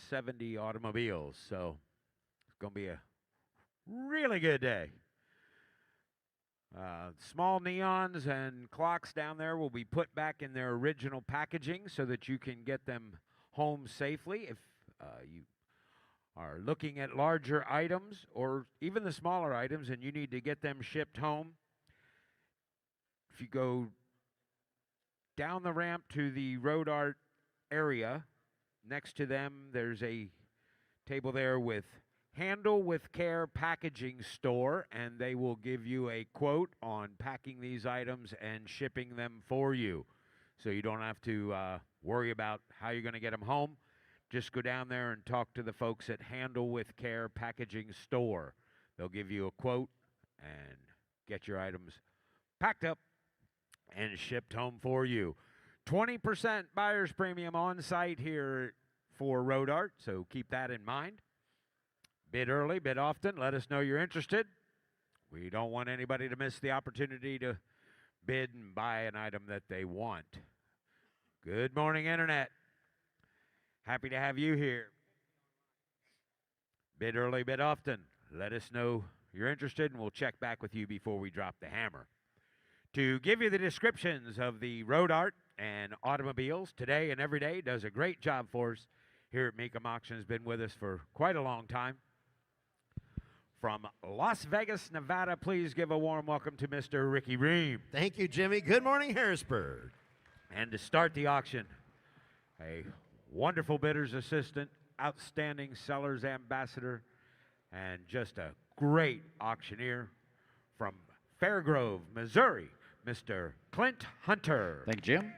70 automobiles. So it's going to be a really good day. Small neons and clocks down there will be put back in their original packaging so that you can get them home safely. If you are looking at larger items or even the smaller items and you need to get them shipped home, if you go down the ramp to the road art area, next to them there's a table there with Handle with Care Packaging Store, and they will give you a quote on packing these items and shipping them for you. So you don't have to worry about how you're going to get them home. Just go down there and talk to the folks at Handle with Care Packaging Store. They'll give you a quote and get your items packed up and shipped home for you. 20% buyer's premium on site here for Road Art, so keep that in mind. Bid early, bid often. Let us know you're interested. We don't want anybody to miss the opportunity to bid and buy an item that they want. Good morning, Internet. Happy to have you here. Bid early, bid often. Let us know you're interested, and we'll check back with you before we drop the hammer. To give you the descriptions of the road art and automobiles today and every day, does a great job for us here at Mecum Auction. Has been with us for quite a long time. From Las Vegas, Nevada, please give a warm welcome to Mr. Ricky Ream. Thank you, Jimmy. Good morning, Harrisburg. And to start the auction, a wonderful bidder's assistant, outstanding seller's ambassador, and just a great auctioneer from Fairgrove, Missouri, Mr. Clint Hunter. Thank you, Jim.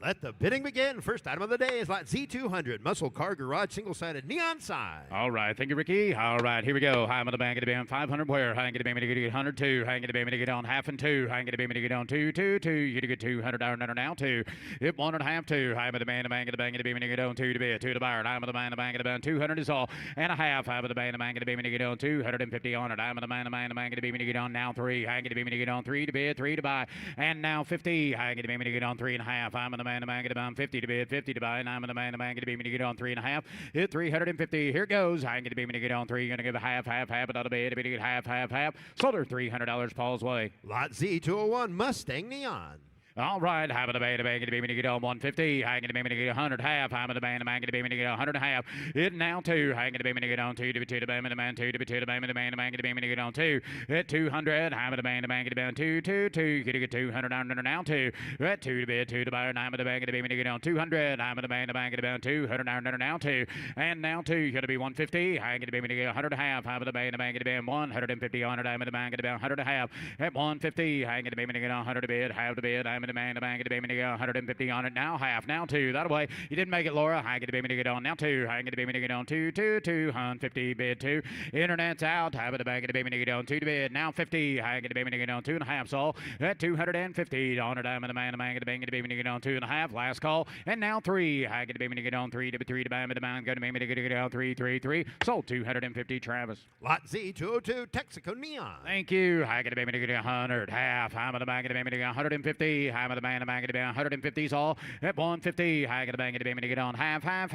Let the bidding begin. First item of the day is lot Z200, muscle car garage, single-sided neon sign. All right, thank you, Ricky. All right, here we go. High on the bank, get on 500 where? High get a baby to get 102. High get a baby to get on half and two. High get a baby to get on 2. You get 200 down now 2. Hit 1.5 2. High with the man, the bank, get a baby to get on 2 to bid 2 to buyer. High with the man, the bank, get about 200 is all and a half. High with the man, the bank, get a baby to get on 250 on it. High with the man, the bank, get a baby to get on now 3. High get a baby to get on 3 to bid 3 to buy and now 50. High get a baby to get on 3.5. High with the man, the bank, get about 50 to bid, 50 to buy, and I'm the man get a beam to get on 3.5. Hit 350. Here goes. I get a beam to get on 3. You're gonna give a half, but out of bid, to get half. Sold her $300 Paul's way. Lot Z201, Mustang Neon. All right, high of the band, get a beam to get on 150. High get a beam to get 100 half. High of the band, get a beam to get 100 half. It now 2. High get a beam to get on 2 to be 2 to band, the man 2 to be 2 to band, the man get a beam to get on 2. At 200. High of the band, get a band 2. You get 200 down now 2. At 2 to be 2 to buy. High of the band, get a beam to get on 200. High of the band, get a band 200 down now 2. And now 2. You got to be 150. High get a beam to get 100 half. High of the band, get a band 150 on it. High of the band, get a band 100 half. At 150. High get a beam to get on 100 to bid. Half the bid. High of the band, get a beam to get 150 on it. Now half. Now 2. That way. You didn't make it, Laura. High get a beam to get on. Now 2. High get a beam to get on 2. 250 bid 2. Internet's out. High with the bag get a beam to get on 2 to bid. Now 50. High get a beam to get on 2.5. So at 250 on it. I'm the man get a beam to get on 2.5. Last call. And now 3. High get a beam to get on 3 to be 3 to buy. The man got a beam to get on 3. Sold 250. Travis. Lot Z202, Texaco Neon. Thank you. High get a beam to get 100 half. High with the bag get a beam to get 150. High with the man get a beam 150's all at 150. High get a bang, get a beam to get on half. High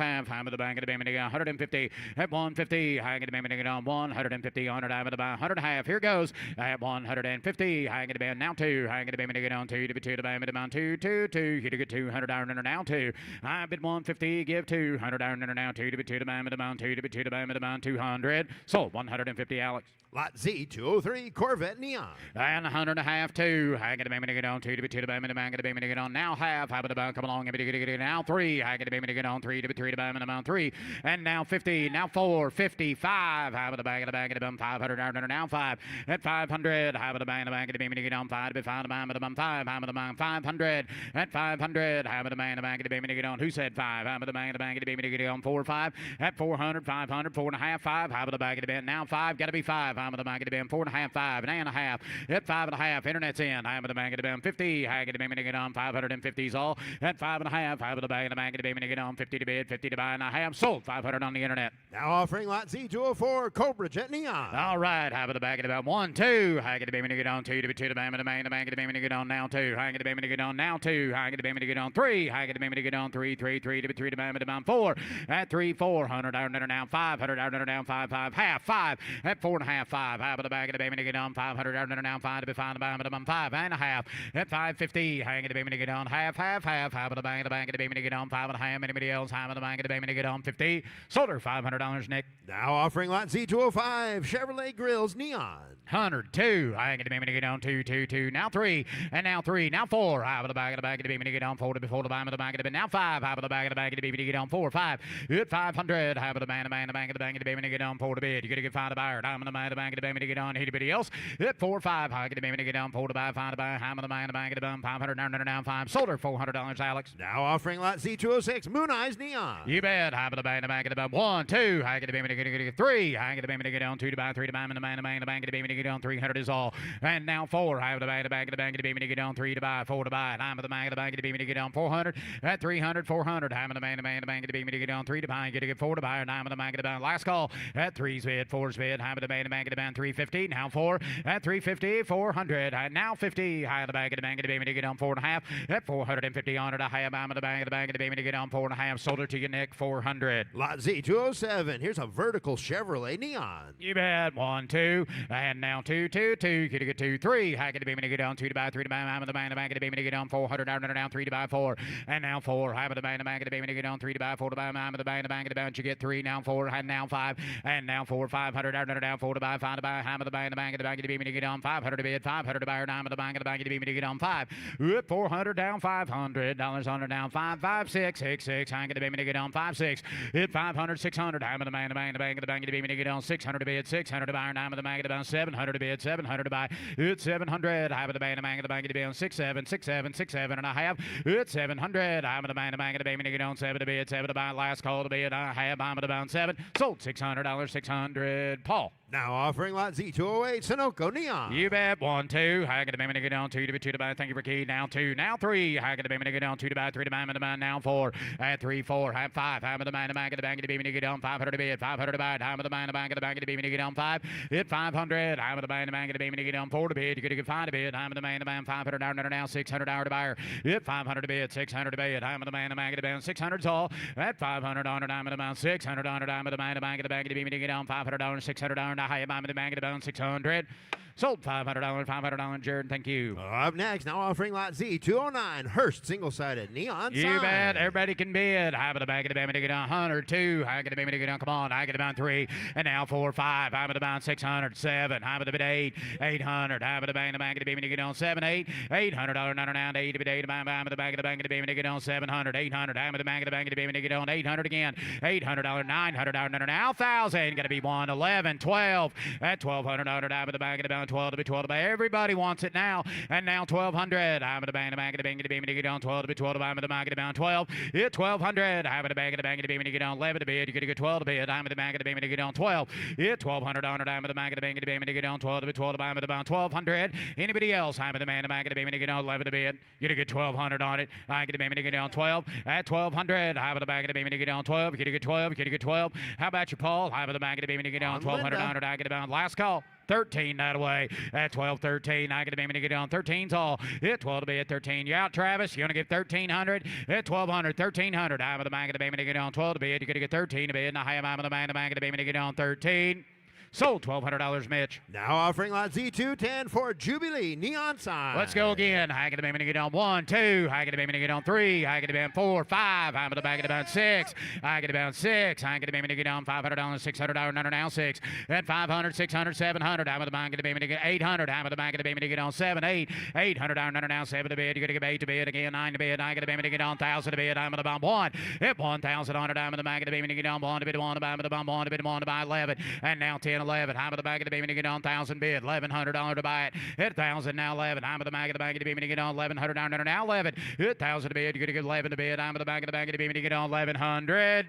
with the bang, get a beam to get 150 at 150. High get a beam to get on 150 on it. High with the bang, 100 half. Here goes at 150. High get a beam now 2. High get a beam to get on 2 to be 2 to bang, the man 2. You to get 200 down under now 2. I bid 150, give 200 down under now 2 to be 2 to bang, the man 2 to be 2 to bang, the man 200. Sold 150, Alex. Lot Z203, Corvette Neon. And 100 and a half, 2. I get a beam to get on 2 to be 2 to bam, the man get a beam to get on now half. High with the bang, come along, get it now 3. I get a beam to get on 3 to be 3 to bam, the man 3. And now 50, now 4, 55. High with the bang, 500 down under now 5. At 500, high with the bang, get a beam to get on 5 to be 5 to bam, the man 5. High with the bang, 500. At 500, high with the bang, get a beam to get on. Who said 5? High with the bang, get a beam to get on 4 or 5. At 400, 500, 4.5, 5. High with the bang, get a beam now 5. Got to be 5. High with the bang, get a beam 4.5, 5, and a half. At 5.5, internet's in. High with the bang, get a beam 50. High get get a beam to get on 550s all at 5.5. Half of the bag of the bag of the beam to get on 50 to bid, 50 to buy, and a half. Sold 500 on the internet. Now offering lot Z204, Cobra Jet Neon. All right, half of the bag of about 1, 2. High get the beam to get on 2 to be 2 to bam, and the bang, the bang, the beam to get on now 2. High get the beam to get on now 2. High get the beam to get on 3. High get the beam to get on 3, 3, 3 to be 3 to bam, and the bam 4. At 3, 400 down 500 down 5, 5 half 5 at 4.5 5. Half of the bag of the beam to get on 500 down 5 to be 5 to bam, and the bam 5.5 at 550. High get the beam to get on half of the bag of the beam to get on 5.5. Anybody else? Half of the bag of the beam to get on 50. Sold her $500, Nick. Now offering lot Z205, Chevrolet Grills Neon. 102. I get the beam to get on 2, 2, 2. Now 3, and now 3, now 4. Half of the bag of the beam to get on 4 to before the bam of the bag of the beam. Now 5. Half of the bag of the beam to get on 4, 5. At 500. Half of the bag of the bag of the beam to get on 4 to bid. You got to get 5 to buy. Diamond the bag of the beam to get on. Anybody else? At 4, 5. I get the beam to get on 4 to buy, 5 to buy. Half of the bag of the beam 500 down 5. Sold her $400, Alex. Now offering lot Z206, Moon Eyes Neon. You bet. Half of the bag of the beam 1, 2. I get the beam to get 3. I get the beam to get on 2 to buy, 3 to buy. And the bag of the beam to get on 300 is all. And now 4. I have the bag of the beam to get on 3 to buy, 4 to buy. Time of the bag of the beam to get on 400 at 300, 400. Time of the bag of the beam to get on 3 to buy. You get to get 4 to buy. Time of the bag of the beam. Last call at 3's bid, 4's bid. Time of the bag of the beam 350. Now 4 at 350, 400. Now 50. High of the bag of the beam to get on 4.5 at 450 on it. A high of the bag of the beam to get on 4.5. Sold her to you, Nick, 400. Lot Z207, here's a vertical Chevrolet Neon. You bet. 1, 2, and now 2, 2, 2. Get to get 2, 3. High get the beam to get on 2 to buy, 3 to buy. I'm of the bag of the beam to get on 400 down 3 to buy 4. And now 4. High of the bag of the beam to get on 3 to buy, 4 to buy. I'm of the bag of the beam. You get 3. Now 4. And now 5. And now 4. 500 down 4 to buy, 5 to buy. I'm of the bag of the beam to get on 500 to bid, 500 to buy. I'm of the bag of the beam to get on 5. 400 down $500 on it down 5, 5, 6, 6, 6. High get the beam to get on 5, 6. Hit 500, 600. I'm of the bag of the beam to get on 600 to bid, 600 to buy. I'm of the bag of the beam 700 to bid, 700 to buy. It's 700. I'm of the bag of the beam 6, 7, 6, 7, 6, 7 and a half. It's 700. I'm of the bag of the beam to get on 7 to bid, 7 to buy. Last call to bid. I have. I'm of the bound 7. Sold $600, 600. Paul. Now offering lot Z208, Sunoco Neon. You bet. 1, 2. I get the beam to get on 2 to be 2 to buy. Thank you for key. Now 2. Now 3. I get the beam to get on 2 to buy, 3 to buy. I'm of the bound now 4. At 3, 4. Have 5. I'm of the bag of the beam to get on 500 to bid, 500 to buy. I'm of the bag of the beam to get on 5. Hit 500. I'm of the bag of the beam to get on 4 to bid. You got to get 5 to bid. I'm of the bag of the beam 500 down now 600 to buyer. Hit 500 to bid, 600 to bid. I'm of the bag of the beam 600's all. At 500 on it. I'm of the bound 600 on it. I'm of the bag of the beam to get on $500, 600 down. I have. I'm of the bag of the beam 600. Sold $500, $500, Jared. Thank you. Up next, now offering lot Z209, Hearst single-sided neon You sign. bet. Everybody can bid. I have the bag of the beam to get on 100, 2. I get the beam to get on. Come on. I get about 3. And now 4, 5. I'm at about 600, 7. I'm at the bid 8, 800. I'm at the bag of the beam to get on 7, 8. $800, 99, 8 bid 8. I'm at the bag of the beam to get on 700, 800. I'm at the bag of the beam to get on 800 again. $800, 900, now 1,000. Got to be 1, 11, 12. At $1,200, I'm at the bag of the beam 12 to be 12 to buy. Everybody wants it now. And now 1,200. I'm at the bag of the beam to get on 12 to be 12 to buy. I'm at the bag of the beam 12. Hit 1,200. I'm at the bag of the beam to get on 11 to bid. You got to get 12 to bid. I'm at the bag of the beam to get on 12. Hit 1,200 on it. I'm at the bag of the beam to get on 12 to be 12 to buy. I'm at about 1,200. Anybody else? I'm at the bag of the beam to get on 11 to bid. You got to get 1,200 on it. I get the beam to get on 12. At 1,200. I'm at the bag of the beam to get on 12. You got to get 12. You got to get 12. How about you, Paul? I'm at the bag of the beam to get on 1,200 on it. I get about last call. 13 that away at 12, 13. I get the beam to get on 13's all. Hit 12 to be at 13. You out, Travis? You want to get 1,300? At 1,200, 1,300. I'm at the bag of the beam to get on 12 to bid. You're going to get 13 to bid. And I have I'm at the bag of the beam to get on 13. Sold $1,200, Mitch. Now offering lot Z210 for Jubilee neon sign. Let's go again. I get the beam to get on 1, 2. I get the beam to get on 3. I get the beam 4, 5. I'm at the bag of the bound 6. I get the bound 6. I get the beam to get on $500, $600 now 6. At 500, 600, 700. I'm at the bag of the beam to get 800. I'm at the bag of the beam to get on 7, 8. $800 now 7 to bid. You got to get 8 to bid again, 9 to bid. I get the beam to get on 1,000 to bid. I'm at the bound 1. At 1,000 on it. I'm at the bag of the beam to get on 1 to bid 1 to buy. I'm at the bound 1 to bid 1 to buy 11. And now 10, 11. I'm at the bag of the beam to get on 1,000 bid. $1,100 to buy it. At 1,000 now 11. I'm at the bag of the beam to get on 1,100 down now 11. At 1,000 to bid. You're going to get 11 to bid. I'm at the bag of the beam to get on 1,100.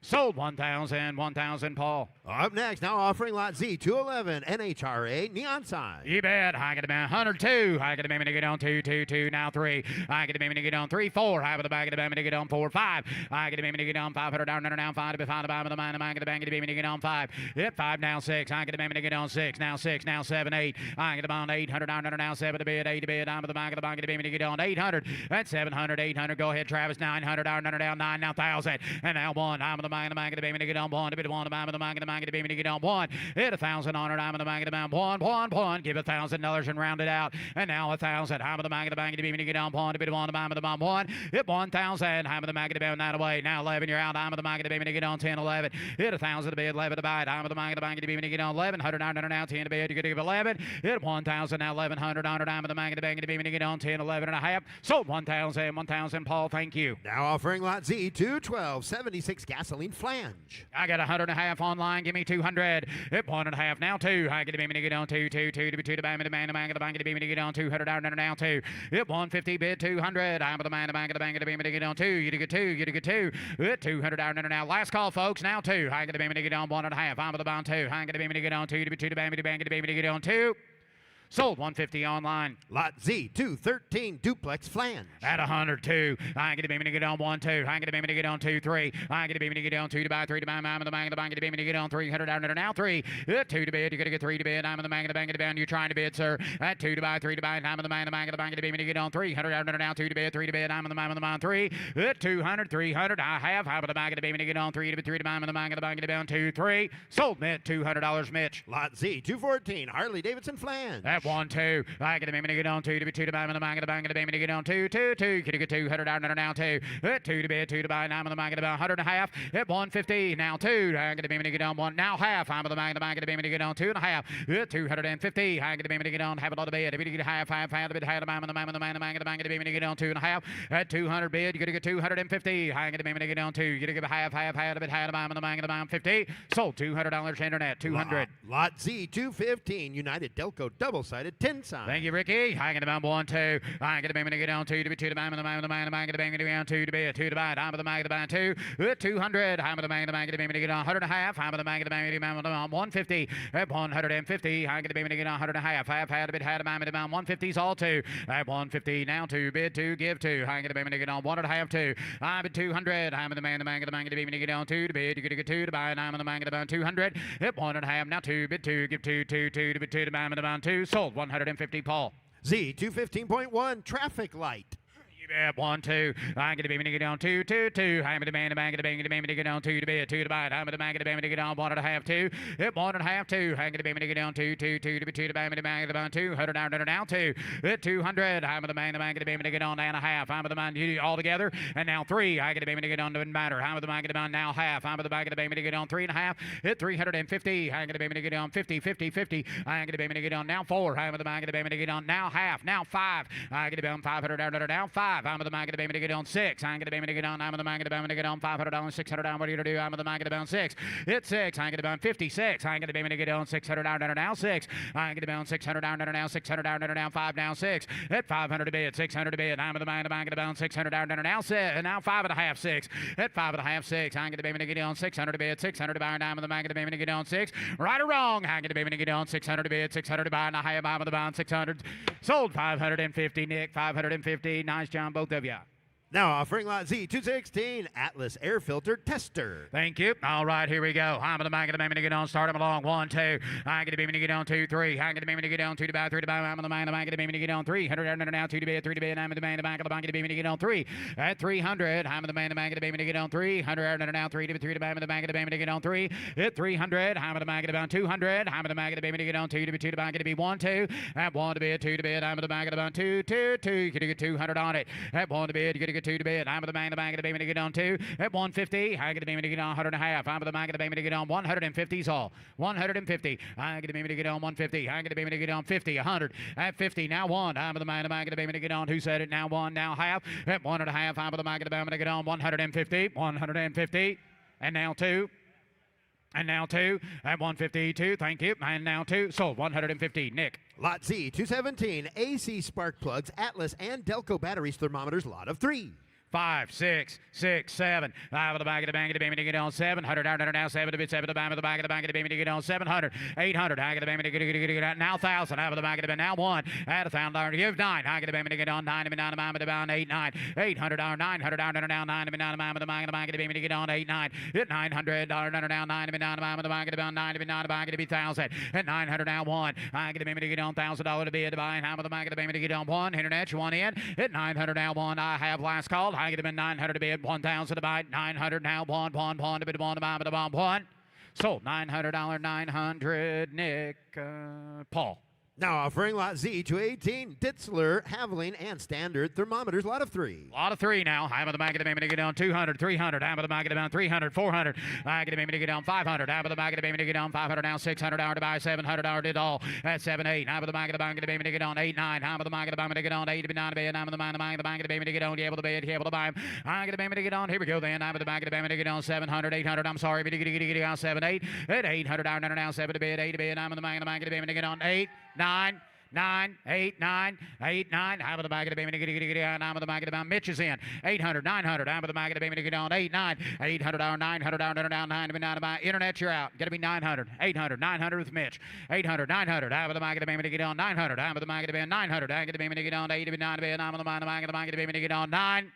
Sold 1,000, 1,000, Paul. Up next, now offering lot Z 211 NHRA neon sign. You bet. I get a man 102. I get a baby to get on 2, 2, 2, now 3. I get a baby to get on 3, 4. I have the bag of the baby to get on 4, 5. I get a baby to get on 500 down, down, 5 to be 5 to buy with the man. I get a baby to get on 5. Hit 5 now 6. I get a baby to get on 6. Now 6, now 7, 8. I get a on 800 down, now 7 to bid, 8 to bid. I'm with the bag of the baby to get on 800. That's 700, 800. Go ahead, Travis. 900 down, 9 now 1,000. And now 1. I'm with the bag of the baby to get on 1 to bid 1 to buy with the bag of the baby to get on 1. Hit 1,000 on it. I'm with the bag of the 1. Give $1,000 and round it out. And now 1,000. I'm with the bag of the baby to get on 1 to bid 1 to buy with the bomb 1. Hit 1,000. I'm with the bag of the baby that away. Now 11. You're out. I'm with the bag of the baby to get on 10, 11. Hit 1,000 to bid 11 to buy it. I'm with the bag of the baby to get on 11. 100 now 10 to bid. You're going to give 11. Hit 1,000 now 1,100 on it. I'm with the bag of the baby to get on 10, 11 and a half. Sold 1,000, 1,000. Paul, thank you. Now offering lot Z 212 76 gasoline flange. I got 100 and a half online. Give me 200. Hit 1.5 now 2. I get the baby to get on 2, 2, 2 to be 2 to buy me the man of the bank of the baby to get on 200 down and now 2. Hit 150 bid 200. I'm with the man of the bank of the baby to get on 2. You to get 2. You to get 2. Hit 200 down and now. Last call, folks. Now 2. I get the baby to get on 1.5. I'm with the bound 2. I get the baby to get on 2 to be 2 to buy me the bank of the baby to get on 2. Sold 150 online. Lot Z 213 duplex flange. At 102. I get a baby to get on 1, 2. I get a baby to get on 2, 3. I get a baby to get on 2 to buy 3 to buy. I'm in the bank of the bank of the baby to get on 300 down and now 3. Hit 2 to bid. You're going to get 3 to bid. I'm in the bank of the bank of the bid. You're trying to bid, sir. At 2 to buy, 3 to buy. I'm in the bank of the bank of the baby to get on 300 down and now 2 to bid, 3 to bid. I'm in the man 3. Hit 200, 300. I have. I'm in the bank of the baby to get on 3 to bid, 3 to buy. I'm in the bank of the bank of the bid. 2, 3. Sold Mitt $200, Mitch. Lot Z 214 Harley Davidson flange. At 1, 2. I get a baby to get on 2 to be 2 to buy. I'm in the bank of the bank of the baby to get on 2, 2, 2. Could get 200 down and now 2. Hit 2 to bid, 2 to buy. Now I'm in the bank of the 100 and a half. Hit 150. Now 2. I get a baby to get on 1. Now half. I'm in the bank of the baby to get on 2 and a half. Hit 250. I get a baby to get on. Have a lot of bid. If you get a half, half a bit. I'm in the bank of the bank of the baby to get on 2 and a half. At 200 bid. You're going to get 250. I get a baby to get on 2. You're going to give a half a bit. I'm in the bank of the 50. Sold $200 internet. 200. Lot Z 215 United Delco double-sided 10 sign. Thank you, Ricky. I get about 1, 2. I get a baby to get on 2 to be 2 to buy. I'm in the bank of the bank of the baby to get on 2 to be 2 to buy. I'm in the bank of the bank 2. Hit 200. I'm in the bank of the baby to get on 100 and a half. I'm in the bank of the baby to get on 150. At 150. I get a baby to get on 100 and a half. Half had a bit. Had a man 150's all 2. At 150 now 2 bid 2 give 2. I get a baby to get on 1 and a half 2. I'm at 200. I'm in the bank of the bank of the baby to get on 2 to bid. You're gonna get 2 to buy. And I'm in the bank of the bank 200. Hit 1 and a half now 2 bid 2 give 2 2 2 to bid 2 to buy. I'm in the bank 2. Sold 150. Paul. Z 215.1 traffic light. Yeah, 1, 2. I get a baby to get on 2, 2, 2. I'm in the bank of the baby to get on 2 to bid 2 to buy. I'm in the bank of the baby to get on 1 and a half 2. Hit 1 and a half 2. I get a baby to get on 2, 2, 2 to be 2 to buy. I'm in the bank of the bank 200 down 2. Hit 200. I'm in the bank of the baby to get on and a half. I'm in the bank all together. And now 3. I get a baby to get on doesn't matter. I'm in the bank of the bank now half. I'm in the bank of the baby to get on 3 and a half. Hit 350. I get a baby to get on 50, 50, 50. I get a baby to get on now 4. I'm in the bank of the baby to get on now half. Now 5. I get a baby on 500 down 5. I'm in the bank of the baby to get on 6. I get a baby to get on. I'm in the bank of the baby to get on $500, 600 down. What are you to do? I'm in the bank of the bank 6. Hit 6. I get a baby on 56. I get a baby to get on 600 down now 6. I get a baby on 600 down now 600 down now 5 now 6. Hit 500 to bid 600 to bid. I'm in the bank of the bank 600 down now 6. And now 5 and a half 6. Hit 5 and a half 6. I get a baby to get on 600 to bid 600 to buy. And I'm in the bank of the baby to get on 6. Right or wrong? I get a baby to get on 600 to bid 600 to buy. And I have I'm in the bank 600. Sold 550. Nick 550. Nice job, both of you. Now offering lot Z 216 Atlas air filter tester. Thank you. All right, here we go. I'm in the bank of the baby to get on. Start them along. 1, 2. I get a baby to get on 2, 3. I get a baby to get on 2 to buy, 3 to buy. I'm in the bank of the baby to get on 300 now 2 to bid, 3 to bid. I'm in the bank of the bank of the baby to get on 3. At 300, I'm in the bank of the baby to get on 300 now 3 to bid, 3 to buy. I'm in the bank of the baby to get on 3. Hit 300. I'm in the bank of the bank 200. I'm in the bank of the baby to get on 2 to bid, 2 to buy. Get to be 1, 2. At 1 to bid, 2 to bid. I'm in the bank of the bank 2, 2, 2. You're gonna get 200 on it. At 1 to bid, you're gonna get 2 to bid. I'm in the bank of the baby to get on 2. At 150, I get a baby to get on 100 and a half. I'm in the bank of the baby to get on 150's all. 150. I get a baby to get on 150. I get a baby to get on 50, 100. At 50, now 1. I'm in the bank of the baby to get on. Who said it? Now 1, now half. At 1 and a half, I'm in the bank of the baby to get on 150. 150. And now 2. And now 2 at 152. Thank you. And now 2. Sold 150. Nick. Lot Z 217 AC spark plugs, Atlas and Delco batteries thermometers, lot of 3. 5, 6, 6, 7. Out of the back of the bank of the baby to get on 700. Out now 7 to bit 7 to the back of the bank of the baby to get on 700. 800. I get the baby to get now 1,000. Out of the back of the now 1. At $1,000. Give 9. I get the baby to get on 9 to be 9 to the bound 8 9. 800 900 now 9 to be 9 to the bank of the baby to get on 8 9. Hit $900 now 9 to be 9 to the bank of the bound 9 to be 9 to the bank to be 1,000. At 900 now 1. I get the baby to get on $1,000 to be to buy. How about the bank of the baby to get on 1. Internet you want in. Hit 900 now 1. I have last call. I get them in 900 to be at 1,000 to buy. 900 now 1 to bid 1 to buy, but the bomb 1. Sold $900 900. Nick Paul. Now offering lot Z to 18, Ditzler, Haveling, and Standard thermometers, lot of 3. Lot of 3 now. I'm at the back of the baby to get on 200, 300. I'm at the back of the baby 300, 400. I get the baby to get on 500. I'm at the back of the baby to get on 500 now 600 hour to buy 700 hour did all at 7 8. I'm at the back of the baby to get on 8 9. I'm at the back of the baby to get on 8 to be 9 to be. I'm at the back of the baby to get on able to be able to buy. I get the baby to get on. Here we go then. I'm at the back of the baby to get on 700, 800. I'm sorry, but get on 7 8. At 800 hour now 7 to be at 8 to be. And I'm at the back of the baby to get on 8 9. 9, 8, 9, 8, 9. I'm at the back of the baby to get on. I'm at the back of the baby. Mitch is in. 800, 900. I'm at the back of the baby to get on. 8, 9, 800 hour, 900 hour, down, 9 to be 9 to buy. Internet, you're out. Got to be 900, 800, 900 with Mitch. 800, 900. I'm at the back of the baby to get on. 900. I'm at the back of the baby. 900. I get the baby to get on. 8 to be 9 to be. And I'm at the back of the baby to get on. 9.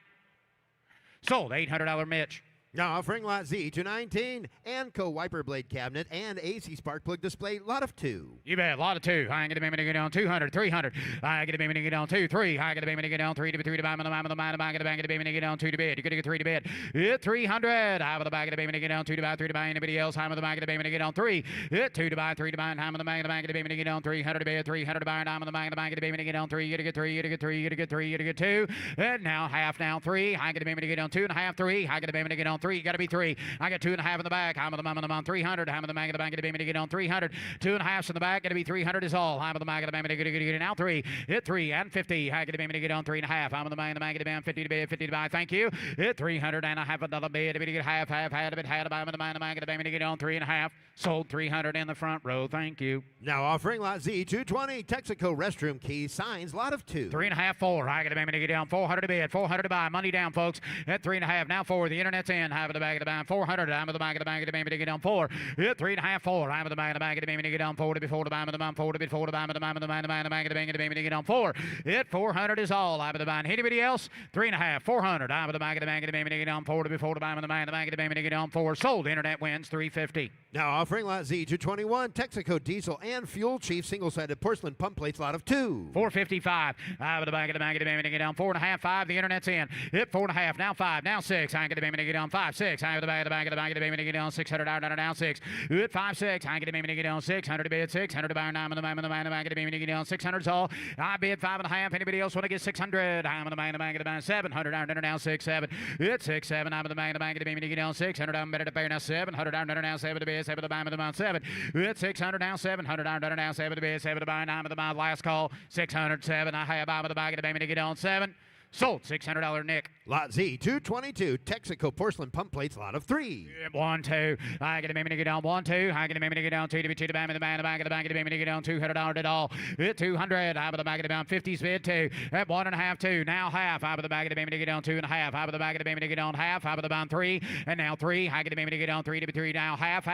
Sold. $800 Mitch. Now offering lot Z to 19, Anco wiper blade cabinet and AC spark plug display, lot of 2. You bet, lot of 2. I get the baby to get on 200, 300. I get the baby to get on 2, 3. I get the baby to get on 3 to 3 to buy. I'm at the back of the back of the baby to get on 2 to bid. You got to get 3 to bid. Hit 300. I'm at the back of the baby to get on 2 to buy, 3 to buy. Anybody else? I'm at the back of the baby to get on 3. Hit 2 to buy, 3 to buy. And I'm at the back of the baby to get on 300 to bid, 300 to buy. And I'm at the back of the baby to get on 3. You got to get 3. You got to get 3. You got to get 3. You got to get 2. And now half now 3. I get the baby to get on 2.5, 3. I get the baby to get on 3. You got to be 3. I got 2.5 in the back. I'm at the 300. I'm at the back of the bank of the baby to get on 300. 2.5s in the back. Going to be 300 is all. I'm at the back of the baby to get now 3. Hit 3 and 50. I get the baby to get on 3.5. I'm at the bank of the baby 50 to bid, 50 to buy. Thank you. Hit 300 and I have another bid to get half, had a bit, had a buy. I'm at the bank of the baby to get on 3.5. Sold 300 in the front row. Thank you. Now offering lot Z 220, Texaco restroom keys, signs, lot of 2. 3.5, 4. I get the baby to get down 400 to bid, 400 to buy. Money down, folks. At 3.5. Now 4. The internet's in. I'm at the back of the back 400. I'm at the back of the baby to get on 4. Hit 3.5, 4. I'm at the back of the baby to get on 4 to be 4 to buy. I'm at the back 4 to be 4 to buy. I'm at the back of the baby to get on 4. Hit 400 is all. I'm at the back. Anybody else? 3.5, 400. I'm at the back of the baby to get on 4 to be 4 to buy. I'm at the back of the baby to get on 4. Sold. Internet wins 350. Now offering lot Z 221, Texaco diesel and fuel chief single-sided porcelain pump plates, lot of 2. 455. I'm at the back of the baby to get on 4.5, 5. The internet's in. Hit 4.5. Now 5. Now 6. I get the baby to get on 5, 6. I'm at the back of the baby to get on 600 out now 6. Hit 5, 6. I get the baby to get on 600 to bid 600 to buy. I'm at the back of the baby to get on 600 is all. I bid 5.5. Anybody else want to get 600? I'm at the back of the back 700 out now 6 7. Hit 6 7. I'm at the back of the baby to get on 600. I'm better to pay now 700 out now 7 to bid 7 to buy. I'm at the 7. Hit 600 now 700 out now 7 to bid 7 to buy. I'm at the last call 607. I have I'm at the back of the baby to get on 7. Sold. $600 Nick. Lot Z 222, Texaco porcelain pump plates, lot of 3. 1 2. I get the baby to get down 1 2. I get the baby to get down 2 to be 2 to buy. I'm at the back of the baby to get down $200 at all. Hit 200. I'm at the back of the bound 50s bid 2. At 1.5 2. Now half. I'm at the back of the baby to get down 2.5. I'm at the back of the baby to get down half. I'm at the bound 3. And now 3. I get the baby to get down 3 to be 3. Now half.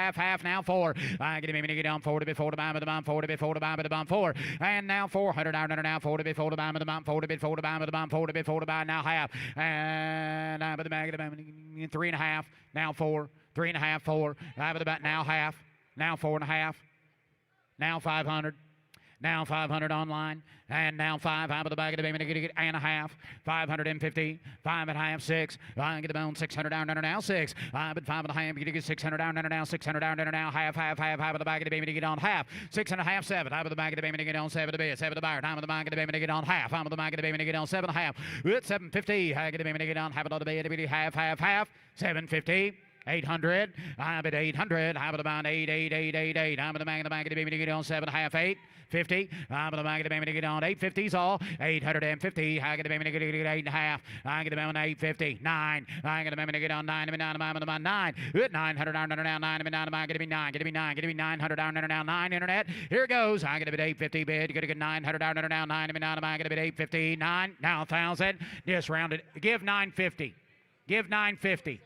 Now 4. I get the baby to get down 4 to be 4 to buy. I'm at the bound 4 to be 4 to buy. I'm at the bound 4. And now 400 out now 4 to be 4 to buy. I'm at the bound 4 to be 4 to buy. I'm at the bound 4 to be 4 to buy. Now half. And I'm at the back of the baby 3.5. Now 4. 3.5, 4. I'm at the back now half. Now 4.5. Now 500. Now 500 online. And now 5. I'm at the back of the baby to get and a half. 550. 5.5, 6. I get the bone 600 down now 6. I'm at 5.5. You get 600 down now 600 down now half. I'm at the back of the baby to get on half. 6.5, 7. I'm at the back of the baby to get on 7 to bid. 7 to buy. I'm at the back of the baby to get on half. I'm at the back of the baby to get on 7.5. It's 750. I get the baby to get on half of the baby to half. 750. 800. I'm at 800. I'm at about 88888. I'm at the bank of the baby to get on 7.5, 850. I'm at the bank of the baby to get on 850s all. 850. I get the baby to get 8.5. I get the baby on 850. 9. I get the baby to get on 9. I'm at about 9. 900 down now 9. I'm at the get me 9. Get me 9. Get me 900 down now 9. Internet. Here goes. I get a bit 850 bid. Get a good 900 down now 9. I'm get a bit 850. 9. Now 1,000. Just rounded. Give 950. Give 950.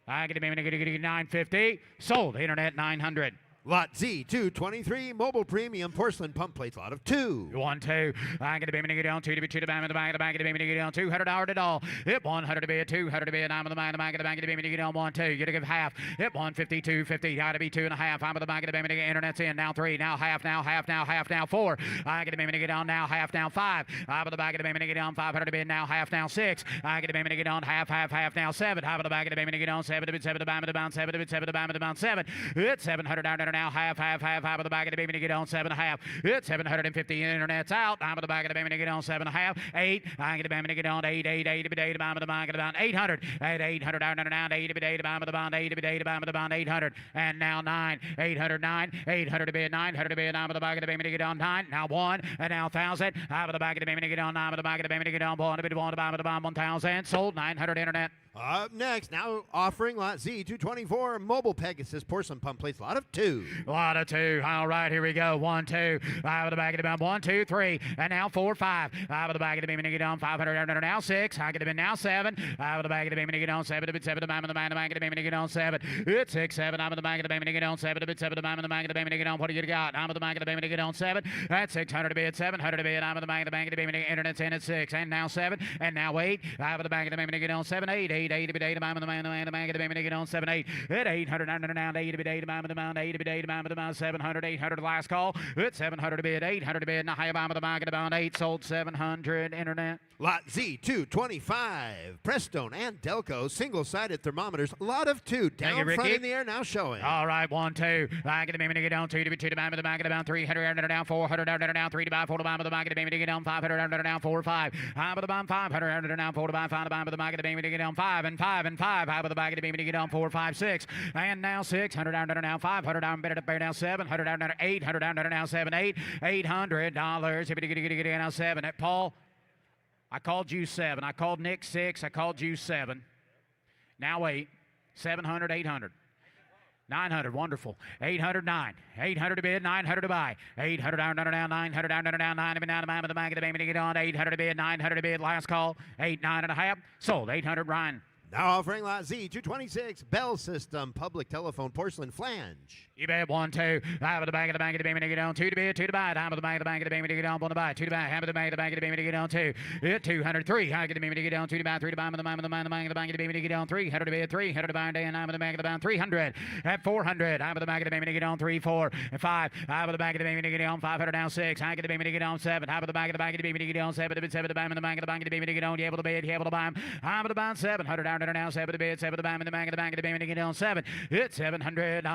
I get a 950. Sold. Internet 900. Lot Z223 Mobile Premium Porcelain Pump Plates, lot of 2. 1, 2. I get a baby to get on 2 to be 2 to bam in the bank of the bank of the baby to get on $200 at all. Hit 100 to be a 200 to be a dime of the bank of the bank of the bank of the baby to get on 1, 2. You gotta give half. Hit 150, 250. Got to be 2.5. I'm of the bank of the baby to get internet's in. Now 3. Now half. Now half. Now half. Now 4. I get a baby to get on now half. Now 5. I'm of the bank of the baby to get on 500 to be now half. Now 6. I get a baby to get on half. Now 7. I'm of the bank of the baby to get on 7 to be 7 to bam of the bound 7 to be 7 to bam of the bound 7. Hit 700 down there now half. Half of the back of the baby to get on 7.5. It's 750. Internet's out. I'm of the back of the baby to get on 7.5. 8. I get the baby to get on 8. 8 to be day to bam of the bank of the bound 800. At 800 down there now 8 to be day to bam of the bound 8 to be day to bam of the bound 800. And now 9. 809. 800 to be 900 to be. I'm of the back of the baby to get on 9. Now 1. And now 1,000. I'm of the back of the baby to get on 9. Of the back of the baby to get on 1. To be 1 to bam of the bound 1,000. Sold 900. Internet. Up next, now offering lot Z224 Mobile Pegasus Porcelain Pump Plates, lot of 2. Lot of 2. All right, here we go. 1, 2. Out of the back of the bum. 1, 2, 3. And now 4, 5. Out of the back of the beam and get on 500. Now 6. I get him in now 7. Out of the back of the beam and get on 7. To bit 7. The bam of the back of the beam and get on 7. It's 6, 7. I'm of the back of the beam and get on 7. To bit 7. The bam of the back of the beam and get on. What do you got? I'm of the back of the beam and get on 7. That's 600 to be at 700 to be. I'm of the back of the bank of the beam and get internet's in at 6. And now 7. And now 8. Out of the back of the beam and get on 7. 8. 8 to be 8. The man the man of the baby to get on 7 8 at 800 now 8 to be 8 to the mound 8 to be 8 to the mound 700 800 last call at 700 to be at 800 to be now high bomb of the market about 8 sold 700 internet. Lot Z225 Prestone and Delco single-sided thermometers, lot of 2 down you, front in the air now showing. All right, 1 2. I get the baby to get on 2 to be 2 to bomb of the market about 300 down 400 down 3 to buy 4 to bomb of the market baby to get on 500 down 4 5 high of the bomb 500 down 4 to buy 5 to bomb of the market baby to get on 5 and 5 and 5 high of the back of the baby to get on 4 5 6 and now 600 down now 500 down better to bear down 700 down 800 down now 7 8 $800 get now 7 at Paul. I called you 7. I called Nick 6. I called you 7. Now 8. 700, 800. 900, wonderful. 809. 800 to bid, 900 to buy. 800 down, 900 down, 9 to be down to the back of the baby to get on. 800 to bid, 900 to bid, last call. 8 9.5. Sold 800, Ryan. Now offering lot Z226 Bell System Public Telephone Porcelain Flange. You bet 1 2. Out of the bank of the baby to get on 2 to bid, 2 to buy. Down of the bank of the baby to get on 1 to buy. 2 to buy. Half of the bank of the baby to get on 2. 203. I get the baby to get on 2 to buy. 3 to buy. The bank of the bank of the baby to get on 300 to bid, 300 to buy. And I'm of the bank of the bound 300 at 400. I'm of the bank of the baby to get on 3 4 and 5. I'm of the bank of the baby to get on 500 down 6. I get the baby to get on 7. I'm of the bank of the baby to get on 7 to bid 7 to buy. The bank of the baby to get on. You able to bid, you able to buy. I'm of the bound 700 down now 7 to bid. 7 to buy. The bank of the baby to get on 7. It's 700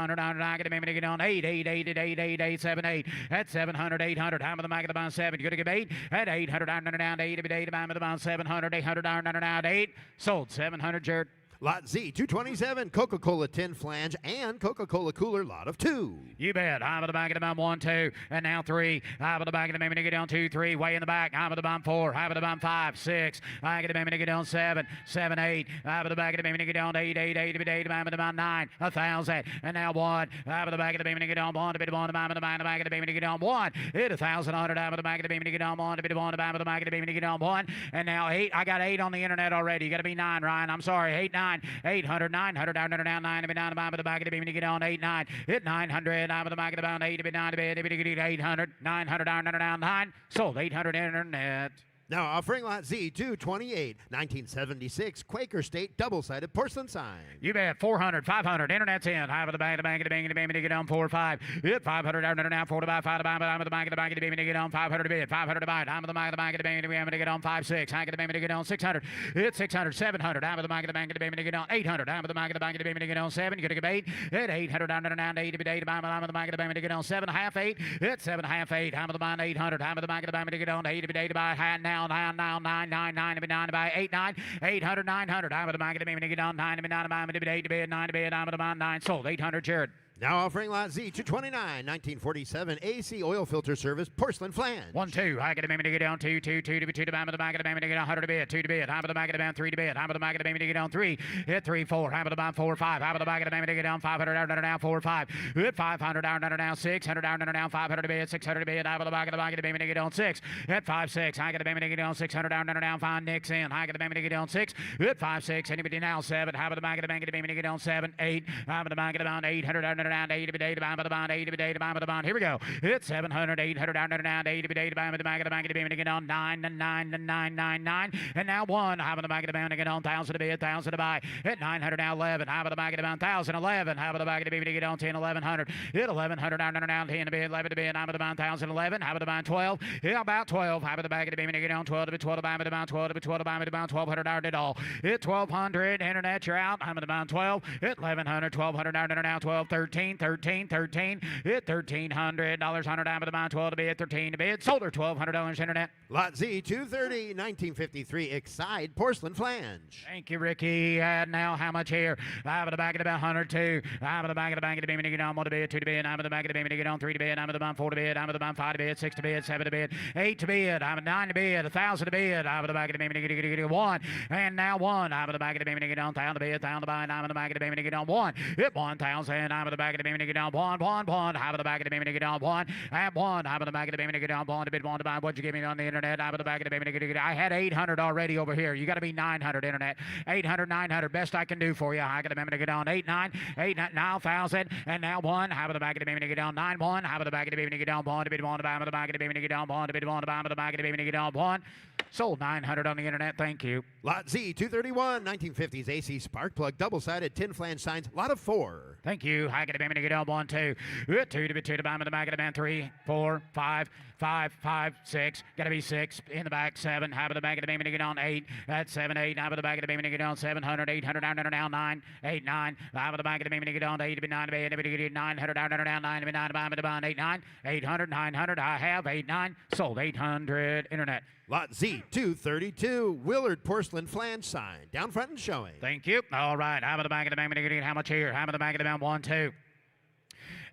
I get the baby to get on 8 7 8 at 700 800 I'm of the bank of the bound 7 you gonna get 8 at 800 down 8 to be 8 I'm of the bound 700 800 down 8 sold 700 Jared. Lot Z227 Coca-Cola tin flange and Coca-Cola cooler, lot of 2. You bet. I'm of the back of the bum 1 2 and now 3. I'm of the back of the baby to get on 2 3 way in the back. I'm of the bum 4. I'm of the bum 5 6. I get the baby to get on 7 7 8. I'm of the back of the baby to get on 8 8 to be 8. I'm of the bum 9 1,000 and now 1. I'm of the back of the baby to get on 1 to be 1. I'm of the back of the baby to get on 1. Hit 1,000 I'm of the back of the baby to get on 1 to be 1. I'm of the back of the baby to get on 1 and now 8. I got 8 on the internet already. You got to be 9, Ryan. I'm sorry. 8 9 800 900 down 9 to be down to the back of the baby to get on 8 9 hit 900 I'm of the back of the bound 8 to be 9 to be 800 900 down 9 sold 800 internet. Now offering lot Z228 1976 Quaker State double-sided porcelain sign. You bet 400 500 internet's in. High of the bank of the baby to get on 4 5 hit 500 down now 4 to buy 5 to buy. I'm of the bank of the baby to get on 500 to bid 500 to buy. I'm of the bank of the baby to get on 5 6. I get the baby to get on 600 hit 600 700 I'm of the bank of the baby to get on 800 I'm of the bank of the baby to get on 7 you gonna get 8 hit 800 down 8 to be 8 I'm of the bank of the baby to get on 7 half 8 hit 7 half 8 I'm of the bank 800 I'm of the bank of the baby to get on 8 to be 8 to buy high now now 999 to be 9 by 89 800 900 I'm the back of the baby to get on 9 to be 9 by 8 to be 9 to be I'm the 9 sold 800 Jared. Now offering lot Z 229, 1947 AC oil filter service, porcelain flange. 1 2 I get a baby to get down 2 2 2 to be 2 to the back of the baby to get on 100 to bid 2 to bid I'm the back of the band 3 to bid I'm the back of the baby to get on 3 hit 3 4 I'm the band 4 5 I'm the back of the baby to get down 500 down down 4 5 hit 500 down down 600 down down 500 to bid 600 to bid I'm the back of the baby to get on 6 hit 5 6 I get the baby to get down 600 down down 5 Nick's in I get the baby to get down 6 hit 5 6 anybody now 7 I'm the back of the baby to get down 7 8 I'm the back of the band 800 down down 8 to be day by the bond, 8 to be day to the bond. Here we go. It's 700, 800, down, 8 to be day to the back of the bank of the beam to get on 9 to 9 to 999. And now 1, half of the back of the band to get on 1,000 to be 1,000 to buy. At 900 now 11, half of the back of the band 1,000, 11, half of the back of the beam to get on 10, 1100. Hit 1100 down 10 to be 11 to be 9 of the band 1,000, 11, half of the band 12. Hit about 12, half of the back of the beam to get on 12 to be 12 to buy the band 12 to be 12 to buy the band 1,200 down it all. Hit 1,200, internet you're out. Half of the band 12. Hit 1,100, 1,200 down now 12, 13, 13, 13. Hit $1,300, 100 down to the bond 12 to bid, 13 to bid. Sold her $1,200 internet. Lot Z 230, 1953 Excite porcelain flange. Thank you, Ricky. And now how much here? I'm at the back of the band 102. I'm at the back of the bank of the beam to get on 1 to bid, 2 to bid. I'm at the back of the beam to get on 3 to bid. I'm at the bond 4 to bid. I'm at the bond 5 to bid, 6 to bid, 7 to bid, 8 to bid. I'm at 9 to bid, 1,000 to bid. I'm at the back of the beam to get 1. And now 1. I'm at the back of the beam to get on 1,000 to bid, 1,000 to buy. I'm at the back of the beam to get on 1. Hit 1,000. I'm at the back of the beam to get on 1, 1, 1. I'm at the back of the beam to get on 1. And 1. I'm at the back of the beam to get on 1 to bid, 1 to buy. What'd you give me on the internet? I'm at the back of the beam to get. I had 800 already over here. You got to be 900 internet. 800, 900. Best I can do for you. I got the beam to get on 8, 9, 8, 9, now 1,000. And now 1. I'm at the back of the beam to get on 9, 1. I'm at the back of the beam to get on 1 to bid, 1 to buy. I'm at the back of the beam to get on 1 to bid, 1 to buy. I'm at the back of the beam to get on 1. Sold 900 on the internet. Thank you. Lot Z 231, 1950s AC spark plug double-sided tin flange signs. Lot of 4. Thank you. I get a beam to get on 1, 2. 2 to be 2 to buy. I'm at the back of the band 3, 4, 5. 5, 5, 6, got to be 6 in the back, 7, half of the back of the beam to get on 8, that's 7, 8, half of the back of the beam to get on 700, 800, down, now 9, 8, 9, half of the back of the beam to get on 8 to be 9 to be 8 to be 900, down, now 9 to be 9 to buy, 8, 9, 800, 900, I have 8, 9, sold 800, internet. Lot Z 232 Willard porcelain flange sign, down front and showing. Thank you. All right, half of the back of the beam to get how much here? Half of the back of the beam 1, 2.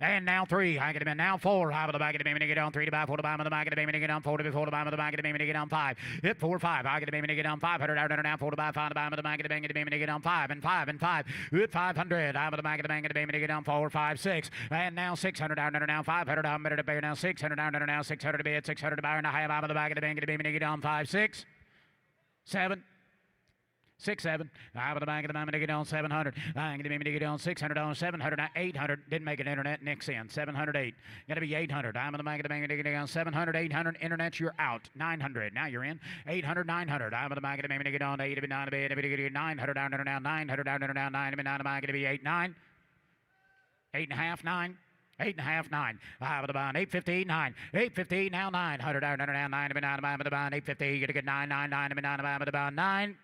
And now 3, I get him in. Now 4, half of the back of the beam to get on 3 to buy, 4 to buy, on the back of the beam to get on 4 to be 4 to buy, on the back of the beam to get on 5. Hit 4, 5, I get the beam to get on 500, down, 4 to buy, 5 to buy, on the back of the beam to get on 5 and 5 and 5. Hit 500, out of the back of the beam to get on 4, 5, 6. And now 600, down, now 500, down, better to pay now 600, down, now 600 to be at 600 to buy, and I have out of the back of the beam to get on 5, 6, 7. 6, 7. Out of the back of the beam to get on 700. I'm going to get on 600 on 700. Now 800. Didn't make it internet. Nick's in. 708. Got to be 800. I'm in the back of the beam to get on 700. 800. Internet. You're out. 900. Now you're in. 800. 900. I'm in the back of the beam to get on 8 to be 9 to be 8 to be 900 down now 900 down now 9 to be 9 to back to be 8 9. 8.5 9. 8.5 9. Out of the bond 850 9. 850 now 900 down now 9 to be 9 to buy the bond 850. You got to get 999 to be 9 to buy the bond 9.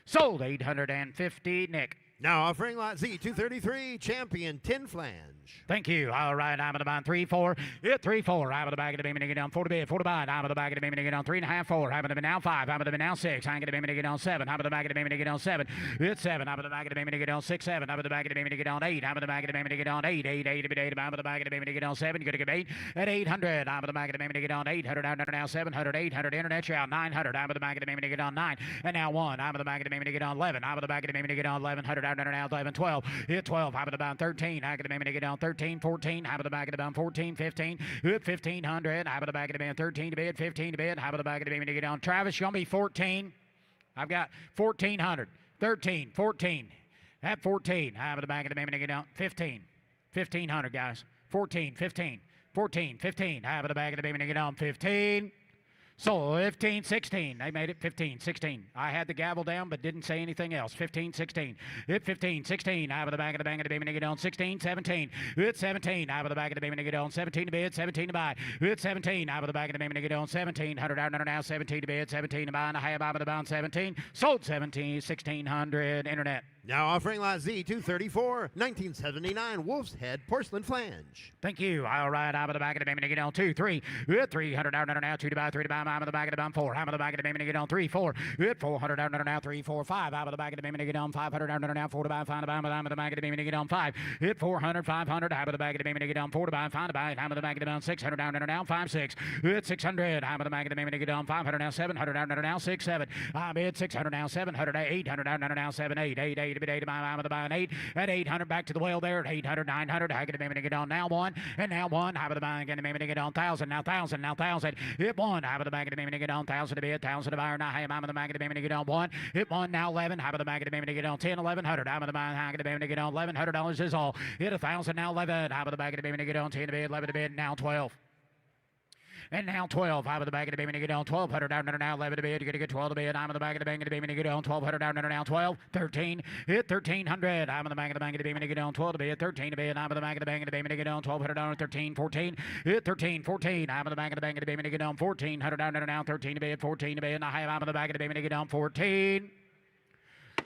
Sold 850, Nick. Now offering lot Z 233 champion tin flange. Thank you. All right, I'm at the bond 3, 4. Hit 3, 4. I'm at the back of the beam to get on 4 to bid, 4 to buy. I'm at the back of the beam to get on 3.5, 4. I'm at the now 5. I'm at the now 6. I'm at the beam to get on 7. I'm at the back of the beam to get on 7. Hit 7. I'm at the back of the beam to get on 6, 7. I'm at the back of the beam to get on 8. I'm at the back of the beam to get on 8, 8, 8 to be 8. I'm at the back of the beam to get on 7. You're going to get 8 at 800. I'm at the back of the beam to get on 800. I'm at now 700, 800. Internet, you're out 900. I'm at the back of the beam to get on 9. And now 1. I'm at the back of the beam to get on 11. I'm at the back of the beam to get on 1100. I'm at now 11, 12. Hit 12. I'm at the bound 13. I'm at the beam to get on 13, 14. I'm at the back of the bound 14, 15. Hit 1500. I'm at the back of the band 13 to bid, 15 to bid. I'm at the back of the beam to get on. Travis, you're going to be 14. I've got 1400, 13, 14. At 14. I'm at the back of the beam to get on 15. 1500, guys. 14, 15. 14, 15. I'm at the back of the beam to get on 15. So 15, 16. They made it 15, 16. I had the gavel down but didn't say anything else. 15, 16. Hit 15, 16. Out of the back of the beam to get on 16, 17. Hit 17. Out of the back of the beam to get on 17 to bid, 17 to buy. Hit 17. Out of the back of the beam to get on 17. 100 out now 17 to bid, 17 to buy. And I have out of the bound 17. Sold 17, 1600. Internet. Now offering lot Z234, 1979 Wolf's Head porcelain flange. Thank you. All right, I'm in the back of the baby to get on 2, 3. 300 down now, 2 to buy, 3 to buy. I'm in the back of the bum 4. I'm in the back of the baby to get on 3, 4. 400 down now, 3, 4, 5. I'm in the back of the baby to get on 500 down now, 4 to buy, 5 to buy. I'm in the back of the baby to get on 5. 400, 500. I'm in the back of the baby to get on 4 to buy, 5 to buy. I'm in the back of the bum 600 down now, 5, 6. 600. I'm in the back of the baby to get on 500 now, 700 down now, 6, 7. I'm in 600 now, 700, 800 down now, 7, 8, 8, 8 to 8 to buy. I'm in the buying 8 at 800 back to the well there at 800, 900. I get the baby to get on now 1 and now 1. How about the buying again? The baby to get on 1,000 now 1,000 now 1,000. Hit 1. How about the back of the baby to get on 1,000 to be 1,000 to buy. Now I'm in the back of the baby to get on 1. Hit 1 now 11. How about the back of the baby to get on 10, 1,100. I'm in the back of the baby to get on $1,100 is all. Hit 1,000 now 11. How about the back of the baby to get on 10 to be 11 to bid now 12. And now 12. I'm in the back of the baby to get on 1,200 down there now 11 to bid. You're gonna get 12 to bid. I'm in the back of the baby to get on 1,200 down there now 12. 13. Hit 1,300. I'm in the back of the baby to get on 12 to bid. 13 to bid. I'm in the back of the baby to get on 1,200 down 13. 14. Hit 13. 14. I'm in the back of the baby to get on 1,400 down there now 13 to bid. 14 to bid. I'm in the back of the baby to get on 14.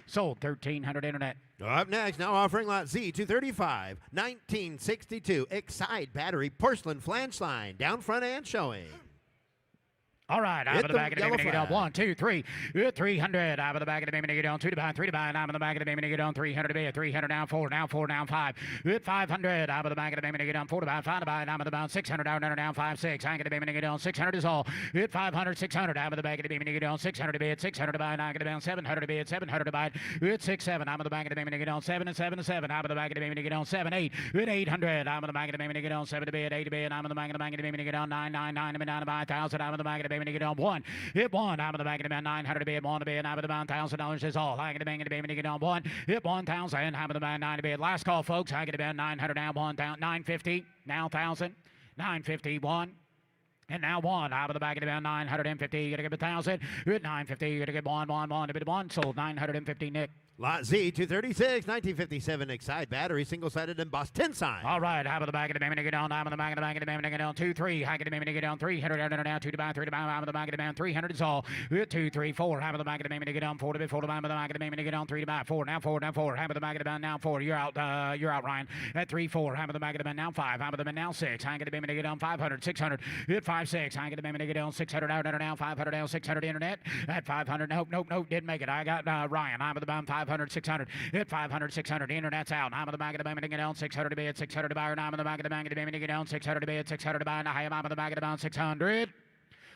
Sold 1,300 internet. Up next, now offering lot Z235, 1962 Excite Battery porcelain flange line, down front and showing. All right, I'm in the back of the baby to get on 1, 2, 3. 300. I'm in the back of the baby to get on 2 to buy, 3 to buy. And I'm in the back of the baby to get on 300 to bid. 300 down 4, now 4, down 5. 500. I'm in the back of the baby to get on 4 to buy, 5 to buy. And I'm in the bound 600 down 5, 6. I get the baby to get on 600 is all. 500, 600. I'm in the back of the baby to get on 600 to bid, 600 to buy. And I get the bound 700 to bid, 700 to buy. 6, 7. I'm in the back of the baby to get on 7 and 7 and 7. I'm in the back of the baby to get on 7, 8. 800. I'm in the back of the baby to get on 7 to bid, 8 to bid. I'm in the back of the baby to get on 9, 9, 9 to 9 to buy 1,000. I'm in the back of the baby to get on 1. Hit 1. I'm in the back of the man 900 to bid, 1 to bid. I'm in the bound $1,000 is all. I get the bang of the baby to get on 1. Hit 1,000. I'm in the band 9 to bid. Last call, folks. I get the band 900 now 1 down 950 now 1,000 951. And now 1. Out of the back of the band 950. You gotta give 1,000. Hit 950. You gotta get 1 to bid 1. Sold 950. Nick. Lot Z236, 1957 Excite Battery, single-sided embossed tin sign. All right, I'm in the back of the baby to get on. I'm in the back of the baby to get on 2, 3. I get the baby to get on 300 down now 2 to buy, 3 to buy. I'm in the back of the band 300 is all. 2, 3, 4. I'm in the back of the baby to get on 4 to bid, 4 to buy. I'm in the back of the baby to get on 3 to buy, 4 now 4 now 4. I'm in the back of the band now 4. You're out, Ryan. At 3, 4. I'm in the back of the band now 5. I'm in the band now 6. I get the baby to get on 500, 600. Hit 5, 6. I get the baby to get on 600 down now 500 down 600 internet. At 500. Nope. Didn't make it. I got Ryan. I'm in the band 500, 600. Hit 500, 600. The internet's out. I'm in the back of the baby to get on 600 to bid, 600 to buy. And I'm in the back of the baby to get on 600 to bid, 600 to buy. And I'm in the back of the bound 600.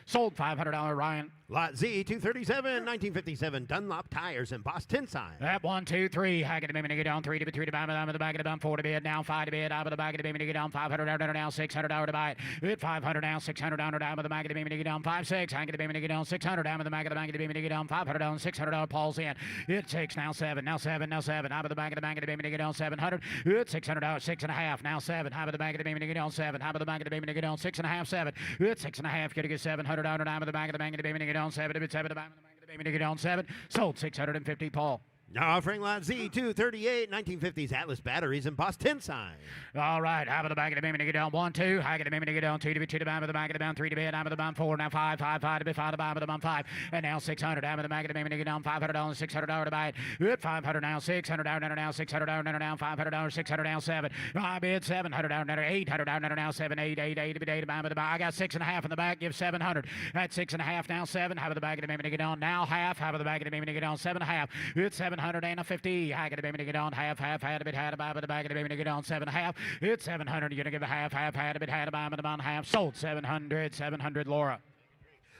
Sold $500, Ryan. Lot Z237, 1957 Dunlop tires embossed tin sign. At 1, 2, 3. I get the baby to get on 3 to bid, 3 to buy. I'm in the back of the bump 4 to bid, now 5 to bid. I'm in the back of the baby to get on 500 down now 600 to buy it. Hit 500 now 600 down. I'm in the back of the baby to get on 5, 6. I get the baby to get on 600. I'm in the back of the baby to get on 500 down 600. Paul's in. Hit 6 now 7 now 7 now 7. I'm in the back of the baby to get on 700. Hit 600 6 and a half now 7. I'm in the back of the baby to get on 7. I'm in the back of the baby to get on 6 and a half 7. Hit 6 and a half. Gotta get 700 down. I'm in the back of the baby to get on 7 to bid 7 to buy. I'm in the back of the baby to get on 7. Sold 650, Paul. Now offering lot Z238, 1950s Atlas batteries embossed tin sign. All right, I'm in the back of the baby to get on 1, 2. I get the baby to get on 2 to bid, 2 to buy. I'm in the back of the bound 3 to bid. I'm in the bound 4 now 5, 5 to bid, 5 to buy. I'm in the bound 5 and now 600. I'm in the back of the baby to get on $500, $600 to buy it. Hit 500 now 600 down now 600 down now $500, 600 down 7. I bid 700 down 800 down now 7, 8 to bid 8 to buy. I'm in the buy. I got 6.5 in the back. Give 700. That's 6.5 now 7. Have the back of the baby to get on now half. Have the back of the baby to get on 7.5. Hit 750. I get the baby to get on half, had a bit, had a buy, but the back of the baby to get on 7.5. Hit 700. You're gonna give a half, had a bit, had a buy, but the half. Sold 700, Laura.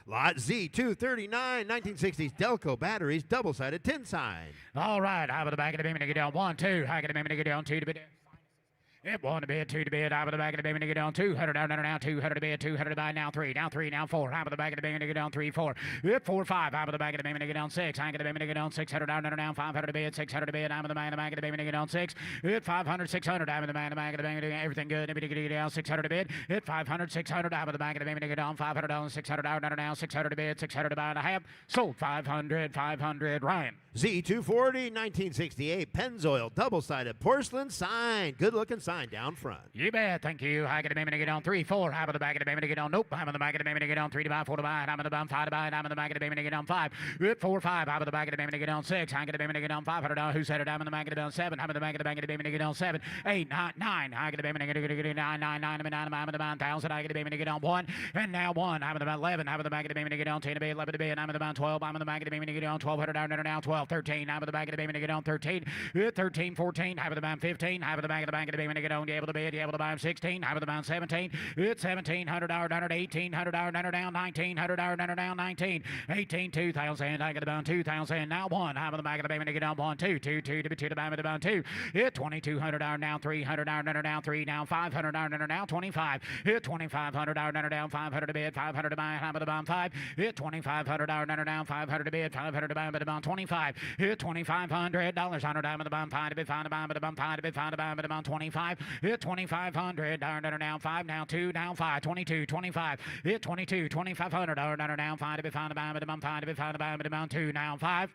Lot Z239, 1960s Delco batteries, double-sided tin sign. All right, I have the back of the baby to get on 1, 2. I get the baby to get on 2 to bid. It 1 to bid, 2 to bid. I'm in the back of the baby to get on 200 down now 200 to bid, 200 to buy now 3, now 4. I'm in the back of the baby to get on 3, 4. Hit 4, 5. I'm in the back of the baby to get on 6. I get the baby to get on 600 down now 500 to bid, 600 to bid. I'm in the back of the baby to get on 6. Hit 500, 600. I'm in the back of the baby to get everything good. Baby to get down 600 to bid. Hit 500, 600. I'm in the back of the baby to get on 500 down 600 down now 600 to bid, 600 to buy and a half. Sold 500, Ryan. Z240, 1968 Pennzoil double-sided porcelain sign. Good-looking sign. sign down front. You bet, thank you. I get a baby to get on 3, 4. I'm on the back of the baby to get on. Nope. I'm on the back of the baby to get on 3 to buy, 4 to buy. I'm on the bum 5 to buy. I'm on the back of the baby to get on 5. 4, 5. I'm on the back of the baby to get on 6. I get a baby to get on $500. Who said it? I'm on the back of the baby on 7. I'm on the back of the baby to get on 7. 8, 9, 9. I get a baby to get 9, 9, 9. I'm on the 9,000. I get a baby to get on 1. And now 1. I'm on the 11. I'm on the back of the baby to get on 10 to be 11 to be. And I'm on the 12. I'm on the back of the baby to get on $1,200 now 12. 13. I'm on the back of the baby to get on 13. 13, 14. I'm on the 15. I'm on the back of the baby to get on. You able to buy him 16. I'm on the 17. It's $1,700 down, $1,800 down, $1,900 down, 19, 18, 2,000. I get about 2,000 now 1. I'm on the back of the baby to get on 1, 2, 2, 2 to be 2 to buy him about 2. It $2,200 now, $300 down, 3 down, $500 now 25. It $2,500 down, 500 to bid, 500 to buy. I'm on the bottom 5. It $2,500 down, 500 to bid, 500 to buy. I'm on the bottom 25. It $2,500 100. I'm on the bottom 5 to bid, 5 to buy. I'm on the bottom 5 to bid, 5 to buy. I'm on the bottom 25. It $2,500 down 5 now 2 down 5 22 25. It 22 $2,500 down 5 to be found to buy. I'm on the bottom 5 to be found to buy. I'm on the bottom 2 now 5.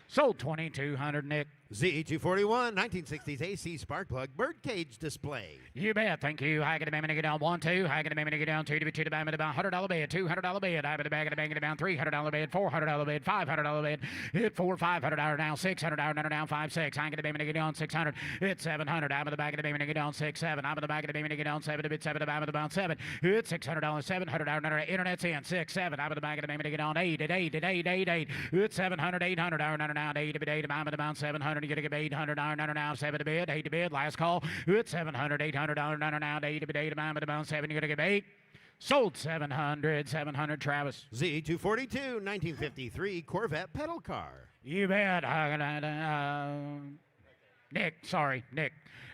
Sold 2,200, Nick. Z241, 1960s AC spark plug birdcage display. You bet, thank you. I get a baby to get down 1, 2. I get a baby to get down 2 to be 2 to buy. I'm at about $100 bid, $200 bid. I bet a bag of the bag down $300 bid, $400 bid, $500 bid. Hit 4, $500 down, $600 down 5, 6. I get a baby to get down 600. It's $700. I'm at the back of the baby to get down 6, 7. I'm at the back of the baby to get down 7 to bid 7 to buy. I'm at about 7. It's $600, $700. Internet's in 6, 7. I'm at the back of the baby to get down 8 at 8 at 8 8 8. It's $700, $800 now 8 to bid 8. I'm at about 700. You get to get $800 now 7 to bid 8 to bid. Last call. It's $700, $800 now 8 to bid 8. I'm at about 7. You got to get 8. Sold 700, Travis. Z242, 1953 Corvette pedal car. You bet. Nick, sorry, Nick.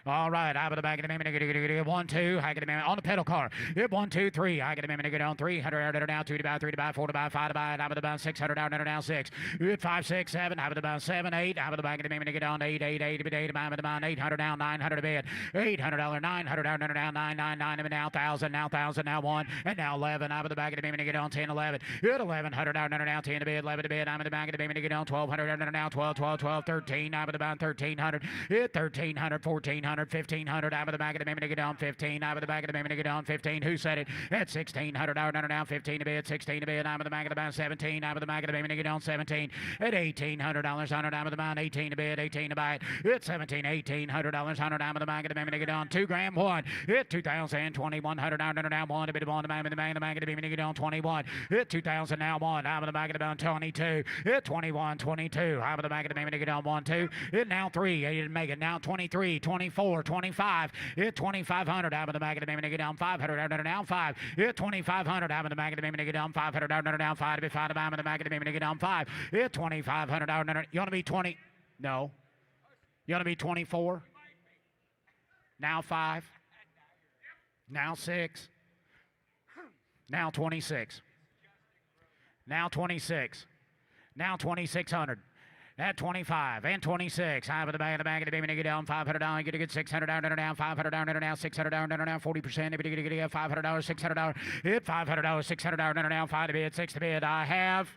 All right, I'm at the back of the baby. 1, 2. I get a baby on the pedal car. 1, 2, 3. I get a baby to get on 300 now 2 to buy, 3 to buy, 4 to buy, 5 to buy. I'm at the about 600 now 6. 5, 6, 7. I'm at about 7, 8. I'm at the back of the baby to get on 8, 8, 8 to bid 8. I'm at about 800 now 900 to bid. $800, $900 now 999. I'm now 1,000 now 1 and now 11. I'm at the back of the baby to get on 10, 11. $1,100 now 10 to bid, 11 to bid. I'm at the back of the baby to get on 1,200 now 12, 12, 12, 13. I'm at about 1,300. 1,300, 1,400. 1,500. I'm at the back of the baby to get on 15. I'm at the back of the baby to get on 15. Who said it? At $1,600 now 15 to bid, 16 to bid. I'm at the back of the back 17. I'm at the back of the baby to get on 17. At $1,800 100. I'm at the back 18 to bid, 18 to buy it. It's 17, $1,800 100. I'm at the back of the baby to get on 2 grand 1. At 2,000, 2,100 now 1 to bid 1 to buy. I'm at the back of the baby to get on 21. At 2,000 now 1. I'm at the back of the back 22. At 21, 22. I'm at the back of the baby to get on 1, 2. At now 3. He didn't make it. Now 23, 24, 25. At 2,500. I'm at the back of the baby to get on 500 now 5. At 2,500. I'm at the back of the baby to get on 500 now 5 to be 5 to buy. I'm at the back of the baby to get on 5. At 2,500. You want to be 20? No. You want to be 24? Now 5. Now 6. Now 26. Now 26. Now 2,600. At 25 and 26. I'm at the back of the baby to get down $500. Get a good $600 down, $500 down, $600 down, 40%. If you get $500, $600. Hit $500, $600 down, 5 to bid, 6 to bid. I have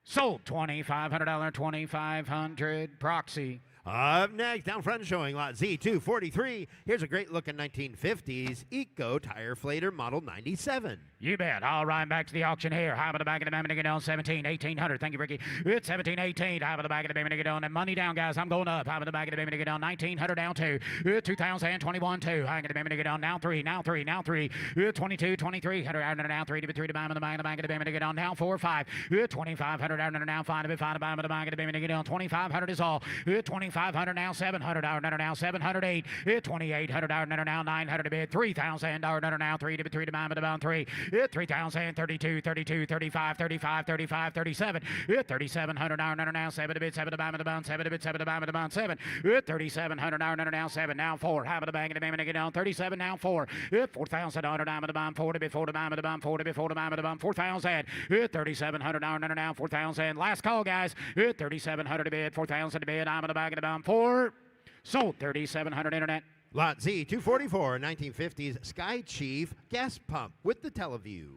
sold $2,500, 2,500 proxy. Up next, down front showing lot Z243. Here's a great looking 1950s Eco Tire Flater Model 97. You bet. All right, back to the auction here. I'm at the back of the baby to get on 17, 1,800. Thank you, Ricky. It's 17, 18. I'm at the back of the baby to get on. And money down, guys. I'm going up. I'm at the back of the baby to get on 1,900 down 2. 2,021, 2. I'm at the baby to get on now 3, now 3, now 3. 22, 23. 100 now 3 to 3 to buy. I'm at the back of the baby to get on now 4, 5. 2,500 now 5 to be 5 to buy. I'm at the back of the baby to get on 2,500 is all. 2,500 now 700 now 708. 2,800 now 900 to bid. 3,000 now 3 to 3 to buy. I'm at about 3. 3,000, 32, 32, 35, 35, 35, 37. 3,700 now 7 to bid, 7 to buy, 7 to bid, 7 to buy, 7. 3,700 now 7, now 4. How about the bag of the baby to get down? 37 now 4. 4,000 now to buy, 4 to bid, 4 to buy, 4 to bid, 4 to buy, 4,000. 3,700 now 4,000. Last call, guys. 3,700 to bid, 4,000 to bid. I'm at the bag of the bomb 4. Sold 3,700 internet. Lot Z244, 1950s Sky Chief gas pump with the Teleview.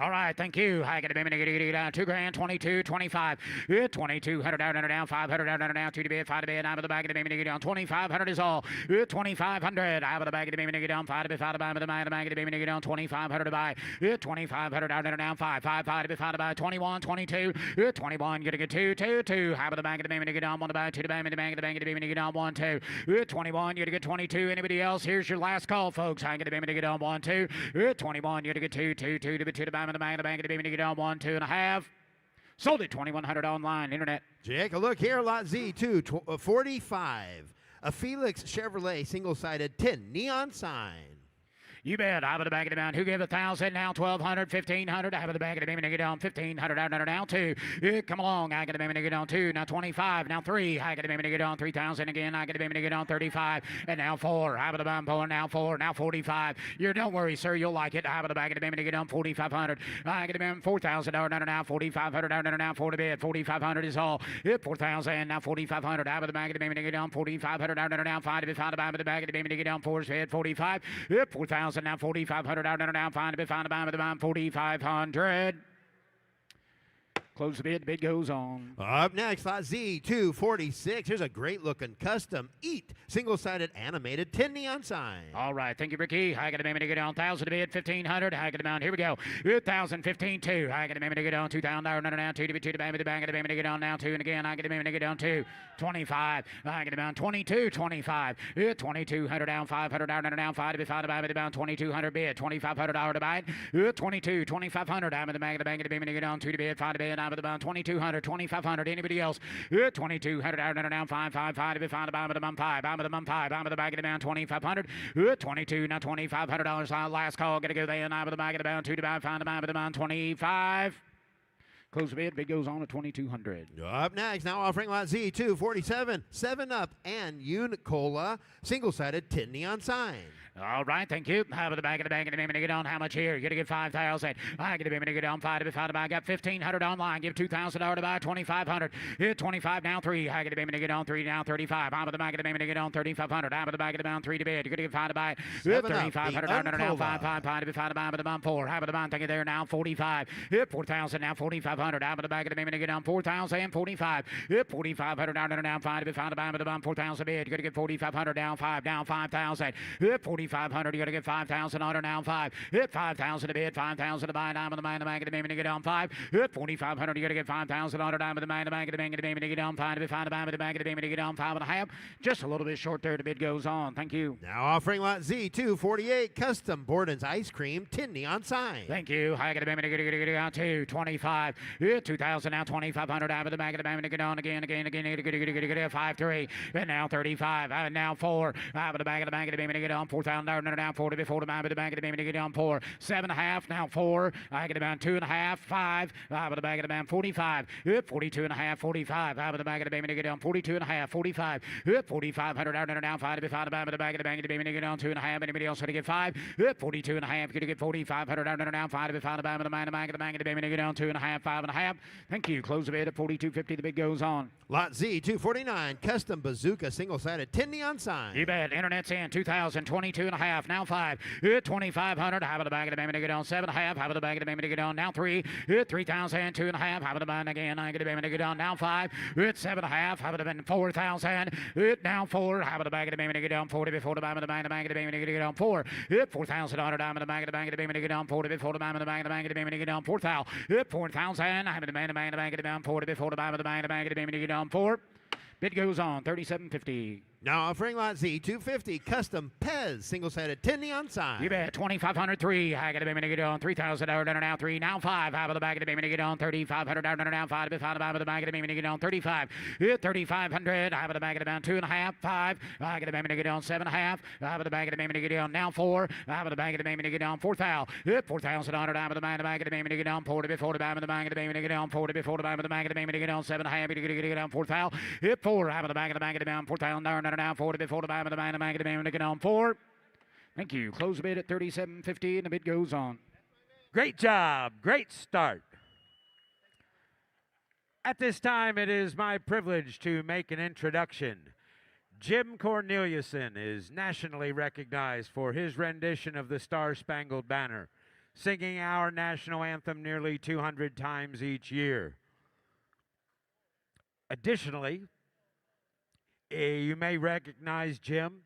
All right, thank you. Hi, get a down. 2 grand, 22, 25. 2,200 down, 500 down, 2 to bid, 5 to bid, out of the bag of the baby down. 2,500 is all. 2,500 out of the bag of the baby down, 5 to bid, 5 to buy, the bag of the baby down. 2,500 to buy. 2,500 down, 5, 5, 5 to bid, 5 to buy. 21, 22. 21, gonna get 2, 2, 2. Out of the bag of the baby down, 1 to buy, 2 to buy, the bag of the baby down, 1, 2. 21, you're gonna get 22. Anybody else? Here's your last call, folks. I get the baby down, 1, 2. 21, you're gonna get 2, 2, 2 to bid, 2 to buy, the bag of the baby down, 1, 2.5. Sold it 2,100 online internet. Take a look here, lot Z 245. A Felix Chevrolet single-sided tin neon sign. You bet. Out of the bag of the mound. Who gave 1,000? Now 1,200, 1,500. Out of the bag of the baby nigga down. 1,500 out now 2. Come along. I got the baby nigga down 2. Now 25. Now 3. I got the baby nigga down 3,000 again. I got the baby nigga down 35. And now 4. Out of the bottom 4. Now 4. Now 45. Don't worry, sir. You'll like it. Out of the bag of the baby nigga down 4,500. I got the baby $4,000 now 4,500 now 4 to bid. 4,500 is all. 4,000 now 4,500. Out of the bag of the baby nigga down 4,500 now 5 to bid. 5 to buy with the bag of the baby nigga down 4 is bid. 45. 4,000 now 4,500 out and down, find to bid, find to buy with the bond, 4,500. Close the bid. The bid goes on. Up next, lot Z 246. Here's a great looking custom Eat single-sided animated tin neon sign. All right, thank you, Ricky. I got a baby to get on 1,000 to bid, 1,500. I got a down. Here we go. 1,000, 15, 2. I got a baby to get on 2,000 down, 2 to bid, 2 to bang with the bang. I got a baby to get on now 2, and again I got a baby to get on 2, 25. I got a down 22, 25. 2,200 down, 500 down, 5 to bid, 5 to buy with the bound, 2,200 bid, $2,500 to buy it. 22, 2,500. I'm at the bang of the bang of the baby to get on 2 to bid, 5 to bid. I'm at the bound 2,200, 2,500. Anybody else? 2,200 down, 5, 5, 5 to be found. I'm at the bum 5. I'm at the bum 5. I'm at the bag of the bound 2,500. 22 now $2,500. Last call. Gotta go there. I'm at the bag of the bound 2 to buy. Find the bag of the bound 25. Close the bid. Bid goes on at 2,200. Up next, now offering lot Z 247. 7-Up and Unicola single-sided tin neon sign. All right, thank you. How about the bag of the bag of the baby to get on? How much here? You're gonna get 5,000. I get the baby to get on 5 to be 5 to buy. I got 1,500 online. Give $2,000 to buy. 2,500. 25 now 3. I get the baby to get on 3 now 35. How about the bag of the baby to get on 3,500. How about the bag of the bound 3 to bid. You're gonna get 5 to buy. 3,500 now 5 to be 5 to buy. With the bound 4. How about the bound? Take it there now 45. 4,000 now 4,500. How about the bag of the baby to get on 4,000 45. 4,500 now 5 to be 5 to buy. With the bound 4,000 bid. You're gonna get 4,500 down 5 down 5,000. 4,500. You're gonna get 5,000 on now 5. 5,000 to bid. 5,000 to buy. Down with the man. The bag of the baby to get on 5. 4,500. You're gonna get 5,000 on down with the man. The bag of the baby to get on 5 to be 5 to buy. With the bag of the baby to get on 5.5. Just a little bit short there. The bid goes on. Thank you. Now offering lot Z 248. Custom Borden's ice cream tin neon sign. Thank you. I got a baby to get on 2, 25. 2,000 now 2,500. Out of the bag of the baby to get on again. 5, 3. And now 35. And now 4. Out of the bag of the baby to get on 4,000 now 4 to be 4 to buy with the bag of the baby to get on 4. 7.5 now 4. I get about 2.5. 5. Out of the bag of the man 45. 42.5. 45. Out of the bag of the baby to get on 42.5. 45. 4,500 out now 5 to be 5 to buy with the bag of the baby to get on 2.5. Anybody else going to get 5? 42.5. You're going to get 4,500 out now 5 to be 5 to buy with the bag of the baby to get on 2.5. 5.5. Thank you. Close the bid at 42.50. The bid goes on. Lot Z 249. Custom Bazooka single-sided tin neon sign. You bet. Internet's in 2,022.5. Now 5. 2,500. How about the bag of the baby to get on 7.5? How about the bag of the baby to get on now 3? 3,000. 2.5. How about the bag again? I get the baby to get on now 5. 7.5. How about the been 4,000? Now 4. How about the bag of the baby to get on 40 before the bag of the bag of the baby to get on 4. 4,000 diamond the bag of the baby to get on 40 before the bag of the bag of the baby to get on 4,000. 4,000. How about the bag of the bag of the bag 40 before the bag of the bag of the baby to get on 4. Bid goes on 37.50. Now offering lot Z 250. Custom Pez single-sided tin neon sign. You bet. 2,500. 3. I got a baby to get on 3,000 down now 3. Now 5. How about the bag of the baby to get on 3,500 down now 5 to be 5 to buy with the bag of the baby to get on 35. 3,500. How about the bag of the bound 2.5. 5. I got a baby to get on 7.5. How about the bag of the baby to get on now 4. How about the bag of the baby to get on 4,000. 4,000 on down with the bag of the baby to get on 40 before the bag of the bag of the baby to get on 40 before the bag of the bag of the baby to get on 7.5. To get on 4,000. 4. How about the bag of the bag of the bound 4,000 down now 40 before the bag of the bag of the baby to get on 4. Thank you. Close the bid at 37.50 and the bid goes on. Great job. Great start. At this time, it is my privilege to make an introduction. Jim Corneliuson is nationally recognized for his rendition of the Star-Spangled Banner. singing our national anthem nearly 200 times each year. Additionally, you may recognize Jim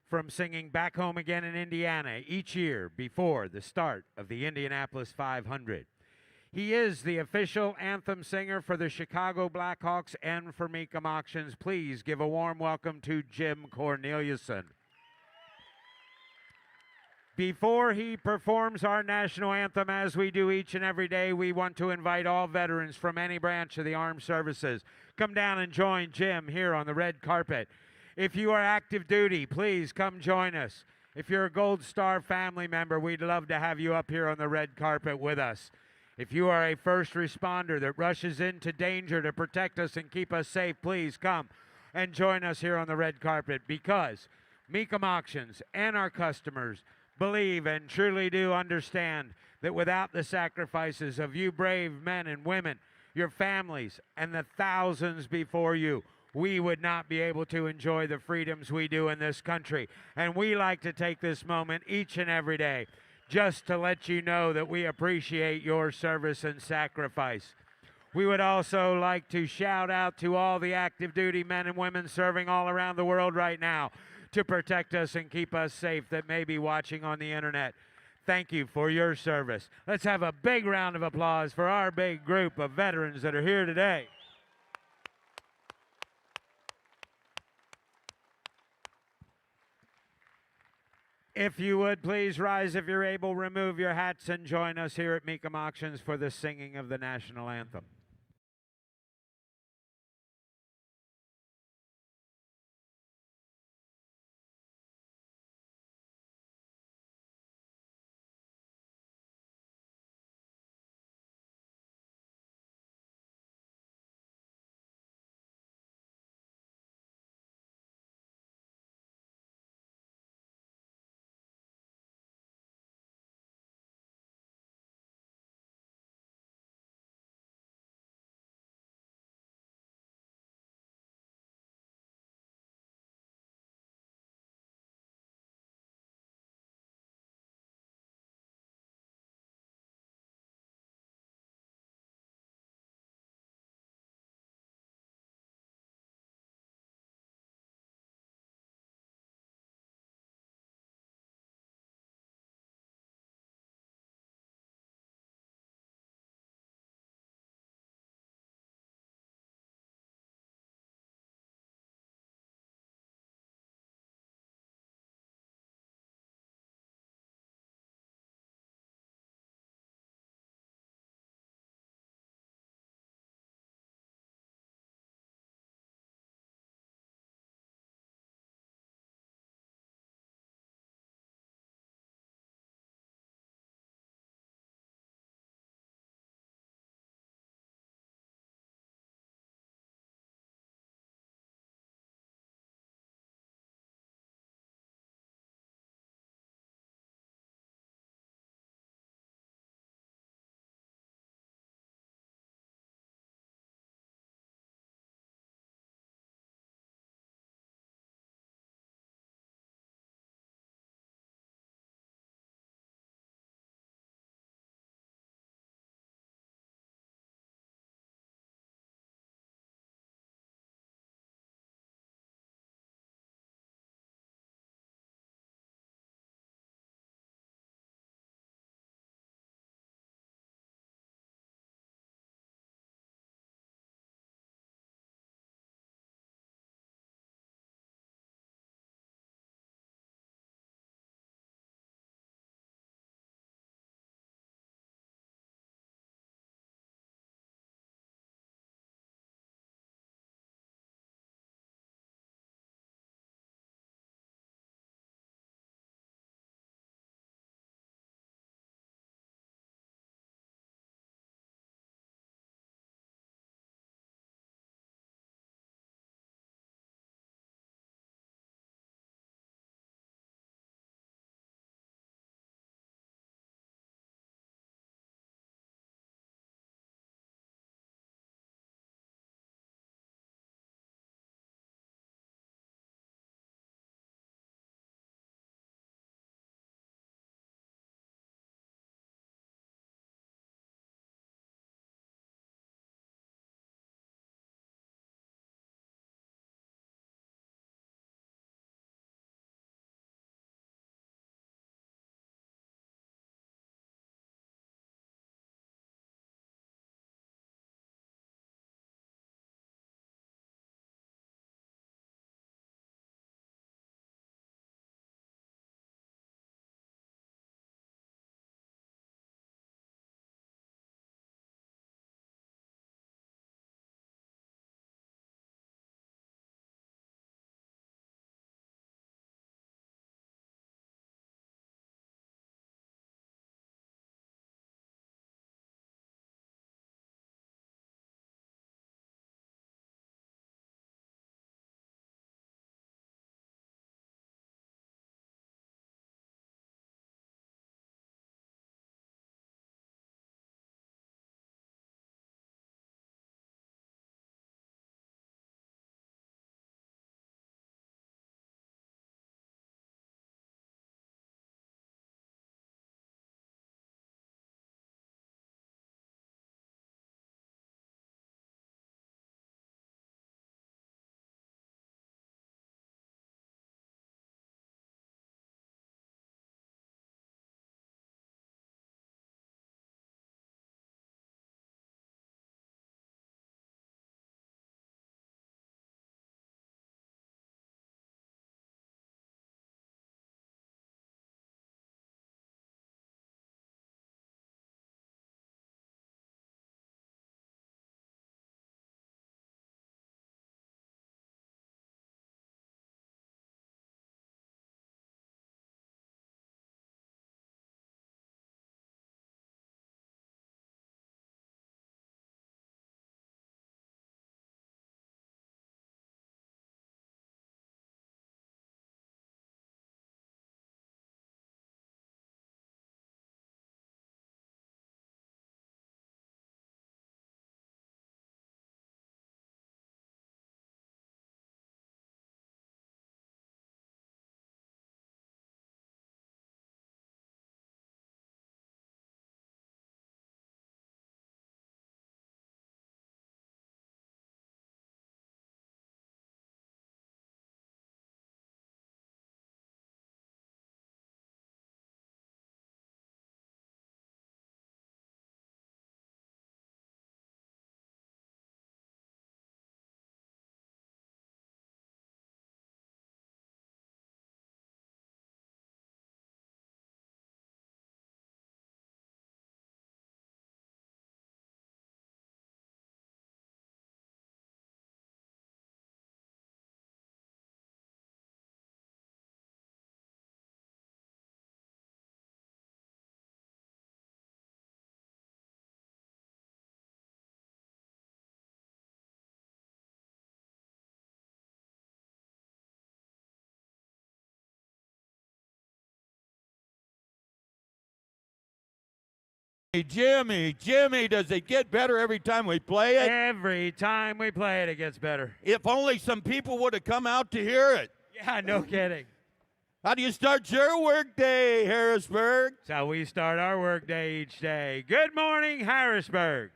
from singing Back Home Again in Indiana each year before the start of the Indianapolis 500. He is the official anthem singer for the Chicago Blackhawks and for Mecum Auctions. Please give a warm welcome to Jim Corneliuson. Before he performs our national anthem, as we do each and every day, we want to invite all veterans from any branch of the armed services. Come down and join Jim here on the red carpet. If you are active duty, please come join us. If you're a Gold Star family member, we'd love to have you up here on the red carpet with us. If you are a first responder that rushes into danger to protect us and keep us safe, please come and join us here on the red carpet, because Mecum Auctions and our customers believe and truly do understand that without the sacrifices of you brave men and women, your families, and the thousands before you, we would not be able to enjoy the freedoms we do in this country. And we like to take this moment each and every day just to let you know that we appreciate your service and sacrifice. We would also like to shout out to all the active duty men and women serving all around the world right now to protect us and keep us safe that may be watching on the internet. Thank you for your service. Let's have a big round of applause for our big group of veterans that are here today. If you would please rise, if you're able, remove your hats and join us here at Mecum Auctions for the singing of the national anthem. Jimmy, does it get better every time we play it? Every time we play it, it gets better. If only some people would have come out to hear it. Yeah, no kidding. How do you start your work day, Harrisburg? That's how we start our work day each day. Good morning, Harrisburg.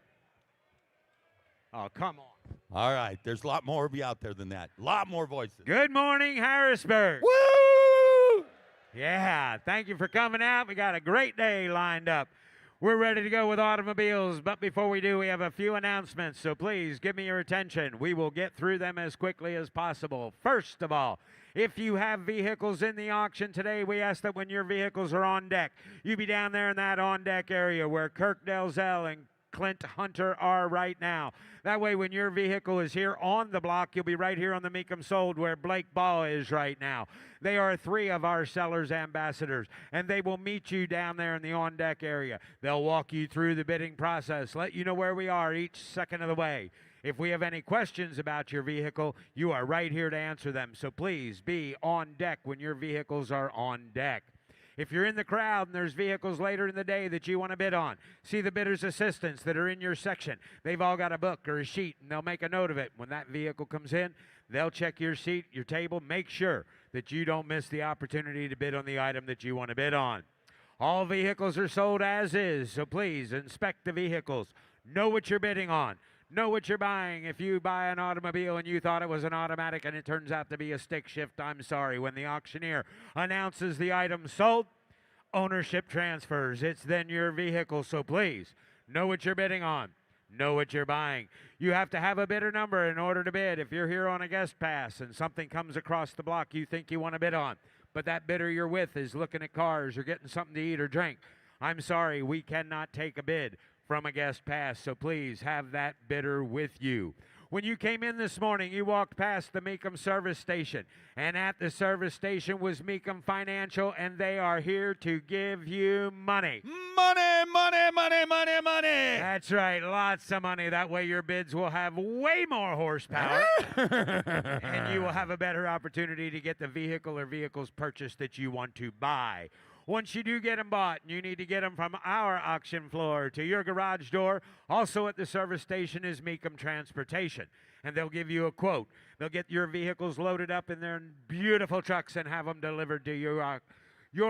Oh, come on. All right, there's a lot more of you out there than that. A lot more voices. Good morning, Harrisburg. Woo! Yeah, thank you for coming out. We got a great day lined up. We're ready to go with automobiles, but before we do, we have a few announcements, so please give me your attention. We will get through them as quickly as possible. First of all, if you have vehicles in the auction today, we ask that when your vehicles are on deck, you be down there in that on-deck area where Kirk Delzell and Clint Hunter are right now. That way, when your vehicle is here on the block, you'll be right here on the Mecum Sold where Blake Ball is right now. They are 3 of our sellers ambassadors, and they will meet you down there in the on-deck area. They'll walk you through the bidding process, let you know where we are each second of the way. If we have any questions about your vehicle, you are right here to answer them. So please be on deck when your vehicles are on deck. If you're in the crowd and there's vehicles later in the day that you want to bid on, see the bidder's assistants that are in your section. They've all got a book or a sheet, and they'll make a note of it. When that vehicle comes in, they'll check your seat, your table, make sure that you don't miss the opportunity to bid on the item that you want to bid on. All vehicles are sold as is, so please inspect the vehicles. Know what you're bidding on. Know what you're buying. If you buy an automobile and you thought it was an automatic and it turns out to be a stick shift, I'm sorry. When the auctioneer announces the item sold, ownership transfers. It's then your vehicle, so please know what you're bidding on. Know what you're buying. You have to have a bidder number in order to bid. If you're here on a guest pass and something comes across the block you think you want to bid on, but that bidder you're with is looking at cars or getting something to eat or drink, I'm sorry, we cannot take a bid from a guest pass, so please have that bidder with you. When you came in this morning, you walked past the Mecum service station, and at the service station was Mecum Financial, and they are here to give you money. Money. That's right, lots of money. That way your bids will have way more horsepower, and you will have a better opportunity to get the vehicle or vehicles purchased that you want to buy. Once you do get them bought, you need to get them from our auction floor to your garage door. Also at the service station is Mecum Transportation, and they'll give you a quote. They'll get your vehicles loaded up in their beautiful trucks and have them delivered to your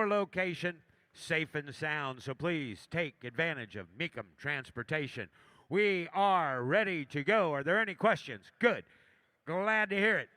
location safe and sound. So please take advantage of Mecum Transportation. We are ready to go. Are there any questions? Good. Glad to hear it.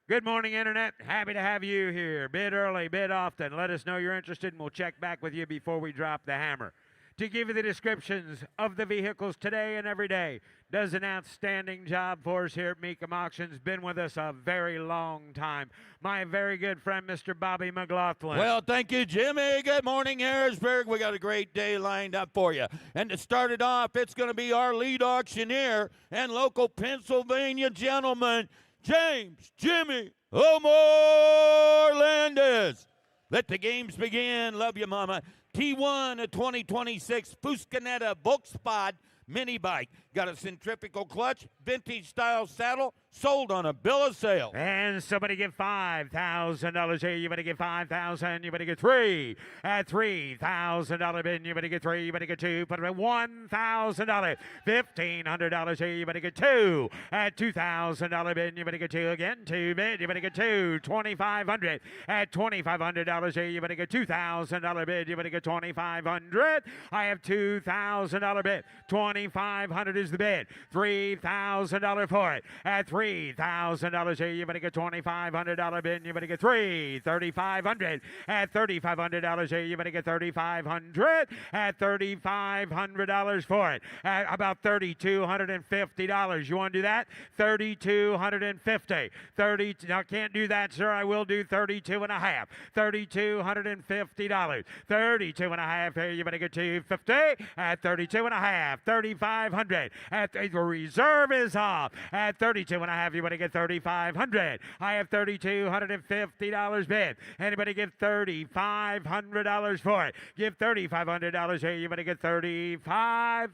Good morning, Internet. Happy to have you here. Bid early, bid often. Let us know you're interested, and we'll check back with you before we drop the hammer. To give you the descriptions of the vehicles today and every day, does an outstanding job for us here at Mecum Auctions. Been with us a very long time. My very good friend, Mr. Bobby McLaughlin. Well, thank you, Jimmy. Good morning, Harrisburg. We got a great day lined up for you. And to start it off, it's going to be our lead auctioneer and local Pennsylvania gentleman, James Jimmy Omar Landis. Let the games begin. Love you, Mama. T1, a 2026 Fuscanetta Volkswagen mini bike. Got a centrifugal clutch, vintage style saddle, sold on a bill of sale. And somebody give $5,000 here. You better give $5,000. You better get 3 at $3,000 bid. You better get 3. You better get 2. Put it at $1,000. $1,500 here. You better get 2 at $2,000 bid. You better get 2 again. 2 bid. You better get 2. $2,500 at $2,500 here. You better get $2,000 bid. You better get $2,500. I have $2,000 bid. $2,500 is the bid. $3,000 for it. At $3,000 here, you better get $2,500 bid. You better get 3. $3,500. At $3,500 here, you better get $3,500. At $3,500 for it. At about $3,250. You want to do that? $3,250. 30. Now, I can't do that, sir. I will do 32 and a half. $3,250. 32 and a half here, you better get $250. At 32 and a half. $3,500. At the reserve is off. At 32 and a half, you better get $3,500. I have $3,250 bid. Anybody give $3,500 for it? Give $3,500 here. You better get 35.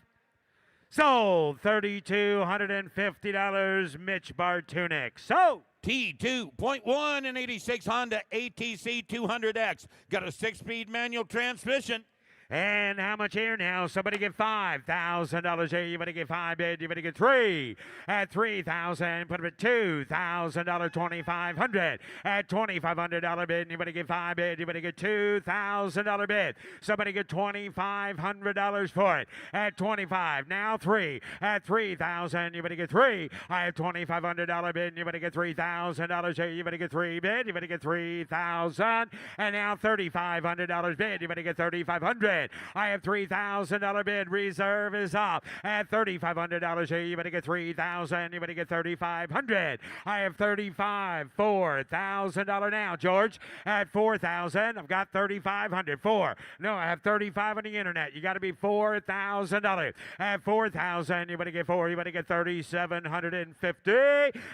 Sold. $3,250. Mitch Bartunik. So. T2.1 and 86 Honda ATC 200X. Got a 6-speed manual transmission. And how much here now? Somebody get $5,000 here. You better get 5 bid. You better get 3 at $3,000. Put them at $2,000. 2,500 at $2,500 bid. You better get 5 bid. You better get $2,000 bid. Somebody get $2,500 for it at 25. Now 3 at 3,000. You better get 3. I have $2,500 bid. You better get $3,000 here. You better get 3 bid. You better get 3,000. And now $3,500 bid. You better get 3,500. I have $3,000 bid. Reserve is up at $3,500 here. You better get 3,000. You better get 3,500. I have $4,000 now, George. At 4,000. I've got 3,500. 4. No, I have 35 on the internet. You got to be $4,000. At 4,000, you better get 4. You better get 3,750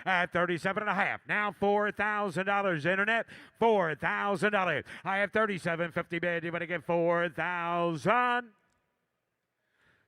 at 37.5. Now $4,000 internet. $4,000. I have 3,750 bid. You better get 4,000.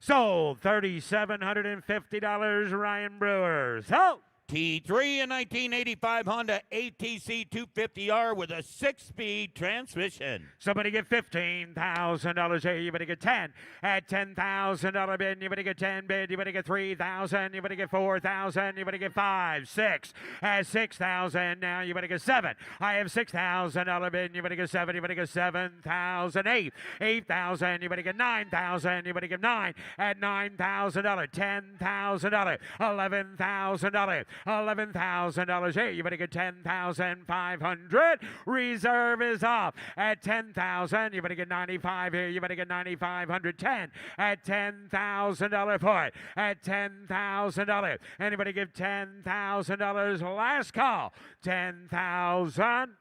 Sold. $3,750. Ryan Brewer. So. T3 in 1985 Honda ATC 250R with a 6-speed transmission. Somebody get $15,000 here. You better get 10 at $10,000 bid. You better get 10 bid. You better get 3,000. You better get 4,000. You better get 5, 6 at 6,000. Now you better get 7. I have $6,000 bid. You better get 7. You better get 7,000. 8, 8,000. You better get 9,000. You better get 9 at $9,000. $10,000. $11,000. $11,000 here. You better get 10,500. Reserve is up at 10,000. You better get 95 here. You better get 9,500. 10 at $10,000 for it. At $10,000. Anybody give $10,000? Last call. 10,000.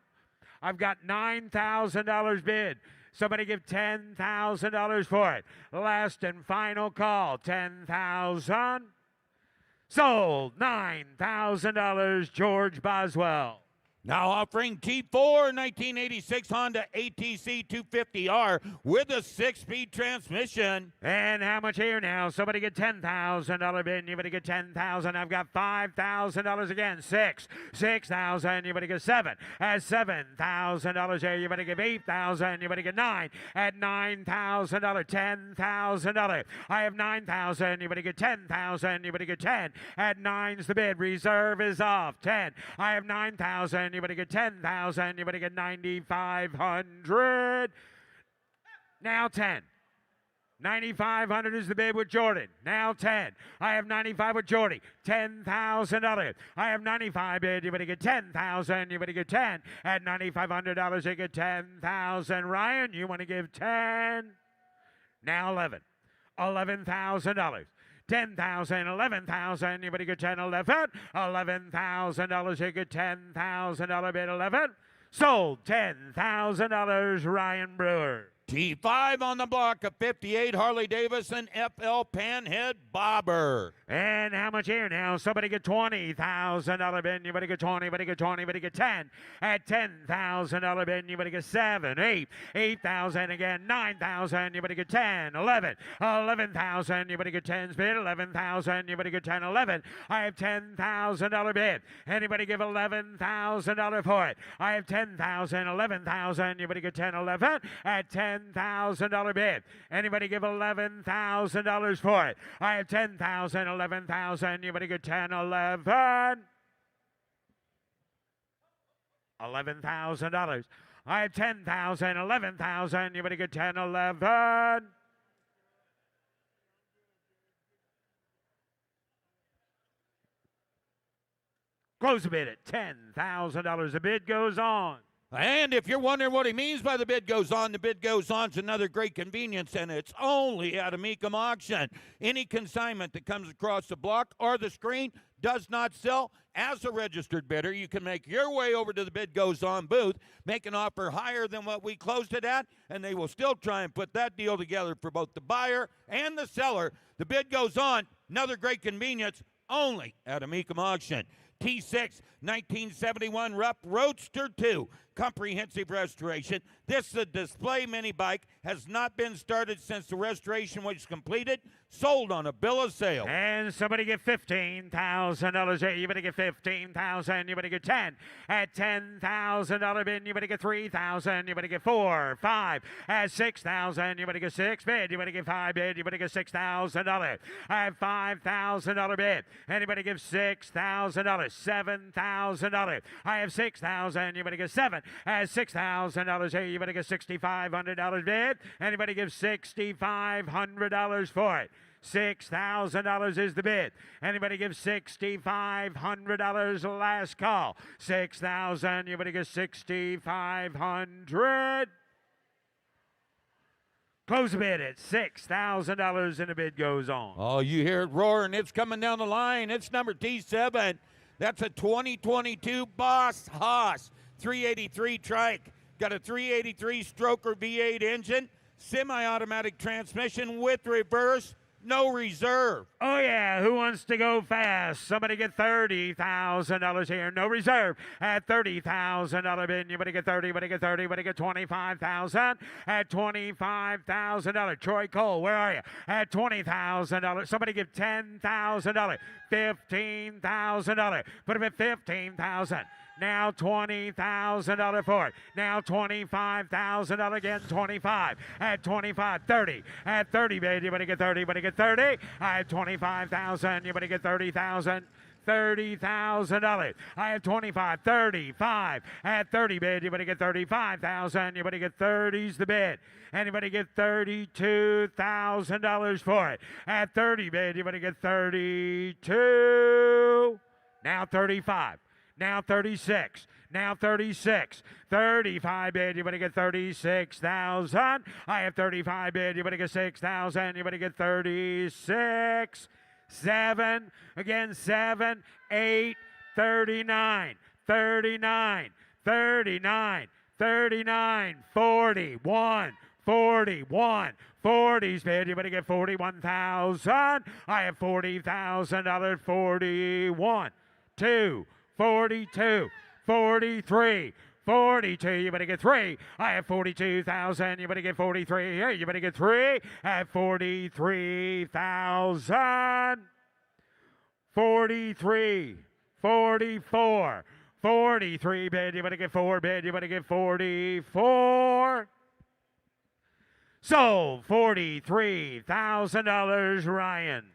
I've got $9,000 bid. Somebody give $10,000 for it. Last and final call. 10,000. Sold. $9,000, George Boswell. Now offering T4 1986 Honda ATC 250R with a 6-speed transmission. And how much here now? Somebody get $10,000 bid. You better get 10,000. I've got $5,000 again. 6. 6,000. You better get 7. At $7,000 here. You better give 8,000. You better get 9. At $9,000. $10,000. I have 9,000. You better get 10,000. You better get 10. At 9's the bid. Reserve is off. 10. I have 9,000. You better get 10,000. You better get 9,500. Now 10. 9,500 is the bid with Jordan. Now 10. I have 95 with Jordy. $10,000. I have 95 bid. You better get 10,000. You better get 10. At $9,500, you get 10,000. Ryan, you want to give 10? Now 11. $11,000. 10,000, 11,000, you better get 10, 11. $11,000, you get $10,000 bid, 11. Sold. $10,000, Ryan Brewer. T5 on the block, a 58 Harley-Davidson FL Panhead Bobber. And how much here now? Somebody get $20,000 bid. You better get 20, you better get 20, you better get 10. At $10,000 bid, you better get 7, 8, 8,000 again, 9,000, you better get 10, 11, 11,000, you better get 10's bid, 11,000, you better get 10, 11. I have $10,000 bid. Anybody give $11,000 for it? I have 10,000, 11,000, you better get 10, 11. At $10,000 bid. Anybody give $11,000 for it? I have 10,000, 11,000. You better get 10, 11. $11,000. I have 10,000, 11,000. You better get 10, 11. Close the bid at $10,000. The bid goes on. And if you're wondering what he means by the bid goes on, the bid goes on is another great convenience, and it's only at a Mecum auction. Any consignment that comes across the block or the screen does not sell. As a registered bidder, you can make your way over to the bid goes on booth, make an offer higher than what we closed it at, and they will still try and put that deal together for both the buyer and the seller. The bid goes on, another great convenience, only at a Mecum auction. T6 1971 Rupp Roadster 2. Comprehensive restoration. This display mini bike has not been started since the restoration was completed. Sold on a bill of sale. And somebody get $15,000. Hey, you better get $15,000. You better get 10. At $10,000 bid, you better get $3,000. You better get 4, 5. At $6,000, you better get 6 bid. You better get 5 bid. You better get $6,000. At $5,000 bid. Anybody give $6,000. $7,000. I have $6,000. You better get 7. At $6,000, hey, you better get $6,500 bid. Anybody give $6,500 for it? $6,000 is the bid. Anybody give $6,500 last call? $6,000. You better get $6,500. Close the bid at $6,000 and the bid goes on. Oh, you hear it roaring. It's coming down the line. It's number T7. That's a 2022 Boss Haas 383 trike. Got a 383 stroker V8 engine, semi-automatic transmission with reverse, no reserve. Oh, yeah. Who wants to go fast? Somebody get $30,000 here. No reserve. At $30,000 bid, you better get 30, better get 30, better get $25,000. At $25,000. Troy Cole, where are you? At $20,000. Somebody give $10,000. $15,000. Put him at $15,000. Now $20,000 for it. Now $25,000 again. 25. At 25, 30. At 30, baby, you better get 30. Better get 30. I have 25,000. You better get 30,000. $30,000. I have 25, 35. At 30 bid, you better get 35,000. You better get 30's the bid. Anybody get $32,000 for it? At 30 bid, you better get 32. Now 35. Now 36. Now 36. 35 bid, you better get 36,000. I have 35 bid, you better get 6,000. You better get 36. 7. Again, 7, 8, 39. 39. 39. 39. 41. 41. 40's bid, you better get 41,000. I have $40,000. 41. 2. 42, 43, 42, you better get 3. I have 42,000, you better get 43. Hey, you better get 3 at 43,000. 43, 44, 43 bid, you better get 4 bid, you better get 44. So, $43,000, Ryan.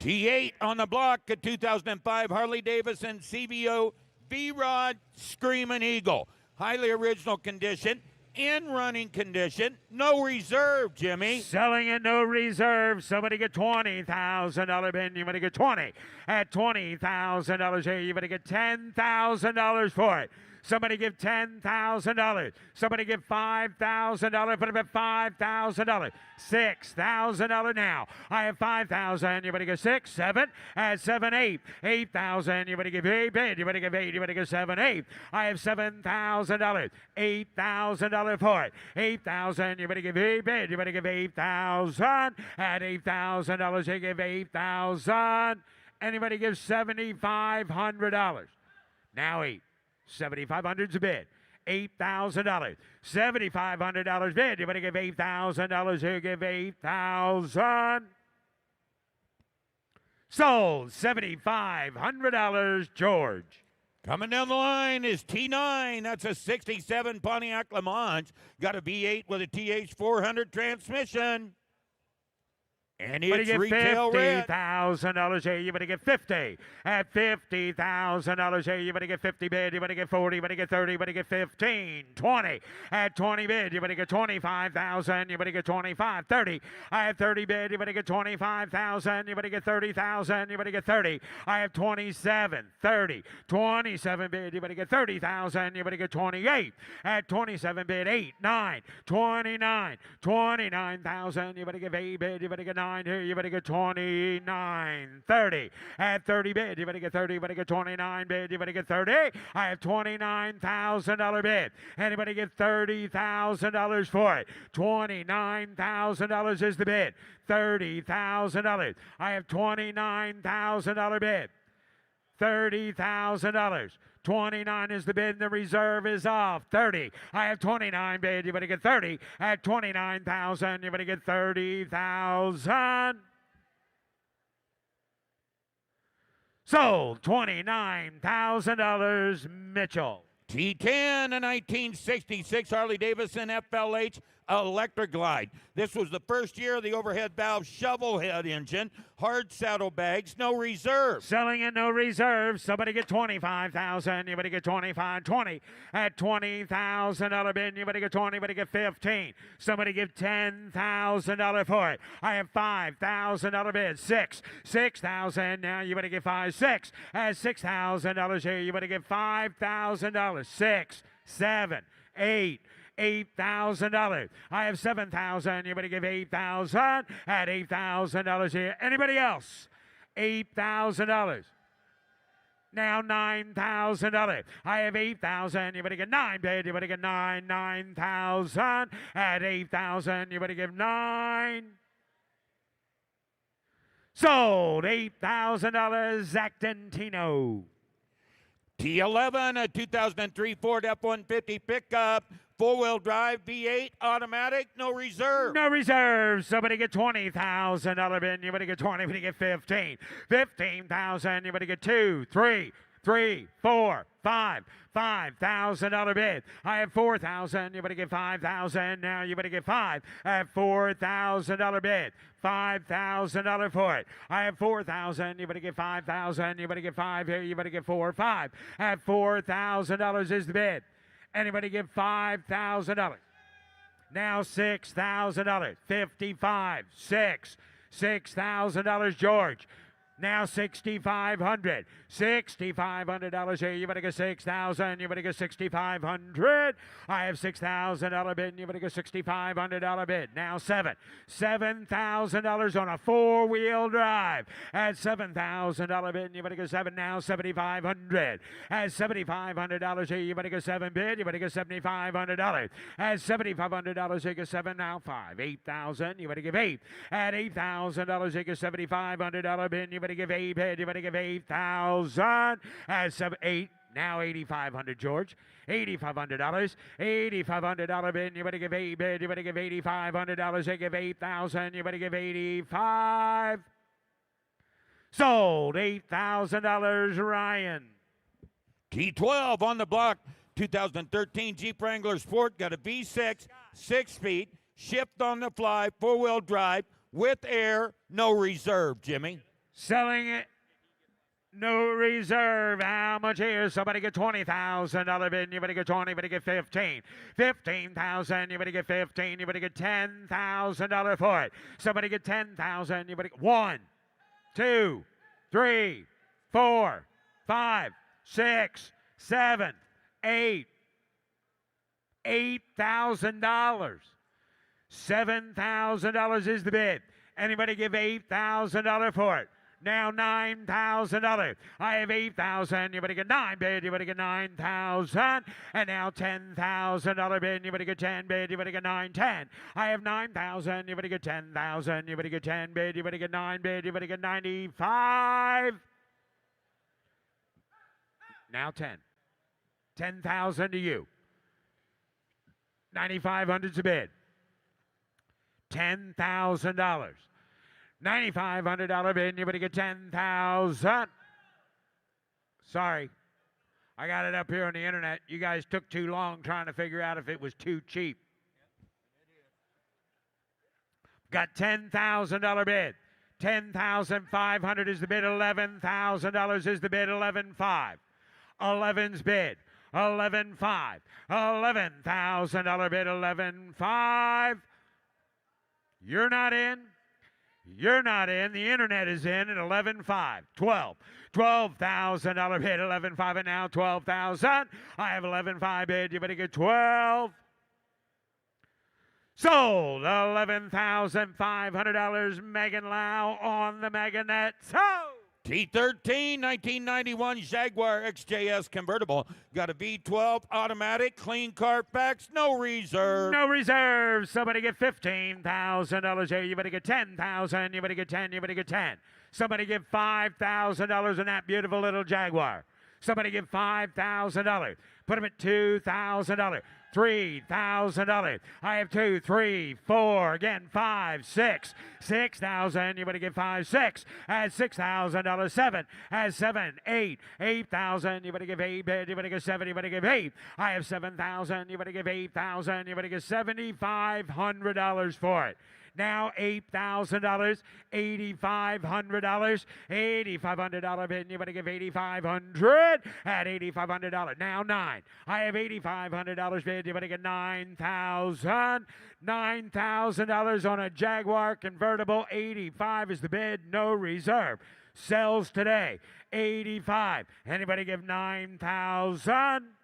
T8 on the block, a 2005 Harley-Davidson CVO V-Rod Screaming Eagle. Highly original condition, in running condition, no reserve, Jimmy. Selling at no reserve. Somebody get $20,000 bid. You better get 20. At $20,000 here, you better get $10,000 for it. Somebody give $10,000. Somebody give $5,000. Put him at $5,000. $6,000 now. I have $5,000. You better give 6, 7. At 7, 8. $8,000. You better give 8 bid. You better give 8. You better give 7, 8. I have $7,000. $8,000 for it. $8,000. You better give 8 bid. You better give 8,000. At $8,000, you give 8,000. Anybody give $7,500. Now 8. $7,500's a bid. $8,000. $7,500 bid. You better give $8,000 here. Give 8,000. Sold. $7,500, George. Coming down the line is T9. That's a 67 Pontiac Le Mans. Got a V8 with a TH400 transmission. And it's retail red. $50,000 here. You better get 50. At $50,000 here, you better get 50 bid. You better get 40. You better get 30. You better get 15. 20. At 20 bid, you better get 25,000. You better get 25. 30. I have 30 bid. You better get 25,000. You better get 30,000. You better get 30. I have 27. 30. 27 bid. You better get 30,000. You better get 28. At 27 bid, 8, 9, 29. 29,000. You better get 8 bid. You better get 9 here. You better get 29. 30. At 30 bid, you better get 30. You better get 29 bid. You better get 30. I have $29,000 bid. Anybody get $30,000 for it? $29,000 is the bid. $30,000. I have $29,000 bid. $30,000. 29 is the bid, and the reserve is off. 30. I have 29 bid. You better get 30 at 29,000. You better get 30,000. Sold. $29,000. Mitchell. T10, a 1966 Harley-Davidson FLH Electric Glide. This was the first year of the overhead valve shovel head engine, hard saddlebags, no reserve. Selling at no reserve. Somebody get 25,000. You better get 25. 20 at $20,000 bid. You better get 20. You better get 15. Somebody give $10,000 for it. I have $5,000 bid. 6,000. Now you better get 5. 6 at $6,000 here. You better get $5,000. 6, 7, 8. $8,000. I have 7,000. You better give 8,000 at $8,000 here. Anybody else? $8,000. Now $9,000. I have 8,000. You better get 9 bid. You better get 9,000 at 8,000. You better give 9. Sold. $8,000. Zactantino. T11, a 2003 Ford F-150 pickup, four-wheel drive, V8, automatic, no reserve. No reserve. Somebody get $20,000 bid. You better get 20. You better get 15. 15,000. You better get 2, 3, 4, 5. $5,000 bid. I have 4,000. You better get 5,000. Now you better get 5 at $4,000 bid. $5,000 for it. I have 4,000. You better get 5,000. You better get 5 here. You better get 4, 5 at $4,000 is the bid. Anybody give $5,000? Now $6,000. 55. $6,000 George. Now $6,500. $6,500 here. You better get 6,000. You better get 6,500. I have $6,000 bid. You better get $6,500 bid. Now $7,000 on a four-wheel drive. At $7,000 bid. You better get 7. Now $7,500. At $7,500 here. You better get 7 bid. You better get $7,500. At $7,500 you get 7. Now 5. 8,000. You better give 8. At $8,000 you get $7,500 bid. You better give 8 bid. You better give 8,000. At 8. Now $8,500, George. $8,500. $8,500 bid. You better give 8 bid. You better give $8,500. You give 8,000. You better give 85. Sold. $8,000, Ryan. T12 on the block. 2013 Jeep Wrangler Sport. Got a V6, 6-speed, shift on the fly, four-wheel drive, with air, no reserve, Jimmy. Selling it. No reserve. How much here? Somebody get $20,000 bid. You better get 20. You better get 15. 15,000. You better get 15. You better get $10,000 for it. Somebody get 10,000. You better get 1, 2, 3, 4, 5, 6, 7, 8. $8,000. $7,000 is the bid. Anybody give $8,000 for it? Now $9,000. I have 8,000. You better get 9 bid. You better get 9,000. And now $10,000 bid. You better get 10 bid. You better get 9, 10. I have 9,000. You better get 10,000. You better get 10 bid. You better get 9 bid. You better get 95. Now 10. 10,000 to you. 9,500's a bid. $10,000. $9,500 bid. You better get 10,000. Sorry. I got it up here on the internet. You guys took too long trying to figure out if it was too cheap. Got $10,000 bid. $10,500 is the bid. $11,000 is the bid. 11,500. 11's bid. 11,500. $11,000 bid. 11,500. You're not in. You're not in. The internet is in at 11,500. 12. $12,000 bid. 11,500 and now 12,000. I have 11,500 bid. You better get 12. Sold. $11,500. Megan Lau on the Meganet. Sold. T13 1991 Jaguar XJS convertible. Got a V12 automatic, clean Carfax, no reserve. No reserve. Somebody get $15,000 here. You better get 10,000. You better get 10. You better get 10. Somebody give $5,000 in that beautiful little Jaguar. Somebody give $5,000. Put them at $2,000. $3,000. I have 2, 3, 4. Again, 5, 6. 6,000. You better give 5, 6. At $6,000. 7. At 7, 8. 8,000. You better give 8 bid. You better give 7. You better give 8. I have 7,000. You better give 8,000. You better give $7,500 for it. Now $8,000, $8,500, $8,500 bid. You better give $8,500 at $8,500. Now 9. I have $8,500 bid. You better get $9,000. $9,000 on a Jaguar convertible. 85 is the bid. No reserve. Sells today. 85. Anybody give 9,000?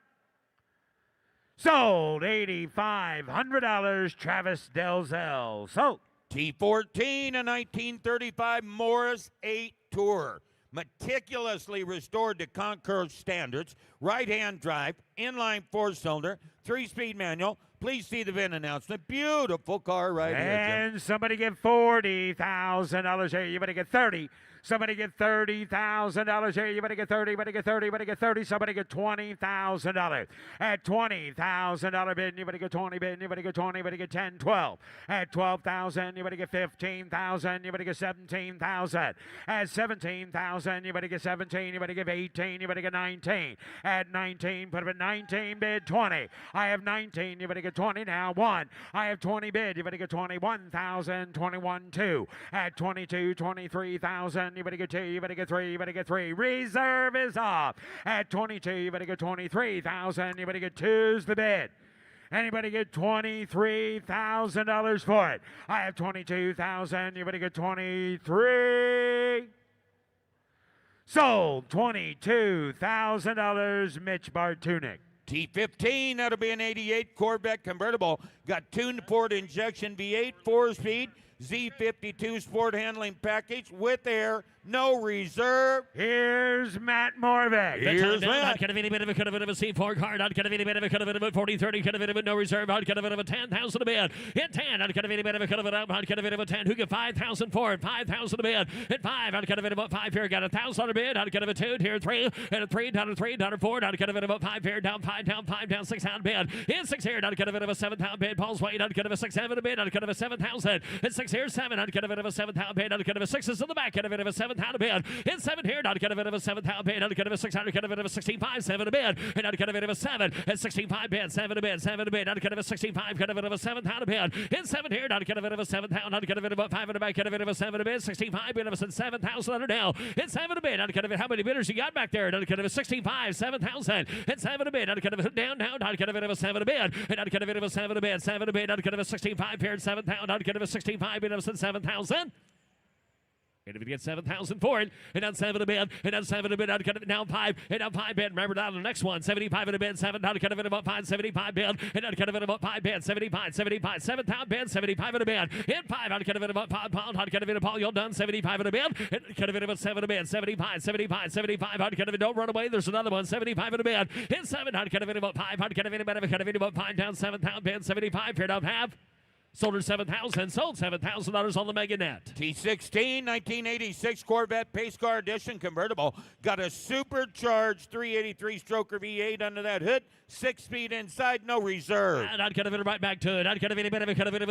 Sold. $8,500. Travis Delzell. Sold. T14, a 1935 Morris 8 Tour. Meticulously restored to Concours standards. Right-hand drive, inline 4-cylinder, 3-speed manual. Please see the VIN announcement. Beautiful car right here, Jim. And somebody give $40,000 here. You better get 30. Somebody get $30,000 here. You better get 30. Better get 30. Better get 30. Somebody get $20,000 at $20,000 bid. You better get 20 bid. You better get 20. Better get 10, 12 at 12,000. You better get 15,000. You better get 17,000 at 17,000. You better get 17. You better give 18. You better get 19 at 19. Put them at 19 bid. 20. I have 19. You better get 20 now. 1. I have 20 bid. You better get 21,000. 21, 2 at 22. 23,000. You better get 2. You better get 3. You better get 3. Reserve is off at 22. You better get 23,000. You better get 2's the bid. Anybody get $23,000 for it? I have 22,000. You better get 23. Sold. $22,000. Mitch Bartunik. T15, that'll be an 88 Corvette convertible. Got tuned Ford injection V8, 4-speed, Z52 sport handling package with air, no reserve. Here's Matt Morvick. Here's Not Matt. kind of any bit of a C4 car, not kind of any bit of a 40, 30, kind of a no reserve, not kind of a 10,000 a bid. Hit 10, not kind of any bit of a up, not kind of a 10. Who get 5,000 for it? 5,000 a bid. Hit 5, not kind of about 5 here, got 1,000 a bid, not kind of a 2, here 3, and a 3, down a 3, down a 4, not kind of about 5 here, down 5, down 5, down 6 down bid. Hit 6 here, not kind of a 7,000 bid. Paul's way, not kind of a 6, 7 a bid, not kind of a 7,000. Hit 6 here, 7, not kind of a 7,000 bid, not kind of a 6 is in the back, kind of a 7,000 a bid. Hit 7 here, not kind of a 7,000 bid, not kind of a 600, kind of a 16.5, 7 a bid, and not kind of a 7, and 16.5 bid, 7 a bid, 7 a bid, not kind of a 16.5, kind of a 7,000 a bid. Hit 7 here, not kind of a 7,000, not kind of a 5 in the back, kind of a 7 a bid, 16.5 bid, of a 7,000 under now. Hit 7 a bid, not kind of how many bidders you got back there, not kind of a 16.5, 7,000. Hit 7 a bid, not kind of down, not kind of a 7 a bid, and not kind of a 7 a bid, 7 a bid, not kind of a 16.5 here, 7,000, not kind of a 16.5 bid, of 7,000. And if you get 7,000 for it, and on 7 a bid, and on 7 a bid, out of now 5, and on 5 bid. Remember down the next one, 75 in a bid, 7 down, kind of about 5, 75 bid, and on kind of about 5 bid, 75, 75, 7 pound bid, 75 in a bid, and 5 out kind of about 5 pound, out kind of in a Paul, you're done, 75 in a bid, and kind of about 7 a bid, 75, 75, 75, out kind of don't run away, there's another one, 75 in a bid, and 7 out kind of in about 5, out kind of in about 5 down, 7 pound bid, 75, here down half. Sold her 7,000. Sold $7,000 on the Mega Net. T16, 1986 Corvette Pace Car Edition convertible. Got a supercharged 383 stroker V8 under that hood. 6-speed inside, no reserve. And I'd kind of it right back to it. I'd kind of it a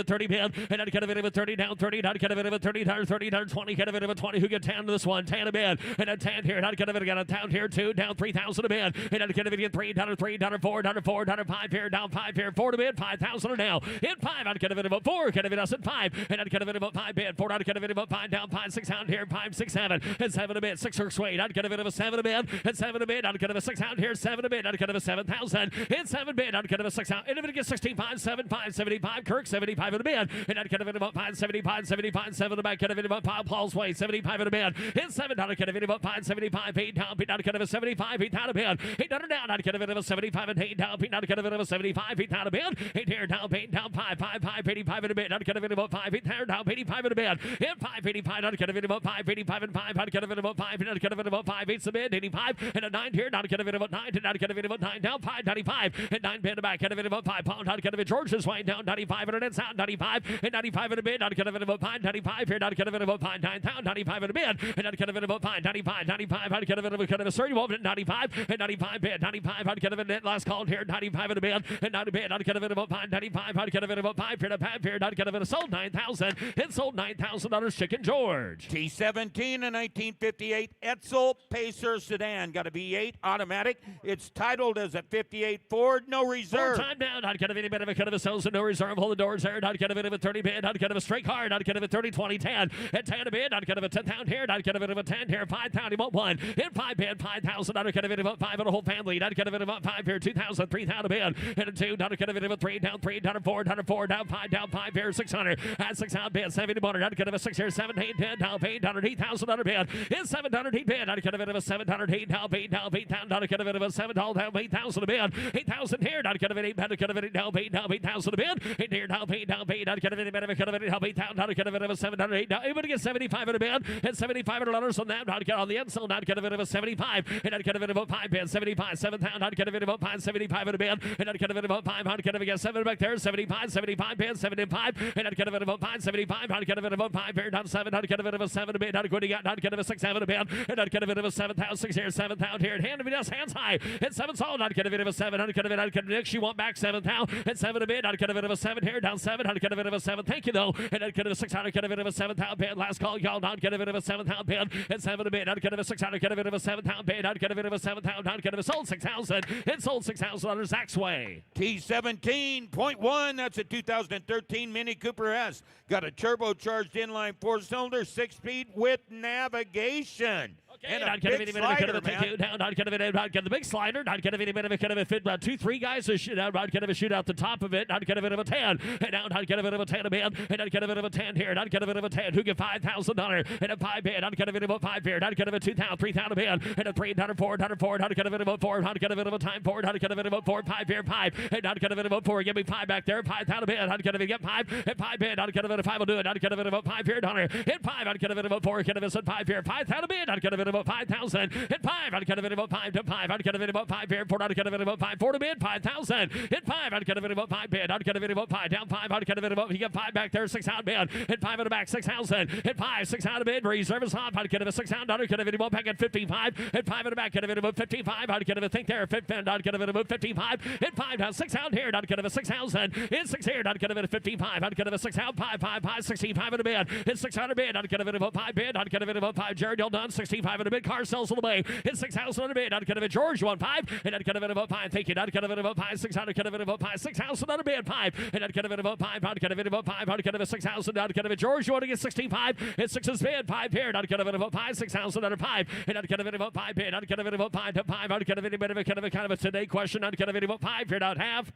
30 bid. And I'd kind of it a 30 down 30. I'd kind of it a 30 down 30 down 20. Kind of it a 20. Who get 10 to this one? 10 a bid. And a 10 here. And I'd kind of it got a down here 2 down 3,000 a bid. And I'd kind of it get 3 down 3 down 4 down 4 down 5 here down 5 here 4 to bid 5,000 now. Hit 5. I'd kind of it about 4. Kind of it us at 5. And I'd kind of it about 5 bid. 4 I'd kind of it about 5 down 5 6 down here 5 6 7 and 7 a bid 6 or sway. I'd kind of it a 7 a bid and 7 a bid. I'd kind of a 6 out here 7 a bid. I'd kind of a 7,000 and 7 bid. I'd kind of a 6 out. And if it gets 16.5 7.5 75 Kirk 75 in a bid. And I'd kind of it about 5 75 75 7 back kind of it about 5 Paul's way 75 in a bid. And 7 I'd kind of it about 5 75 8 down. I'd kind of a 75 8 down a bid. 8 down down. I'd kind of it about 75 and 8 down. I'd kind of it about 75 8 down a bid. 8 here down 8 down 5 5 5 85 in a bid. I'd kind of it about 5 8 there down 85 in a bid. And 5 85 I'd kind of it about 5 85 and 5 I'd kind of it about 5 and I'd kind of it about 5 8 a bid 85 and a 9 here. I'd kind of it about 9 and I'd kind of it about 9 down 5 down 95, and 9 bid back, kind of about 5 pound, kind of George's way down 95, and it's out 95, and 95 in a bid, kind of about 5, 95 here, kind of about 5, 9 pound, 95 in a bid, and kind of about 5, 95, 95, kind of a 30, 95, and 95 bid, 95, kind of a net last call here, 95 in a bid, and 90 bid, kind of about 5, 95, kind of about 5 here, kind of sold 9,000, and sold $9,000 Chicken George. T17, a 1958 Etzel Pacer sedan. Got a V8 automatic. It's titled as a 58 Ford, no reserve. More time down, not kind of any bit of a kind of a sales and no reserve. Hold the doors there, not kind of a 30 bid, not kind of a straight car, not kind of a 30, 20, 10. And 10 a bid, not kind of a 10 pound here, not kind of a 10 here, 5 pound, he won't one. And 5 bid, 5,000, not kind of about 5 on a whole family, not kind of about 5 here, 2,000, 3,000 a bid. And a 2, not kind of about 3, down 3, down 4, down 4, down 5 here, 600. And 600 bid, 70 motor, not kind of a 6 here, 7, 8, 10, down 8, down 8,000 bid. And 700 heat bid, not kind of a 700 heat, down 8, down 8, down kind of a 7, down 8,000 a bid. 8,000 here, not kind of an 8, kind of an 8, down 8,000 a bid. 8 here, down 8, not kind of an 8,000, not kind of a 708, down able to get 75 in a bid, and $7,500 on that, not get on the end, so not kind of a 75, and not kind of about 5 bid, 75, 7 pound, not kind of about 5, 75 in a bid, and not kind of about 5, not kind of get 7 back there, 75, 75 bid, 75, and not kind of about 5, 75, not kind of about 5 bid, not 7, not kind of about 7 a bid, not good, not kind of a 6, 7 a bid, and not kind of about 7,000, 6 here, 7,000 here, and hand me just hands high, and 7 sold, not kind of a 7, not kind of not kind of Nick, she won't back 7,000, and 7 a bid, not kind of a 7 here, down 7, not kind of a 7, thank you though, and not kind of a 600, kind of a 7,000 bid, last call, y'all, not kind of a 7,000 bid, and 7 a bid, not kind of a 600, kind of a 7,000 bid, not kind of a 7,000, not kind of a sold 6,000, and sold $6,000 Zach's way. T17.1, that's a 2013 Mini Cooper S. Got a turbocharged inline 4-cylinder, 6-speed with navigation. And a big slider, man. Not kind of the big slider, not kind of any bit of a kind of a fit about 2-3 guys to shoot out, not kind of a shoot out the top of it, not kind of a 10, and now not kind of a 10 a man, and not kind of a 10 here, not kind of a 10, who get $5,000, and a 5 bid, not kind of a 5 here, not kind of a 2,000, 3,000 a man, and a 3, not a 4, not a 4, not kind of a 4, not kind of a time 4, not kind of a 4, 5 here, 5, and not kind of a 4, give me 5 back there, 5,000 a man, not kind of a get 5, and 5 bid, not kind of a 5 will do it, not kind of a 5 here, $1, and 5, not kind of a 4, kind of a 5 here, 5,000 a man, not kind of a 5,000. Hit 5, I'd kind of about 5 to 5, I'd kind of about 5 here, 4, I'd kind of about 5, 4 to bid, 5,000. Hit 5, I'd kind of about 5 bid, I'd kind of about 5, down 5, I'd kind of about, you get 5 back there, 6 out bid, hit 5 in the back, 6,000. Hit 5, 6 out of bid, reserve is off, I'd kind of a 6 out, I'd kind of about back at 55, hit 5 in the back, kind of about 55, I'd kind of think there, 50, I'd kind of about 55, hit 5 down, 6 out here, I'd kind of a 6,000, hit 6 here, I'd kind of a 55, I'd kind of a 6 out, 5, 5, 5, 65 in the bid, hit 600 bid, I'd kind of about 5 bid, I'd kind of about 5, Jared, all done, 65 in the bid, car sells on the way, hit 6,000 on the bid, I'd kind of a George, you want 5, and I'd kind of about 5, thank you, I'd kind of about 5, 600, kind of about 5, 6,000 on the bid, 5, and I'd kind of about 5, I'd kind of about 5, I'd kind of a 6,000, I'd kind of a George, you want to get 65, and 6 is bid, 5 here, I'd kind of about 5, 6,000 under 5, and I'd kind of about 5 bid, I'd kind of about 5 to 5, I'd kind of a bit of a kind of a today question, I'd kind of about 5 here, not half.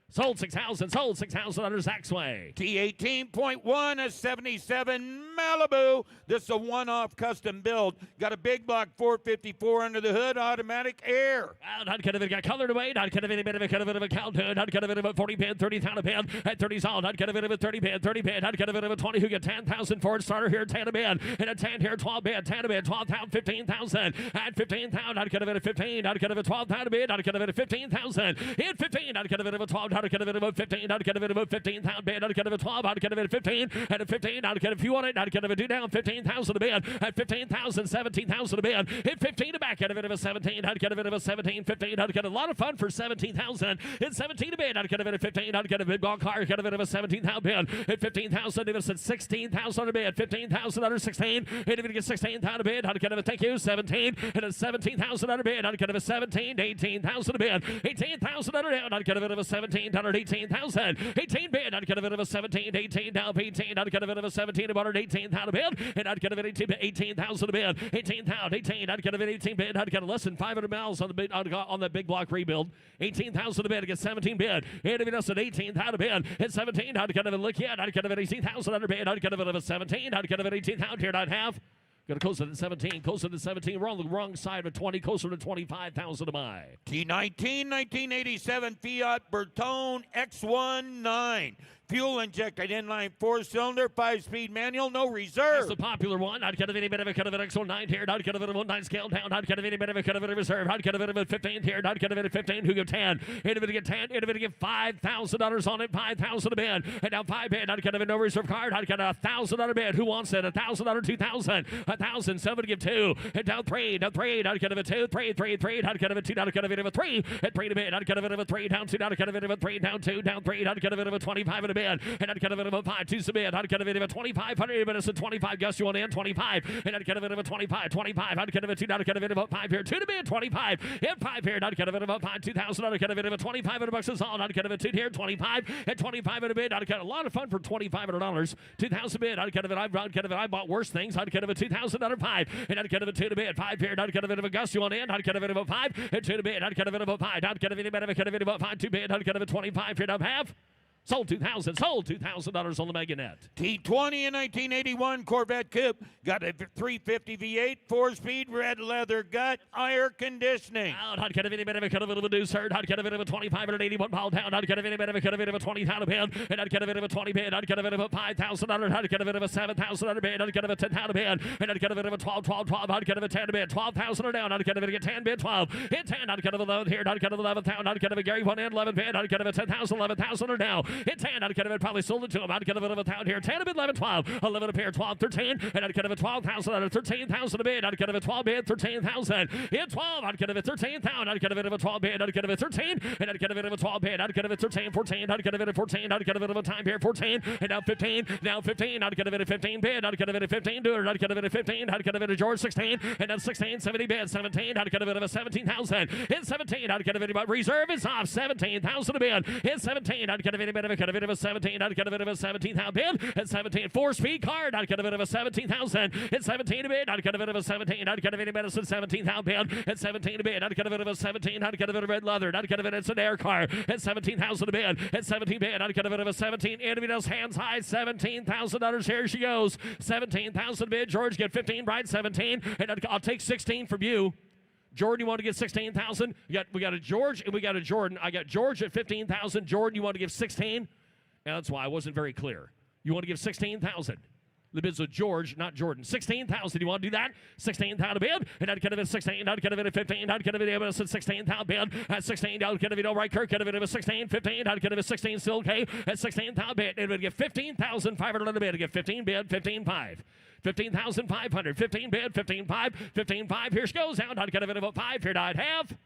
Sold 6,000 under Zach's way. T18.1, a 77 Malibu. This is a one-off custom build. Got a big block 454 under the hood, automatic air. Not kind of it got colored away, not kind of any bit of a kind of a count, not kind of it about 40 bid, 30,000 a bid, at 30's all, not kind of it about 30 bid, not kind of it about 20, who get 10,000 for it, starter here, 10 a bid, and a 10 here, 12 bid, 10 a bid, 12,000, 15,000, at 15,000, not kind of it a 15, not kind of a 12,000 a bid, not kind of it a 15,000, hit 15, not kind of it about 12, not kind of it about 15, not kind of it about 15,000 bid, not kind of a 12, not kind of it a 15, and a 15, not kind of if you want it, not kind of a do down 15,000 a bid, at 15,000, 17,000 a bid, hit 15 to back, kind of it of a 17, not kind of it of a 17, 15, not kind of a lot of fun for 17,000, hit 17 a bid, not kind of it a 15, not kind of a big ball car, kind of it of a 17,000 bid, hit 15,000, it was at 16,000 a bid, 15,000 under 16, hit if you get 16,000 a bid, not kind of a thank you, 17, and a 17,000 under bid, not kind of a 17, 18,000 a bid, 18,000 under down, not kind of it of a 17, under 18,000, 18 bid, not kind of it of a 17, 18 down, 18, not kind of it of a 17, about 18,000 a bid, and not kind of an 18,000 a bid, 18,000, 18, not kind of an 18 bid, not kind of less than 500 miles on the big on that big block rebuild, 18,000 a bid against 17 bid, and if it does an 18,000 a bid, it's 17, not kind of a look yet, not kind of an 18,000 under bid, not kind of a 17, not kind of an 18,000 here, not half. Going to closer to 17, closer to 17. We're on the wrong side of 20, closer to 25,000 to buy. T19, 1987 Fiat Bertone X19. fuel injected inline 4-cylinder, 5-speed manual, no That's reserve. the popular one. I'd get a any bit of a cut of an X09 here. I'd get a bit of a 19 scale down. I'd get a any bit of a cut of a reserve. I'd get a bit of a 15 here. I'd get a bit of 15. Who give 10? Hit a bit to get 10. Hit a bit to get $5,000 on it. 5,000 a bid. And now 5 bid. I'd get a no reserve card. I'd get $1,000 bid. Who wants it? $1,000, 2,000. 1,000. Somebody give 2. And down 3. Down 3. I'd get a 2. 3. I'd get a 2. I'd get a bit of a 3. At 3 to bid. I'd get a bit of a 3. Down 2. I'd get a bit of a 3. Down 2. Down 3. I'd get a bit of a 25 in a bid. And I'd get a bit of a 5. 2 submit. I'd get a bit of a 2,500. But it's a 25. Gus, you want in? 25. And I'd get a bit of a 25. 25. I'd get a bit of a 2. I'd get a bit of a 5 here. 2 to bid. 25. And 5 here. I'd get a bit of a 5. 2,000. I'd get a bit of a 25 bucks is all. I'd get a bit of 2 here. 25. And 25 in a bid. I'd get a lot of fun for $2,500. 2,000 bid. I'd get a bit. I'd get a bit. I bought worse things. I'd get a bit of $2,000 5. And I'd get a bit of 2 to bid. 5 here. I'd get a bit of a Gus, you want in? I'd get a bit of a 5. And 2 to bid. I'd get a bit of a 5. I'd get a bit of a 5. 2 bid. I'd get a bit of 25 here. I'd have. Sold 2,000. Sold $2,000 on the Mega Net. T20 in 1981 Corvette Coupe. Got a 350 V8, 4-speed, red leather gut, air conditioning. Out. I'd get a bit of a cut of a deuce herd. I'd get a bit of a 25 and an 81 pound down. I'd get a bit of a cut of a 20 pound bid. And I'd get a bit of a 20 bid. I'd get a bit of a $5,000. I'd get a bit of a $7,000 bid. I'd get a bit of a 10 pound bid. And I'd get a bit of a 12. I'd get a bit of a 10 bid. 12,000 down. I'd get a bit of a 10 bid. 12. Hit 10. I'd get a 11 here. I'd get a 11,000. I'd get a Gary 1 in 11 bid. I'd get a 10,000. 11,000 or now. Hit 10. I'd get a probably sold it to him. I'd get a bit of a pound here. 10 a bid, 11, 12. 11 a pair, 12, 13. And I'd get a 12,000 out of 13,000 a bid. I'd get a 12 bid, 13,000. In 12, I'd get a 13,000. I'd get a bit of a 12 bid. I'd get a 13. And I'd get a bit of a 12 bid. I'd get a 13, 14. I'd get a bit of 14. I'd get a bit of a time here, 14. And now 15. Now 15. I'd get a bit of 15 bid. I'd get a bit of 15 doer. I'd get a bit of 15. I'd get a bit of George 16. And then 16, 70 bid, 17. I'd get a bit of a 17,000. In 17, I'd get a bit of a reserve is off, 17,000 a bid. In 17, I'd get a bit of a 17. I'd get a bit of a 17,000 bid. At 17, 4-speed card. I'd get a bit of a 17,000. At 17 a bid. I'd get a bit of a 17. I'd get a bit of medicine 17,000 bid. At 17 a bid. I'd get a bit of a 17. I'd get a bit of red leather. I'd get a bit of an air car. At 17,000 a bid. At 17 bid. I'd get a bit of a 17. Anybody else hands high? $17,000. Here she goes. 17,000 bid. George, get 15 right. 17. And I'll take 16 from you. Jordan, you want to get 16,000? We got a George and we got a Jordan. I got George at 15,000. Jordan, you want to give 16? Yeah, that's why I wasn't very clear. You want to give 16,000. The bid's with George, not Jordan. 16,000. You want to do that? 16,000 bid. And I'd get a bit of 16. I'd get a bit of 15. I'd get a bit of 16,000 bid. At 16, I'd get a bit of right Kirk. Get a bit of a 16. 15. I'd get a bit of 16 still okay. At 16,000 bid. It would get 15,500 on the bid. To get 15 bid, 15,500. 15,500. 15 bid, 15,500. 15,500. Here she goes out. I'd get a bit of a 5 here. I'd have.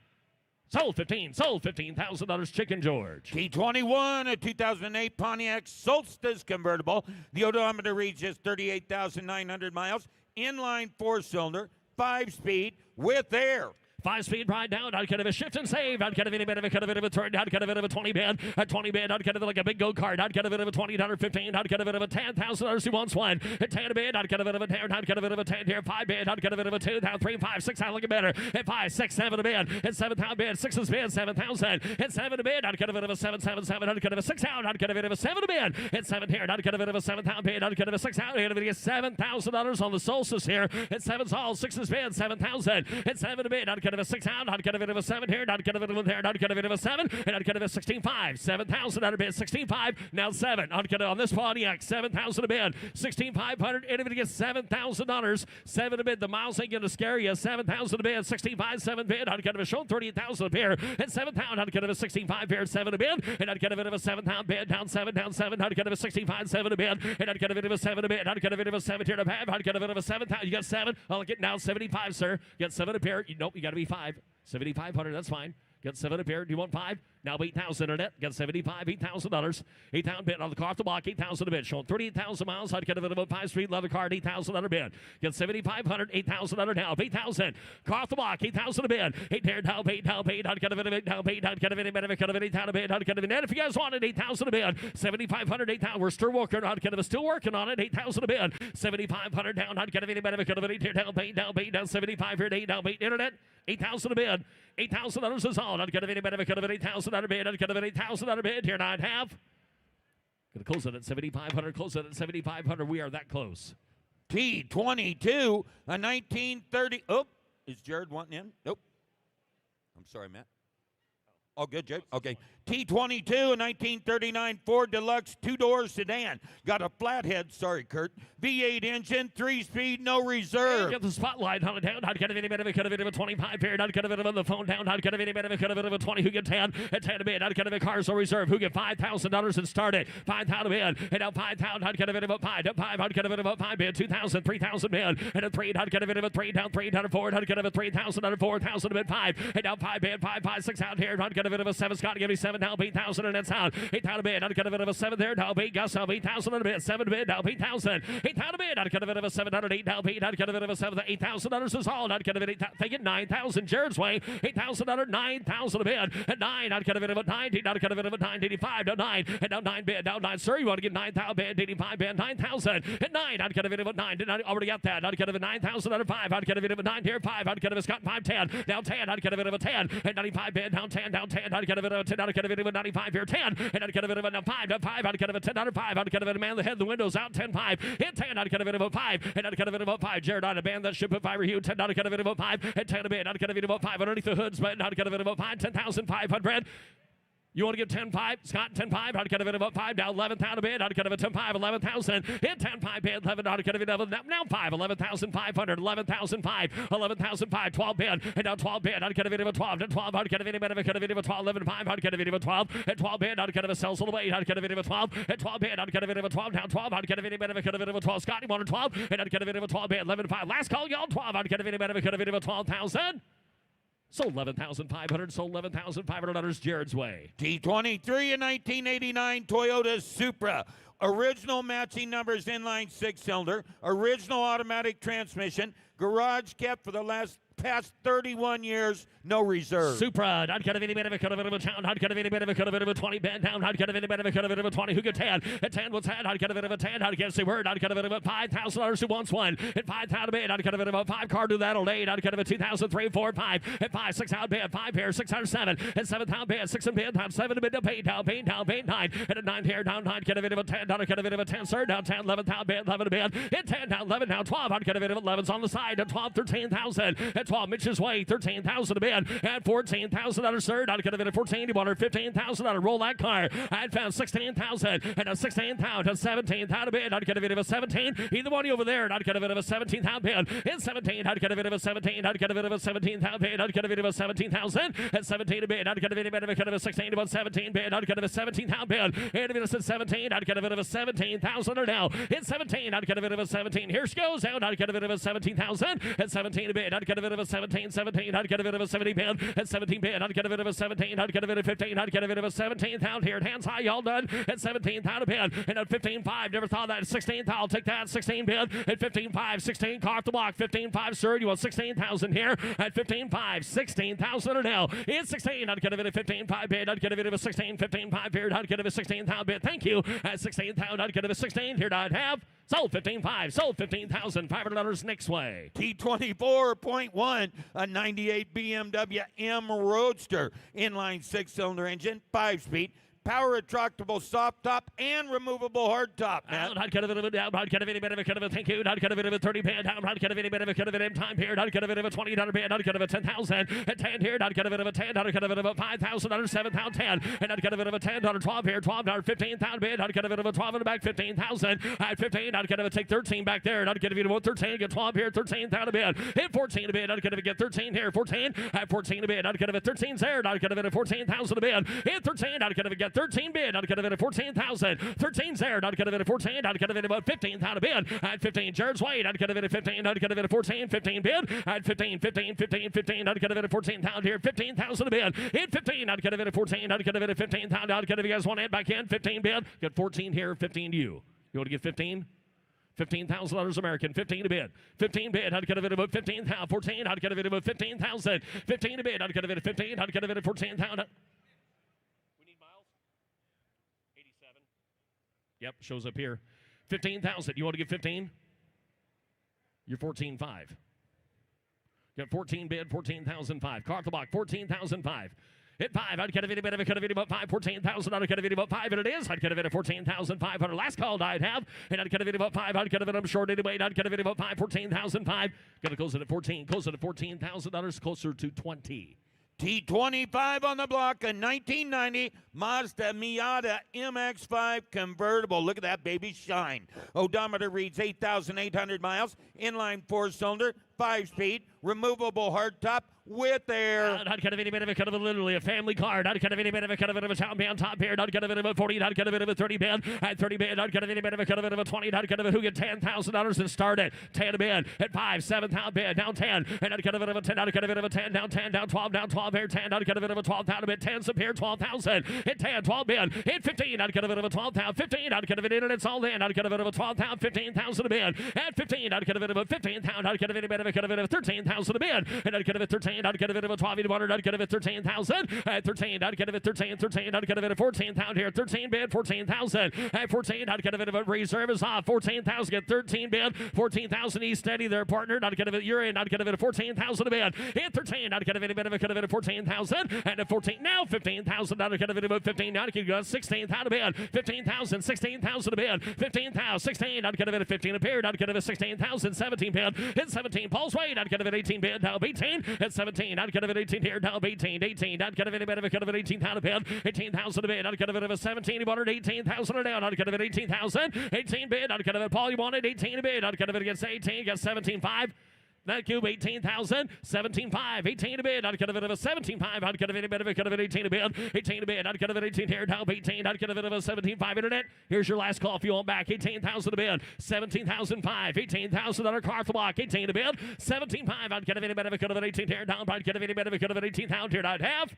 Sold 15. Sold $15,000. Chicken George. T21, a 2008 Pontiac Solstice convertible. The odometer reads just 38,900 miles. Inline 4-cylinder, 5-speed with air. 5-speed ride down. I'd get a shift and save. I'd get a bit of a turn. I'd get a bit of a 20 bid. A 20 bid. I'd get a bit like a big go kart. I'd get a bit of a $20, 15. I'd get a bit of a $10,000. He wants one. At 10 a bid. I'd get a bit of a 10. I'd get a bit of a 10 here. 5 bid. I'd get a bit of a 2. Down 3, 5, 6. I like it better. At 5, 6, 7 a bid. At 7,000 bid. 6 is bid. 7,000. At 7 a bid. I'd get a bit of a 7, 7, 7. I'd get a 6 out. I'd get a bit of a 7 a bid. At 7 here. I'd get a bit of a 7,000 bid. I'd get a 6 out. I'd get $7,000 on the Solstice here. At 7's all. 6 is bid. 7,000. At 7 a bid. I'd get a 6 out. I'd get a bit of a 7 here. I'd get a bit of a there. I'd get a bit of a 7. And I'd get a bit of 16,500. 7,000 out of bid. 16,500. Now 7. I'd get it on this Pontiac. 7,000 a bid. 16,500. Anybody gets $7,000. 7 a bid. The miles ain't going to scare you. 7,000 a bid. 16,500. 7 bid. I'd get a show 38,000 a pair. And 7,000. I'd get a 16,500 pair. 7 a bid. And I'd get a bit of a 7,000 bid. Down 7. Down 7. I'd get a 16,500. 7 a bid. And I'd get a bit of a 7 a bid. I'd get a bit of a 7 here to have. I'd get a bit of a 7,000. You got 7. I'll get now 75, sir. You got 7 a pair. Nope, you got to be 5. 7,500. That's fine. Got 7 a pair. Do you want 5? Now 8,000 internet. Got 75, $8,000. 8,000 bid on the car off the block. 8,000 a bid. Showing 38,000 miles. I'd get a bit of a 5-speed leather card. 8,000 under bid. Got 7,500. 8,000 under now. 8,000. Car off the block. 8,000 a bid. 8 there. Now 8. Now 8. I'd get a bit of 8. Now 8. I'd get a bit of 8. I'd get a bit of 8,000 a bid. I'd get a bit. And if you guys wanted 8,000 a bid. 7,500. 8,000. We're still working on it. I'd get a still working on it. 8,000 a bid. 7,500 down. I'd get a bit of 8 here. Down 8. Down 8. Down 75 here. 8. Down 8. Internet. 8,000 a bid. $8,000 is all. I'd get a bit of 8,000 out of bid. I'd get a bit 8,000 out of bid here. And I'd have. Going to close it at 7,500. Close it at 7,500. We are that close. T22, a 1930. Oh, is Jared wanting in? Nope. I'm sorry, Matt. Oh, good, Jake. Okay. T22, a 1939 Ford Deluxe two-door sedan. Got a flathead, sorry, Kurt. V8 engine, 3-speed, no reserve. Get the spotlight on it down. Not gonna be any better. Could have been a 25 here. Not gonna be on the phone down. Not gonna be any better. Could have been a 20. Who get 10? At 10 a bid. Not gonna be cars or reserve. Who get $5,000 and started? 5,000 a bid. And now 5,000. Not gonna be about 5. Up 5. Not gonna be about 5 bid. 2,000. 3,000 bid. And a 3. Not gonna be about 3 down. 3 down. 4. Not gonna be 3,000. Under 4,000 bid 5. And now 5 bid. 5. 5. 6 out here. Not gonna be about 7. Scott give me 7 now. 8,000 and that's out. 8,000 bid. Not gonna be about 7 there. Now 8. Gus up 8,000 and a bid. 7 bid. Now 8,000. 8,000 bid. Not gonna be about 708. Now 8. Not gonna be about 7. $8,000 is all. Not gonna be 8,000. Take it 9,000. Jared's way. 8,000 under 9,000 a bid. At 9. Not gonna be about 90. Not gonna be about 985. Now 9. And now 9 bid. Now 9. Sir, you want to get 9,000 bid. 85 bid. 9,000. At 9. Not gonna be about 9. Did not already got that. Not gonna be 9,000 under 5. Not gonna be about 9 here. 5. Not gonna be Scott 5 10. Down 10. Not gonna be about 10. And 95 bid. Down 10. Down 10. Not gonna be about 10. Not gonna be about 95 here. 10. And not gonna be about 5. Down 5. Not gonna be 10 under 5. Not gonna be man the head. The windows out. 10 5. Hit 10. Not gonna be about 5. And not gonna be about 5. Jared on a band that ship if I were you. 10. Not gonna be about 5. And 10 a bit. Not gonna be about 5 underneath the hoods. But not gonna be about 5. 10,500. You want to give 10-5? Scott, 10-5. I'd get it about 5. Now 11,000 a bid. I'd get it 10-5. 11,000. Hit 10-5 bid. 11. I'd get it now 5. 11,500. 11,005. 11,005. 12 bid. And now 12 bid. I'd get it about 12. And 12. I'd get it about 12. 11,500. I'd get it about 12. And 12 bid. I'd get it sells all the way. I'd get it about 12. And 12 bid. I'd get it about 12. Now 12. I'd get it about 12. Scott, you wanted 12. And I'd get it about 12 bid. 11,500. Last call, y'all. 12. I'd get it about 12,000. Sold 11,500. Sold $11,500 Jared's way. T23, a 1989 Toyota Supra. Original matching numbers, inline 6-cylinder. Original automatic transmission. Garage kept for the past 31 years. No reserve. Supra. Not going to be any better. Could have been a town. Not going to be any better. Could have been a 20 band down. Not going to be any better. Could have been a 20. Who get 10? At 10 was 10. Not going to be a 10. Not against the word. Not going to be about $5,000 who wants one. At 5,000 bid. Not going to be about 5 car do that all day. Not going to be 2,003, 4, 5. At 5, 6 out bid. 5 here. 607. At 7,000 bid. 6 and bid. Down 7 bid. Down 8. Down 8. Down 8. 9. And at 9 here. Down 9. Get a bit of a 10. Down get a bit of a 10. Sir. Down 10. 11,000 bid. 11 bid. At 10. Down 11. Down 12. I'd get a bit of 11's on the side. At 12. 13,000. At 12. Mitch's way. 13,000 a bid. At 14,000 sir. I'd get a bit of 14. You wanted 15,000 roll that car. I'd found 16,000 and a 16,000 17,000 a bid. I'd get a bit of a 17. Either one over there. I'd get a bit of a 17,000 bid. In 17, I'd get a bit of a 17. I'd get a bit of a 17,000 bid. I'd get a bit of a 17,000 and 17 a bid. I'd get a bit of a 16 to 17 bid. I'd get a bit of a 17,000 bid. And a bit of 17. I'd get a bit of a 17,000 or now. In 17, I'd get a bit of a 17. Here she goes out. I'd get a bit of a 17,000 and 17 a bid. I'd get a bit of a 17. I'd get a bit of a 70 bid. At 17 bid. I'd get a bit of a 17. I'd get a bit of 15. I'd get a bit of a 17,000 here. Hands high, y'all done. At 17,000 a bid. And at 15.5, never thought that. 16,000, I'll take that. 16 bid. At 15.5, 16 car off the block. 15.5, sir. You want 16,000 here. At 15.5, 16,000 or now. In 16, I'd get a bit of 15.5 bid. I'd get a bit of a 16. 15.5 bid. I'd get a bit of 16,000 bid. Thank you. At 16,000, I'd get a bit of 16. Here I'd have. Sold 15.5. Sold $15,500 next way. T24.1, a 98 BMW M Roadster. Inline 6-cylinder engine, 5-speed. Power retractable soft top and removable hard top. I'd get a bit of a down. I'd get a bit of a thank you. I'd get a bit of a 30 band down. I'd get a bit of a time period. I'd get a bit of a $20 band. I'd get a bit of a 10,000 at 10 here. I'd get a bit of a 10. I'd get a bit of a 5,000 under 7,000 10. And I'd get a bit of a 10 $12 here. $12 15,000 band. I'd get a bit of a 12 in the back 15,000 at 15. I'd get a take 13 back there. And I'd get a bit of 13. Get 12 here. 13,000 band. Hit 14 a band. I'd get a get 13 here. 14 at 14 a band. I'd get a 13 there. I'd get a bit of 14,000 a band. Hit 13. I'd get a get 13 band. I'd get a bit of 14,000. 13's there. I'd get a bit of 14. I'd get a bit about 15,000 a bid. At 15, Jared's Wade. I'd get a bit of 15. I'd get a bit of 14. 15 bid. At 15. I'd get a bit of 14,000 here. 15,000 a bid. Hit 15. I'd get a bit of 14. I'd get a bit of 15,000. I'd get a bit of you guys want to back in. 15 bid. Get 14 here. 15 to you. You want to get 15? $15,000 American, 15 a bid. 15 bid, I'd get a bit about 15,000. 14, I'd get a bit about 15,000. 15 a bid, I'd get a bit of 15. I'd get a bit of 14,000. Yep, shows up here. 15,000. You want to get 15? You're 14.5. Got 14 bid, 14,005. Car off the block, 14,005. Hit 5. I'd get a video about 5. 14,000. I'd get a video about 5, and it is. I'd get a video 14,500. Last call I'd have, and I'd get a video about 5. I'd get a video. I'm short anyway. I'd get a video about 5. 14,005. Gonna close it at 14. Close it at $14,000. Closer to 20. T25 on the block, a 1990 Mazda Miata MX-5 convertible. Look at that baby shine. Odometer reads 8,800 miles. Inline 4-cylinder, 5-speed, removable hardtop with air. Not kind of any bit of a kind of a literally a family car. Not kind of any bit of a kind of a town band top here. Not kind of a 40. Not kind of a 30 band. At 30 band. Not kind of any bit of a kind of a 20. Not kind of a who get $10,000 and started. 10 band at 5. 7 pound band down 10. And not kind of a 10. Not kind of a 10 down 10 down 12 down 12 here 10. Not kind of a 12 down a bit 10 up here 12,000. Hit 10 12 band. Hit 15. Not kind of a 12 down 15. Not kind of it in it's all in. Not kind of a 12 down 15,000 a band. At 15. Not kind of a 15 down. Not kind of any bit of a kind of a 13,000 a band. And not kind of a 13. Not kind of a 12. Not get it 13,000 at 13. Not get it 13. Not get it 14,000 here. 13 bid 14,000 at 14. Not get it reserve is off 14,000 at 13 bid 14,000. He's steady there, partner. Not get it. You're in. Not get it 14,000 a bid. At 13. Not get it bit of a cut of it 14,000 and at 14 now 15,000. Not get it about 15. Not get it 16,000 a bid 15,000 16,000 a bid 15,000 16. Not get it 15 a pair. Not get it 16,000 17 bid. Hit 17. Paul's way. Not get it 18 bid now 18 at 17. Not get it 18 here now 18 not get it better cut of it 18,000 a bid 18,000 a bid. Not get it 17. He wanted 18,000 or down. Not get it 18,000 18 bid. Not get it Paul. You wanted 18 a bid. Not get it against 18. Got 17.5. That cube 18,000, 17.5, 18 a bid. Not get a bit of a 17.5. Not get a bit of a cut of it 18 a bid, 18 a bid. Not get a bit 18 here now 18. Not get a bit of a 17.5 internet. Here's your last call if you want back. 18,000 a bid, 17,005, 18,000 on our car for block. 18 a bid, 17.5. Not get a bit of a cut of it 18 here down. Not get a bit of a cut of it 18,000 here. Not have.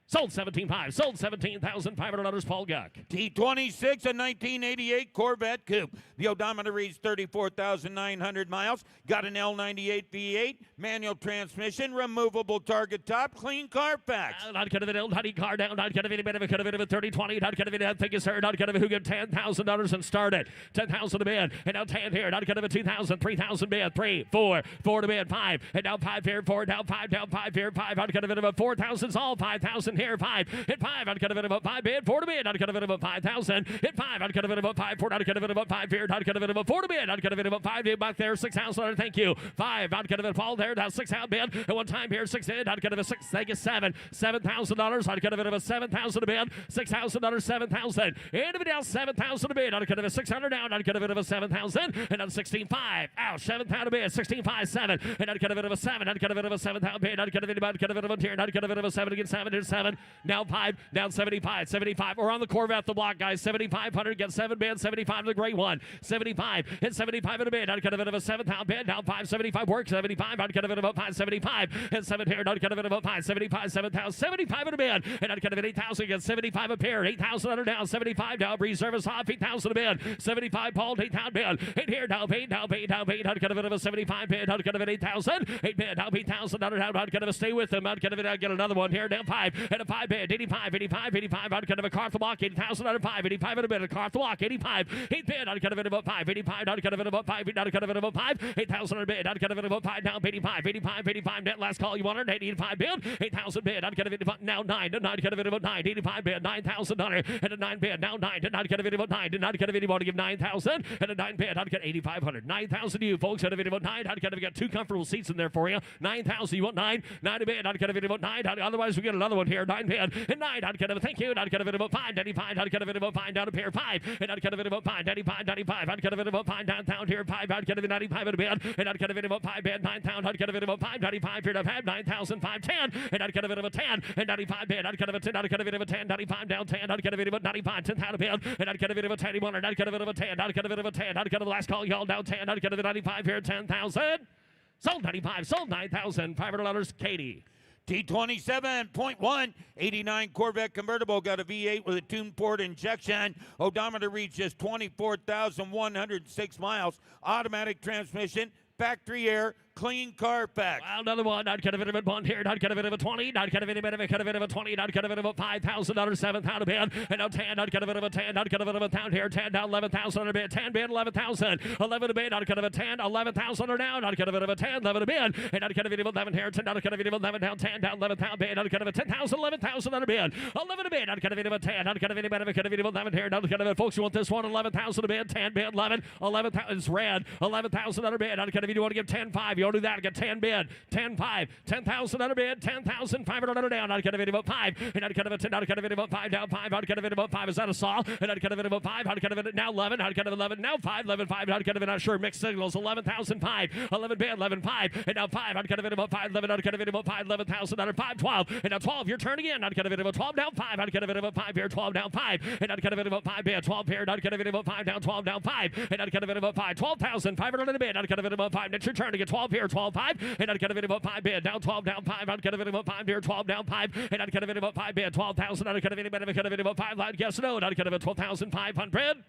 Sold 17.5. Sold $17,500. Paul Guck. T26, a 1988 Corvette Coupe. The odometer reads 34,900 miles. Got an L98 V8, manual transmission, removable target top, clean Carfax. Not kind of an old honey car down. Not kind of any bit of a kind of a 30-20. Not kind of any thank you, sir. Not kind of a who get $10,000 and started. 10,000 a bid. And now 10 here. Not kind of a 2,000, 3,000 bid. 3, 4, 4 to bid. 5. And now 5 here. 4 down 5 down 5 here. 5. Not kind of a 4,000's all 5,000 here. 5. Hit 5. Not kind of about 5 bid. 4 to bid. Not kind of about 5,000. Hit 5. Not kind of about 5. 4. Not kind of about 5 here. Not kind of about 4 to bid. Not kind of about 5 bid back there. 6,000. Thank you. 5. Not kind of Paul there. Now 6 out bid. And one time here. 6 in. Not kind of a 6. Thank you. 7. $7,000. Not kind of about 7,000 a bid. $6,000. 7,000. End of it down 7,000 a bid. Not kind of a 600 down. Not kind of about 7,000. And on 16.5. Ouch. 7,000 a bid. 16.5. 7. And not kind of a 7. Not kind of a 7,000 bid. Not kind of anybody. Kind of a tier. Not kind of a 7 against 7 and 7. Now 5. Down 75. 75. We're on the Corvette the block, guys. 7,500. Get 7 bid. 75 the gray one. 75. Hit 75 in a bid. Not kind of a 7,000 bid. Down 5. 75 work. 75. Not kind of about 5. 75. And 7 here. Not kind of about 5. 75. 7,000. 75 in a bid. And not kind of 8,000. Get 75 a pair. 8,000 under down. 75 down. Reservice off. 8,000 a bid. 75 Paul. 8,000 bid. 8 here. Down 8. Down 8. Down 8. Not kind of a 75 bid. Not kind of 8,000. 8 bid. Down 8,000. Under down. Not kind of stay with them. Not kind of get another one here. Down 5. And a 5 bid. 85. 85. 85. Out kind of a car for block. 80,000 out of 5. 85 in a bid. A car for block. 85. 8 bid. Out kind of it about 5. 85. Out kind of it about 5. Out kind of it about 5. 8,000 in a bid. Out kind of it about 5. Down 85. 85. 85. Net last call. You want it? 85 bid. 8,000 bid. Out kind of it about now 9. Not kind of it about 9. 85 bid. $9,000 and a 9 bid. Now 9. Not kind of it about 9. Did not kind of it. You want to give 9,000 and a 9 bid. Out get 8,500. 9,000 to you folks. Out of it about 9. Out kind of got 2 comfortable seats in there for you. 9,000. You want 9. 9 a bid. Out kind of it about 9. Otherwise we get another one here. 9 bid. And 9. Out kind of thank you. Not kind of it about 5. 95. Out kind of it about 5. Down a pair. 5. And out kind of it about 5. 95. 95. Out kind of it about 5. Downtown here. 5. Out kind of it 95 in a bid. And out kind of it about 5 bid. 9,000. Out kind of it about 5. 95 here. I've had 9,000. 5. 10. And out kind of it about 10. And 95 bid. Out kind of a 10. Out kind of it about 10. 95 down 10. Out kind of it about 95. 10,000 bid. And out kind of it about 10. 1. And out kind of it about 10. Out kind of it about 10. Out kind of the last call. Y'all down 10. Out kind of it 95 here. 10,000. Sold 95. Sold $9,500. Katie. T27.1, 89 Corvette convertible, got a V8 with a tuned port injection. Odometer reaches 24,106 miles. Automatic transmission, factory air, clean Carfax. Well, another one. Not kind of a bond here. Not kind of a 20. Not kind of any bit of a kind of a 20. Not kind of a $5,000. 7,000 bid. And now 10. Not kind of a 10. Not kind of a pound here. 10 down 11,000 a bid. 10 bid. 11,000. 11 a bid. Not kind of a 10. 11,000 or down. Not kind of a 10. 11 a bid. And not kind of 11 here. 10 not kind of 11 down. 10 down 11,000 bid. Not kind of a 10,000. 11,000 on a bid. 11 a bid. Not kind of a 10. Not kind of any bit of a kind of 11 here. Not kind of folks. You want this one? 11,000 a bid. 10 bid. 11. 11,000. It's red. 11,000 on a bid. Not kind of you want to give 10.5. You Don't do that. Get 10 bid. 10-5. 10,000 under bid. 10,500 under down. Not kind of about 5. And not kind of a 10. Not kind of about 5. Down 5. Not kind of about 5. Is that a saw? And not kind of about 5. Not kind of it now 11. Not kind of 11. Now 5. 11 5. Not kind of not sure. Mixed signals. 11,005. 11 bid. 11 5. And now 5. Not kind of about 5. 11. Not kind of about 5. 11,000 under 5. 12. And now 12. Your turn again. Not kind of about 12. Down 5. Not kind of about 5 here. 12 down 5. And not kind of about 5 bid. 12 here. Not kind of about 5 down 12 down 5. And not kind of about 5. 12,500 in a bid. Not kind of about 5. It's your turn to get 12 here. 12 5. And not kind of about 5 bid. Down 12 down 5. Not kind of about 5 here. 12 down 5. And not kind of about 5 bid. 12,000. Not kind of about 5. Line guess no. Not kind of 12,500.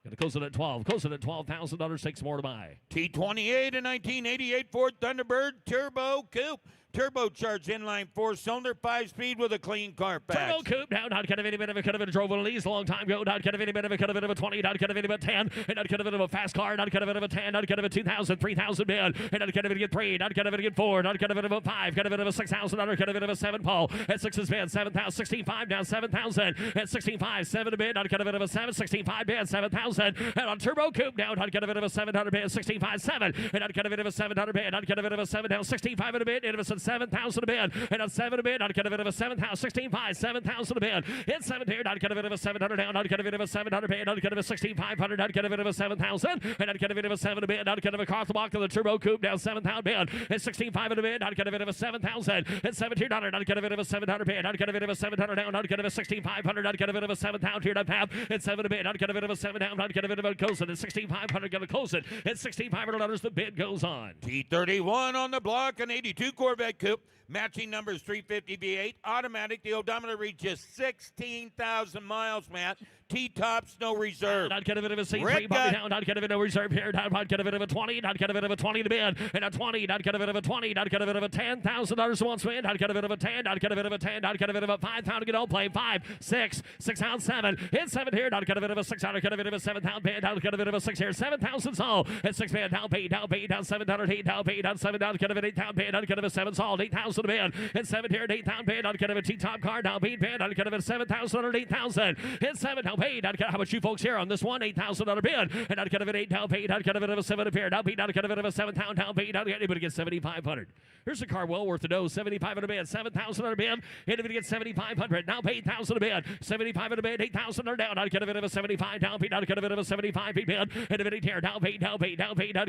Gonna close it at 12. Close it at $12,000. 6 more to buy. T28, a 1988 Ford Thunderbird Turbo Coupe. Turbocharged inline 4-cylinder, 5-speed with a clean Carfax. Turbo Coupe now, not kind of any bit of a kind of a drove one of these a long time ago. Not kind of any bit of a kind of a 20, not kind of any bit of 10, and not kind of a fast car, not kind of a 10, not kind of a 2,000, 3,000 bid, and not kind of a get 3, not kind of a get 4, not kind of a 5, kind of a 6,000, not kind of a 7 Paul. At 6 is bid, 7,000, 16,5 down 7,000, at 16,5, 7 bid, not kind of a 7, 16,5 bid, 7,000, and on Turbo Coupe now, not kind of a 700 bid, 16,5, 7, and not kind of a 700 bid, not kind of a 7 down 16,5 in a bid, and it was a 7,000 a bid. And a 7 a bid, not kind of a 7,000, 16,5, 7,000 a bid. It's 7 here, not kind of a 700 down, not kind of a 700 bid, not kind of a 16,500, not kind of a 7,000, and not kind of a 7 a bid, not kind of a car the block to the Turbo Coupe down 7,000 bid. It's 16,500 a bid, not kind of a 7,000. It's $17, not kind of a 700 bid, not kind of a 700 down, not kind of a 16,500, not kind of a 7,000 here, not half. It's 7 a bid, not kind of a 7 down, not kind of a close it. It's 16,500, going to close it. It's $6,500. The bid goes on. T31 on the block, an 82 Corvette Coupe. Matching numbers 350 V8, automatic. The odometer reaches 16,000 miles, Matt. T-tops, no reserve. Not kind of a C3, Red body gun. down, not kind of no reserve here, not kind of a 20, not kind of a 20 to bid, and a 20, not kind of a 20, not kind of a $10,000 once win, not kind of a 10, not kind of a 10, not kind of a 5,000 to get all play, 5, 6, 6 out 7, hit 7 here, not kind of a 6 out, kind of a 7,000 bid, not kind of a 6 here, 7,000 all, and 6 bid, down 700, 8 down 8, down 7 down, kind of an 8,000 bid, not kind of a 7 all, 8,000 bid, and 7 here, 8,000 bid, not kind of a T-top car, down bid, not kind of a 7,000, 8,000, hit 7 down paid, not kind of how much you folks here on this one, $8,000 bid, and not kind of an 8 down paid, not kind of a 7 appear, down paid, not kind of a 7,000 down paid, not anybody gets 7,500. Here's a car well worth the dough, 7,500 bid, 7,000 bid, anybody gets 7,500, now paid 1,000 bid, 7,500 bid, 8,000 down, not kind of a 75 down paid, not kind of a 75 bid, and a here, down paid, not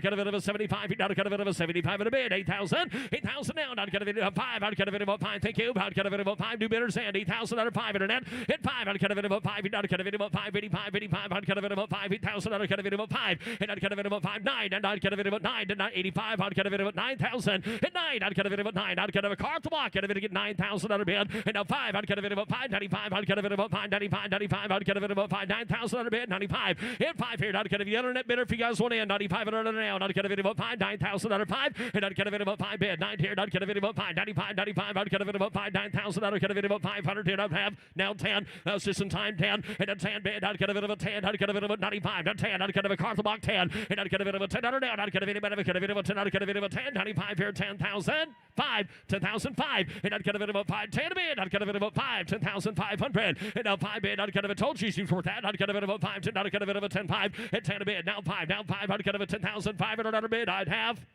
kind of a 75, not kind of a 75 bid, 8,000 down, not kind of a 5, not kind of a 5, thank you, not kind of a 5, new bidders, and 8,000 out of 5 internet, hit 5, not kind of a 5, not kind of a 5, 85, not kind of a 5, 8,000, not kind of a 5, and not kind of a 5, 9, and not kind of a 9, and not 85, not kind of a 9,000, and 9, not kind of a 9, not kind of a car to block, kind of get 9,000 out of bid, and now 5, not kind of a 5, 95, not kind of a 5, 95, 95, not kind of a 5, 9,000 out of bid, 95, hit 5 here, not kind of the internet bidder if you guys want in, 95 under now, not kind of a 5, 9,000 out of 5, and not kind of a 5 bid, 9 here, not kind of a 5, 95, 95, not kind of a 5, 9,000 out of kind of a 500 here, not have, now 10, that's just in time 10, and a 10 bid, not kind of a 10, not kind of a 95, not 10, not kind of a car to block 10, and not kind of a 10 under now, not kind of any better, kind of a 10, not kind of a 10, 95 here, 10,000, 5, 10,005, and not kind of a 5, 10 a bid, not kind of a 5, 10,500, and now 5 bid, not kind of a told you for that, not kind of a 5, 10, not kind of a 10, 5, and 10 a bid, now 5, not kind of a 10,500 under bid, I'd have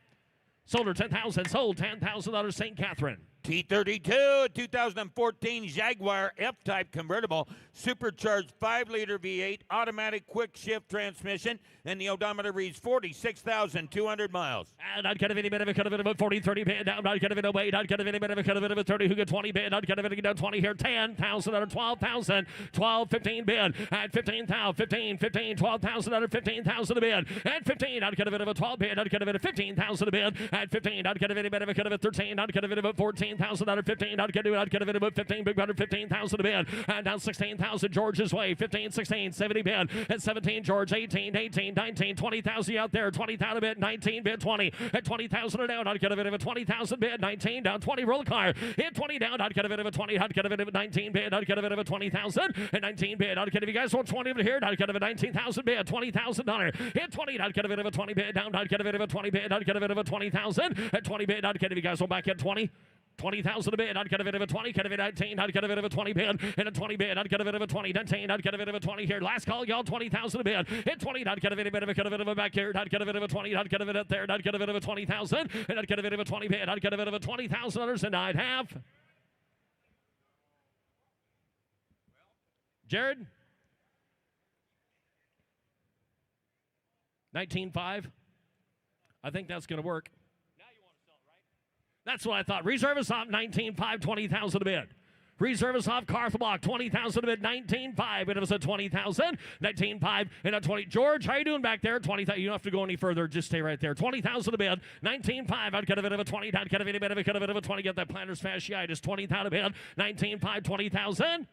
sold her 10,000, sold $10,000 St. Catherine. T32, a 2014 Jaguar F-Type convertible, supercharged 5-liter V8, automatic quick shift transmission, and the odometer reads 46,200 miles. And I'd kind of any bit of a kind of a 40, 30 bid down, not kind of in a way, not kind of any bit of a kind of a 30 who get 20 bid, not kind of any down 20 here, 10,000 under 12,000, 12, 15 bid, and 15,000, 15, 15, 12,000 under 15,000 a bid, and 15, not kind of a 12 bid, not kind of a 15,000 a bid, and 15, not kind of any bit of a kind of a 13, not kind of a 14,000 under 15, not kind of a 15, big under 15,000 a bid, and down 16,000 George's way, 15, 16, 70 bid, and 17 George, 18, 18, 19, 20,000 out there, 20,000 a bid, 19 bid, 20, and 20,000 are down, not kind of a 20,000 bid, 19 down, 20 roll car, hit 20 down, not kind of a 20, not kind of a 19 bid, not kind of a 20,000, and 19 bid, not kind of you guys want 20 over here, not kind of a 19,000 bid, $20,000, hit 20, not kind of a 20 bid, down, not kind of a 20 bid, not kind of a 20,000, and 20 bid, not kind of you guys want back at 20. 20,000 a bid. I'd get a bit of a 20. Get a bit of 19. I'd get a bit of a 20 bid. And a 20 bid. I'd get a bit of a 20. 19. I'd get a bit of a 20 here. Last call, y'all. 20,000 a bid. Hit 20. I'd get a bit of a back here. I'd get a bit of a 20. I'd get a bit up there. I'd get a bit of a 20,000. And I'd get a bit of a 20 bid. I'd get a bit of a $20,000. And I'd have Jared. 19.5. I think that's going to work. Now you want to sell it, right? That's what I thought. Reserve us off 19.5, 20,000 a bid. Reserve us off Carth Block, 20,000 a bid, 19.5. It was a 20,000, 19.5, and a 20. George, how you doing back there? 20,000. You don't have to go any further. Just stay right there. 20,000 a bid, 19.5. I'd get a bit of a 20. I'd get a bit of a 20. Get that plantar's fasciitis. 20,000 a bid, 19.5, 20,000.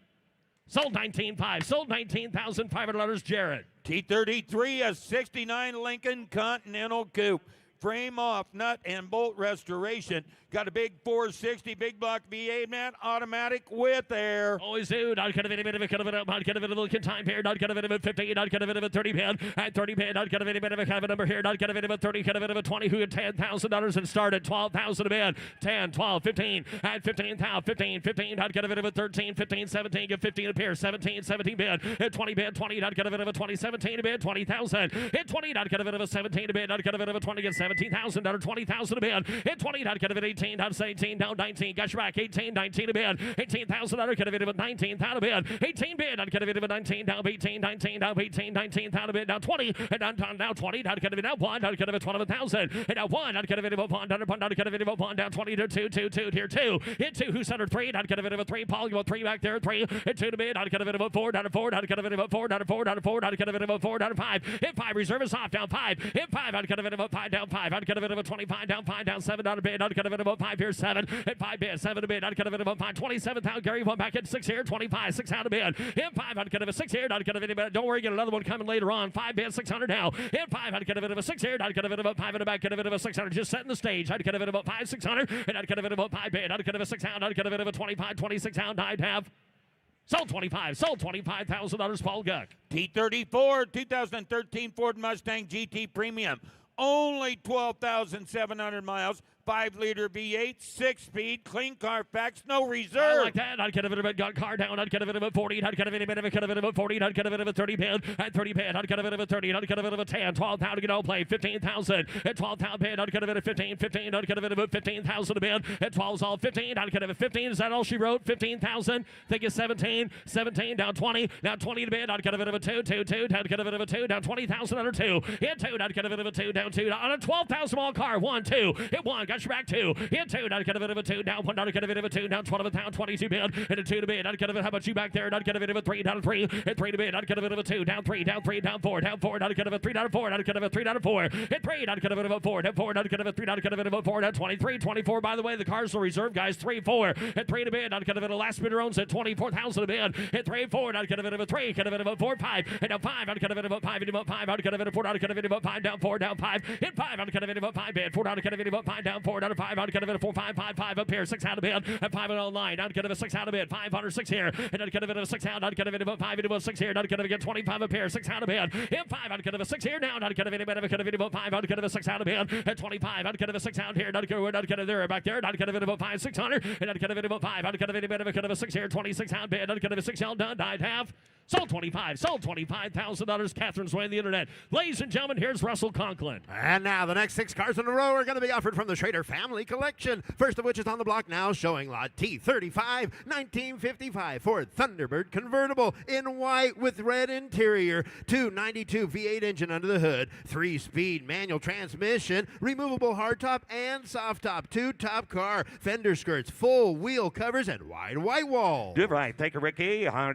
Sold 19.5. Sold $19,500. Jared. T33, a 69 Lincoln Continental Coupe. Frame off, nut and bolt restoration. Got a big 460 big block V8, man, automatic with air. Always do. I'd get a bit of a I'd get a bit of a look in time here. I'd get a bit of a 15. I'd get a bit of a 30 pin. At 30 pin, I'd get a bit of a kind of a number here. I'd get a bit of a 30, get a bit of a 20. Who had $10,000 and started 12,000 a bid. 10, 12, 15. At 15,000, 15, 15. I'd get a bit of a 13, 15, 17. Get 15 a pair. 17, 17 bid. At 20 bid, 20. I'd get a bit of a 20, 17 a bid. 20,000. Hit 20. I'd get a bit of a 17 a bid. I'd get a bit of a 20. Get 17,000. 20,000 a bid. Hit 20. I'd get a bit of 18. I'd say 18. Down 19. Got you back. 18. 19 a bid. 18,000. I'd get a bit of a 19,000 a bid. 18 bid. I'd get a bit of a 19. Down 18. 19. Down 18. 19,000 a bid. Down 20. And down now 20. I'd get a bit of 1. I'd get a bit of 12,000. And now 1. I'd get a bit of a 1. I'd get a bit of a 1. Down 20 to 2. 2. 2. Here 2. Hit 2. Who's under 3? I'd get a bit of a 3. Paul, you want 3 back there. 3. Hit 2 to bid. I'd get a bit of a 4. Down to 4. I'd get a bit of a 4. Down to 4. Down to 4. I'd get a bit of a 4. Down to 5. Hit 5. Reserve is off. Down 5. Hit 5. I'd get a bit of a 5. Down 5. I'd get a bit of a 25. Down 5. Down 7. Down a bid. I'd get a bit of a 5 here. 7. Hit 5 bid. 7 a bid. I'd get a bit of a 5. 27,000. Gary, one back at 6 here. 25. 6 out a bid. Hit 5. I'd get a 6 here. I'd get a bit of a, don't worry, get another one coming later on. 5 bid. 600 now. Hit 5. I'd get a bit of a 6 here. I'd get a bit of a 5 in the back. Get a bit of a 600. Just setting the stage. I'd get a bit of a 5. 600. And I'd get a bit of a 5 bid. I'd get a 6 out. I'd get a bit of a 25. 26 out. I'd have sold 25. Sold $25,000. Paul Guck. T34, 2013 Ford Mustang GT Premium. Only 12,700 miles. 5-liter V8, 6-speed, clean Carfax, no reserve. I like that. I'd get a bit of a gun car down. I'd get a bit of a 40. I'd get a bit of a 40. I'd get a bit of a 30 bid. At 30 bid, I'd get a bit of a 30. I'd get a bit of a 10. 12,000 to get all play. 15,000. At 12,000 bid, I'd get a bit of 15. 15. I'd get a bit of a 15,000 a bid. At 12's all 15. I'd get a 15. Is that all she wrote? 15,000. Think it's 17. 17 down 20. Now 20 to bid. I'd get a bit of a 2. 2. 2. I'd get a bit of a 2. Down 20,000 under 2. Hit 2. I'd get a bit of a 2. Down 2. On a 12,000 mile car. 1. 2. Hit 1. Got you back 2. Hit 2. I'd get a bit of a 2. Down 1. I'd get a bit of a 2. Down 12,000. 22 bid. And a 2 to bid. I'd get a bit. How about you back there? And I'd get a bit of a 3. Down a 3. Hit 3 to bid. I'd get a bit of a 2. Down 3. Down 3. Down 4. Down 4. I'd get a bit of a 3. Down 4. I'd get a bit of a 3. Down 4. Hit 3. I'd get a bit of a 4. Down 4. I'd get a bit of a 3. I'd get a bit of a 4. Down 23. 24. By the way, the cars will reserve, guys. 3. 4. Hit 3 to bid. I'd get a bit of last bidder owns at 24,000 a bid. Hit 3. 4. I'd get a bit of a 3. Get a bit of a 4. 5. And down 5. I'd get a bit of a 5. And 5. I'd get a bit of 4. I'd get a bit of a 5. Down 4. Down 5. Hit 5. I'd get a bit of a 5 bid. 4. I'd get a bit of a 5. Down 4. Down 5. I'd get a bit of 4. 5. 5. 5 up here. 6 out of bid. At 5 and online. I'd get a 6 out of bid. 506 here. And I'd get a bit of a 6 out. I'd get a bit of a 5 into a 6 here. And I'd get a bit of 25 up here. 6 out of bid. Hit 5. I'd get a 6 here now. And I'd get a bit of a 5. I'd get a 6 out of bid. At 25. I'd get a 6 out here. And I'd get a there back there. And I'd get a bit of a 5. 600. And I'd get a bit of a 5. I'd get a bit of a 6 here. 26 out bid. I'd get a 6 out done. I'd have sold 25. Sold $25,000. Catherine's way on the internet. Ladies and gentlemen, here's Russell Conklin. And now the next 6 cars in a row are going to be offered from the Schrader Family Collection. First of which is on the block now, showing lot T35, 1955 Ford Thunderbird convertible in white with red interior, 292 V8 engine under the hood, 3-speed manual transmission, removable hardtop and soft top, 2-top car, fender skirts, full wheel covers, and wide white wall. Do right, thank you, Ricky. How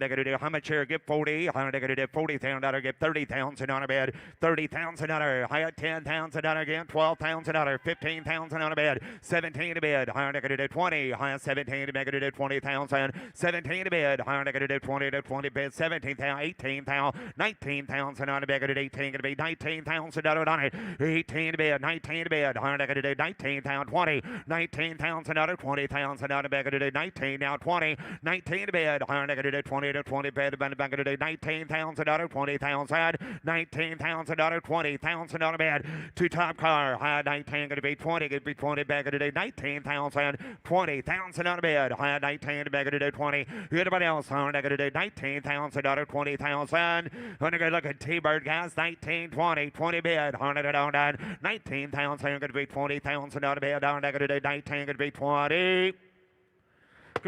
much here? Give 40. How much $40,000? Give $30,000 bid. $30,000. Higher $10,000 again. $12,000. $15,000 bid. 17 to bid. Higher negative 20. Higher 17 to negative 20,000. 17 to bid. Higher negative 20 to 20 bid. 17,000. 18,000. 19,000 on a negative 18 to be $19,000 on it. 18 to bid. 19 to bid. Higher negative 19,000. 20. 19,000 on it. 20,000 on a negative 19 now 20. 19 to bid. Higher negative 20 to 20 bid. $19,000, $20,000, $19,000, $20,000 bid. Two top car, high 19 gonna be 20, gonna be 20 back today, 19,000, $20,000 bid, high 19 back today, 20. Anybody else on gonna do $19,000, $20,000. Gonna go look at T-Bird guys, 19, 20, 20 bid, $100, 19,000 gonna be $20,000 bid, gonna do 19 gonna be 20.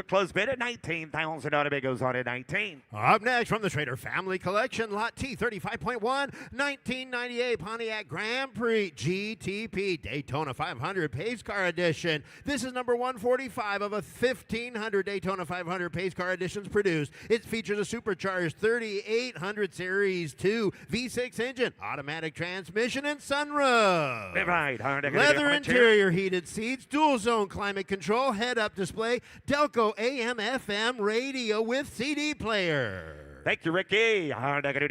Close bid at $19,000 bid goes on at 19. Up next from the Schrader Family Collection, Lot T, 35.1, 1998 Pontiac Grand Prix GTP Daytona 500 Pace Car Edition. This is number 145 of a 1,500 Daytona 500 Pace Car Editions produced. It features a supercharged 3800 Series 2 V6 engine, automatic transmission, and sunroof. Right. Leather interior, heated seats, dual zone climate control, head-up display, Delco AM/FM radio with CD player. Thank you, Ricky.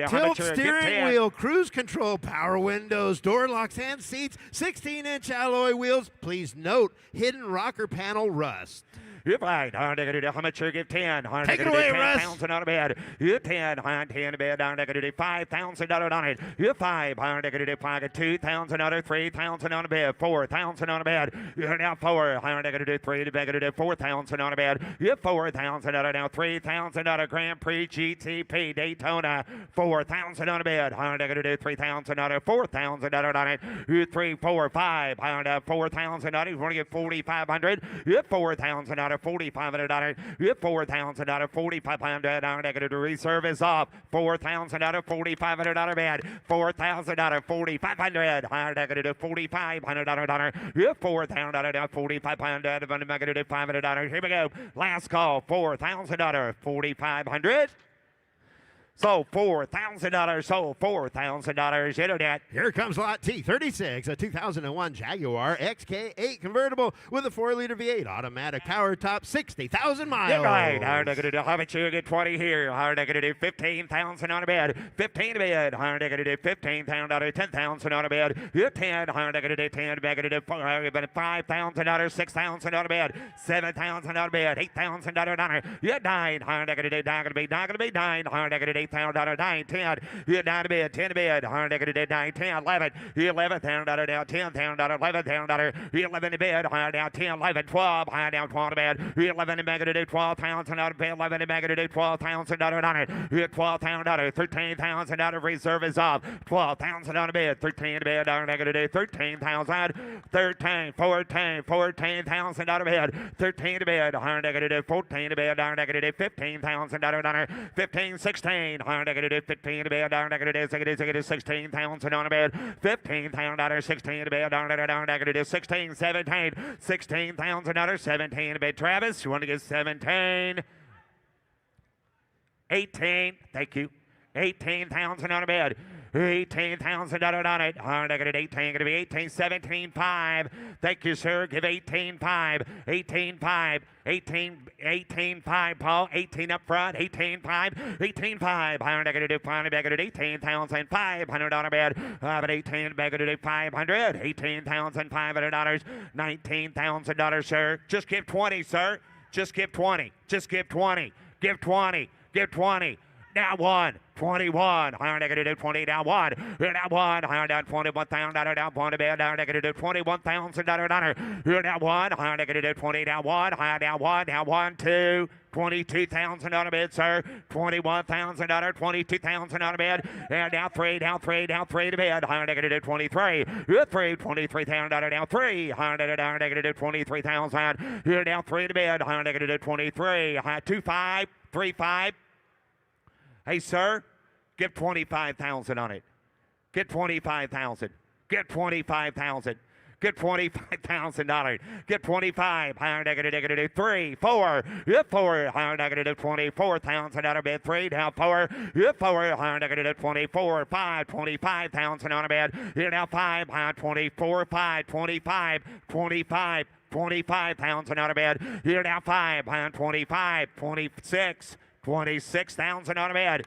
Tilt steering wheel, cruise control, power windows, door locks, and seats, 16-inch alloy wheels. Please note, hidden rocker panel rust. You're right. How much you give 10? Take it away, Russ. $10,000 bid. You're 10. 10 bid. $5,000 on it. You're 5. $2,000. $3,000 on a bid. $4,000 on a bid. You're now 4. $3. $4,000 on a bid. You're $4,000 now. $3,000 Grand Prix GTP Daytona. $4,000 on a bid. $3,000. $4,000 on it. You're 3, 4, 5. $4,000. You want to get $4,500. You're $4,000. $4,500. You have $4,000. $4,500. Reserve is off. $4,000. $4,500 bid. $4,000. $4,500. $4,500. You have $4,000. $4,500. $500. Here we go. Last call. $4,000. $4,500. So $4,000, so $4,000 internet. Here comes Lot T, 36, a 2001 Jaguar XK8 convertible with a 4-liter V8 automatic power top, 60,000 miles. You're right. How much you get 20 here? How are they going to do 15,000 on a bed? 15 to bed. How are they going to do 15,000? 10,000 on a bed. You're 10. How are they going to do 10? Back to do 5,000, 6,000 on a bed. 7,000 on a bed. $8,000. You're 9. How are they going to do? Not going to be 9. How are they going to do? $8,000, 9, 10. You're 9 to bid, 10 to bid. 9, 10, 11. You're $11,000 down, $10,000, $11,000. You're 11 to bid. Higher down, 10, 11, 12. Higher down, 12 to bid. You're 11 to mega to do 12,000 out of bid. 11 to mega to do 12,000 on it. You're $12,000, $13,000 reserve is off. 12,000 on a bid. 13 to bid. Mega to do 13,000. 13, 14, 14,000 out of bid. 13 to bid. Higher to do 14 to bid. Mega to do 15,000 on it. 15, 16. Higher to do 15 to bid. Mega to do 16,000 on a bid. 15,000, 16 to bid. Mega to do 16, 17. $16,000, 17 to bid. Travis, you want to get 17? 18, thank you. 18,000 on a bid. $18,000 on it. Negative 18, going to be 18, 17, 5. Thank you, sir. Give 18, 5. 18, 5. 18, 5, Paul. 18 up front. 18, 5. 18, 5. Negative 5. Negative 18,500 on a bid. But 18, negative 500. $18,500. $19,000, sir. Just give 20, sir. Just give 20. Just give 20. Give 20. Give 20. Now 1. 21. Higher negative 20. Down 1. Down 1. Higher down $21,000. Down 1 to bed. Down negative $21,000. Here down 1. Higher negative 20. Down 1. Higher down 1. Down 1, 2. $22,000 bid, sir. $21,000. $22,000 on a bid. And down 3. Down 3. Down 3 to bed. Higher negative 23. Here 3. $23,000. Down 3. Higher negative 23,000. Here down 3 to bed. Higher negative 23. High 2 5. 3 5. Hey, sir, get 25,000 on it. Get 25,000. Get 25,000. Get $25,000. Get 25. Higher negative 3, 4. You 4. Higher negative 24,000 bid. 3 down 4. You 4. Higher negative 24. 5. 25,000 on a bid. You're now 5. Higher 24. 5. 25. 25. 25,000 on a bid. You're now 5. Higher 25. 26. 26,000 on a bid.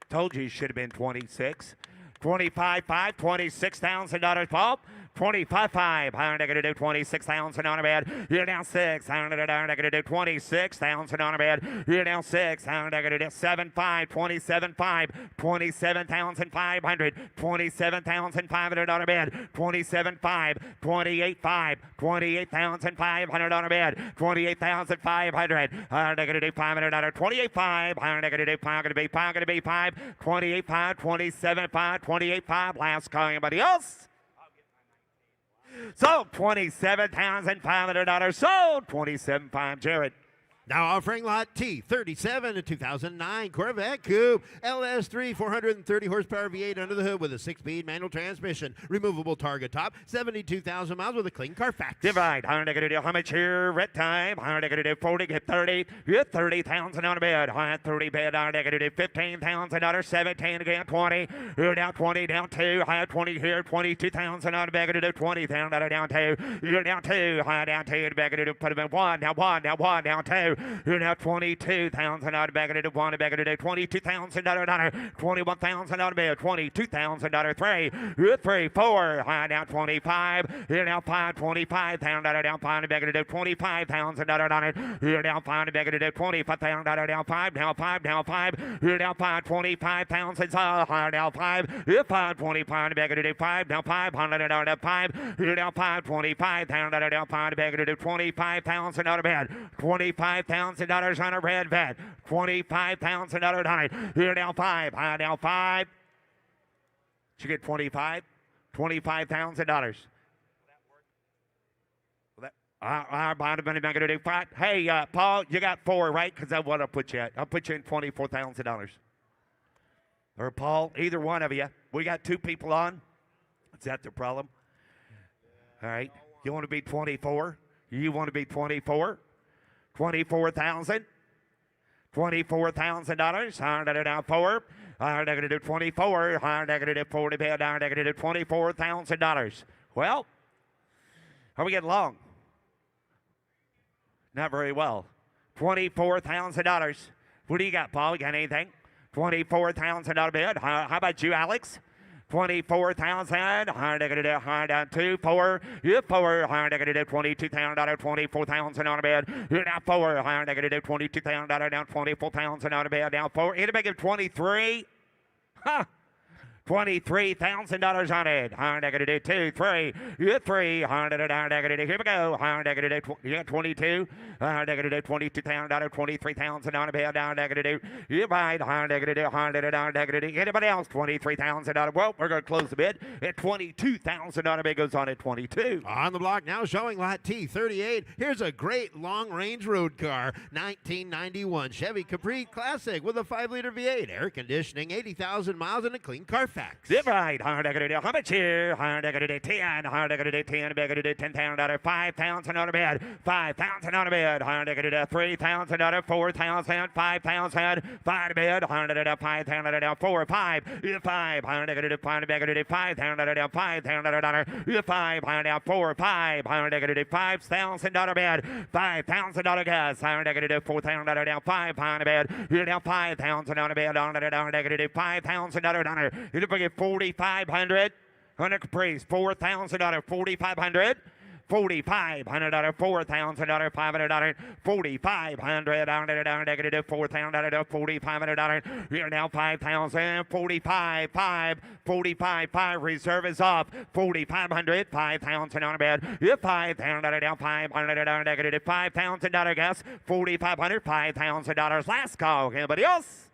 Told you should have been 26. 25, 5, $26,000, Paul. 25.5, higher negative 26,000 on a bed. You're down 6, higher negative 26,000 on a bed. You're down 6, higher negative 7.5, 27.5, 27,500, 27,500 on a bed. 27.5, 28.5, 28,500 on a bed. 28,500, higher negative 500 on a 28.5, higher negative 5 going to be 5 going to be 5, 28.5, 27.5, 28.5. Last call, anybody else? Sold $27,500. Sold $27,500. Jared. Now offering lot T, 37 a 2009 Corvette Coupe, LS3, 430 horsepower V8 under the hood with a 6-speed manual transmission, removable target top, 72,000 miles with a clean Carfax. Divide, higher negative, how much here? Red time, higher negative 40, get 30, get 30,000 on a bed, higher 30 bed, higher negative 15,000, 17 again, 20, you're down 20, down 2, higher 20 here, 22,000 on a negative 20,000, down 2, you're down 2, higher down 2, negative, put them in 1, now 1, now 1, down 2, you're now 22,000 out of bag of one, bag of $22,000, 21,000 out of bed, $22,000, 3, you're 3, 4, high down 25, you're now 5, 25,000 down 5, bag of $25,000, you're now 5, bag of $25,000 down 5, now 5, now 5, you're now 5, 25,000, high down 5, you're 5, 25, bag of 5, now 500 out of 5, you're now 5, 25,000 down 5, bag of 25,000 out of bed, $25,000 on a red bed, $25,000 on it. You're down 5, high down 5. Did you get 25? $25,000. I'm going to do 5. Hey, Paul, you got 4, right? Because I want to put you at. I'll put you in $24,000. Or Paul, either one of you. We got 2 people on. Is that the problem? All right. You want to be 24? You want to be 24? $24,000. $24,000. Higher down 4. Higher negative 24. Higher negative 40 bed. Higher negative $24,000. Well, how are we getting along? Not very well. $24,000. What do you got, Paul? You got anything? $24,000 bid. How about you, Alex? 24,000, higher negative, higher down 2, 4, you're 4, higher negative, $22,000, 24,000 on a bed, you're down 4, higher negative, $22,000, down 24,000 on a bed, down 4, it'll make it 23, huh? $23,000 on it. Higher negative 2, 3. You're 3. Higher negative. Here we go. Higher negative. You got 22. Higher negative $22,000. 23,000 on a bed. Down negative. You buy higher negative. Higher negative. Anybody else? $23,000. Well, we're going to close the bid at $22,000 on a bid. Goes on at 22. On the block now, showing lot T, 38. Here's a great long-range road car, 1991 Chevy Capri Classic with a 5-liter V8, air conditioning, 80,000 miles, and a clean Carfax. Divide, higher negative, how much here? Higher negative 10, higher negative 10, negative $10,000, 5,000 on a bed, 5,000 on a bed, higher negative 3,000, 4,000, 5,000, 5 bed, higher negative 5,000, 4, 5, 5, higher negative 5, negative 5,000, 5,000, 5, higher down 4, 5, higher negative $5,000 bed, $5,000 gas, higher negative 4,000 down 5, higher bed, you're down 5,000 on a bed, down negative $5,000. It'll bring it 4,500 on a Caprice, $4,000, 4,500. $4,500, $4,000, $500, $4,500, down negative $4,000, $4,500. You're now $5,000, $45,500, reserve is off. $4,500, $5,000 on a bed. You're $5,000, down $500, down negative $5,000 gas. $4,500, $5,000. Last call. Anybody else?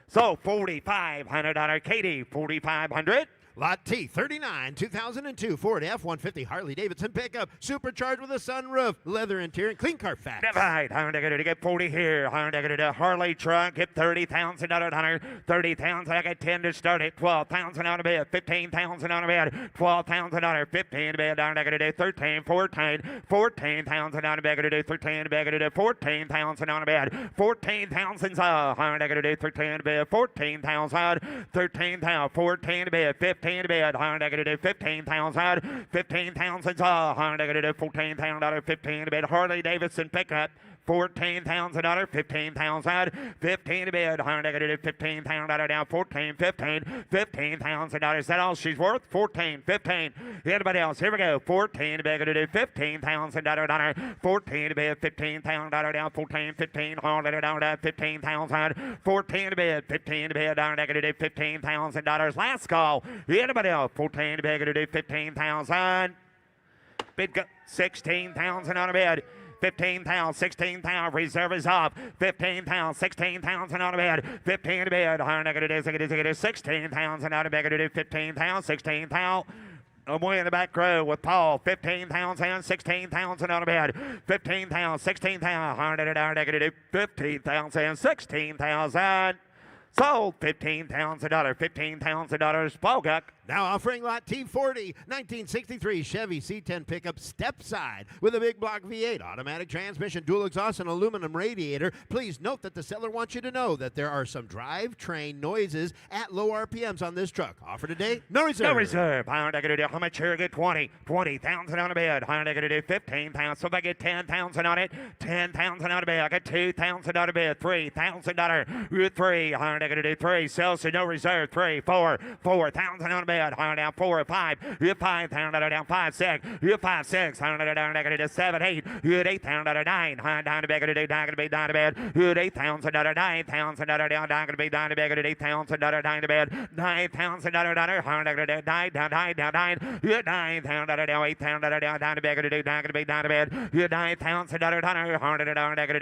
So $4,500, Katie, $4,500. Lot T, 39, 2002 Ford F-150 Harley-Davidson pickup, supercharged with a sunroof, leather interior, and clean Carfax. Divide, higher negative to get 40 here, higher negative to Harley truck, get $30,000, 30,000, I got 10 to start it, 12,000 on a bed, 15,000 on a bed, 12,000, 15 to bed, higher negative 13, 14, 14,000 on a bed, 13 to bed, 14,000 on a bed, 14,000, higher negative 13 to bed, 14,000, 13,000, 14 to bed, 15 to bed, higher negative 15,000, 15,000, higher negative $14,000, 15 to bed, Harley Davidson pickup, $14,000, 15,000, 15 to bid, $100, $15,000 down, 14, 15, $15,000. Is that all she's worth? 14, 15. Anybody else? Here we go. 14 to bid, $15,000, 14 to bid, $15,000 down, 14, 15, $100 down, 15,000, 14 to bid, 15 to bid, down, $15,000. Last call. Anybody else? 14 to bid, 15,000. Bid 16,000 on a bid. 15,000, 16,000, reserve is off. 15,000, 16,000 on a bid. 15 to bid. It is 16,000 on a bid. 15,000, 16,000. I'm way in the back row with Paul. 15,000, 16,000 on a bid. 15,000, 16,000. 15,000, 16,000. Sold $15,000, $15,000. Paul Guck. Now offering lot T40, 1963 Chevy C10 pickup step side with a big block V8, automatic transmission, dual exhaust, and aluminum radiator. Please note that the seller wants you to know that there are some drivetrain noises at low RPMs on this truck. Offer today, no reserve. No reserve. How much here? Get 20,000 on a bid. How much do 15,000? So if I get 10,000 on it, 10,000 on a bid. I got 2,000 on a bid. $3,000. 3. How much do 3? Sales to no reserve. 3, 4, 4,000 on a bid. Down 4, 5. You 5,000 down 5, 6. You 5, 6. Down 7, 8. You 8,000 9. Down to bed. Down to bed. Down to bed. You 8,000 9,000 down. Down to bed. Down to bed. 8,000 down to bed. 9,000 down. Down 9. You 9,000 down 8,000 down to bed. Down to bed. Down to bed. You 9,000 down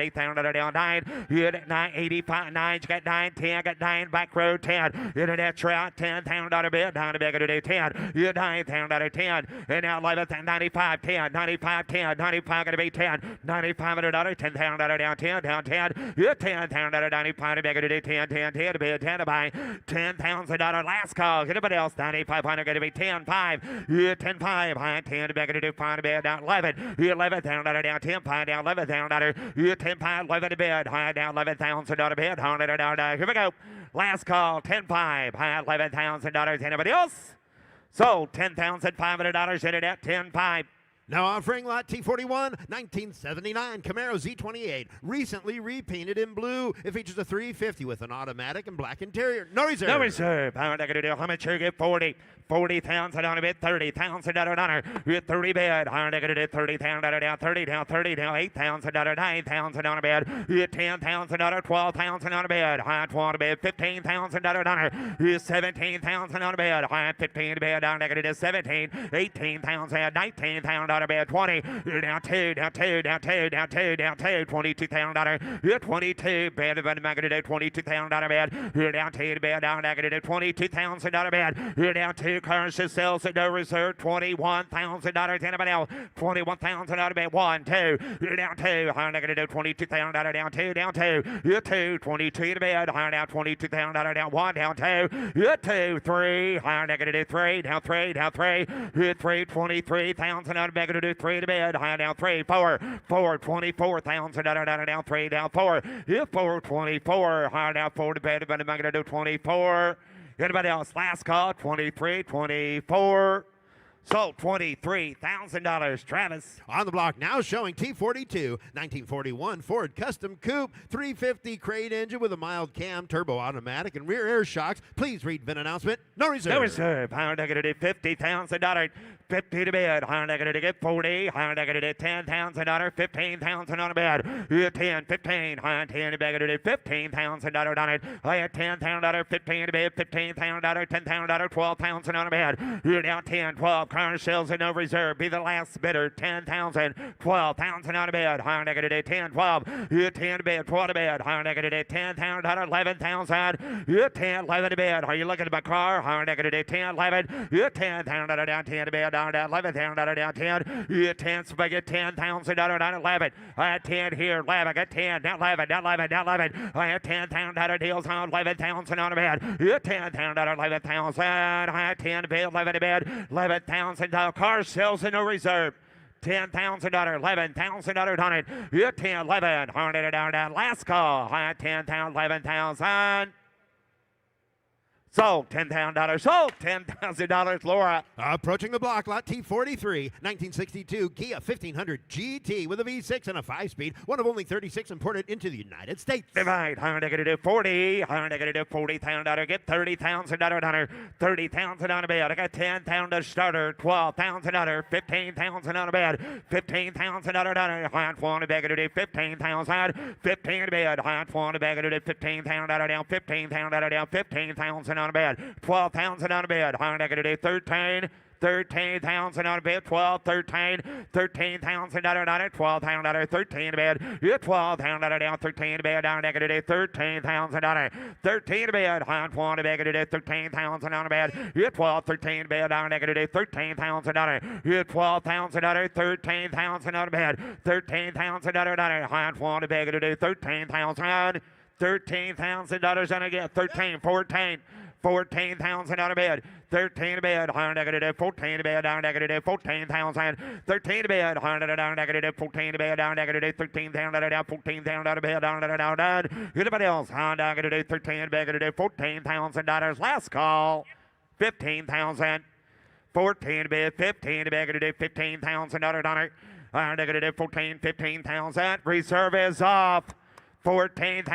8,000 down 9. You 985 9. You got 9 10. Got 9 back row 10. Internet trout 10,000 down to bed. Down to bed. 10, you 9,000 out of 10, and now 11, 95, 10, 95, 10, 95 gonna be 10, 9,500, 10,000 out of down 10, down 10, you 10,000 out of 95 to beg to 10, 10, 10 to be 10 to buy, $10,000 last call. Anybody else? 9,500 gonna be 10, 5, you 10, 5, high 10 to beg to 5 to bed down 11, you 11,000 out of down 10, 5 down 11,000 out of you 10, 5, 11 to bed, high down 11,000 out of bed, 100 down. Here we go. Last call, 10, 5, high $11,000. Anybody else? Sold $10,500 in it at 10.5. Now offering lot T41, 1979 Camaro Z28, recently repainted in blue. It features a 350 with an automatic and black interior. No reserve. No reserve. How much you get? 40,000 on a bid, 30,000 on honor. You 30 bid. How much you 30,000 down, 30 down, 30 down, 8,000 9,000 on a bid. You 10,000 12,000 on a bid. High 12 bid, 15,000 on honor. You 17,000 on a bid. High 15 bid down negative 17, 18,000, 19,000 on a bid, 20. You're down 2, down 2, down 2, down 2, down 2, $22,000. You're 22 bid, negative $22,000 bid. You're down 2 bid, down negative $22,000 bid. You're down 2 cars to sell, so no reserve, $21,000. Anybody else? 21,000 out of bid, 1, 2. You're down 2, negative $22,000 down 2, down 2. You're 2, 22 to bid, down $22,000 down 1, down 2. You're 2, 3, negative 3, down 3, down 3. You're 3, 23,000 out of bid. Negative 3 to bid, high down 3, 4, 4, 24,000 down 3, down 4, you 4, 24, high down 4 to bid, but negative 24. Anybody else? Last call, 23, 24. Sold $23,000. Travis. On the block now showing T42, 1941 Ford Custom Coupe, 350 crate engine with a mild cam, turbo automatic, and rear air shocks. Please read VIN announcement. No reserve. No reserve. High negative $50,000. 50 to bid. High negative get 40. High negative $10,000. 15,000 on a bid. You 10, 15. High 10 to bid. $15,000 on it. High $10,000. 15 to bid. $15,000. $10,000. 12,000 on a bid. You're down 10, 12. Car sales and no reserve. Be the last bidder. 10,000. 12,000 on a bid. High negative 10, 12. You 10 to bid. 12 to bid. High negative 10,000. 11,000. You 10, 11 to bid. Are you looking at my car? High negative 10, 11. You 10,000 down 10 to bid. Down 11,000 down 10. You 10, so I get 10,000 down 11. I had 10 here. 11. I got 10. Down 11. Down 11. Down 11. I had 10,000 deals on 11,000 on a bid. You 10,000 11,000. I had 10 to bid. 11 to bid. 11,000 car sales and no reserve. $10,000, $11,000 on it. You 10, 11. Down. Last call. I had 10,000, 11,000. Sold. $10,000. Sold. $10,000. Laura. Approaching the block, lot T43, 1962 Kia 1500 GT with a V6 and a 5-speed, one of only 36 imported into the United States. Divide. $100 $40. $100 $40,000. Get $30,000. $30,000 bid. I got $10,000 starter. $12,000. $15,000 bid. $15,000. High $20 bag to do $15,000. $15 bid. High $20 bag to do $15,000 down. $15,000 down. $15,000 on a bed, 12,000 on a bed, higher negative 13, 13,000 on a bed, 12, 13, 13,000 on it, 12,000 13 a bed, you 12,000 down, 13 a bed, down negative 13,000 on it, 13 a bed, high 20 negative 13,000 on a bed, you 12, 13 a bed, down negative 13,000 on it, you 12,000 on it, 13,000 on a bed, 13,000 on it, high 20 negative 13,000. $13,000 on a get 13, 14, 14,000 on a bed, 13 a bed, higher negative, 14 a bed, down negative, 14,000, 13 a bed, higher down negative, 14 a bed, down negative, 13,000 down, 14,000 on a bed, down. Anybody else? Higher negative, 13 negative, $14,000. Last call, 15,000, 14 a bed, 15 a bed, negative, $15,000 higher negative, 14, 15,000. Reserve is off. $14,000,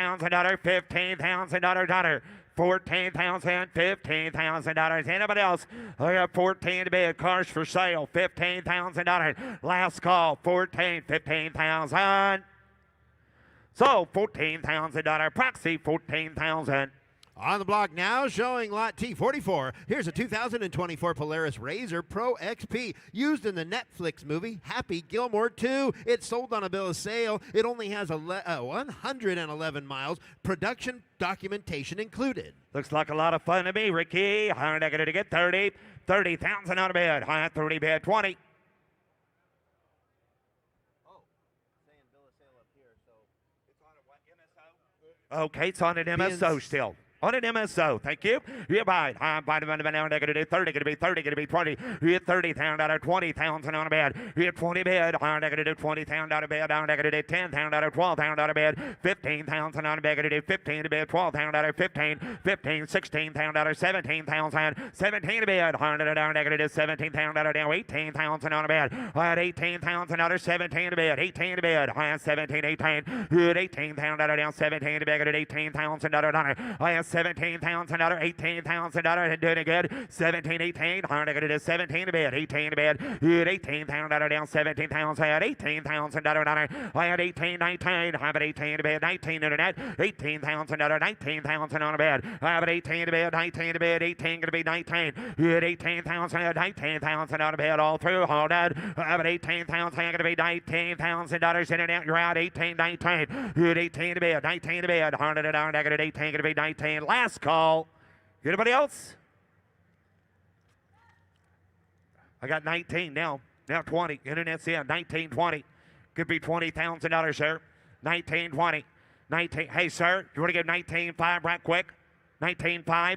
$15,000, $14,000, $15,000. Anybody else? I got 14 to bid. Cars for sale. $15,000. Last call. 14, 15,000. So $14,000 proxy. 14,000. On the block now, showing lot T44. Here's a 2024 Polaris RZR Pro XP, used in the Netflix movie Happy Gilmore 2. It's sold on a bill of sale. It only has 111 miles. Production documentation included. Looks like a lot of fun to me, Ricky. Higher negative to get 30. 30,000 on a bid. High 30 bid 20. Okay, it's on an MSO still. On an MSO, thank you. You buy it. I'm buying it now. Negative 30, going to be 30, going to be 20. You get 30,000 out of 20,000 on a bed. You get 20 bed. Higher negative 20,000 out of bed. Down negative 10,000 out of 12,000 out of bed. 15,000 out of bed. Negative 15 to bed. 12,000 out of 15. 15, 16,000 out of 17,000. 17 to bed. Higher down negative 17,000 out of down 18,000 on a bed. I had 18,000 out of 17 to bed. 18 to bed. I had 17, 18. You had 18,000 out of down 17 to bed. 18,000 out of down. I had $17,000, $18,000, and doing it good. 17, 18, higher negative 17 to bed, 18 to bed. You had 18,000 down, 17,000, $18,000. I had 18, 19, I have an 18 to bed, 19 to net, $18,000, 19,000 on a bed. I have an 18 to bed, 19 to bed, 18 going to be 19. You had 18,000, 19,000 on a bed all through. Hold on. I have an 18,000, going to be $19,000 in and out. You're out 18, 19. You had 18 to bed, 19 to bed, 100 down, negative 18 going to be 19. Last call. Anybody else? I got 19 now. Now 20. Internet's in. 19, 20. Could be $20,000, sir. 19, 20. 19. Hey, sir, you want to give 19.5 right quick? 19.5.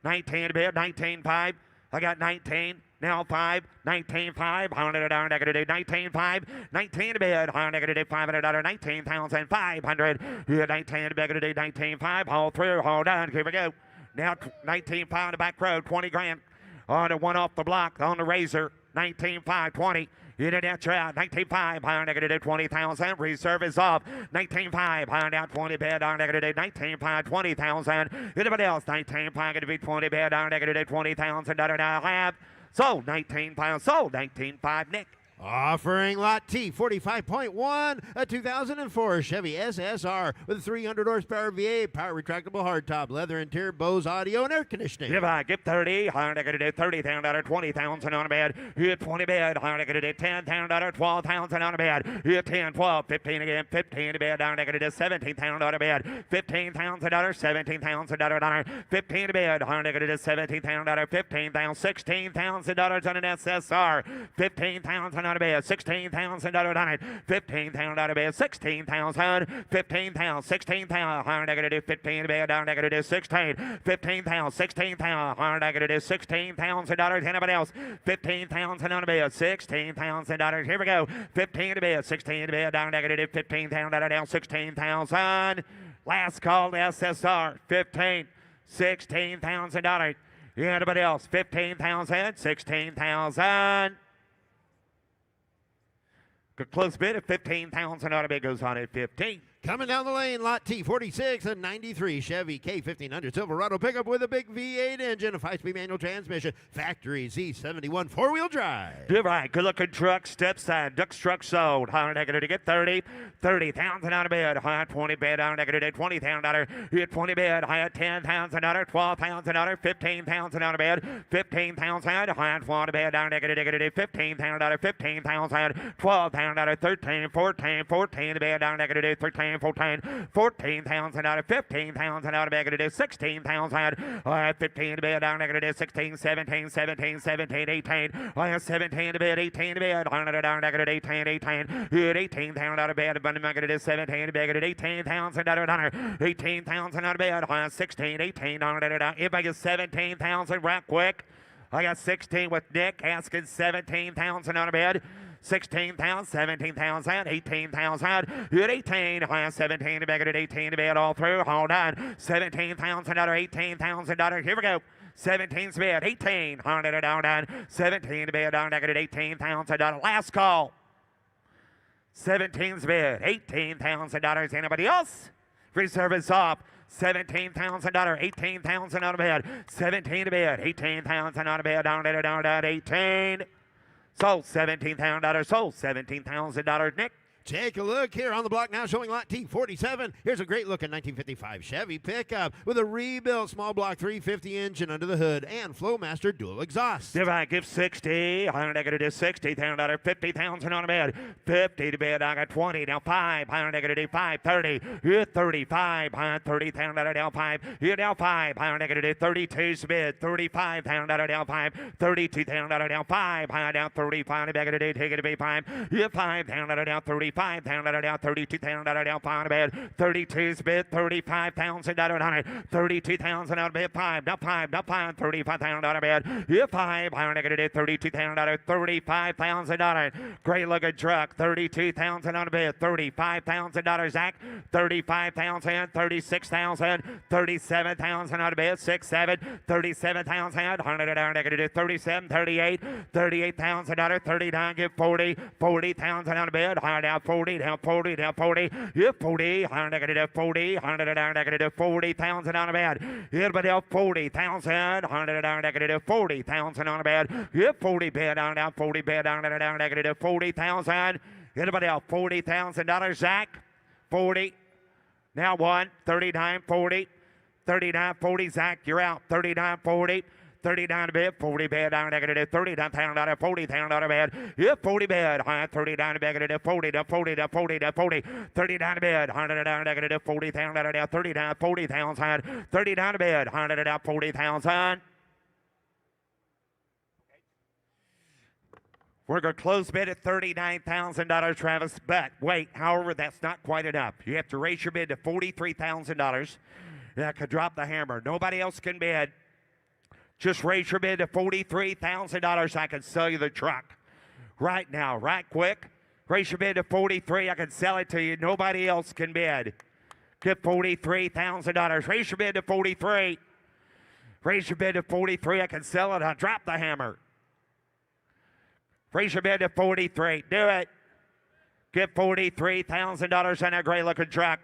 19 a bit. 19.5. I got 19. Now 5, 19.5, $100 negative 19.5, 19 a bid, negative $500, 19,500. Yeah, 19 negative 19.5, all through, hold on, here we go. Now 19.5 on the back row, 20 grand. On the one off the block, on the RZR, 19.5, 20. Internet out, 19.5, higher negative 20,000. Reserve is off, 19.5, higher down 20 bid, higher negative 19.5, 20,000. Anybody else? 19.5 going to be 20 bid, higher negative 20,000. Now have. Sold 19 sold 19.5 Nick. Offering lot T 45.1, a 2004 Chevy SSR with a 300 horsepower V8, power retractable hardtop, leather interior, Bose audio, and air conditioning. If I get 30, higher negative 30,000, 20,000 on a bed. You get 20 bed, higher negative 10,000, 12,000 on a bed. You get 10, 12, 15 again, 15 a bed, higher negative 17,000 on a bed. $15,000, $17,000, 15 a bed, higher negative 17,000, 15,000, $16,000 on an SSR. 15,000 on a bed, $16,000 on it, 15,000 on a bed, 16,000, 15,000, 16,000, higher negative 15 a bed, down negative 16, 15,000, 16,000, higher negative $16,000. Anybody else? 15,000 on a bed, $16,000. Here we go. 15 a bed, 16 a bed, down negative 15,000 down 16,000. Last call, SSR, 15. $16,000. Anybody else? 15,000, 16,000. Good close bid at 15,000. Ought to be goes on at 15. Coming down the lane, lot T, 46 and 93 Chevy K1500 Silverado pickup with a big V8 engine, a 5-speed manual transmission, factory Z71 four-wheel drive. You're right. Good looking truck, step side, Ducks truck sold. $100 to get 30. 30,000 out of bid. High at 20 bid. $100 to get $20,000. Hit 20 bid. High at $10,000. $12,000. $15,000 out of bid. $15,000. High at 20 bid. $100 to get $15,000. $15,000. $12,000. 13, 14, 14 to bid. $100 to get 13. 14, 14,000 out of 15,000 out of bag to do 16,000. 15 to bid, down to do 16, 17, 17, 17, 18. 17 to bid, 18 to bid, down to 18, 18. 18,000 out of bed, but I'm going to do 17 to bid, 18,000 out of down, 18,000 out of bed, 16, 18, down to down. If I get 17,000, right quick. I got 16 with Nick asking 17,000 out of bed. 16,000, 17,000, 18,000, hit 18, 17 to make it at 18 to bid all through, hold on, $17,000, $18,000, here we go, 17's bid, 18, down, 17 to bid, down, at $18,000, last call, 17's bid, $18,000, anybody else? Reserve is off. $17,000, $18,000 out of bid, 17 to bid, 18,000 out of bid, down, 18. Sold $17,000. Sold $17,000. Nick. Take a look here on the block now, showing lot T47. Here's a great looking 1955 Chevy pickup with a rebuilt small block 350 engine under the hood and Flowmaster dual exhaust. Divide, give 60. I'm negative to 60,000. 50,000 on a bid. 50 to bid. I got 20. Now 5. I'm negative 5. 30. You're 35. I'm 30,000 down 5. You're down 5. I'm negative 32's bid. 35,000 down 5. 32,000 down 5. I'm down 35. Negative take it to be 5. You're 5,000 down 35. $5,000 down, $32,000 down, 5 bid, 32's bid, $35,000 on it, 32,000 out of bid, 5, now 5, now 5, $35,000 bid, yeah, 5, I'm negative $32,000, $35,000, great looking truck, $32,000 on a bid, $35,000, Zach, $35,000, $36,000, $37,000 on a bid, 6, 7, $37,000, $100 negative, $37, $38, $38,000, $39, give 40, $40,000 on a bid, higher down, 40, down 40, down 40, yeah, 40, 100 negative 40, 100 down negative 40,000 on a bed. Everybody else 40,000, 100 down negative 40,000 on a bed. Yeah, 40 bid down 40 bid down negative 40,000. Anybody else $40,000, Zach? 40. Now 1, 39, 40, 39, 40, Zach, you're out. 39, 40. 39 bid, 40 bid, down negative, $39,000, $40,000 bid, yeah, 40 bid, 39 negative, 40 to 40 to 40 to 40, 39 bid, 100 down negative, $40,000 down, 39, 40,000, 39 bid, 100 down, 40,000. We're going to close bid at $39,000, Travis, but wait, however, that's not quite enough. You have to raise your bid to $43,000. That could drop the hammer. Nobody else can bid. Just raise your bid to $43,000. I can sell you the truck right now, right quick. Raise your bid to $43,000. I can sell it to you. Nobody else can bid. Get $43,000. Raise your bid to $43,000. Raise your bid to $43,000. I can sell it. I'll drop the hammer. Raise your bid to $43,000. Do it. Get $43,000 on that great-looking truck.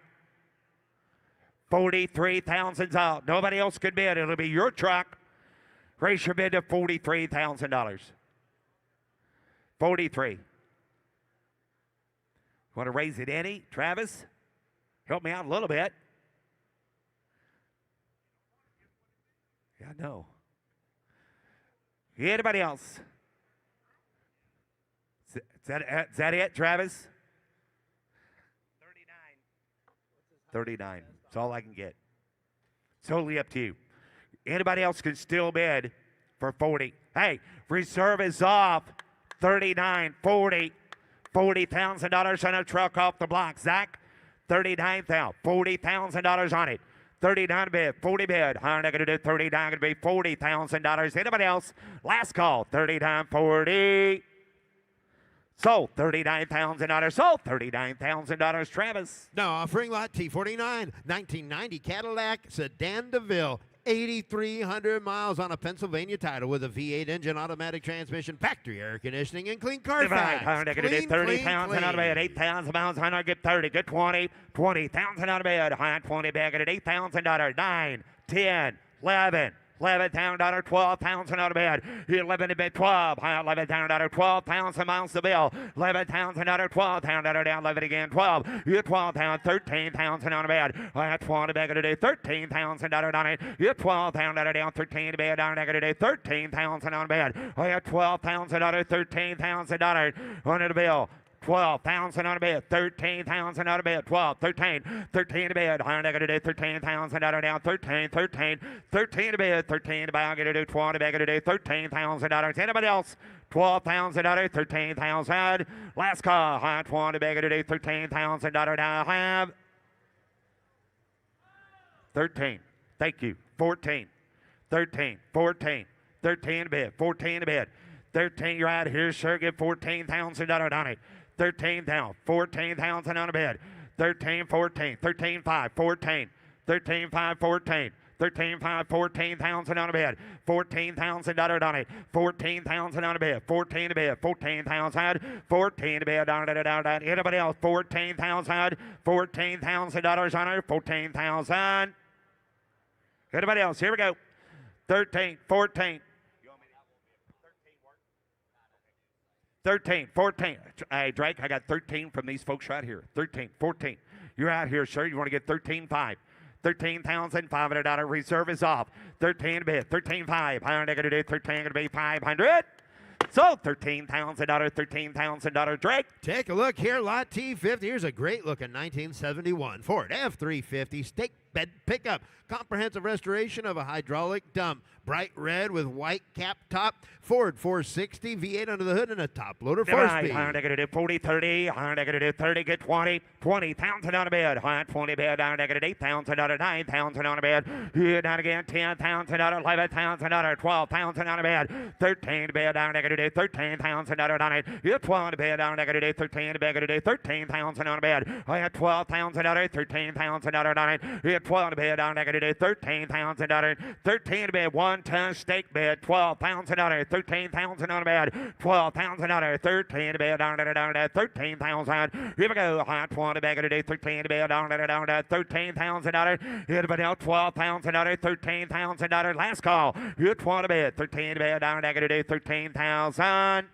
$43,000's out. Nobody else can bid. It'll be your truck. Raise your bid to $43,000. 43. Want to raise it any, Travis? Help me out a little bit. Yeah, I know. Anybody else? Is that it, Travis? 39. That's all I can get. Totally up to you. Anybody else can still bid for 40. Hey, reserve is off. 39, 40. $40,000 on a truck off the block. Zach, $39,000. $40,000 on it. 39 bid, 40 bid. I'm not going to do 39, going to be $40,000. Anybody else? Last call, 39, 40. Sold $39,000. Sold $39,000. Travis. Now offering lot T49, 1990 Cadillac Sedan DeVille. 8,300 miles on a Pennsylvania title with a V8 engine, automatic transmission, factory air conditioning, and clean Carfax. 30 pounds and out of bed. 8,000 miles. $100. Get 30. Get 20. 20,000 out of bed. $120 back at $8,000. 9, 10, 11. $11,000, 12 pounds and out of bed. 11 to bed, 12. High $11,000, 12 pounds and miles to bill. $11,000, 12 pound down, 11 again, 12. You're 12 pound, 13 pounds and out of bed. High 20 back today, 13 pounds and out of it. You're 12 pound down, 13 to bed down today, 13 pounds and out of bed. High 12 pounds and out of 13 pounds and out of under the bill. 12 pounds and out of bed, 13 pounds and out of bed, 12, 13 to bed, higher today, 13 pounds and out of down, 13 to bed, 13 to bag to do 20 back today, 13 pounds and out of anybody else, 12 pounds and out of 13 pounds and last call, high 20 back today, 13 pounds and out of now have 13, thank you, 14, 13, 14, 13 to bed, 14 to bed, 13, you're out here, sir, get 14 pounds and out of Donnie. 13 down, 14 pounds and on a bed. 13, 14, 13, 5, 14, 13, 5, 14, 13, 5, 14 pounds and on a bed. 14 pounds and dollar on it. 14 pounds and on a bed. 14 to bed. 14 pounds had. 14 to bed. Down. Anybody else? 14 pounds had. 14 pounds and dollars on it. 14,000. Anybody else? Here we go. 13, 14. 13, 14. Hey, Drake, I got 13 from these folks right here. 13, 14. You're out here, sir. You want to get 13.5. 13,500 reserve is off. 13 to bid. 13.5. Higher negative do 13 going to be 500. So $13,000, $13,000, Drake. Take a look here, lot T50. Here's a great looking 1971 Ford F350 stake bed pickup. Comprehensive restoration of a hydraulic dump. Bright red with white cap top. Ford 460 V8 under the hood and a top loader 4-speed. Higher negative 40, 30. Higher negative 30, get 20. 20,000 on a bed. Higher 20 bed. Higher negative 8,000 on a 9,000 on a bed. Here down again 10,000 on 11,000 on 12,000 on a bed. 13 bed. Higher negative 13,000 on it. You're 12 bed. Higher negative 13 bed. 13,000 on a bed. I had 12,000 on it. 13,000 on it. You're 12 bed. Higher negative 13,000 on it. 13 bed. 1-ton steak bed. 12,000 on it. 13,000 on a bed. 12,000 on it. 13 bed. Down 13,000. Here we go. High 20 bag of the day. 13 bed. Down 13,000 on it. Everybody else 12,000 on it. 13,000 on it. Last call. You're 20 bed. 13 bed. Down bag of the day. 13,000.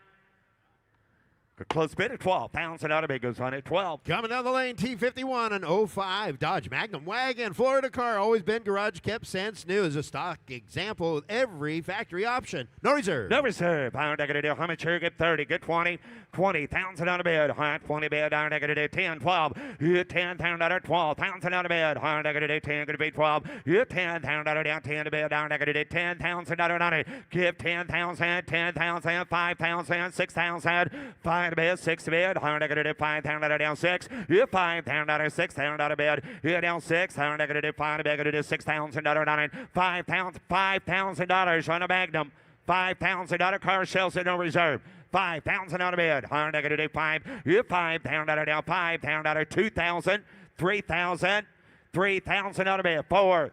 A close bid at 12. Pounds and out of it goes on at 12. Coming down the lane, T51, an 05 Dodge Magnum wagon. Florida car, always been garage kept since new. Is a stock example with every factory option. No reserve. No reserve. Pound negative deal. How much here? Get 30. Get 20. 20,000 out of bed. High 20 bed. Down negative 10. 12. You 10 pound out of 12. Pounds and out of bed. High negative 10. Going to be 12. You 10 pound out of down 10 to bed. Down negative 10,000 out of on it. Give 10,000. 10,000. 5,000. 6,000. 5 to bed, 6 to bed, 100 negative 5 pound out of down 6. You 5 pound out of 6 pound out of bed. You down 6, 100 negative 5 to bed, negative $6,000 on it. 5 pounds, $5,000 on a Magnum. 5 pounds and out of car sales at no reserve. 5 pounds and out of bed. 100 negative 5. You 5 pound out of down 5 pound out of 2,000, 3,000, 3,000 out of bed. 4.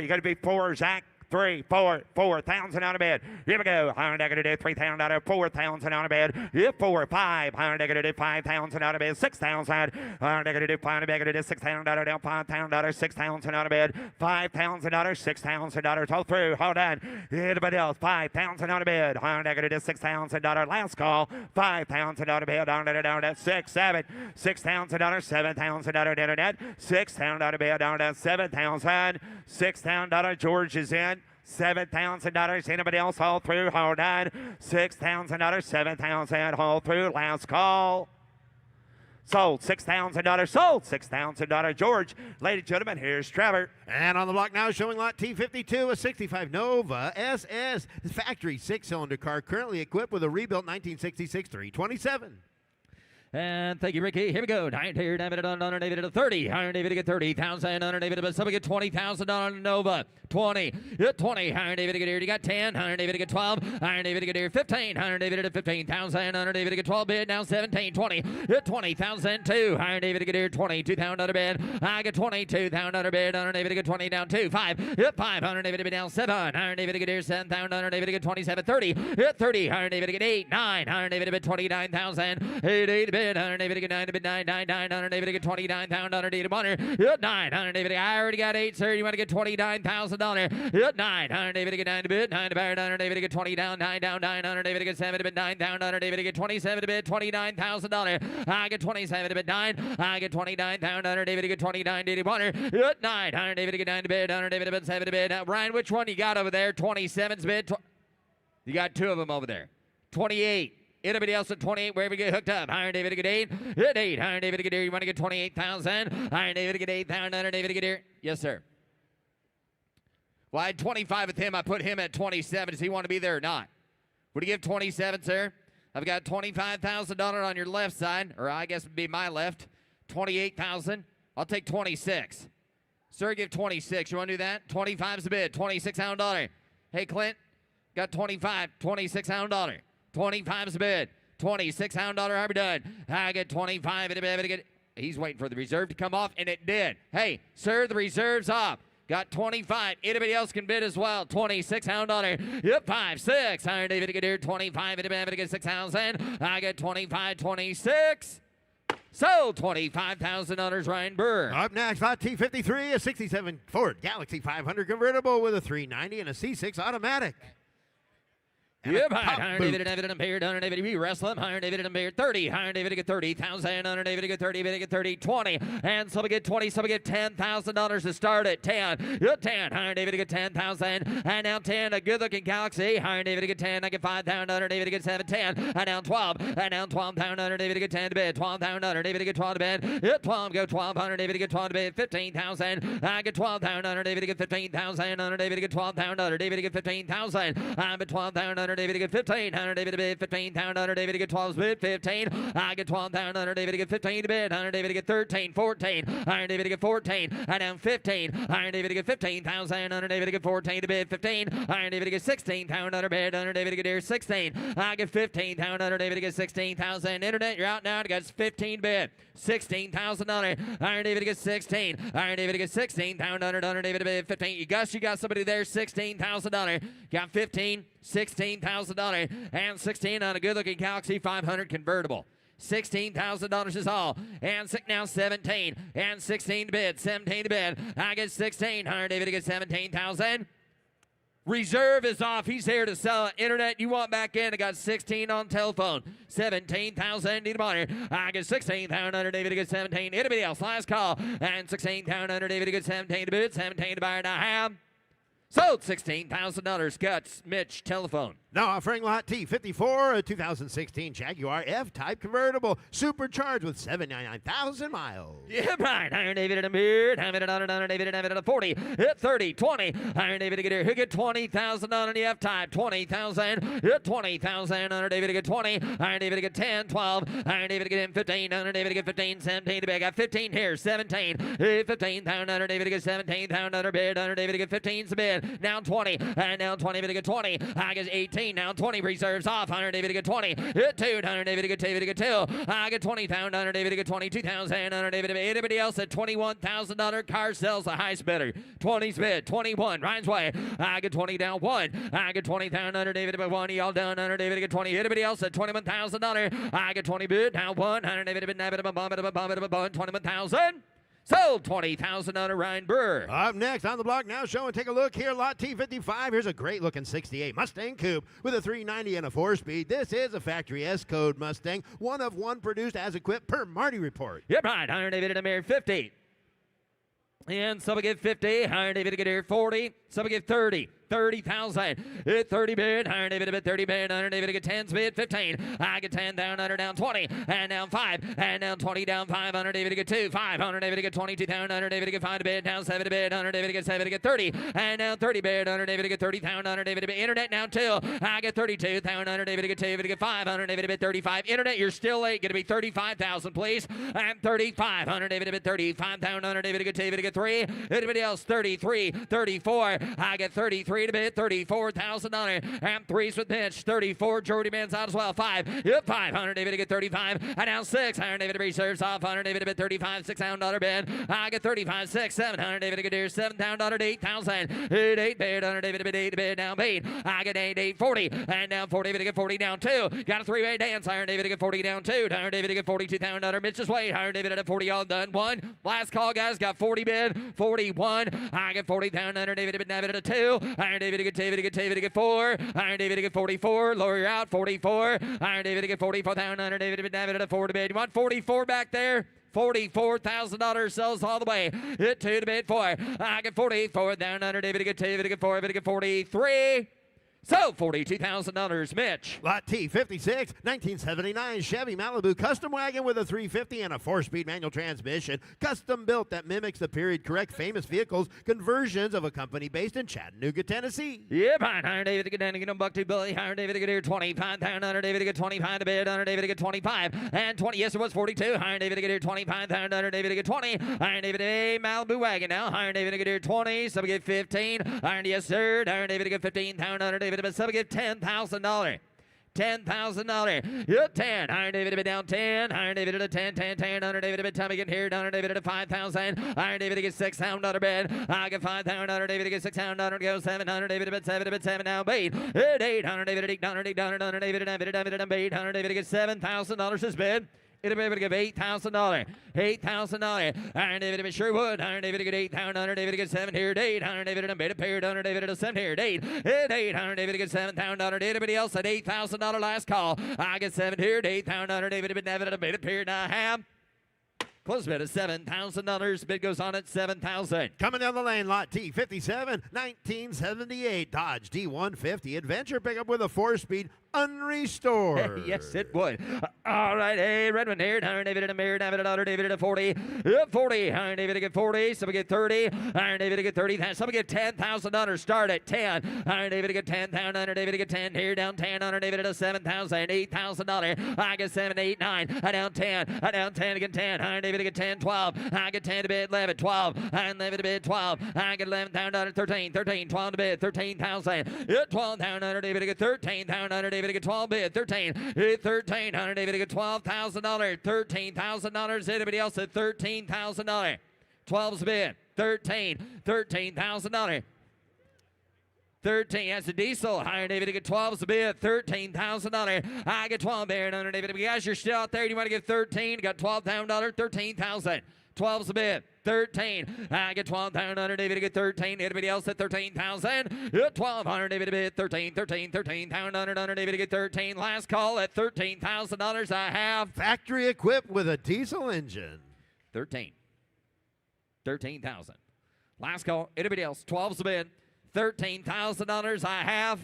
You got to be 4, Zach. 3, 4, 4,000 out of bed. Here we go. Higher negative 3,000 out of 4,000 out of bed. Here 4, 5. Higher negative 5,000 out of bed. 6,000. Higher negative 5 negative 6,000 out of down 5,000 out of 6,000 out of bed. 5,000 out of 6,000 out of all through. Hold on. Anybody else? 5,000 out of bed. Higher negative 6,000 out of last call. 5,000 out of bed. Down to 6, 7. 6,000 out of 7,000 out of internet. 6,000 out of bed. Down to 7,000. 6,000 out of George is in. $7,000. Anybody else? All through. Hold on. $6,000. 7,000. All through. Last call. Sold. $6,000. Sold. $6,000. George. Ladies and gentlemen, here's Trevor. And on the block now, showing lot T52, a 65 Nova SS. Factory 6-cylinder car, currently equipped with a rebuilt 1966 327. And thank you, Ricky. Here we go. 9 here, David under David at 30. Iron David to get 30,000 under David, but somebody get $20,000 on Nova. 20. Hit 20. Iron David to get here. You got 10. Iron David to get 12. Iron David to get here. 15. Iron David at 15,000 under David to get 12 bid. Now 17. 20. Hit 20,000. 2. Iron David to get here. 22,000 under bid. I get 22,000 under bid. Iron David to get 20 down 2. 5. Hit 5. Iron David to be down 7. Iron David to get here. 7,000 under David to get 27. 30. Hit 30. Iron David to get 8. 9. Iron David to bid 29,000. 8 bid. Iron David to get 9 to bid 9. 9. Iron David to get 29,000 under David Bonner. Hit 9. Iron David. I already got 8, sir. You want to get $29,000. Hit 9. Iron David to get 9 to bid. 9 to bid. Iron David to get 20 down. 9 down. 9. Iron David to get 7 to bid. 9,000. Iron David to get 27 to bid. $29,000. I get 27 to bid. 9. I get 29,000. Iron David to get 29. David Bonner. Hit 9. Iron David to get 9 to bid. Iron David to bid 7 to bid. Now, Ryan, which one you got over there? 27's bid. You got 2 of them over there. 28. Anybody else at 28, wherever you get hooked up? Iron David to get 8. Hit 8. Iron David to get here. You want to get 28,000. Iron David to get 8,000. Iron David to get here. Yes, sir. Well, I had 25 with him. I put him at 27. Does he want to be there or not? Would he give 27, sir? I've got $25,000 on your left side, or I guess it would be my left. 28,000. I'll take 26. Sir, give 26. You want to do that? 25's the bid. $26,000. Hey, Clint, got 25. $26,000. 25's the bid. $26,000. Are we done? I get 25 in a bid. He's waiting for the reserve to come off, and it did. Hey, sir, the reserve's off. Got 25. Anybody else can bid as well. $26,000. Yep, 5, 6. Iron David to get here. 25 in a bid to get 6,000. I get 25, 26. So $25,000, Ryan Burr. Up next, lot T53, a 67 Ford Galaxy 500 convertible with a 390 and a C6 automatic. Yep, Iron David and David and Beard, Iron David, we wrestle him. Iron David and Beard, 30. Iron David to get 30,000. Iron David to get 30. David to get 30, 20. And somebody get 20. Somebody get $10,000 to start at 10. 10. Iron David to get 10,000. And now 10. A good-looking Galaxy. Iron David to get 10. I get 5,000. Iron David to get 7. 10. And now 12. And now 12,000. Iron David to get 10 to bid. 12,000. Iron David to get 12 to bid. Hit 12. Go 12. Iron David to get 12 to bid. 15,000. I get 12,000. Iron David to get 15,000. Iron David to get 12,000. Iron David to get 15,000. I'm at 12,000. Iron David to get 15. Iron David to bid 15,000. Iron David to get 12 bid 15. I get 12,000. Iron David to get 15 to bid. Iron David to get 13, 14. Iron David to get 14. And down 15. Iron David to get 15,000. Iron David to get 14 to bid 15. Iron David to get 16,000. Iron bid. Iron David to get here 16. I get 15,000. Iron David to get 16,000. Internet, you're out now. I got 15 bid. $16,000. Iron David to get 16. Iron David to get 16,000. Iron David to bid 15. You got somebody there. $16,000. Got 15. $16,000 and 16 on a good-looking Galaxy 500 convertible. $16,000 is all. And now 17 and 16 to bid. 17 to bid. I get 16. Iron David to get 17,000. Reserve is off. He's here to sell it. Internet, you want back in. I got 16 on telephone. 17,000 need a monitor. I get 16,000 under David to get 17. Anybody else? Last call. And 16,000 under David to get 17 to bid. 17 to buy and I have. Sold $16,000. Guts, Mitch, telephone. Now offering lot T54, a 2016 Jaguar F-Type convertible, supercharged with 79,000 miles. Yeah, right. Iron David and a beard. Iron David and a 40. Hit 30, 20. Iron David to get here. He'll get 20,000 on the F-Type. 20,000. Hit 20,000. Iron David to get 20. Iron David to get 10, 12. Iron David to get in 15. Iron David to get 15, 17. I got 15 here. 17. Hit 15,000. Iron David to get 17,000. Iron David to get 15's a bid. Now 20. And now 20. David to get 20. I get 18. Now 20 reserves off. Iron David to get 20. Hit 2. Iron David to get 2. I get 20,000. Iron David to get 22,000. Iron David to bid. Anybody else at $21,000 car sells the highest bidder. 20's bid. 21. Ryan's way. I get 20 down 1. I get 20,000. Iron David to bid 1. Y'all done. Iron David to get 20. Anybody else at $21,000? I get 20 bid. Now 1. Iron David to bid. 21,000. Sold $20,000 on Ryan Burr. Up next on the block now, show and take a look here. Lot T55. Here's a great looking 68 Mustang Coupe with a 390 and a 4-speed. This is a factory S code Mustang, one of one produced as equipped per Marty report. Yep, right. Iron David and a mirror 50. And so we get 50. Iron David to get here 40. Some give 30. 30,000. 30 bid, 100 bid, 30 bid, 100 get 10 bid, 15. I get 10 down, 100 down, 20, and down 5, and down 20 down 500 David get 2, 500 David get 22 down, 100 David get 5 bid, down 7 bid, 100 David get 7 get 30, and down 30 bid, 100 David get 30 down, 100 David bid, internet down 2. I get 32 down, 100 David get 2, David get 500 David bid 35. Internet, you're still late. Going to be 35,000, please. And 3500 David bid 35 down, 100 David get 2, David get 3. Anybody else? 33, 34. I get 33 to bid, $34,000. And 3s with pitch, 34. Jordy Man's out as well. 5. Yep, 500 David to get 35. And now 6. 100 David to be serves off. 100 David to bid 35. $6,000 bid. I get 35. 6. 700 David to get here. $7,000 to 8,000. 8 bid. 100 David to bid 8 bid down bid. I get 8 40. And down 40 David to get 40 down 2. Got a 3-way dance. 100 David to get 40 down 2. 100 David to get $42,000. Mitch's Wade. 100 David at 40 all done. 1. Last call, guys. Got 40 bid. 41. I get 40 down. 100 David to bid David at a 2. 100 David to get David to get David to get 4. 100 David to get 44. Lower your out. 44. 100 David to get 44 down. 100 David to bid David at a 4 to bid. You want 44 back there? $44,000 sells all the way. Hit 2 to bid 4. I get 44 down. 100 David to get 2. David to get 4. David to get 43. So, $42,000, Mitch. Lot T, 56, 1979 Chevy Malibu custom wagon with a 350 and a 4-speed manual transmission. Custom built that mimics the period correct famous vehicles conversions of a company based in Chattanooga, Tennessee. Yeah, fine. 100 David to get down to get on buck 2 Billy. 100 David to get here 25. 100 David to get 25 to bid. 100 David to get 25. And 20. Yes, it was 42. 100 David to get here 25. 100 David to get 20. 100 David to a Malibu wagon now. 100 David to get here 20. Some get 15. 100 yes, sir. 100 David to get 15. 100 David to some get $10,000. $10,000. Yep, 10. 100 David to be down 10. 100 David to 10, 10, 10. 100 David to be time again here. 100 David to 5,000. 100 David to get $6,000 bid. I get 5,000. 100 David to get $6,000 go 700 David to bid 7 to bid 7 now bid. 800 David to 800 800 100 David to David to David to bid. 100 David to get $7,000 is bid. It'll be able to give $8,000. $8,000. 100 David to Sherwood. 100 David to get 8,000. 100 David to get 7 here. 800 David to made a pair. 100 David to 7 here. 800 David to get $7,000. Anybody else at $8,000 last call? I get 7 here. 800 David to made a pair and a half. Close bid at $7,000. Bid goes on at $7,000. Coming down the lane, lot T, 57, 1978 Dodge D150 Adventure pickup with a 4-speed unrestored. Yes, it would. All right, hey, red one here. 100 David to Mayor, David to David to 40. 40. 100 David to get 40. Some get 30. 100 David to get 30. Some get $10,000. Start at 10. 100 David to get 10,000. 100 David to get 10 here. Down 10. 100 David to 7,000. $8,000. I get 7, 8, 9. I down 10. I down 10 again 10. 100 David to get 10, 12. I get 10 to bid 11, 12. And 11 to bid 12. I get 11,000. 13, 13. 12 to bid 13,000. 12 down. 100 David to get 13,000. 100 David to get 12 bid 13. 13. 100 David to get $12,000. $13,000. Anybody else at $13,000? 12's bid 13. $13,000. 13, that's a diesel. 100 David to get 12's a bid. $13,000. I get 12 bid. 100 David. You guys, you're still out there. You want to get 13? Got $12,000. 13,000. 12's a bid. 13. I get 12,000. 100 David to get 13. Anybody else at 13,000? 1,200 David to bid 13. 13. 13,000. 100 David to get 13. Last call at $13,000. I have factory equipped with a diesel engine. 13. 13,000. Last call. Anybody else? 12's a bid. $13,000. I have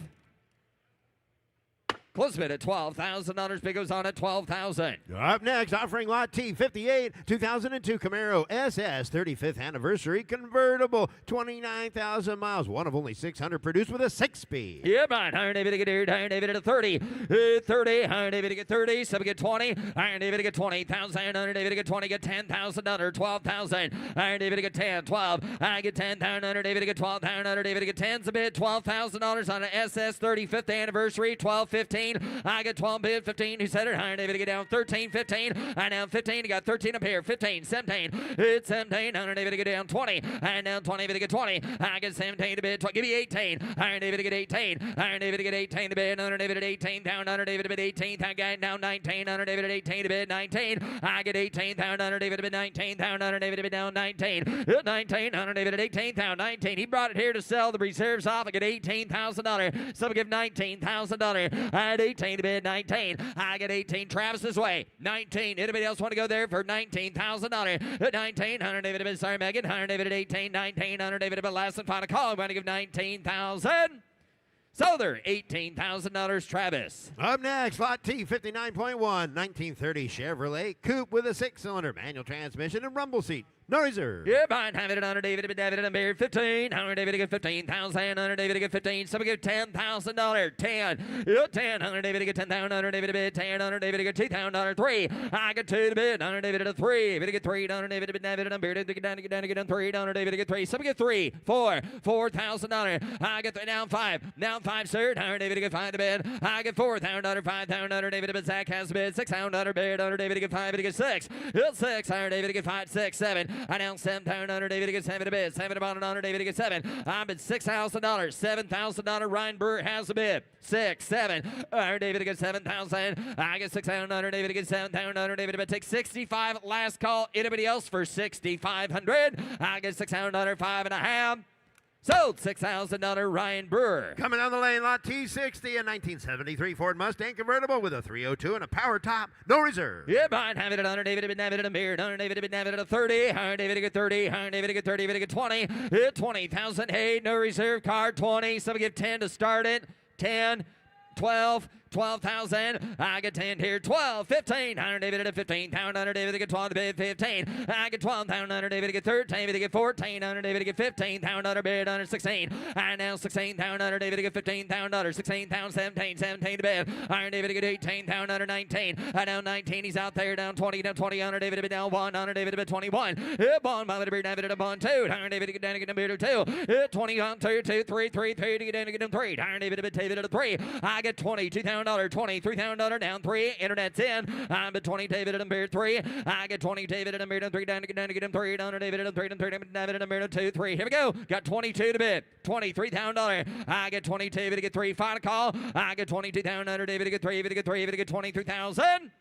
close bid at $12,000. Big goes on at $12,000. Up next, offering lot T, 58, 2002 Camaro SS 35th anniversary convertible, 29,000 miles, one of only 600 produced with a 6-speed. Yeah, right. 100 David to get here. 100 David at 30. 30. 100 David to get 30. Some get 20. 100 David to get 20,000. 100 David to get 20. Get $10,000. 12,000. 100 David to get 10. 12. I get 10,000. 100 David to get 12,000. 100 David to get 10's a bid. $12,000 on an SS 35th anniversary. 12, 15. I get 12 bid. 15. Who said it? 100 David to get down 13, 15. I down 15. You got 13 up here. 15, 17. It's 17. 100 David to get down 20. And down 20 David to get 20. I get 17 to bid. Give me 18. 100 David to get 18. 100 David to get 18 to bid. 100 David at 18 down. 100 David to bid 18. That guy down 19. 100 David at 18 to bid 19. I get 18 down. 100 David to bid 19 down. 100 David to bid down 19. 19. 100 David at 18 down 19. He brought it here to sell the reserves off. I get $18,000. Some give $19,000. and 18 to bid 19. I get 18 Travis's way. 19. Anybody else want to go there for $19,000? 19. 100 David to bid. Sorry, Megan. 100 David at 18. 19. 100 David to bid. Last and final call. I'm going to give 19,000. So there, $18,000, Travis. Up next, lot T, 59.1, 1930 Chevrolet Coupe with a 6-cylinder manual transmission and rumble seat. No reserve. Yeah, behind having it, 100 David, David, and Beard, 15. 100 David to get 15,000. 100 David to get 15. Somebody give $10,000. 10. Yeah, 10. 100 David to get 10,000. 100 David to bid 10. 100 David to get $2,000. 3. I get 2 to bid. 100 David to 3. David to get 3. 100 David to bid David and Beard to get down, to get down, to get down 3. 100 David to get 3. Somebody get 3. 4. $4,000. I get 3. Down 5. Down 5, sir. 100 David to get 5 to bid. I get $4,000. 5,000. 100 David to bid. Zach has to bid. $6,000 bid. 100 David to get 5 to get 6. It's 6. 100 David to get 5. 6. 7. I down 7. 100 David to get 7 to bid. 7 to bid. 100 David to get 7. I bid $6,000. $7,000. Ryan Burr has a bid. 6. 7. 100 David to get 7,000. I get 6,000. David to get 7,000. David to bid. Take 65. Last call. Anybody else for 6,500? I get $6,000. 5.5. Sold. $6,000. Ryan Brewer. Coming down the lane, lot T60, a 1973 Ford Mustang convertible with a 302 and a power top, no reserve. Yeah, behind having it, 100 David to bid David and a Beard. 100 David to bid David at a 30. 100 David to get 30. 100 David to get 30. David to get 20. 20,000. Hey, no reserve card. 20. Somebody give 10 to start it. 10. 12. 12,000. I get 10 here. 12, 15. 100 David at 15. 100 David to get 12 to bid 15. I get 12. 100 David to get 13. David to get 14. 100 David to get 15. 100 bid 116. And now 16. 100 David to get 15. 16. 17. 17 to bid. 100 David to get 18. 19. Down 19. He's out there. Down 20. Down 20. 100 David to bid down 1. 100 David to bid 21. Bond by the bid David to bond 2. 100 David to get down to get him bid 2. 20 on 2. 2. 3. 3. 3 to get down to get him 3. 100 David to bid David at a 3. I get $22,000. $23,000 down 3. Internet's in. I'm at 20 David and Beard 3. I get 20 David and Beard 3 down to get him 3. Down to David and 3 and 3 David and Beard 2 3. Here we go. Got 22 to bid. $23,000. I get 20 David to get 3. Final call. I get 22,000. David to get 3. David to get 3. David to get 23,000.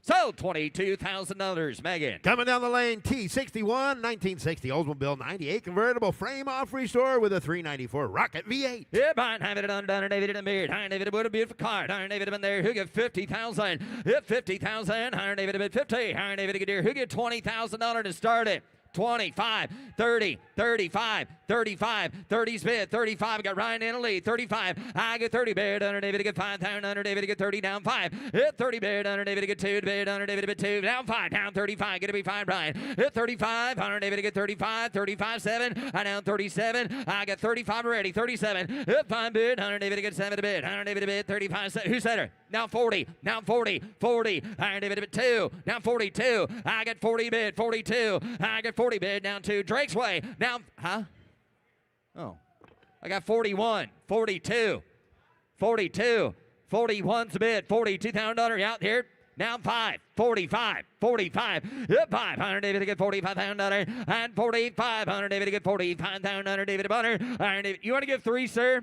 So $22,000, Megan. Coming down the lane, T61, 1960 Oldsmobile 98 convertible frame off restore with a 394 Rocket V8. Yeah, behind having it on down David and Beard. Iron David with a beautiful card. Iron David been there. Who get 50,000? Hit 50,000. Iron David bid 50. Iron David get there. Who get $20,000 to start it? 25, 30, 35, 35, 30's bid, 35. Got Ryan in the lead, 35. I get 30 bid, 100 David to get 5,000, 100 David to get 30, down 5. Hit 30 bid, 100 David to get 2 bid, 100 David to bid 2, down 5, down 35. Get to be 5, Ryan. Hit 35, 100 David to get 35, 35, 7. I down 37. I got 35 already, 37. Hit 5 bid, 100 David to get 7 to bid, 100 David to bid 35, 7. Who's better? Now 40, now 40, 40. 100 David to bid 2, now 42. I get 40 bid, 42. I get 40 bid, down 2. Drake's way. Now, Oh. I got 41, 42, 42, 41's a bid, $42,000 out here. Now 5, 45, 45, 500 David to get $45,000 and 45, 100 David to get $45,000 David to butter. You want to give 3, sir?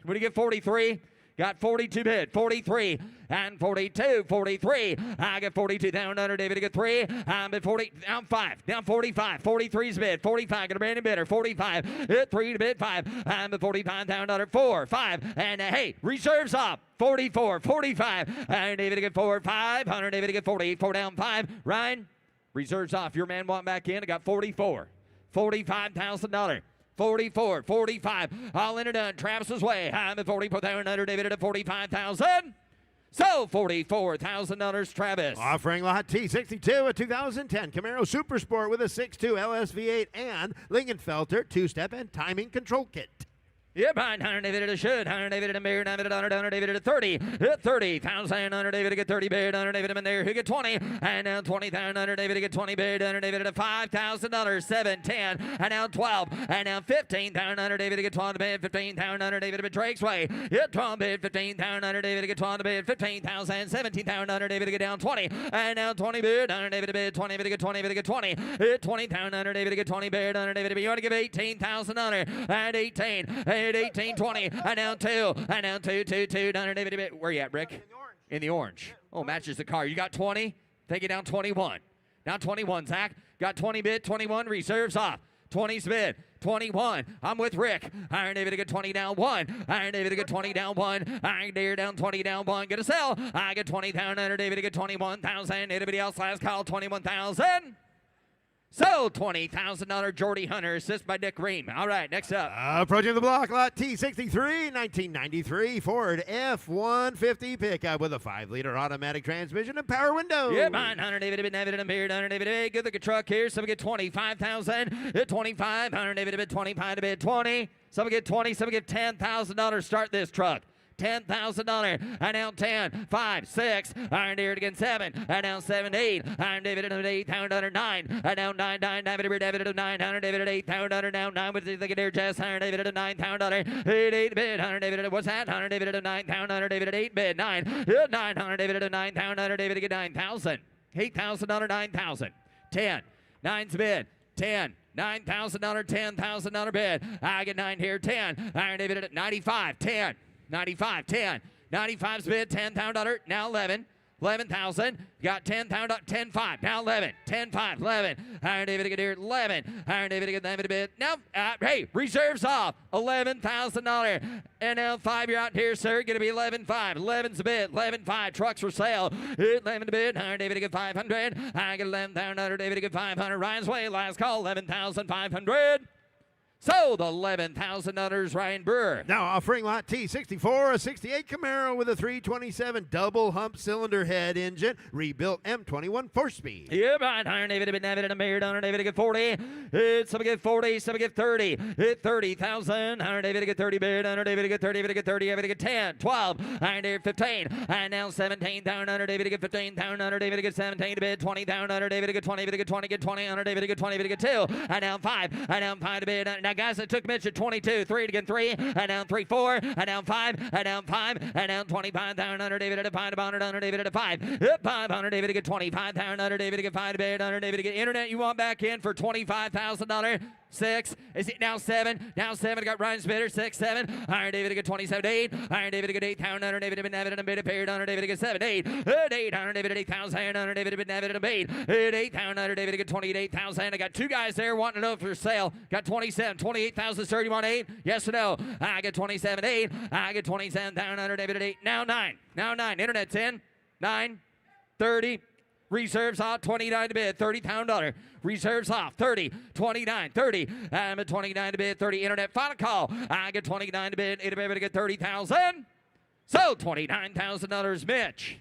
Want to give 43? Got 42 bid, 43, and 42, 43. I get 42,000. David to get 3. I'm at 40, down 5, down 45, 43's bid, 45. Got a brand new bidder, 45. Hit 3 to bid 5. I'm at $45,000, 4, 5. And hey, reserves up, 44, 45. And David to get 4, 5. 100 David to get 40, 4 down 5. Ryan, reserves off. Your man went back in. I got 44, $45,000. 44, 45, all in and done. Travis's way. I'm at 44,000. David at 45,000. So $44,000, Travis. Offering lot T62, a 2010 Camaro Super Sport with a 6.2 LSV8 and Lingenfelter 2-step and timing control kit. Yeah, behind 100 David at a should. 100 David at a mirror. 100 David at a 30. Hit 30,000. 100 David to get 30 bid. 100 David in there. Who get 20? And now 20,000. 100 David to get 20 bid. 100 David at a $5,000. 7, 10. And now 12. And now 15,000. 100 David to get 12 bid. 15,000. 100 David to bid Drake's way. Hit 12 bid. 15,000. 100 David to get 12 bid. 15,000. 17,000. 100 David to get down 20. And now 20 bid. 100 David to bid 20. David to get 20. David to get 20. Hit 20,000. 100 David to get 20 bid. 100 David to bid. You want to give 18,000. And 18. And 18, 20. And now 2. And now 2, 2, 2. 100 David to bid. Where you at, Rick? In the orange. Oh, matches the car. You got 20. Take it down 21. Now 21, Zach. Got 20 bid. 21 reserves off. 20's bid. 21. I'm with Rick. Iron David to get 20 down 1. Iron David to get 20 down 1. Iron Deer down 20 down 1. Get a sell. I get 20 down under David to get 21,000. Anybody else last call? 21,000. So, $20,000 Jordy Hunter, assist by Dick Ream. All right, next up. Approaching the block, lot T63, 1993 Ford F-150 pickup with a 5-liter automatic transmission and power windows. Yeah, mine, Hunter David, David, and Beard, Hunter David, good looking truck here. Some get 25,000, 25, Hunter David, 25 to bid 20. Some get 20, some get $10,000 start this truck. $10,000, and now 10, 5, 6, Iron Deer again 7, and now 7, 8, Iron David at 8, Town under 9, and now 9, David at 9, Iron David at 8, Town under now 9 with the Deer Jess, Iron David at 9, Town under 8 bid, Iron David at what's that? Iron David at 9, Town under David at 8 bid, 9, 9, Iron David at 9, Town under David at 9,000, $8,000, 9,000, 10, 9's bid, 10. $9,000, $10,000 bid. I get 9 here, 10. Iron David at 95, 10. 95, 10. 95's bid, $10,000, now 11. 11,000, got 10,000, 10, 5, now 11, 10, 5, 11. Iron David get here, 11. Iron David get 11 bid. Now, hey, reserves off, $11,000. And now 5, you're out here, sir. Gonna be 11.5. 11's a bid, 11.5. Trucks for sale. 11 to bid. Iron David get 500. I get 11,000. David get 500. Ryan's way, last call, 11,500. So the $11,000 Ryan Brewer. Now offering lot T64, a 68 Camaro with a 327 double hump cylinder head engine, rebuilt M21 4-speed. Yeah, right. Iron David, and a Beard, Iron David get 40. Some get 40, some get 30. 30,000. Iron David get 30 bid, Iron David get 30, David get 30, David get 10, 12. Iron David 15. And now 17 down, Iron David get 15 down, Iron David get 17 to bid, 20 down, Iron David get 20, David get 20, get 20, Iron David get 20, David get 2. And now 5, and now 5 to bid. Now guys, it took Mitch at 22, 3 to get 3, and now 3, 4, and now 5, and now 5, and now 25 down under David at a 5, under David at a 5, 500 David to get 25 down under David to get 5 to bid, under David to get internet. You want back in for $25,000. 6, is it now 7? Now 7, got Ryan's bidder, 6, 7. Iron David to get 27, 8. Iron David to get 8, down under David to bid, David and bid, appeared under David to get 7, 8. 8, Iron David at 8,000, under David to bid, David and bid, 8, down under David to get 28,000. I got 2 guys there wanting to know if they're sale. Got 27, 28,000, 31, 8. Yes or no? I get 27, 8. I get 27, down under David at 8. Now 9. Now 9. Internet's in. 9, 30. Reserves off, 29 to bid, $30,000. Reserves off, 30, 29, 30. I'm at 29 to bid, 30. Internet final call. I get 29 to bid, to get 30,000. So $29,000, Mitch.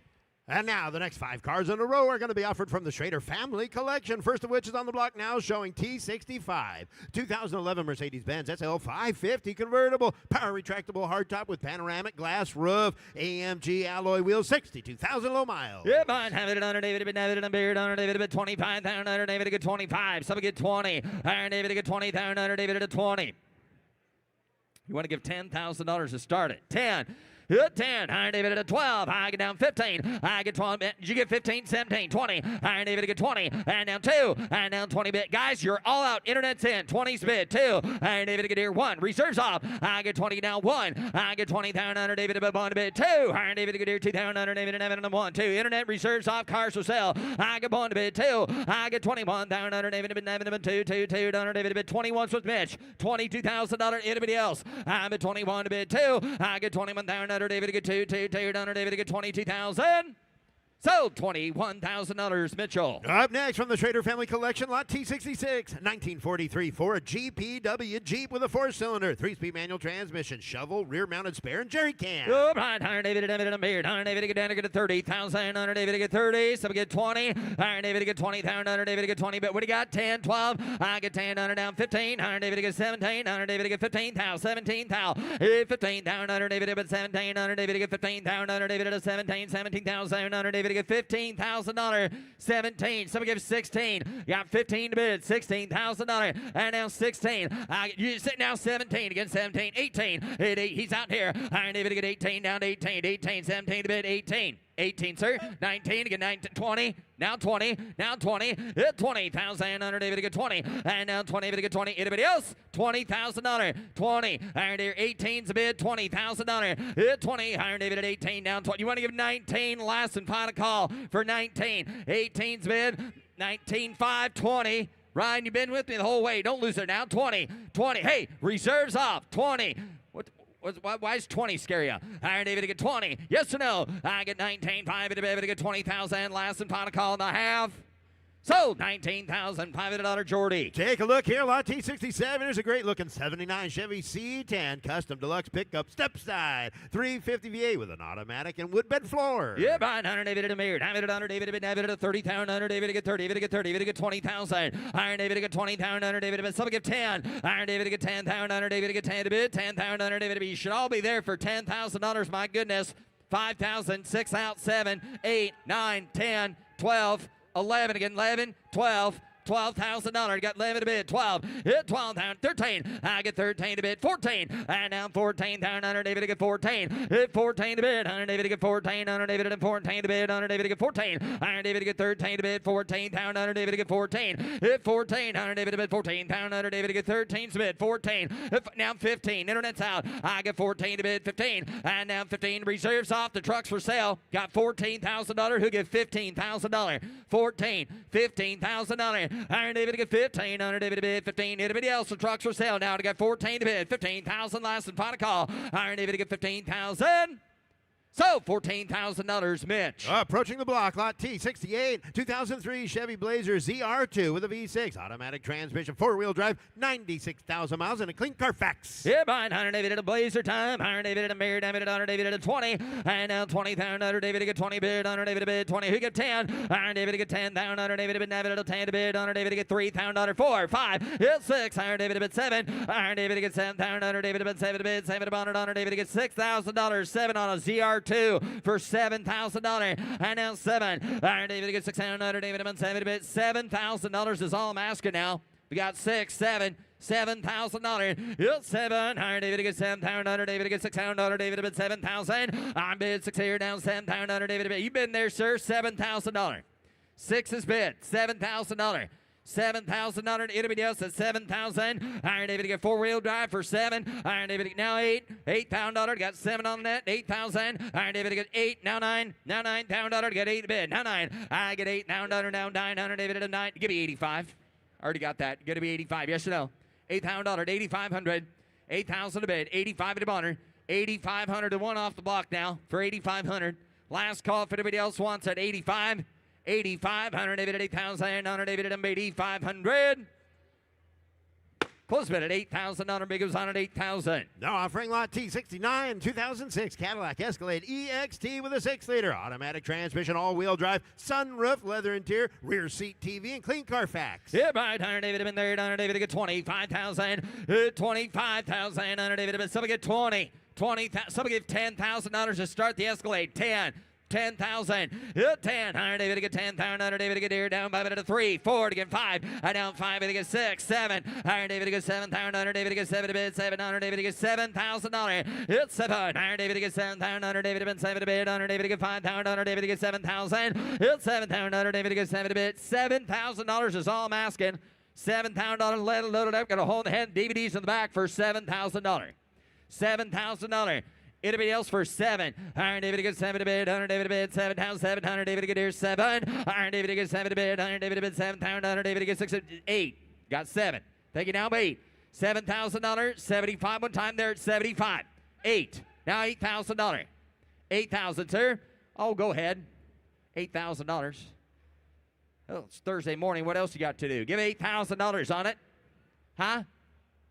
And now the next 5 cars in a row are going to be offered from the Schrader Family Collection. First of which is on the block now, showing T65, 2011 Mercedes-Benz SL 550 convertible, power retractable hardtop with panoramic glass roof, AMG alloy wheels, 62,000 low miles. Yeah, mine have it under David, David, and Beard, under David, 25, down under David, get 25. Some get 20. Iron David, get 20, down under David, at 20. You want to give $10,000 to start it. 10. 10, Iron David at a 12, I get down 15, I get 12, did you get 15, 17, 20, Iron David get 20, and down 2, and down 20 bid. Guys, you're all out, internet's in, 20's bid, 2, Iron David get here, 1, reserves off, I get 20 down 1, I get 20 down under David at 1 bid, 2, Iron David get here, 2 down under David and Evan 1, 2, internet reserves off, cars for sale, I get 1 to bid, 2, I get 21 down under David and Evan 2, 2, 2 down under David bid, 21 with Mitch, $22,000, anybody else, I'm at 21 to bid, 2, I get 21 down under David to get 2, 2, under David to get 22,000. So $21,000, Mitchell. Up next from the Schrader Family Collection, lot T66, 1943 Ford GPW Jeep with a 4-cylinder, 3-speed manual transmission, shovel, rear-mounted spare, and jerry can. All right, Iron David and Beard. Iron David get down to get 30,000. Iron David get 30. Some get 20. Iron David get 20,000. Iron David get 20. But what do you got? 10, 12. I get 10. Iron down 15. Iron David get 17. Iron David get 15,000. 17,000. 15,000. Iron David get 17. Iron David get 15,000. Iron David at 17. 17,000. Iron David get $15,000. 17. Some give 16. Got 15 to bid. $16,000. And now 16. You sit now 17 against 17. 18. 18. He's out here. Iron David get 18 down to 18. 18. 17 to bid. 18. 18, sir. 19 again. 19. 20. Now 20. Now 20. 20,000. Iron David get 20. And now 20. David get 20. Anybody else? $20,000. 20. Iron David 18's a bid. $20,000. 20. Iron David at 18. Now 20. You want to give 19 last and final call for 19. 18's bid. 19, 5, 20. Ryan, you've been with me the whole way. Don't lose it now. 20, 20. Hey, reserves off. 20. Why is 20 scare you? Iron David to get 20. Yes or no? I get 19. 5 to get 20,000. Last and final call in the half. So, $19,500, Jordy. Take a look here, lot T67. Here's a great-looking 79 Chevy C10 Custom Deluxe Pickup Step Side 350 V8 with an automatic and wood bed floor. Yeah, buying 100 David to mirrored. David to 100 David to David to 30,000. 100 David to get 30. David to get 30. David to get 20,000. Iron David to get 20,000. 100 David to bid. Some give 10. Iron David to get 10,000. 100 David to get 10 to bid. 10,000. 100 David to bid. You should all be there for $10,000. My goodness. 5,000. 6 out. 7, 8, 9, 10, 12. 11 again, 11, 12, $12,000. Got 11 to bid, 12, hit 12 down, 13. I get 13 to bid, 14, and down 14,000. 100 David to get 14, hit 14 to bid, 100 David to get 14, 100 David to get 14 to bid, 100 David to get 14, 100 David to get 13 to bid, 14,000. 100 David to get 14, hit 14, 100 David to bid 14,000. 100 David to get 13 to bid, 14, now 15. Internet's out. I get 14 to bid, 15, and now 15. Reserves off. The trucks for sale. Got $14,000. Who get $15,000? 14, $15,000. Iron David to get 15. 100 David to bid 15. Anybody else? The trucks for sale now to get 14 to bid. 15,000 last and final call. Iron David to get 15,000. So, $14,000, Mitch. Approaching the block, lot T68, 2003 Chevy Blazer ZR2 with a V6, automatic transmission, four-wheel drive, 96,000 miles, and a clean Carfax. Yeah, buying 100 David at a Blazer time. 100 David at a Mirror, David at 100 David at a 20. And now 20,000. 100 David to get 20 bid. 100 David to bid 20. Who get 10? 100 David to get 10,000. 100 David to bid David at a 10 to bid. 100 David to get 3,000. 4, 5, hit 6. 100 David to bid 7. 100 David to get 7,000. 100 David to bid 7 to bid. 7 to 100. 100 David to get $6,000. 7 on a ZR2 for $7,000. And now 7. Iron David to get 6,000. 100 David to bid 7 to bid. $7,000 is all I'm asking now. We got 6, 7. $7,000. It's 7. Iron David to get 7,000. 100 David to get 6,000. 100 David to bid 7,000. I'm bid 6 here down 7,000. 100 David to bid. You've been there, sir. $7,000. 6 is bid. $7,000. $7,000. Anybody else at 7,000? Iron David to get four-wheel drive for 7. Iron David to get now 8. $8,000. Got 7 on that. 8,000. Iron David to get 8. Now 9. Now $9,000. Get 8 bid. Now 9. I get 8,000. Now 900. David to 9. Give me 85. Already got that. Going to be 85. Yes or no? $8,000. 8,500. 8,000 to bid. 85 to honor. 8,500 to one off the block now for 8,500. Last call if anybody else wants at 85. 85, 100 David at 8,000, 100 David at 8,500. Close bid at $8,000. Big was on at 8,000. Now offering lot T69, 2006 Cadillac Escalade EXT with a 6-liter automatic transmission, all-wheel drive, sunroof, leather interior, rear seat TV, and clean Carfax. Yeah, right. 100 David been there. 100 David to get 25,000. 25,000. 100 David been. Somebody get 20. 20,000. Somebody give $10,000 to start the Escalade. 10. 10,000. 10. 100 David to get 10,000. 100 David to get here down 5 to 3. 4 to get 5. Down 5 to get 6. 7. 100 David to get 7,000. 100 David to get 7 to bid. 7. 100 David to get $7,000. It's 7. 100 David to get 7,000. 100 David to bid 7 to bid. 100 David to get 5,000. 100 David to get 7,000. It's 7,000. 100 David to get 7 to bid. $7,000 is all I'm asking. $7,000 loaded up. Got a hole in the head. DVDs in the back for $7,000. $7,000. Anybody else for 7? Iron David to get 7 to bid. 100 David to bid 7,000. 100 David to get here 7. Iron David to get 7 to bid. 100 David to bid 7,000. 100 David to get 6. 8. Got 7. Thank you now, 8. $7,000. 75 one time there at 75. 8. Now $8,000. 8,000, sir. Oh, go ahead. $8,000. Oh, it's Thursday morning. What else you got to do? Give $8,000 on it. Huh?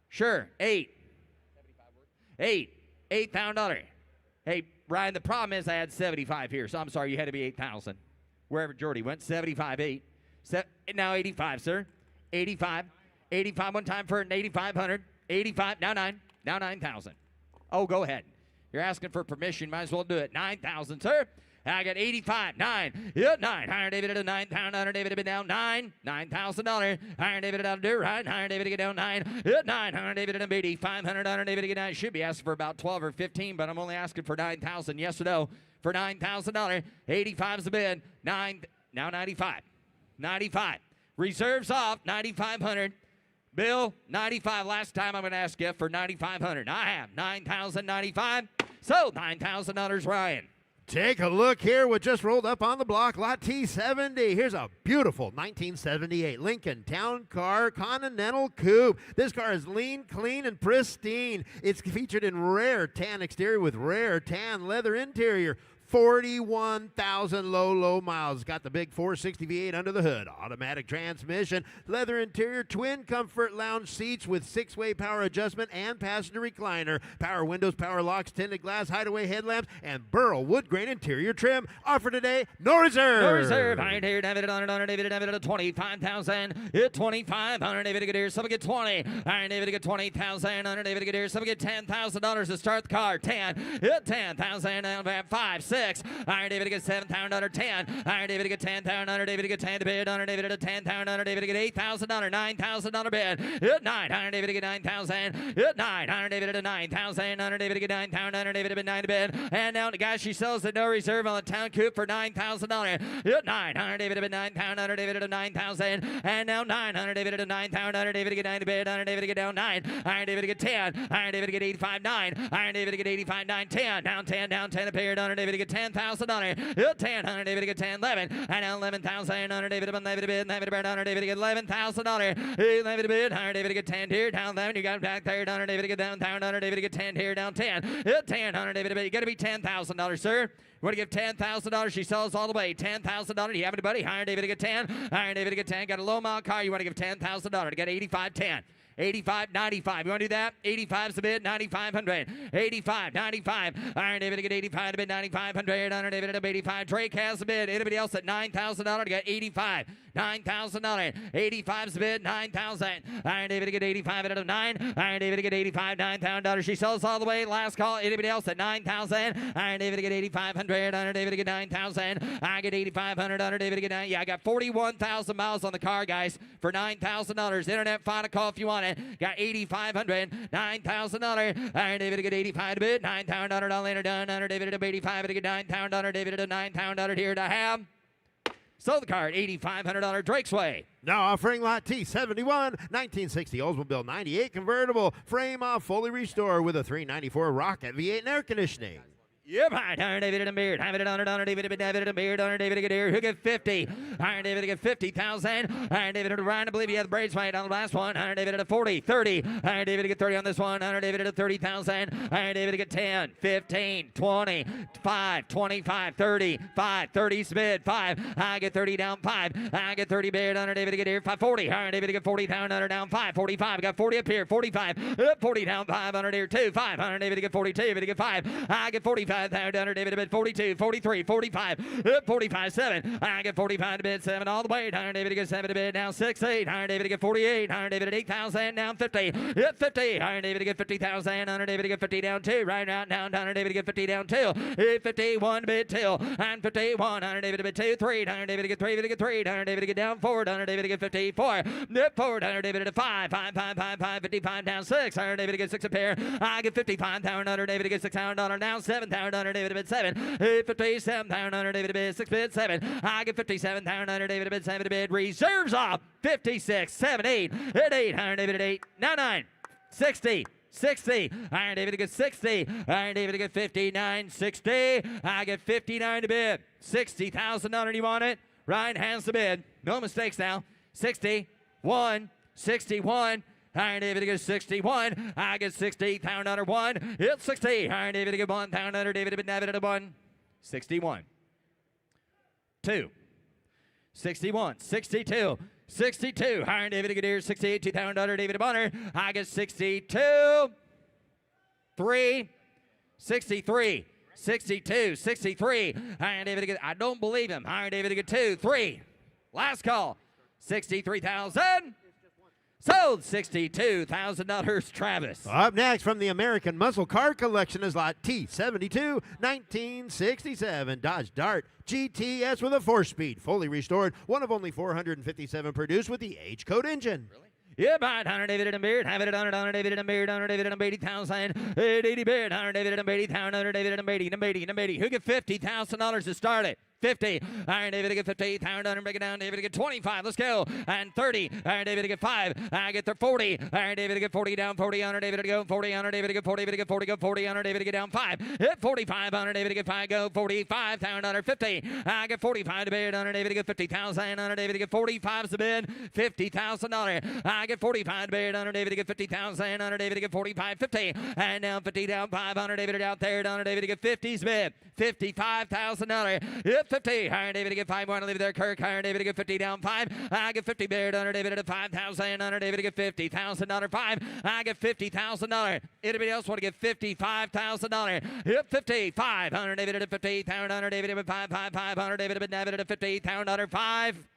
Sure. 8. 8. $8,000. Hey, Ryan, the problem is I had 75 here, so I'm sorry, you had to be 8,000. Wherever Jordy went, 75, 8. Now 85, sir. 85. 85 one time for an 8,500. 85, now 9. Now 9,000. Oh, go ahead. You're asking for permission, might as well do it. 9,000, sir. I got 85, 9, yeah, 9. Iron David at a 9,000. Iron David to be down 9, $9,000. Iron David down to do right. Iron David to get down 9, yeah, 9. Iron David at 8,500. Iron David to get 9. Should be asking for about 12 or 15, but I'm only asking for 9,000. Yes or no? For $9,000. 85 is the bid. 9, now 95. 95. Reserves off 9,500. Bill, 95. Last time I'm going to ask you for 9,500. I have 9,095. So $9,000, Ryan. Take a look here what just rolled up on the block, lot T70. Here's a beautiful 1978 Lincoln Town Car Continental Coupe. This car is lean, clean, and pristine. It's featured in rare tan exterior with rare tan leather interior. 41,000 low miles. Got the big 460 V8 under the hood. Automatic transmission, leather interior, twin comfort lounge seats with 6-way power adjustment and passenger recliner. Power windows, power locks, tinted glass, hideaway headlamps, and burl wood grain interior trim. Offer today, no reserve. No reserve. Iron here, David on David at 25,000. Hit 25. David get here. Some get 20. Iron David get 20,000. David get here. Some get $10,000 to start the car. 10. Hit 10,000. 5, 6. Iron David get 7,000. 10. Iron David get 10,000. David get 10 to bid. David at 10,000. David get $8,000. $9,000 bid. Hit 9. Iron David get 9,000. Hit 9. Iron David at 9,000. Iron David get 9,000. David at 9 to bid. And now the guy she sells the no reserve on the town coupe for $9,000. Hit 9. Iron David at 9,000. David at 9,000. And now 9. David at 9,000. David get 9 to bid. David get down 9. Iron David get 10. Iron David get 85 9. Iron David get 85 9. 10. Down 10. Down 10 appeared. David get $10,000. Hit 10. David get 10 11. And now 11,000. David at David bid. David get $11,000. David bid. David get 10 here. Down 11. You got back there. David get down. David get 10 here. Down 10. Hit 10. David bid. You got to be $10,000, sir. You want to give $10,000? She sells all the way. $10,000. You have anybody? Iron David to get 10. Iron David to get 10. Got a low mile car. You want to give $10,000. Get 85 10. 85 95. You want to do that? 85's the bid. 9,500. 85 95. Iron David to get 85 to bid. 9,500. Iron David at 85. Drake has the bid. Anybody else at $9,000 to get 85? $9,000. 85's the bid. 9,000. Iron David to get 85 out of 9. Iron David to get 85. $9,000. She sells all the way. Last call. Anybody else at 9,000? Iron David to get 8,500. Iron David to get 9,000. I get 8,500. Iron David to get 9. Yeah, I got 41,000 miles on the car, guys, for $9,000. Internet final call if you want it. Got 8,500. $9,000. Iron David to get 85 to bid. $9,000 later done. Iron David at 85 to get $9,000. David at $9,000 here to have. Sold the car at $8,500 Drake's Way. Now offering lot T71, 1960 Oldsmobile 98 convertible, frame off, fully restored with a 394 Rocket V8 and air conditioning. Yep, Iron David and Beard. Have it on David and Beard. Iron David to get here. Who get 50? Iron David to get 50,000. Iron David to Ryan. I believe he had the braids right on the last one. Iron David at 40, 30. Iron David to get 30 on this one. Iron David at 30,000. Iron David to get 10, 15, 20, 5, 25, 30, 5, 30 bid, 5. I get 30 down 5. I get 30 bid. Iron David to get here. 540. Iron David to get 40,000. Iron down 5. 45. I got 40 up here. 45. 40 down 5. Iron here 2. 5. Iron David to get 42. David to get 5. I get 45. Down David to bid 42, 43, 45, 45, 7. I get 45 to bid 7 all the way. Iron David to get 7 to bid now 6, 8. Iron David to get 48. Iron David at 8,000 down 50. Hit 50. Iron David to get 50,000. Iron David to get 50 down 2. Right now down. Iron David to get 50 down 2. Hit 51 to bid 2. And 51. Iron David to bid 2, 3. Iron David to get 3. David to get 3. Iron David to get down 4. Iron David to get 54. Hit 4. Iron David to 5. 5, 5, 5, 5, 55 down 6. Iron David to get 6 a pair. I get 55,000. Iron David to get $6,000 now 7,000. Iron David to bid 7. 57,000. David to bid 6 bid 7. I get 57,000. David to bid 7 to bid. Reserves off 56, 7, 8. Hit 8. Iron David at 8. Now 9. 60. 60. Iron David to get 60. Iron David to get 59. 60. I get 59 to bid. $60,000. You want it? Ryan has the bid. No mistakes now. 61. 61. Iron David to get 61. I get 60,000 1. It's 60. Iron David to get 1,000. David to bid David at 1. 61. 2. 61. 62. 62. Iron David to get here. 68. $2,000. David to Bonner. I get 62. 3. 63. 62. 63. Iron David to get. I don't believe him. Iron David to get 2. 3. Last call. 63,000. Sold $62,000, Travis. Up next from the American Muscle Car Collection is lot T72, 1967 Dodge Dart GTS with a 4-speed, fully restored, one of only 457 produced with the H-Code engine. Really? Yeah, buy it, 100 David and Beard. Have it at 100 David and Beard, 100 David and 80,000. 80 Beard, 100 David and 80,000, 100 David and 80, Who get $50,000 to start it? 50. Iron David to get 50. Pound under, break it down. David to get 25. Let's go. And 30. Iron David to get 5. I get there 40. Iron David to get 40 down. 40. Iron David to go 40. Iron David to get 40. David to get 40. Go 40. Iron David to get down 5. Hit 45. Iron David to get 5. Go 45. Pound under 50. I get 45 to bid. Iron David to get 50,000. Iron David to get 45 is the bid. $50,000. I get 45 to bid. Iron David to get 50,000. Iron David to get 45. 50. And down 50 down 5. Iron David out there. Iron David to get 50's bid. $55,000. Hit 50. Iron David to get 5 more to leave there. Kirk. Iron David to get 50 down 5. I get 50 bid. Iron David at 5,000. Iron David to get $50,000. 5. I get $50,000. Anybody else want to get $55,000? Hit 55. Iron David at 50. Iron David at 5. Iron David at 50. Iron 5.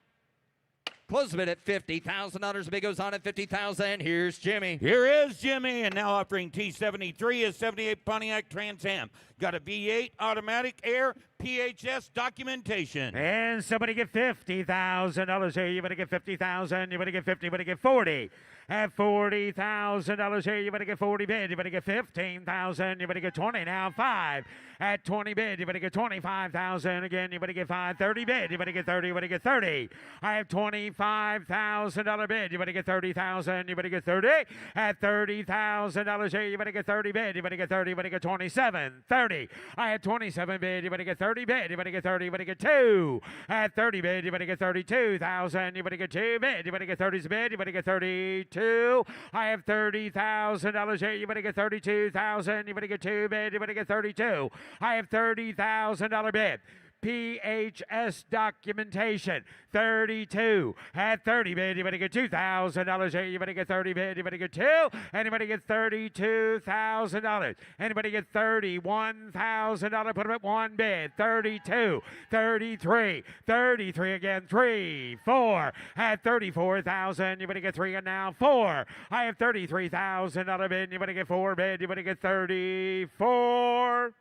Close the bid at $50,000. Big goes on at $50,000. Here's Jimmy. Here is Jimmy, and now offering T73 is 78 Pontiac Trans Am. Got a V8 automatic air PHS documentation. And somebody get $50,000 here. You better get 50,000. You better get 50. You better get 40. At $40,000 here, you better get 40 bid. You better get 15,000. You better get 20 now. 5. At 20 bid, you better get 25,000 again. You better get 5. 30 bid. You better get 30. You better get 30. I have $25,000 bid. You better get 30,000. You better get 30. At $30,000 here, you better get 30 bid. You better get 30. You better get 27. 30. I have 27 bid. You better get 30 bid. You better get 30. You better get 2. At 30 bid, you better get 32,000. You better get 2 bid. You better get 30 bid. You better get 32. I have $30,000 here. You better get 32,000. You better get 2 bid. You better get 32. I have $30,000 bid. PHS documentation, 32. At 30 bid, you better get $2,000 here. You better get 30 bid, you better get 2. Anybody get $32,000? Anybody get $31,000? Put them at 1 bid. 32, 33, 33 again, 3, 4. At 34,000, you better get 3 and now 4. I have $33,000 bid, you better get 4 bid, you better get 34.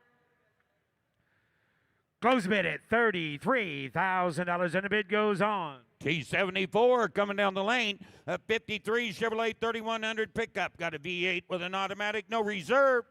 Close bid at $33,000, and the bid goes on. T74 coming down the lane. A 53 Chevrolet 3100 pickup. Got a V8 with an automatic, no reserve.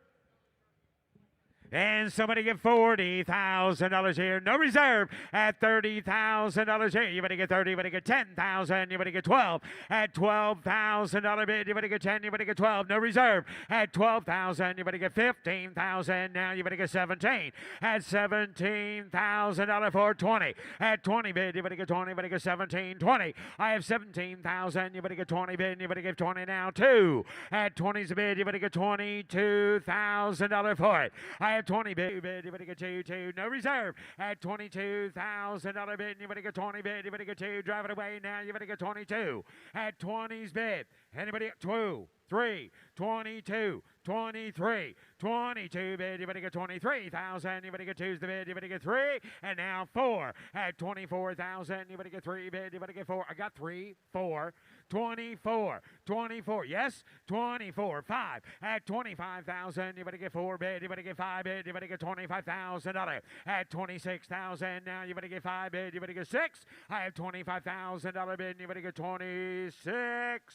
And somebody get $40,000 here. No reserve at $30,000 here. You better get 30. You better get 10,000. You better get 12 at $12,000 bid. You better get 10. You better get 12. No reserve at 12,000. You better get 15,000. Now you better get 17 at $17,000 for 20 at 20 bid. You better get 20. You better get 17. 20. I have 17,000. You better get 20 bid. You better get 20 now. 2 at 20's bid. You better get $22,000 for it. I have 20 bid, you better get 2, no reserve at $22,000 bid, you better get 20 bid, you better get 2, drive it away now, you better get 22 at 20's bid. Anybody at 2, 3, 22, 23, 22 bid, you better get 23,000, you better get 2's the bid, you better get 3, and now 4 at 24,000, you better get 3 bid, you better get 4. I got 3, 4, 24, 24, yes, 24, 5 at 25,000, you better get 4 bid, you better get 5 bid, you better get $25,000 at 26,000. Now you better get 5 bid, you better get 6. I have $25,000 bid, you better get 26.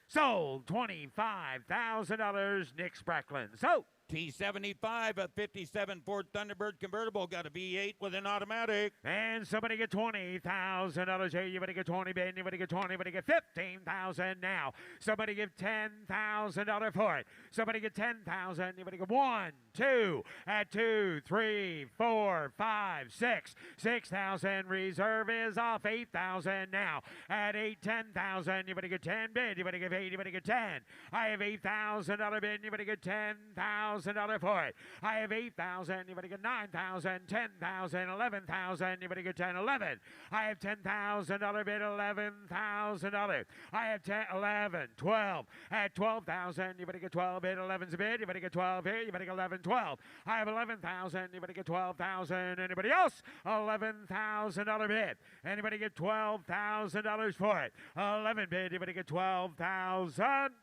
Sold $25,000, Nick Spracklin. So T75, a 57 Ford Thunderbird convertible, got a V8 with an automatic. And somebody get $20,000 here. You better get 20 bid. You better get 20. You better get 15,000 now. Somebody give $10,000 for it. Somebody get 10,000. You better get 1, 2 at 2, 3, 4, 5, 6. 6,000. Reserve is off. 8,000 now. At 8, 10,000. You better get 10 bid. You better get 8. You better get 10. I have $8,000 bid. You better get $10,000 for it. I have 8,000. You better get 9,000, 10,000, 11,000. You better get 10, 11. I have $10,000 bid, $11,000. I have 10, 11, 12. At 12,000, you better get 12 bid, 11's a bid. You better get 12 here. You better get 11, 12. I have 11,000. You better get 12,000. Anybody else? $11,000 bid. Anybody get $12,000 for it? 11 bid. You better get 12,000.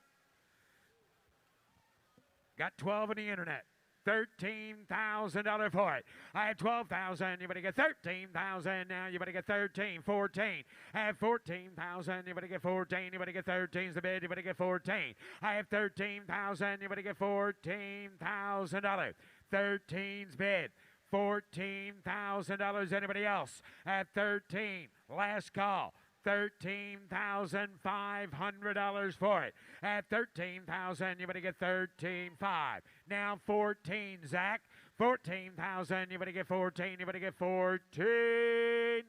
Got 12 on the internet. $13,000 for it. I have 12,000. You better get 13,000. Now you better get 13, 14. I have 14,000. You better get 14. You better get 13's the bid. You better get 14. I have 13,000. You better get $14,000. 13's bid. $14,000. Anybody else? At 13, last call. $13,500 for it. At 13,000, you better get 13,500. Now 14, Zach. 14,000, you better get 14. You better get 14.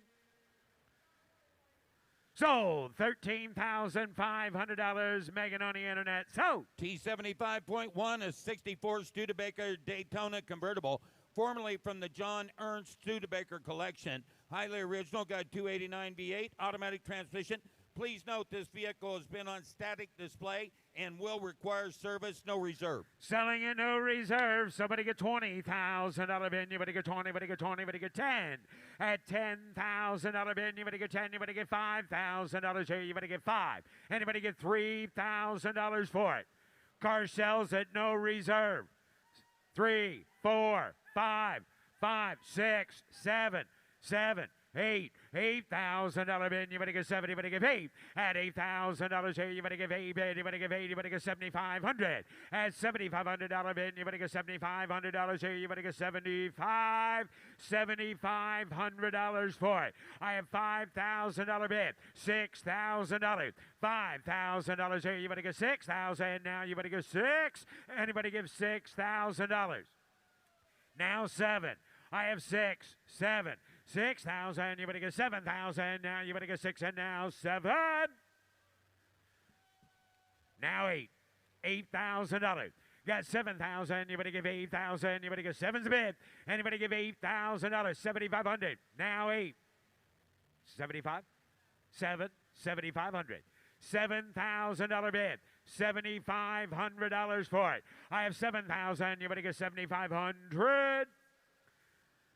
Sold. $13,500. Megan on the internet. Sold. T75.1, a 64 Studebaker Daytona convertible, formerly from the John Ernst Studebaker collection. Highly original, got 289 V8, automatic transmission. Please note this vehicle has been on static display and will require service, no reserve. Selling it, no reserve. Somebody get $20,000 bid. You better get 20, you better get 20, you better get 10. At $10,000 bid, you better get 10, you better get $5,000 here, you better get 5. Anybody get $3,000 for it? Car sells at no reserve. 3, 4, 5, 5, 6, 7, 7, 8, $8,000 bid. You better get 7. You better give 8. At $8,000 here, you better give 8 bid. You better give 8. You better get 7,500. At $7,500 bid, you better get $7,500 here. You better get 75. $7,500 for it. I have $5,000 bid. $6,000. $5,000 here. You better get 6,000. Now you better get 6. Anybody give $6,000? Now 7. I have 6, 7, 6,000. You better get 7,000. Now you better get 6, and now 7. Now 8, $8,000. Got 7,000. You better give 8,000. You better get 7's a bid. Anybody give $8,000? 7,500. Now 8, 75, 7, 7,500. $7,000 bid. $7,500 for it. I have 7,000. You better get 7,500.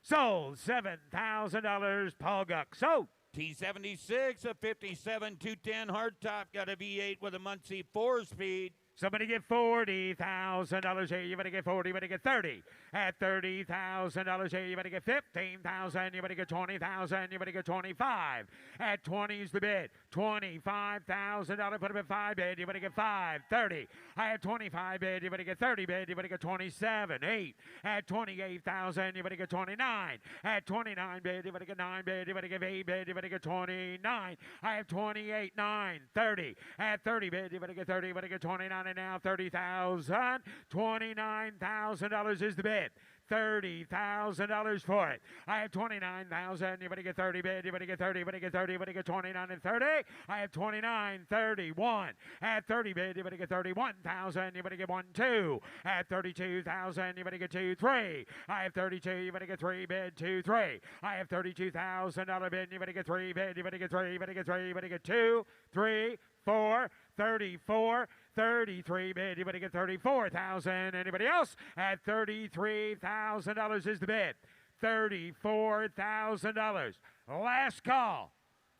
Sold. $7,000. Paul Guck. Sold. T76, a 57 210 hardtop, got a V8 with a Muncie 4-speed. Somebody get $40,000 here. You better get 40. You better get 30. At $30,000 here, you better get 15,000. You better get 20,000. You better get 25. At 20 is the bid. $25,000. Put up at 5 bid. You better get 5. 30. I have 25 bid. You better get 30 bid. You better get 27. 8. At 28,000. You better get 29. At 29 bid. You better get 9 bid. You better get 8 bid. You better get 29. I have 28. 9. 30. At 30 bid. You better get 30. You better get 29. And now 30,000. $29,000 is the bid. $30,000 for it. I have 29,000. You better get 30 bid. You better get 30. You better get 30. You better get 29 and 30. I have 29, 31. At 30 bid. You better get 31,000. You better get 1, 2. At 32,000. You better get 2, 3. I have 32. You better get 3 bid. 2, 3. I have $32,000 bid. You better get 3 bid. You better get 3. You better get 3. You better get 2, 3, 4. 34, 33 bid. You better get 34,000. Anybody else? At $33,000 is the bid. $34,000. Last call.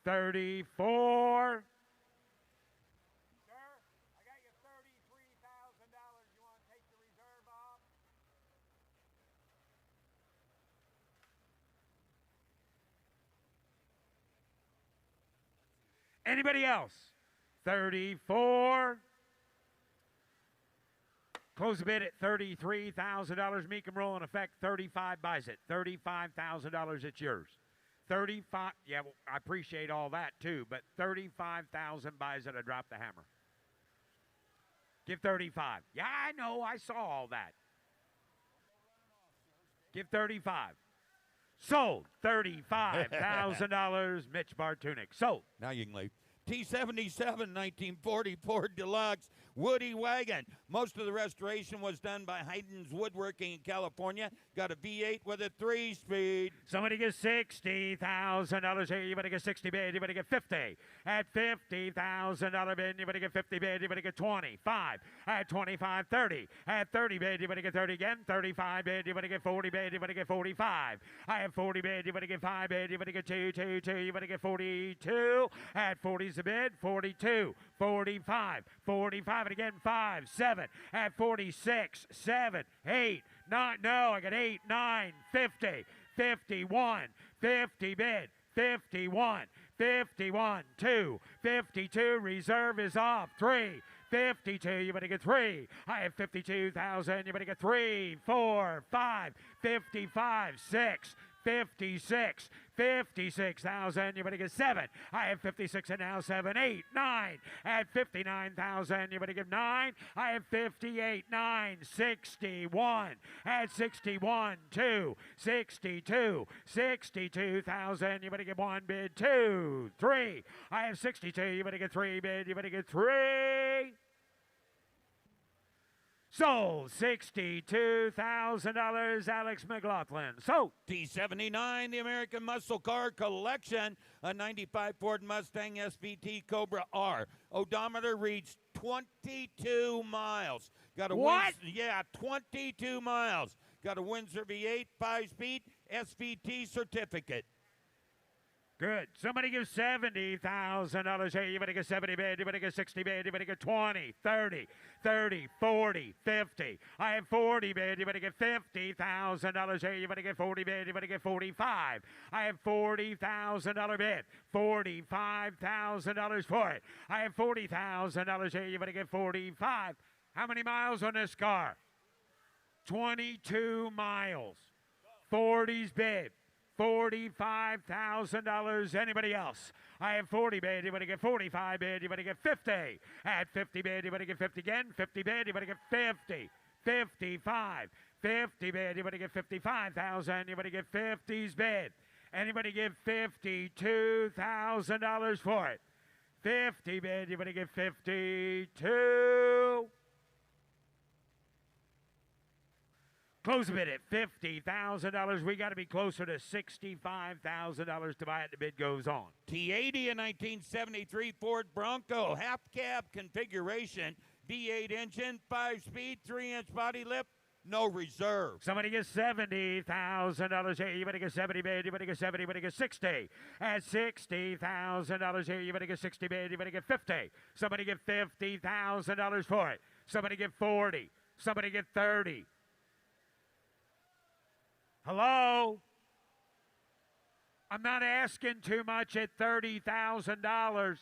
34. Sir, I got you $33,000. You want to take the reserve off? Anybody else? 34. Close the bid at $33,000. Mecum roll in effect. 35 buys it. $35,000. It's yours. 35. Yeah, well, I appreciate all that too, but 35,000 buys it. I drop the hammer. Give 35. Yeah, I know. I saw all that. Give 35. Sold. $35,000. Mitch Bartunik. Sold. Now you can leave. T77 1940 Ford Deluxe Woody Wagon. Most of the restoration was done by Hayden's Woodworking in California. Got a V8 with a 3-speed. Somebody get $60,000 here. You better get 60 bid. You better get 50. At $50,000 bid, you better get 50 bid. You better get 25. At 25, 30. At 30 bid, you better get 30 again. 35 bid, you better get 40 bid. You better get 45. I have 40 bid. You better get 5 bid. You better get 2, 2, 2. You better get 42. At 40 is the bid. 42. 45. 45 and again 5, 7. At 46, 7, 8, 9. No, I got 8, 9, 50. 51. 50 bid. 51. 51, 2. 52. Reserve is off. 3. 52, you better get 3. I have 52,000, you better get 3, 4, 5, 55, 6, 56, 56,000, you better get 7. I have 56 and now 7, 8, 9. At 59,000, you better give 9. I have 58, 9, 61. At 61, 2, 62, 62,000, you better give 1 bid, 2, 3. I have 62, you better get 3 bid, you better get 3. Sold $62,000, Alex McLaughlin. Sold. T79, the American Muscle Car Collection, a 95 Ford Mustang SVT Cobra R. Odometer reads 22 miles. Got a What? 22 miles. Got a Windsor V8 5-speed SVT certificate. Good. Somebody give $70,000 here. You better get 70 bid. You better get 60 bid. You better get 20, 30, 30, 40, 50. I have 40 bid. You better get $50,000 here. You better get 40 bid. You better get 45. I have $40,000 bid. $45,000 for it. I have $40,000 here. You better get 45. How many miles on this car? 22 miles. 40's bid. $45,000. Anybody else? I have 40 bid. You better get 45 bid. You better get 50. At 50 bid, you better get 50 again. 50 bid, you better get 50. 55. 50 bid, you better get 55,000. You better get 50's bid. Anybody give $52,000 for it? 50 bid, you better get 52. Close a bid at $50,000. We got to be closer to $65,000 to buy it. The bid goes on. T80, a 1973 Ford Bronco, half cab configuration, V8 engine, 5-speed, 3-inch body lip, no reserve. Somebody gets $70,000 here. You better get 70 bid. You better get 70. You better get 60. At $60,000 here. You better get 60 bid. You better get 50. Somebody get $50,000 for it. Somebody get 40. Somebody get 30. Hello? I'm not asking too much at $30,000.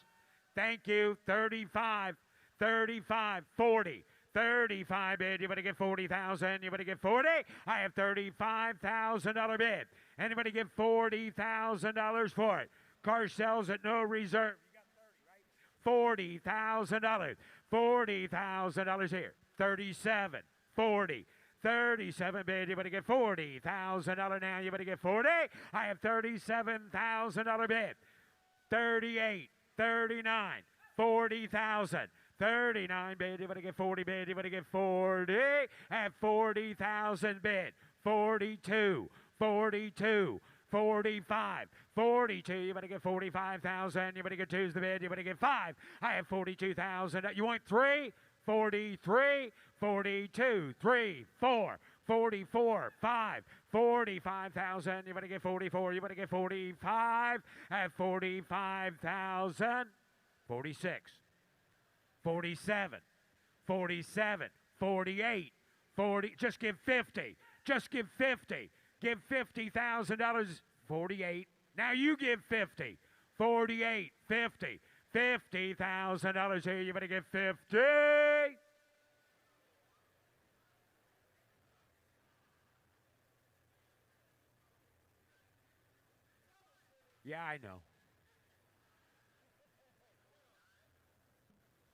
Thank you. 35, 35, 40. 35 bid. You better get 40,000. You better get 40. I have $35,000 bid. Anybody get $40,000 for it? Car sells at no reserve. You got 30, right? $40,000. $40,000 here. 37, 40. 37 bid, you better get $40,000 now. You better get 40. I have $37,000 bid. 38, 39, 40,000. 39 bid, you better get 40 bid. You better get 40. At 40,000 bid. 42, 42, 45, 42. You better get 45,000. You better get 2's the bid. You better get 5. I have 42,000. You want 3? 43, 42, 3, 4, 44, 5, 45,000. You better get 44. You better get 45. At 45,000. 46, 47, 47, 48, 40. Just give 50. Just give 50. Give $50,000. 48. Now you give 50. 48, 50. $50,000 here. You better get 50. Yeah, I know.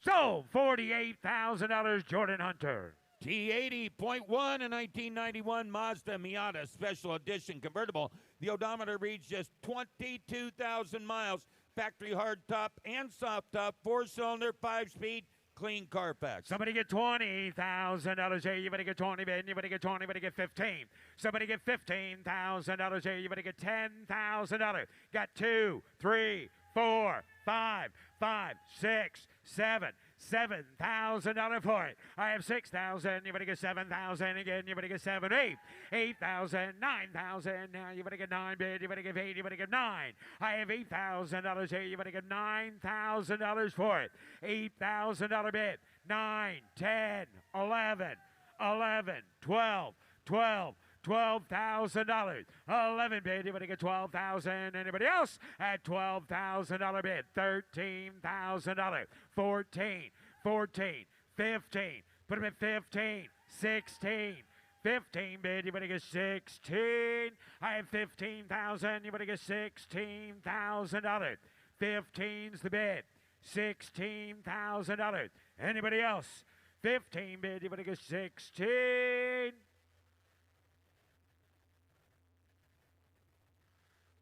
So, $48,000, Jordan Hunter. T80.1, a 1991 Mazda Miata Special Edition convertible. The odometer reads just 22,000 miles. Factory hard top and soft top, 4-cylinder, 5-speed, clean Carfax. Somebody get $20,000 here. You better get 20 bid. You better get 20. You better get 15. Somebody get $15,000 here. You better get $10,000. Got 2, 3, 4, 5, 6, 7. $7,000 for it. I have 6,000. You better get 7,000 again. You better get 7, 8. 8,000, 9,000. Now you better get 9 bid. You better get 8. You better get 9. I have $8,000 here. You better get $9,000 for it. $8,000 bid. 9, 10, 11, 11, 12, 12. $12,000. 11 bid. You better get 12,000. Anybody else at $12,000 bid? $13,000. 14, 14, 15. Put him at 15, 16. 15 bid, you better get 16. I have 15,000, you better get $16,000. 15's the bid, $16,000. Anybody else? 15 bid, you better get 16.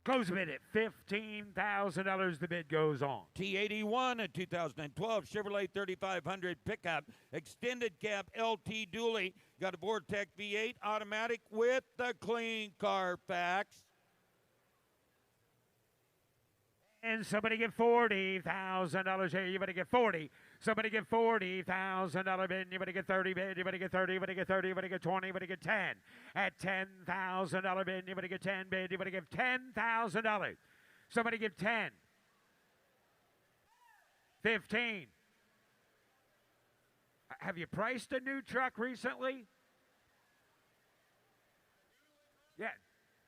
Close the bid at $15,000. The bid goes on. T81, a 2012 Chevrolet 3500 pickup, extended cab LT dually, got a Vortec V8 automatic with the clean Carfax. And somebody get $40,000 here. You better get 40. Somebody get $40,000 bid. You better get 30 bid. You better get 30. You better get 30. You better get 20. You better get 10. At $10,000 bid. You better get 10 bid. You better give $10,000. Somebody give 10. 15. Have you priced a new truck recently? Yeah.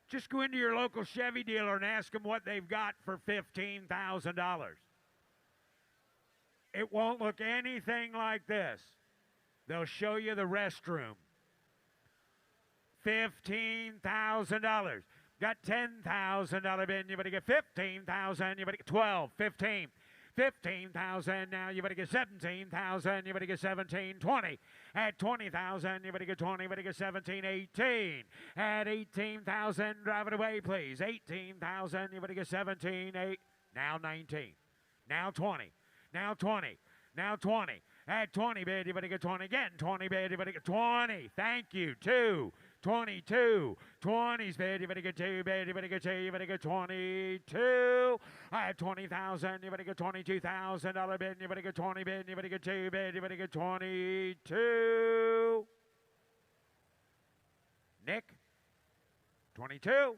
Just go into your local Chevy dealer and ask them what they've got for $15,000. It won't look anything like this. They'll show you the restroom. $15,000. Got $10,000 bid. You better get $15,000. You better get 12, 15. 15,000 now, you better get 17,000, you better get 17, 20. At 20,000, you better get 20, you better get 17, 18. At 18,000, drive it away, please. 18,000, you better get 17, 8. Now 19. Now 20. Now 20. Now 20. At 20 bid, you better get 20 again. 20 bid, you better get 20. Thank you. 2. 22. 20's bid, you better get 2 bid, you better get 2, you better get 22. I have 20,000, you better get $22,000 bid, you better get 20 bid, you better get 2 bid, you better get 22. Nick, 22.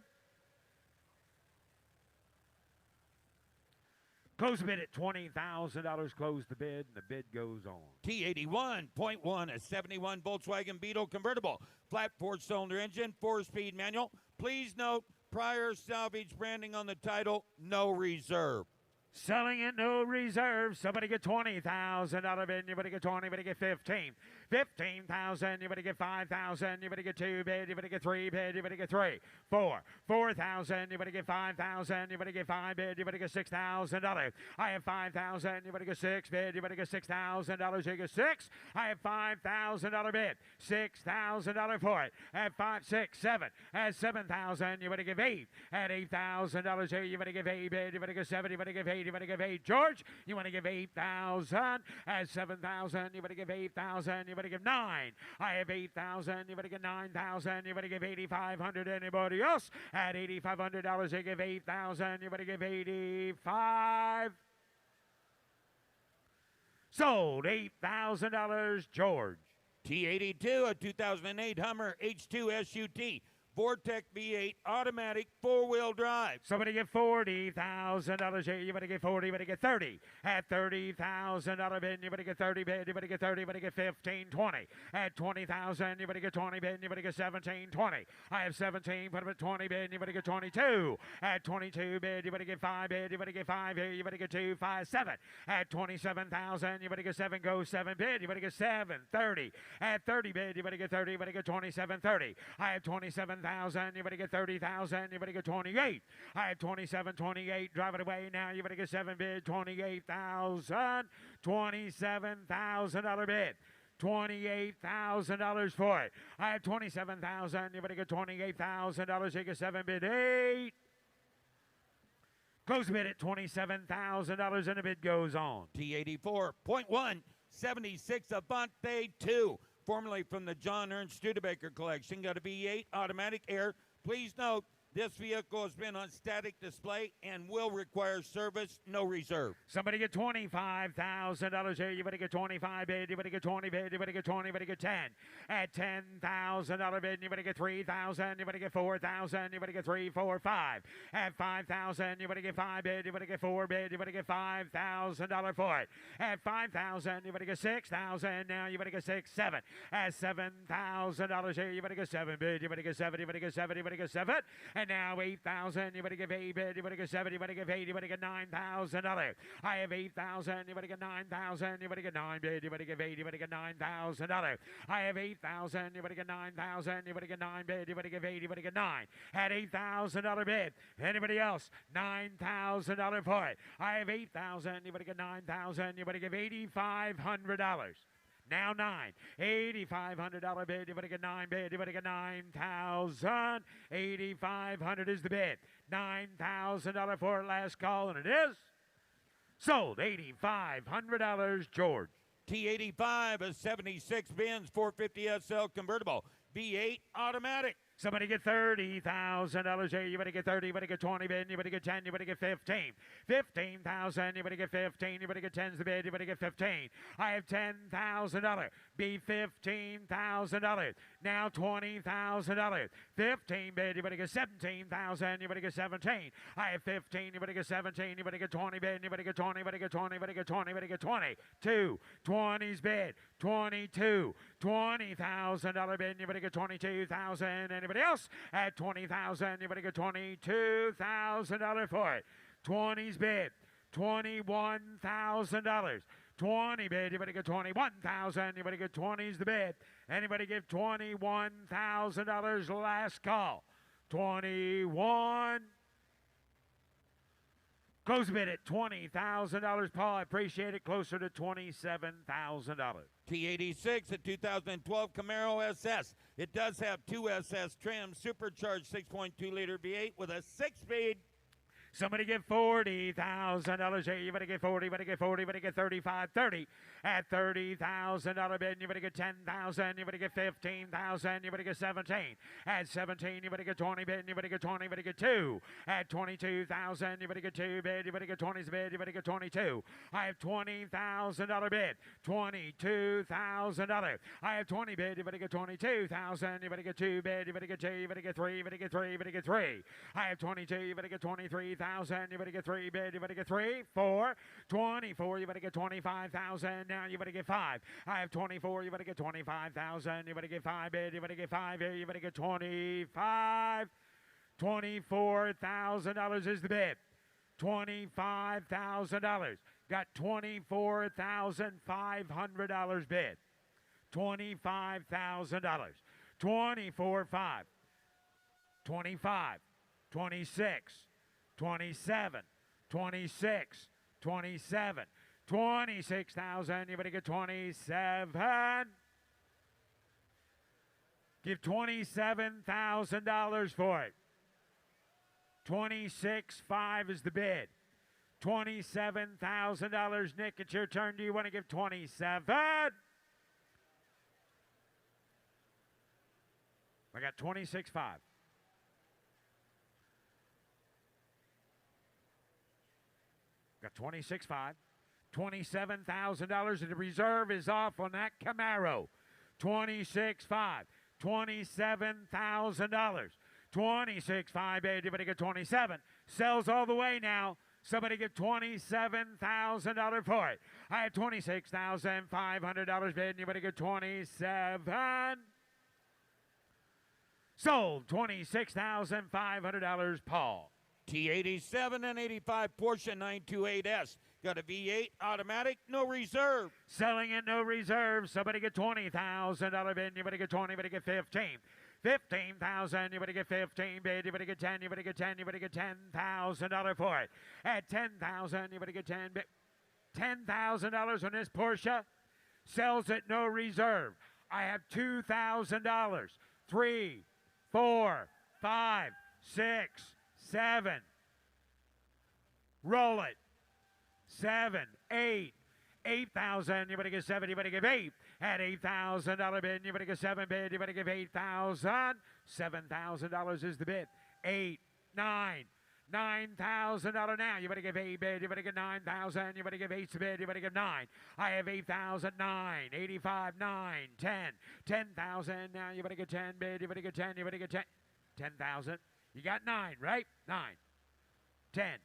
Close the bid at $20,000. Close the bid, and the bid goes on. T81.1, a 71 Volkswagen Beetle convertible, flat 4-cylinder engine, 4-speed manual. Please note, prior salvage branding on the title, no reserve. Selling it, no reserve. Somebody get $20,000 bid. You better get 20. You better get 15. 15,000. You better get 5,000. You better get 2 bid. You better get 3 bid. You better get 3. 4. 4,000. You better get 5,000. You better get 5 bid. You better get $6,000. I have 5,000. You better get 6 bid. You better get $6,000. You get 6. I have $5,000 bid. $6,000 for it. At 5, 6, 7. At 7,000. You better give 8. At $8,000 here. You better give 8 bid. You better get 7. You better give 8. You better give 8. George, you want to give 8,000. At 7,000, you better give 8,000. You better give 9. I have 8,000. You better give 9,000. You better give 8,500. Anybody else? At $8,500, you give 8,000. You better give 85. Sold. $8,000. George. T82, a 2008 Hummer H2 SUT. Vortec V8 automatic 4-wheel drive. Somebody get $40,000 here. You better get 40. You better get 30. At $30,000 bid, you better get 30 bid. You better get 30. You better get 15, 20. At 20,000, you better get 20 bid. You better get 17, 20. I have 17. Put them at 20 bid. You better get 22. At 22 bid, you better get 5 bid. You better get 5 here. You better get 2, 5, 7. At 27,000, you better get 7. Go 7 bid. You better get 7, 30. At 30 bid, you better get 30. You better get 27, 30. I have 27,000. You better get 30,000. You better get 28. I have 27, 28. Drive it away now. You better get 7 bid. 28,000. $27,000 bid. $28,000 for it. I have 27,000. You better get $28,000. You get 7 bid. 8. Close the bid at $27,000 and the bid goes on. T84.1, 76 Avante 2. Formerly from the John Ernst Studebaker collection, got a V8 automatic air. Please note, this vehicle has been on static display and will require service, no reserve. Somebody get $25,000 here. You better get 25 bid. You better get 20 bid. You better get 20. You better get 10. At $10,000 bid, you better get 3,000. You better get 4,000. You better get 3, 4, 5. At 5,000, you better get 5 bid. You better get 4 bid. You better get $5,000 for it. At 5,000, you better get 6,000. Now you better get 6, 7. At $7,000 here, you better get 7 bid. You better get 7. You better get 7. You better get 7. And now 8,000. You better give 8 bid. You better give 7. You better give 8. You better get $9,000. I have 8,000. You better get 9,000. You better get 9 bid. You better give 8. You better get $9,000. I have 8,000. You better get 9,000. You better get 9 bid. You better give 8. You better get 9. At $8,000 bid. Anybody else? $9,000 for it. I have 8,000. You better get 9,000. You better give $8,500. Now 9. $8,500 bid. You better get 9 bid. You better get 9,000. $8,500 is the bid. $9,000 for it. Last call, and it is sold. $8,500, George. T85 is 76 bins, 450 SL convertible, V8 automatic. Somebody get $30,000 here. You better get 30. You better get 20 bid. You better get 10. You better get 15. 15,000. You better get 15. You better get 10's the bid. You better get 15. I have $10,000. Be $15,000. Now $20,000. 15 bid. You better get 17,000. You better get 17. I have 15. You better get 17. You better get 20 bid. You better get 20. You better get 20. You better get 20. You better get 20. 20's bid. 22. $20,000 bid. You better get 22,000. Anybody else at 20,000? You better get $22,000 for it. 20's bid. $21,000. 20 bid. You better get 21,000. You better get 20's the bid. Anybody give $21,000? Last call. 21. Close the bid at $20,000, Paul. I appreciate it. Closer to $27,000. T86, a 2012 Camaro SS. It does have 2 SS trim, supercharged 6.2 liter V8 with a 6-speed. Somebody give $40,000 here. You better get 40. You better get 40. You better get 35. 30 at $30,000 bid. You better get 10,000. You better get 15,000. You better get 17 at 17. You better get 20 bid. You better get 20. You better get 2 at 22,000. You better get 2 bid. You better get 20's bid. You better get 22. I have $20,000 bid. $22,000. I have 20 bid. You better get 22,000. You better get 2 bid. You better get 2. You better get 3. You better get 3. You better get 3. I have 22. You better get 23,000. You better get 3 bid. You better get 3. 4. 24. You better get 25,000. Now you better get 5. I have 24. You better get 25,000. You better get 5 bid. You better get 5 here. You better get 25. $24,000 is the bid. $25,000. Got $24,500 bid. $25,000. 24,500. 25. 26. 27, 26, 27, 26,000. You better get 27. Give $27,000 for it. 26,500 is the bid. $27,000. Nick, it's your turn. Do you want to give 27? I got 26,500. Got 26,500. $27,000, and the reserve is off on that Camaro. 26,500. $27,000. 26,500, baby. You better get 27. Sells all the way now. Somebody get $27,000 for it. I have $26,500 bid, and you better get 27. Sold. $26,500, Paul. T87 and 85 Porsche 928S. Got a V8 automatic, no reserve. Selling it, no reserve. Somebody get $20,000 bid. You better get 20. You better get 15. 15,000. You better get 15 bid. You better get 10. You better get 10. You better get $10,000 for it. At 10,000, you better get 10. $10,000 on this Porsche. Sells it, no reserve. I have $2,000. 3, 4, 5, 6, 7. Roll it. 7, 8. 8,000. You better get 7. You better give 8. At $8,000 bid. You better get 7 bid. You better give 8,000. $7,000 is the bid. 8, 9. $9,000 now. You better give 8 bid. You better get 9,000. You better give 8 bid. You better give 9. I have 8,000. 9. 85. 9. 10. 10,000. Now you better get 10 bid. You better get 10. You better get 10. 10,000. You got 9, right? 9. 10.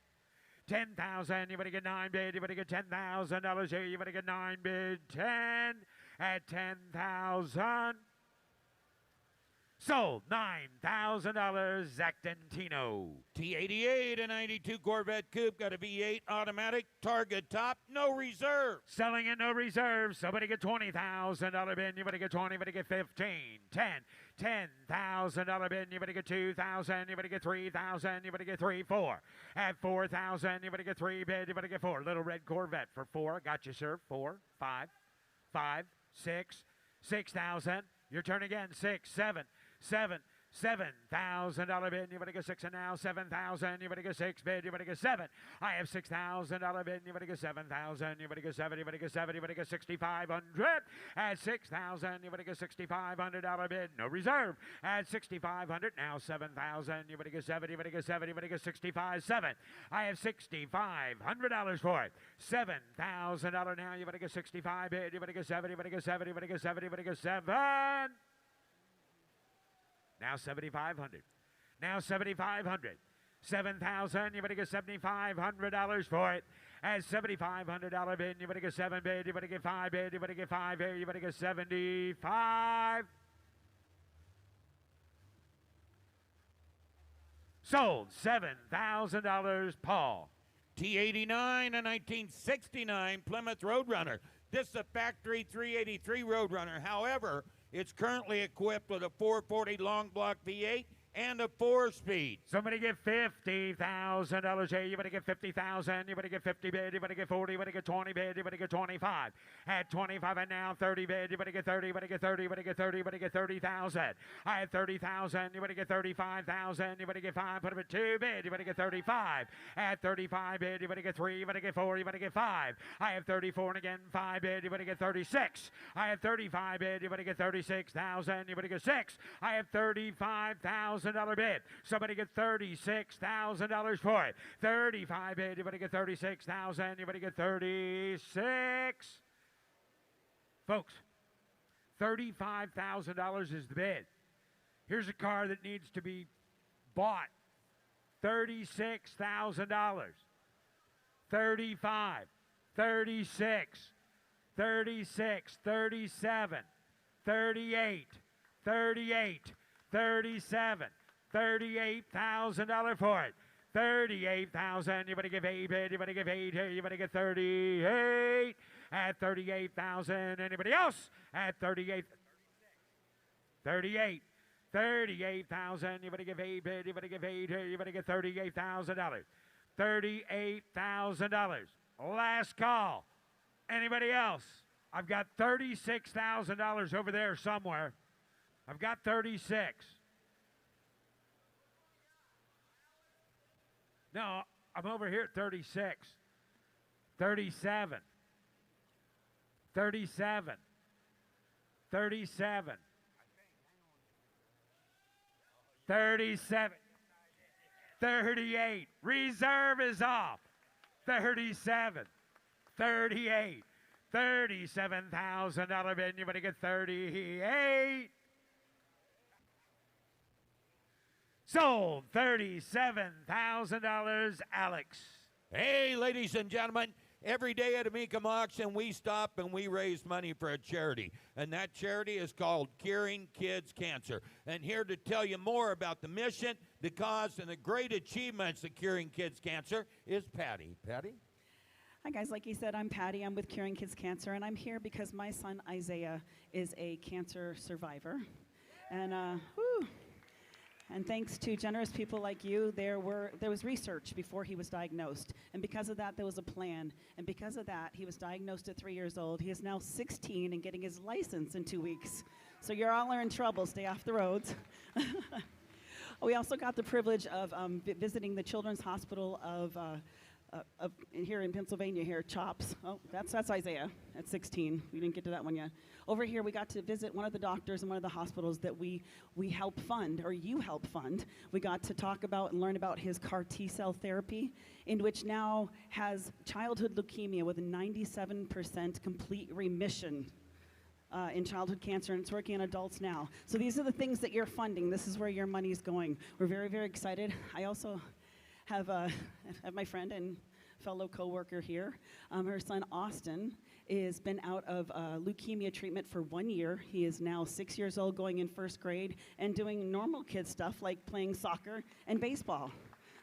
10,000. You better get 9 bid. You better get $10,000 here. You better get 9 bid. 10 at 10,000. Sold. $9,000. Zactantino. T88, a 92 Corvette Coupe, got a V8 automatic, target top, no reserve. Selling it, no reserve. Somebody get $20,000 bin. You better get 20. You better get 15. 10. $10,000 bin. You better get 2,000. You better get 3,000. You better get 3. 4. At 4,000. You better get 3 bid. You better get 4. Little red Corvette for 4. Got you, sir. 4. 5. 5. 6. 6,000. Your turn again. 6. 7. 7. $7,000 bid. You better get 6 and now 7,000. You better get 6 bid. You better get 7. I have $6,000 bid. You better get 7,000. You better get 7. You better get 7. You better get 6,500. At 6,000. You better get $6,500 bid. No reserve. At 6,500. Now 7,000. You better get 7. You better get 7. You better get 65. 7. I have $6,500 for it. $7,000 now. You better get 65 bid. You better get 7. You better get 7. You better get 7. You better get 7. Now 7,500. Now 7,500. 7,000. You better get $7,500 for it. At $7,500 bid, you better get 7 bid. You better get 5 bid. You better get 5 bid. You better get 75. Sold. $7,000. Paul. T89, a 1969 Plymouth Roadrunner. This is a factory 383 Roadrunner. However, it's currently equipped with a 440 long block V8 and a 4-speed. Somebody get $50,000. Hey, you better get 50,000. You better get 50 bid. You better get 40. You better get 20 bid. You better get 25. At 25 and now 30 bid. You better get 30. You better get 30. You better get 30. You better get 30,000. I had 30,000. You better get 35,000. You better get 5. Put them at 2 bid. You better get 35. At 35 bid. You better get 3. You better get 4. You better get 5. I have 34 and again 5 bid. You better get 36. I have 35 bid. You better get 36,000. You better get 6. I have 35,000. Bid. Somebody get $36,000 for it. 35 bid. You better get 36,000. You better get 36. Folks, $35,000 is the bid. Here's a car that needs to be bought. $36,000. 35. 36. 36. 37. 38. 38. 37. $38,000 for it. 38,000. You better give 8 bid. You better give 8 here. You better get 38. At 38,000. Anybody else? At 38. 38. 38,000. You better give 8 bid. You better give 8 here. You better get $38,000. $38,000. Last call. Anybody else? I've got $36,000 over there somewhere. I've got 36. No, I'm over here at 36. 37. 37. 37. 37. 38. Reserve is off. 37. 38. $37,000 bid. You better get 38. Sold. $37,000. Alex. Hey, ladies and gentlemen, every day at a Mecum auction, we stop and we raise money for a charity. And that charity is called Curing Kids Cancer. And here to tell you more about the mission, the cause, and the great achievements of Curing Kids Cancer is Patty. Patty? Hi guys, like you said, I'm Patty. I'm with Curing Kids Cancer, and I'm here because my son Isaiah is a cancer survivor. And thanks to generous people like you, there was research before he was diagnosed. And because of that, there was a plan. And because of that, he was diagnosed at 3 years old. He is now 16 and getting his license in 2 weeks. So you all are in trouble. Stay off the roads. We also got the privilege of visiting the Children's Hospital of here in Pennsylvania here, CHOPS. Oh, that's Isaiah at 16. We didn't get to that one yet. Over here, we got to visit one of the doctors in one of the hospitals that we help fund, or you help fund. We got to talk about and learn about his CAR T-cell therapy, in which now has childhood leukemia with a 97% complete remission in childhood cancer, and it's working in adults now. So these are the things that you're funding. This is where your money's going. We're very, very excited. I also have my friend and fellow coworker here. Her son Austin has been out of leukemia treatment for 1 year. He is now 6 years old, going in first grade, and doing normal kid stuff like playing soccer and baseball.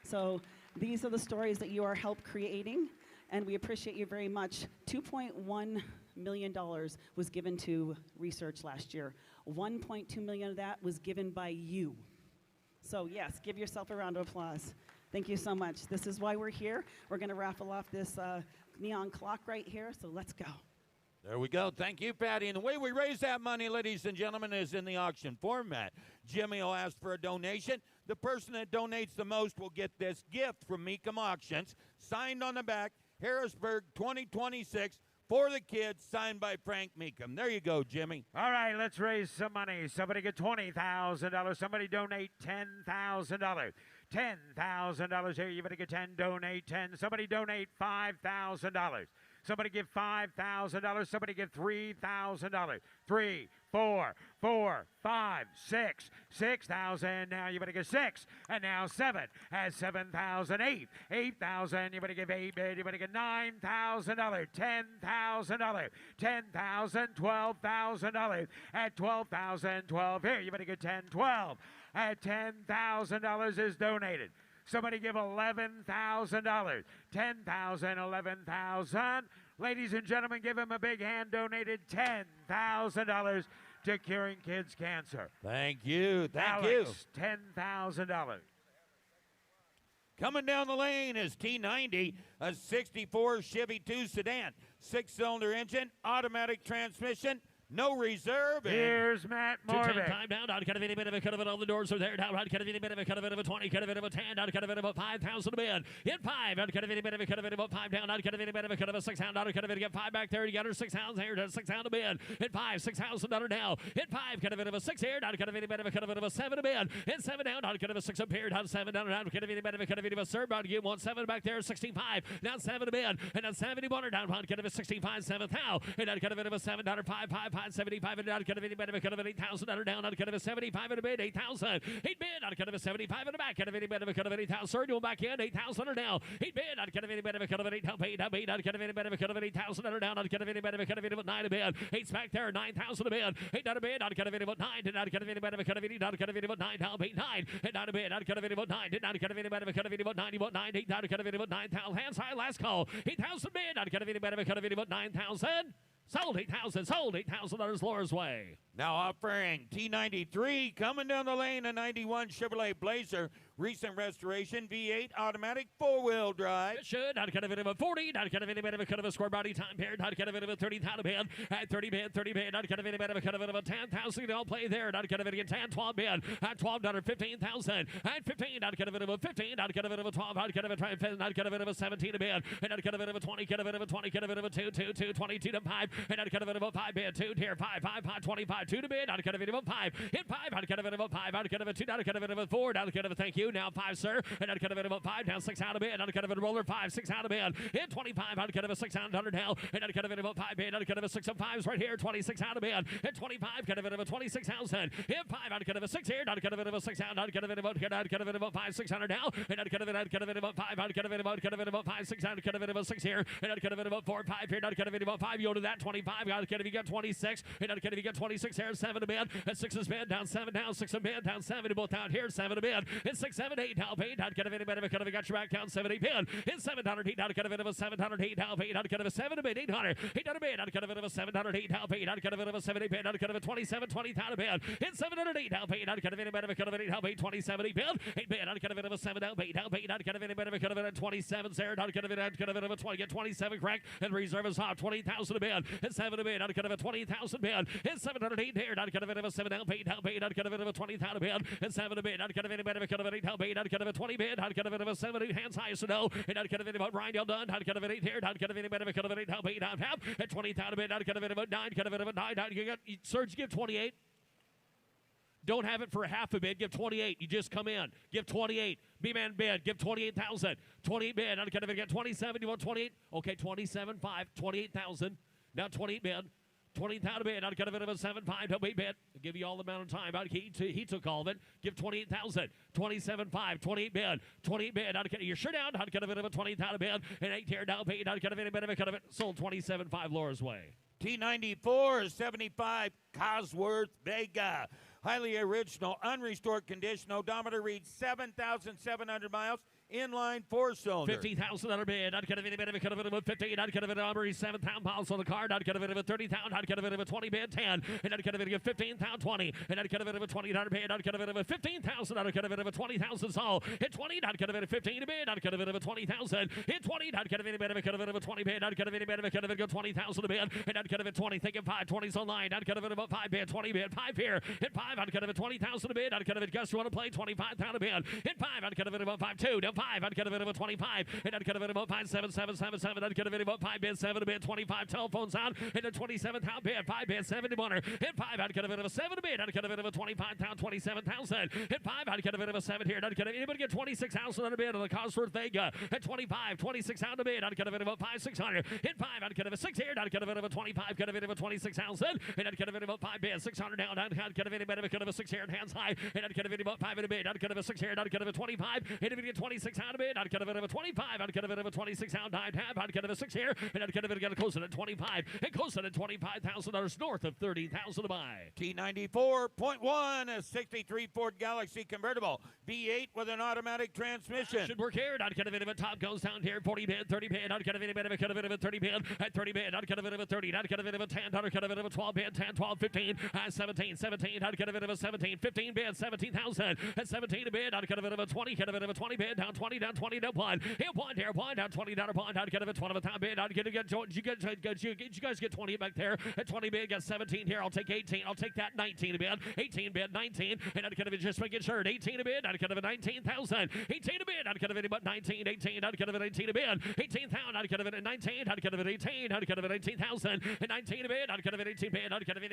So these are the stories that you are help creating, and we appreciate you very much. $2.1 million was given to research last year. 1.2 million of that was given by you. So yes, give yourself a round of applause. Thank you so much. This is why we're here. We're going to raffle off this neon clock right here, so let's go. There we go. Thank you, Patty. And the way we raise that money, ladies and gentlemen, is in the auction format. Jimmy will ask for a donation. The person that donates the most will get this gift from Mecum Auctions, signed on the back, Harrisburg 2026, for the kids, signed by Frank Mecum. There you go, Jimmy. All right, let's raise some money. Somebody get $20,000. Somebody donate $10,000. $10,000 here. You better get 10. Donate 10. Somebody donate $5,000. Somebody give $5,000. Somebody give $3,000. 3, 4, 4, 5, 6, 6,000. Now you better give 6, and now 7. At 7,000, 8, 8,000. You better give 8 bid. You better get $9,000, $10,000, 10,000, $12,000. At 12,000, 12 here. You better get 10, 12. At $10,000 is donated. Somebody give $11,000. 10,000, 11,000. Ladies and gentlemen, give him a big hand. Donated $10,000 to Curing Kids Cancer. Thank you. Thank Alex, you. $10,000. Coming down the lane is T90, a 64 Chevy 2 sedan, 6-cylinder engine, automatic transmission, no reserve. Here's Matt Morvick. Time down. Out kind of any bit of a cut of it. All the doors are there. Down. Out kind of any bit of a cut of it of a 20. Cut of it of a 10. Out kind of it about 5,000 a bid. Hit 5. Out kind of any bit of a cut of it about 5 down. Out kind of any bit of a cut of a 6 down. Out kind of it get 5 back there. You got her 6,000 here. 6 down a bid. Hit 5. $6,000 now. Hit 5. Cut of it of a 6 here. Out kind of any bit of a cut of it of a 7 a bid. Hit 7 down. Out kind of a 6 up here. Down 7 down. Out kind of any bit of a cut of it of a serve. Out give 1 7 back there. 65. Down 7 a bid. And down 71 down. Out kind of a 65 7th now. And out kind of it of a $7 5 5 5 75 and out kind of any bit of a cut of an $8,000 down. Out kind of a 75 and a bid. 8,000. 8 bid. Out kind of a 75 in the back. Kind of any bit of a cut of an 8,000. Sir, doing back in. 8,000 now. 8 bid. Out kind of any bit of a cut of an 8 help 8 up 8. Out kind of any bit of a cut of an 8,000 down. Out kind of any bit of a cut of an 9 a bid. 8's back there. 9,000 a bid. 8 down a bid. Out kind of any about 9. Did not kind of any bit of a cut of any. Out kind of any about 9 help 8 9. And down a bid. Out kind of any about 9. Did not kind of any bit of a cut of any about 9 about 9. 8 down kind of any about 9,000. Hands high. Last call. 8,000 bid. Out kind of any bit of a cut of any about 9,000. Sold 8,000. Sold $8,000 Laura's way. Now offering T93, coming down the lane, a 91 Chevrolet Blazer, recent restoration, V8 automatic 4-wheel drive. It should not kind of a 40, not kind of any bit of a cut of a square body time period, not kind of a 30,000 bid, at 30 bid, not kind of any bit of a cut of a 10,000. All play there, not kind of a 10, 12 bid, at 12 $15,000, at 15, not kind of a 15, not kind of a 12, not kind of a try, not kind of a 17 a bid, and not kind of a 20, kind of a 20, kind of a 2, 2, 2, 22 to 5, and not kind of a 5 bid, 2 here, 5, 5, 5, 25, 2 to bid, not kind of a 5, hit 5, not kind of a 5, not kind of a 2, not kind of a 4, not kind of a thank you, now 5, sir, and not kind of a 5, down 6 out of bid, not kind of a roller 5, 6 out of bid, hit 25, not kind of a 600 now, and not kind of a 5 bid, not kind of a 6 of 5s right here, 26 out of bid, hit 25, kind of a 26,000, hit 5, not kind of a 6 here, not kind of a 6 out, not kind of a 5, 600 now, and not kind of a 5, not kind of a 5, 6 out, kind of a 6 here, and not kind of a 4, 5 here, not kind of a 5, you go to that 25, not kind of you got 26, and not kind of you got 26 here, 7 a bid, and 6 is bid, down 7 down, 6 a bid, down 7, both out here, 7 a bid, and 6, 7, 8, help 8, not kind of any bit of a kind of got your back down 7, 8 bid, and 700 8, not kind of a 708, help 8, not kind of a 7 a bid, 800, 800 bid, not kind of a 708, help 8, not kind of a 7 8 bid, not kind of a 27, 20,000 bid, and 708, help 8, not kind of any bit of a kind of 8, help 8, 27, 8 bid, 8 bid, not kind of a 7 help 8, help 8, not kind of any bit of a kind of a 27 there, not kind of a 20, get 27 correct, and reserve is off 20,000 a bid, and 7 a bid, not kind of a 20,000 bid, and 708 here, not kind of a 7 help 8, not kind of a 20,000 bid, and 7 a bid, not kind of any bit of a kind of 8 help 8, not kind of a 20 bid, not kind of a 7 8 hands high so no, and not kind of any about Ryan Dale done, not kind of an 8 here, not kind of any bit of a kind of 8 help 8 half, and 20,000 bid, not kind of about 9, kind of a 9, you got Serge, give 28. Don't have it for a half a bid. Give 28. You just come in. Give 28. B-man bid. Give 28,000. 28 bid. Not kind of get 27. You want 28? Okay, 27.5. 28,000. Now 28 bid. 20,000 bid. I'd get a bit of a 7.5. Don't wait bid. I'll give you all the amount of time. He took all of it. Give 28,000. 27.5. 28 bid. 28 bid. I'd get your shirt down. I'd get a bit of a 20,000 bid. And 8 here down paid. I'd get a bit of it. Sold 27.5 Laura's way. T94 is 75 Cosworth Vega. Highly original, unrestored condition. Odometer reads 7,700 miles. Inline 4-cylinder. 50,000 bid. I'd get a bit of a 15. I'd get a bit of a 7,000 miles on the card. I'd get a bit of a 30,000. I'd get a bit of a 20 bid 10. And I'd get a bit of a 15,000 20. And I'd get a bit of a 20 bid. I'd get a bit of a 15,000. I'd get a bit of a 20,000 all. Hit 20. I'd get a bit of 15 bid. I'd get a bit of a 20,000. Hit 20. I'd get a bit of a 20 bid. I'd get a bit of a 20,000 bid. And I'd get a bit 20. Thinking 5. 20's online. I'd get a bit of a 5 bid. 20 bid. 5 here. Hit 5. I'd get a bit 20,000 bid. I'd get a bit. Guess you want to play 25,000 bid. Hit 5. I'd get a bit of a 5-2. Down 5. I'd get a bit of a 25, and I'd get a bit about 5, 7, 7, 7, 7. I'd get a bit about 5 bid, 7 bid, 25 telephones out, and a 27th bid, 5 bid, 71. Hit 5, I'd get a bit of a 7 bid, I'd get a bit of a 25,000, 27,000. Hit 5, I'd get a bit of a 7 here. I'd get anybody get 26,000 on a bid on the Cosworth Vega. At 25, 26,000 a bid, I'd get a bit of a 5, 600. Hit 5, I'd get a 6 here. I'd get a bit of a 25, get a bit of a 26,000, and I'd get a bit of a 5 bid, 600 down. I'd get a bit of a 6 here, hands high, and I'd get a bit about 5 in a bid. I'd get a 6 here. I'd get a 25, and if you get 26 out a bid, I'd get a bit of a 25. I'd get a bit of a 26 out nine half. I'd get a 6 here, and I'd get a bit of closer at 25. And closer at $25,000 north of 30,000 to buy. T94.1, a 63 Ford Galaxy convertible, V8 with an automatic transmission. Should work here. I'd get a bit of a top goes down here. 40 bid, 30 bid. I'd get a bit of a 30 bid. At 30 bid, I'd get a bit of a 30. I'd get a bit of a 10. I'd get a bit of a 12 bid, 10, 12, 15. 17, 17. I'd get a bit of a 17. 15 bid, 17,000. At 17 a bid, I'd get a bit of a 20. Get a bit of a 20 bid, down 20, down 20, down 1. Hit 1 here, 1 down 20, down a 1. I'd get a 12 of a top bid. I'd get you guys get 20 back there. At 20 bid, got 17 here. I'll take 18. I'll take that 19 a bid. 18 bid, 19. And I'd get a bit just making sure. 18 a bid, I'd get a 19,000. 18 a bid, I'd get a bit about 19, 18. I'd get a 18 a bid. 18,000, I'd get a bit at 19. I'd get a bit 18. I'd get a bit 18,000. And 19 a bid, I'd get a bit 18 bid. I'd get a bit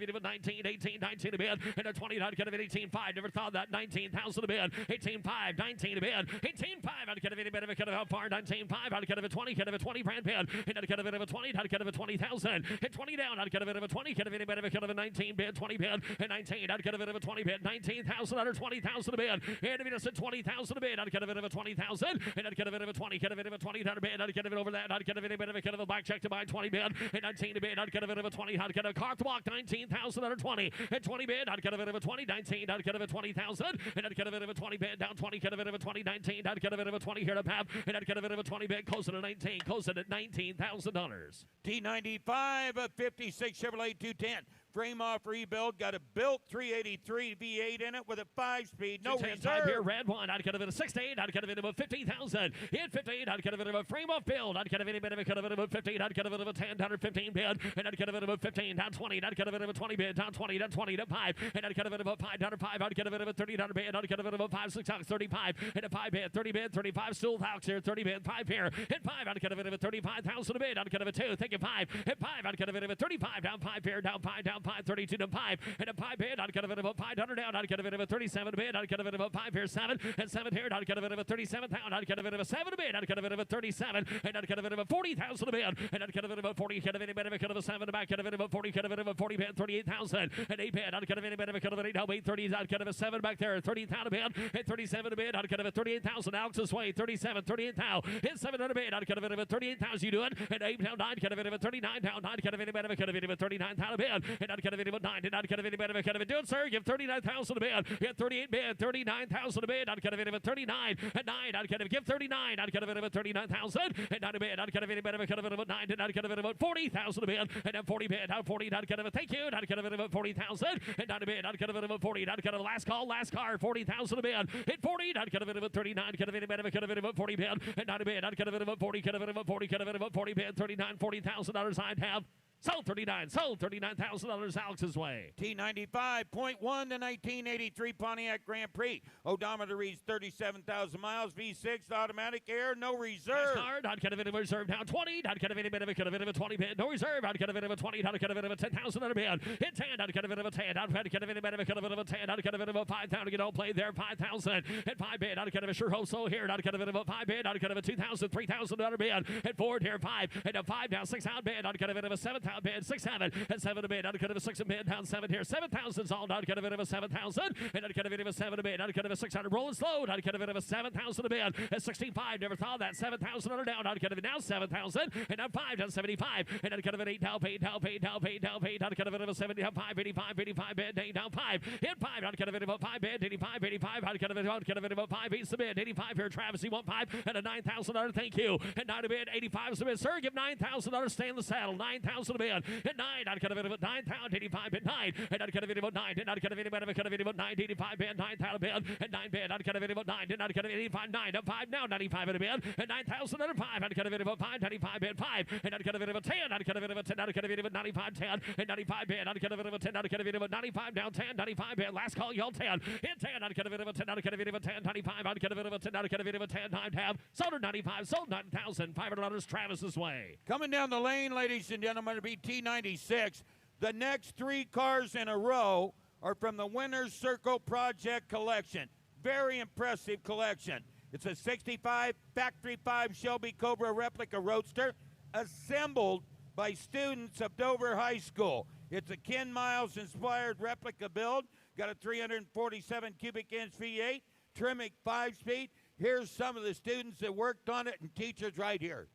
of 19, 18, 19 a bid. And at 20, I'd get a bit 18.5. Never thought that 19,000 a bid. 18.5, 19 a bid. 18.5, I'd get a bit of how far? 19.5, I'd get a 20, get a 20 brand bid. And I'd get a bit of a 20, I'd get a 20,000. Hit 20 down, I'd get a bit of a 20, get a bit of a 19 bid, 20 bid. And 19, I'd get a bit of a 20 bid. 19,000 under 20,000 a bid. And if you just said 20,000 a bid, I'd get a bit of a 20,000. And I'd get a bit of a 20, get a bit of a 20 down a bid. I'd get a bit over that. I'd get a bit of a black check to buy 20 bid. And 19 a bid, I'd get a bit of a 20. I'd get a car to walk 19,000 under 20. And 20 bid, I'd get a bit of a 20. 19, I'd get a bit of 20,000. And I'd get a bit of a 20 bid down 20, get a bit of a 20. 19, I'd get a bit of a 20 here to have. And I'd get a bit of a 20 bid closer to 19, closer at $19,000. T95, a 56 Chevrolet 210. Frame off rebuild, got a built 383 V8 in it with a 5-speed, no reserve. Here, red one. I'd get a bit of 68. I'd get a bit of a 50,000. Hit 15. I'd get a bit of a frame off build. I'd get a bit of a 15. I'd get a bit of a 10 down 15 bid. And I'd get a bit of a 15 down 20. I'd get a bit of a 20 bid down 20 down 20 down 5. And I'd get a bit of a 5 down 5. I'd get a bit of a 30 down bid. I'd get a bit of a 5 6 out 35 and a 5 bid 30 bid 35 still house here 30 bid 5 here. Hit 5. I'd get a bit of a 35,000 a bid. I'd get a 2. Thinking 5. Hit 5. I'd get a bit of a 35 down 5 here down 5 down 5 32 down 5. And a 5 bid, I'd get a bit of a 500 down. I'd get a bit of a 37 bid. I'd get a bit of a 5 here, 7 and 7 here. I'd get a bit of a 37 down. I'd get a bit of a 7 bid. I'd get a bit of a 37, and I'd get a bit of a 40,000 a bid. And I'd get a bit of a 40. Get a bit of a 7 back. Get a bit of a 40. Get a bit of a 40 bid. 38,000 and 8 bid. I'd get a bit of a 8 now 830s. I'd get a 7 back there. 30,000 a bid. And 37 a bid. I'd get a 38,000. Alex's way 37, 38,000. Hit 700 a bid. I'd get a bit of a 38,000. You do it. And 8 down 9. Get a bit of a 39 down. I'd get a bit of a 39,000 a bid. And I'd get a bit of a 9. And I'd get a bit of a do it, sir. Give 39,000 a bid. Get 38 bid. 39,000 a bid. I'd get a bit of a 39 and 9. I'd get a give 39. I'd get a bit of a 39,000 and 9 a bid. I'd get a bit of a 9 and I'd get a bit of a 40,000 a bid. And then 40 bid. Now 40. I'd get a thank you. I'd get a bit of a 40,000 and 9 a bid. I'd get a bit of a 40. I'd get a last call, last car, 40,000 a bid. Hit 40. I'd get a bit of a 39. Get a bit of a 40 bid and 9 a bid. I'd get a bit of a 40. Get a bit of a 40. Get a bit of a 40 bid. 39, $40,000 I'd have. Sold 39. Sold $39,000 Alex's way. T95.1 to 1983 Pontiac Grand Prix. Odometer reads 37,000 miles. V6 automatic air, no reserve. Card. I'd get a bit of a reserve now 20. I'd get a bit of a 20 bid. No reserve. I'd get a bit of a 20. I'd get a bit of a 10,000 on a bid. Hit 10. I'd get a bit of a 10. I'd get a bit of a 10. I'd get a bit of a 5,000. Get all played there. 5,000. Hit 5 bid. I'd get a sure hope so here. I'd get a bit of a 5 bid. I'd get a 2,000, 3,000 on a bid. Hit 4 here. 5. And a 5 down 6 out bid. I'd get a bit of a 7,000. down bid, 6, 7, and 7 to bid, uncut of a 6 and bid, down 7 here, 7,000's all, uncut of a 7,000, and uncut of a 7 to bid, uncut of a 600, rolling slow, uncut of a 7,000 to bid, and 65, never thought that, 7,000 on down, uncut of it now 7,000, and now 5 down 75, and uncut of it 8 down, paid, down, paid, down, paid, down, paid, uncut of it a 70 down 5, 85, 85 bid, 8 down 5, hit 5, uncut of it about 5 bid, 85, 85, uncut of it about 5, 8 the bid, 85 here, Travis, he won 5, and a $9,000, thank you, and 9 to bid, 85 is the bid, sir, give $9,000, stay in the saddle, 9,000 to bid, and 9, uncut of it about 9,000, 85 bid, 9, and uncut of it about 9, and uncut of it about 9, 85 bid, 9,000 bid, and 9 bid, uncut of it about 9, and uncut of it 85, 9, up 5 now, 95 in a bid, and 9,000 under 5, uncut of it about 5, 95 bid, 5, and uncut of it about 10, uncut of it about 10, uncut of it about 95, 10, and 95 bid, uncut of it about 10, uncut of it about 95 down 10, 95 bid, last call, y'all 10, hit 10, uncut of it about 10, uncut of it about 10, 95, uncut of it about 10, uncut of it about 10, time tab, sold her 95, sold $9,500 Travis's way. Coming down the lane, ladies and gentlemen, it'll be T96. The next 3 cars in a row are from the Winner's Circle Project Collection. Very impressive collection. It's a 65 Factory 5 Shelby Cobra replica roadster assembled by students of Dover High School. It's a Ken Miles inspired replica build. Got a 347 cubic inch V8, Tremec 5-speed. Here's some of the students that worked on it and teachers right here.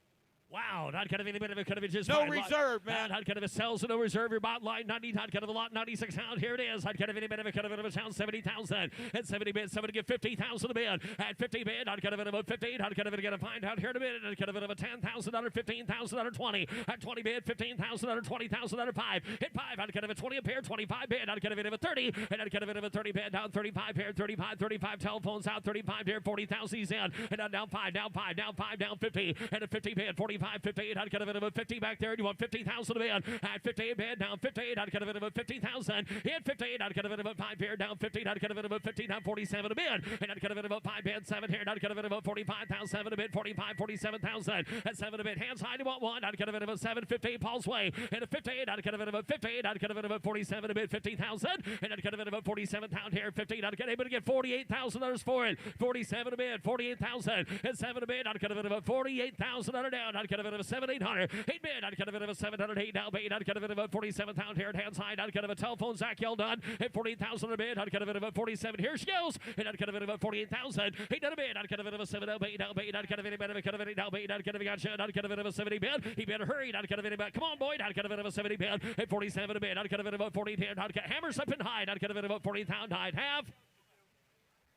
Wow, not kind of any bit of a kind of just no reserve, man. Not kind of a sells no reserve. Your bot line 90, not kind of a lot 96 pound. Here it is. Not kind of any bit of a kind of a sound 70,000 and 70 bid. Somebody get 50,000 a bid at 50 bid. Not kind of about 15. Not kind of going to find out here in a minute. Not kind of a $10,000, 15,000, 20 at 20 bid, 15,000, 20,000, 5 hit 5. Not kind of a 20 a pair, 25 bid. Not kind of a 30 and not kind of a 30 bid down 35 here, 35 telephones out 35 here, 40,000 he's in and down 5, down 5, down 5, down 50 and a 50 bid, 45, 58. Not kind of about 50 back there. You want 50,000 a bid at 58 bid down 58. Not kind of about 50,000 hit 58. Not kind of about 5 here down 50. Not kind of about 50 down 47 a bid and not kind of about 5 bid 7 here. Not kind of about 45,000 7 a bid 45 47,000 and 7 a bid hands high to want 1. Not kind of about 7 58 Paul's way and a 58. Not kind of about 58. Not kind of about 47 a bid 50,000 and not kind of about 47,000 here 50. Not able to get $48,000 for it 47 a bid 48,000 and 7 a bid. Not kind of about 48,000 under down. Not kind of about 7,800 8 bid. Not kind of about 708 now bid. Not kind of about 47,000 here at hands high. Not kind of a telephone Zach yelled on at 48,000 a bid. Not kind of about 47. Here she goes and not kind of about 48,000 8 down a bid. Not kind of about 7 now bid. Not kind of any better. Kind of any now bid. Not kind of got you. Not kind of about 70 bid. He better hurry. Not kind of any back. Come on boy. Not kind of about 70 bid at 47 a bid. Not kind of about 40 here. Not hammers up and high. Not kind of about 40,000 high half.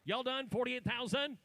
Y'all done 48,000.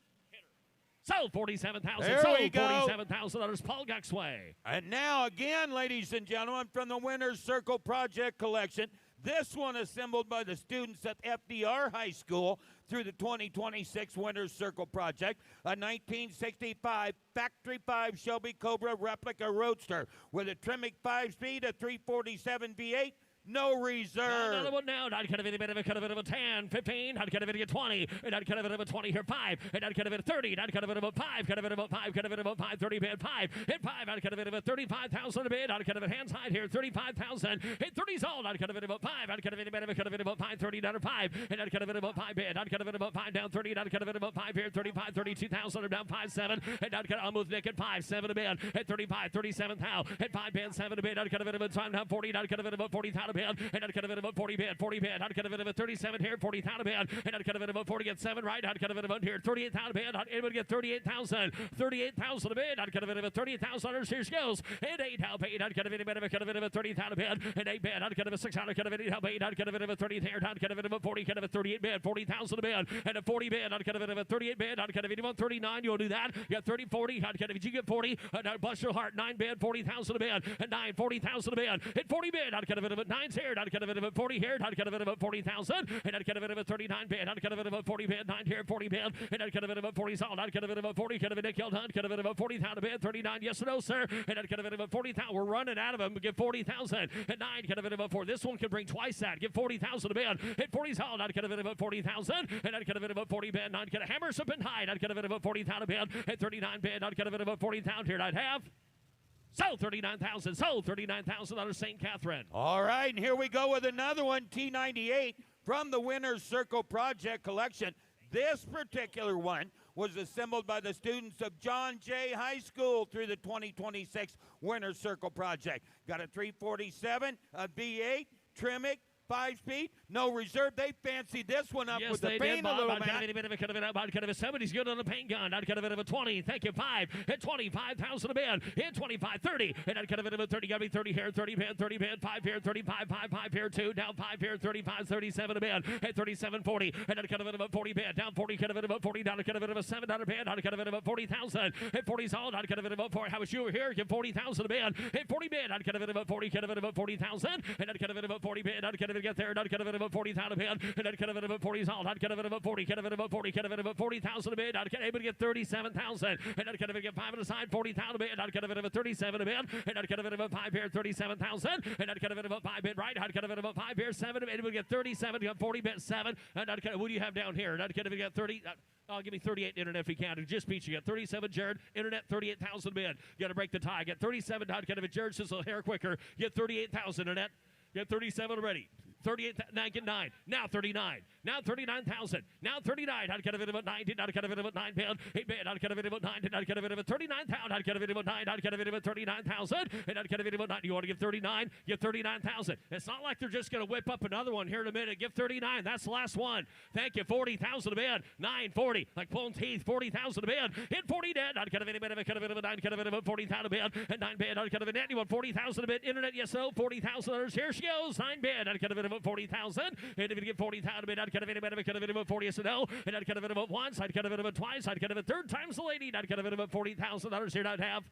Sold 47,000. There sold we go. $47,000. Paul Guck's way. And now again, ladies and gentlemen, from the Winner's Circle Project Collection, this one assembled by the students at FDR High School through the 2026 Winner's Circle Project, a 1965 Factory 5 Shelby Cobra replica roadster with a Tremec 5-speed, a 347 V8, no reserve. Another one now. Not kind of any bit of a 10, 15. Not kind of a 20. And not kind of a 20 here 5. And not kind of a 30. Not kind of about 5. Kind of about 5. Kind of about 5. 30 bid 5. Hit 5. Not kind of about 35,000 a bid. Not kind of a hands high here 35,000. Hit 30's all. Not kind of about 5. Not kind of any bit of a kind of about 5. 30 down to 5. And not kind of about 5 bid. Not kind of about 5 down 30. Not kind of about 5 here 35. 32,000 down 5 7. And not kind of almost Nick at 5 7 a bid. At 35 37,000. At 5 bid 7 a bid. Not kind of about 5 down 40. Not kind of about 40,000 a bid. And not kind of about 40 bid, 40 bid, not kind of about 37 here, 40,000 bid, and not kind of about 40 get 7 right, not kind of about here, 38,000 bid, not able to get 38,000 a bid, not kind of about 38,000. Here she goes, and 8 now bid, not kind of any bit of a kind of about 30,000 bid, and 8 bid, not kind of a 600, kind of 8 now bid, not kind of about 30 here, not kind of about 40, kind of a 38 bid, 40,000 a bid, and a 40 bid, not kind of about 38 bid, not kind of anyone 39, you'll do that. You got 30, 40, not kind of if you get 40, bless your heart, 9 bid, 40,000 a bid, and 9, 40,000 a bid, hit 40 bid, not kind of about 9's here, not kind of about 40 here, not kind of about 40,000, and not kind of about 39 bid, not kind of about 40 bid, 9 here, 40 bid, and not kind of about 40 all, not kind of about 40, kind of a Nick Hill done, kind of about 40,000 a bid, 39, yes or no, sir, and not kind of about 40,000, we're running out of them, give 40,000, and 9, kind of about 4, this one can bring twice that, give 40,000 a bid, hit 40's all, not kind of about 40,000, and not kind of about 40 bid, not kind of hammers up and high, not kind of about 40,000 a bid, and 39 bid, not kind of about 40,000 here, I'd have. Sold 39,000. Sold $39,000 St. Catherine. All right, and here we go with another one, T98 from the Winner's Circle Project Collection. This particular one was assembled by the students of John Jay High School through the 2026 Winter Circle Project. Got a 347, a V8, Tremec, 5-speed, no reserve. They fancied this one up Yes, with the they paint did, a Bob. little I'd bit. kind of a bit of a kind of it out. I'd kind of a 70's good on the paint gun. I'd kind of a bit of a 20. Thank you, 5 at 25,000 a bid. Hit 25, 30. And I'd kind of a bit of a 30. Got to be 30 here, 30 bid, 30 bid, 5 here, 35, 5 here, 2. Down 5 here, 35, 37 a bid. At 37, 40. And I'd kind of a bit of a 40 bid. Down 40, kind of a bit of a 40. Down kind of a bit of a $7 bid. I'd kind of a bit of a 40,000. At 40 solid. I'd kind of a bit of a 4. How was you over here? Give 40,000 a bid. At 40 bid. I'd kind of a bit of a 40. Kind of a bit of a 40,000. And I'd kind of a bit of a 40 bid. I'd kind of get there. And I'd kind of a bit of a 40,000 a bid. And I'd kind of a bit of a 40 solid. I'd kind of a bit of a 40. Kind of a bit of a 40. Kind of a bit of a 40,000 a bid. I'd kind of able to get 37,000. And I'd kind of get 5 on the side. 40,000 a bid. I'd kind of a bit of a 37 a bid. And I'd kind of a bit of a 5 here. 37,000. And I'd kind of a bit of a 5 bid right. I'd kind of a bit of a 5 here. 7 a bid. Able to get 37. Got 40 bid 7. And I'd kind of, what do you have down here? And I'd kind of get 30. Oh, give me 38 internet if you can. It just beats you. Got 37, Jared. Internet, 38,000 bid. You got to break the tie. Get 37. I'd kind of a Jared sizzle hair quicker. Get 38,000 internet. Get 37 already. 38, 9, now 39, now 39,000, now 39. I'd get a bit of a 19, I'd get a bit of a 9 pound, 8 bid, I'd get a bit of a 9, I'd get a bit of a 39 pound, I'd get a bit of a 9, I'd get a bit of a 39,000, and I'd get a bit of a 9. You want to give 39? Give 39,000. It's not like they're just going to whip up another one here in a minute. Give 39. That's the last one. Thank you. 40,000 a bid. 940, like pulling teeth. 40,000 a bid. Hit 40 dead. I'd get a bit of a, kind of a bit of a 9, kind of a bit of a 40,000 a bid, and 9 bid. I'd get a bit of a net. You want 40,000 a bid? Internet, yes, no. 40,000. Here she goes. 9 bid. I'd get a bit of a 40,000. And if you get 40,000 a bid, I'd get a bit of a 40 yes, no. And I'd get a bit of a once. I'd get a bit of a twice. I'd get a third times the lady. I'd get a bit of a $40,000 here. I'd have.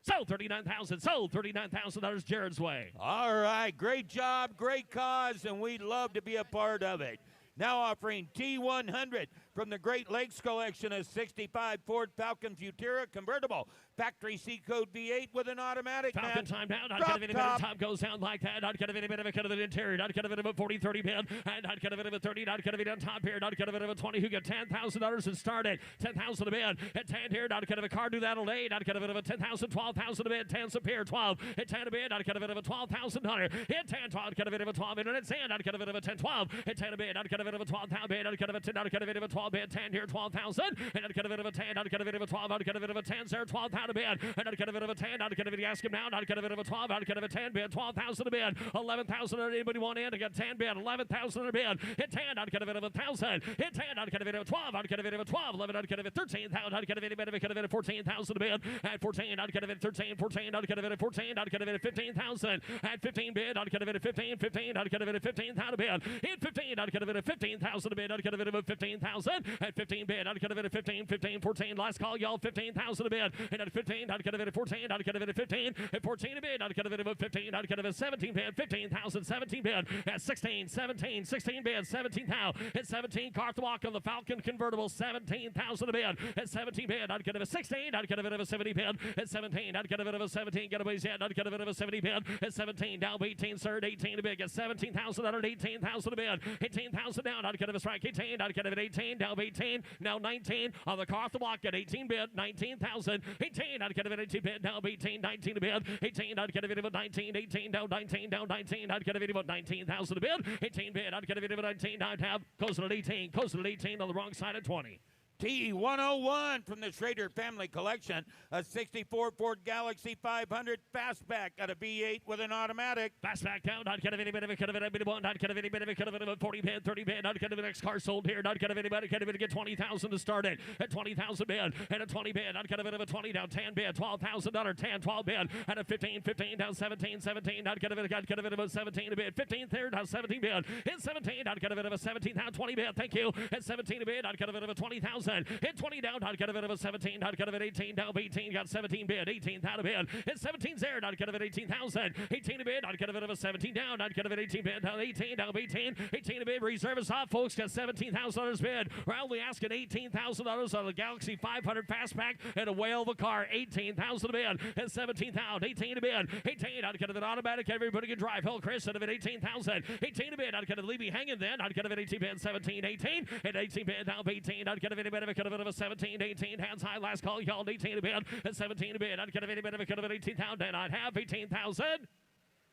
Sold 39,000. Sold $39,000 Jared's way. All right, great job, great cause, and we'd love to be a part of it. Now offering T100 from the Great Lakes collection, a 65 Ford Falcon Futura convertible. Factory C code V8 with an automatic. Falcon time down. I'd get a bit of a top goes down like that. I'd get a bit of a kind of an interior. I'd get a bit of a 40, 30 bid. And I'd get a bit of a 30. I'd get a bit on top here. I'd get a bit of a 20. Who got $10,000 and started. 10,000 a bid. At 10 here. I'd get a car do that all day. I'd get a bit of a 10,000, 12,000 a bid. 10 up here. 12. At 10 a bid. I'd get a bit of a $12,000. At 10, 12. I'd get a bit of a 12 bid. And at 10, I'd get a bit of a 10, 12. At 10 a bid. I'd get a bit of a 12,000 bid. I'd get a bit of a 10. I'd get a bit of a 12 bid. 10 here. 12,000. And I'd get a bit of a 10. I'd get a bit of a 12. I'd get a bit of a 10 there. 12,000 a bid. And I'd get a bit of a 10. I'd get a bit of ask him now. I'd get a bit of a 12. I'd get a 10 bid. 12,000 a bid. 11,000. Anybody want in? I got 10 bid. 11,000 a bid. Hit 10. I'd get a bit of a 1,000. Hit 10. I'd get a bit of a 12. I'd get a bit of a 12. 11. I'd get a bit of 13,000. I'd get a bit of 14,000 a bid. At 14. I'd get a bit of 13. 14. I'd get a bit of 14. I'd get a bit of 15,000. At 15 bid. I'd get a bit of 15. 15. I'd get a bit of 15,000 a bid. Hit 15. I'd get a bit of 15,000 a bid. I'd get a bit of a 15,000. At 15 bid. I'd get a bit of 15. 15. 14. Last call, y'all. 15,000 a bid. And at 15. I'd get a bit of 14. I'd get a bit of 15. At 14 a bid. I'd get a bit of a 15. I'd get a bit of 17 bid. 15,000. 17 bid. At 16. 17. 16 bid. 17,000. At 17. Cart the walk on the Falcon convertible. 17,000 a bid. At 17 bid. I'd get a bit of 16. I'd get a bit of a 70 bid. At 17. I'd get a bit of a 17. Get a bit of I'd get a bit of a 70 bid. At 17. Down 18. Third. 18 a bid. Get 17,000. Under 18,000 a bid. 18,000 down. I'd get a strike. 18. I'd get a bit 18. Down 18. Now 19 on the car the walk. At 18 bid. 19,000. 18. I'd get a bit 18 bid. Down 18. 19 a bid. 18. I'd get a bit of a 19. 18. Down 19. Down 19. I'd get a bit of a 19,000 a bid. 18 bid. I'd get a bit of a 19. I'd have closing at 18. Closing at 18 on the wrong side at 20. T101 from the Schrader family collection, a 64 Ford Galaxy 500 fastback at a V8 with an automatic. Fastback down. I'd get a bit of a kind of a bit of one. I'd get a bit of a 40 bid, 30 bid. I'd get a next car sold here. I'd get a bit of get 20,000 to start it. At 20,000 bid and a 20 bid. I'd get a bit of a 20 down 10 bid. $12,000 10 12 bid and a 15 down 17 17. I'd get a bit of a 17 a bid. 15 third down 17 bid. In 17 I'd get a bit of a 17 down 20 bid. Thank you. At 17 a bid I'd get a bit of a 20,000. Hit 20 down, I'd get a bit of a 17. I'd get a bit 18 down, 18. Got 17 bid, 18 down a bid. Hit 17 there, I'd get a bit 18,000. 18 a bid, I'd get a bit of a 17 down. I'd get a bit 18 bid down, 18 down, 18. 18 a bid, reserve is off, folks. Got $17,000 bid. We're only asking $18,000 on the Galaxy 500 fastback and a whale of a car. 18,000 a bid and 17,000. 18 a bid, 18. I'd get a bit automatic. Everybody can drive. Hell, Chris, at a bit 18,000. 18 a bid, I'd get a leave me hanging then. I'd get a bit 18 bid, 17, 18. And 18 bid down, 18. I'd get a bit of a 17, 18. Hands high, last call, y'all. 18 a bid and 17 a bid. I'd get a bit of 18,000. And I'd have 18,000.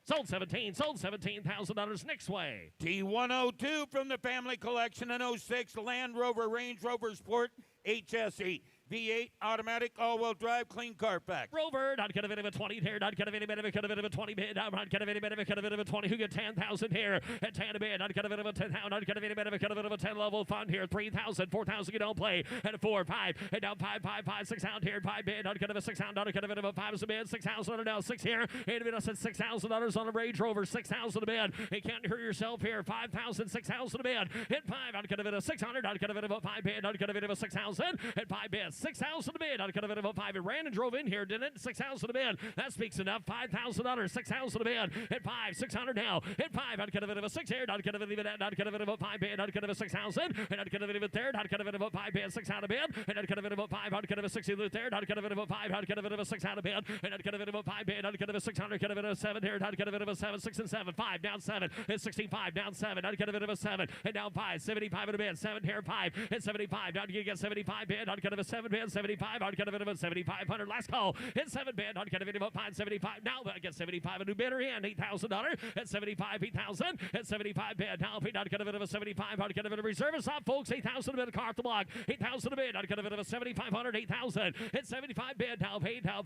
Sold $17,000 next way. T102 from the family collection, an 06 Land Rover Range Rover Sport HSE. V8 automatic all-wheel drive clean Carfax. Rover, not gonna bit of a 20 here, not gonna bit of a 20 bid, not gonna bit of a 20, who get 10,000 here, at 10 a bid, not gonna bit of a 10, not gonna bit of a 10 level fund here, 3,000, 4,000 you don't play, and a 4, 5, and down 5, 5, 5, 6 hound here, 5 bid, not gonna be 6 hound, not gonna bit of a 5 is a bid, 6,000 now, 6 here, and a bid, I said $6,000 on a Range Rover, 6,000 a bid, you can't hear yourself here, 5,000, 6,000 a bid, hit 5, not gonna bit of 600, not gonna bit of a 5 bid, not gonna bit of a 6,000, and 5 bid, 6,000 a bid, not gonna bit of a 5, it ran and drove in here, didn't it? 6,000 a bid, that speaks enough, $5,000, 6,000 a bid, hit 5, 600 now, hit 5, not gonna bit of a 6 here, not gonna bit of a 5 bid, not gonna bit of a 6,000, and not gonna bit of a third, not gonna bit of a 5 bid, 6 out of bid, and not gonna bit of a 5, not gonna bit of a 60 loot there, not gonna bit of a 5, not gonna bit of a 6 out of bid, and not gonna bit of a 5 bid, not gonna bit of a 600, gonna bit of a 7 here, not gonna bit of a 7, 6 and 7, 5 down 7, and 65 down 7, not gonna bit of a 7, and down 5, 75 in a bid, 7 here, 5, and 75, down you get 75 bid, not gonna bit of a 7 bid, 75, not gonna bit of a 7,500, last call, hit 7 bid, not gonna bit of a 5, 75, now I get 75, a new bidder in, $8,000, at 75, 8,000, at 75 bid, now not gonna bit of a 75, not gonna bit of a reserve, stop folks, 8,000 a bid, a car off the block, 8,000 a bid, not gonna bit of a 7,500, 8,000, at 75 bid, now paid, not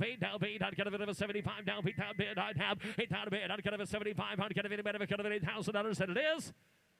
gonna bit of a 75, down paid, down bid, I'd have 8,000 a bid, not gonna bit of a 75, not gonna bit of a $8,000, and it is.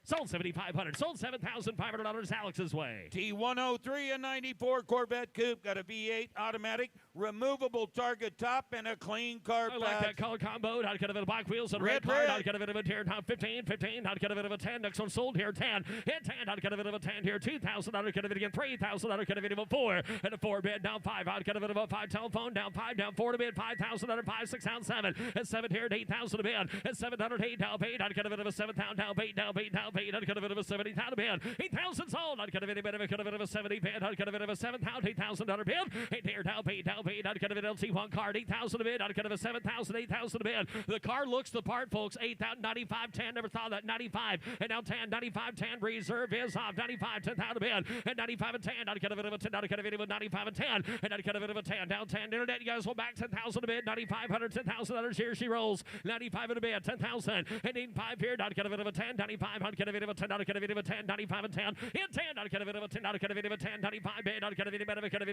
Sold $7,500. Sold $7,500 Alex's way. T103, a 94 Corvette Coupe, got a V8 automatic, removable target top, and a clean Carfax. I like that color combo. Not gonna bit of black wheels and red car. Not gonna bit of a tier. Now 15, 15. Not gonna bit of a 10. Next one sold here. 10. Hit 10. Not gonna bit of a 10 here. 2,000. Not gonna bit again. 3,000. Not gonna bit of a 4. And a 4 bid. Down 5. Not gonna bit of a 5 telephone. Down 5. Down 4 to bid. 5,000. Under 5. 6 down 7. And 7 here. 8,000 to bid. And 708 down 8. Not gonna bit of a 7 down 8. Down 8. Down 8. Not gonna bit of a 70,000 bid. 8,000 sold. Not gonna bit of a 70 bid. Not gonna bit of a 7,000. $8,000 bid. 8 here. Down 8. Down 8. Not gonna bit LT1 card. 8,000 a bid. Not gonna bit 7,000. 8,000 a bid. The car looks the part, folks. 8,000. 95 10. Never thought that. 95 and now 10. 95 10. Reserve is off. 95 10,000 a bid. And 95 and 10. Not gonna bit of a 10. Not gonna bit of a 95 and 10. And not gonna bit of a 10. Down 10. Internet. You guys will back 10,000 a bid. 9,500. $10,000. Here she rolls. 95 and a bid. 10,000. And 85 here. Not gonna bit of a 10. 95. Not gonna bit of a 10. Not gonna bit of a 10. 95 and 10. In 10. Not gonna bit of a 10. Not gonna bit of a 10. 95 bid. Not gonna bit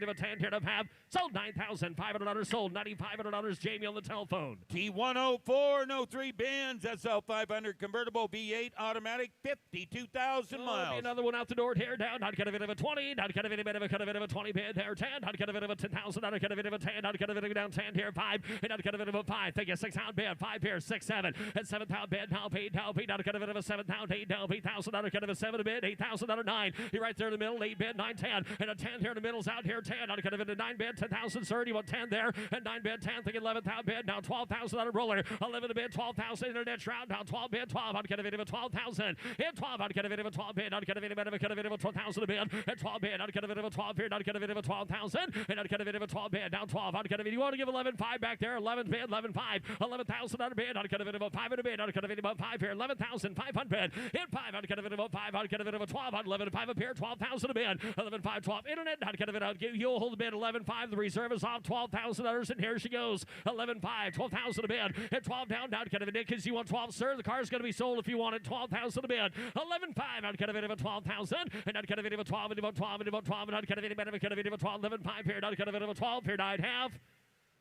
of a 10. Here to have. Sold $9,500. Sold $9,500. Jamie on the telephone. T104, no 3 bins, SL500 convertible V8 automatic, 52,000 miles. Another one out the door here, down, not gonna bit of a 20, not gonna bit of a 20 bid there, 10, not gonna bit of a 10,000, not gonna bit of a 10, not gonna bit of a down 10 here, 5, and not gonna bit of a 5, thank you, 6 pound bid, 5 here, 6, 7, and 7 pound bid, now paid, not gonna bit of a 7 pound, 8, now 8,000, not gonna bit of a 7 bid, 8,000, 9, you're right there in the middle, 8 bid, 9, 10, and a 10 here in the middle's out here, 10, not gonna bit a 9 bid, 10,000, sir, you want 10 there, and 9 bid, 10, think 11 pound bid, now 12,000 on a roller, 11 a bid, 12,000 internet shroud, now 12 bid, 12, not gonna bit of a 12,000, and 12, not gonna bit of a 12 bid, not gonna bit of a 12,000 a bid, and 12 bid, not gonna bit of a 12 bid, not gonna bit of a 12,000, and not gonna bit of a 12 bid, down 12, not gonna bit, you want to give 11.5 back there, 11 bid, 11.5, 11,000 on a bid, not gonna bit of a 5 in a bid, not gonna bit of a 5 here, 11,500, and 5, not gonna bit of a 5, not gonna bit of a 12, 11.5 up here, 12,000 a bid, 11.5, 12, internet, not gonna bit out, you'll hold a bid, 11.5, the reserve is off, $12,000, and here she goes, 11.5, 12,000 a bid, and 12 down, not gonna bit, because you want 12, sir, the car's gonna be sold if you want it, 12,000 a bid, 11.5, not gonna bit of a 12,000, and not gonna bit of a 12, and about 12, and about 12, and not gonna bit of a 12, 11.5 here, not gonna bit of a 12 here, I'd have.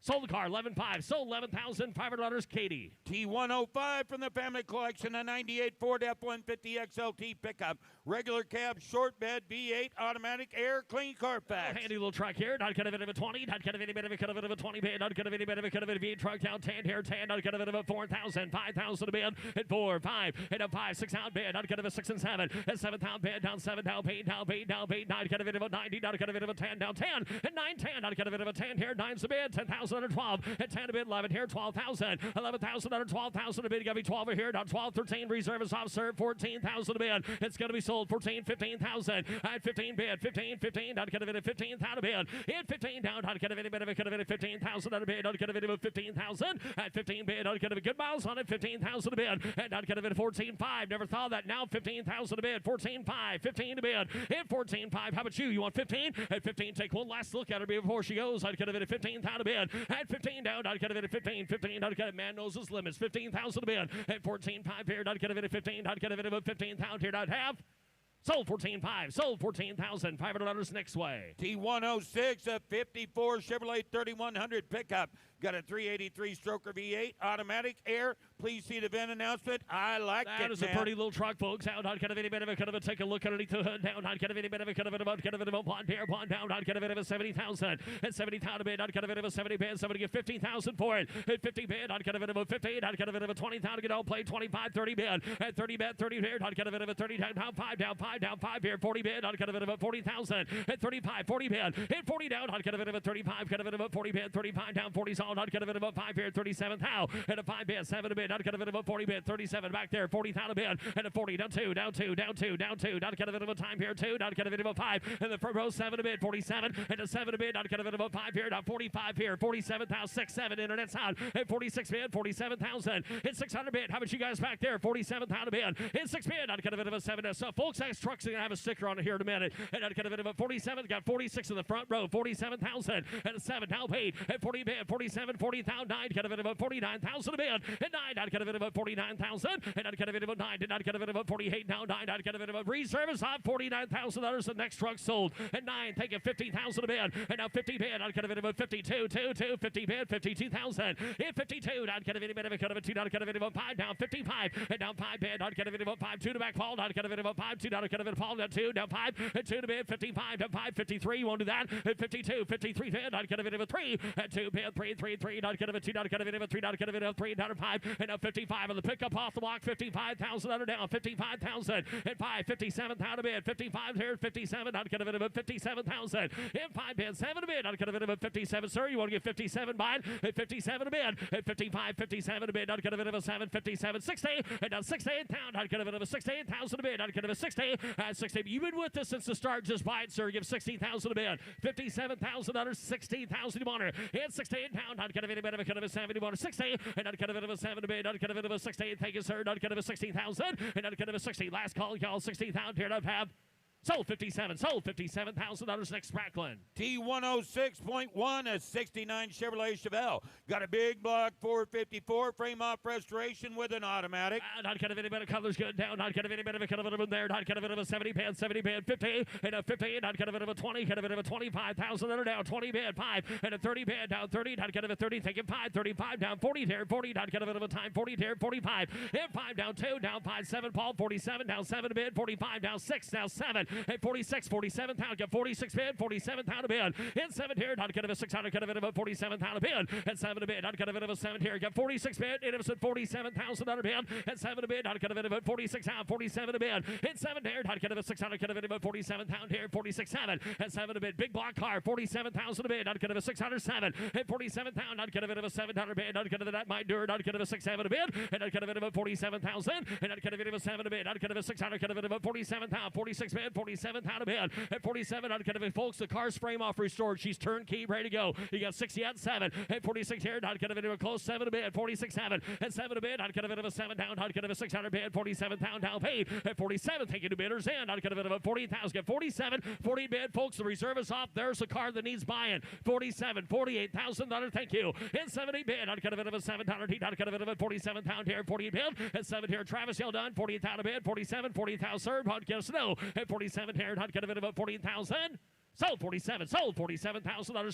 Sold the car, 11.5. Sold $11,500, Katie. T105 from the family collection, a 98 Ford F-150 XLT pickup. Regular cab, short bed, V8, automatic, air, clean Carfax. Handy little truck here. Not gonna bit of a 20. Not gonna bit of a 20 bid. Not gonna bit of a V truck down 10 here, 10. Not gonna bit of a 4,000. 5,000 a bid. At 4, 5. And a 5, 6 out bid. Not gonna bit of a 6 and 7. And 7 pound bid. Down 7. Down 8. Down 8. Down 8. Not gonna bit of a 90. Not gonna bit of a 10. Down 10. And 9, 10. Not gonna bit of a 10 here. 9's a bid. 10,000 under 12. And 10 a bid. 11 here. 12,000. 11,000 under 12,000 a bid. Gotta be 12 here. Down 12. 13. Reserve is off, sir. 14,000 a bid. It's gonna be sold. 14. 15,000. At 15 bid. 15. 15. Not gonna bid a 15,000 a bid. In 15 down. Not gonna bid a 15,000 under bid. Not gonna bid a 15,000. At 15 bid. Not gonna be good miles on it. 15,000 a bid. And not gonna bid 14.5. Never thought that. Now 15,000 a bid. 14.5. 15 a bid. And 14.5. How about you? You want 15? At 15, take one last look at her before she goes. Not gonna bid a 15,000 a bid. At 15 down. Not gonna bid a 15. 15. Not gonna man knows his limits. 15,000 a bid. At 14.5 here. Not gonna bid a 15. Not gonna bid a 15,000 here. Not have. Sold 14.5. Sold $14,500 next way. T106, a 54 Chevrolet 3100 pickup. Got a 383 stroker V8 automatic air. Please see the VIN announcement. I like That is a pretty little truck, folks. Out, not kind of any bit of a take a look underneath the hood. Down, not kind of any bit of a one pair, one down, not kind of a 70,000 and 70,000 a bid, not kind of a 70 bid. Somebody get 15,000 for it. At 50 bid, not kind of a 50, not kind of a 20,000 to get all played. 25, 30 bid. At 30 bid, 30 here, not kind of a 30 down, down 5 here. 40 bid, not kind of a 40,000. At 35, 40 bid. At 40 down, not kind of a 35, kind of a 40 bid. 35 down, 40 all, not kind of a 5 here. 37 how and a 5 bid, 7 bid, not kind of a 40 bid. 37 back there, 40,000 bid, and a 40 down 2, not kind of a time here 2, not kind of a 5, and the front row 7 a bid, 47 and a 7 a bid, not kind of a 5 here, not 45 here, 47,000, 6, 7 internet sound, and 46 bid, 47,000, and 600 bid. How about you guys back there? 47,000 bid, and 6 bid, not kind of a 7. So Volkswagen trucks are gonna have a sticker on it here in a minute, and not kind of a 47, got 46 in the front row, 47,000, and a 7 now paid, and 40 bid, 47, 40,000, 9 kind of a 49,000 a bid, and 9 not kind of a 49,000, and not kind of a 9 did not kind of a 48 now 9 not kind of a reservice on $49,000. The next truck sold, and 9 taking 50,000 a bid, and now 50 bid, not kind of a 52, 50 bid, 52,000, and 52 not kind of any bit of a 2 not kind of a 5 down 55, and down 5 bid, not kind of a 5 2 to back Paul, not kind of a 5 2 not kind of a Paul down 2 down 5 and 2 to bid 55 down 5 53 you won't do that, and 52 53 bid, not kind of a 3 and 2 bid 3 not kind of a 2 not kind of a 3 not kind of a 3 down 5 and now 55 on the pickup off the block, 55,000 under down 55,000 and 5 57,000 a bid, 55 here 57 not kind of a 57,000 and 5 bid 7 a bid, not kind of a 57 sir, you want to get 57 buying at 57 a bid, at 55 57 a bid, not kind of a 7 57 60 and now 68 down, not kind of a 68,000 a bid, not kind of a 60 60. You've been with us since the start, just buy it sir, give 60,000 a bid, 57,000 under 60,000 you want her, and 68 pound, not kind of any bit of a 70 you want her, 60 and not kind of a 7 a bid, not kind of a 68, thank you sir, not kind of a 60,000 and not kind of a 60, last call y'all, 60,000 here, not have sold 57, sold $57,000 next Bracklin. T106.1, a 69 Chevrolet Chevelle. Got a big block 454 frame off restoration with an automatic. Not kind of any better colors good down, not kind of any better there, not kind of a 70 bid, 50 and a 50, not kind of a 20, kind of a 25,000 under down 20 bid 5 and a 30 bid down 30, not kind of a 30, taking 5, 35 down 40 there, 40, not kind of a time 40 there, 45 and 5 down 2 down 5 7 Paul 47 down 7 bid, 45 down 6 down 7 and 46 47 pound, got 46 bid, 47 pound a bid, and 7 here, not kind of a 600, kind of a 47 pound a bid, and 7 a bid, not kind of a 7 here, got 46 bid, and it was at 47,000 a bid, and 7 a bid, not kind of a 46 pound, 47 a bid, and 7 here, not kind of a 600, kind of a 47 pound here, 46 7, and 7 a bid, big block car, 47,000 a bid, not kind of a 607, and 47 pound, not kind of a 700 bid, not kind of that might do, not kind of a 6 7 a bid, and not kind of a 47,000, and not kind of a 7 a bid, not kind of a 600, kind of a 47 pound, 46 bid, 47 pound a bid, at 47, not kind of a folks, the car's frame off restored, she's turnkey, ready to go. You got 60 at 7, and 46 here, not kind of a close 7 a bid, 46 7, and 7 a bid, not kind of a 7 down, not kind of a 600 bid, 47 pound down paid, at 47, taking two bidders in, not kind of a 40,000, get 47, 40 bid, folks, the reserve is off, there's a car that needs buying, 47, $48,000, thank you, and 70 bid, not kind of a $7, not kind of a 47 pound here, 48 bid, and 7 here, Travis Hill done, 48,000 a bid, 47, 40,000 served, not get snow, and 47 here, not kind of a 40,000, sold 47, sold $47,000,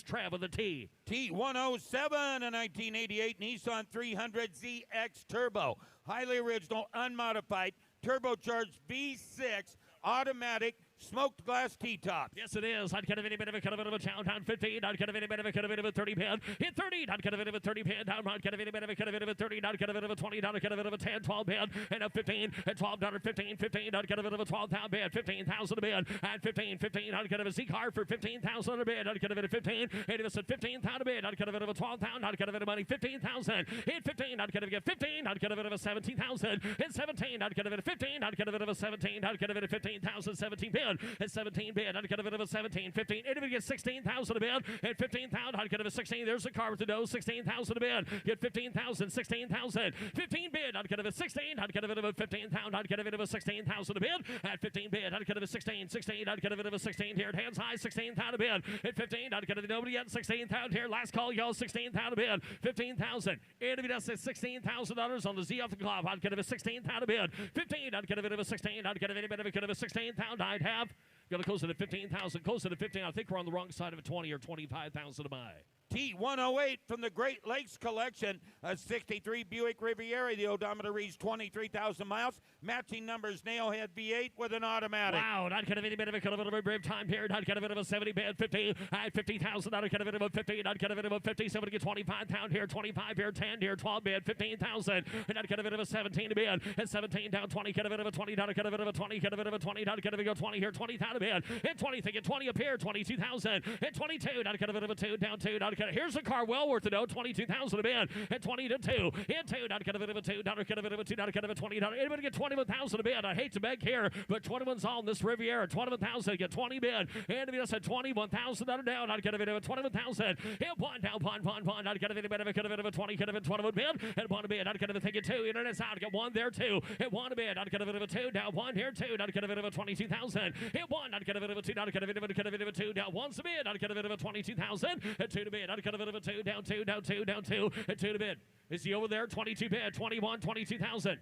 Trav with a T. T107, a 1988 Nissan 300ZX Turbo. Highly original, unmodified, turbocharged V6, automatic, smoked glass T-top. Yes, it is. I'd kind of any bit of a down 15. I'd kind of any bit of a 30 pin. Hit 30. I'd kind of a 30 pin down. I'd kind of any bit of a 30. I'd kind of a 20. I'd kind of a 10, 12 pin. And a 15. And $12, 15. 15. I'd kind of a 12,000 bid. 15,000 a bid. At 15. 15. I'd kind of a Z car for 15,000 a bid. I'd kind of a 15. And it was at 15,000 a bid. I'd kind of a 12,000. I'd kind of a money 15,000. Hit 15. I'd kind of get 15. I'd kind of a 17,000. And 17. I'd kind of a 15. I'd kind of a 17. I'd kind of a 15,000. 17 bid. bid. At 17 bid, I'd get a bit of a 17, 15. Anybody get 16,000 a bid. At 15,000, I'd get a 16. There's the car with the nose. 16,000 a bid. Get 15,000, 16,000. 15 bid, I'd get a 16. I'd get a bit of a 15,000. I'd get a bit of a 16,000 a bid. At 15 bid, I'd get a 16. 16, I'd get a bit of a 16 here. Hands high, 16,000 a bid. At 15, I'd get a nobody yet. 16,000 here. Last call, y'all. 16,000 a bid. 15,000. Anybody that says $16,000 on the Z off the clock, I'd get a 16,000 a bid. 15, I'd get a bit of a 16. I'd get a bit of a 16,000. I'd have. Got to close it at 15,000. Close it at 15. I think we're on the wrong side of a 20 or 25,000 to buy. T108 from the Great Lakes Collection, a 63 Buick Riviera. The odometer reads 23,000 miles. Matching numbers, nailhead V8 with an automatic. Wow, not going to be a bit of a brave time here. Not going to be a bit of a 70 bid, 50. 50,000. Not going to be a bit of a 50. Not going to be a bit of a 50. Somebody get 25,000 here, 25 here, 10 here, 12 bid, 15,000. And not going to be a bit of a 17 bid. And 17 down, 20. Get a bit of a 20. Not going to be a bit of a 20. Get a bit of a 20. Not going to go 20 here, 20,000 bid. And 20. Think 20 up here, 22,000. And 22. Not going to be a bit of a 2 down 2. Not going to. Here's the car. Well worth it, though. 22,000 a bid. And 20 to 2. And 2. Not going to be a bit of a 2. Not going to be a bit of a 2. Not going to be a 20. Anybody get 21,000 a bid? I hate to beg here, but 21's on this Riviera. 21,000. Get 20 bid. And if you just said 21,000 down, I'd get a bit of a 21,000. And one down, one. I'd get a bit of a 20. Get a bit of a 21 bid. And one bid. I'd get a bit of a 2. Internet's out. Get one there, 2. And one bid. I'd get a bit of a 2. Down 1 here, 2. I'd get a bit of a 22,000. And 1. I'd get a bit of a 2. I'd get a bit of a 2. Down 1's a bid. I'd get a bit of a 22,000. And 2 to bid. I'd get a bit of a 2. Down 2, down 2, down 2. And 2 to bid. Is he over there? 22 bid. 21, 22,000.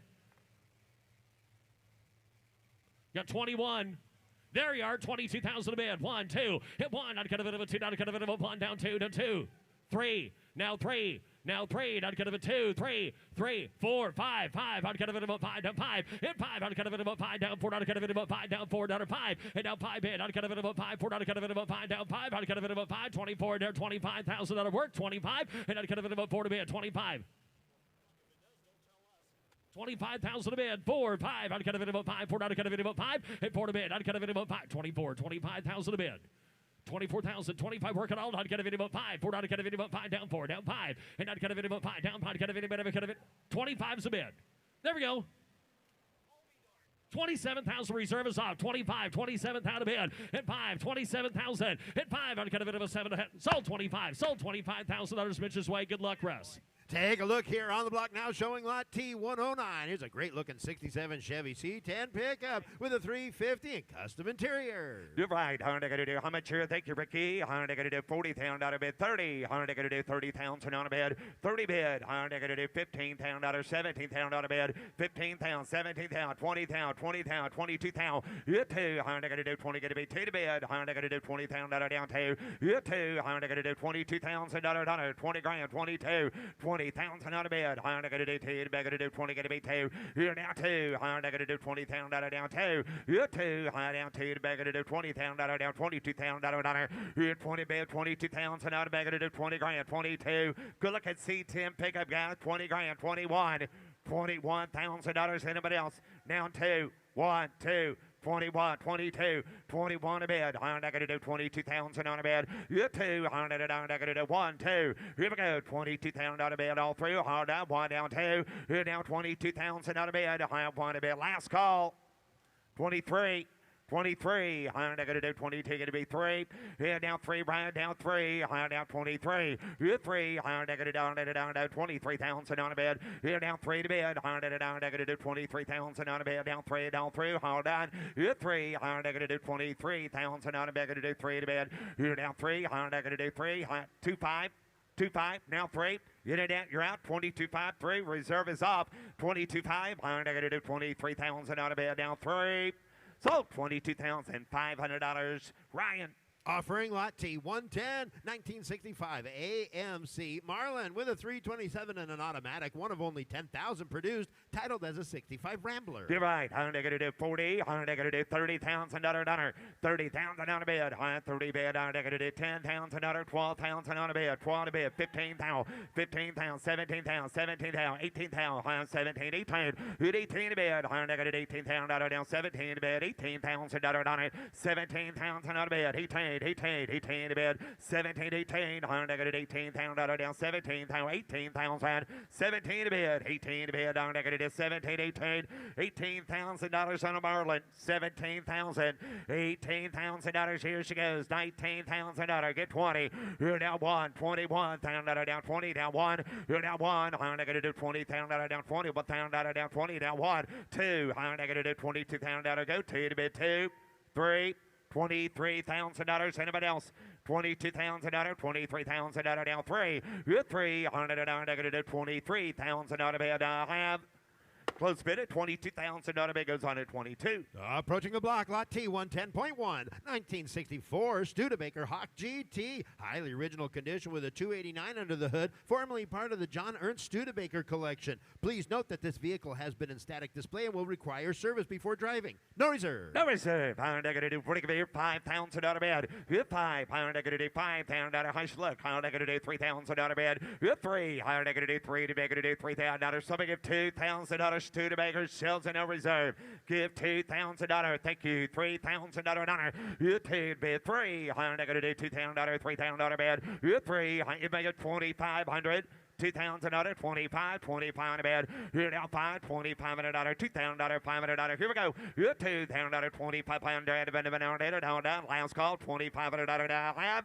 Got 21. There you are, 22,000 a bid. 1, 2. Hit 1. I'd get a bit of a 2. I'd get a bit of a 1. Down 2. Down 2. 3. Now 3. Now 3. I'd get a bit of a 2. 3. 3. 4. 5. 5. I'd get a bit of a 5. Down 5. Hit 5. I'd get a bit of a 5. Down 4. I'd get a bit of a 5. Down 4. Down 5. And down 5 bid. I'd get a bit of a 5. 4. I'd get a bid of a 5. Down 5. I'd get a bit of a 5. 24. There. 25,000 out of work. 25. And I'd get a bit of a 4 to bid. 25. 25,000 a bid. 4, 5. I'd get a bit of a 5. 4. I'd get a bit of a 5. And 4 to bid. I'd get a bit of a 5. 24. 25,000 a bid. 24,000. 25. Working out. I'd get a bit of a 5. 4. I'd get a bit of a 5. Down 4. Down 5. And I'd get a bit of a 5. Down 5. Get a bit of a 25's a bid. There we go. 27,000 reserve is off. 25, 27,000 a bid. Hit 5, 27,000. Hit 5. I'd get a bit of a 7 ahead. Sold 25. Sold $25,000 Mitch's way. Good luck, Russ. Take a look here on the block now, showing lot T109. Here's a great-looking 67 Chevy C10 pickup with a 350 and custom interior. You're right. How much here? Thank you, Ricky. $40,000 bid. 30. $30,000 on a bid. 30 bid. $15,000. $17,000 bid. 15,000. 17,000. 20,000. 20,000. 22,000. You two. 20 get a bid. 2 to bid. $20,000 down 2. You two. $22,000. 20 grand. 22. 20,000 on a bid. I'm going to do 2. I'm going to do 20. Going to be 2. You're down 2. I'm going to do $20,000 down 2. You're 2. I'm down 2. I'm going to do $20,000 down $22,000. You're 20 bid. 22,000 on a bid. Going to do 20 grand. 22. Good look at C10 pickup guys. 20 grand. 21. $21,000. Anybody else? Down 2. 1, 2. 21, 22, 21 a bid. I'm not going to do 22,000 on a bid. You 2. I'm not going to do 1, 2. Here we go. 22,000 on a bid. All through. Hard down. 1 down 2. Here down 22,000 on a bid. I have 1 a bid. Last call. 23. 23. I'm not going to do 22. Going to be 3. Here down 3. Brian down 3. I'm down 23. Here 3. I'm not going to down 23,000 on a bid. Here down 3 to bid. I'm not going to do 23,000 on a bid. Down 3. Down 3. Hold on. Here 3. I'm not going to do 23,000 on a bid. Going to do 3 to bid. Here down 3. I'm not going to do 3. 2 5. 2 5. Now 3. You're out. 22.5. 3. Reserve is off. 22.5. I'm not going to do 23,000 on a bid. Down 3. So $22,500. Ryan. Offering lot T110, 1965 AMC Marlin with a 327 and an automatic, one of only 10,000 produced, titled as a 65 Rambler. You're right. I'm going to do 40. I'm going to do $30,000. 30,000 on a bid. 30 bid. I'm going to do $10,000. 12,000 on a bid. 12 to bid. 15,000. 15,000. 17,000. 17,000. 18,000. 17. 18. 18 to bid. I'm going to do $18,000 down. 17 to bid. $18,000 on it. 17,000 on a bid. 18. 18 to bid, 17, 18, $18,000 down 17, 18,000, 17 to bid, 18 to bid, down negative 17, 18, $18,000 on a Marlin, 17,000, $18,000, here she goes, $19,000, get 20, you're down one, $21,000 down 20, down one, you're down one, negative $20,000 down 20, $1,000 down 20, down one, two, negative $22,000, go two to bid, two, three, $23,000. Anybody else? $22,000, $23,000 down three. Good three. Negative $23,000 bid. Have. Close bid at $22,000 bid goes on at 22. Approaching the block, lot T 110.1, 1964 Studebaker Hawk GT. Highly original condition with a 289 under the hood, formerly part of the John Ernst Studebaker collection. Please note that this vehicle has been in static display and will require service before driving. No reserve. No reserve. Negative $5,000 bid. Good five. Negative $5,000 high look. Negative $3,000 bid. Good three. Negative three to negative $3,000. Somebody give $2,000. Studebaker sells and no reserve. Give $2,000. Thank you. $3,000 honor. You two bid three. Negative $2,000. $3,000 bid. You three. You make it $2,500. $2,000, $25 bid. You're now $5,000, $2,500, $500. Here we go. You're $2,000, $2,500. Down. Last call, $2,500 down.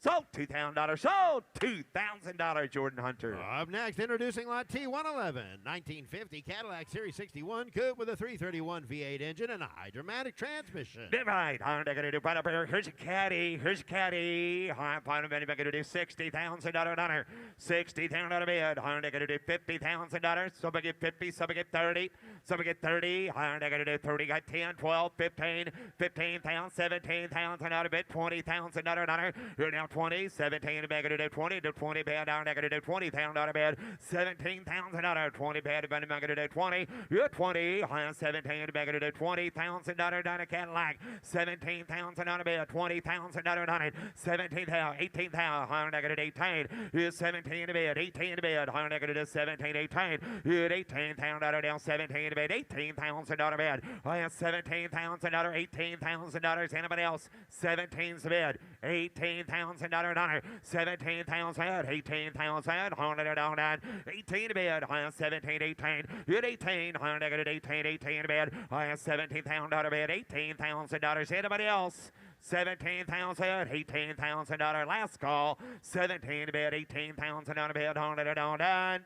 Sold $2,000. Sold $2,000. Jordan Hunter. Up next, introducing lot T 111, 1950 Cadillac Series 61 coupe with a 331 V8 engine and a hydromatic transmission. Right. Here's your caddy. Here's your caddy. I'm going to do $60,000 honor. $60,000 bid. I'm going to do $50,000. Somebody get 50. Somebody get 30. Somebody get 30. I'm going to do 30. Got 10, 12, 15, 15,000, 17,000 out of it. $20,000 honor. You're now 20, 17 to negative 20 to 20 bad down negative $20,000 bad, $17,000 20 bad to negative 20. You're 20, 17 to negative $20,000 down a Cadillac, $17,000 on a bed, $20,000 on it, 17,000, 18,000 negative 18. You're 17 to bed, 18 to bed, negative 17, 18. You're $18,000 down 17 to bed, $18,000 bed. $17,000, $18,000. Anybody else? 17's the bed, $18,000 honor, 17,000, 18,000, $100 18 to bed, 17, 18, you're 18, negative 18, 18 to bed, $17,000 bed, $18,000. Anybody else? 17,000, $18,000. Last call, 17 to bed, 18,000 on a bed, $100.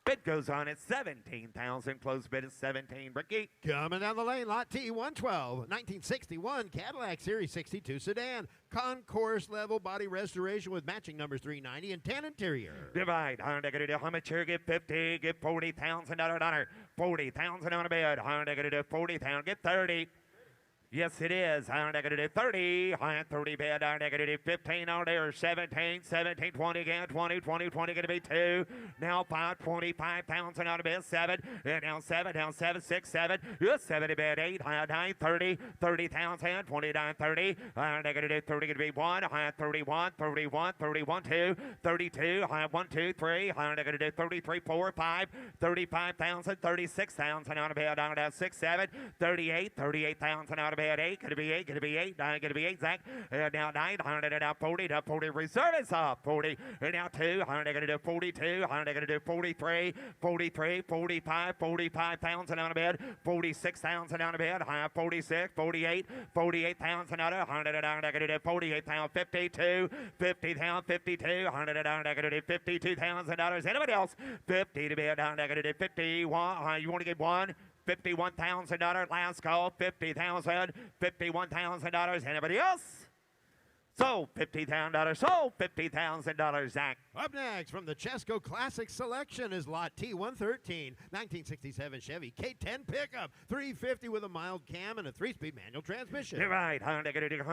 Bid goes on at 17,000. Close bid at 17. Ricky. Coming down the lane, lot T 112, 1961 Cadillac Series 62 sedan. Concourse level body restoration with matching numbers 390 and 10 interior. Divide. How much here? Get 50. Get $40,000 honor. 40,000 on a bid. $40,000. Get 30. Yes, it is. Negative 30. 30 bid. Negative 15 on there. 17, 17, 20 again. 20, 20, 20. Going to be 2. Now 5, 25,000 on a bid. 7. And down 7. Down 7, 6, 7. Yes, 70 bid. 8. 9, 30. 30,000. 29, 30. Negative 30. Going to be 1. 31, 31, 31, 2. 32. 1, 2, 3. Negative 33, 4, 5. 35,000. 36,000 on a bid. Down 6, 7. 38. 38,000 on a bid. 8, going to be 8, going to be 8, 9, going to be 8, Zach. Now 9, now 40, now 40, reserve is up, 40, and now 2, negative 42, negative 43, 43, 45, 45,000 on a bed, 46,000 on a bed, 46, 48, 48,000 on a 100, negative 48,000, 52, 50,000, 52, 100, negative $52,000. Anybody else? 50 to bed, negative 51. You want to get one? $51,000 last call, $50,000, $51,000. Anybody else? Sold $50,000. Sold $50,000. Zach. Up next from the Chesco Classic Selection is lot T113, 1967 Chevy K10 pickup, 350 with a mild cam and a 3-speed manual transmission. You're right. How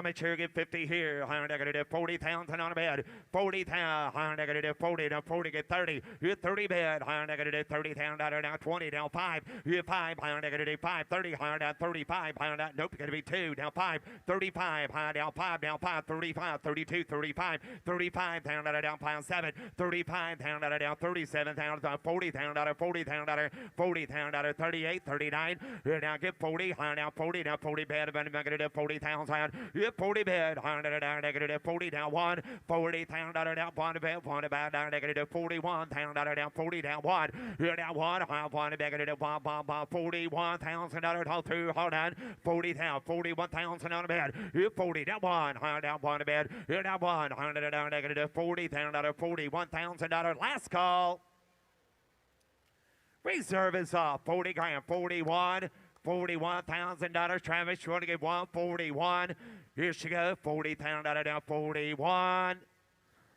much here? Get 50 here. Negative 40,000 on a bed. 40,000. Negative 40. Now 40. Get 30. You're 30 bed. Negative 30,000. Now 20. Down 5. You're 5. Negative 5. 30. Down 35. Nope. Going to be 2. Down 5. 35. Down 5. Down 5. 35. 35, 32, 35, 35 down dollar down pound 7, 35 down dollar down 37 down 40 down dollar 40 down dollar 40 down dollar 38, 39. Now get 40, now 40, now 40 bed, negative 40 thousand. Yeah, 40 bed, down negative 40 down 1, 40 down dollar down 1 bed, 1 bed down negative 41 down dollar down 40 down 1. Here down 1, 1 negative 41,000 dollar down 2, hold on, 40 down 41,000 on the bed. Here 40 down 1, down 1 bed. Here down 1, down negative 40 down dollar 41,000 dollar. Last call. Reserve is off. 40 grand, 41. $41,000. Travis, you want to give 141. Here she goes. $40,000 down. 41.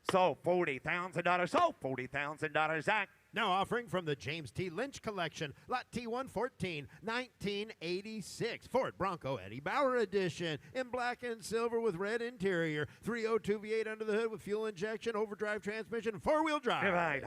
So $40,000. So $40,000. Zach. Now offering from the James T. Lynch collection, Lot T114, 1986, Ford Bronco Eddie Bauer edition, in black and silver with red interior, 302 V8 under the hood with fuel injection, overdrive transmission, four-wheel drive. Right,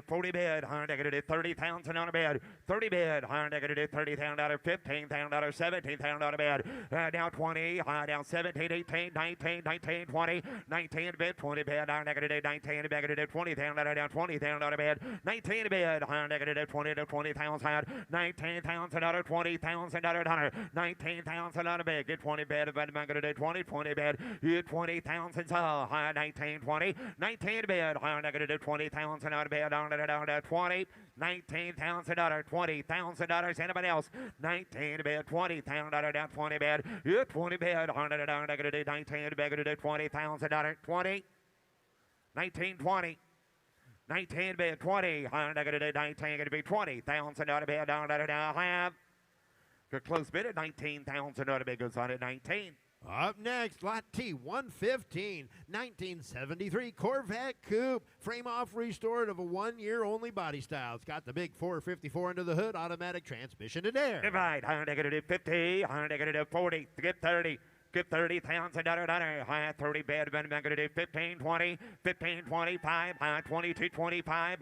40 bid, 30,000 on a bed, 30 bid, 30,000, 15,000, 17,000 on a bed, down 20, down 17, 18, 19, 19, 20, 19 bid, 20 bid, negative 19, negative 20,000 down 20,000 on a bed, 19 bid, negative 20 to 20,000, 19,000 out of 20,000 out 19,000 out of bed, get 20 bid, negative 20, 20 bid, you 20,000 so 19, 20, 19 bid, negative 20,000 out of bed, down 20, 19,000 out 20,000 dollars. Anybody else? 19 bid, 20,000 down 20 bid, you 20 bid, negative 19 bid, 20,000 out 20, 19, 20. 19 bid 20, negative 19 going to be 20,000 out of bid down have. Good close bid at 19,000 out of bid goes on at 19. Up next, Lot T115, 1973 Corvette Coupe, frame off restored of a 1 year only body style. It's got the big 454 under the hood, automatic transmission and air. Right, negative 50, negative 40, get 30. Get 30,000 high 30 bed, negative 15, 20, 15, 25, 22, 25,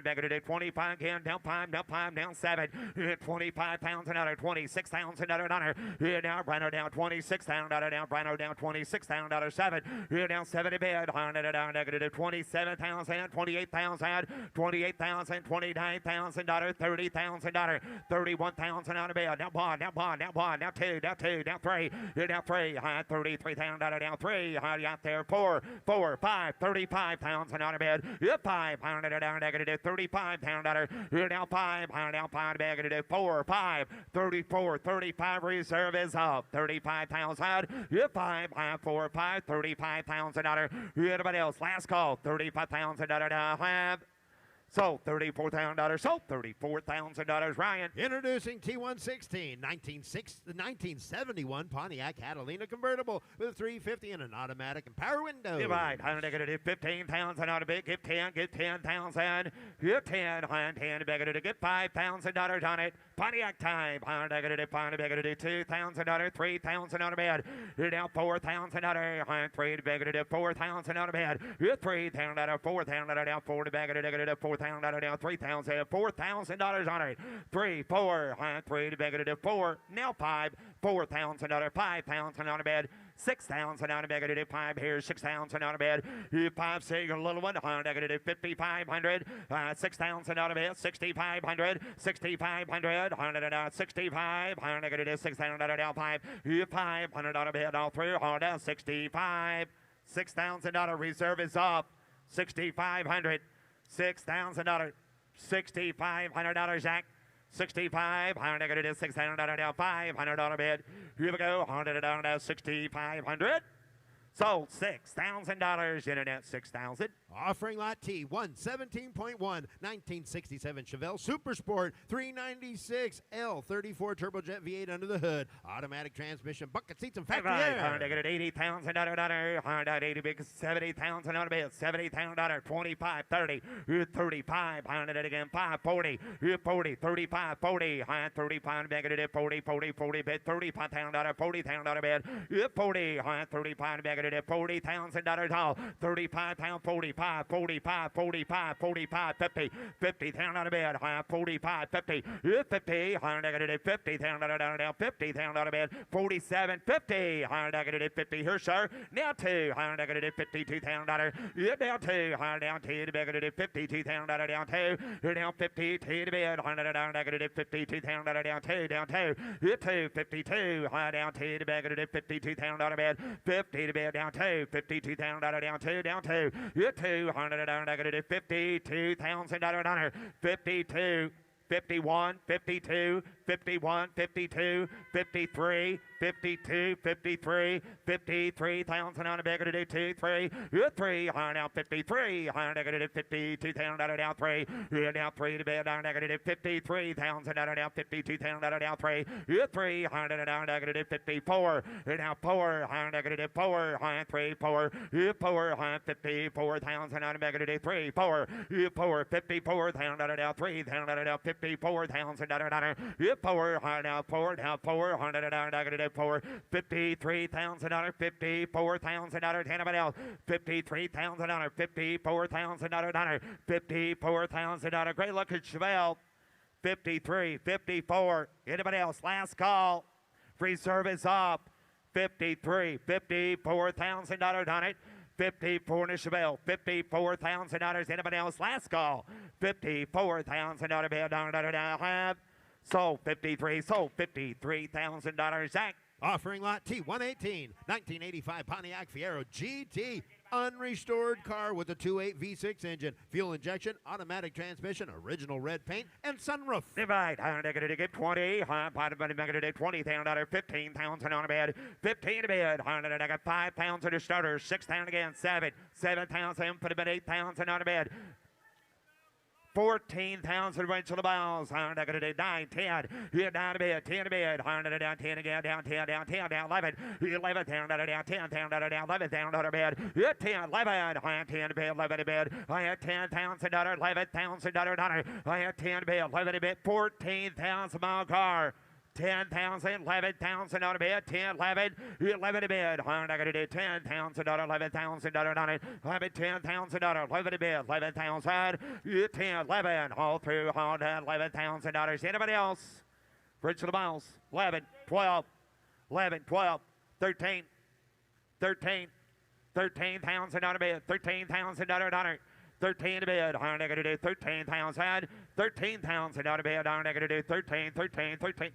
negative 25 again, down 5, down 7, 25,000 26,000 here now, Brino down 26,000 down, Brino down 26,000 7, here down 70 bed, down negative 27,000, 28,000, 28,000, 29,000 $30,000, 31,000 out of bed, now one, now two, now three, here down 3. High 33,000 down 3. High out there 4, 5, 35,000 out of bed. Yep, 5 down negative 35,000. Here down 5, down 5 negative 4, 5, 34, 35 reserve is up 35,000. Yep, 5, 4, 5, 35,000. Everybody else, last call 35,000 have. So $34,000. So $34,000. Ryan. Introducing T116, 1971 Pontiac Catalina convertible with a 350 and an automatic and power window. Right. Negative 15,000 out of big. Get 10. Get 10,000. Get 10. 10 negative. Get $5,000 on it. Pontiac time. Negative 5 negative 2,000. 3,000 out of bed. You're down $4,000. 3 negative 4,000 out of bed. You're 3,000. 4,000 down 4 negative 4,000 down 3,000. $4,000 on it. 3, 4, 3 negative 4. Now 5. $4,000. 5,000 on a bed. 6,000 on a negative 5 here. 6,000 on a bed. 5 single little one. Negative 5,500. 6,000 on a bed. 6,500. 6,500. 65. Negative 6,000 down 5. 500 on a bed. All through. Down 65. $6,000 reserve is up. 6,500. $6,000. $6,500, Zach. 65, negative 600 down 500 bid. Here we go, 100 down 6,500. So $6,000, internet 6,000. Offering Lot T, 117.1, 1967 Chevelle Super Sport, 396 L34 turbojet V8 under the hood, automatic transmission, bucket seats, and factory air. Negative $80,000, 80 big 70,000 on a bit, $70,000, 25, 30, 35, 100 again, 5, 40, 40, 35, 40, 35, negative 40, 40, 40 bid, $35,000, 40,000 bid, 40, 35 negative $40,000 all, 35 pound 45. 45, 45, 45, 45, 50, 50 down out of bed, 45, 50, 50, negative 50 down, 50 down out of bed, 47, 50, negative 50 here, sir. Now two, negative 52 down, down two, down two, negative 52 down, down two, down 50 to the bed, negative 52 down, down two, 2, 52, down to the negative 52 down out of bed, 50 to bed, down two, 52 down, down two, 200 down, negative 52,000 down, 52. 51, 52, 51, 52, 53, 52, 53, 53,000 on a bigger to do 2, 3, 3, down 53, negative 52, down, down 3, down 3 to bed, down negative 53,000, down 52,000, down 3, 3, down negative 54, down 4, negative 4, 3, 4, 4, 54,000 on a negative 3, 4, 4, 54,000, down 3, down 54,000, down 4, now 4, now 400 down, negative 4, 53,000 dollars, 54,000 dollars, anybody else? 53,000 dollars, 54,000 dollars, 54,000 dollars. Great look at Chevelle. 53, 54. Anybody else? Last call. Free service up. 53, 54,000 dollars on it. 54 to Chevelle, $54,000. Anybody else? Last call. $54,000 bid down, have. Sold 53, sold $53,000. Zach. Offering lot T118, 1985 Pontiac Fiero GT. Unrestored car with a 2.8 V6 engine, fuel injection, automatic transmission, original red paint, and sunroof. Divide, negative 20, negative 20,000, 15,000 on a bed, 15 to bed, negative 5,000 to starter, 6,000 again, 7,000 for the bed, 8,000 on a bed. 14,000 range to the balls. Negative 9, 10. Here down to bed. 10 to bed. Down 10 again. Down 10. Down 10. Down 11. 11 down. Down 10. Down 11 down to bed. 10. 11. 10 to bed. 11 to bed. I had $10,000. $11,000. I had 10 to bed. 11 to bed. 14,000 mile car. 10,000, 11,000 on a bed, 10, 11, 11 to bed. I'm not going to do $10,000, $11,000 on it. 11, $10,000, 11 to bed, 11,000, 10, 11, all through, all down, $11,000. Anybody else? Bridge to the miles, 11, 12, 11, 12, 13, 13, 13,000 on a bed, $13,000 on it. 13 to bed, I'm not going to do 13,000, 13,000 on a bed, I'm not going to do 13, 13, 13.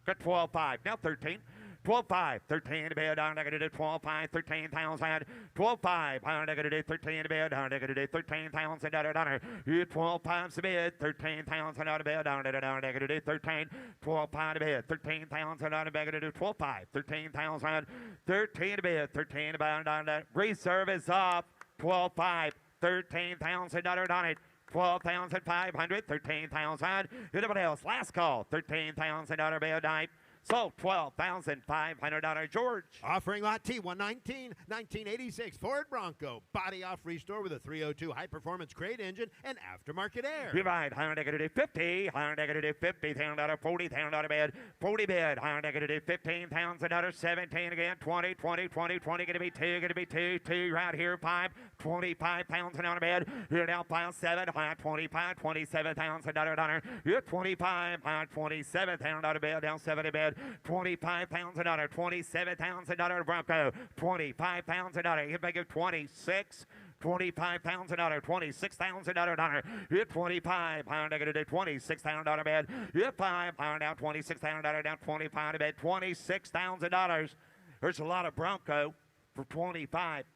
Got 12.5, now 13. 12.5, 13 to bed, I'm going to do 12.5, 13,000. 12.5, I'm going to do 13 to bed, I'm going to do 13,000. 12.5 to bed, 13,000 out of bed, I'm going to do 13. 12.5 to bed, 13,000 out of bed, I'm going to do 12.5, 13,000. 13 to bed, 13 to bed, reserve is up. 12.5, $13,000 on it. 12,500, 13,000. Anybody else? Last call, $13,000 bid type. So $12,500, George. Offering lot T119, 1986 Ford Bronco. Body off restore with a 302 high-performance crate engine and aftermarket air. Divide, negative 50, negative 50,000, 40,000 bid, 40 bid, negative 15,000, 17 again, 20, 20, 20, 20, going to be 2, 2 right here, 5, 25,000 on a bid. Here now, 5, 7, 25, $27,000. Here 25, 27,000 bid, down 70 bid. $25,000, $27,000 Bronco, $25,000. If I give 26, $25,000, $26,000. Hit 25, I'm going to do $26,000 bed. Hit 5, I'm down $26,000, down 25 to bed, $26,000. There's a lot of Bronco for 25,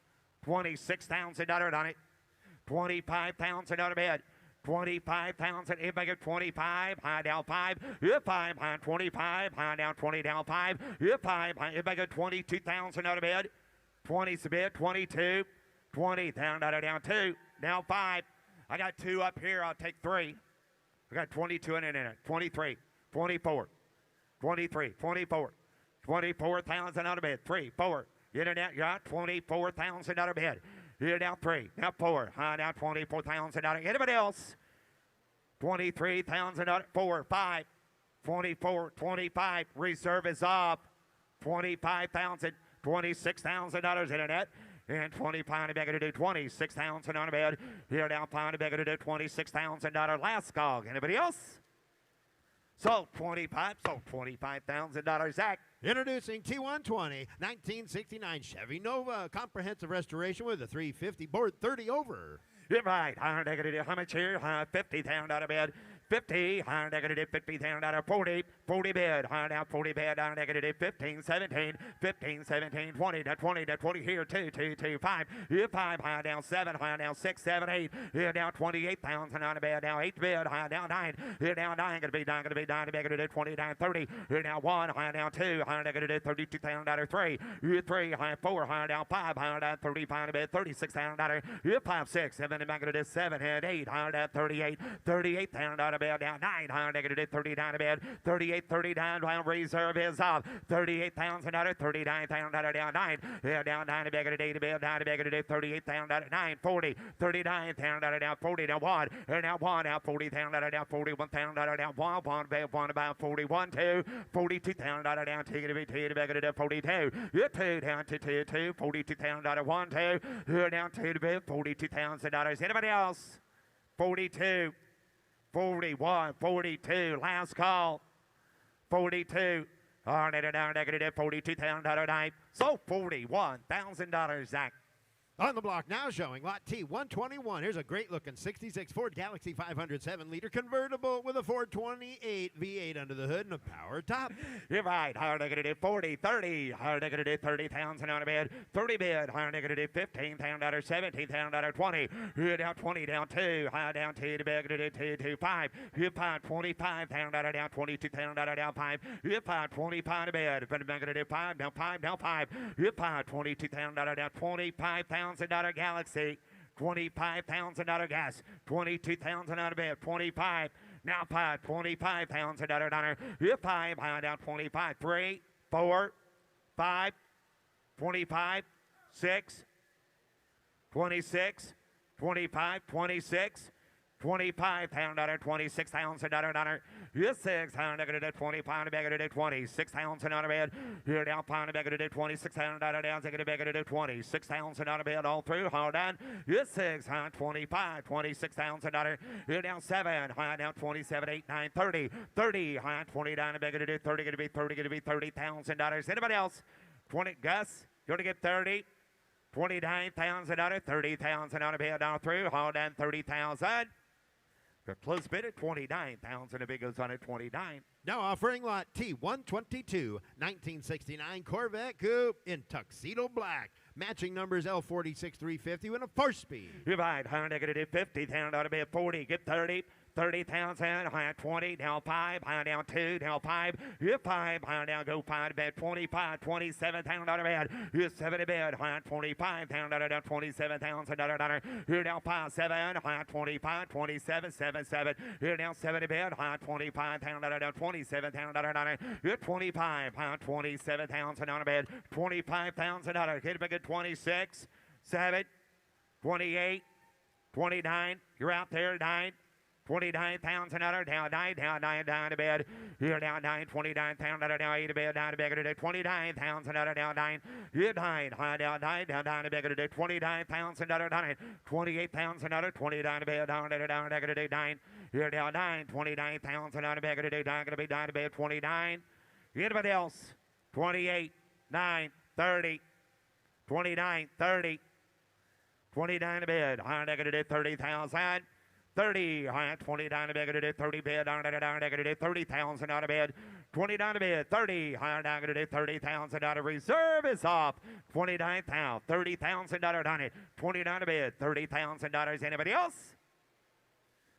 $26,000 on it. $25,000 bed. 25,000. If I get 25, high down 5. If 5, high 25, high down 20, down 5. If 5, if I get 22,000 out of bed. 20's a bid, 22, 20 down 2. Now 5. I got 2 up here. I'll take 3. I got 22 in it. 23, 24, 23, 24, 24,000 out of bed. 3, 4. Internet, you got 24,000 out of bed. Here now 3, now 4, now $24,000. Anybody else? 23,000, 4, 5, 24, 25. Reserve is up. 25,000, $26,000. Internet. and 20 pound bag to do 26,000 on a bed. Here down pound bag to do $26,000 last call. Anybody else? Sold 25, sold $25,000, Zach. Introducing T120, 1969 Chevy Nova. Comprehensive restoration with a 350 board 30 over. You're right. How much here? $50,000 bed. 50, negative 50,000, 40, 40 bid, down 40 bid, negative 15, 17, 15, 17, 20, to 20, to 20 here, 2, 2, 2, 5, here 5, down 7, down 6, 7, 8, here down 28,000 on a bid, down 8 bid, down 9, here down 9, gonna be 9, negative 29, 30, here down 1, down 2, negative 32,000, 3, here 3, 4, down 5, down 35 bid, $36,000, here 5, 6, 7, negative 7, and 8, down 38, $38,000 bid, down 9, negative 39 bid, 38, 39, while reserve is off, $38,000, $39,000 down 9, here down 9, negative 8 bid, down negative 38,000, 9, 40, $39,000 down 40, down 1, here down 1, down $40,000, down $41,000, down 1 bid, 1 about 41, 2, $42,000 down 2, negative 42, here 2 down to 2, 2, $42,000, 1, 2, here down 2 bid, $42,000. Anybody else? 42. 41, 42, last call, 42, negative $42,000 night, so $41,000, Zach. On the block now showing lot T121. Here's a great looking 66 Ford Galaxy 507 liter convertible with a 428 V8 under the hood and a power top. You're right. Negative 40, 30, negative 30,000 on a bid, 30 bid, negative $15,000, $17,000, 20, here down 20, down 2, down 2 to bid, 2, 2, 5, here 5, $25,000, down $22,000, down 5, here 5, 25 to bid, negative 5, down 5, down 5, here 5, $22,000, down $25,000 Galaxy, $25,000 gas, $22,000 out of bed, 25, now 5, $25,000 dollar, here 5, down 25, 3, 4, 5, 25, 6, 26, 25, 26, $25,000, $26,000, here 6, negative 20, pound bag to 26,000 on a bed, here down pound bag to $26,000 down, negative bag to 26,000 on a bed all through, hold on, here 6, 25, $26,000, here down 7, down 27, 8, 9, 30, 30, 29 bag to 30, gonna be $30,000. Anybody else? 20, Gus, you're gonna get 30. $29,000, $30,000 on a bed down through, hold on, $30,000. The close bid at $29,000. The big goes on at 29. Now offering lot T122, 1969 Corvette Coupe in tuxedo black. Matching numbers L46 350 with a 4-speed. You're right. Negative 50. Down to bid 40. Get 30. 30,000, high 20, down 5, high down 2, down 5, here 5, high down, go 5 to bed, 25, $27,000 bed, here 7 to bed, high 25, down $27,000, here down 5, 7, high 25, 27, 7, 7, here down 7 to bed, high 25, down $27,000, here 25, high 27,000 on a bed, $25,000, hit a big at 26, 7, 28, 29, you're out there, 9, $29,000 down to bed. Here down 9, $29,000 down 8 to bed, down to bed to $29,000 down 9. Here 9, high down 9, down to bed to $29,000 down 28,000 $29 to bed, down to 9. Here down 9, $29,000 down to bed to down to be down to bed 29. Anybody else? 28, 9, 30, 29, 30, 29 to bed, high negative 30,000. 30, 29 to bed, 30 bed, down negative 30,000 out of bed, 29 to bed, 30, negative 30,000 out of reserve is off, 29,000, $30,000 on it, 29 to bed, $30,000. Anybody else?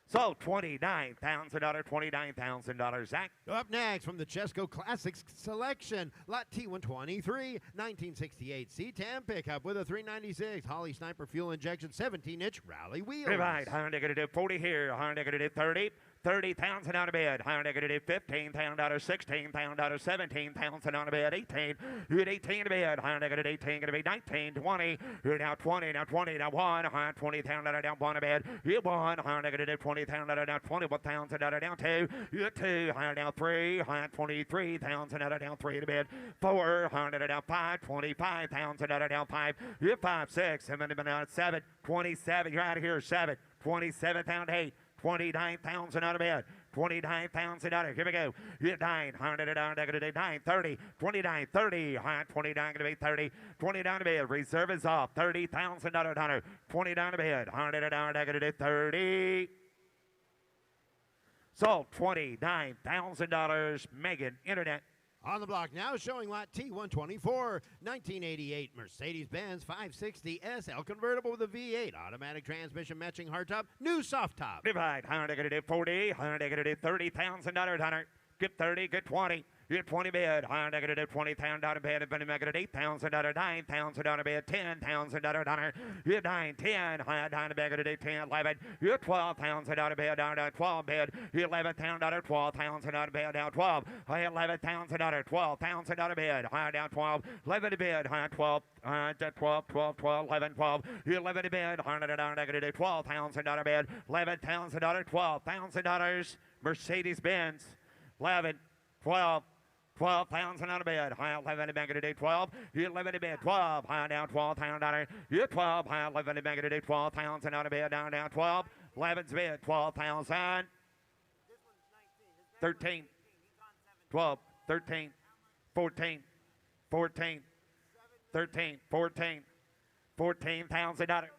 So $29,000, $29,000, Zach. Up next from the Chesco Classics selection, lot T123, 1968 C10 pickup with a 396 Holly Sniper fuel injection 17-inch rally wheels. Right, negative 40 here, negative 30. 30,000 on a bed. Higher negative $15,000, $16,000, $17,000 on a bed. 18. You're at 18 a bed. Higher negative 18 going to be 19, 20. You're now 20, now 20, now 1. Higher 20,000 down 1 a bed. You 1. Higher negative 20,000 down 21,000 down 2. You're 2. Higher down 3. Higher 23,000 down 3 a bed. 4. Higher down 5. 25,000 down 5. You're 5, 6, 7, 7. 27. You're out of here. 7. 27,000 8. 29,000 out of bed. 29,000 out of here we go. You're 9. 100 down, negative 9. 30. 29, 30. 29 going to be 30. 20 down to bed. Reserve is off. 30,000 out of 100. 20 down to bed. 100 down, negative 30. So $29,000. Megan Internet. On the block now, showing lot T124, 1988 Mercedes-Benz 560 SL convertible with a V8, automatic transmission matching hardtop, new soft top. Divide. 100 negative 40. 100 negative $30,000. 100. Get 30. Get 20. You're 20 bed. 100 negative 20,000 out of bed. And negative 8,000 out of 9,000 out of bed. 10,000 out of 100. You're 9, 10. 100 negative 10, 11. You're 12,000 out of bed. Down to 12 bed. You're 11,000 out of 12,000 out of bed. Down 12. 11,000 out of 12,000 out of bed. Down 12. 11 to bed. 12. 12, 12, 12, 11, 12. You're 11 to bed. 100 down negative 12,000 out of bed. 11,000 out of $12,000. Mercedes-Benz. 11, 12. 12,000 out of bed. High 11 to negative 12. You're 11 to bed. 12. High down 12,000. You're 12. High 11 to negative 12,000 out of bed. Down 12. 11's bed. 12,000. 13. 12. 13. 14. 14. 13. 14. 14,000 out of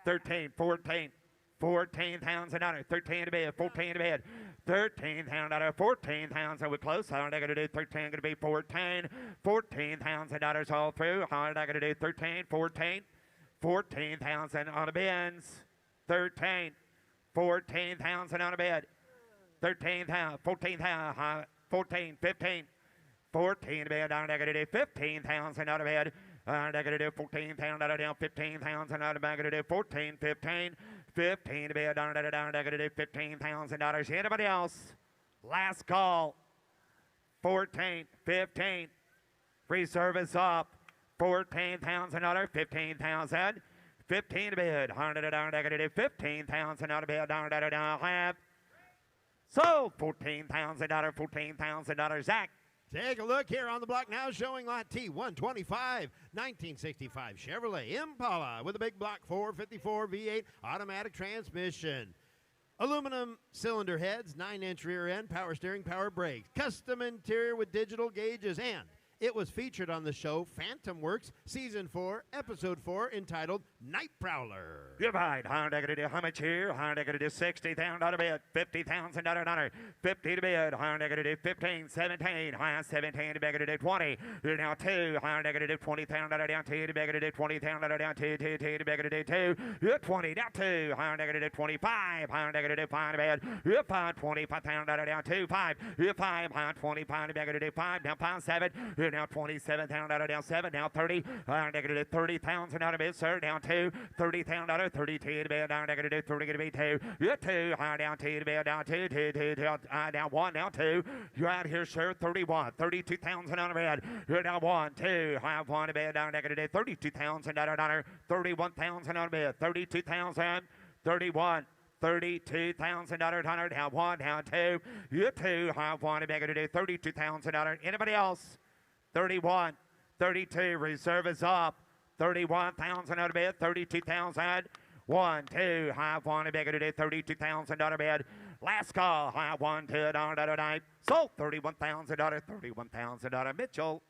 13. 14. 14,000. 13 to bed. 14 to bed. 13,000 out of 14,000. We're close. How are they going to do 13? Going to be 14. $14,000 all through. How are they going to do 13? 14. 14,000 on the bins. 13. 14,000 on the bed. 13,000. 14,000. 14. 15. 14 to bed. Down negative 15,000 out of bed. Negative 14,000 out of down 15,000 out of negative 14. 15. 15 to be down negative $15,000. Anybody else? Last call. 14, 15. Reserve is up. $14,000, 15,000. 15 to bid. 100 down negative 15,000 out of bid down half. So $14,000, $14,000. Zach. Take a look here on the block now, showing lot T125, 1965 Chevrolet Impala with a big block 454 V8 automatic transmission. Aluminum cylinder heads, 9-inch rear end, power steering, power brakes, custom interior with digital gauges, and it was featured on the show Phantom Works Season 4, Episode 4, entitled Night Prowler. You're right. How much here? How negative 60,000 out of bed. 50,000 out of honor. 50 to bed. How negative 15, 17. High 17 to negative 20. You're now 2. How negative 20,000 out of down 2 to negative 20,000 out of down 2 to negative 2. You're 20 down 2. How negative 25. How negative 5 to bed. You're 5, 25,000 out of down 2. 5. You're 5. How 25 to negative 5. Down 5, 7. You're now 27,000 out of down 7. Now 30. Negative 30,000 out of bed, sir. Down 2. 30,000 out of 32 to bed. Down negative 30 to be 2. You're 2. Down 2 to bed. Down 2. 2. Down 1. Down 2. You're out here, sir. 31. 32,000 out of bed. You're down 1. 2. 1 to bed. Down negative 32,000 out of honor. 31,000 out of bed. 32,000. 31. 32,000 out of 100. Down 1. Down 2. You're 2. 1 to negative 32,000 out of anybody else. 31, 32, reserve is up. 31,000 out of bed, 32,000. 1, 2, high 1 to beg today, 32,000 out of bed. Last call, high 1, 2, down out of night. So 31,000 out of 31,000 out of Mitchell.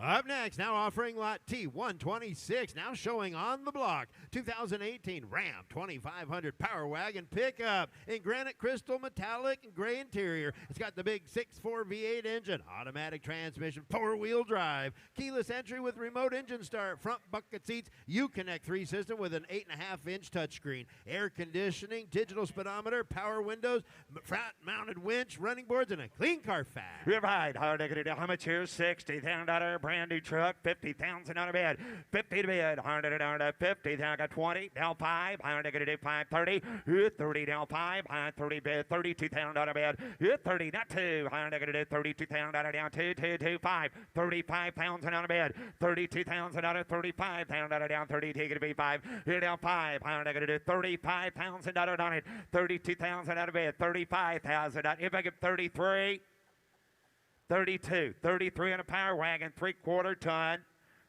Up next, now offering lot T126, now showing on the block, 2018 Ram 2500 Power Wagon pickup in granite crystal metallic and gray interior. It's got the big 6.4 V8 engine, automatic transmission, 4-wheel drive, keyless entry with remote engine start, front bucket seats, Uconnect 3 system with an 8.5-inch touchscreen, air conditioning, digital speedometer, power windows, front-mounted winch, running boards, and a clean Carfax. You're right. How much here? 60,000 out of brand new truck, 50,000 on a bid. 50 to bid, 100 50. Then I got 20, now 5, 530. 30 now 5, 30 bid, 32,000 on a bid. 30 not 2, 32,000 down 2, 5, 35,000 on a bid. 32,000 on a 35,000 down 30, take it to be 5. Here down 5, 35,000 on it. 32,000 out of bid, 35,000. If I get 33. 32, 33 on a power wagon, 3/4 ton,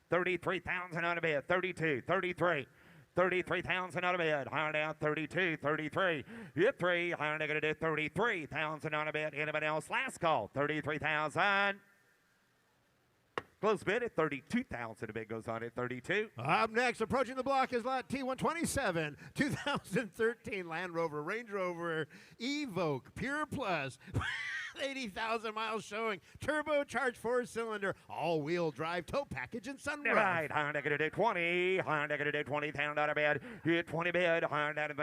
33,000 on a bid, 32, 33, 33,000 on a bid, higher down, 32, 33, hit 3, higher negative, 33,000 on a bid. Anybody else? Last call, 33,000. Close bid at 32,000. A bid goes on at 32. Up next, approaching the block is lot T127, 2013 Land Rover, Range Rover, Evoque, Pure Plus. 80,000 miles showing, turbocharged 4-cylinder, all-wheel drive, tow package, and sunroof. Right, higher negative 20, higher negative 20,000 on a bid. Hit 20 bid, higher negative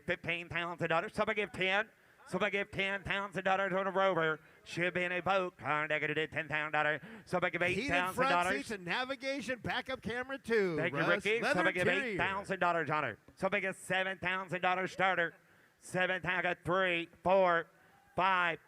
$15,000. So I give 10. So if I give $10,000 on a Rover, should be an Evoque, higher negative $10,000. So if I give Heated front $8,000. seats and navigation, backup camera too. Thank you, Russ. Ricky. So Leather if I give interior. $8,000 on it. So if I get $7,000 starter. 7,000, I got 3, 4, 5,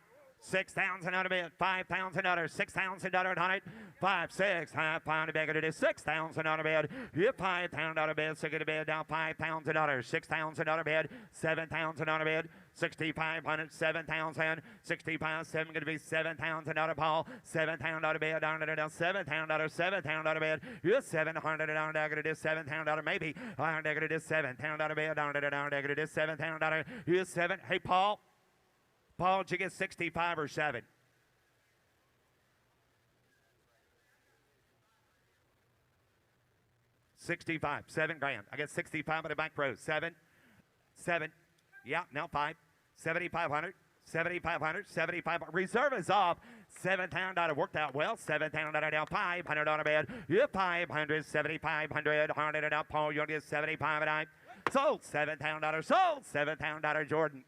6,000 on a bid, $5,000, $6,000 on it, 5, 6, £5 a bid, it is $6,000 on a bid, you £5,000 on a bid, so get a bid down $5,000, $6,000 on a bid, $7,000 on a bid, 6,500, 7,000, 65, 7 going to be $7,000 Paul, $7,000 on a bid, down $7,000, $7,000 on a bid, you $700 down negative $7,000 maybe, down negative $7,000 on a bid, down negative $7,000, you 7, hey Paul, did you get 65 or 7? $65, $7,000. I get 65 on the back row. 7. Yeah, now 5. 7,500. 7,500. 7,500. Reserve is off. $7,000 worked out well. $7,000 down. 500 on a bed. You 500. 7,500. 100 out. Paul, you'll get 75 and I. Sold. $7,000. Sold. $7,000 Jordan.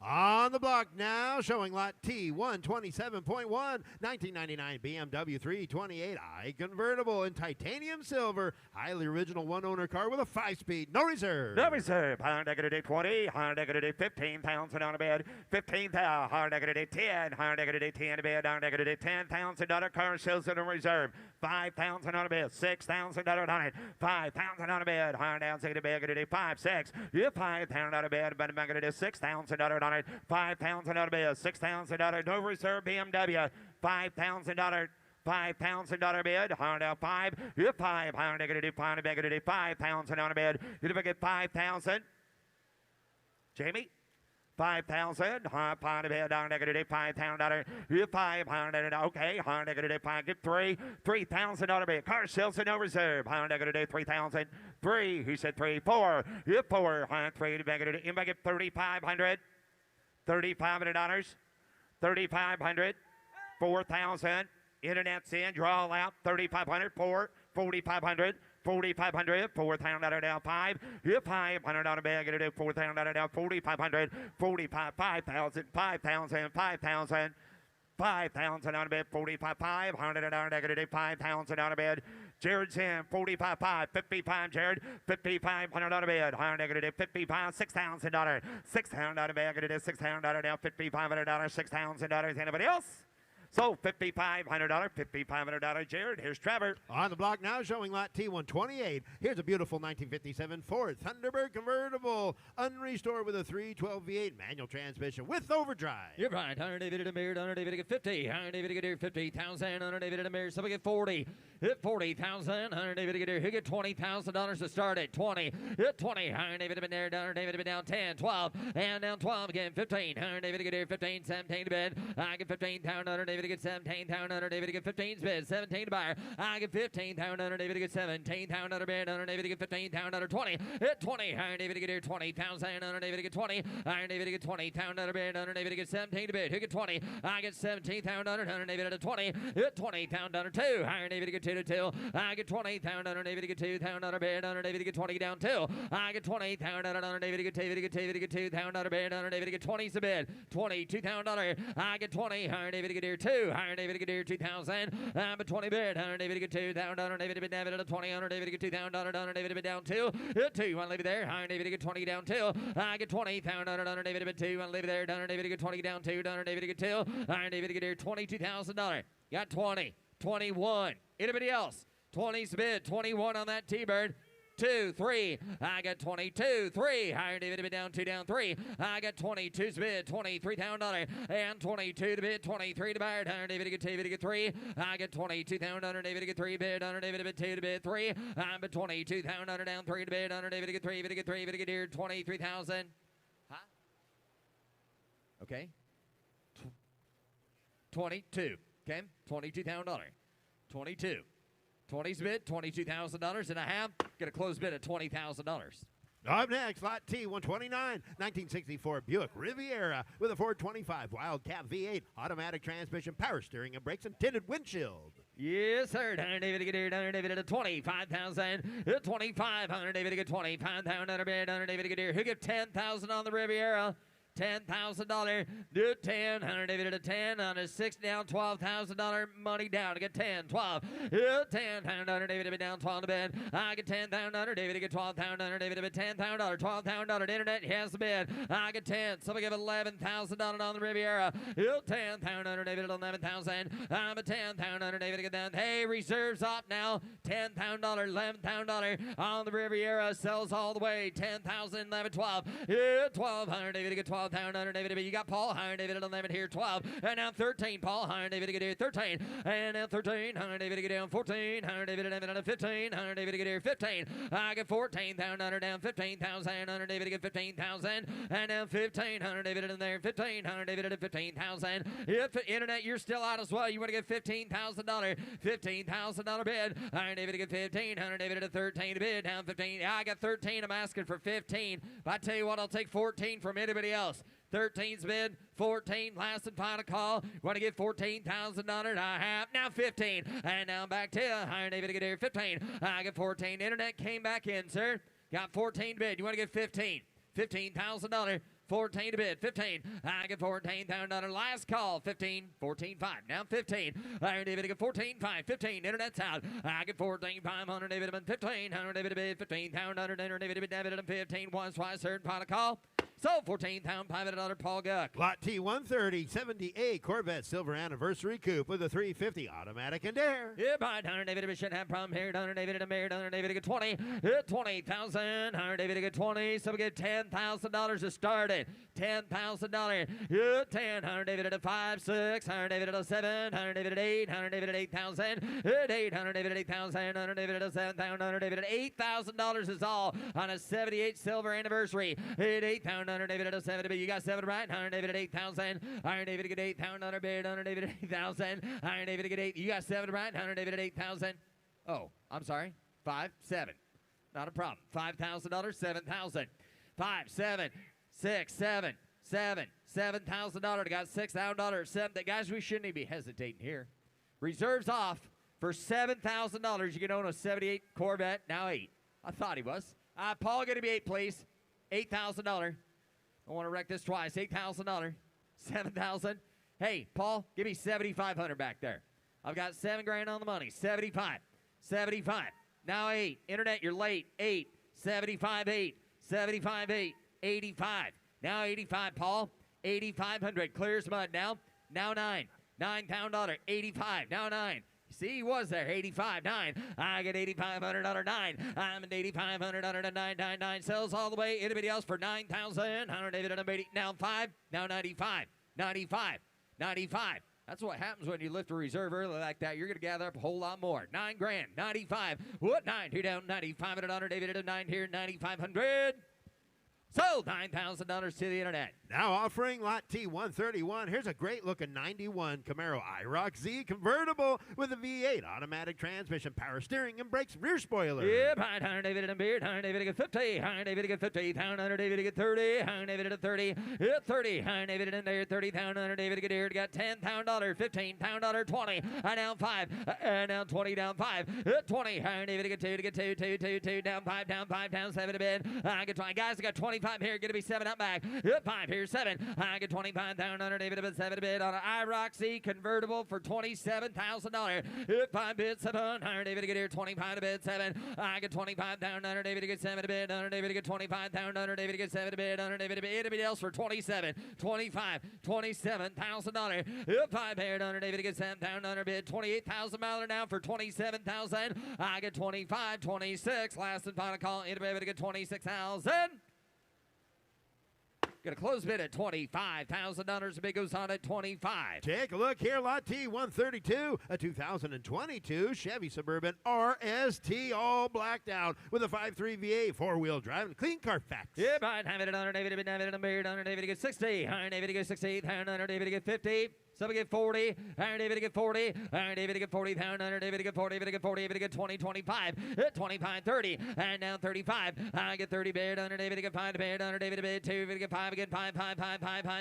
On the block now, showing lot T127.1, 1999 BMW 328i convertible in titanium silver, highly original one-owner car with a 5-speed, no reserve. No reserve. Higher negative 20. Higher negative 15,000 on a bed. 15,000. Higher negative 10. Higher negative 10 a bed. Higher negative $10,000 car shows in a reserve. 5,000 on a bed. $6,000 on it. 5,000 on a bed. Higher down negative bed. Negative 5, 6. You 5,000 on a bed. But negative $6,000 on it. 5,000 on a bed. $6,000 no reserve BMW. $5,000. $5,000 bid, higher down 5, you 5, higher negative 5, negative 5,000 on a bid. You never get 5,000. Jamie? 5,000, higher pound of bid, down negative $5,000. You 500, okay, higher negative 5, get 3, $3,000 bid. Car sales and no reserve, higher negative 3,000. 3, he said 3, 4, you 4, higher 3, negative, you make it 3,500. $3,500, 3,500, 4,000. Internet's in, draw out, 3,500, 4, 4,500, 4,500, $4,000 down 5, you 500 on a bag, get it at $4,000 down, 4,500, 45, 5,000, 5,000, 5,000, 5,000 on a bed, 45, 500 on a negative, 5,000 on a bed. Jared's in, 45, 5, 55, Jared, 5,500 on a bed, higher negative, 55, $6,000, $6,000 on a bed, get it at $6,000 down, $5,500, $6,000. Anybody else? So $5,500, $5,500, Jared. Here's Trevor. On the block now, showing lot T128. Here's a beautiful 1957 Ford Thunderbird convertible, unrestored with a 312 V8 manual transmission with overdrive. You're right. 100 David and Beard, 100 David get 50, 100 David get 50,000, 100 David and Beard, somebody get 40, hit 40,000, 100 David get here, he get $20,000 to start at 20, hit 20, 100 David been there, 100 David been down 10, 12, and down 12 again, 15, 100 David get here, 15, 17 to bid, I get 15,000, 100 David get 17,000, 100 David get 15 bid, 17 to buyer, I get 15,000, 100 David get 17,000, 100 bid, 100 David get 15,000, 20, hit 20, 100 David get here, 20,000, 100 David get 20, 100 David get 20,000, 100 bid, 100 David get 17 to bid, who get 20, I get 17,000, 100 David at 20, hit 20,000, 2, 100 David get 2 to 2. I get 20, pound under David to get 2, pound under bed under David to get 20 down 2. I get 20, pound under David to get 2 to get 2 to get 2, pound under bed under David to get 20's a bid. 20, 2 pound under. I get 20, higher David to get here 2, higher David to get here 2,000. But 20 bid, higher David to get 2, down under David to bid David to 20, under David to get 2, down under David to bid down 2. 2, want to leave it there, higher David to get 20 down 2. I get 20, pound under David to bid 2, want to leave it there, down under David to get 20 down 2, down under David to get 2, higher David to get here $22,000. Got 20, 21. Anybody else? 20's bid, 21 on that T-Bird. 2, 3. I got 22, 3. Higher David to bid down 2, down 3. I got 22's bid, $23,000 and 22 to bid, 23 to bid. Higher David to get 2, David to get 3. I got 22,000 under David to get 3 bid, under David to bid 2 to bid 3. I'm at 22,000 under down 3 to bid, under David to get 3, David to get 3, David to get here 23,000. Huh? Okay. 22. Okay. $22,000. 22. 20's bid, $22,000 and a half. Get a closed bid at $20,000. Up next, lot T, 129, 1964 Buick Riviera with a 425 Wildcat V8, automatic transmission, power steering and brakes, and tinted windshield. Yes, sir. Down David to get here, down David at 25,000. 2500 David to get 25,000 under bid, under David to get here. Who get 10,000 on the Riviera? $10,000. Do 10. 100 David at 10. On a 6 down, $12,000 money down to get 10. 12. 10. 100 David to down 12 to bid. I get 10,000 under David to get 12,000 under David to bid $10,000. $12,000 internet has the bid. I get 10. Somebody give $11,000 on the Riviera. 10,000 under David at 11,000. I'm at 10,000 under David to get down. Hey, reserves up now. $10,000, $11,000 on the Riviera. Sells all the way. 10,000, 11, 12. 1,200 David to get 12. Under David, you got Paul higher David at 11 here 12 and now 13 Paul higher David to get here 13 and now 13 higher David to get down 14 higher David at 11 15 higher David to get here 15 I get 14,000 under down 15,000 under David to get 15,000 and now 1500 David in there 1500 David at 15,000 if internet you're still out as well you want to get $15,000 bid higher David to get 1500 David at 13 to bid down 15 I got 13 I'm asking for 15 but I tell you what I'll take 14 from anybody else 13's bid, 14, last and final call. Want to get $14,000 I have. Now 15. And now back to higher David to get here 15. I get 14. Internet came back in, sir. Got 14 bid. You want to get 15. $15,000. 14 to bid, 15. I get $14,000. Last call, 15, 14, 5. Now 15. Higher David to get 14, 5, 15. Internet's out. I get 14, 500 David to bid 15. 100 David to bid 15,000. David to bid David to 15. Once, twice, third, final call. So $14,500 Paul Guck. Lot T, 130, 78 Corvette Silver Anniversary Coupe with a 350 automatic and air. Yeah, by 100 David, we shouldn't have problem here. 100 David, 100 David to get 20. 20,000. 100 David to get 20. So we get $10,000 to start it. $10,000. 10. 100 David at 5, 6. 100 David at 7. 100 David at 8. 100 David at 8,000. 800 David at 8,000. 100 David at 7,000. 100 David at $8,000 is all on a 78 Silver Anniversary. 8,000. 100 David at 7 to bid. You got 7 right. 100 David at 8,000. 100 David to get 8,000 under bid. 100 David at 8,000. 100 David to get 8. You got 7 right. 100 David at 8,000. Oh, I'm sorry. 5, 7. Not a problem. $5,000, 7,000. 5, 7, 6, 7, 7. $7,000. Got $6,000. 7. Guys, we shouldn't even be hesitating here. Reserves off for $7,000. You can own a 78 Corvette. Now 8. I thought he was. Paul, going to be 8, please. $8,000. I want to wreck this twice. $8,000. 7,000. Hey, Paul, give me 7,500 back there. I've got 7 grand on the money. 75. 75. Now 8. Internet, you're late. 8. 75, 8. 75, 8. 85. Now 85, Paul. 8,500. Clears mud now. Now 9. $9,000. 85. Now 9. See, he was there. 85, 9. I get 8,500 under 9. I'm at 8,500 under 999. Sells all the way. Anybody else for 9,000? 100 David and 80. Now 5. Now 95. 95. 95. That's what happens when you lift a reserve early like that. You're going to gather up a whole lot more. 9 grand. 95. What? 9. 2 down. 9,500 under David at 9 here. 9,500. Sold. $9,000 to the internet. Now offering lot T131. Here's a great looking 91 Camaro IROC Z convertible with a V8 automatic transmission, power steering, and brakes, rear spoiler. Yep, $100 David and beard, $100 David get 50, $100 David get 50, $100 David get 30, $100 David at 30, hit 30, $100 David in there, 30, $100 David get here, got $10, $15, 20, down 5, down 20, down 5, hit 20, $100 David get 2, down 5, down 7 to bid. I get 20, guys, I got 25 here, gonna be 7 up back, hit 5, here's 7, I get 25, $100 David at 7 to bid on an IROC Z convertible for $27,000, hit 5 bid, 7, $100 David get here, 25 to bid, 7, I get 25 down, $100 David to get 7 to bid, $100 David to get 25 down, $100 David to get 7 to bid, $100 David to bid, anybody else for 27, 25, $27,000. If I paid $100 David to get 7 down, $100 bid, 28,000 miler now for 27,000. I get 25, 26, last and final call, anybody to get 26,000. Gonna close bid at $25,000. The bid goes on at 25. Take a look here, lot T132, a 2022 Chevy Suburban RST, all blacked out with a 5.3 V8, 4-wheel drive, and clean Carfax. Yep, I'd have it at $100 David, $100 David to get 60, $100 David to get 60, $100 David to get 50. Some get 40, $100 David to get 40, $100 David to get 40, $100 David to get 40, David to get 40, David to get 20, 25, 25, 30, and now 35. I get 30 bid, $100 David to get 5 to bid, $100 David to bid 2, David to get 5 again, 5,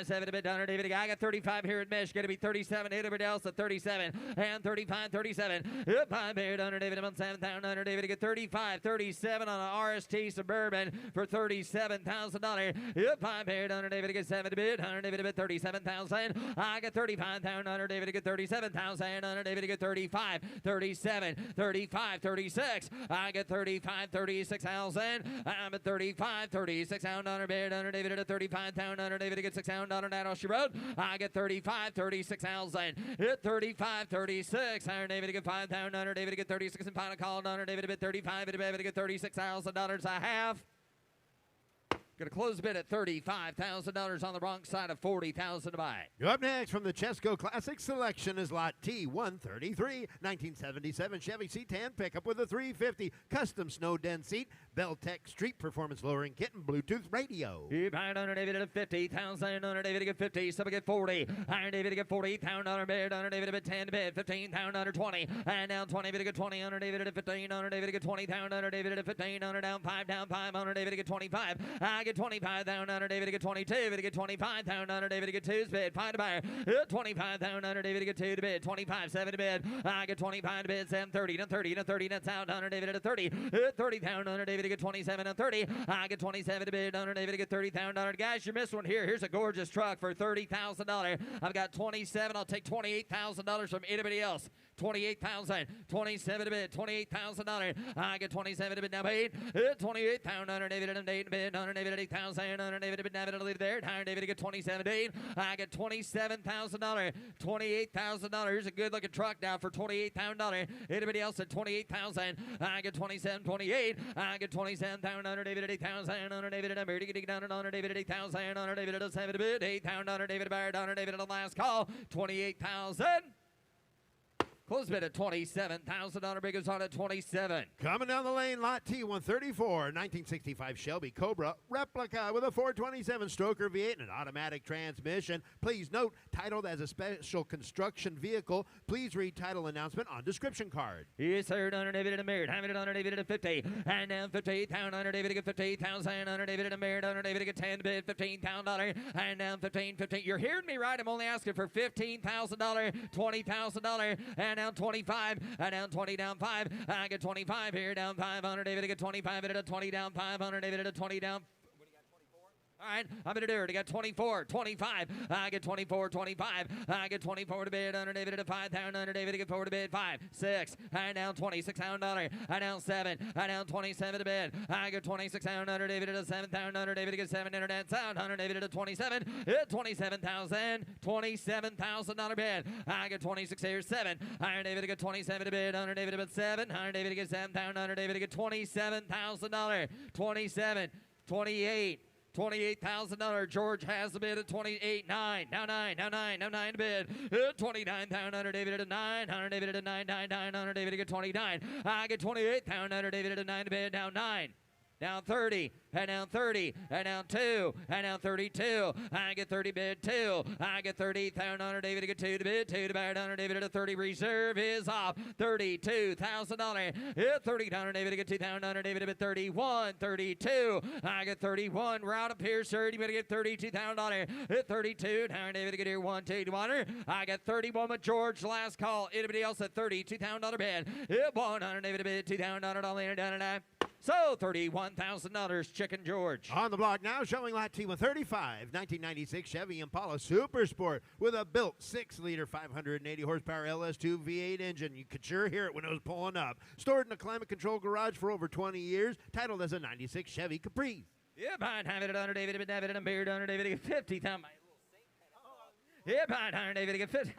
7 to bid, $100 David to get. I got 35 here at Mish, gonna be 37, everybody else at 37, and 35, 37. Yep, 5 bid, $100 David to 7 down, $100 David to get 35, 37 on an RST Suburban for $37,000. Yep, 5 bid, $100 David to get 7 to bid, $100 David to bid 37,000. I got 35 down, $100 David to get 37,000, $100 David to get 35, 37, 35, 36. I get 35, 36,000. I'm at 35, 36 down, $100 bid, $100 David at 35 down, $100 David to get 6 down, $100 down off she road. I get 35, 36,000. Hit 35, 36. $100 David to get 5 down, $100 David to get 36 and final call, $100 David to bid 35, David to get $36,000 a half. Going to close the bid at $35,000 on the wrong side of $40,000 to buy. Up next from the Chesco Classic Selection is lot T133, 1977 Chevy C10 pickup with a 350 custom snow den seat, Beltec street performance lowering kit, and Bluetooth radio. You buy $100 David at 50,000, $100 David to get 50, some get 40, $100 David to get 40, $100 bid, $100 David to bid 10 to bid, 15, $100 20, and down 20 David to get 20, $100 David at 15, $100 David to get 20, $100 David at 15, $100 down 5, $100 David to get 25. I get 25 down, $100 David to get 22, David to get 25 down, $100 David to get 2's bid, 5 to buyer, 25 down, $100 David to get 2 to bid, 25, 7 to bid, I get 25 to bid, 7, 30, 30, 30, that's out, $100 David at 30, 30 down, $100 David to get 27 and 30, I get 27 to bid, $100 David to get $30,000. Guys, you missed one here. Here's a gorgeous truck for $30,000. I've got 27, I'll take $28,000 from anybody else. 28,000, 27 to bid, $28,000. I get 27 to bid now paid. 28 pound, $100 David and $8 to bid, $100 David at 8,000, $100 David to bid, David to leave there. $100 David to get 27 to bid. I get $27,000, $28,000. Here's a good looking truck now for $28,000. Anybody else at 28,000? I get 27, 28. I get 27 pound, $100 David at 8,000, $100 David at $100 David down, $100 David at 8,000, $100 David at 7 to bid, 8 pound, $100 David buyer, $100 David at the last call, 28,000. Close bid at $27,000. Bid goes on at 27. Coming down the lane, lot T134, 1965 Shelby Cobra replica with a 427 stroker V8 and an automatic transmission. Please note, titled as a special construction vehicle. Please read title announcement on description card. Yes, sir. $100 David at a mirror. $100 David at 50. And down 58 pound. $100 David to get 58,000. $100 David at a mirror. $100 David to get 10 bid. $15,000. And down 15. You're hearing me right. I'm only asking for $15,000, $20,000, and down 25, down 20, down 5. I get 25 here, down 500. David to get 25 at a 20, down 500. David at a 20, down. All right, I'm going to do it. I got 24, 25. I get 24, 25. I get 24 to bid. $100 David at 5. $100 David to get 4 to bid. 5, 6. I down $26,000. I down 7. I down 27 to bid. I get 26. $100 David at a 7. $100 David to get 7. Internet sound. $100 David at a 27. Hit 27,000. $27,000 bid. I get 26 here. 7. $100 David to get 27 to bid. $100 David to bid 7. $100 David to get 7. $100 David to get $27,000. 27, 28. $28,000. George has the bid at 28. 9. Now 9. Now 9. Now 9 to bid. 29 pound. $100 David at a 9. $100 David at a 9. $100 David to get 29. I get 28 pound. $100 David at a 9 to bid. Now 9. down 30, and down 30, and down 2, and down 32. I get 30 bid 2. I get 30 down under David to get 2 to bid 2 to bid under David to 30. Reserve is off. $32,000. Hit 30 down under David to get 2 down under David to bid 31, 32. I get 31. Round up here, sir. You better get 32 down under. Hit 32 down David to get here 1, 2 to honor. I get 31 with George. Last call. Anybody else at 32 down under bid? Hit 1 under David to bid 2 down under down later down and down. So $31,000, Chicken George. On the block now, showing lot T135, 1996 Chevy Impala Super Sport with a built 6-liter, 580 horsepower LS2 V8 engine. You could sure hear it when it was pulling up. Stored in a climate-controlled garage for over 20 years, titled as a 96 Chevy Caprice. Yep, I'd have it under David, David, and Beard under David to get 50,000. Yep, I'd have David to get 50.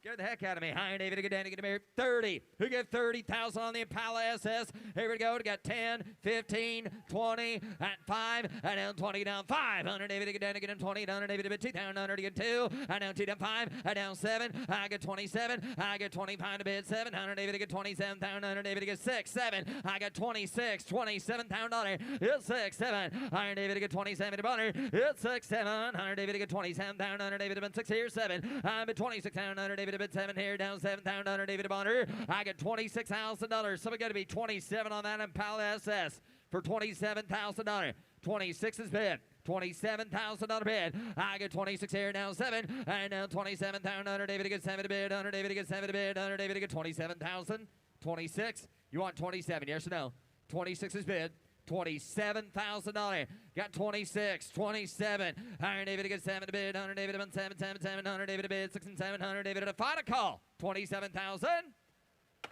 Scared the heck out of me. High David, get down to get a 30. Who get 30,000 on the Impala SS? Here we go. We got 10, 15, 20, and 5, and down 20, down 5. 100 David, get down to get him 20, down David, to get 2, down 100 to get 2, and down 2, down 5, and down 7. I get 27. I get 25 to bid 7. 100 David to get 27, down 100 David to get 6, 7. I got 26, 27 down dollar. It's 6, 7. 100 David to get 27 to butter. It's 6, 7. 100 David to get 27 down 100 David to bid 6 here 7. I'm at 26 down 100 David. Bid 7 here, down 7 down under David Bonner. I get $26,000. Somebody got to be 27 on that Impala SS for $27,000. 26 is bid. $27,000 bid. I get 26 here, down 7, and down 27 down under David to get 7 to bid. Under David to get 7 to bid. Under David to get 27,000. 26. You want 27? Yes or no? 26 is bid. $27,000. Got 26, 27. 100 David to get 7 to bid. 100 David to bid 7, 7, 7. 100 David to bid 6 and 7. 100 David to final call. 27,000.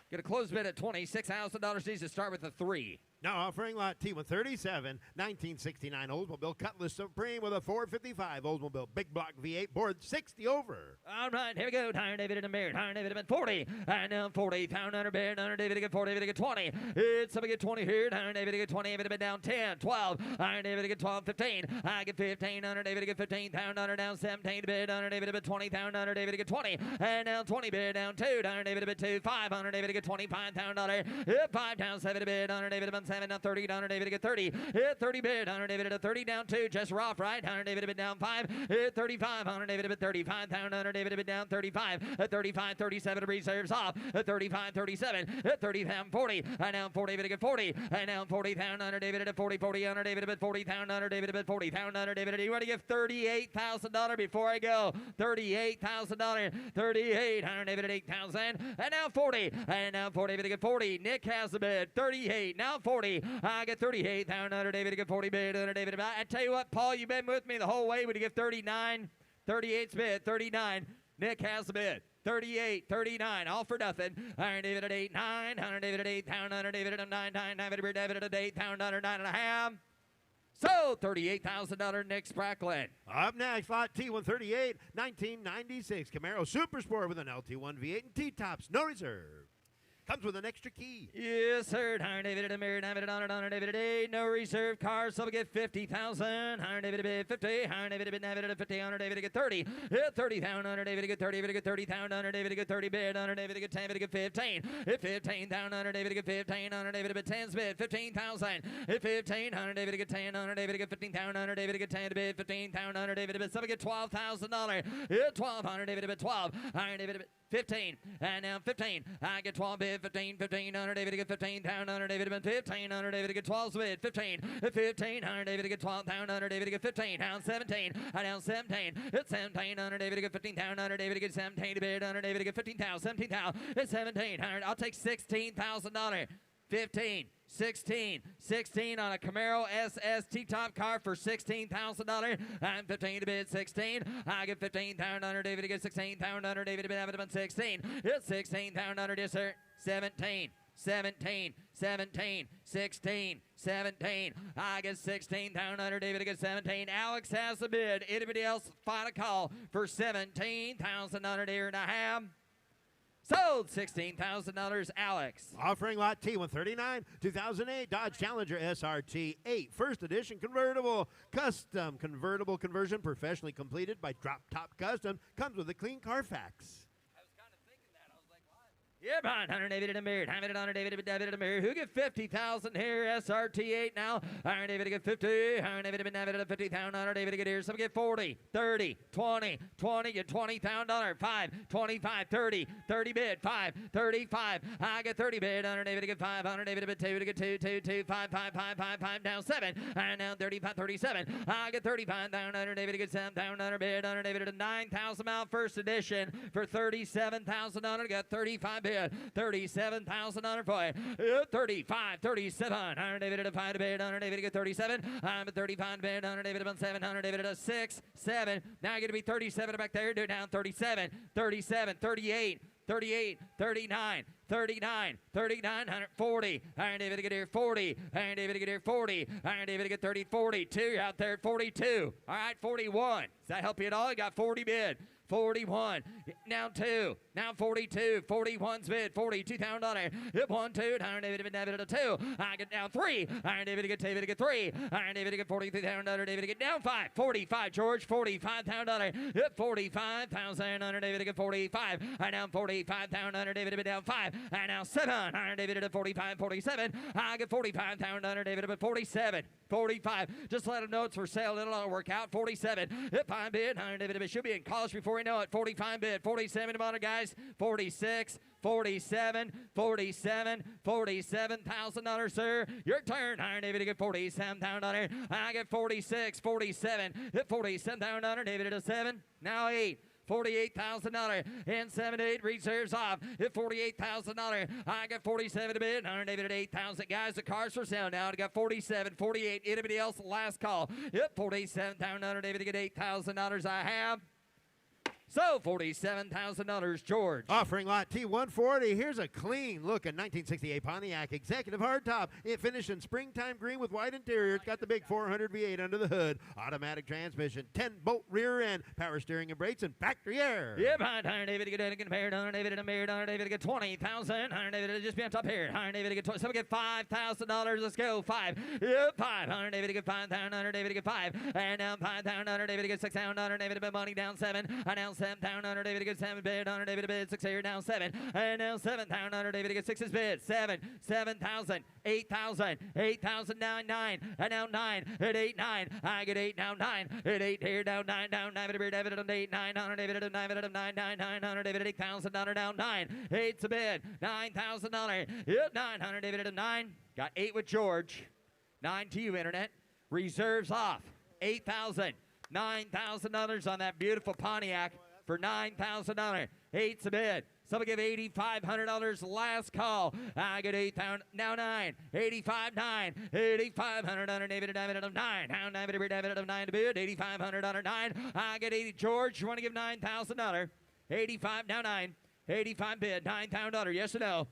Get a closed bid at $26,000. Needs to start with a 3. Now offering lot T137, 1969 Oldsmobile Cutlass Supreme with a 455 Oldsmobile Big Block V8 board 60 over. All right, here we go. Iron David and Beard. Iron David and 40. And down 40. Down under Beard. Iron David to get 40. David to get 20. It's somebody get 20 here. Iron David to get 20. David to get down 10. 12. Iron David to get 12. 15. I get 15. Iron David to get 15. Down under down 17 to bid. Iron David to get 20. Down under David to get 20. And down 20 bid. Down 2. Iron David to get 2. 5. Iron David to get 25. Down dollar. 5 down 7 to bid. Iron David to get 7. Down 30. Down David to get 30. Hit 30 bid. 100 David to 30 down 2. Just rough, right? 100 David to bid down 5. Hit 35. 100 David to bid 35. Down 100 David to bid down 35. At 35, 37 reserves off. At 35, 37. At 30 down 40. And down 40 David to get 40. And down 40 down 100 David to 40. 40 100 David to bid 40. Down 100 David to bid 40. Down 100 David to. You want to give $38,000 before I go? $38,000. 38. 100 David at 8,000. And now 40. And now 40 David to get 40. Nick has the bid. 38. Now 40. I get 38. Down under David to get 40 bid. Under David. I tell you what, Paul, you've been with me the whole way. Would you give 39? 38's bid. 39. Nick has the bid. 38, 39, all for nothing. Iron David at 8, 9. Iron David at 8, down under David at 9, 9. David at 8, down under 9.5. So $38,000 Nick Spracklin. Up next, lot T138, 1996 Camaro Super Sport with an LT1 V8 and T-tops, no reserve. Comes with an extra key. Yes, sir. Iron David at a mirror. David at honor. David at 8. No reserve cars. So we get 50,000. Iron David at 50. Iron David at David at 50. Honor David to get 30. Hit 30,000. Honor David to get 30. David to get 30,000. Honor David to get 30 bid. Honor David to get 10. David to get 15. Hit 15,000. Honor David to get 15. Honor David to get 10's bid. 15,000. Hit 15. Honor David to get 10. Honor David to get 15,000. Honor David to get 10 to bid. 15,000. Honor David to bid. So we get $12,000. Hit 12. Honor David to bid 12. Iron David to bid 15. And now 15. I get 12 bid. 15. 15. Honor David to get 15. Down. Honor David to bid 15. Honor David to get 12 bid. 15. 15. Honor David to get 12. Down. Honor David to get 15. Down 17. Down 17. It's 17. Honor David to get 15. Down. Honor David to get 17 to bid. Honor David to get 15,000. 17,000. It's 17. I'll take $16,000. 15, 16, 16 on a Camaro SS T-top car for $16,000. I'm 15 to bid 16. I get 15,000 under David to get 16,000 under David to bid. I have 16. It's 16,000 under this, sir. 17. 17, 17, 16, 17. I get 16,000 under David to get 17. Alex has the bid. Anybody else find a call for 17,000 under here and a half? Sold $16,000, Alex. Offering lot T139, 2008 Dodge Challenger SRT 8, first edition convertible. Custom convertible conversion professionally completed by Drop Top Custom. Comes with a clean Carfax. I was kind of thinking that. I was like, what? Yeah, Brian, 100 David and Beard. Have it on David and Beard. Who get 50,000 here? SRT 8 now. Iron David get 50. Iron David and David 50,000. Iron David get here. Some get 40, 30, 20, 20 get $20,000. 5, 25, 30, 30 bid. 5, 35. I get 30 bid. Iron David get 5. Iron David get 2 to get 2, 2, 2, 5, 5, 5, 5, 5 down 7. And now 35, 37. I get 35 down. Iron David get 7 down. Iron bid. Iron David at 9,000 mile first edition for $37,000. Got 35 bid. 37,000 for you. 35, 37. Iron David at a 5 to bid. Iron David get 37. I'm at 35 bid. Iron David at 7. Iron David at a 6, 7. Now going to be 37 back there. Do it down 37, 37, 38. 38, 39, 39, 39, 140. Iron David to get here 40. Iron David to get here 40. Iron David to get 30, 42. You're out there at 42. All right, 41. Does that help you at all? You got 40 bid. 41. Now 2. Now 42. 41's bid. $42,000. Hit 1, 2. Iron David at a 2. I get down 3. Iron David to get 3. Iron David to get $43,000. David to get down 5. 45. George, $45,000. Hit 45,000. Iron David to get 45. I down 45,000. David to be down 5. And now 7. Iron David at 45, 47. I get 45,000. David at 47. 45. Just let him know it's for sale. It'll all work out. 47. Hit 5 bid. Iron David should be in college before we know it. 45 bid. 47 amount of guys. 46. 47, 47, $47,000, sir. Your turn. Iron David to get $47,000. I get 46, 47. Hit $47,000. David at a 7. Now 8. $48,000 and 7 8 reserves off. Hit $48,000. I got 47 to bid. Iron David at 8,000. Guys, the car's for sale now. I got 47, 48. Anybody else? Last call. Hit $47,000. David to get $8,000. I have. So, $47,000, George. Offering lot T140. Here's a clean-looking 1968 Pontiac Executive Hardtop. It finished in springtime green with white interior. It's got the big 400 V8 under the hood. Automatic transmission, 10-bolt rear end, power steering and brakes, and factory air. Yeah, behind Iron David to get compared. Iron David and Beard. Iron David to get 20,000. Iron David to just be on top here. Iron David to get 20. So we get $5,000. Let's go. 5. Yep, 5. Iron David to get 5,000. Iron David to get 5. And now 5,000. Iron David to get 6,000. Iron David to bet money down 7. And now 7,000. Iron David to get 7 bid. Iron David to bid 6 here. Down 7. And now 7,000. Iron David to get 6 is bid. 7. 7,000. 8,000. 8,000. Now 9. And now 9. At 8, 9. I get 8. Now 9. At 8 here. Down 9. Down 9. David at 8. 9. Iron David at 9. At 9. 9. 9. Iron David at $8,000. Down 9. 8's a bid. $9,000. Yep. 9. Iron David at 9. Got 8 with George. 9 to you, Internet. Reserves off. 8,000. $9,000 on that beautiful Pontiac for $9,000. 8's a bid. Someone give $8,500 last call. I get 8,000. Now 9. 85, 9. 8,500 on David at 9. Now David at 9 to bid. 8,500 on 9. I get 80. George, you want to give $9,000? 85, now 9. 85 bid. $9,000. Yes or no?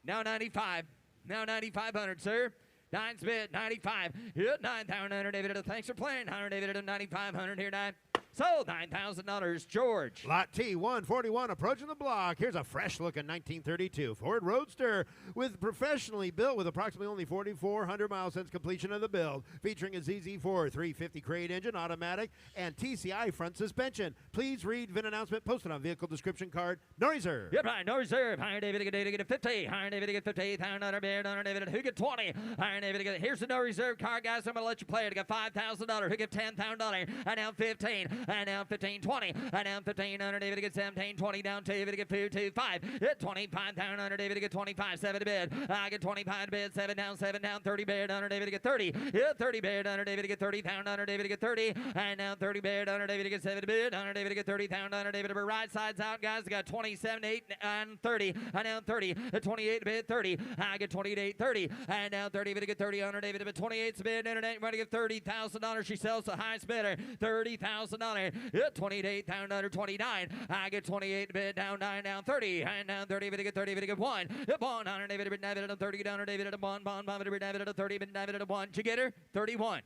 Now 95. Now 9,500, sir. 9's bid. 95. Hit 9,000. David. Thanks for playing. David at 9,500 here. 9. So, $9,000, George. Lot T141 approaching the block. Here's a fresh-looking 1932 Ford Roadster with professionally built with approximately only 4,400 miles since completion of the build, featuring a ZZ4 350 crate engine, automatic, and TCI front suspension. Please read VIN announcement posted on vehicle description card. No reserve. Yep, right, no reserve. Iron David to get 50. Iron David to get 50. Iron David, Iron David, who get 20? Iron David to get. Here's the no reserve car, guys. I'm going to let you play it. I got $5,000. Who get $10,000? And now 15. And now 15, 20. And now 15. Iron David to get 17, 20. Down to David to get 2, 2, 5. Hit 25. Iron David to get 25. 7 to bid. I get 25 to bid. 7 down, 30 bid. Iron David to get 30. Hit 30 bid. Iron David to get 30. Iron David to get 30. And now 30 bid. Iron David to get 7 to bid. Iron David to get 30. Iron David to be right sides out, guys. I got 27, 8, and 30. And now 30. 28 to bid. 30. I get 28, 30. And now 30 to get 30. Iron David to bid 28 to bid. Internet ready to get $30,000. She sells the highest bidder. $30,000. Hit 28 down under 29. I get 28 bid down 9 down 30. And down 30 to get 30 to get 1. Hit 1. Iron David to bid David at 30 down David at a 1. Bond to bid David at a 30 bid David at a 1. Did you get her? 31.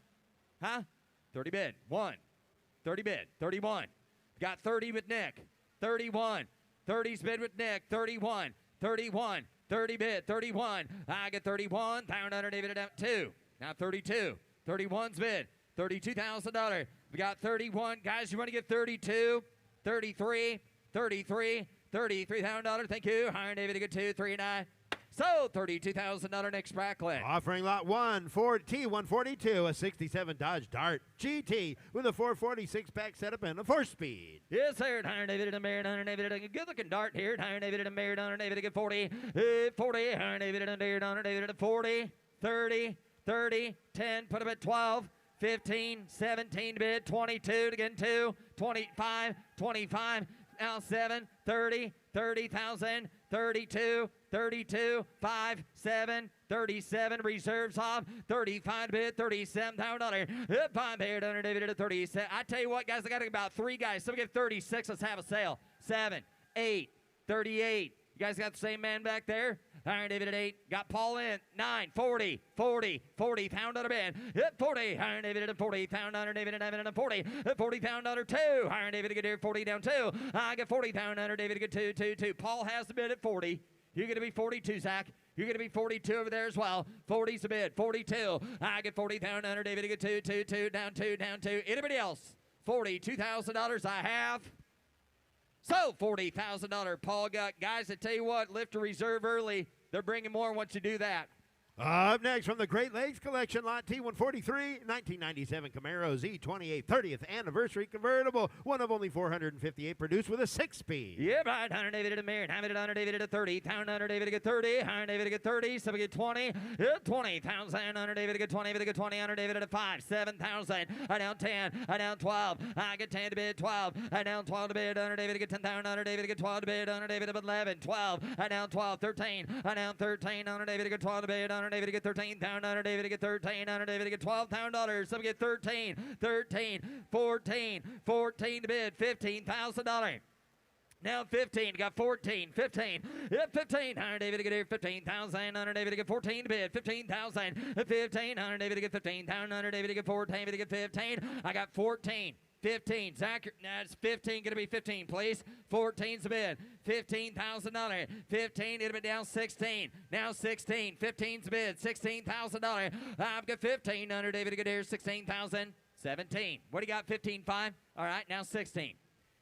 Huh? 30 bid. 1. 30 bid. 31. Got 30 with Nick. 31. 30's bid with Nick. 31. 31. 30 bid. 31. I get 31. Down under David at 2. Now 32. 31's bid. $32,000. We got 31. Guys, you want to get 32, 33, 33, $33,000. Thank you. Iron David to get 239. So $32,000 next bracket. Offering lot 1, Ford T142, a 67 Dodge Dart GT with a 446 pack setup and a 4-speed. Yes, sir. Iron David and Baird. Iron David, a good looking dart here. Iron David and Baird. Iron David to get 40. 40. Iron David and Baird. Iron David at 40. 30. 30. 10. Put him at 12. 15. 17 to bid. 22 to get 2. 25. 25. Now 7. 30. 30,000. 32. 32, 5, 7, 37, reserves off, 35 to bid, $37,000. 5 bid under David at 37. I tell you what, guys, I got about 3 guys. Somebody get 36. Let's have a sale. 7, 8, 38. You guys got the same man back there? Iron David at 8. Got Paul in. 9, 40, 40, 40 pound on a bid. 40. Iron David at 40. Pound under David at 40. 40 pound under 2. Iron David to get here 40 down 2. I get 40 pound under David to get 2, 2, 2. Paul has the bid at 40. You're going to be 42, Zach. You're going to be 42 over there as well. 40's a bid. 42. I get 40 down under David to get 2, 2, 2, down 2, down 2. Anybody else? $42,000 I have. So $40,000. Paul got guys that tell you what, lift a reserve early. They're bringing more once you do that. Up next from the Great Lakes Collection, lot T143, 1997 Camaro Z28 30th Anniversary Convertible. One of only 458 produced with a 6-speed. Yeah, right. 100 David at a mirror. 100 David at 30. 100 David to get 30. 100 David to get 30. Some get 20. 20,000. 100 David to get 20. David to get 20. 100 David at a 5. 7,000. I down 10. I down 12. I get 10 to bid 12. I down 12 to bid. 100 David to get 10,000. 100 David to get 12 to bid. 100 David at 11. 12. I down 12. 13. I down 13. 100 David to get 12 to bid. 100 David to get 13. 100 David to get 13. 100 David to get $12,000. Some get 13. 13. 14. 14 to bid. $15,000. Now 15, got 14, 15, 15, 100 David to get here, 15,000, 100 David to get 14 to bid, 15,000, 15, 100 David to get 15,000, 100 David to get 14, David to get 15, I got 14. 15. Zach, that's 15. Going to be 15, please. 14's a bid. $15,000. 15. It'll be down 16. Now 16. 15's a bid. $16,000. I've got 15. Under David to get here. 16,000. 17. What do you got? 15.5. All right. Now 16.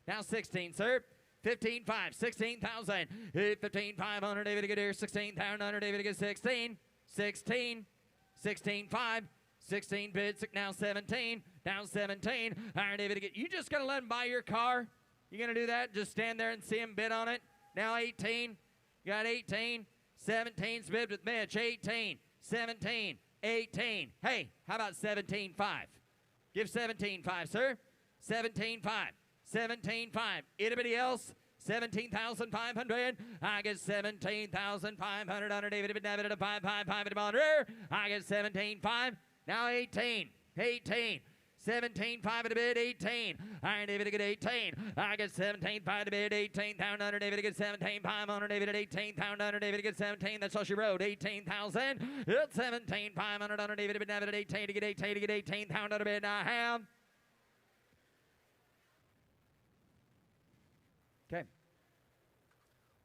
Now 16, sir. 15.5. 16,000. 15,500 David to get here. 16,000 under David to get 16. 16. 16.5. 16 bids, now 17, down 17. Iron David to get, you just going to let him buy your car? You going to do that? Just stand there and see him bid on it? Now 18, you got 18, 17's bid with Mitch, 18, 17, 18. Hey, how about 17.5? Give 17.5, sir. 17.5, 17.5. Anybody else? 17,500. I get 17,500 under David at a 5, 5, 5 at a monitor. I get 17.5. Now 18, 18, 17.5 at a bid, 18. Iron David to get 18. I get 17.5 to bid, 18,000 under David to get 17,500 David at 18,000 under David to get 17. That's all she wrote, 18,000. It's 17,500 under David to bid, at 18 to get 18 to get 18,000 under bid. I have. Okay.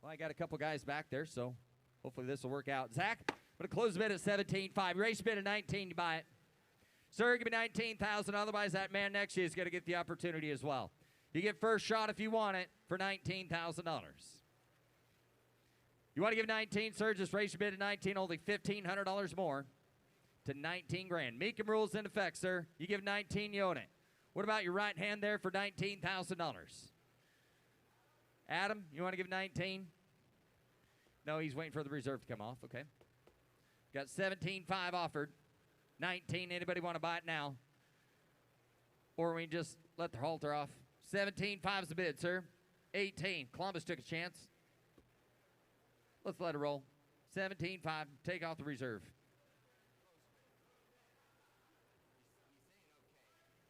Well, I got a couple guys back there, so hopefully this will work out. Zach, I'm going to close the bid at 17.5. Race bid at 19 to buy it. Sir, give me 19,000. Otherwise, that man next to you is going to get the opportunity as well. You get first shot if you want it for $19,000. You want to give 19, sir? Just raise your bid at 19. Only $1,500 more to 19 grand. Mecum rules in effect, sir. You give 19, you own it. What about your right hand there for $19,000? Adam, you want to give 19? No, he's waiting for the reserve to come off. Okay. Got 17.5 offered. 19. Anybody want to buy it now? Or we just let the halter off. 17.5 is the bid, sir. 18. Columbus took a chance. Let's let it roll. 17.5. Take off the reserve.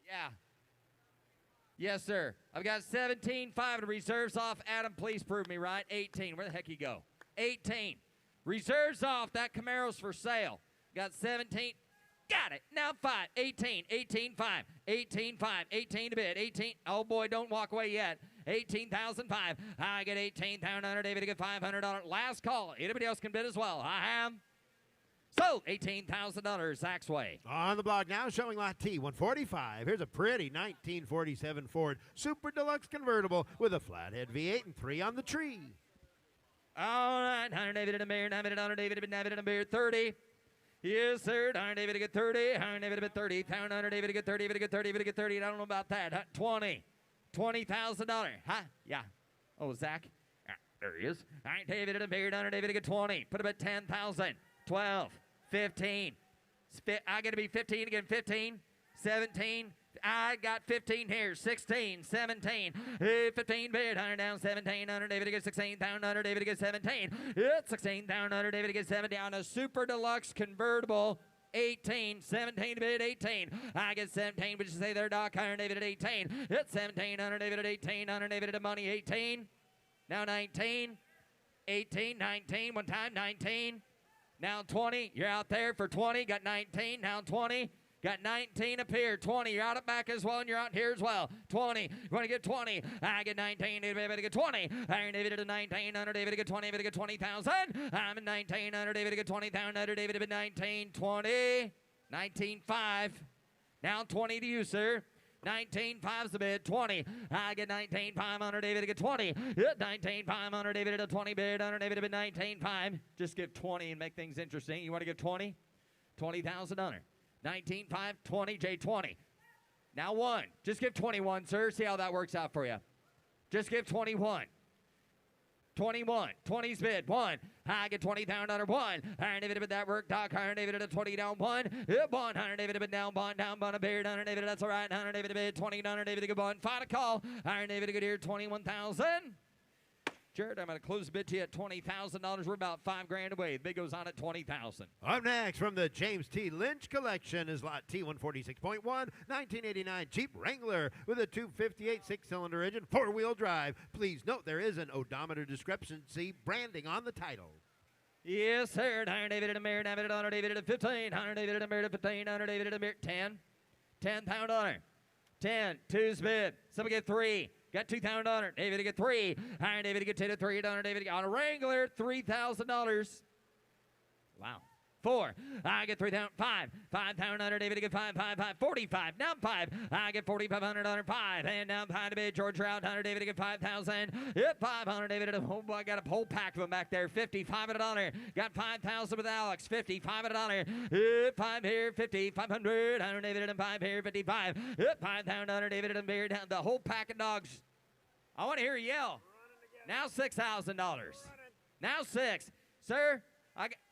Yeah. Yes, sir. I've got 17.5 and reserves off. Adam, please prove me right. 18. Where the heck you go? 18. Reserves off. That Camaro's for sale. Got 17. Got it. Now 5. 18. 18.5. 18.5. 18 to bid. 18. Oh, boy, don't walk away yet. 18,005. I get 18,000 under David to get $500. Last call. Anybody else can bid as well. I have Sold. $18,000. Zach's way. On the block now, showing lot T, 145. Here's a pretty 1947 Ford Super Deluxe convertible with a flathead V8 and 3 on the tree. All right, Hunter David and a beard, Hunter David and a beard, 30. Yes, sir. Hunter David to get 30. Hunter David to get 30. Hunter David to get 30. David to get 30. David to get 30. I don't know about that. 20. $20,000. Huh? Yeah. Oh, Zach. There he is. All right, David and a beard. Hunter David to get 20. Put him at 10,000. 12. 15. I got to be 15 again. 15. 17. I got 15 here. 16, 17, 15 bid. 100 down, 17. 100 David to get 16. 100 David to get 17. 16 down. 100 David to get 7 down. A super deluxe convertible. 18, 17 bid, 18. I get 17. Would you say there, Doc? 100 David at 18. It's 17. 100 David at 18. 100 David at money. 18. Now 19. 18, 19. One time, 19. Now 20. You're out there for 20. Got 19. Now 20. Got 19 up here. 20. You're out at back as well, and you're out here as well. 20. You want to get 20. I get 19. David to get 20. Iron David to 19. 100 David to get 20. David to get 20,000. I'm at 19. 100 David to get 20,000. 100 David to get 19. 20. 19.5. Now 20 to you, sir. 19.5's the bid. 20. I get 19.5. David to get 20. 19.5. David to 20 bid. 100 David to bid 19.5. Just give 20 and make things interesting. You want to give 20? 20,000 under. 19.5, 20, J20. Now 1. Just give 21, sir. See how that works out for you. Just give 21. 21. 20's bid. 1. I get 20,000 under 1. Iron David bid that work. Doc. Iron David at 20 down 1. 100 David bid down 1. Down 1 a beard. 100 David. That's all right. 100 David bid 20. 100 David to get 1. Final call. Iron David to get here. 21,000. Jared, I'm going to close the bid to you at $20,000. We're about $5,000 away. The bid goes on at $20,000. Up next from the James T. Lynch collection is lot T 146.1, 1989 Jeep Wrangler with a 258 6-cylinder engine, 4-wheel drive. Please note there is an odometer discrepancy branding on the title. Yes, sir. 100 David at a mirror. 100 David at 15. 100 David at a mirror at 15. 100 David at a mirror. 10. 10,000 honor. 10. 2's bid. Someone get 3. Got $2,000. David to get 3. Iron David to get 10 to 3. David to get on a Wrangler. $3,000. Wow. 4. I get 3,000. 5. 5,000. David to get 5. 5. 5. 45. Now 5. I get 4,500. 5. And now 5 to bid. George Route. 100 David to get 5,000. Hit 500. David to oh boy, I got a whole pack of them back there. 55 Got 5,000 with Alex. 55 Hit 5 here. 50. 500. 100 David and 5 here. 55. Hit 5,000. David and beard down the whole pack of dogs. I want to hear you yell. Now $6,000. Now 6. Sir,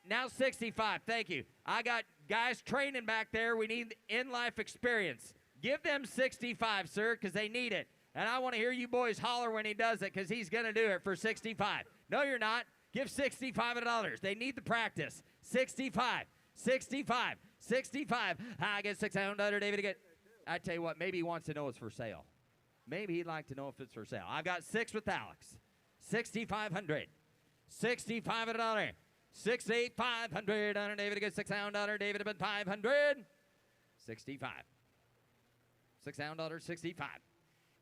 now 65. Thank you. I got guys training back there. We need in-life experience. Give them 65, sir, because they need it. And I want to hear you boys holler when he does it, because he's going to do it for 65. No, you're not. Give $65. They need the practice. 65. 65. 65. I get $600. David to get. I tell you what, maybe he wants to know it's for sale. Maybe he'd like to know if it's for sale. I've got 6 with Alex. 6,500. $6,500. 6,800. David to get $6,000. David to bid 500. 65. $6,000. 65.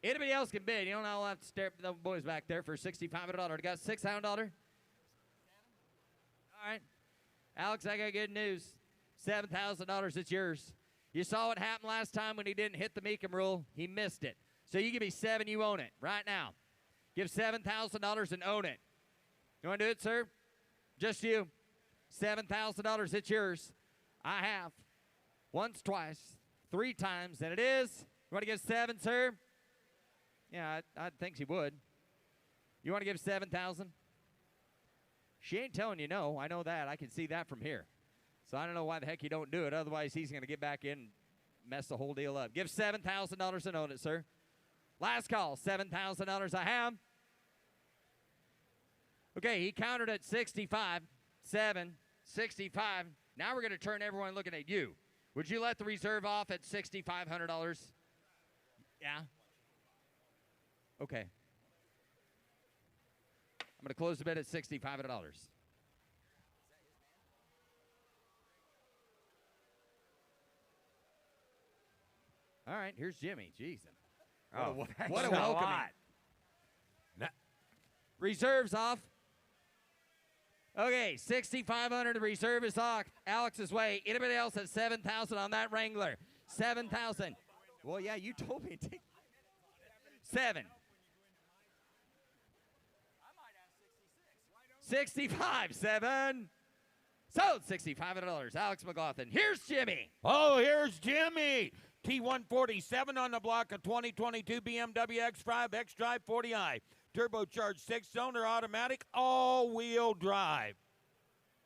Anybody else can bid. You don't all have to stare at the boys back there for $6,500. Got $6,000. All right. Alex, I got good news. $7,000. It's yours. You saw what happened last time when he didn't hit the Mecum rule. He missed it. So you give me 7, you own it right now. Give $7,000 and own it. You want to do it, sir? Just you. $7,000, it's yours. I have. Once, twice, 3 times, and it is. You want to give 7, sir? Yeah, I think she would. You want to give 7,000? She ain't telling you no. I know that. I can see that from here. So I don't know why the heck you don't do it. Otherwise, he's going to get back in and mess the whole deal up. Give $7,000 and own it, sir. Last call, $7,000 I have. Okay, he countered at 65, 7, 65. Now we're going to turn everyone looking at you. Would you let the reserve off at $6,500? Yeah? Okay. I'm going to close the bid at $6,500. All right, here's Jimmy. Jeez. Oh, what a welcoming. Reserves off. Okay, 6,500 reserve is Alex's way. Anybody else at 7,000 on that Wrangler? 7,000. Well, yeah, you told me. 7. 65, 7. Sold $6,500. Alex McLaughlin. Here's Jimmy. Oh, here's Jimmy. T147 on the block, a 2022 BMW X5 X-Drive 40i. Turbocharged 6-cylinder automatic, all-wheel drive.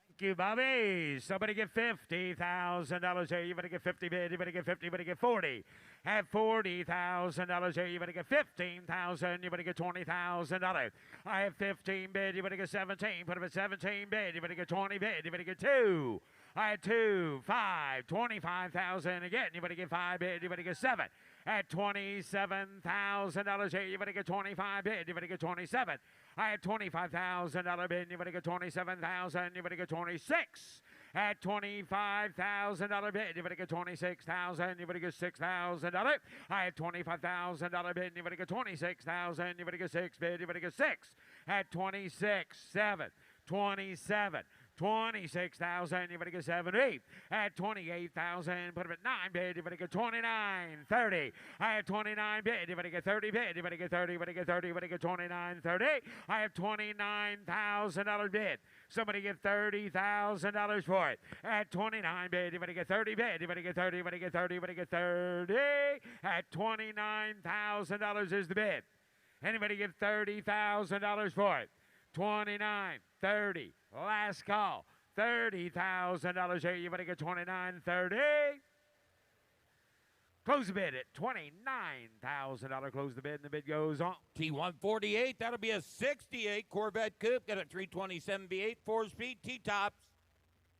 Thank you, Bobby. Somebody get $50,000 here. You better get 50 bid. You better get 50. You better get 40. Have $40,000 here. You better get 15,000. You better get $20,000. I have 15 bid. You better get 17. Put up at 17 bid. You better get 20 bid. You better get 2. I had 2, 5, 25,000 again. You better get 5 bid. You better get 7. At $27,000 here. You better get 25 bid. You better get 27. I had $25,000 bid. You better get 27,000. You better get 26. At $25,000 bid, you better get 26,000. You better get $6,000. I had $25,000 bid. You better get 26,000. You better get 6 bid. You better get 6. At 26, 7, 27. 26,000, you better get 70. At 28,000, put them at 9 bid, you better get 29, 30. I have 29 bid, you better get 30 bid, you better get 30, you better get 30, you better get 29, 30. I have $29,000 bid. Somebody get $30,000 for it. At 29 bid, you better get 30 bid, you better get 30, you better get 30, you better get 30. At $29,000 is the bid. Anybody give $30,000 for it? 29, 30. Last call. $30,000 here. You better get 29, 30. Close the bid at $29,000. Close the bid, and the bid goes on. T148, that'll be a 68 Corvette Coupe. Got a 327 V8, 4-speed T-tops.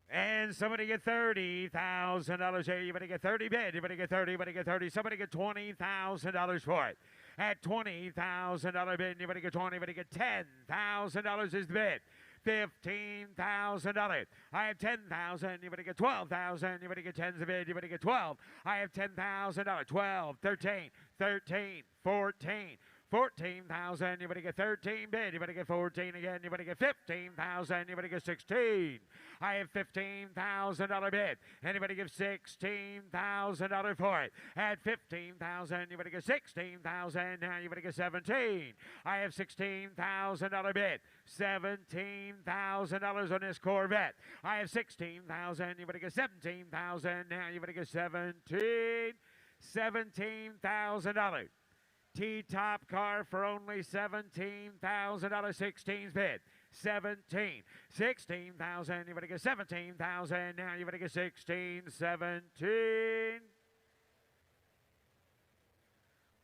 And somebody get $30,000 here. You better get 30 bid. You better get 30. You better get 30. Somebody get $20,000 for it. At $20,000 bid, you better get 20. You better get $10,000 is the bid. $15,000. I have 10,000. You better get 12,000. You better get 10's the bid. You better get 12. I have $10,000. 12, 13, 13, 14. 14,000, you better get 13 bid, you better get 14 again, you better get 15,000, you better get 16. I have $15,000 bid, anybody give $16,000 for it. At 15,000, you better get 16,000, now you better get 17. I have $16,000 bid, $17,000 on this Corvette. I have 16,000, you better get 17,000, now you better get 17. $17,000. T-top car for only $17,000. 16's bid. 17. 16,000. You better get 17,000. Now you better get 16, 17.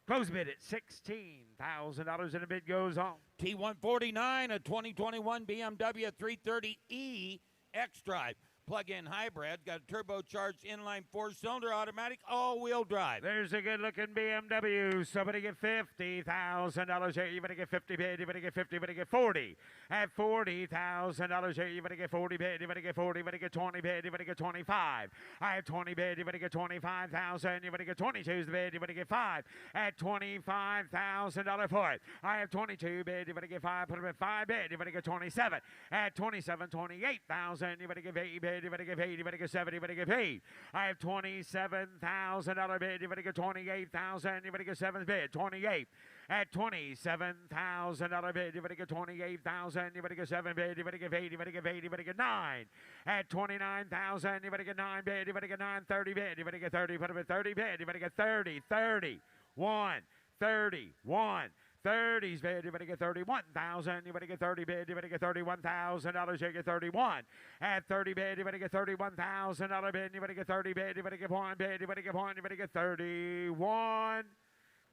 Close bid at $16,000 and the bid goes on. T149, a 2021 BMW 330e X-Drive. Plug-in hybrid, got a turbocharged inline 4-cylinder automatic all-wheel drive. There's a good-looking BMW. Somebody get $50,000 here. You better get 50 bid. You better get 50. You better get 40. At $40,000 here. You better get 40 bid. You better get 40. You better get 20 bid. You better get 25. I have 20 bid. You better get 25,000. You better get 22's the bid. You better get 5. At $25,000 for it. I have 22 bid. You better get 5. Put them at 5 bid. You better get 27. At 27, 28,000. You better get 8 bid. You better get 8. You better get 7. You better get 8. I have $27,000 bid. You better get 28,000. You better get 7 bid. 28. At $27,000 bid. You better get 28,000. You better get 7 bid. You better get 8. You better get 8. You better get 9. At 29,000. You better get 9 bid. You better get 9. 30 bid. You better get 30. Put them at 30 bid. You better get 30. 30. 1. 31. 30's bid, you better get 31,000. You better get 30 bid, you better get $31,000. You get 31. At 30 bid, you better get $31,000 bid. You better get 30 bid, you better get 1 bid. You better get 1. You better get 31.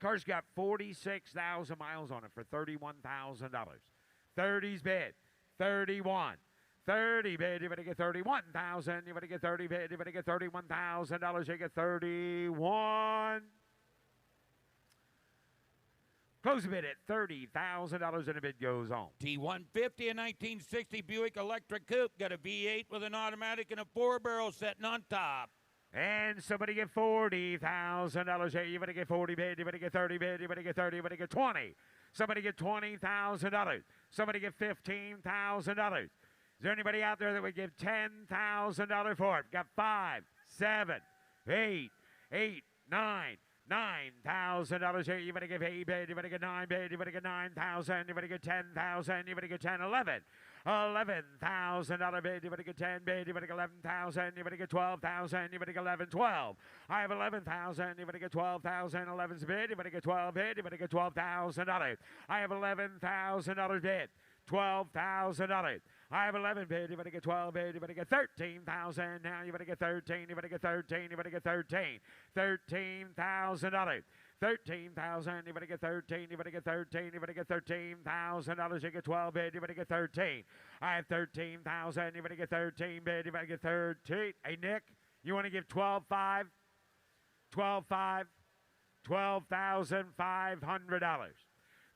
Car's got 46,000 miles on it for $31,000. 30's bid, 31. 30 bid, you better get 31,000. You better get 30 bid, you better get $31,000. You get 31. Close the bid at $30,000 and the bid goes on. T150, a 1960 Buick Electric Coupe. Got a V8 with an automatic and a 4-barrel sitting on top. And somebody get $40,000 here. You better get 40 bid. You better get 30 bid. You better get 30. You better get 20. Somebody get $20,000. Somebody get $15,000. Is there anybody out there that would give $10,000 for it? Got 5, 7, 8, 8, 9, $9,000 here. You better give 8 bid. You better get 9 bid. You better get 9,000. You better get 10,000. You better get 10, 11. $11,000 bid. You better get 10 bid. You better get 11,000. You better get 12,000. You better get 11, 12. I have 11,000. You better get 12,000. 11's bid. You better get 12 bid. You better get $12,000. I have $11,000 bid. $12,000. I have 11 bid. You better get 12 bid. You better get 13,000. Now you better get 13. You better get 13. You better get 13. $13,000. 13,000. You better get 13. You better get 13. You better get $13,000. You get 12 bid. You better get 13. I have 13,000. You better get 13 bid. You better get 13. Hey Nick, you want to give 12,500? 12,500. $12,500.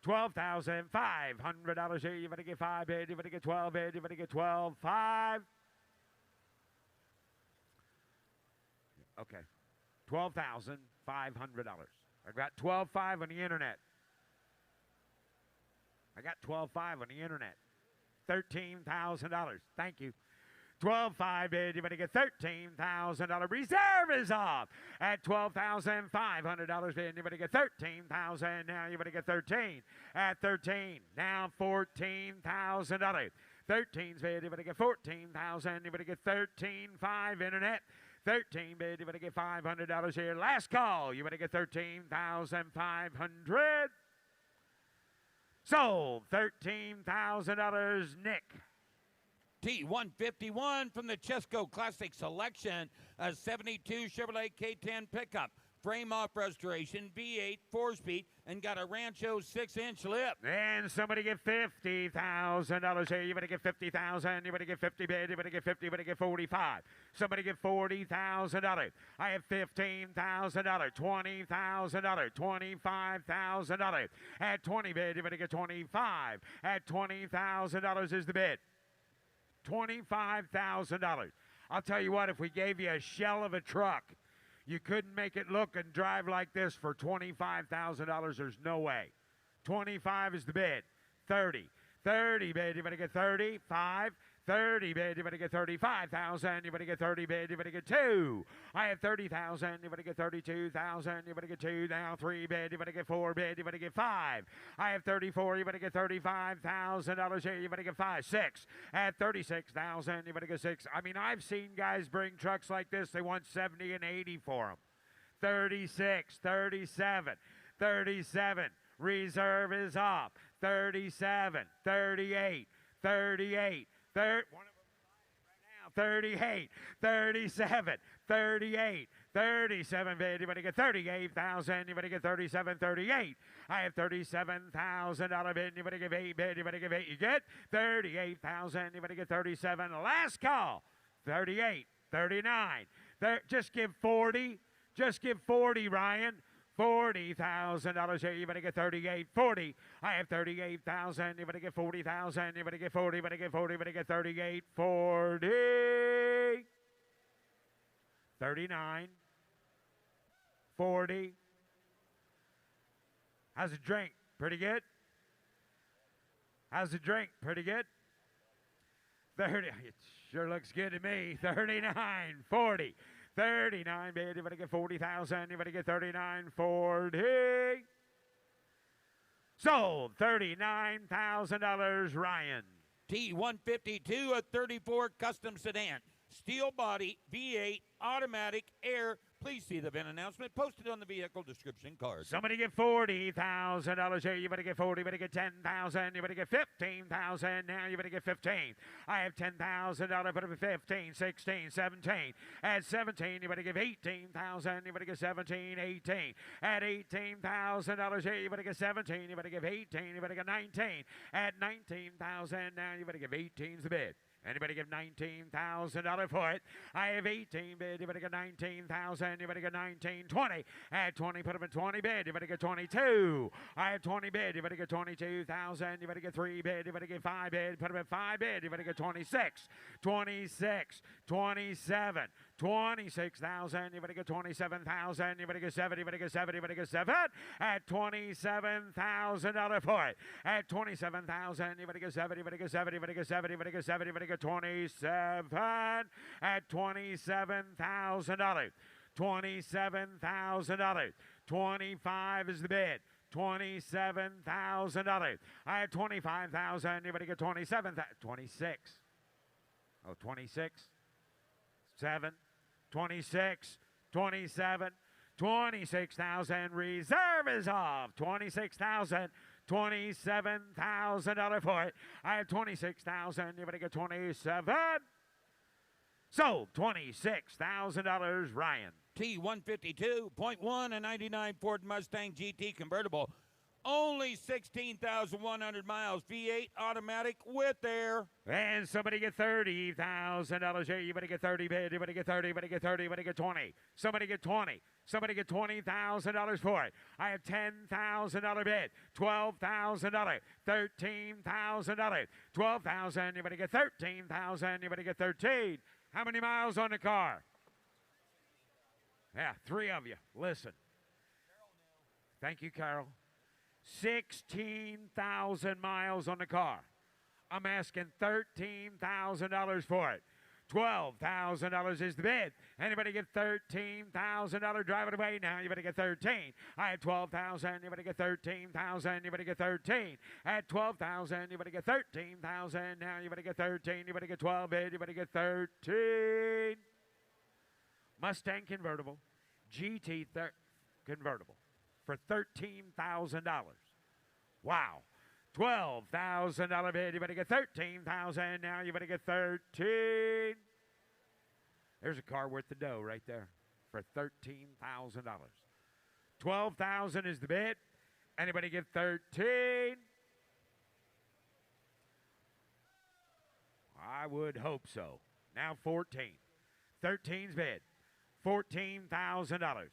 $12,500 here. You better get 5 bid. You better get 12 bid. You better get 12,500. Okay. $12,500. I got 12,500 on the internet. I got 12,500 on the internet. $13,000. Thank you. 12,500 bid. You better get $13,000. Reserve is off at $12,500 bid. You better get 13,000. Now you better get 13 at 13. Now $14,000. 13's bid. You better get 14,000. You better get 13,500 internet. 13 bid. You better get $500 here. Last call. You better get 13,500. Sold. $13,000. Nick. T151 from the Chesco Classic Selection, a 72 Chevrolet K10 pickup. Frame off restoration, V8, 4-speed, and got a Rancho 6-inch lip. And somebody get $50,000 here. You better get 50,000. You better get 50 bid. You better get 50. You better get 45. Somebody get $40,000. I have $15,000. $20,000. $25,000. At 20 bid, you better get 25. At $20,000 is the bid. $25,000. I'll tell you what, if we gave you a shell of a truck, you couldn't make it look and drive like this for $25,000. There's no way. 25 is the bid. 30. 30 bid, you better get 35. 30 bid, you better get 35,000. You better get 30 bid, you better get 2. I have 30,000. You better get 32,000. You better get 2. Now 3 bid, you better get 4 bid, you better get 5. I have 34. You better get $35,000 here. You better get 5. 6 at 36,000. You better get 6. I mean, I've seen guys bring trucks like this. They want 70 and 80 for them. 36, 37, 37. Reserve is off. 37, 38, 38. 38, 37, 38, 37 bid. You better get 38,000. You better get 37, 38. I have $37,000 bid. You better give 8 bid. You better give 8. You get 38,000. You better get 37. Last call. 38, 39. Just give 40. Just give 40, Ryan. $40,000 here. You better get 38, 40. I have 38,000. You better get 40,000. You better get 40. You better get 40. You better get 38, 40. 39, 40. How's the drink? Pretty good? How's the drink? Pretty good? 30. It sure looks good to me. 39, 40. 39 bid, you better get 40,000. You better get 39, 40. Sold. $39,000, Ryan. T152, a 34 custom sedan. Steel body, V8, automatic, air. Please see the VIN announcement posted on the vehicle description card. Somebody get $40,000 here. You better get 40. You better get 10,000. You better get 15,000. Now you better get 15. I have $10,000. Put up 15, 16, 17. At 17, you better give 18,000. You better get 17, 18. At $18,000 here, you better get 17. You better give 18. You better get 19. At 19,000, now you better give 18's the bid. Anybody give $19,000 for it? I have 18 bid. You better get 19,000. You better get 19, 20. At 20, put them in 20 bid. You better get 22. I have 20 bid. You better get 22,000. You better get 3 bid. You better get 5 bid. Put them in 5 bid. You better get 26, 26, 27, 26,000. You better get 27,000. You better get 7. You better get 7. You better get 7 at $27,000 for it. At 27,000. You better get 7. You better get 7. You better get 7. You better get 7. You better get 27 at $27,000. $27,000. 25 is the bid. $27,000. I had 25,000. You better get 27,000. 26. Oh, 26. 7. 26. 27. 26,000. Reserve is off. 26,000. $27,000 for it. I have 26,000. You better get 27. Sold. $26,000. Ryan. T152.1, a 99 Ford Mustang GT convertible. Only 16,100 miles. V8 automatic with air. And somebody get $30,000 here. You better get 30 bid. You better get 30. You better get 30. You better get 20. Somebody get 20. Somebody get $20,000 for it. I have $10,000 bid. $12,000. $13,000. $12,000. You better get 13,000. You better get 13. How many miles on the car? Yeah, 3 of you. Listen. Thank you, Carol. 16,000 miles on the car. I'm asking $13,000 for it. $12,000 is the bid. Anybody get $13,000? Drive it away now. You better get 13. I had 12,000. You better get 13,000. You better get 13. At 12,000. You better get 13,000. Now you better get 13. You better get 12 bid. You better get 13. Mustang convertible, GT convertible for $13,000. Wow. $12,000 bid. You better get 13,000. Now you better get 13. There's a car worth the dough right there for $13,000. 12,000 is the bid. Anybody get 13? I would hope so. Now 14. 13's bid. $14,000.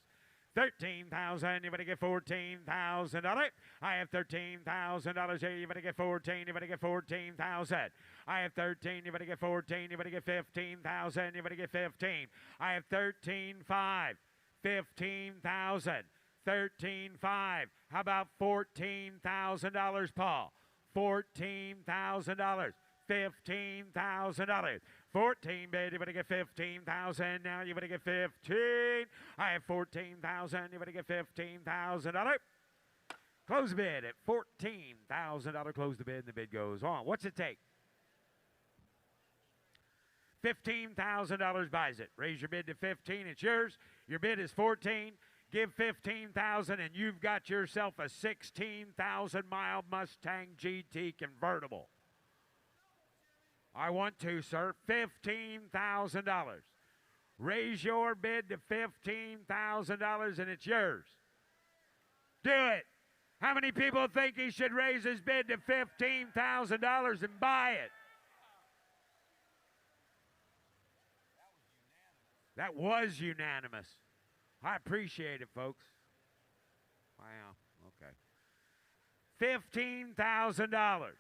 13,000. You better get $14,000. I have $13,000 here. You better get 14. You better get 14,000. I have 13. You better get 14. You better get 15,000. You better get 15. I have 13,500. 15,000. 13,500. How about $14,000, Paul? $14,000. $15,000. 14 bid, you better get 15,000. Now you better get 15. I have 14,000. You better get $15,000. Close the bid at $14,000. Close the bid, and the bid goes on. What's it take? $15,000 buys it. Raise your bid to 15. It's yours. Your bid is 14. Give 15,000, and you've got yourself a 16,000-mile Mustang GT convertible. I want to, sir. $15,000. Raise your bid to $15,000 and it's yours. Do it. How many people think he should raise his bid to $15,000 and buy it? That was unanimous. I appreciate it, folks. Wow. Okay. $15,000.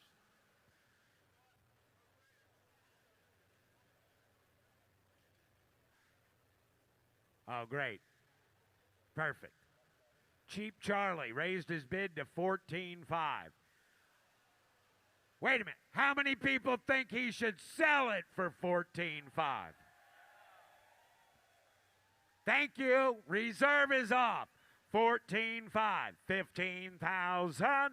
Oh, great. Perfect. Cheap Charlie raised his bid to $14,500. Wait a minute. How many people think he should sell it for $14,500? Thank you. Reserve is off. $14,500. $15,000.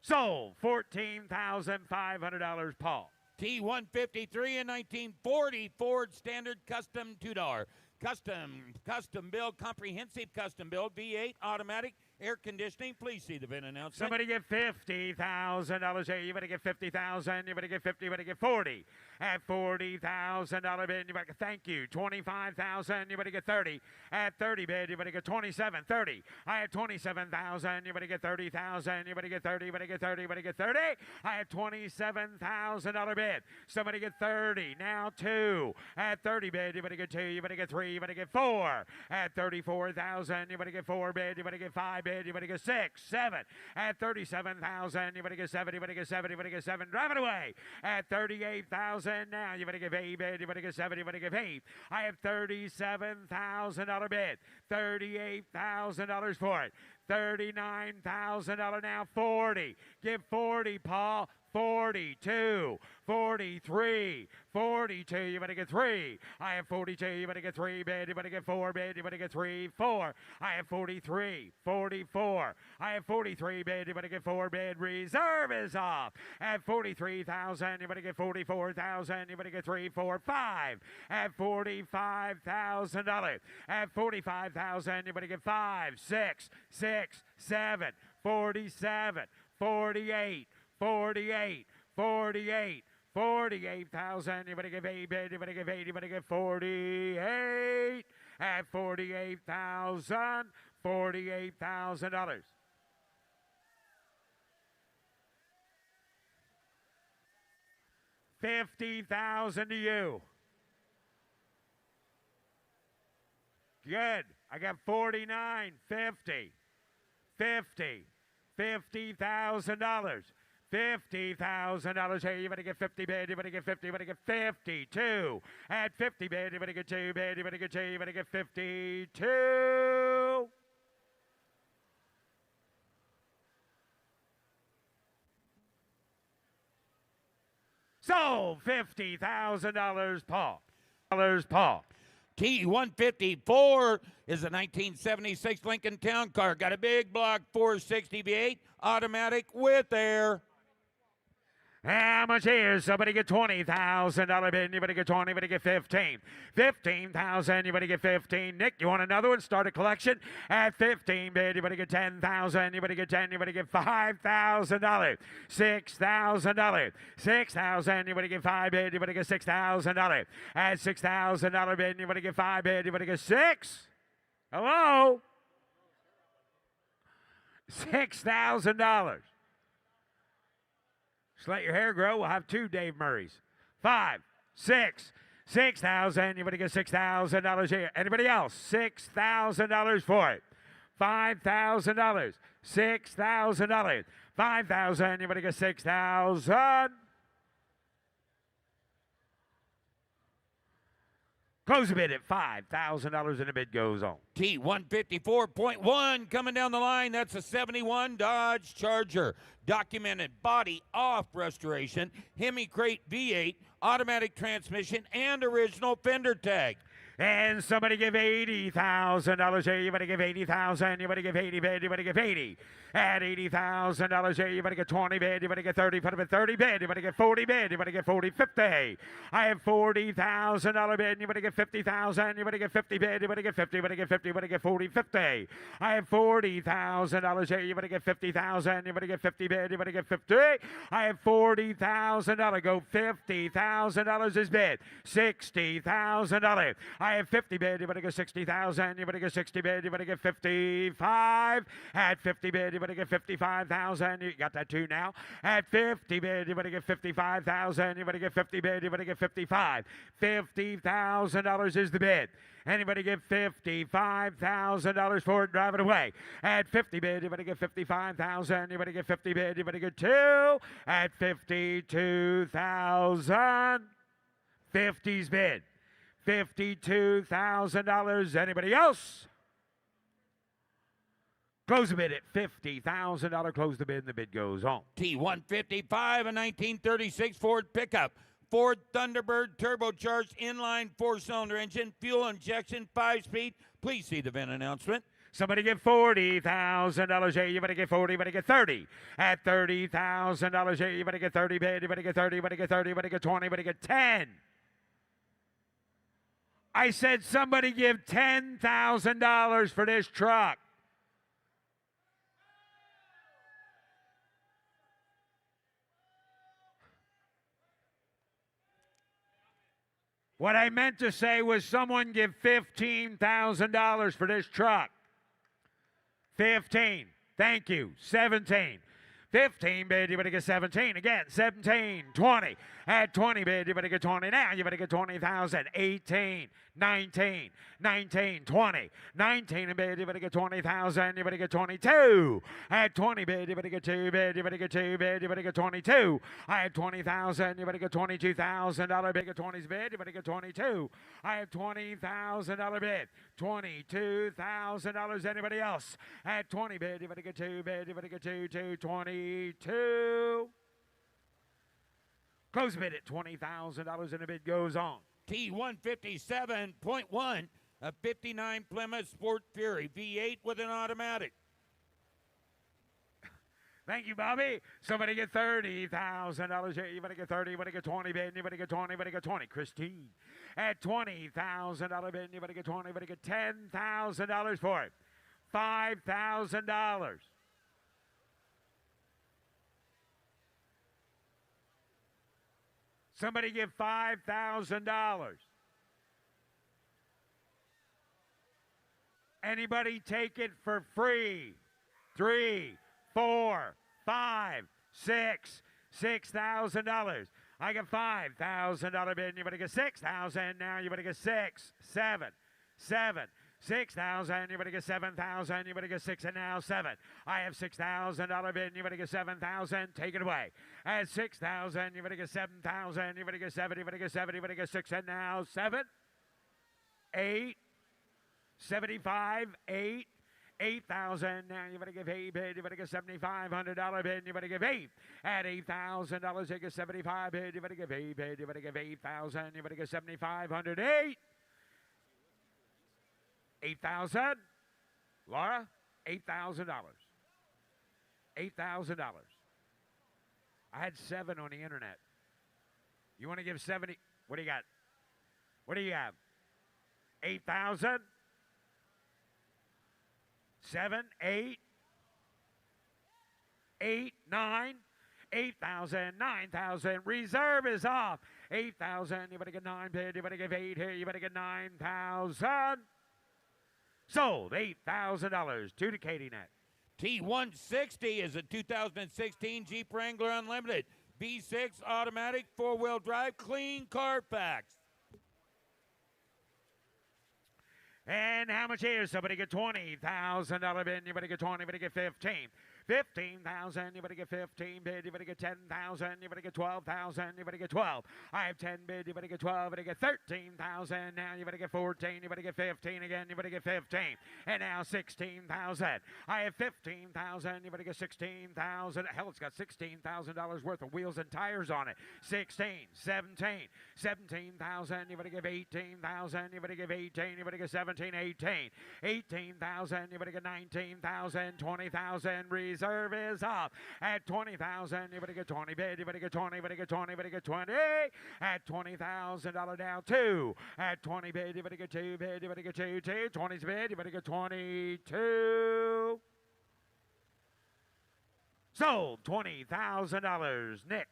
Sold. $14,500, Paul. T153 in 1940 Ford Standard Custom 2-door. Custom build, comprehensive custom build, V8, automatic, air conditioning. Please see the VIN announcement. Somebody get $50,000 here. You better get 50,000. You better get 50. You better get 40. At $40,000 bid, you better get, thank you. 25,000. You better get 30. At 30 bid, you better get 27. 30. I have 27,000. You better get 30,000. You better get 30. You better get 30. You better get 30. I have $27,000 bid. Somebody get 30. Now 2. At 30 bid, you better get 2. You better get 3. You better get 4. At 34,000. You better get 4 bid. You better get 5 bid. bid. Anybody get 6, 7 at 37,000. Anybody get 7, anybody get 7, anybody get 7. Drive it away at 38,000. Now you better give 8 bid. You better get 7, you better give 8. I have $37,000 bid. $38,000 for it. $39,000 now. 40. Give 40, Paul. 42, 43, 42, you better get 3. I have 42, you better get 3 bid, you better get 4 bid, you better get 3, 4. I have 43, 44. I have 43 bid, you better get 4 bid. Reserve is off at 43,000, you better get 44,000, you better get 3, 4, 5. At $45,000. At 45,000, you better get 5, 6, 7, 47, 48. 48, 48, 48,000. You better give 8 bid. You better give 8. You better give 48 at 48,000. $48,000. $50,000 to you. Good. I got 49, 50, 50, $50,000. $50,000 here. You better get 50 bid. You better get 50. You better get 52. At 50 bid, you better get 2 bid. You better get 2. You better get 52. So $50,000, Paul. Paul. T154 is a 1976 Lincoln Town Car. Got a big block 460 V8 automatic with air. How much here? Somebody get $20,000 bid. You better get 20. You better get 15. 15,000. You better get 15. Nick, you want another one? Start a collection at 15 bid. You better get 10,000. You better get 10. You better get $5,000. $6,000. 6,000. You better get 5 bid. You better get $6,000. At $6,000 bid. You better get 5 bid. You better get 6. Hello? $6,000. Just let your hair grow. We'll have 2 Dave Murrays. 5, 6, 6,000. You better get $6,000 here. Anybody else? $6,000 for it. $5,000. $6,000. 5,000. You better get 6,000. Close the bid at $5,000 and the bid goes on. T154.1 coming down the line. That's a 71 Dodge Charger. Documented body off restoration, Hemi Crate V8, automatic transmission, and original fender tag. And somebody give $80,000 here. You better give 80,000. You better give 80 bid. You better give 80. At $80,000 here. You better get 20 bid. You better get 30. Put up at 30 bid. You better get 40 bid. You better get 40, 50. I have $40,000 bid. You better get 50,000. You better get 50 bid. You better get 50. You better get 50. You better get 40, 50. I have $40,000 here. You better get 50,000. You better get 50 bid. You better get 50. I have $40,000. Go $50,000 is bid. $60,000. I have 50 bid. You better get 60,000. You better get 60 bid. You better get 55. At 50 bid, you better get 55,000. You got that too now. At 50 bid, you better get 55,000. You better get 50 bid. You better get 55. $50,000 is the bid. Anybody give $55,000 for it? Drive it away. At 50 bid, you better get 55,000. You better get 50 bid. You better get 2. At 52,000. 50's bid. $52,000. Anybody else? Close the bid at $50,000. Close the bid, and the bid goes on. T155, a 1936 Ford pickup. Ford Thunderbird turbocharged inline 4-cylinder engine, fuel injection, 5-speed. Please see the VIN announcement. Somebody give $40,000 here. You better get 40. You better get 30. At $30,000 here. You better get 30 bid. You better get 30. You better get 30. You better get 20. You better get 10. I said somebody give $10,000 for this truck. What I meant to say was someone give $15,000 for this truck. 15. Thank you. 17. 15 bid, you better get 17. Again, 17, 20. At 20 bid, you better get 20 now. You better get 20,000. 18, 19, 19, 20. 19 a bid, you better get 20,000. You better get 22. At 20 bid, you better get 2 bid. You better get 2 bid. You better get 22. I have 20,000. You better get $22,000 bid. Get 20's bid. You better get 22. I have $20,000 bid. $22,000. Anybody else? At 20 bid, you better get 2 bid. You better get 2, 22. Close bid at $20,000 and the bid goes on. T157.1, a 59 Plymouth Sport Fury V8 with an automatic. Thank you, Bobby. Somebody get $30,000 here. You better get 30. You better get 20 bid. You better get 20. You better get 20. Christine at $20,000 bid. You better get 20. You better get $10,000 for it. $5,000. Somebody give $5,000. Anybody take it for free? 3, 4, 5, 6, $6,000. I got $5,000 bid. You better get 6,000 now. You better get 6, 7, 6,000. You better get 7,000. You better get 6 and now 7. I have $6,000 bid. You better get 7,000. Take it away. At 6,000. You better get 7,000. You better get 7. You better get 7. You better get 6 and now 7, 8, 75, 8. 8,000 now. You better give 8 bid. You better get $7,500 bid. You better give 8. At $8,000, you get 75 bid. You better give 8 bid. You better give 8,000. You better get 7,500. 8. 8,000. Laura, $8,000. $8,000. I had 7 on the internet. You want to give 70? What do you got? What do you have? 8,000. 7, 8, 8, 9, 8,000, 9,000. Reserve is off. 8,000. You better get 9 bid. You better give 8 here. You better get 9,000. Sold. $8,000 to the Katie Net. T160 is a 2016 Jeep Wrangler Unlimited. V6 automatic 4-wheel drive, clean Carfax. And how much is somebody get $20,000 bid? You better get 20. You better get 15. 15,000. You better get 15 bid. You better get 10,000. You better get 12,000. You better get 12. I have 10 bid. You better get 12. You better get 13,000. Now you better get 14. You better get 15 again. You better get 15. And now 16,000. I have 15,000. You better get 16,000. Hell, it's got $16,000 worth of wheels and tires on it. 16, 17, 17,000. You better give 18,000. You better give 18. You better get 17, 18. 18,000. You better get 19,000. 20,000. Reserve is up at 20,000. You better get 20 bid. You better get 20. You better get 20. You better get 20 at $20,000 down 2. At 20 bid. You better get 2 bid. You better get 2. 20's bid. You better get 22. Sold. $20,000. Nick.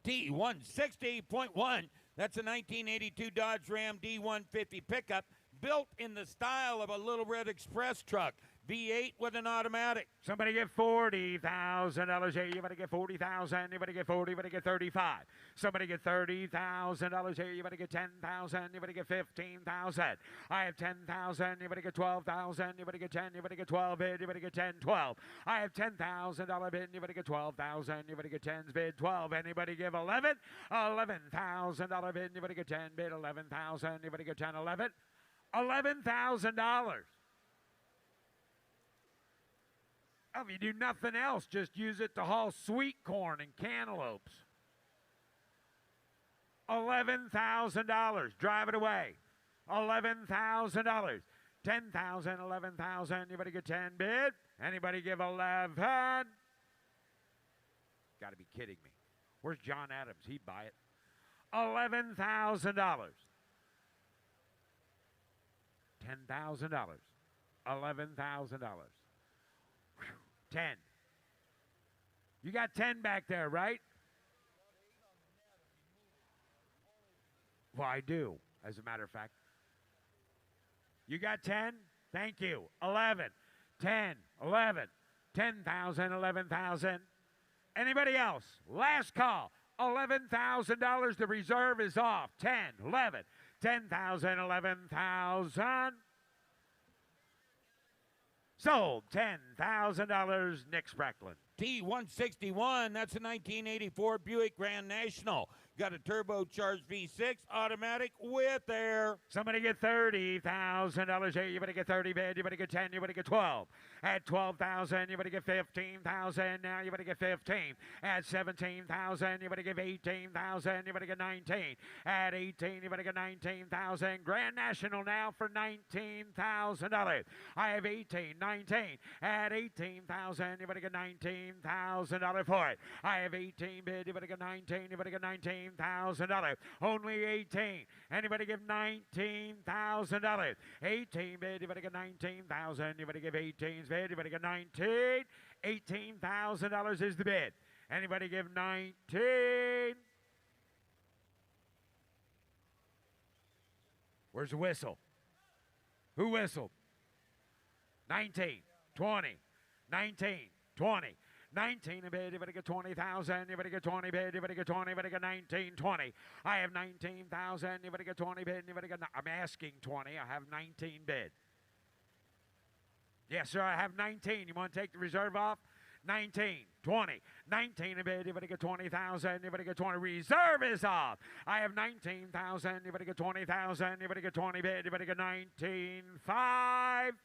T160.1. That's a 1982 Dodge Ram D150 pickup built in the style of a Little Red Express truck. V8 with an automatic. Somebody get $40,000 here. You better get 40,000. You better get 40. You better get 35. Somebody get $30,000 here. You better get 10,000. You better get 15,000. I have 10,000. You better get 12,000. You better get 10. You better get 12 bid. You better get 10, 12. I have $10,000 bid. You better get 12,000. You better get 10's bid. 12. Anybody give 11? $11,000 bid. You better get 10 bid. 11,000. You better get 10, 11. $11,000. If you do nothing else, just use it to haul sweet corn and cantaloupes. $11,000. Drive it away. $11,000. 10,000, 11,000. You better get 10 bid. Anybody give 11? Got to be kidding me. Where's John Adams? He'd buy it. $11,000. $10,000. $11,000. 10. You got 10 back there, right? Well, I do, as a matter of fact. You got 10? Thank you. 11. 10. 11. 10,000. 11,000. Anybody else? Last call. $11,000. The reserve is off. 10, 11, 10,000, 11,000. Sold. $10,000. Nick Sprecklin. T161, that's a 1984 Buick Grand National. Got a turbocharged V6 automatic with air. Somebody get $30,000 here. You better get 30 bid. You better get 10. You better get 12. At 12,000, you better get 15,000. Now you better get 15. At 17,000, you better give 18,000. You better get 19. At 18, you better get 19,000. Grand National now for $19,000. I have 18, 19. At 18,000, you better get $19,000 for it. I have 18 bid. You better get 19. You better get $19,000. Only 18. Anybody give $19,000? 18 bid. You better get 19,000. You better give 18 bid. You better get 19. $18,000 is the bid. Anybody give 19? Where's the whistle? Who whistled? 19, 20, 19, 20. 19 a bid, you better get 20,000, you better get 20 bid, you better get 20, you better get 19, 20. I have 19,000, you better get 20 bid, you better get, I'm asking 20, I have 19 bid. Yes, sir, I have 19. You want to take the reserve off? 19, 20, 19 a bid, you better get 20,000, you better get 20. Reserve is off. I have 19,000, you better get 20,000, you better get 20 bid, you better get 19,500.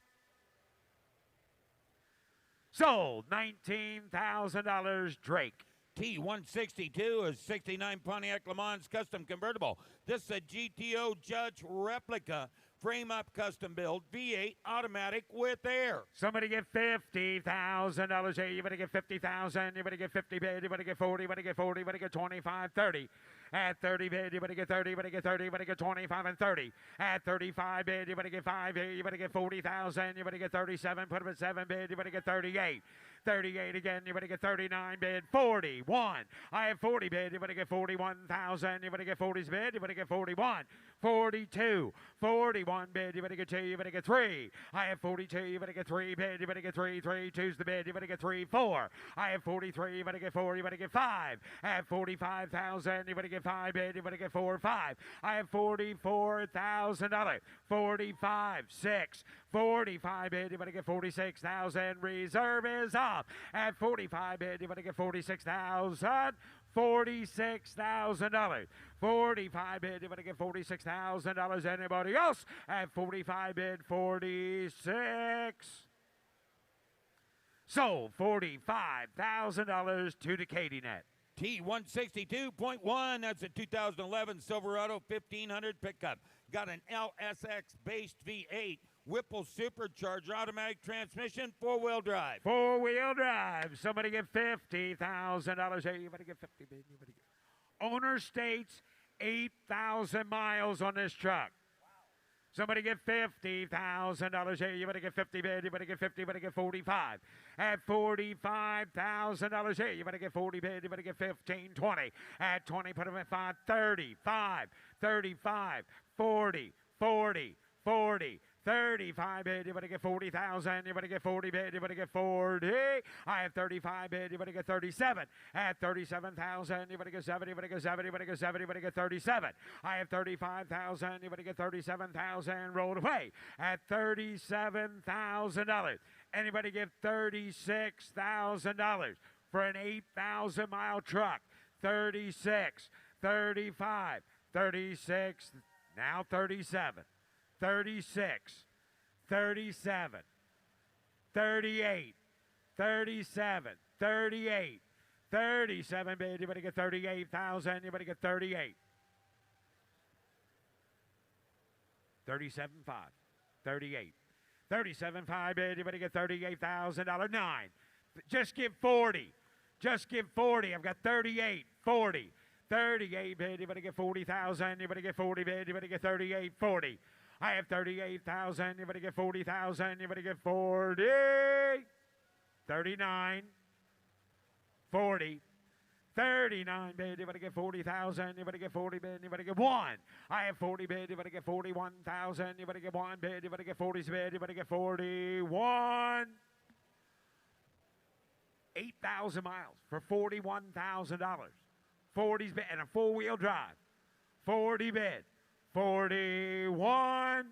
Sold. $19,000. Drake. T162 is 69 Pontiac Le Mans custom convertible. This is a GTO Judge replica frame-up custom build V8 automatic with air. Somebody get $50,000 here. You better get 50,000. You better get 50 bid. You better get 40. You better get 40. You better get 25, 30. At 30 bid, you better get 30. You better get 30. You better get 25 and 30. At 35 bid, you better get 5 here. You better get 40,000. You better get 37. Put them at 7 bid. You better get 38. 38 again. You better get 39 bid. 41. I have 40 bid. You better get 41,000. You better get 40's bid. You better get 41. 42. 41 bid. You better get 2. You better get 3. I have 42. You better get 3 bid. You better get 3. 3. 2's the bid. You better get 3. 4. I have 43. You better get 4. You better get 5. I have 45,000. You better get 5 bid. You better get 4. 5. I have $44,000. 45. 6. 45 bid. You better get 46,000. Reserve is off. At 45 bid. You better get 46,000. $46,000. 45 bid. You better get $46,000. Anybody else? At 45 bid. 46. Sold. $45,000 to the KDNet. T162.1, that's a 2011 Silverado 1500 pickup. Got an LSX-based V8, Whipple supercharged automatic transmission, 4-wheel drive. 4-wheel drive. Somebody get $50,000. Hey, you better get 50, baby. You better get. Owner states 8,000 miles on this truck. Somebody get $50,000 here. You better get 50 bid. You better get 50. You better get 45. At $45,000 here. You better get 40 bid. You better get 15, 20. At 20, put them at 5, 35, 35, 40, 40, 40. 35 bid, you better get 40,000. You better get 40 bid, you better get 40. I have 35 bid, you better get 37. At 37,000, you better get 7. You better get 7. You better get 7. You better get 37. I have 35,000. You better get 37,000. Rolled away at $37,000. Anybody give $36,000 for an 8,000 mile truck? 36, 35, 36. Now 37. 36, 37, 38, 37, 38, 37, bid. You better get 38,000. You better get 38. 37.5, 38, 37.5 bid. You better get $38,000. 9. Just give 40. Just give 40. I've got 38, 40. 38 bid. You better get 40,000. You better get 40 bid. You better get 38, 40. I have 38,000. You better get 40,000. You better get 40. 39. 40. 39 bid. You better get 40,000. You better get 40 bid. You better get 1. I have 40 bid. You better get 41,000. You better get 1 bid. You better get 40 bid. You better get 41. 8,000 miles for $41,000. 40's bid and a four-wheel drive. 40 bid. 41.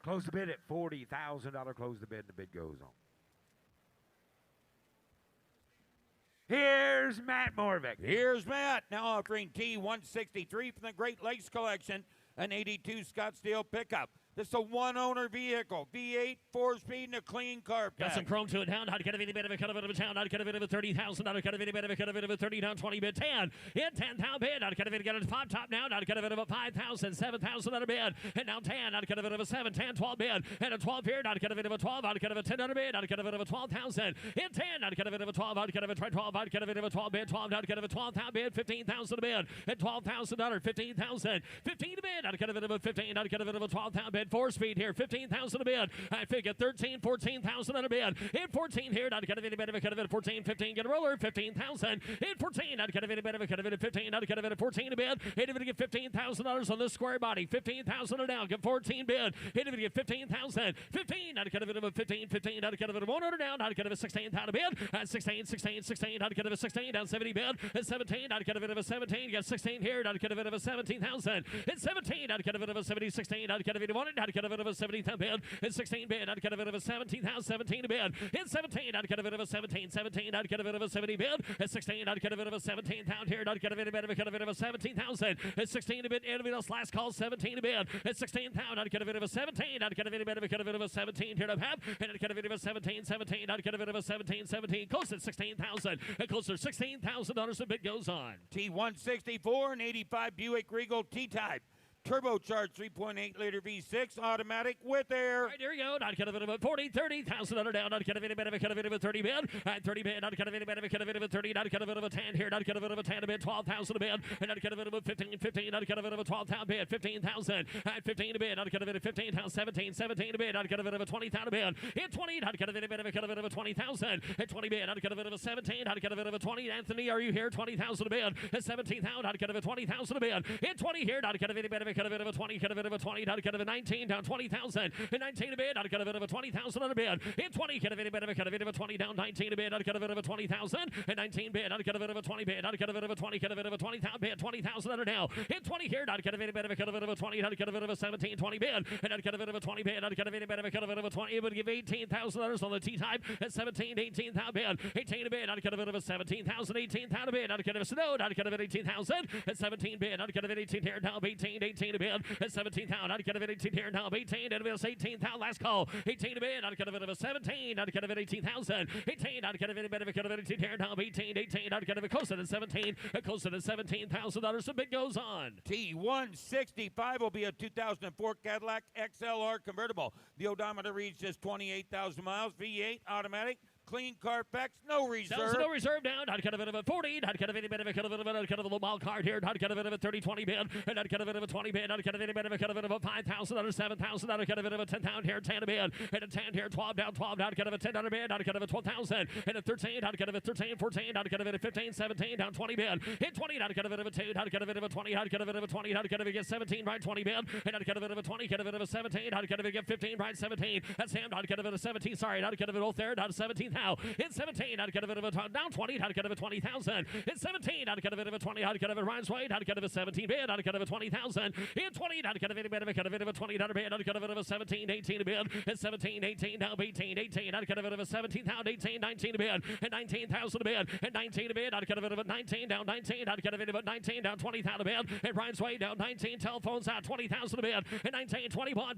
Close the bid at $40,000. Close the bid, and the bid goes on. Here's Matt Morvick. Here's Matt, now offering T163 from the Great Lakes Collection, an 82 Scottsdale pickup. This is a one-owner vehicle, V8, 4-speed, and a clean car Got pack. some chrome to it. Hound, I'd get a bitty bit of a cut of it of a town. I'd get a bit of a $30,000. I'd get a bitty bit of a cut of it of a 30 down 20 bid 10. In 10 down bid. I'd get a bit of a pop top now. I'd get a bit of a 5,000, 7,000 on a bid. And now 10. I'd get a bit of a 7, 10, 12 bid. And a 12 here. I'd get a bit of a 12. I'd get a bit of a 10 on a bid. I'd get a bit of a 12,000. In 10. I'd get a bit of a 12. I'd get a bit of a 12. I'd get a bit of a 12 bid. 12. I'd get a bit of a 12 down bid. 15,000 a bid. And $12,000. 15,000. 15 a bid. I'd get a bit of a 15. I'd get a bit of a 12 down bid. 4-speed here. 15,000 a bid. I figure 13, 14,000 on a bid. In 14 here, I'd get a bit of a cut of it. 14, 15, get a roller. 15,000. In 14, I'd get a bit of a cut of it. 15, I'd get a bit of 14 a bid. Hit it, get $15,000 on this square body. 15,000 now. Get 14 bid. Hit it, get 15,000. 15, I'd get a bit of a 15, 15, I'd get a bit of 100 down. I'd get a 16,000 a bid. At 16, 16, 16, I'd get a 16 down 70 bid. At 17, I'd get a bit of a 17. Get 16 here, I'd get a bit of a 17,000. At 17, I'd get a bit of a 70, 16, I'd get a bit of 100. I'd get a bit of a 70,000 bid. At 16 bid, I'd get a bit of a 17,000, 17 a bid. In 17, I'd get a bit of a 17, 17, I'd get a bit of a 70 bid. At 16, I'd get a bit of a 17 down here, I'd get a bit of a 17,000. At 16 a bid, anybody else last call, 17 a bid. At 16 pound, I'd get a bit of a 17, I'd get a bit of a 17 here to have, and I'd get a bit of a 17, 17, I'd get a bit of a 17, 17, close at 16,000, and closer $16,000 the bid goes on. T164 and 85 Buick Regal T-Type. Turbocharged 3.8-liter V6 automatic with air. All right, here we go. I'd get a bit of a 40, 30,000 under down. I'd get a bit of a 30 bid. At 30 bid, I'd get a bit of a 30. I'd get a bit of a 10 here. I'd get a bit of a 10 a bid, 12,000 a bid. And I'd get a bit of a 15, 15. I'd get a bit of a 12,000 bid, 15,000. At 15 a bid, I'd get a bit of 15,000, 17, 17 a bid. I'd get a bit of a 20,000 a bid. In 20, I'd get a bit of a 20,000. At 20 bid, I'd get a bit of a 17. I'd get a bit of a 20. Anthony, are you here? 20,000 a bid. At 17,000, I'd get a bit of 20,000 a bid. In 20 here, I'd get a bit of a 20. Get a bit of a 20, I'd get a 19 down 20,000. In 19 a bid, I'd get a bit of a 20,000 on a bid. In 20, get a bit of a 20 down 19 a bid, I'd get a bit of a 20,000. In 19 bid, I'd get a bit of a 20 bid, I'd get a bit of a 20, get a bit of a 20,000 bid, 20,000 under now. In 20 here, I'd get a bit of a 20, I'd get a bit of a 17, 20 bid, and I'd get a bit of a 20 bid, I'd get a bit of a 20, it would give $18,000 on the T-type. At 17, 18,000 bid, 18 a bid, I'd get a bit of a 17,000, 18,000 a bid, I'd get a snowed, I'd get a bit of 18,000. At 17 bid, I'd get a bit of 18 here, now 18, 18 a bid. At 17,000, I'd get a bit of 18 here, now 18, and it was 18,000 last call. 18 a bid, I'd get a bit of a 17, I'd get a bit of 18,000. 18, I'd get a bit of a 18 here, now 18, 18, I'd get a bit closer to 17, closer to $17,000. The bid goes on. T165 will be a 2004 Cadillac XLR convertible. The odometer reads just 28,000 miles. V8 automatic. Clean Carpex, no reserve. No reserve down. I'd get a bit of a 40. I'd get a bit of a I'd get a little mile card here. I'd get a bit of a 30, 20 bid. And I'd get a bit of a 20 bid. I'd get a bit of a 5,000 or 7,000. I'd get a bit of a 10 down here, 10 a bid. And a 10 here, 12 down, 12. I'd get a 10 down a bid. I'd get a 12,000. And a 13. I'd get a 13, 14. I'd get a bit of 15, 17 down 20 bid. Hit 20. I'd get a bit of a 2. I'd get a bit of a 20. I'd get a bit of a 20. I'd get a bit of a 17 right 20 bid. And I'd get a bit of a 20. Get a bit of a 17. I'd get a bit of 15 right 17. That's him. I'd get a bit of 17. Sorry. I'd get a bit of there. I'd 17 now. In 17. I'd get a bit of a down 20, I'd get a 20,000. In 17, I'd get a bit of a 20, I'd get a Ryan's Wade, I'd get a 17 bid, I'd get a 20,000. In 20, I'd get a bit of a 20 bid, I'd get a bit of a 17, 18 a bid. In 17, 18, now 18, 18, I'd get a bit of a 17,000, 18, 19 a bid, and 19,000 a bid, and 19 a bid, I'd get a bit of a 19 down 19, I'd get a bit of a 19 down 20,000 a bid, and Ryan's Wade down 19, telephones out 20,000 a bid, and 19, 20, bond,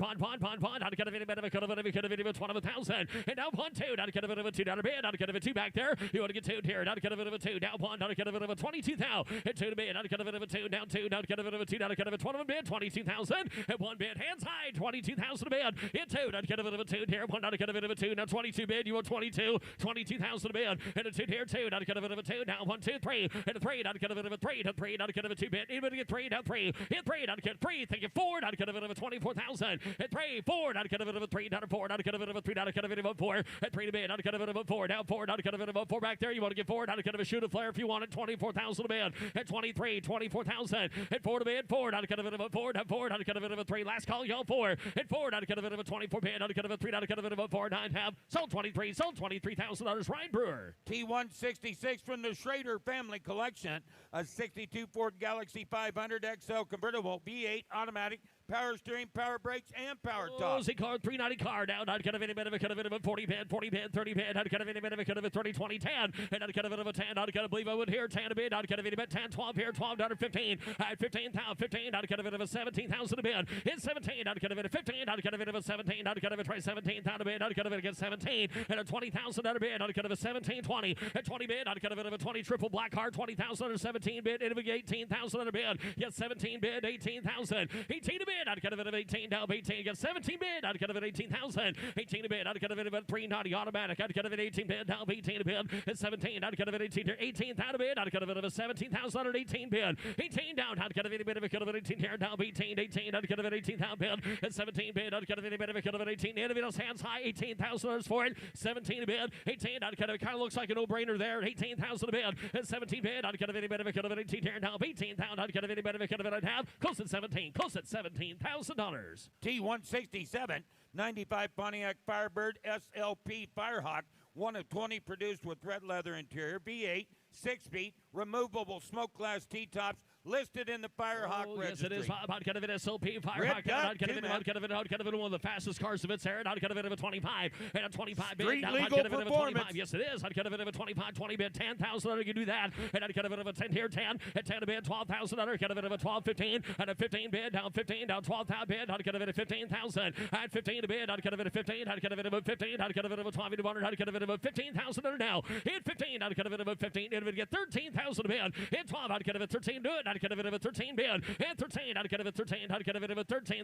I'd get a bit of a 20,000, and now 1, 2, I'd get a bit of a 2 down a bid, I'd get a 2 back there. You want to get 2 here, I'd get a bit of a 2, down 1, I'd get a bit of a 22,000, and 2 to bid, I'd get a bit of a 2, down 2, I'd get a bit of a 2, I'd get a 20 bid, 22,000, and 1 bid, hands high, 22,000 a bid, in 2, I'd get a bit of a 2 here, 1, I'd get a bit of a 2, now 22 bid, you want 22, 22,000 a bid, and a 2 here, 2, I'd get a bit of a 2, now 1, 2, 3, and a 3, I'd get a bit of a 3, and 3, I'd get a 2 bid, anybody get 3, down 3, in 3, I'd get 3, thank you, 4, I'd get a bit of a 24,000, and 3, 4, I'd get a bit of a 3, down 4, I'd get a bit of a 3, I'd get a bit of a 4, and 3 to bid, I'd get a bit of a a 4, down 4, not a cut of it, about 4 back there. You want to get forward, not a cut of a shoot a flare if you want it. 24,000 a bid. At 23, 24,000. At 4 to bid, 4, not a cut of it, about 4, down 4, not a cut of it, about 3. Last call, y'all 4. At 4, not a cut of it, about 24 bid, not a cut of it, 3, not a cut of it, about 4, 9 half. Sold 23, sold $23,000. Ryan Brewer. T166 from the Schrader family collection. A 62 Ford Galaxy 500 XL convertible V8 automatic. Power steering, power brakes, and power top. Z car 390 car down. Not cut of any bit of a cut of it of a 40 bid, 30 bid. Not cut of any bit of a cut of a 30, 20, 10. And not cut of it of a 10. Not cut of believe I would here 10 a bid. Not cut of any bit 10, 12 here, 12 down to 15. At 15,000, 15. Not cut of it of a 17,000 a bid. It's 17. Not cut of it of 15. Not cut of it of a 17. Not cut of it try 17,000 a bid. Not cut of it against 17. And a 20,000 a bid. Not cut of a 17, 20. At 20 bid. Not cut of it of a 20 triple black car 20,000 or 17 bid. It'll be 18,000 a bid. Yes, 17 bid, 18,000. 18 a bid. Not cut of it of 18. Down 18, got 17 bid, out of cut of it 18,000, 18 a bid, out of cut of it about 390 automatic, out of cut of it 18 bid, down 18 a bid, it's 17, out of cut of it 18, 18 out of bid, out of cut of it 17,000 at 18 bid, 18 down, out of cut of it a bit of a cut of it 18 here, down 18, 18, out of cut of it 18,000 bid, it's 17 bid, out of cut of it a bit of a cut of it 18, individuals hands high, $18,000 for it, 17 a bid, 18, out of cut of it, kind of looks like a no-brainer there, 18,000 a bid, it's 17 bid, out of cut of it a bit of a cut of it 18 here, down 18 down, out of cut of it a bit of a cut of it and half, close at 17, close at $17,000. T167, 95 Pontiac Firebird SLP Firehawk, 1 of 20 produced with red leather interior, V8, 6-speed, removable smoke glass T-tops, listed in the Firehawk registry. Yes, it is. Out kind of an SLP Firehawk. Out kind of it, one of the fastest cars of its era. Out kind of it of a 25 and a 25 bid. Street Out legal kind of it of a 25. performance. Yes, it is. Out kind of it of a 25, 20 bid, 10,000. You can do that. And out kind of it of a 10 here, 10 and 10 a bid, 12,000. Out kind of it of a 12, 15 and a 15 bid, down 15, down 12,000 bid. Out kind of it of 15,000 and 15 a bid. Out kind of it of 15. Out kind of it of a 15. Out kind of it of a 12 to 100. Out kind of it of a 15,000 now. Hit 15. Out kind of it of a 15. It would get 13,000 a bid. Hit 12. Out kind of a 13. Do it. Out kind of it of a 13. Bid and 13 out of 13 out of 13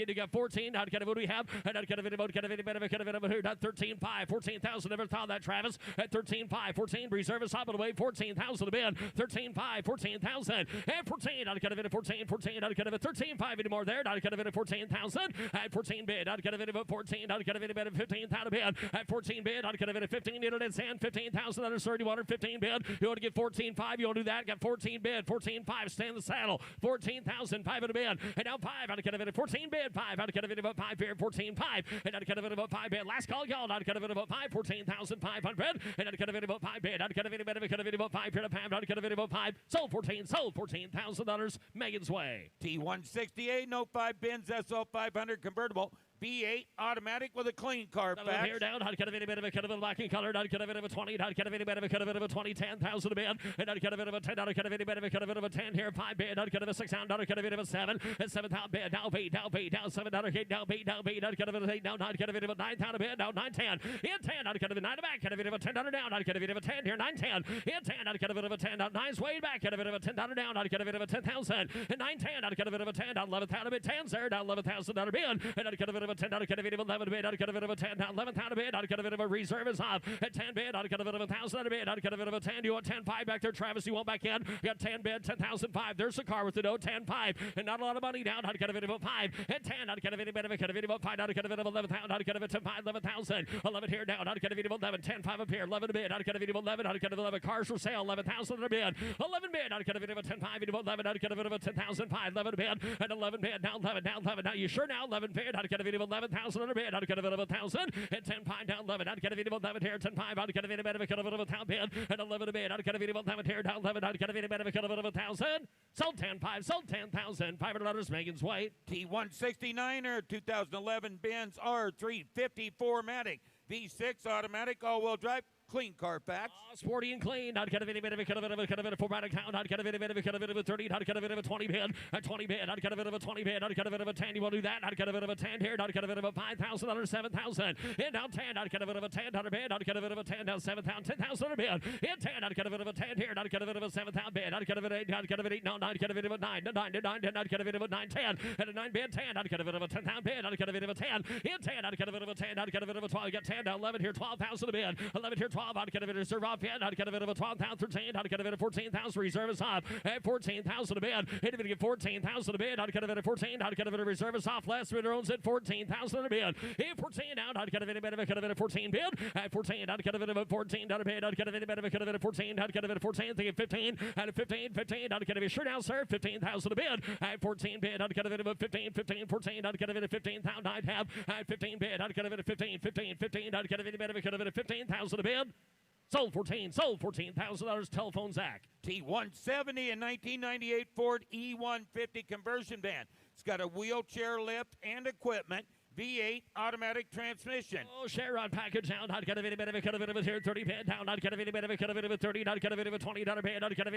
you got 14 out of what do we have and out of about here not 13 5 14,000 never thought that Travis at 13 5 14 reserve top of the way 14,000 a bid 13 5 14,000 and 14 out of 14 14 out of 13 5 anymore there out of 14,000 at 14 bid out of about 14 out of about 15,000 bid at 14 bid out of 15 units and 15,000 under 31 15 bid you want to get 14 5 you want to do that got 14 bid 14 5 stay in the saddle 14,500 bid, and now 5 out of cut of it, 14 bid, 5 out of cut of it, about 5 here, 14, 5, and out of cut of it, about 5 bid. Last call, y'all, out of cut of it, about 5, 14,500, and out of cut of it, about 5 bid, out of cut of it, about 5 here, out of cut of it, about 5, sold $14,000, Megan's Way. T168, no 5 bins, SL 500 convertible. V8 automatic with a clean car pack. Here down, I'd cut a bit of a cut of a lacking color, I'd cut a bit of a 20, I'd cut a bit of a cut of a 20, 10,000 a bid, and I'd cut a bit of a 10, I'd cut a bit of a cut of a 10 here, 5 bid, I'd cut of a 6 down, I'd cut a bit of a 7, and 7,000 bid, down 8, down 8, down 7, down 8, down 8, down 8, I'd cut a bit of 8 down, I'd cut a bit of a 9,000 bid, down 9, 10, in 10, I'd cut a bit of 9 back, cut a bit of a 10 down, I'd cut a bit of a 10 here, 9, 10, in 10, I'd cut a bit of a 10 down, 9's way back, cut a bit of a 10 down, I'd cut a bit of a 10,000, and 9, 10, I'd cut a bit of a 10 down, 11,000 bid, 10, sir, down 11,000 bid, and I'd cut a bit of a 10 down, I'd cut a bit of 11 bid, I'd cut a bit of a 10 down, 11,000 bid, I'd cut a bit of a reserve is off at 10 bid, I'd cut a bit of a 1,000 bid, I'd cut a bit of a 10, you want 10 5 back there, Travis, you want back in, you got 10 bid, 10,005, there's the car with the note, 10 5, and not a lot of money down, I'd cut a bit of a 5, and 10, I'd cut a bit of a cut a bit of 5, I'd cut a bit of 11,000, I'd cut a bit of 5, 11,000, 11 here down, I'd cut a bit of 11, 10 5 up here, 11 a bid, I'd cut a bit of 11, I'd cut a bit of 11 cars for sale, 11,000 a bid, 11 bid, I'd cut a bit of a 10 5, 11, I'd cut a bit of a 10,005, 11 a bid, and 11 bid, now 11, now you sure now 11 bid, I'd cut a bit of 11,000 a bid, I'd cut a bit of 1,000, and 10 5 down 11, I'd cut a bit of 11 here, 10 5, I'd cut a bit of a cut of a town bid, and 11 a bid, I'd cut a bit of 11 here, down 11, I'd cut a bit of a cut of 1,000, sold 10 5, sold 10,000, $500, Megan's Way. T169er 2011 Benz R350 4MATIC V6 automatic all-wheel drive. Clean car pack. Sporty and clean. I'd cut a bit of a cut of a 4-matic count. I'd cut a bit of a cut of a 30. I'd cut a bit of a 20 bid. A 20 bid. I'd cut a bit of a 20 bid. I'd cut a bit of a 10. You want to do that? I'd cut a bit of a 10 here. I'd cut a bit of a 5,000 under 7,000. In down 10. I'd cut a bit of a 10 $100 bid. I'd cut a bit of a 10 down 7,000. 10,000 $100 bid. In 10. I'd cut a bit of a 10 here. I'd cut a bit of a 7,000 bid. I'd cut a bit of 8. I'd cut a bit of 8. No, 9. I'd cut a bit of a 9. 9 to 9. I'd cut a bit of a 9 10. And a 9 bid 10. I'd cut a bit of a 10,000 bid. I'd cut a bit of a 10. In 10. I'd cut a bit of a 10. I'd cut a bit of a 12. You got 10 down 11 here. 12,000 a bid. 11 here. 12. 12, out of it, reserve off yet, out of it, 12,000, 13, out of it, 14,000, reserve is off, at 14,000 a bid, individual get 14,000 a bid, out of it, 14, out of it, reserve is off, last bidder owns it, 14,000 a bid, at 14 out, out of it, 14 bid, at 14, out of it, 14, out of bid, out of it, 14, out of it, 14, they get 15, out of 15, 15, out of it, sure now, sir, 15,000 a bid, at 14 bid, out of it, 15, 15, 14, out of it, 15,000, I'd have, at 15 bid, out of it, 15, 15, 15, out of it, 15,000 a bid. Sold $14,000. Telephone Zach. T170 and 1998 Ford E150 conversion van. It's got a wheelchair lift and equipment. V8 automatic transmission. Oh, Sharon package down. Not get a bit of a here. 30 bid down. Not get a bit of a 30. Not get a bit of a $20 bid. Not get a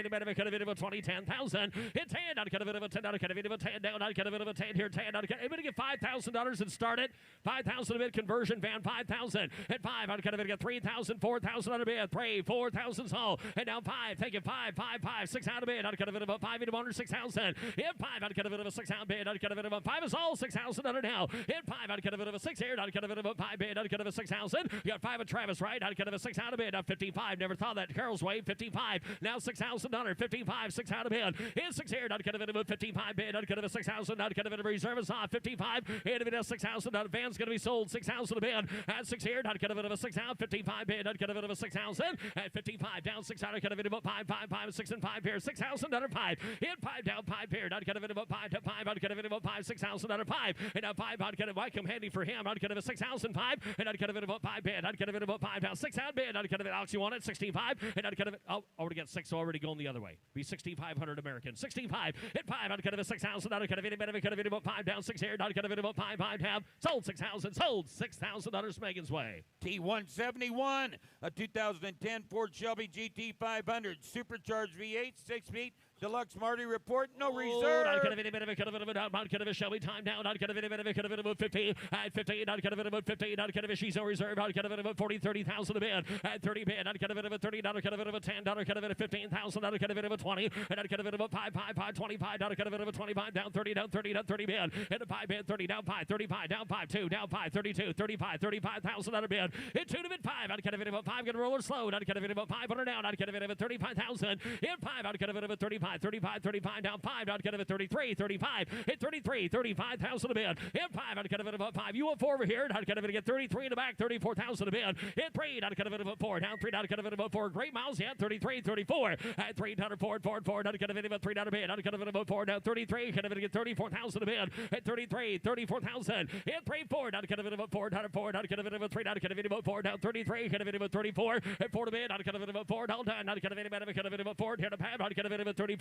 bit of a 20. 10,000. Hit 10. Not get a bit of a 10. Not get a bit of a 10 down. Not get a bit of a 10 here. 10. Not get. Able to get $5,000 and start it. 5,000 a bid conversion van. 5,000. Hit 5. Not get a bit of 3,000. 4,000 on a bid. 3. 4,000 sold. And now 5. Take it 5. 5. 5. 6 out of bid. Not get a bit of a 5 into 1 6,000. Hit 5. Not get a bit of a 6 out bid. Not get a bit of a 5 is all 6,000 under now. Hit 5. Not get a bit of a 6 here. Not get a bit of a 5 bid. Not get a bit of a 6,000. You got 5 with Travis, right? Not get a bit of a 6 out of bid. Now 55. Never thought that. Carol's way. 55. Now $6,000. 55. 6 out of bid. Here's 6 here. Not get a bit of a 55 bid. Not get a bit of 6,000. Not get a bit of a reserve is off. 55. Hit a bit of 6,000. Now the van's going to be sold. 6,000 a bid. At 6 here. Not get a bit of a 6 out. 55 bid. Not get a bit of a 6,000. At 55. Down 6 out. Get a bit of a 5. 5. 5. 6 and 5 here. 6,000 under 5. Hit 5 down 5 here. Not get a bit of a 5 to 5. I'd get a bit of a 5. 6,000 under 5. And now 5. I'd get a Mecum handy for him. I'd get a 6,000. 5. And I'd get a bit of a 5 bid. I'd get a bit of a 5 down 6 out bid. I'd get a bit. Alex, you want it? 65. And I'd get a bit. Oh, already got 6. So already going the other way. Be 6,500 American. 65. Hit 5. I'd get a bit 6,000. I'd get a bit of a 5 down 6 here. I'd get a bit of a 5. 5 down. Sold 6,000. Sold $6,000 Megan's way. T171, a 2010 Ford Shelby GT 500 supercharged V8, 6 feet. Deluxe Marty report, no reserve. I'd get a bit of a down. I'd get a Shelby time down. I'd get a bit of a 50. At 50, I'd get a bit of a 50. I'd get a she's no reserve. I'd get a bit of a 40, 30,000 a bid. At 30 bid, I'd get a bit of a 30. I'd get a bit of a 10. I'd get a bit of 15,000. I'd get a bit of a 20. And I'd get a bit of a 5, 5, 5, 25. I'd get a bit of a 25 down 30, down 30, down 30 bid. And a 5 bid, 30 down 5, 35 down 5, 2 down 5, 32, 35, 35,000 out of bid. Hit 2 to bid 5. I'd get a bit of a 5. Get a roller slow. I'd get a bit of a 500 down. I'd get a bit of a 35,000. Hit 5. I'd get a bit of a 35, 35, 35. Down 5, I'd get a 33, 35, hit 33, 35,000 a bid. Hit 5, I'd get a bit of a 5. You want 4 over here, I'd get a bit of 33 in the back, 34,000 a bid. Hit 3, I'd get a bit of a 4. Down 3, I'd get a bit of a 4. Great miles, yeah, 33, 34. At 3, down 4, 4, 4, I'd get a bit of a 3 down a bid. I'd get a bit of a 4 down 33, get a bit of 34,000 a bid. Hit 33, 34,000. Hit 3, 4, I'd get a bit of a 4 down 4, I'd get a bit of a 3, I'd get a bit of a 4 down 33, get a bit of a 34. Hit 4 to bid, I'd get a bit of a 4 down 10, I'd get a bit of a 4 here to pad, I'd get a bit of a 34,000.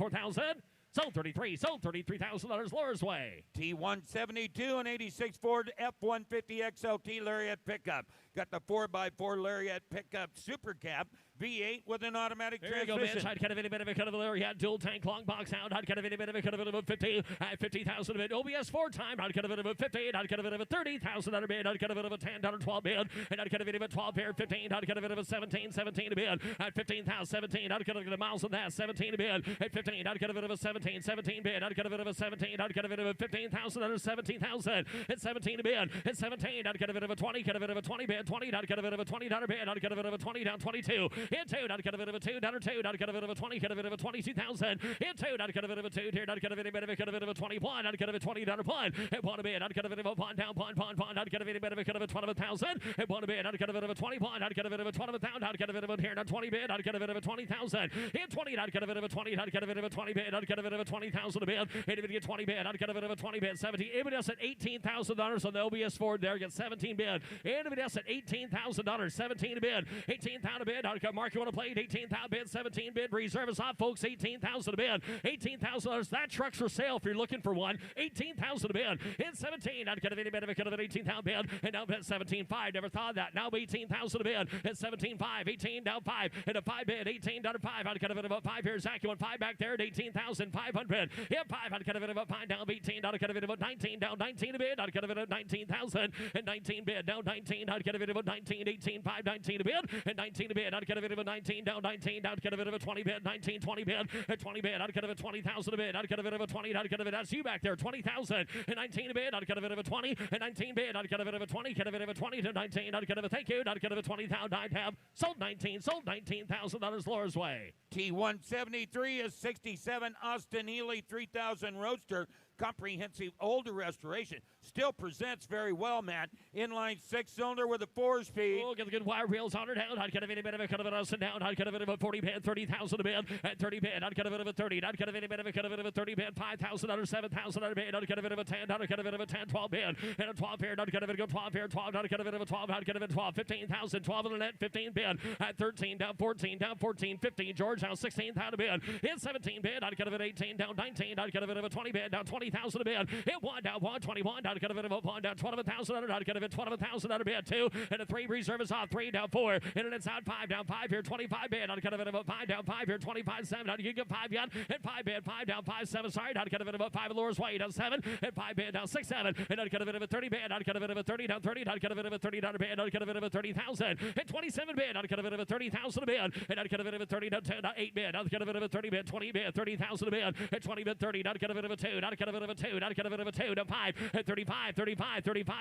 Sold 33, sold $33,000 Laura's way. T172 and 86 Ford F-150 XLT Lariat pickup. Got the 4x4 Lariat pickup super cab. V8 with an automatic there you go, transmission. Mitch. I'd get a bit of a Lariat dual tank long box out. I'd get a bit of a 50 at 50,000 a bid. OBS 4 time. I'd get a bit of a 50. I'd get a bit of a 30,000 a bid. I'd get a bit of a 10 $12 bid. And I'd get a bit of a 12 pair 15. I'd get a bit of a 17 a bid. At 15,000 17. I'd get a bit of miles on that 17 a bid. At 15. I'd get a bit of a 17 bid. I'd get a bit of a 17. I'd get a bit of a 15,000 under 17,000. At 17 a bid. At 17. I'd get a bit of a 20. Get a bit of a 20 bid. 20. I'd get a bit of a $20 bid. I'd get a bit of a 20 down 22. Hit 2. I'd get a bit of a 2 down 2. I'd get a bit of a 20. Get a bit of a 22,000. Hit 2. I'd get a bit of a 2 here. I'd get a bit of a 21. I'd get a bit of 20 down 1. Hit 1 a bid. I'd get a bit of a 1 down 1. I'd get a bit of a 12,000. Hit 1 a bid. I'd get a bit of a 21. I'd get a bit of a 12,000. I'd get a bit of a here. Not 20 bid. I'd get a bit of a 20,000. Hit 20. I'd get a bit of a 20. I'd get a bit of a 20 bid. I'd get a bit of a 20,000 a bid. Hit a bit of 20 bid. I'd get a bit of a 20 bid. 17. Ibidus at $18,000 on the OBS Ford there. Get 17 bid. Ibidus at $18,000. 17 a bid. 18,000 a bid. I'd come Mark. You want to play it? 18,000 bid. 17 bid. Reserve is off, folks. 18,000 a bid. $18,000. That truck's for sale if you're looking for one. 18,000 a bid. In 17. I'd get a bit of an 18,000 bid. And now bet 17.5. Never thought that. Now 18,000 a bid. At 17.5. 18 down 5. And a 5 bid. 18 down 5. I'd get a bit of a 5 here. Zach, you want 5 back there at 18,500. Yeah, 5. I'd get a bit of a 5 down 18. I'd get a bit of a 19 down 19 a bid. I'd get a bit of 19,000. And 19 bid. Down 19. I'd get a bit of a 19. 18. 5. 19 a bid. And 19 a bid. I'd get a bit of a 19, down 19, down get a bit of a 20 bid, 19, 20 bid, at 20 bid, I'd get of a 20,000 a bid, I'd get a bit of a 20, I'd get a bit, that's you back there, 20,000, and 19 a bid, I'd get a bit of a 20, and 19 bid, I'd get a bit of a 20, get a bit of a 20 to 19, I'd get a thank you, I'd get a 20,000, I'd have sold $19,000 Laura's way. T173 is 67 Austin Healy 3000 Roadster. Comprehensive older restoration. Still presents very well, Matt. Inline 6-cylinder with a 4-speed. Oh, get the good wire wheels on her down. I'd get a bit of a cut of it us and down. I'd get a bit of a 40 bid, 30,000 a bid. At 30 bid, I'd get a bit of a 30. I'd get a bit of a cut of it of a 30 bid, 5,000 under 7,000 under bid. I'd get a bit of a 10. I'd get a bit of a 10, 12 bid. And a 12 bid. I'd get a bit of a 12 here, 12. I'd get a bit of a 12. I'd get a bit of 12, 15,000, 12 in the net, 15 bid. At 13, down 14, 15. George down 16,000 a bid. In 17 bid, I'd get a bit of 18, down 19. I'd get a bit of a 20 bid, down 20,000 a bid. It one down 121, down get a bit of a one down 12,000 under, I'd get a bit 12,000 under bid 2, and a 3 reserve is off 3 down 4, and an inside 5 down 5 here 25 bid, I'd get a bit of a 5 down 5 here 25 7, I'd get 5 yet, and 5 bid 5 down 5 7, sorry, I'd get a bit of a 5 Laura's way down 7, and 5 bid down 6 7, and I'd get a bit of a 30 bid, I'd get a bit of a 30 down 30, I'd get a bit of a 30 down a bid, I'd get a bit of a 30,000, and 27 bid, I'd get a bit of a 30,000 a bid, and I'd get a bit of a 30 down 10 down 8 bid, I'd get a bit of a 30 bid 20 bid 30,000 a bid, and 20 bid 30, I'd get a bit of a 2, I'd get a bit of a 2, I'd get a bit of a 2 down 5, and 35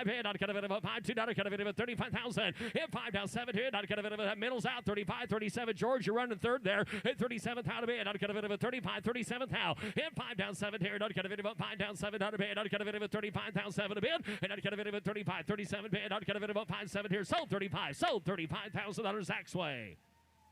bid, I'd get a bit of a 5 2, I'd get a bit of a 35,000, and 5 down 7 bid, I'd get a bit of a middles out 35 37, George, you're running third there, and 37th out of bid, I'd get a bit of a 35 37th out, and 5 down 7 here, I'd get a bit of a 5 down 7 out of bid, I'd get a bit of a 35 down 7 a bid, and I'd get a bit of a 35 37 bid, I'd get a bit of a 5 7 here, sold $35,000 Zach's way.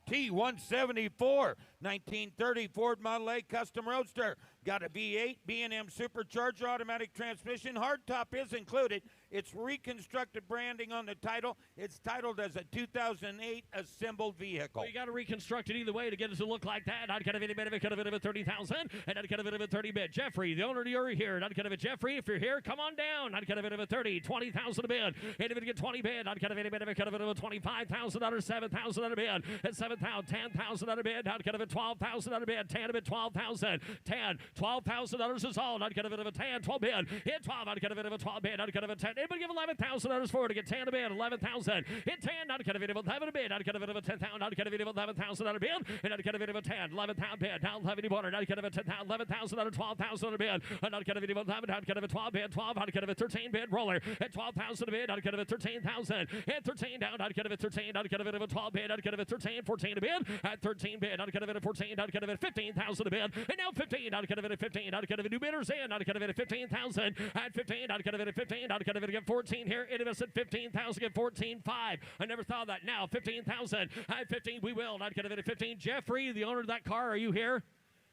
T174 1930 Ford Model A Custom Roadster. Got a V8 B&M Supercharger automatic transmission. Hardtop is included. It's reconstructed branding on the title. It's titled as a 2008 assembled vehicle. Well, you got to reconstruct it either way to get it to look like that. I'd get a bit of a 30,000, and I'd get a bit of a 30 bid. Jeffrey, the owner of you're here. I'd get a bit. Jeffrey, if you're here, come on down. I'd get a bit of a 30, 20,000 a bid. And if it get 20 bid, I'd get a bit of a $25,000, 7,000 a bid. At 7,000, 10,000 a bid. I'd get a bit 12,000 a bid. 10 a bit 12,000. 10, $12,000 is all. I'd get a bit of a 10, 12 bid. Hit 12, I'd get a bit of a 12 bid. I'd get a bit 10. Anybody give $11,000 for it to get 10 a bid, 11,000. Hit 10, I'd get a bit of 11 a bid. I'd get a bit of a 10,000. I'd get a bit of 11,000 a bid. And I'd get a bit of a 10, 11,000 bid. Down 11 water. I'd get a bit 10,000, 11,000 out of 12,000 a bid. And I'd get a bit of 11. I'd get a bit 12 bid, 12. I'd get a bit 13 bid roller. At 12,000 a bid, I'd get a bit 13,000. At 13 down, I'd get a bit 13. I'd get a bit of a 12 bid. I'd get a bit 13, 14 a bid. At 13 bid, I'd get a bit of 14. I'd get a bit 15,000 a bid. And now 15, I'd get a bit of 15. I'd get a bit new bidders in. I'd get a bit of 15,000. At 15, I'd get a bit of 15. I'd get a bit of 14 here. Innocent 15,000, get 14.5. I never thought of that. Now 15,000. At 15, we will. I'd get a bit of 15. Jeffrey, the owner of that car, are you here?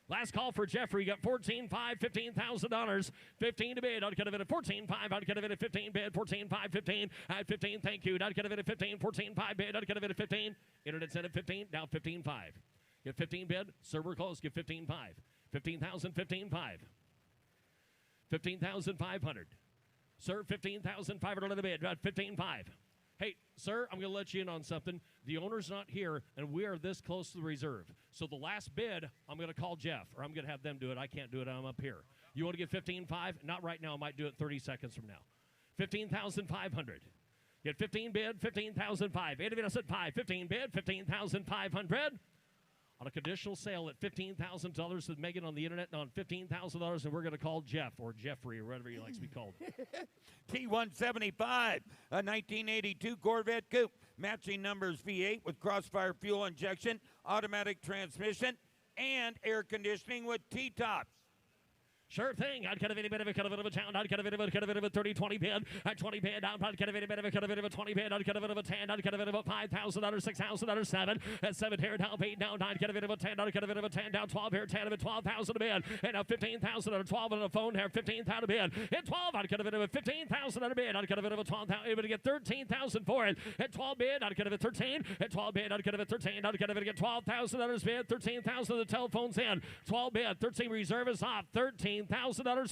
Last call for Jeffrey. You got 14.5, $15,000. 15 to bid. I'd get a bit of 14.5. I'd get a bit of 15 bid. 14.5, 15. At 15, thank you. I'd get a bit of 15. 14.5 bid. I'd get a bit of 15. Internet sent at 15. Now 15.5. Get 15 bid. Server close. Get 15.5. 15,000, 15.5. 15,500. Sir, 15,500 on the bid. 15.5. Hey, sir, I'm going to let you in on something. The owner's not here, and we are this close to the reserve. So the last bid, I'm going to call Jeff, or I'm going to have them do it. I can't do it. I'm up here. You want to get 15.5? Not right now. I might do it 30 seconds from now. 15,500. Get 15 bid, 15,005. 8 of it, I said 5. 15 bid, 15,500. On a conditional sale at $15,000 with Megan on the internet and on $15,000, and we're going to call Jeff or Jeffrey or whatever he likes to be called. T175, a 1982 Corvette Coupe. Matching numbers V8 with crossfire fuel injection, automatic transmission, and air conditioning with T-tops. Sure thing. I'd get a bit of a town. I'd get a bit of a 30, 20 bid. At 20 bid, I'd get a bit of a 20 bid. I'd get a bit of a 10. I'd get a bit of a $5,000, $6,000, 7. At 7 here, down 8, down 9. Get a bit of a 10. I'd get a bit of a 10 down 12 here, 10 of it, 12,000 a bid. And now 15,000 and 12 on the phone here, 15,000 a bid. At 12, I'd get a bit of a 15,000 a bid. I'd get a bit of a 12,000. Able to get 13,000 for it. At 12 bid, I'd get a bit 13. At 12 bid, I'd get a bit 13. I'd get a bit get $12,000 bid. 13,000 the telephone's in. 12 bid, 13 reserve is off. $13,000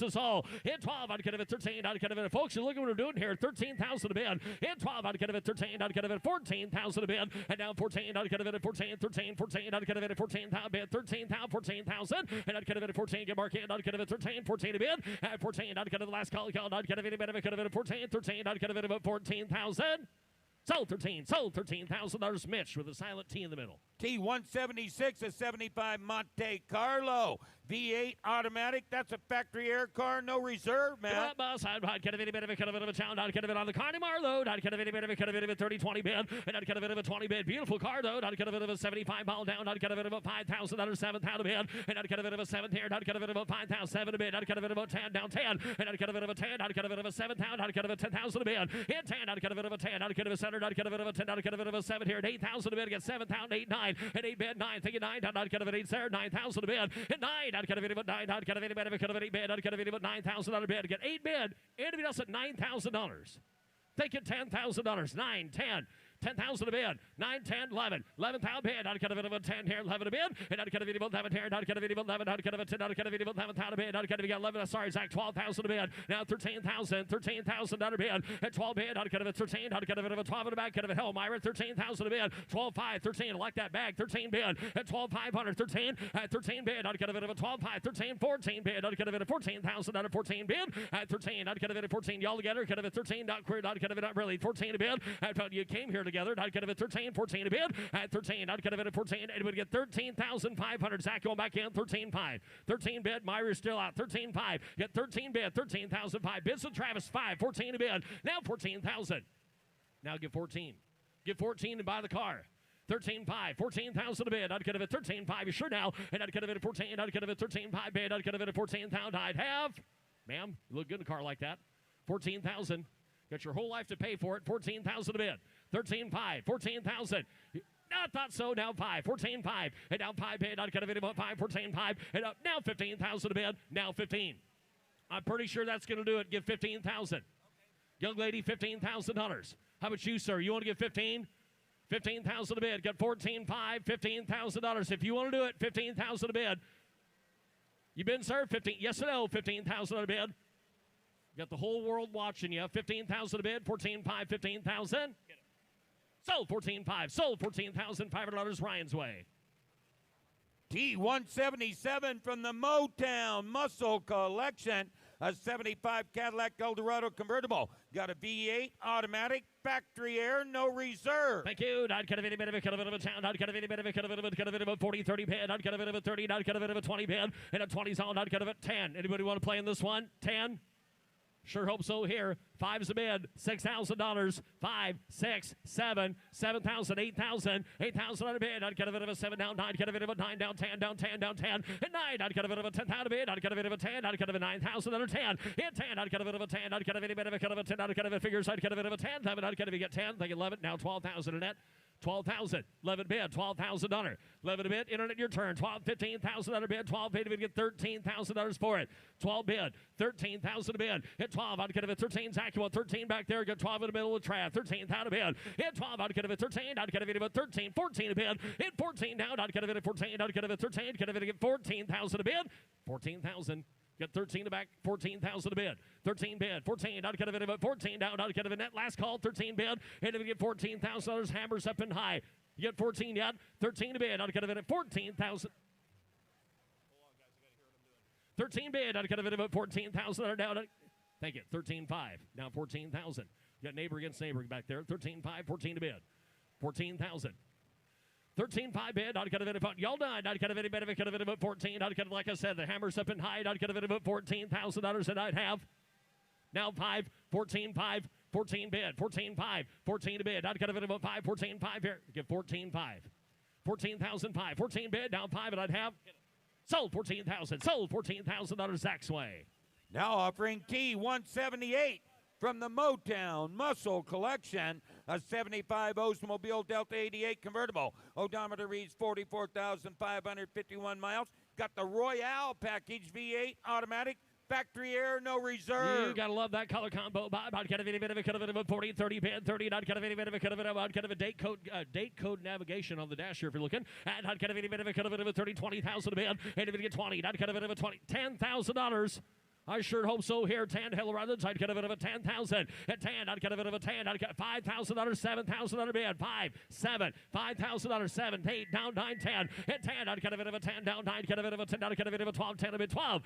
is all. In 12, I'd get a bit 13. I'd get a bit. Folks, you look at what we're doing here. 13,000 a bid. In 12, I'd get a bit 13. I'd get a bit 14,000 a bid. And now 14, I'd get a bit of 14, 13, 14. I'd get a bit of 14,000 bid. 13,000, 14,000. And I'd get a bit of 14. Get mark in. I'd get a bit 13, 14 a bid. At 14, I'd get a the last call. I'd get a bit of 14, 13. I'd get a bit of 14,000. Sold 13. Sold $13,000. Mitch with a silent T in the middle. T176, a 75 Monte Carlo. V8 automatic. That's a factory air car, no reserve, Come man. on, boss. I'd kind of any bit of a kind of a town. I'd kind of it on the Carnimar load. I'd kind of any bit of a kind of a 30-20 bid. And I'd kind of a 20 bid. Beautiful car, though. I'd kind of a 75 mile down. I'd kind of a $5,000 7,000 bid. And I'd kind of a 7 here. I'd kind of a 5,007 bid. I'd kind of a 10 down 10. And I'd kind of a 10. I'd kind of a 7,000. I'd kind of a 10,000 bid. In 10. I'd kind of a 10. I'd kind of a 7. I'd kind of a 10. I'd kind of a 7 here. And 8,000 bid. Get 7,000. 8, 9. And 8 bid. 9. Think of 9. I'd kind of an 8 there. 9,000 bid. And 9. I'd kind of a 9. I'd kind of any bid. I'd kind of 8 bid. I'd kind of about $9,000 bid. Get 8 bid. Anybody else at $9,000? Take it $10,000. 9, 10. 10,000 a bid. 9, 10, 11. 11,000 bid. I'd kind of a 10 here, 11 a bid. And I'd kind of about 11 here. I'd kind of about 11. I'd kind of a 10. I'd kind of about 11,000 a bid. I'd kind of 11. Sorry, Zach, 12,000 a bid. Now 13,000. $13,000 bid. At 12 bid. I'd kind of a 13. I'd kind of a 12 in the back. Kind of a hell, Myra. 13,000 a bid. 12, 5, 13. I like that bag. 13 bid. At 12, 500. 13. At 13 bid. I'd kind of a 12, 5, 13. 14 bid. I'd kind of a 14,000 out of 14 bid. At 13. I'd kind of a 14. Y'all together. Kind of a 13. Not queer. I'd kind of not really. 14 a bid. At you came here together. I'd kind of a 13. 14 a bid. At 13, I'd kind of at 14. It would get 13,500. Zach going back in. 13.5. 13 bid. Myra's still out. 13.5. Get 13 bid. 13,005. Bids with Travis 5. 14 a bid. Now 14,000. Now give 14. Give 14 and buy the car. 13.5, 14,000 a bid. I'd kind of at 13.5. You sure now? And I'd kind of at 14. I'd kind of at 13.5 bid. I'd kind of at 14,000. I'd have, ma'am, you look good in a car like that. 14,000. Got your whole life to pay for it. 14,000 a bid. 13.5, 14,000. I thought so. Now 5, 14.5. And now 5 bid. I'd kind of about 5, 14.5. And up now 15,000 a bid. Now 15. I'm pretty sure that's going to do it. Give 15,000. Young lady, $15,000. How about you, sir? You want to give 15? 15,000 a bid. Got 14.5, $15,000. If you want to do it, 15,000 a bid. You been, sir? 15. Yes or no? 15,000 a bid. Got the whole world watching you. 15,000 a bid. 14.5, 15,000. Sold 14.5. Sold $14,500 Ryan's way. T177 from the Motown Muscle Collection. A 75 Cadillac Eldorado convertible. Got a V8 automatic, factory air, no reserve. Thank you. I'd kind of any bit of a kind of a town. I'd kind of any bit of a kind of a 40, 30 bid. I'd kind of a 30. I'd kind of a 20 bid. And a 20 zone. I'd kind of a 10. Anybody want to play in this one? 10. Sure hope so here. 5's a bid. $6,000. 5, 6, 7, 7,000, 8,000. 8,000 on a bid. I'd get a bit of a 7 down, 9. Get a bit of a 9 down, 10 down, 10 down, 10. And 9. I'd get a bit of a 10,000 a bid. I'd get a bit of a 10. I'd get a 9,000 on a 10. Hit 10. I'd get a bit of a 10. I'd get a bit of a kind of a 10. I'd get a figures. I'd get a bit of a 10. I'd get a get 10. Think 11. Now 12,000 a net. 12,000. 11 bid. $12,000. 11 a bid. Internet, your turn. 12, 15,000 on a bid. 12 bid. We'd get $13,000 for it. 12 bid. 13,000 a bid. Hit 12. I'd get a 13. Zach, you want 13 back there. Got 12 in the middle of Trav. 13,000 a bid. Hit 12. I'd get a 13. I'd get a bit of 13. 14 a bid. Hit 14 down. I'd get a bit of 14. I'd get a 13. Get a bit of 14,000 a bid. 14,000. Got 13 to back, 14,000 a bid. 13 bid, 14. I'd get a bit of a 14 down. I'd get a net. Last call, 13 bid. And if you get $14,000, hammers up and high. You get 14 yet? 13 a bid. I'd get a bit of 14,000. 13 bid. I'd get a bit of 14,000 down. Thank you. 13.5. Now 14,000. You got neighbor against neighbor back there. 13.5, 14 a bid. 14,000. 13.5 bid. I'd get a bit of y'all done. I'd get a bit of it. Could have been about 14. I'd get, like I said, the hammer's up and high. I'd get a bit about $14,000 that I'd have. Now 5, 14.5, 14 bid, 14.5, 14 a bid. I'd get a bit about 5, 14.5 here. Give 14.5, 14,005, 14 bid. Down 5, and I'd have sold 14,000. Sold $14,000 Zach's way. Now offering T178 from the Motown Muscle Collection, a 75 Oldsmobile Delta 88 convertible. Odometer reads 44,551 miles. Got the Royale package, V8 automatic, factory air, no reserve. You gotta love that color combo. I'd get a bit of a 40, 30 bid, 30. I'd get a bit of a date code navigation on the dash here if you're looking. And I'd get a bit of a 30, 20,000 a bid. And if you get 20, I'd get a bit of a 20, $10,000. I sure hope so here. 10 Hillrothers. I'd get a bit of a 10,000. At 10, I'd get a bit of a 10. I'd get $5,000, $7,000 bid. 5, 7, $5,000, 7, 8, down 9, 10. At 10, I'd get a bit of a 10, down 9, get a bit of a 10, I'd get a bit of a 12, 10 a bit, 12.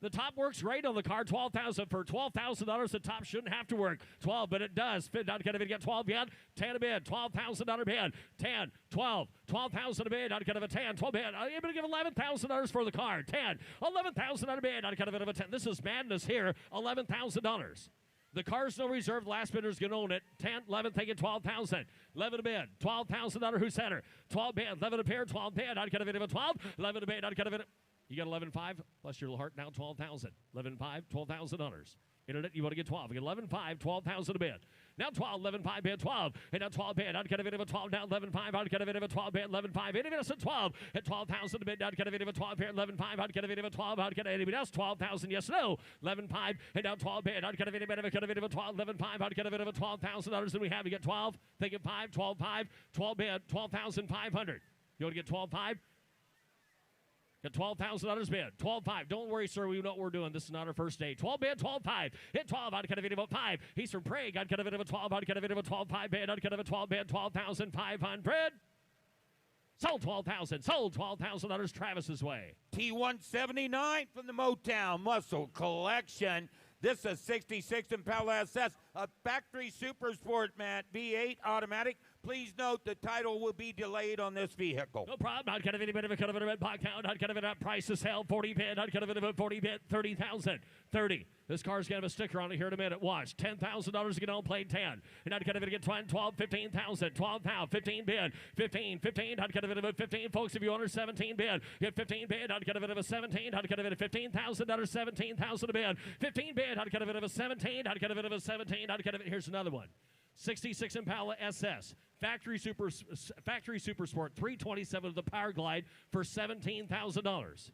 The top works great on the card. 12,000 for $12,000. The top shouldn't have to work. 12, but it does. Fit not gonna get 12 bid. 10 a bid. $12,000 bid. 10, 12, 12,000 a bid. Not gonna have a 10. 12 bid. I'm able to give $11,000 for the card. 10, $11,000 bid. Not gonna have a 10. This is madness here. $11,000. The car's no reserve. The last bidder's going to own it. 10, 11, taking 12,000. 11 a bid. $12,000 who's center. 12 bid. 11 a pair. 12 bid. Not going to bid 12. 11 a bid. Not going to bid. You got 11.5 plus your heart now 12,000. 11.5, $12,000. Internet, you want to get 12. You get 11.5, 12,000 a bid. Now 12, 11.5 bid, 12. And now 12 bid. I'd get a bid of a 12. Now 11.5. I'd get a bid of a 12 bid. 11.5. Anybody else at 12? At 12,000 a bid. I'd get a bid of a 12 bid. 11.5. I'd get a bid of a 12. I'd get anybody else 12,000. Yes, no. 11.5. And now 12 bid. I'd get a bid of a 12. 11.5. I'd get a bid of a $12,000. Then we have to get 12. Thinking 5, 12.5. 12 bid. 12,500. You want to get 12.5? Got $12,000 bid. 12.5. Don't worry, sir. We know what we're doing. This is not our first day. 12 bid, 12.5. Hit 12. I'd get a bid of a 5. He's from Prague. I'd get a bid of a 12. I'd get a bid of a 12.5 bid. I'd get a 12 bid. 12,500. Sold 12,000. Sold $12,000 Travis's way. T179 from the Motown Muscle Collection. This is a 66 Impala SS, a factory super sport, Matt, V8 automatic. Please note the title will be delayed on this vehicle. No problem. I'd get a bit of a cut of it at back down. I'd get a bit of price to sell 40 bid. I'd get a bit of a 40 bid. 30,000. 30. This car's going to have a sticker on it here in a minute. Watch. $10,000 to get on plate 10. And I'd get a bit of 12, 15,000. 12 now. 15 bid. 15. 15. I'd get a bit of a 15. Folks, if you want a 17 bid, get 15 bid. I'd get a bit of a 17. I'd get a bit of $15,000. 17,000 a bid. 15 bid. I'd get a bit of a 17. I'd get a bit of a 17. I'd get a bit. Here's another one. 66 Impala SS. Factory Super Sport 327 of the Power Glide for $17,000.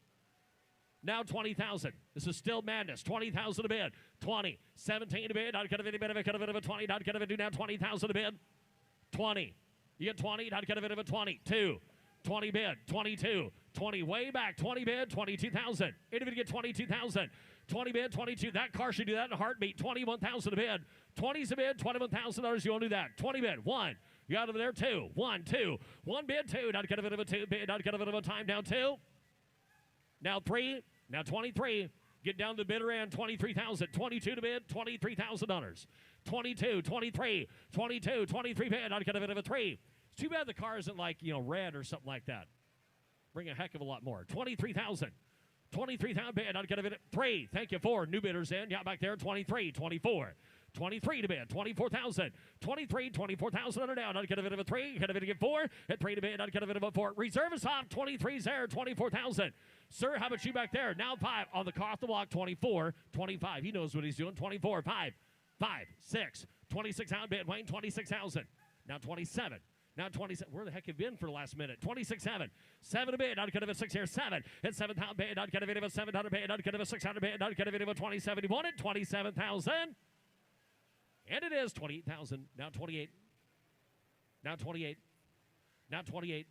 Now 20,000. This is still madness. 20,000 a bid. 20. 17 a bid. I'd get a bit of a 20. I'd get a bit of now 20,000 a bid. 20. You get 20. I'd get a bit of a 22. 20 bid. 22. 20 way back. 20 bid. 22,000. Anybody get 22,000? 20 bid. 22. That car should do that in a heartbeat. 21,000 a bid. 20's a bid. $21,000. You want to do that? 20 bid. 1. You got over there. 2. 1. 2. 1 bid. 2. I'd get a bit of a 2 bid. I'd get a bit of a time down 2. Now 3. Now 23. Get down to the bidder end. 23,000. 22 to bid. $23,000. 22. 23. 22. 23 bid. I'd get a bit of a 3. It's too bad the car isn't like, red or something like that. Bring a heck of a lot more. 23,000. 23,000 bid. I'd get a bit of 3. Thank you. 4. New bidders in. Yeah, back there. 23. 24. 23 to bid. 24,000. 23. 24,000 under down. I'd get a bit of a 3. Get a bit of a 4. At 3 to bid. I'd get a bit of a 4. Reserve is off. 23 there. 24,000. Sir, how about you back there? Now 5 on the car off the block. 24. 25. He knows what he's doing. 24. 5. 5. 6. 26 out bid. Wayne. 26,000. Now 27. Now 27. Where the heck have you been for the last minute? 26-7. 7 a bid. I'd get a bit of a 6 here. 7. At 7,000 bid. I'd get a bit of a 700 bid. I'd get a bit of a 600 bid. I'd get a bit of a 27. You want it? 27,000. And it is 28,000. Now 28. Now 28. Now 28.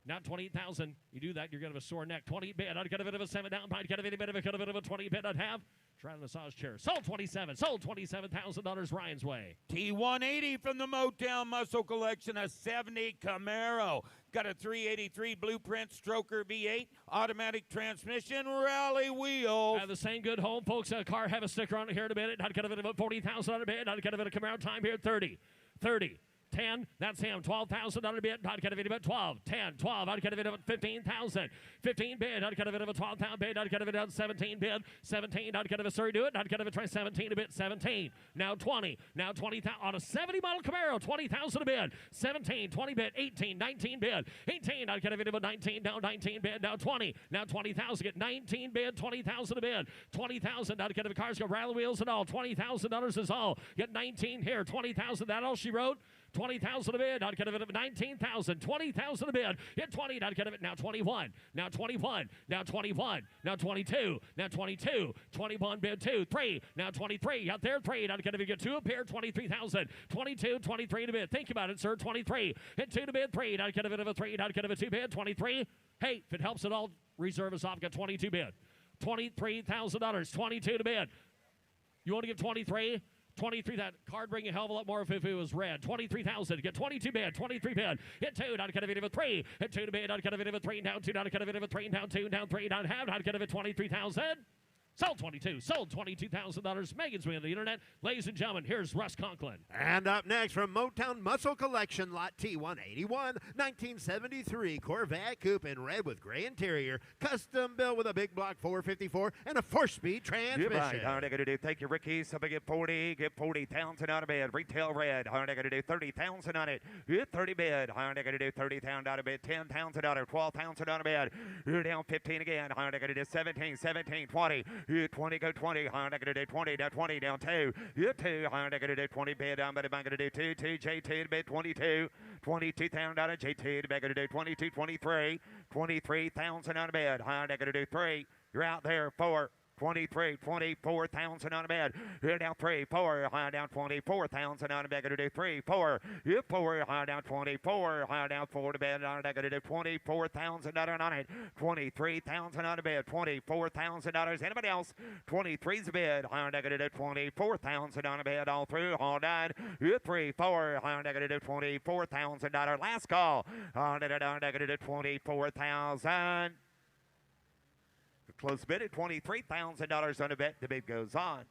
Now 28,000. You do that, you're going to have a sore neck. 20 bid. I'd get a bit of a 7 down. I'd get a bit of a 20 bid. I'd have. Try the massage chair. Sold 27. Sold $27,000 Ryan's way. T180 from the Motown Muscle Collection, a 70 Camaro. Got a 383 Blueprint Stroker V8, automatic transmission, rally wheels. The same good home, folks. Car have a sticker on it here in a minute. I'd get a bit of a 40,000 on a bid. I'd get a bit of Camaro time here. 30. 30. 10, that's him. $12,000 bid. I'd get a bid of 12. 10, 12. I'd get a bid of 15,000. 15 bid. I'd get a bid of a 12,000 bid. I'd get a bid of 17 bid. 17. I'd get a bit. Sorry, do it. I'd get a bit. Try 17 a bit. 17. Now 20. Now 20,000 on a 70 model Camaro. 20,000 a bid. 17. 20 bid. 18. 19 bid. 18. I'd get a bid of a 19. Now 19 bid. Now 20. Now 20,000. Get 19 bid. 20,000 a bid. 20,000. I'd get a cars go rally wheels and all. $20,000 is all. Get 19 here. 20,000. That all she wrote. 20,000 a bid. I'd get a bit of 19,000. 20,000 a bid. Hit 20. I'd get a bit. Now 21. Now 21. Now 21. Now 22. Now 22. 21 bid 2. 3. Now 23. Out there 3. I'd get a bid. Get 2 a pair. 23,000. 22. 23 to bid. Think about it, sir. 23. Hit 2 to bid 3. I'd get a bit of a 3. I'd get a bit 2 bid. 23. Hey, if it helps at all, reserve is off. Got 22 bid. $23,000. 22 to bid. You want to give 23? 23, that card bring a hell of a lot more if it was red. 23,000, get 22 bid, 23 bid. Hit 2, not get a bid of a 3. Hit 2 to bid, not get a bid of a 3. Down 2, not get a bid of a 3. Down 2, down 3, down half, not get a bid 23,000. Sold 22. Sold $22,000. Megan's winning the internet. Ladies and gentlemen, here's Russ Conklin. And up next from Motown Muscle Collection, Lot T181, 1973 Corvette Coupe in red with gray interior, custom built with a big block 454 and a 4-speed transmission. Thank you, Ricky. Somebody get 40, get 40,000 out of bed. Retail red. 30,000 on it. Get 30 bid. 30,000 out of bed. 10,000 out of 12,000 out of bed. You're down 15 again. 17, 17, 20. You 20, go 20. 20, down 20, down 2. You 2. 20 bid. I'm going to do 2, JT to bid 22. 22,000 out of JT to bid 22, 23. 23,000 out of bed. I'm going to do 3. You're out there 4. 23, 24,000 on a bed. You're down 3, 4, high down 24,000 on a bed. Gonna do 3, 4. You 4, high down 24, high down 4 to bed. On a gonna do 24,000 on it. 23,000 on a bed. $24,000. Anybody else? 23's a bid. High down gonna do 24,000 on a bed. All through, all done. You 3, 4, high down gonna do $24,000. Last call. On it, gonna do 24,000. Close bid at $23,000 on a bet. The bid goes on.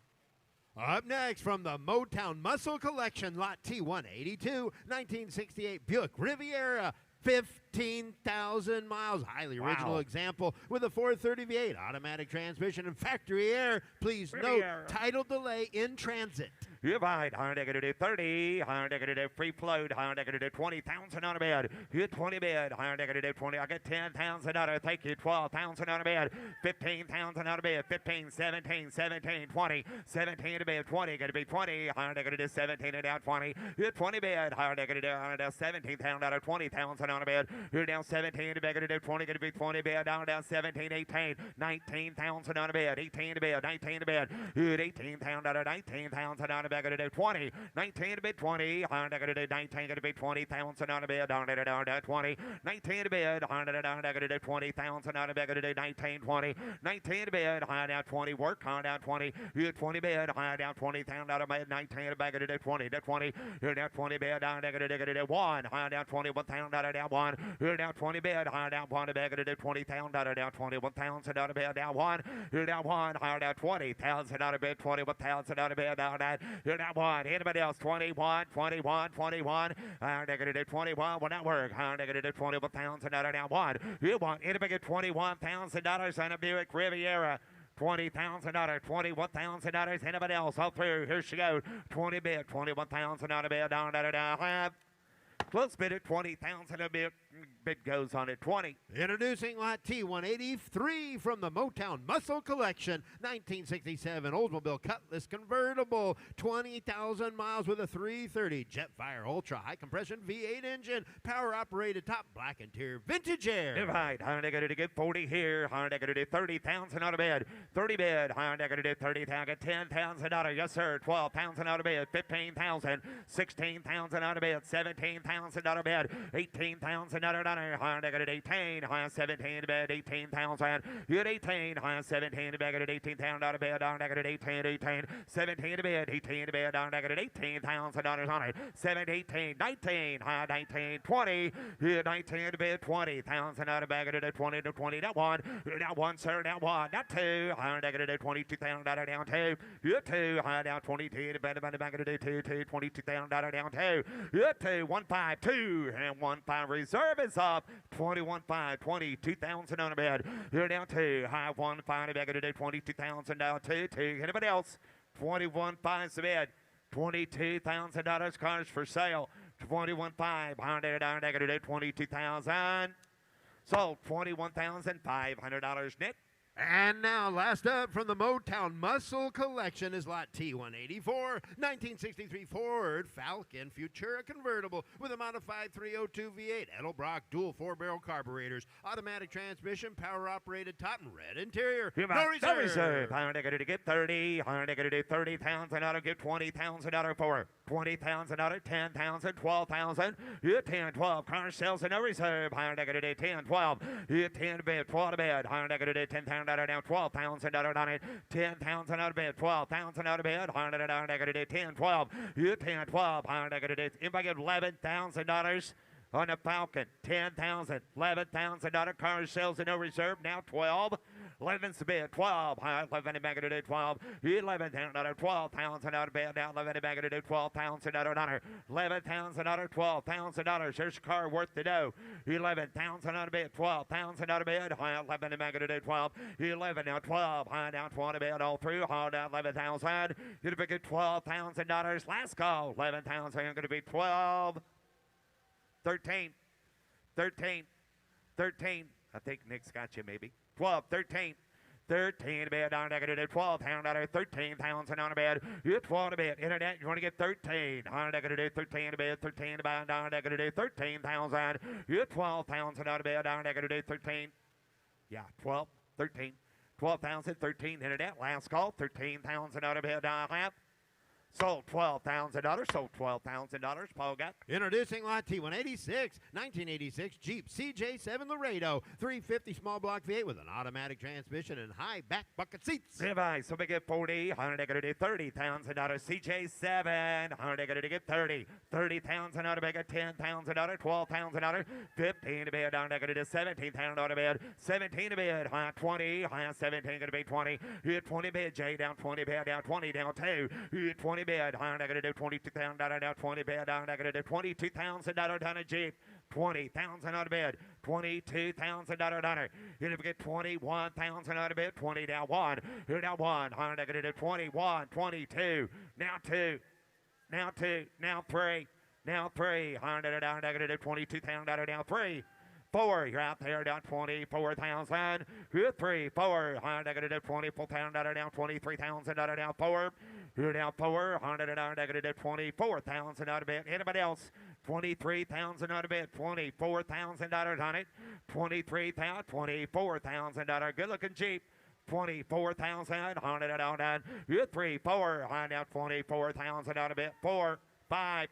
Up next from the Motown Muscle Collection, Lot T182, 1968 Buick Riviera, 15,000 miles. Highly original example with a 430 V8 automatic transmission and factory air. Please note, title delay in transit. You're right. Honda gonna do 30. Honda gonna do free float. Honda gonna do 20,000 on a bed. You 20 bed. Honda gonna do 20. I get 10,000 on it. Thank you. 12,000 on a bed. 15,000 on a bed. 15, 17, 17, 20. 17 to bed. 20 gonna be 20. Honda gonna do 17 and down 20. You 20 bed. Honda gonna do 17,000 out of 20,000 on a bed. You're down 17 to bed. Gonna do 20. Gonna be 20 bed. Down 17, 18, 19,000 on a bed. 18 to bed. 19 to bed. You 18,000 out of 19,000 on a bed. Gonna do 20, 19 to bid 20, Honda gonna do 19, gonna be 20,000 on a bid, down 20, 19 to bid, Honda gonna do 20,000 on a bid, gonna do 19, 20, 19 to bid, Honda 20, work, Honda 20, you 20 bid, Honda 20,000 out of bid, 19 to bid, gonna do 20, to 20, you're down 20 bid, Honda gonna do 1, Honda 21,000 out of down 1, you're down 20 bid, Honda 1 to bid, gonna do 20,000 out of down 21,000 out of bid, down 1, you're down 1, Honda 20,000 out of bid, 21,000 out of bid, down that. You're down 1. Anybody else? 21, 21, 21. They're going to do 21. Will not work. They're going to do 21,000 out of down 1. You want anybody get $21,000 on a Buick Riviera? $20,000, $21,000. Anybody else? All through. Here she goes. 20 bid, 21,000 on a bid. Down. Close bid at 20,000 a bid. Bid goes on at 20. Introducing Lot T183 from the Motown Muscle Collection, 1967 Oldsmobile Cutlass convertible, 20,000 miles with a 330 Jetfire Ultra high compression V8 engine, power operated top black interior, vintage air. Right, Honda gonna get 40 here. Honda gonna do 30,000 out of bed. 30 bed. Honda gonna do 30,000. Get 10,000 out of yes sir. 12,000 out of bed. 15,000. 16,000 out of bed. 17,000 out of bed. 18,000 out of bed. Honda got it 18, high 17 to bed, 18,000. You at 18, high 17 to bed, got it 18,000 out of bed, Honda got it 18, 17 to bed, 18 to bed, Honda got it $18,000 on it. 17, 18, 19, high 19, 20. You at 19 to bed, 20,000 out of bed, got it 20 to 20, down 1. You're down 1, sir, down 1, down 2. Honda got it 22,000 out of down 2. You at 2, high down 22 to bed, got it 2, 22,000 out of down 2. You at 2, 1, 5, 2, and 1, 5 reserve is up 21.5, 22,000 on a bed. You're down 2, high 1, 5 to bed, gonna do 22,000 down 2, 2. Anybody else? 21.5 to bed. $22,000 cars for sale. 21.5, Honda down, gonna do 22,000. Sold $21,500. Nick. And now, last up from the Motown Muscle Collection is Lot T184, 1963 Ford Falcon Futura convertible with a modified 302 V8 Edelbrock dual 4-barrel carburetors, automatic transmission, power-operated top and red interior. No reserve. Honda gonna get 30. Honda gonna do 30,000 out of get 20,000 out of for 20,000 out of 10,000, 12,000. You 10, 12. Car sales and no reserve. Honda gonna do 10, 12. You 10 to bed, 12 to bed. Honda gonna do 10,000 out of down 12,000 out of on it. 10,000 out of bed, 12,000 out of bed. Honda gonna do 10, 12. You 10, 12. Honda gonna do. Anybody get $11,000? On the Falcon, 10,000, 11,000 dollar car sales and no reserve. Now 12. 11's the bid, 12. 11 and back to do 12. 11,000 dollar, 12,000 dollar bid. Now 11 and back to do 12,000 dollar. 11,000 dollar, 12,000 dollars. Here's a car worth the dough. 11,000 dollar bid, 12,000 dollar bid. 11 and back to do 12. 11 now 12. High down 20 bid all through. High down 11,000. You're going to get $12,000. Last call. 11,000. Going to be 12. 13, 13, 13. I think Nick's got you maybe. 12, 13. 13 bid down there, gonna do 12 pound dollar, 13,000 on a bid. You 12 a bid. Internet, you want to get 13. On there, gonna do 13 a bid, 13 a bid down there, gonna do 13,000. You 12,000 on a bid down there, gonna do 13. Yeah, 12, 13, 12,000, 13. Internet, last call, 13,000 on a bid down there. Sold $12,000. Sold $12,000. Paul got. Introducing Lot T 186, 1986 Jeep CJ7 Laredo, 350 small block V8 with an automatic transmission and high back bucket seats. Device, so we get 40, 100, going to do $30,000. CJ7, 100, going to get 30. 30,000 out of bed, $10,000, $12,000, 15 to bed, down there, going to do $17,000 bed, 17 to bed, high 20, high 17, going to be 20. Hit 20 bed, J down 20 bed, down 20, down 2. Hit 20 bed, high negative $22,000 down 20 bed, down negative $22,000 down a Jeep, 20,000 out of bed, $22,000 down. You're get 21,000 out of bed, 20 down 1, here down 1, high negative 21, 22, now 2, now 2, now 3, now 3, high down negative $22,000 down 3. 4, you're out there down 24,000. You're 3, 4, high negative $24,000 down 23,000 down 4. You're down 4, 100 down negative 24,000 out of bed. Anybody else? 23,000 out of bed, $24,000 on it. 23,000, $24,000. Good looking Jeep. 24,000, 100 down. You're 3, 4, high down 24,000 out of bed. 4, 5,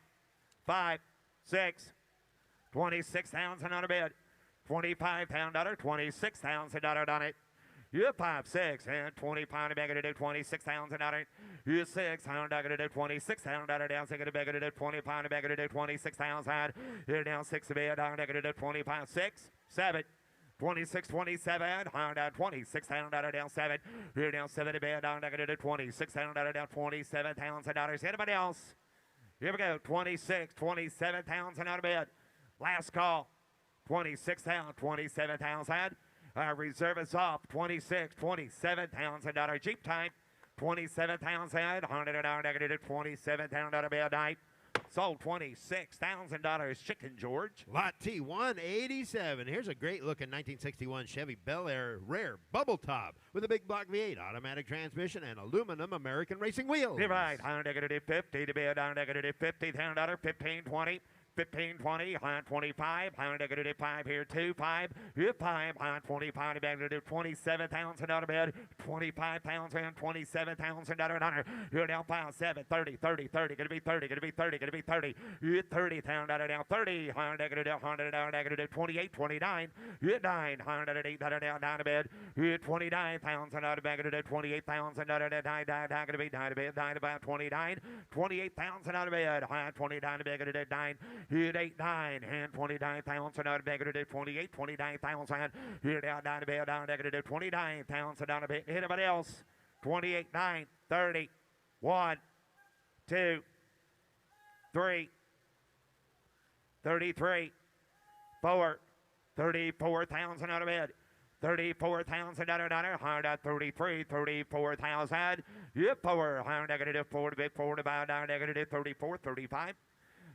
6, 26,000 out of bed. $25,000, $26,000 on it. You're 5, 6, and 25 to beg it to 26,000 on it. You're 6, I'm going to do 26,000 down, 6 to beg it to 25 to beg it to 26,000. You're down 6 to bed, I'm going to do 25, 6, 7. 26, 27, high down 26,000 down 7. You're down 7 to bed, I'm going to do 26,000 down $27,000. Anybody else? Here we go, 26, 27,000 out of bed. Last call, 26,000, 27,000. Reserve is off, 26, 27,000 Jeep time, 27,000, $100 negative, 27,000 bed night. Sold $26,000. Chicken George. Lot T 187. Here's a great looking 1961 Chevy Bel Air Rare Bubble Top with a big block V8, automatic transmission, and aluminum American racing wheels. You're right. $100 negative 50 to bid, $100 negative $50,000, 15, 20. 15, 20, high 25, high negative 5 here, 2, 5, here 5, high 25, negative 27,000 out of bed, 25,000, $27,000, you're down 5, 7, 30, 30, 30, gonna be 30, gonna be 30, gonna be 30, you're 30,000 down 30, high negative 100 down negative 28, 29, you're 9, high negative 8 down to bed, you're 29,000 out of bed, negative 28,000 out of bed, gonna be 9 to bed, 9 about 29, 28,000 out of bed, high 29 to bed, negative 9. Hit 8, 9, and 29,000 out of negative 28, 29,000. Here down to bed, down negative 29,000 down a bit. Anybody else? 28, 9, 30, 1, 2, 3, 33, 4, 34,000 out of bed. 34,000 out of dollar, hard at 33, 34,000. Yep, 4, hard negative 4 to bid, 4 to buy down negative 34, 35.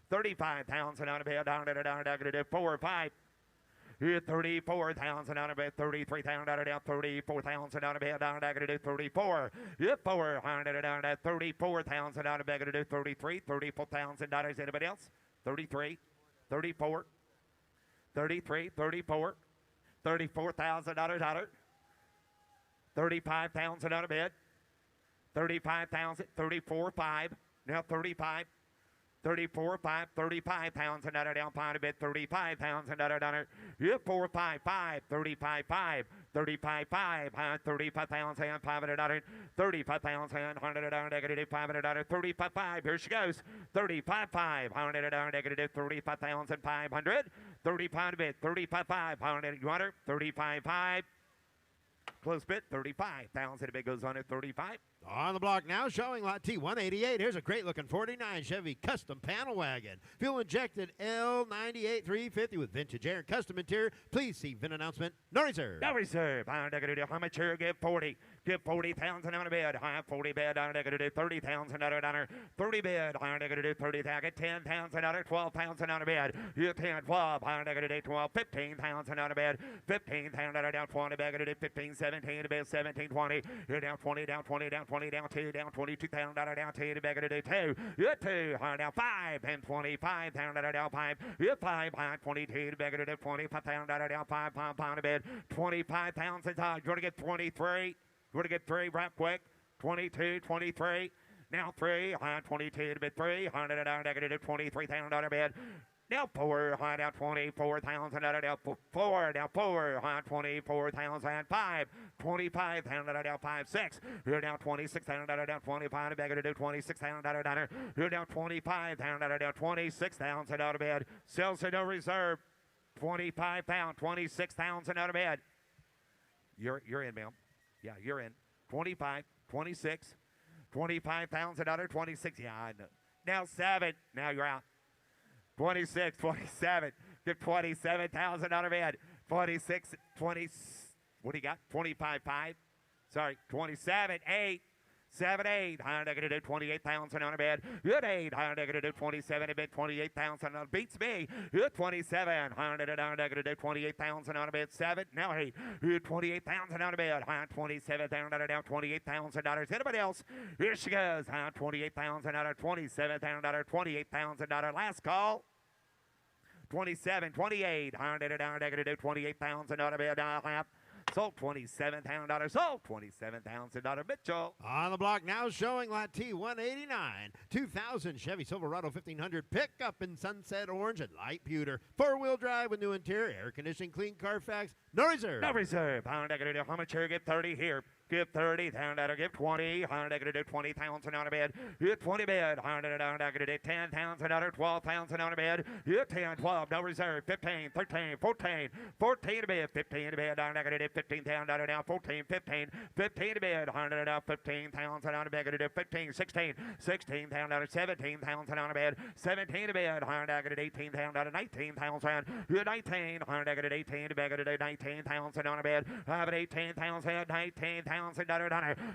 35,000 out of bed, down negative 4, 5. Here 34,000 out of bed, 33,000 out of down, 34,000 out of bed, down negative 34. Yep, 400 down at 34,000 out of bed, negative 33, $34,000. Anybody else? 33, 34, 33, 34, $34,000. 35,000 out of bed, 35,000, 34, 5. Now 35. 34, 5, 35,000 down 5 to bid, 35,000 down. Yep, 4, 5, 5, 35, 5, 35,500, high 35,500, 35,100, negative 500, 35,500. Here she goes. 35,500, negative 35,500, 35 to bid, 35,500. You want her? 35,500. Close bid, 35,000. A bid goes on at 35. On the block now, showing lot T188. Here's a great-looking 49 Chevy custom panel wagon. Fuel-injected L98 350 with vintage air and custom interior. Please see VIN announcement. No reserve. No reserve. How much here? Give 40. Give 40,000 on a bid. High 40 bid. 30,000 on 30 bid. High negative 30,000. Get 10,000 on 12,000 on a bid. You 10, 12. High negative 12. 15,000 on a bid. 15,000 down 20 bid. 15, 17 to bid. 17, 20. You're down 20, down 20, down 20, down 2, down 22,000 down 2 to bid. 2. You're 2. High down 5 and 25,000 down 5. You're 5. High 22 to bid. 25,000 down 5 pound a bid. 25,000. You want to get 23? You want to get 3 right quick? 22, 23. Now 3, high 22 to bid 3, $100 $23,000 bid. Now 4, high down 24,000 down 4, now 4, high 24,000 5, 25,000 down 5, 6. You're down 26,000 down 25, beg to 26,000 down. You're down 25,000 down 26,000 out of bed. Sales to no reserve. 25 pound, 26,000 out of bed. You're in, ma'am. Yeah, you're in. 25, 26, 25,000 out of 26. Yeah, I know. Now 7. Now you're out. 26, 27. Get 27,000 out of bed. 26, 20. What do you got? 25, 5. Sorry, 27, 8. 7, 8, high negative 28,000 on a bed. You're 8, high negative 27, a bid 28,000 on beats me. You're 27, high negative 28,000 on a bed. 7, now 8. You're 28,000 on a bed. High 27,000 down $28,000. Anybody else? Here she goes. High 28,000 out of 27,000 $28,000. Last call. 27, 28, high negative 28,000 on a bed. Half. Sold $27,000. Sold $27,000. Mitchell. On the block now, showing lot T189. 2000 Chevy Silverado 1500 pickup in sunset orange and light pewter. 4-wheel drive with new interior, air conditioning, clean Carfax. No reserve. No reserve. How much here? Get 30 here. Give 30,000. Give 20. Negative 20,000 on a bed. You 20 bed. Negative 10,000. 12,000 on a bed. You 10, 12. No reserve. 15, 13, 14. 14 to bed. 15 to bed. Negative 15,000 down 14, 15. 15 to bed. 15,000 on a bed. Negative 15, 16. 16,000. 17,000 on a bed. 17 to bed. Negative 18,000. 19,000. You 19. Negative 18 to bed. 19,000 on a bed. Have it 18,000. 19,000.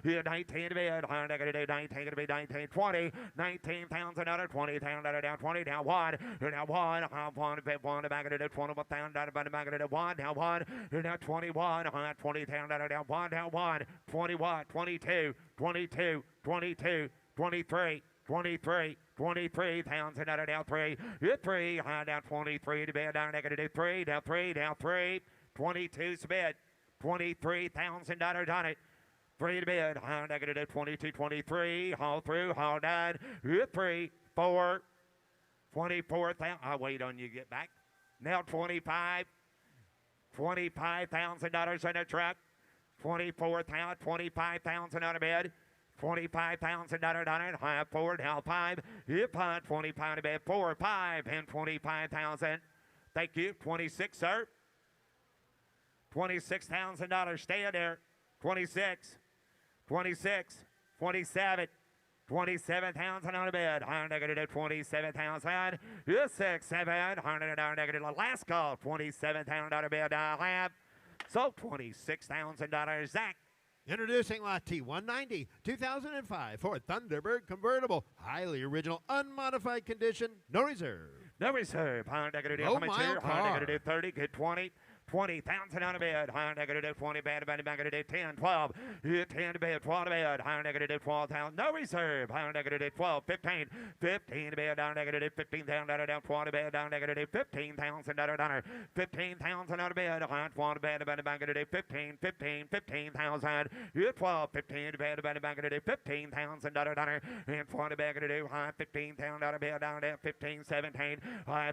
You're 19 to bed. 19 to be 19, 20, 19,000 down 20,000 down 20 down 1. You're now 1. 1 back at it 21,000 down back at it 1 now 1. You're now 21. 20,000 down 1 down 1. 21, 22, 22, 22, 23. 23, 23,000 down 3. You're 3. Down 23 to bed. Down negative 3. Down 3. Down 3. 22 to bed. $23,000 on it. 3 to bid. Negative 22, 23. Haul through. Haul down. 3, 4. 24,000. I'll wait on you to get back. Now 25. $25,000 in a truck. 24,000. 25,000 on a bed. $25,000 on it. High 4. Now 5. Hip on 25 to bed. 4, 5, and 25,000. Thank you. 26, sir. $26,000. Stay in there. 26, 26, 27, 27,000 on a bed. Negative 27,000. 6, 7, negative. Last call. 27,000 on a bed. Have. So $26,000. Zach. Introducing lot T190, 2005 Ford Thunderbird convertible, highly original, unmodified condition, no reserve. No reserve. Negative. How much here? Negative 30. Get 20. 20,000 on a bed. Negative 20 bed. Negative 10, 12. 10 to bed. 12 to bed. Negative 12,000. No reserve. Negative 12, 15. 15 to bed. Negative 15,000 down 20 bed. Negative 15,000 down 15,000 on a bed. 12 to bed. Negative 15, 15, 15,000. 12, 15 to bed. Negative 15,000 down and 20 bed. Negative 15,000 out of bed. Down 15, 17.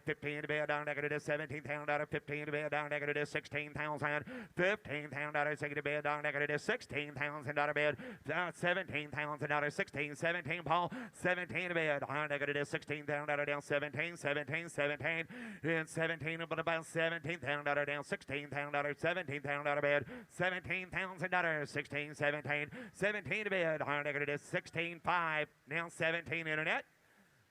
15 to bed. Negative 17,000 out of 15 to bed. Negative $16,000. $15,000 take it to bid, down negative $16,000 bid. $17,000, 16, 17, Paul, 17 to bid, down negative $16,000 down 17, 17, 17, and 17, but about $17,000 down 16,000, $17,000 bid, $17,000, 16, 17, 17 to bid, down negative 16.5, now 17 internet.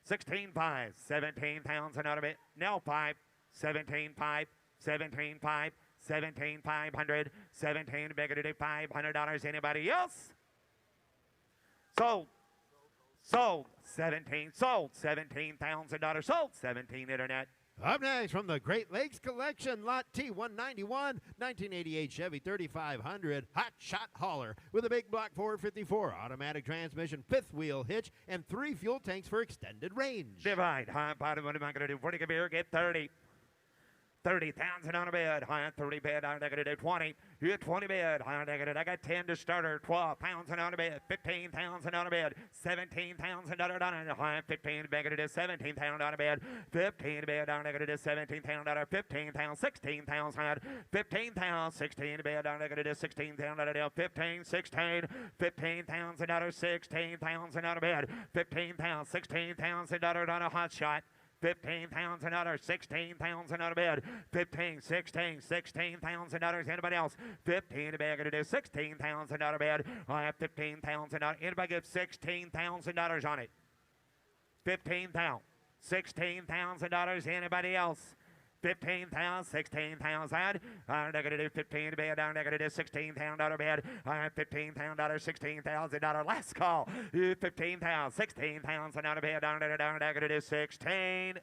16.5, 17,000 bid, now 5, 17.5, 17.5, 17,500, 17 negative $500. Anybody else? Sold. Sold. 17. Sold. $17,000. Sold. 17 internet. Up next from the Great Lakes Collection, Lot T 191, 1988 Chevy 3500 Hot Shot Hauler with a big block 454 automatic transmission, fifth wheel hitch, and 3 fuel tanks for extended range. Divide. High bottom. What am I going to do? 40 beer. Get 30. 30,000 on a bid. High 30 bid. I'm going to do 20. You get 20 bid. High negative. I got 10 to starter. 12,000 on a bid. 15,000 on a bid. $17,000 on it. High 15 negative 17,000 on a bid. 15 bid. I'm negative 17,000. 15,000. 16,000. 15,000. 16 bid. I'm negative 16,000. 15. 16. $15,000. 16,000 on a bid. 15,000. $16,000 on a hot shot. $15,000, 16,000 on a bid. 15, 16, $16,000. Anybody else? 15 to bid. Gonna do $16,000 bid. I have $15,000. Anybody give $16,000 on it? 15,000, $16,000. Anybody else? 15,000, 16,000. I'm going to do 15 to bid. I'm going to do $16,000 bid. I have $15,000, $16,000. Last call. 15,000, 16,000 on a bid. I'm going to do 16.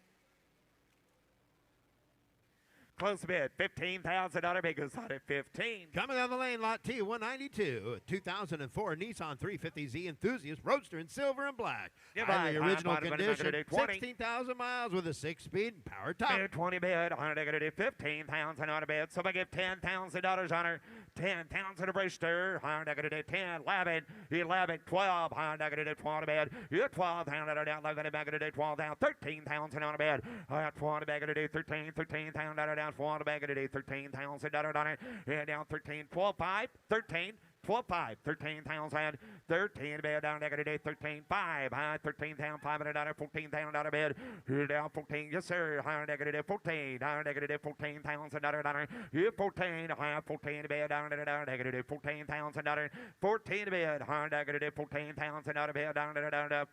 Close bid. $15,000 bid goes on at 15. Coming down the lane, Lot T 192, 2004 Nissan 350Z Enthusiast Roadster in silver and black. Highly original condition. 16,000 miles with a 6-speed power top. Bid 20 bid. I'm going to do 15,000 on a bid. So if I give $10,000 on her, 10,000 a Brewster. I'm going to do 10, 11, 11, 12. I'm going to do 12 bid. You're 12,000 down. 11, I'm going to do 12 down. 13,000 on a bid. I got 20 bag to do 13, 13,000 down. 4 bag to do 13,000 on it. And down 13, 12, 5, 13. 12, 5, 13,000, 13 bid down negative day, 13, 5, high 13,500, 14,000 bid, here down 14, yes sir, high negative 14, high negative $14,000, you 14, high 14 bid down negative $14,000, 14 bid, high negative $14,000 bid down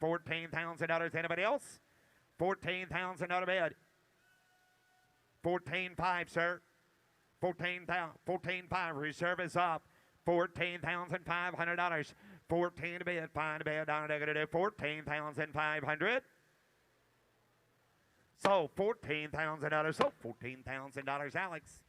$14,000. Anybody else? $14,000 bid. 14.5, sir. 14.5. Reserve is up. $14,500. 14 to bid. 5 to bid. Down negative 14,500. So $14,000. So $14,000, Alex.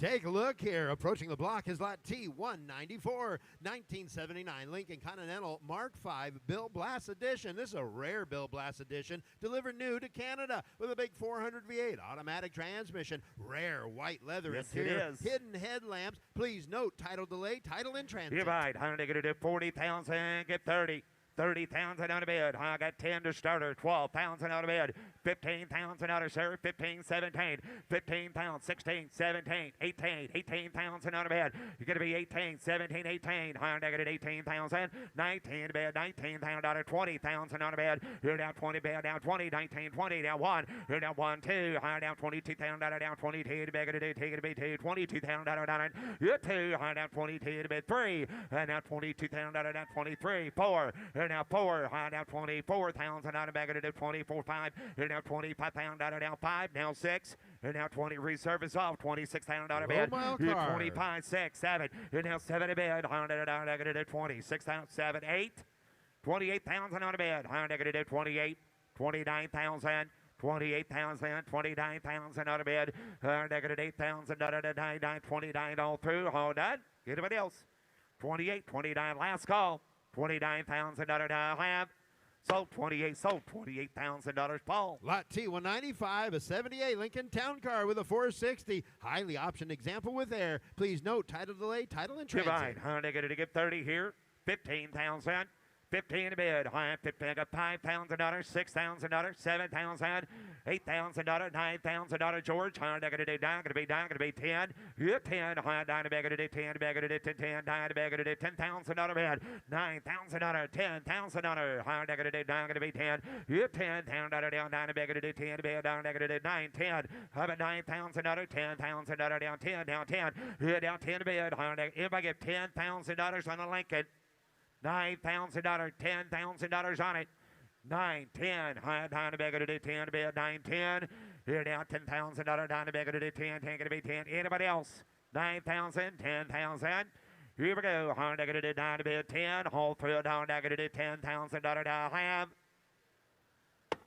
Take a look here. Approaching the block is Lot T 194, 1979 Lincoln Continental Mark V Bill Blass Edition. This is a rare Bill Blass Edition, delivered new to Canada with a big 400 V8 automatic transmission, rare white leather interior, hidden headlamps. Please note, title delay, title in transit. You're right. I'm going to do 40,000, get 30. 30,000 out of bid. I got 10 to starter. 12,000 out of bid. 15,000 out of sir. 15, 17. 15,000, 16, 17, 18. 18,000 out of bid. You're going to be 18, 17, 18. Higher negative 18,000. 19 to bid. 19,000 out of 20,000 out of bid. You're down 20 bid. Down 20. 19, 20. Down 1. You're down 1, 2. Higher down 22,000 out of down 22 to bid. Take it to be 2. 22,000 out of down. You're 2. Higher down 22 to bid 3. And now 22,000 out of down 23. 4. You're now 4, high down 24,000 out of bag to 24, 5. You're now 25,000 out of down 5, now 6. You're now 20, reserve is off, 26,000 out of bed. You're 25, 6, 7. You're now 7 to bed, high down negative 20, 6,000, 7, 8. 28,000 out of bed, high negative 28, 29,000. 28,000, 29,000 out of bed, negative 8,000, 29 all through, hold on. Anybody else? 28, 29, last call. $29,000 I have. Sold 28, sold $28,000, Paul. Lot T 195, a 78 Lincoln Town Car with a 460. Highly optioned example with air. Please note, title delay, title in transit. Divide. I'm going to get 30 here. 15,000. 15 to bid. High 15, got $5,000, $6,000, $7,000, $8,000, $9,000. George, high down, gonna be 10. Yeah, 10. High down to bag it 10, bag it 10, down to bag it $10,000 bid. $9,000, $10,000. High down, gonna be 10. Yeah, 10, down to bag it 10, bid down to bid 9, 10. How about $9,000, $10,000 down 10, down 10. Yeah, down 10 to bid. If I get $10,000 on the Lincoln. $9,000, $10,000 on it. 9, 10, high down to beg it to 10 to bid 9, 10. Here down $10,000 down to beg it to 10, 10 to be 10. Anybody else? 9,000, 10,000. Here we go. High down to down to bid 10. Whole through down to $10,000 down have.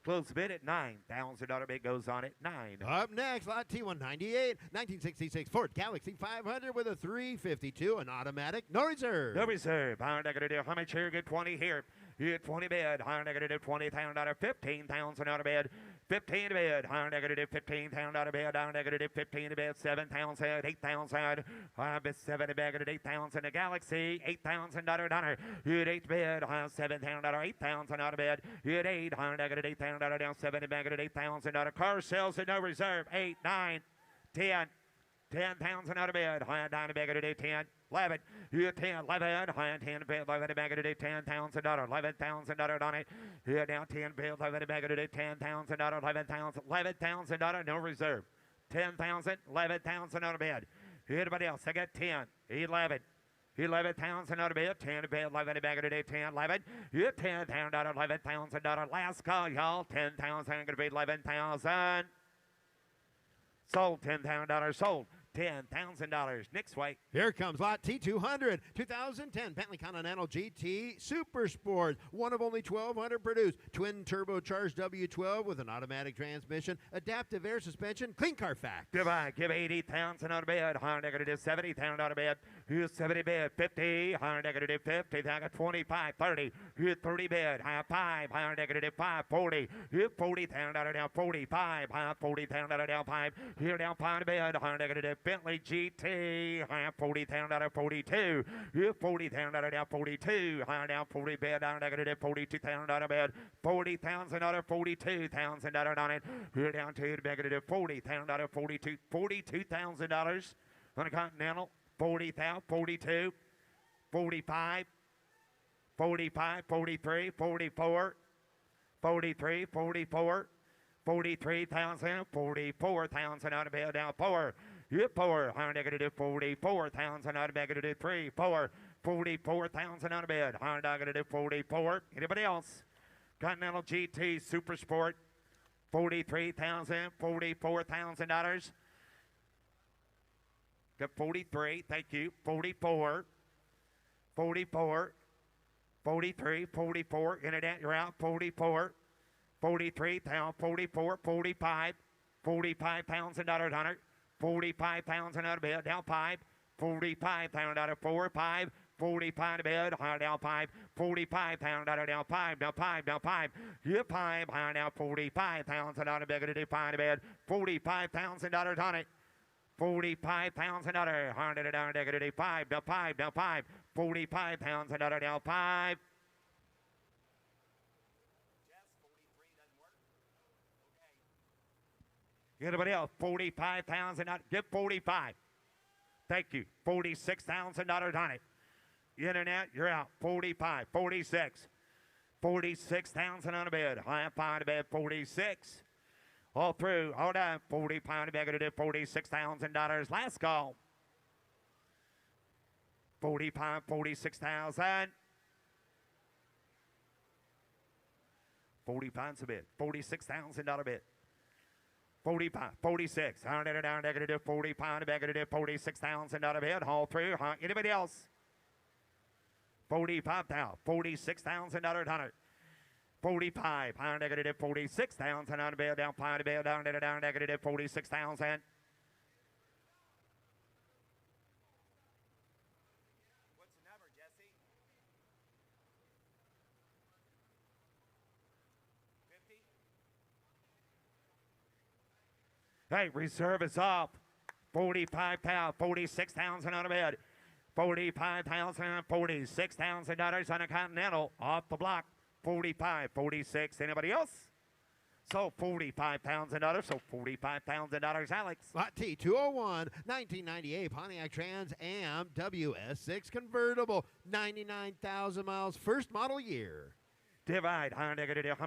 Close bid at $9,000 bid goes on at 9. Up next, lot T198, 1966 Ford Galaxy 500 with a 352, an automatic, no reserve. No reserve. Higher negative. How much here? Get 20 here. You get 20 bid. Higher negative $20,000, $15,000 bid. 15 to bid. Higher negative $15,000 bid. Down negative 15 to bid. 7,000, 8,000. Higher bid 7 to bid. 8,000. A Galaxy $8,000 donor. You get 8 bid. Higher $7,000, $8,000 bid. You get 8. Higher negative $8,000 down 7 to bid. $8,000. Car sales at no reserve. 8, 9, 10. $10,000 bid. High down to bid. 10. 11. You 10, 11, high 10 bid, 11 to bag it at $10,000, $11,000 on it. Here down 10 bid, 11 to bag it at $10,000, $11,000, no reserve. 10,000, 11,000 on a bid. Anybody else? I got 10, 11. 11,000 on a bid, 10 to bid, 11 to bag it at 10, 11. You $10,000, $11,000. Last call, y'all. 10,000, gonna be 11,000. Sold, $10,000 sold. $10,000. Next way. Here comes lot T200, 2010 Bentley Continental GT Super Sport. One of only 1,200 produced. Twin turbocharged W12 with an automatic transmission, adaptive air suspension, clean car facts. Goodbye. Give 80,000 on a bid. Higher negative 70,000 on a bid. Here's 70 bid. 50. Higher negative 50. I got 25. 30. Here's 30 bid. Higher 5. Higher negative 5. 40. Here's 40,000 down 45. Higher 40,000 down 5. Here down 5 bid. Higher negative Bentley GT, high $40,000 42. You $40,000 down 42. High down 40 bid down negative $42,000 bid. $40,000 $42,000 on it. Here down to negative $40,000 $42,000 on a Continental. 40,000 42. 45. 45, 43, 44. 43, 44. 43,000, 44,000 on a bid down 4. You 4, higher negative 44,000 on a negative 3, 4, 44,000 on a bid, higher negative 44. Anybody else? Continental GT Super Sport, $43,000, $44,000. Got 43, thank you, 44, 44, 43, 44. Internet, you're out, 44. 43,000, 44, 45, $45,000 on it, 45,000 on a bid, down 5, 45,000 4, 5, 45 to bid, higher down 5, 45,000 down 5, down 5, down 5, you 5, higher down 45,000 on a bid, to 5 to bid, $45,000 on it, $45,000, higher down negative 5, down 5, down 5, $45,000 down 5. Anybody else? 45,000. Give 45. Thank you. $46,000 on it. Internet, you're out. 45, 46. 46,000 on a bid. High 5 to bid. 46. All through. All done. 45 to bid. $46,000. Last call. 45, 46,000. 45's a bid. $46,000 bid. 45, 46, down negative 45, negative $46,000 bid, haul through. Anybody else? 45,000, $46,000 hunter. 45, higher negative 46,000 on the bid, down 5 to bid, down negative 46,000. Hey, reserve is up. 45,000, 46,000 on a bid. $45,000, $46,000 on a Continental off the block. 45, 46. Anybody else? So $45,000. So $45,000, Alex. Lot T 201, 1998 Pontiac Trans Am WS6 convertible, 99,000 miles, first model year. Divide. How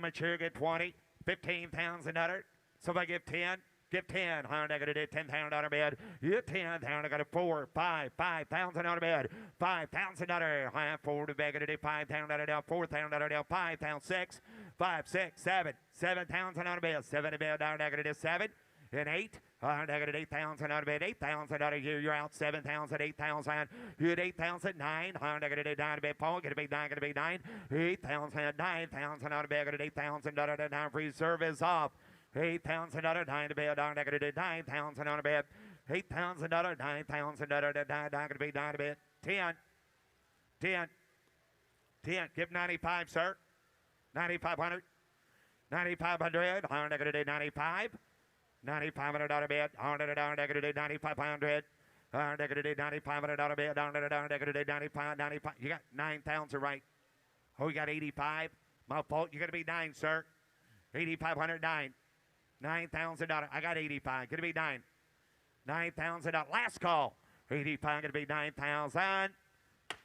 much here? Get 20. $15,000. So if I give 10, give 10. $10,000 bid. You get 10,000. I got a 4, 5, $5,000 bid. $5,000. 4 to beg it. $5,000 down. $4,000 down. 5,000. 6, 5, 6, 7. $7,000 bid. 7 bid. Negative 7. And 8. Negative 8,000 out of bed. $8,000 here. You're out. 7,000. 8,000. You had 8,000. 9. Negative 9 bed. Paul. Gonna be 9. Gonna be 9. 8,000. 9,000 out of bed. $8,000 down. Free service off. $8,000. 9 to bed. Negative 9,000 out of bed. $8,000. $9,000. Gonna be 9 to bed. 10. 10. 10. Give 95, sir. 9,500. 9,500. Negative 95. $9,500 bid. Negative 9,500. Negative $9,500 bid. Negative 95. 95. You got 9,000 right. Oh, you got 85. My fault. You're gonna be 9, sir. 8,509. $9,000. I got 85. Gonna be 9. $9,000. Last call. 85. Gonna be 9,000.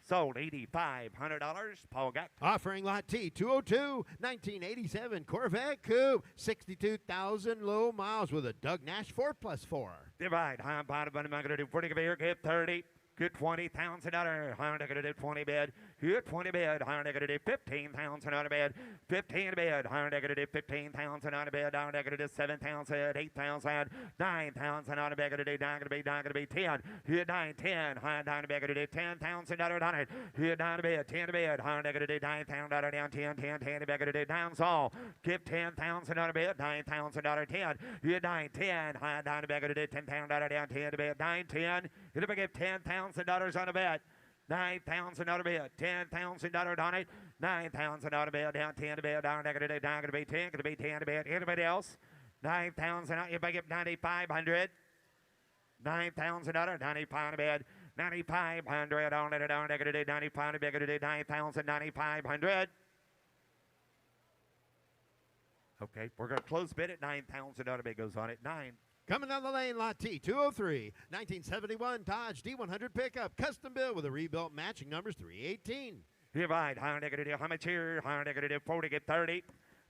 Sold $8,500. Paul got. Offering Lot T 202, 1987 Corvette Coupe, 62,000 low miles with a Doug Nash 4+4. Divide. I'm bottom. I'm going to do 40 here. Get 30. Get $20,000. I'm going to do 20 bid. Get 20 bid. I'm going to do 15,000 on a bid. 15 bid. I'm going to do 15,000 on a bid. I'm going to do 7,000, 8,000, 9,000 on a bid. I'm going to be 10. Hit 9, 10. I'm going to do $10,000 on it. Hit 9 bid. 10 bid. I'm going to do $9,000 down. 10, 10, 10. I'm going to do down. So give $10,000 on a bid. $9,000 10. Hit 9, 10. I'm going to do $10,000 down. 10 bid. 9, 10. If I give $10,000 on a bet, $9,000 on a bet, $10,000 on it, $9,000 on a bet, down 10 to bet, down negative, down gonna be 10, gonna be 10 to bet. Anybody else? $9,000. If I get 9,500, $9,000, 95 to bet, 9,500 on it, down negative, 95 to bet, gonna do 9,000, 9,500. Okay, we're gonna close bid at 9,000 on a bet. Goes on at 9. Coming down the lane, Lot T 203, 1971 Dodge D100 pickup, custom built with a rebuilt matching numbers 318. Divide. How much here? Negative 40. Get 30.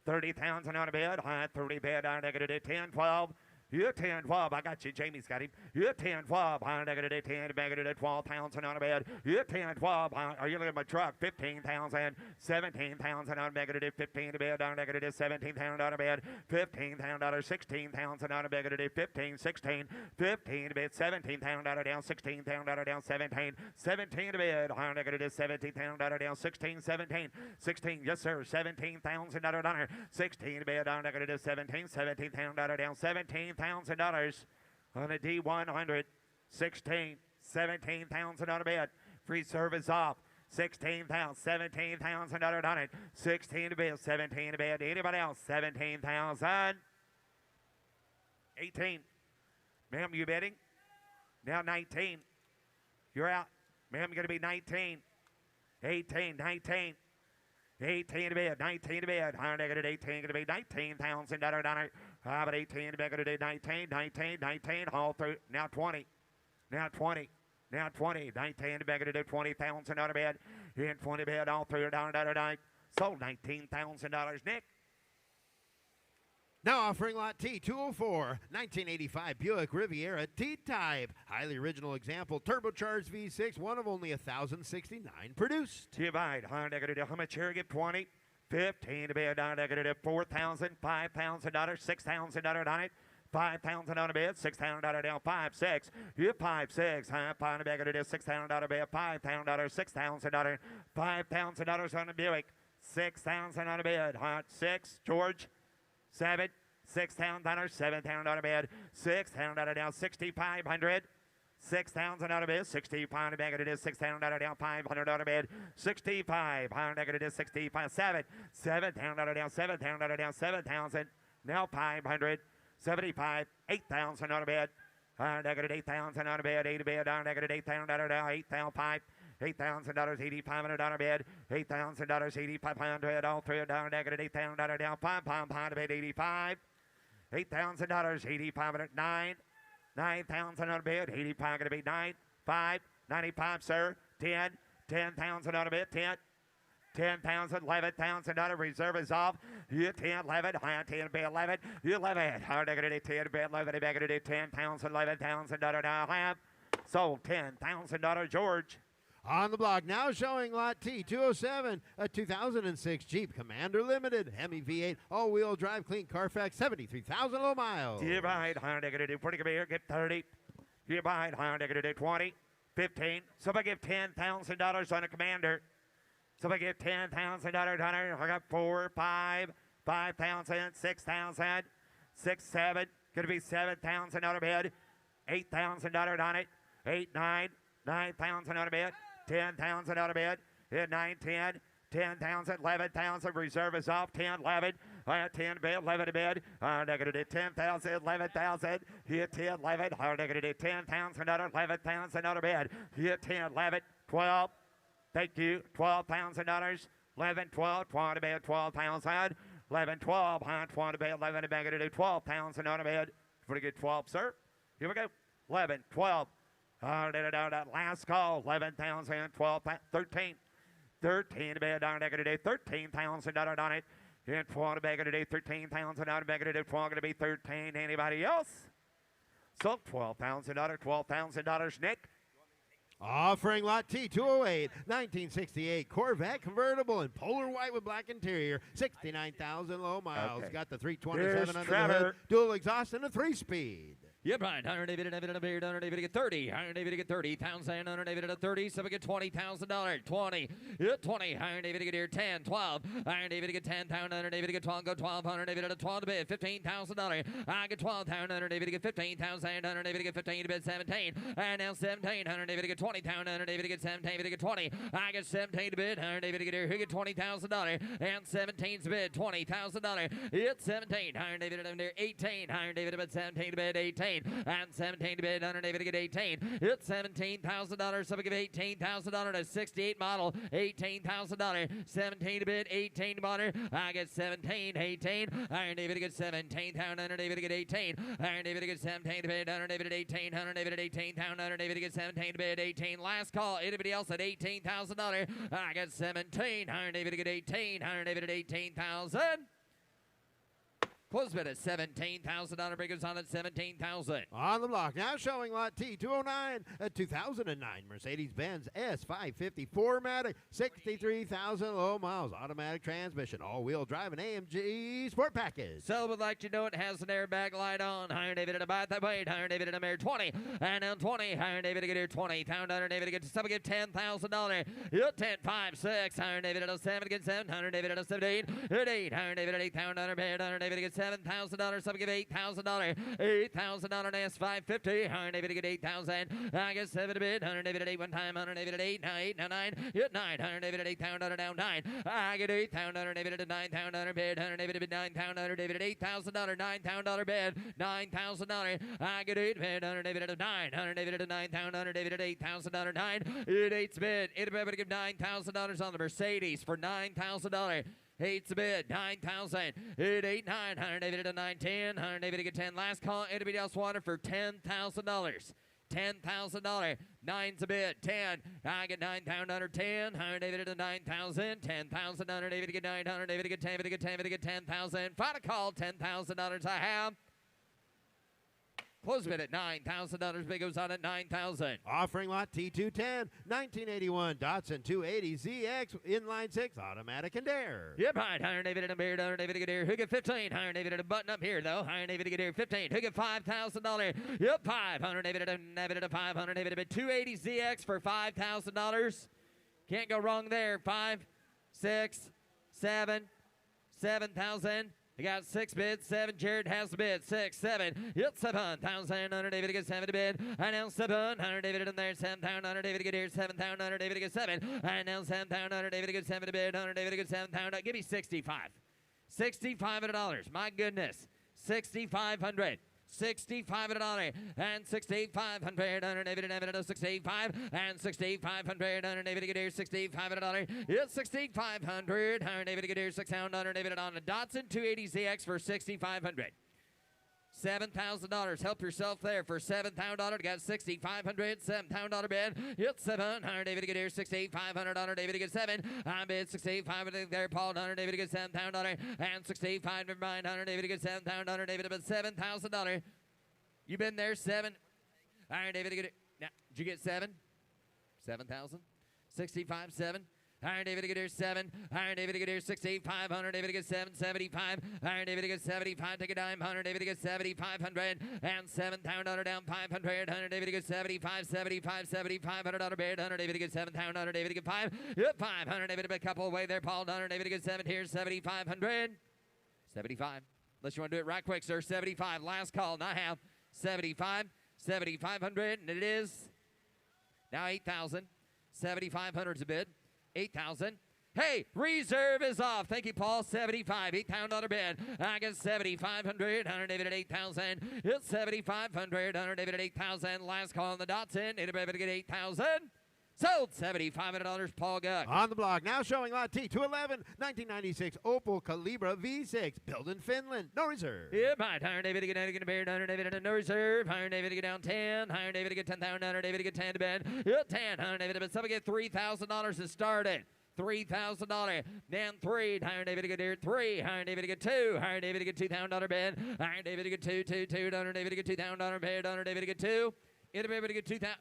30,000 on a bid. 30 bid. Negative 10, 12. You're 10, 12. I got you. Jamie's got him. You're 10, 12. Negative 10, negative 12,000 on a bed. You're 10, 12. Are you looking at my truck? 15,000, 17,000 on negative 15 to bed. Negative 17,000 on a bed. $15,000, 16,000 on a negative 15, 16, 15 to bed. 17,000 down. 16,000 down. 17, 17 to bed. Negative 17,000 down. 16, 17, 16. Yes, sir. $17,000 on her. 16 to bed. Negative 17, 17,000 down. 17. $1,000 on a D100, 16, 17,000 on a bid. Free service off. 16,000, 17,000 on it. 16 to bid, 17 to bid. Anybody else? 17,000. 18. Ma'am, you bidding? Now 19. You're out. Ma'am, going to be 19. 18, 19. 18 to bid, 19 to bid. Negative 18 going to be $19,000 on it. But 18 to bid, going to do 19, 19, 19. All through. Now 20. Now 20. Now 20. 19 to bid, going to do 20,000 on a bid. In 20 bid, all through down to night. Sold $19,000. Nick. Now offering Lot T 204, 1985 Buick Riviera T-Type. Highly original example, turbocharged V6, one of only 1,069 produced. Divide. How much here? Get 20. 15 to bid. Negative 4,000, $5,000, $6,000 on it. 5,000 on a bid, $6,000 down, 5, 6. You 5, 6. Find a bag it is $6,000 bid, $5,000, $6,000, $5,000 on the Buick, 6,000 on a bid. 6, George. 7, $6,000, $7,000 bid, $6,000 down, 6,500. 6,000 out of bid, 65 bag it is $6,000 down, $500 bid, 65. It is 65. 7, $7,000 down, $7,000 down, 7,000. Now 500. 75, $8,000 on a bid. Negative 8,000 on a bed, 80 bed, negative 8,000 down, 8,005. $8,000, $8,500 bed, $8,000, $8,500, all three down, negative $8,000 down, £5 bed, 85. $8,000, $8,500, 9. 9,000 on a bed, 85 going to be 9, 5, 95, sir, 10, 10,000 on a bed, 10. 10,000, $11,000 reserve is off. You 10, 11, high 10, be 11, 11. Hard negative 10, be 11, negative 10,000, $11,000 now have. Sold $10,000, George. On the block now showing lot T 207, a 2006 Jeep Commander Limited, Hemi V8, all-wheel drive, clean Carfax, 73,000 low miles. You're behind, high negative 40, come here, get 30. You're behind, high negative 20, 15. Somebody give $10,000 on a Commander. Somebody give $10,000 on it. I got 4, 5, 5,000, 6,000, 6, 7. Going to be $7,000 on a bed. $8,000 on it. 8, 9, 9,000 on a bed. 10,000 on a bed. 9, 10, 10,000, 11,000. Reserve is off. 10, 11. 10 bed, 11 a bed. Negative 10,000, 11,000. Here 10, 11. Negative 10,000 on 11,000 on a bed. Here 10, 11, 12. Thank you. $12,000. 11, 12, 20 bed, 12,000. 11, 12, 20 bed, 11 a bed, 12,000 on a bed. Pretty good 12, sir. Here we go. 11, 12. That last call. 11,000, 12, 13. 13 a bed, negative $13,000 on it. And 20 bed, 13,000 on a bed, 12 going to be 13. Anybody else? So $12,000, $12,000, Nick. Offering lot T 208, 1968 Corvette convertible in polar white with black interior, 69,000 low miles. Okay. Got the 327 Here's under the Trevor. hood, dual exhaust, and a 3-speed. Yep, right. 100 David and a beard, 100 David get 30. 100 David get 30,000, 100 David at 30. So we get $20,000. 20. Yeah, 20. 100 David get here 10, 12. 100 David get 10,000, 100 David get 12. Go 12. 100 David at 12 to bid. $15,000. I get 12,000, 100 David get 15,000, 100 David get 15 to bid 17. And now 17. 100 David get 20,000, 100 David get 17. David get 20. I get 17 to bid. 100 David get here. Who get $20,000? And 17's bid. $20,000. It's 17. 100 David at 18. 100 David at 17 to bid 18. And 17 to bid, 100 David to get 18. It's $17,000. Somebody give $18,000 to 68 model. $18,000. 17 to bid, 18 to model. I get 17, 18. Iron David to get 17. 100 David to get 18. Iron David to get 17 to bid, 100 David at 18. 100 David at 18. 100 David to get 17 to bid, 18. Last call. Anybody else at $18,000? I get 17. 100 David to get 18. 100 David at 18,000. Close bid at $17,000. Breakers on at $17,000. On the block now showing lot T 209, a 2009 Mercedes-Benz S550 4MATIC, 63,000 low miles, automatic transmission, all-wheel drive, and AMG Sport Package. So would like to know it has an airbag light on. Iron David at about that weight. Iron David at a mere 20. And now 20. Iron David to get here 20. Iron David to get to somebody get $10,000. 10, 5, 6. Iron David at a 7 against 7. Iron David at a 17. At 8. Iron David at 8,000 bid. Iron David to get $7,000. Somebody give $8,000. $8,000 S550. Iron David to get 8,000. I get 7 to bid. Iron David at 8 one time. Iron David at 8. Now 8. Now 9. Hit 9. Iron David at 8,000 down 9. I get 8,000. Iron David at 9,000 bid. Iron David at 9,000. Iron David at $8,000. $9,000 bid. $9,000. I get 8 bid. Iron David at 9. Iron David at 9,000. Iron David at $8,000. 9. It 8's bid. It to give $9,000 on the Mercedes for $9,000. 8's a bid, 9,000. It 8, 9. 100 David at 9, 10. 100 David to get 10. Last call. Anybody else wanted for $10,000? $10,000. 9's a bid, 10. I get 9,000 under 10. 100 David at 9,000. 10,000 under David to get 900. David to get 10. David to get 10. David to get 10,000. Final call. $10,000 I have. Close bid at $9,000. Big goes on at 9,000. Offering lot T210, 1981 Datsun 280ZX, inline 6, automatic and dare. Yep, right. Iron David at a beard. Iron David to get here. Who get 15? Iron David at a button up here, though. Iron David to get here. 15. Who get $5,000? Yep, 5. 100 David at a 500 David at a 280ZX for $5,000. Can't go wrong there. 5, 6, 7, 7,000. You got 6 bids, 7. Jared has the bid. 6, 7. It's 7,000. 100 David to get 7 to bid. And now 7. 100 David in there. 7,000. 100 David to get here. 7,000. 100 David to get 7. And now 7,000. 100 David to get 7 to bid. 100 David to get 7,000. Give me 65. $6,500. My goodness. 6,500. $6,500 and $6,500 under David and 65 and $6,500 under David Gadir $6,500. It's $6,500 under David Gadir $6 under David on a Datsun 280ZX for $6,500. $7,000. Help yourself there for $7,000. Got $6,500. $7,000 bid. It's $700. David get here. $6,500. David get $7. I bid $6,500 there. Paul Donner. David get $7,000 and $6,500. David get $7,000. David bid $7,000. You been there? $7. All right, David get it. Now, did you get 7? 7,000. 65. 7. Iron David get here 7. Iron David get here 6,500. David gets 775. Iron David gets 75. Take a dime. 100. David gets 7,500 and $7,000 down 500. 100. David gets 75. 75. $7,500 bid. 100. David gets 7,000. David gets 5. Yep, 500. David a couple away there. Paul Donner. David gets 7 here. 7,500. 75. Unless you want to do it right quick, sir. 75. Last call. Not half. 75. 7,500. And it is now 8,000. 7,500 is a bid. 8,000. Hey, reserve is off. Thank you, Paul. 75. $8,000 bid. I get 7,500. 100 David at 8,000. It's 7,500. 100 David at 8,000. Last call on the Datsun. Anybody to get 8,000? Sold. $7,500. Paul Guck. On the block, now showing lot T, 211, 1996 Opel Calibra V6, built in Finland, no reserve. Yeah, right. Iron David to get down to get a beard. Iron David to no reserve. Iron David to get down 10. Iron David to get 10,000. Iron David to get 10 to bed. Yeah, 10. Iron David to bed. Somebody get $3,000 to start it. $3,000. Then 3. Iron David to get here. 3. Iron David to get 2. Iron David to get $2,000 bed. Iron David to get 2. Iron David to get $2,000 bed. Iron David to get 2. Iron David to get 2,000.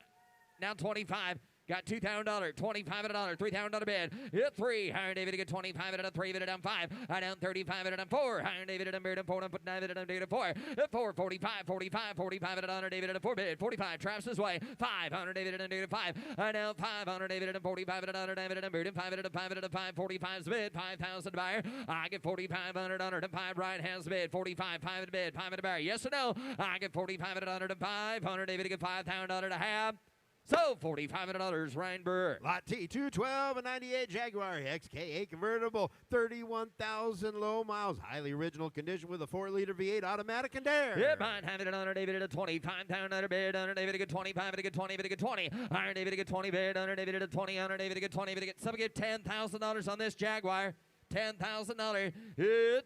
Now 25. Got $2,000, $2,500, $3,000 bid. Hit 3. Iron David to get 25 at a 3 bid down 5. I down 35 at a 4. Iron David at a bid 4. Put 9 at a David 4. At 4, 45, 45, 45 at a 100 David at a 4 bid. 45 traps his way. 500 David at a David 5. I down 500 David at a 45 at a 100 David at a bid. 5 at a 5 at a 5. 45's bid. 5,000 buyer. I get 4,500 under the 5 right hands bid. 45, 5 at a bid. 5 at a buyer. Yes or no? I get 45 at a 100 and 500 David to get $5,000 to have. So, $4,500, Ryan Brewer. Lot T, 212, a 98 Jaguar XK8 convertible, 31,000 low miles, highly original condition with a 4-liter V8 automatic and air. Yeah, mine having it under David at a 25,000 under bid, under David to get 25, to get 20, to get 20. Iron David to get 20 bid, under David at a 20, under David to get 20, to get somebody get $10,000 on this Jaguar. $10,000.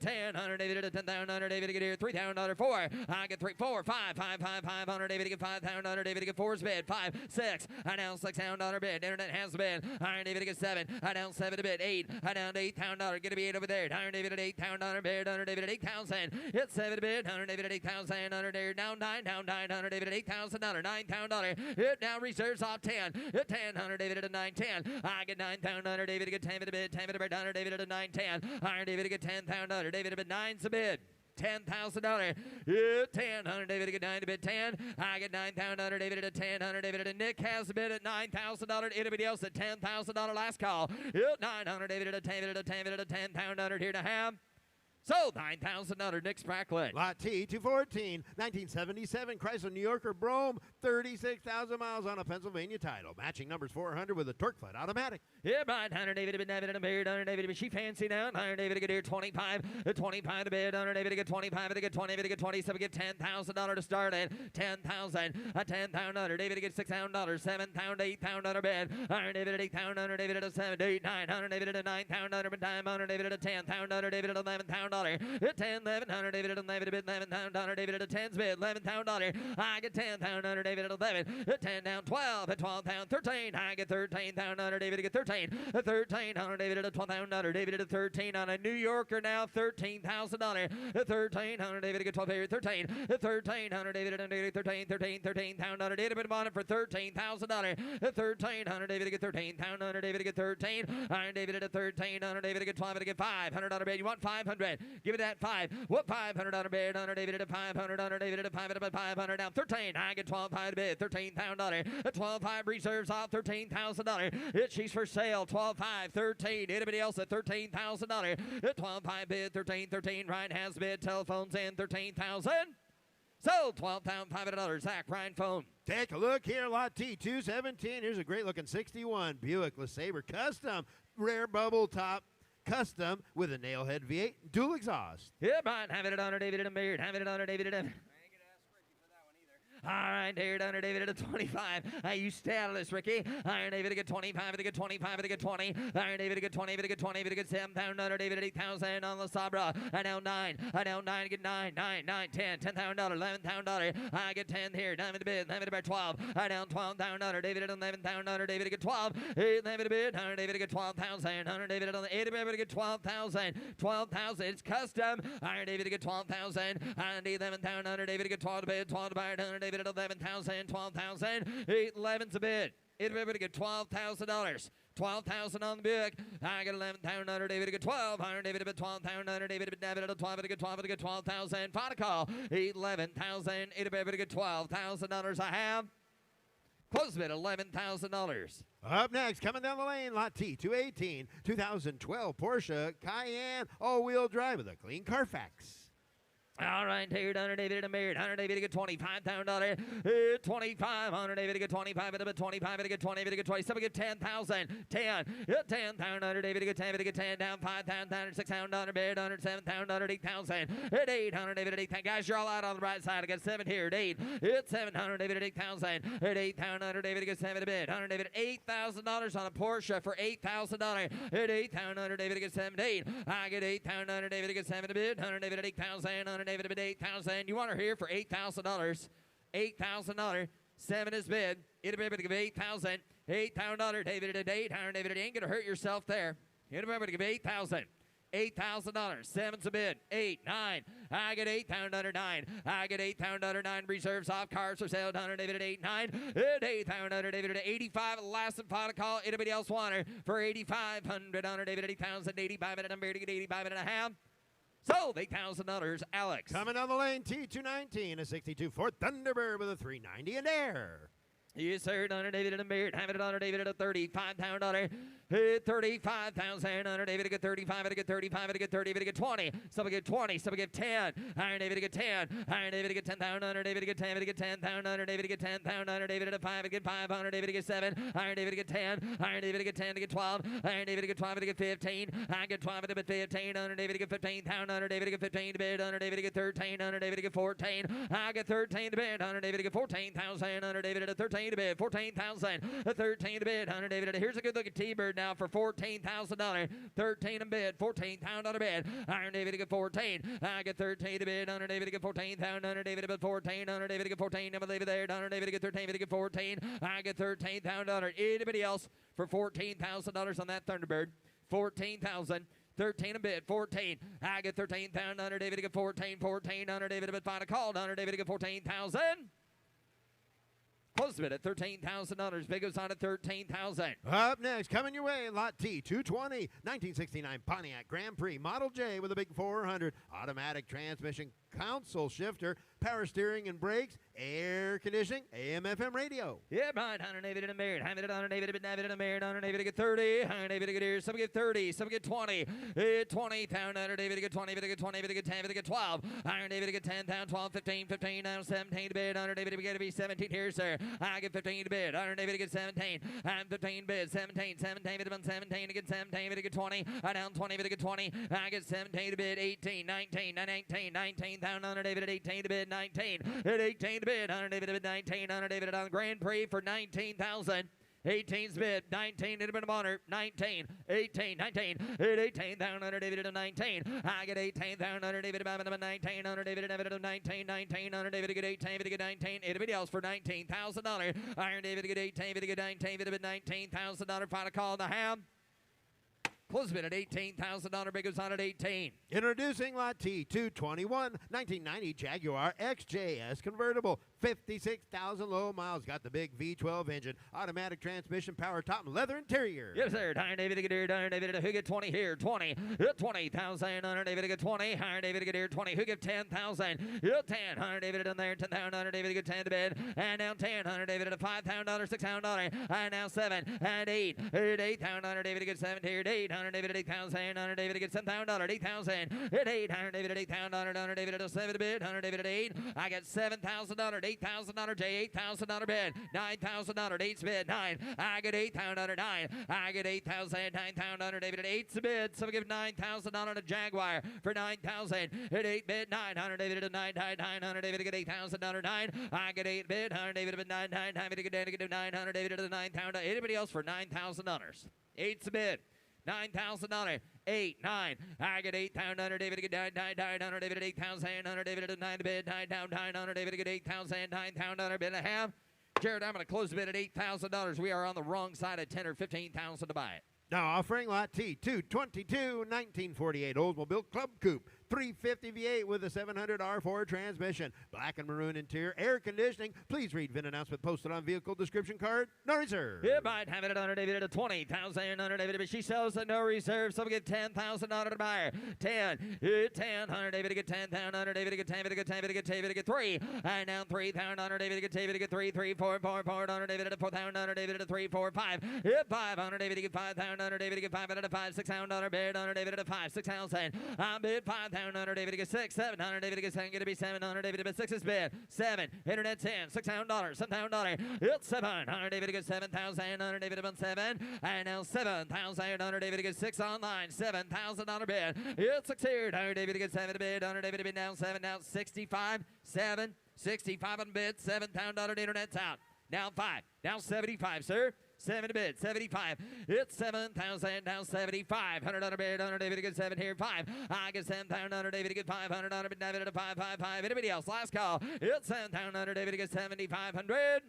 10 100 David at 10,000 100 David to get here. $3,000 4. I get 3 4 5 5 5 500 David to get 5,000 100 David to get 4's bid. 5 6. I down $6,000 bid. Internet has the bid. Iron David to get 7. I down 7 to bid. 8. I down to $8,000. Get a bid over there. Iron David at 8,000 bid. Under David at 8,000. It's 7 to bid. 100 David at 8,000 under there. Down 9 down 900 David at 8,000 $9,000. It now reserves off 10. At 10 100 David at a 910. I get 9,000 under David to get 10 to bid. 10 to bid. Under David at a 910. Iron David to get 10,000. David to bid 9's a bid. $10,000. Yeah, 10 100 David to get 9 to bid 10. I get 9,000 David at 10 100 David at Nick has a bid at $9,000. Anybody else at $10,000 last call? Yeah, 900 David at a 10 at a 10 at a 10,000 here to have. Sold $9,000 Nick Spracklet. Lot T, 214, 1977 Chrysler New Yorker Brougham, 36,000 miles on a Pennsylvania title. Matching numbers 400 with a torque flat automatic. Yeah, right. 100 David to bid, David and a beard. 100 David to bid. She fancy now. 100 David to get here. 25. 25 to bid. 100 David to get 25. To get 20. David to get 20. So we get $10,000 to start it. 10,000. A 10,000. David to get $6,000. 7,000. 8,000 bid. 100 David at 8,000. David at a 7. 8. 900. David at a 9,000. But time 100 David at a 10,000. David at 11,000. At 10, 1100 David at 11 bid. 11,000 David at a 10's bid. $11,000. I get 10,000 David at 11. At 10 down 12. At 12 down 13. I get 13,000 David to get 13. At 1300 David at a 12,000 David at a 13 on a New Yorker now. $13,000. At 1300 David to get 12 here. 13. At 1300 David at a 13. 13,000 David bid on it for $13,000. At 1300 David to get 13,000 David to get 13. Iron David at a 1300 David to get 12 to get $500 bid. You want 500? Give it that 5. What $500 bid? Under David at a 500. Under David at a 500 down 13. I get 12,500 bid. $13,000. A 12,500 reserves off $13,000. She's for sale. 12,500. 13. Anybody else at $13,000? At 12,500 bid. 13. Ryan has bid. Telephones in 13,000. Sold $12,500. Zach Ryan phone. Take a look here, Lot T, 217. Here's a great looking 61 Buick LeSabre Custom, rare bubble top. Custom with a nailhead V8, dual exhaust. Yeah, Brian, have it under David and a beard. Have it under David and a All right, here, Hunter David at a 25. You stay out of this, Ricky. Hunter David at a 25, at a 25, at a 20. Hunter David at a 20, at a 20, at a 7,000. Hunter David at 8,000 on the Sabra. I now 9. I now 9, get 9, 9, 9, 10, $10,000, $11,000. I get 10 here. 9 to bid, 9 to bid, 12. I down 12,000. Hunter David at 11,000. Hunter David at 12. 11 to bid. Hunter David at 12,000. Hunter David at 8 to bid, get 12,000. 12,000. It's custom. Hunter David at 12,000. And 11,000. Hunter David at 12 to bid, 12 to bid. Hunter David at 11,000. 12,000. 11's a bid. Everybody get $12,000. 12,000 on the bid. I get 11,000. Hunter David to get 12. Hunter David to get 12,000. Hunter David to get 12. To get 12. To get 12,000. Final call. 11,000. Everybody get $12,000. I have. Close bid $11,000. Up next, coming down the lane, Lot T, 218, 2012 Porsche Cayenne all-wheel drive with a clean Carfax. All right, here, Hunter David and Marriott. Hunter David to get $25,000. 25. Hunter David to get 25. To get 25. To get 20. To get 20. Somebody get 10,000. 10. 10,000. Hunter David to get 10. To get 10. Down 5,000. 6,000. Bid. 107,000. 8,000. At 8. Hunter David at 8,000. Guys, you're all out on the right side. I got 7 here. At 8. At 7. Hunter David at 8,000. At 8,000. Hunter David to get 7 to bid. Hunter David at $8,000 on a Porsche for $8,000. At 8,000. Hunter David to get 7 to 8. I get 8,000. Hunter David to get 7 to bid. Hunter David at 8,000. Hunter David at 8,000. You want her here for $8,000. $8,000. 7 is bid. It'll be able to give 8,000. $8,000. David at 8. Hunter David, ain't gonna hurt yourself there. It'll be able to give 8,000. $8,000. 7's a bid. 8, 9. I get 8,000 under 9. I get 8,000 under 9. Reserves off cars for sale. Hunter David at 8, 9. At 8,000 under David at 85. Last and final call. Anybody else want her for 8,500? Hunter David at 8,000. 85 at a number to get 85 and a half. Sold $8,000. Alex. Coming down the lane, T219, a 62 Ford Thunderbird with a 390 in air. Yes, sir. Hunter David and Marriott. Have it Hunter David at a $35,000. 35,000. Hunter David to get 35. To get 35. To get 30. To get 20. Some get 20. Some get 10. Hunter David to get 10. Hunter David to get 10,000. Hunter David to get 10. To get 10,000. Hunter David to get 10,000. Hunter David at a 5. To get 5. Hunter David to get 7. Hunter David to get 10. Hunter David to get 10. To get 12. Hunter David to get 12. To get 15. I get 12 to get 15. Hunter David to get 15,000. Hunter David to get 15 to bid. Hunter David to get 13. Hunter David to get 14. I get 13 to bid. Hunter David to get 14,000. Hunter David at a 13 to bid. 14,000. A 13 to bid. Hunter David. Here's a good looking T-Bird now for $14,000. 13 to bid. $14,000 bid. Hunter David to get 14. I get 13 to bid. Hunter David to get 14,000. Hunter David to get 14. Hunter David to get 14. I'm gonna leave it there. Hunter David to get 13. To get 14. I get $13,000. Anybody else for $14,000 on that Thunderbird? 14,000. 13 a bid, 14. I get 13,000. Hunter David to get 14. 14. Hunter David to bid. Final call. Hunter David to get 14,000. Close bid at $13,000. Big goes on at 13,000. Up next, coming your way, Lot T, 220, 1969 Pontiac Grand Prix Model J with a big 400, automatic transmission, console shifter, power steering and brakes, air conditioning, AM/FM radio. Yeah, right. Hunter David and a Marriott. Hunter David and a Marriott. Hunter David to get 30. Hunter David to get here. Some get 30. Some get 20. 20,000. Hunter David to get 20. To get 20. To get 10. To get 12. Hunter David to get 10,000. 12, 15, 15. Now 17 to bid. Hunter David to be 17 here, sir. I get 15 to bid. Hunter David to get 17. I'm 15 bid. 17. 17 to bid. 17 to get 17. To get 20. I down 20 to get 20. I get 17 to bid. 18. 19. 19. 19,000. Hunter David at 18 to bid. 19. At 18 to bid. Hunter David at 19. Hunter David on the Grand Prix for 19,000. 18's bid. 19 to bid of honor. 19. 18. 19. At 18,000. Hunter David at 19. I get 18,000. Hunter David at 19. Hunter David at 19. 19. Hunter David to get 18. To get 19. Anybody else for $19,000? Iron David to get 18. To get 19. To get $19,000. Final call to ham. Close bid at $18,000. Big goes on at 18. Introducing Lot T, 221, 1990 Jaguar XJS convertible, 56,000 low miles. Got the big V12 engine, automatic transmission, power top, and leather interior. Yes, sir. Hunter David to get here. Hunter David who get 20 here. 20. 20,000. Hunter David to get 20. Hunter David to get here. 20. Who get 10,000? 10. Hunter David in there. 10,000. Hunter David to get 10 to bid. And now 10. Hunter David at a $5,000, $6,000. And now 7 and 8. 8,000. Hunter David to get 7 here. 8. Hunter David at 8,000. Hunter David to get $7,000. 8,000. At 8. Hunter David at 8,000. Hunter David at a 7 to bid. Hunter David at 8. I got $7,000. $8,000 J, $8,000 bid, $9,000, 8's bid, 9. I get $8,000, 9. I get $8,000, $9,000, David at 8's bid. So we give $9,000 to Jaguar for $9,000. At 8 bid, 900, David at 9, 900, David to get $8,000, 9. I get 8 bid, 100, David at 9, 9, David to get 900, David at 9,000. Anybody else for $9,000? 8's bid. $9,000, 8, 9. I get $8,000, David to get 900, David at 8,000, David at 9 bid, 9,900, David to get 8,000, $9,000 bid and a half. Jared, I'm going to close the bid at $8,000. We are on the wrong side of 10 or 15,000 to buy it. Now offering lot T, 222 1948 Oldsmobile Club Coupe, 350 V8 with a 700 R4 transmission, black and maroon interior, air conditioning. Please read VIN announcement posted on vehicle description card. No reserve. It might have it under David at 20,000 under David, but she sells at no reserve. So we get $10,000 to buy her. 10, 10, under David to get 10,000 under David to get 10, to get 10, to get David to get 3. And now 3,000 under David to get David to get 3, 3, 4, 4, 4 under David at 4,000 under David at 3, 4, 5. Hit 5 under David to get 5,000 under David to get 5 at a 5, 6,000 under bid under David at a 5, 6,000. I bid 5,000 under David to get 6, 700 David to get 7, get to be 700 David to get 6 is bid 7. Internet 10, $6,000, $7,000. It's 7 under David to get 7,000 under David to get 7, and now 7,000 under David to get 6 online, $7,000 bid. It's 6 here under David to get 7 to bid under David to bid now 7, now 65, 7, 65 on bid, $7,000 internet's out. Now 5, now 75, sir. 7 to bid, 75. It's 7,000, now 7,500 on a bid, under David to get 7 here, 5. I get 7,000 under David to get 500 on a bid, David at a 5, 5, 5. Anybody else? Last call. It's 7,000 under David to get 7,500.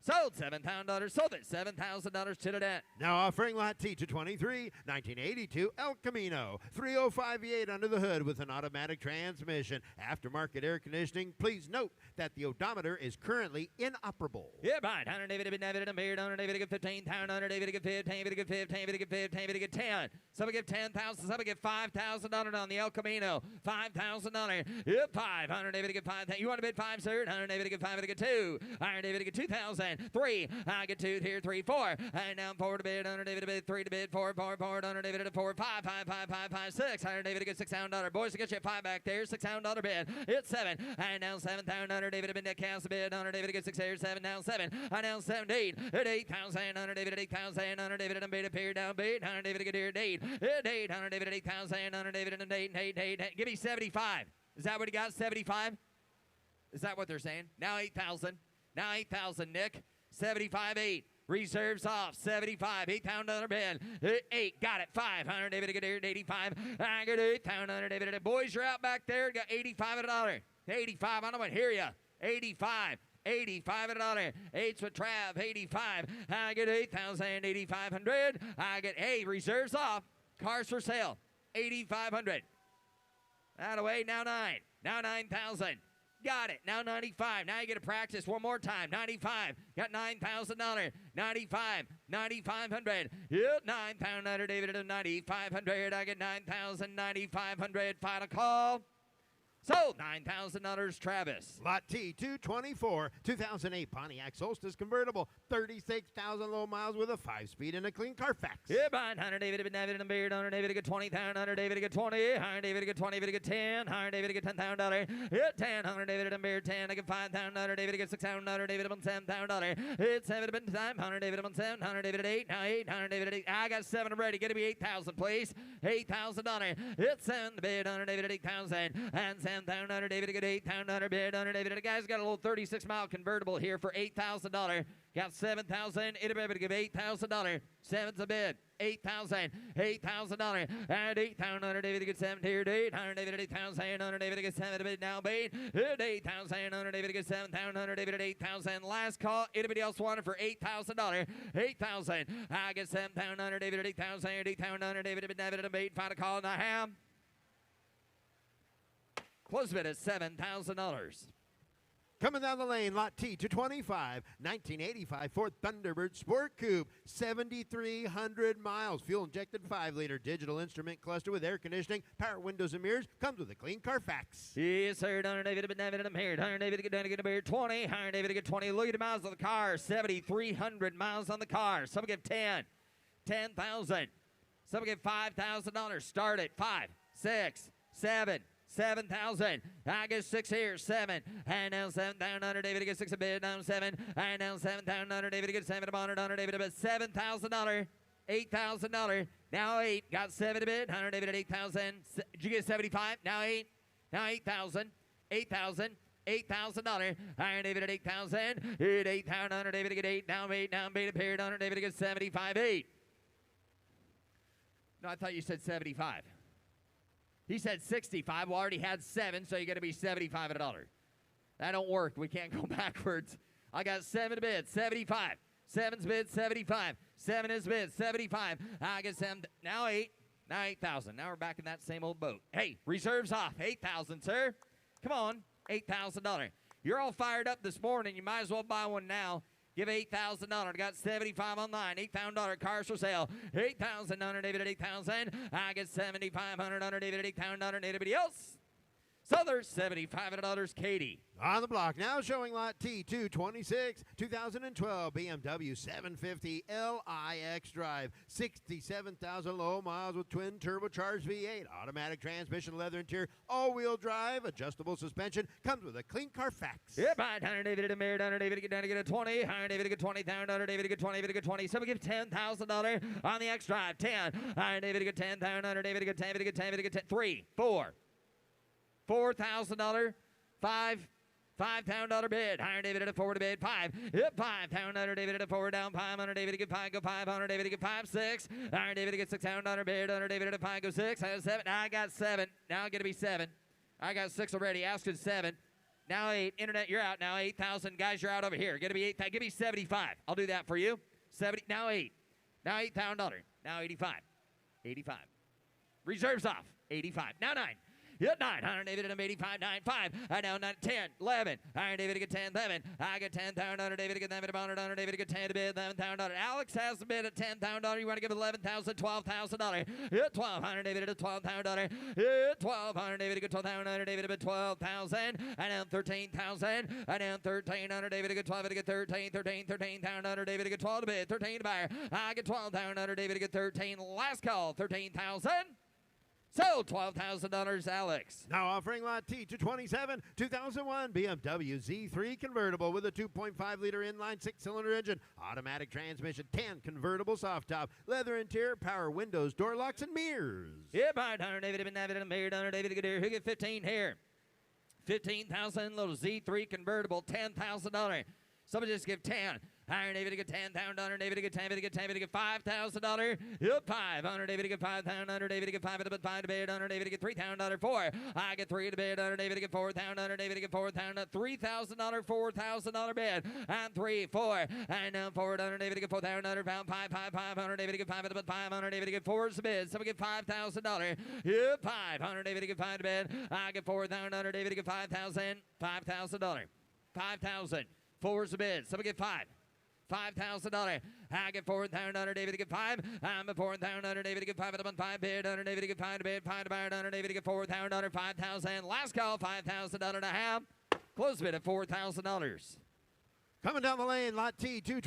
Sold $7,000. Sold it $7,000 to the net. Now offering lot T, 223 1982 El Camino, 305 V8 under the hood with an automatic transmission, aftermarket air conditioning. Please note that the odometer is currently inoperable. Yeah, right. Under David to get David and Beard, under David to get 15,000, under David to get 15, David to get 15, David to get 15, David to get 10. Somebody get 10,000, somebody get $5,000 on the El Camino. $5,000. Yep, 500 David to get 5,000. You want to bid 5, sir? Under David to get 5, to get 2. Under David to get 2,000. 3. I get 2 here, 3, 4. And now 4 to bid, under David to bid, 3 to bid, 4, 4, 4, under David to 4, 5, 5, 5, 5, 5, 6. Under David to get $6,000. Boys, to get you 5 back there, $6,000 bid. It's 7. And now 7,000 under David to bid, net cast bid, under David to get 6 here, 7, now 7. And now 17. At 8,000 under David at 8,000 under David and bid appear down bid, under David to get here, 8. At 8 under David at 8,000 under David and 8. Give me 75. Is that what he got? 75? Is that what they're saying? Now 8,000. Now 8,000, Nick. 75, 8. Reserves off, 75, $8,000 bid. 8, got it, 500, David to get here, 85. I get 8,000, David. Boys, you're out back there, got 85 at a dollar. 85, I don't want to hear you. 85. 85 at a dollar. 8's with Trav, 85. I get 8,000, 8,500. I get, hey, reserves off. Cars for sale, 8,500. That away, now 9. Now 9,000. Got it. Now 95. Now you get to practice one more time. 95. Got $9,000. 95. 9,500. Yep, 9,000 David at 9,500. I get 9,000. 9,500. Final call. Sold $9,000, Travis. Lot T, 224 2008 Pontiac Solstice convertible, 36,000 low miles with a 5-speed and a clean Carfax. Yeah, behind 100 David and Beard, 100 David to get 20,000, 100 David to get 20, 100 David to get 20, David to get 10, 100 David to get $10,000. Yeah, 10, 100 David and Beard, 10, I get 5,000, 100 David to get 6,000, 100 David on $7,000. It's 7 to bid time, 100 David on 7, 100 David at 8, now 8, 100 David at 8. I got 7 ready. Get to be 8,000, please. $8,000. It's 7 to bid, 100 David at 8,000, and 7,000, 100 David to get 8,000 bid, 100 David. The guy's got a little 36-mile convertible here for $8,000. Got 7,000. It'll be to give $8,000. 7's a bid. 8,000. $8,000. And 8,000 David to get 7 here. 800 David at 8,000. 100 David to get 7 to bid now bid. 8,000. 100 David to get 7,000. David at 8,000. Last call. Anybody else wanted for $8,000? 8,000. I get 7,000. David at 8,000. 8,000 David at 8. Final call and I have. Close bid at $7,000. Coming down the lane, Lot T, 225 1985 Ford Thunderbird Sport Coupe, 7,300 miles. Fuel-injected 5-liter digital instrument cluster with air conditioning, power windows and mirrors. Comes with a clean Carfax. Yes, sir. 100 David and I'm here. 100 David to get down to get a beer. 20. 100 David to get 20. Look at the miles on the car. 7,300 miles on the car. Some give 10. 10,000. Some give $5,000. Start at 5, 6, 7. 7,000. I get 6 here. 7. And now 7,000. David gets 6 a bid. Down 7. And now 7,000. David gets 7 $100. David about $7,000. $8,000. Now 8. Got 7 a bid. 100. David at 8,000. Did you get 75? Now 8. Now 8,000. 8,000. $8,000. Iron David at 8,000. At 8,000. David to get 8. Down 8. Down 8. Appeared on David to get 75. 8. No, I thought you said 75. He said 65. We already had 7, so you got to be 75 at $1. That don't work. We can't go backwards. I got 7 to bid. 75. 7's bid. 75. 7 is bid. 75. I get 7. Now 8. Now 8,000. Now we're back in that same old boat. Hey, reserves off. 8,000, sir. Come on. $8,000. You're all fired up this morning. You might as well buy one now. Give $8,000. Got 75 online. $8,000 cars for sale. 8,000 under David at 8,000. I get 7,500 under David at 8,000. Anybody else? So there's $7,500. Katie. On the block now, showing lot T226, 2012 BMW 750 LIX drive, 67,000 low miles with twin turbocharged V8, automatic transmission, leather interior, all-wheel drive, adjustable suspension, comes with a clean Carfax. Yep, 100 David at a mirror, 100 David to get down to get a 20, 100 David to get 20,000, 100 David to get 20, David to get 20. Someone give $10,000 on the X drive. 10, 100 David to get 10,000, 100 David to get 10, David to get 10, David to get 10, 3, 4. $4,000, 5, $5,000 bid. Higher David at a 4 to bid. 5. Yep, 5,000 David at a 4 down. 500 David to get 5. Go 500 David to get 5. 6. Higher David to get $6,000 bid. 100 David at a 5. Go 6. I have 7. Now I got 7. Now I'm gonna be 7. I got 6 already. Asking 7. Now 8. Internet, you're out. Now 8,000 guys, you're out over here. Gonna be 8. Give me 75. I'll do that for you. 70. Now 8. Now $8,000. Now 85. 85. Reserves off. 85. Now 9. Yep, 9. 100 David at 85, 9, 5. I now 9, 10, 11. Iron David to get 10, 11. I get 10,000. 100 David to get 11, 100 David to get 10 to bid, $11,000. Alex has the bid at $10,000. You want to give $11,000, $12,000. Hit 12. 100 David at $12,000. Hit 12. 100 David to get 12,000. 100 David to bid 12,000. I now 13,000. I now 1300 David to get 12 to get 13, 13,000. 100 David to get 12 to bid, 13 to buyer. I get 12,000. 100 David to get 13. Last call, 13,000. So, $12,000, Alex. Now offering lot T227, 2001 BMW Z3 convertible with a 2.5-liter inline 6-cylinder engine, automatic transmission, 10 convertible soft top, leather interior, power windows, door locks, and mirrors. Yeah, 100 David and David and Mayor, 100 David Goodyear. Who get 15 here? 15,000, little Z3 convertible, $10,000. Somebody just give 10. Iron David to get 10,000. David to get 10. David to get 10. David to get $5,000. Yep, 5. 100 David to get 5,000. David to get 5 to 5 to bid. 100 David to get $3,000. 4. I get 3 to bid. 100 David to get 4,000. David to get 4,000. $3,000. $4,000 bid. And 3, 4. And now forward. 100 David to get 4,000. Pound 5, 5, 500 David to get 5 to 500 David to get 4 is the bid. Someone get $5,000. Yep, 5. 100 David to get 5 to bid. I get 4,000. David to get 5,000. $5,000. 5,000. 4 is the bid. Someone get 5. $5,000. I get 4,000. David to get 5. I'm at 4,000. David to get 5 to 5 bid. 100 David to get 5 to bid. 5 to buy. 100 David to get 4,000. 5,000. Last call. $5,000 and a half. Close bid at $4,000. Coming down the lane, lot T228,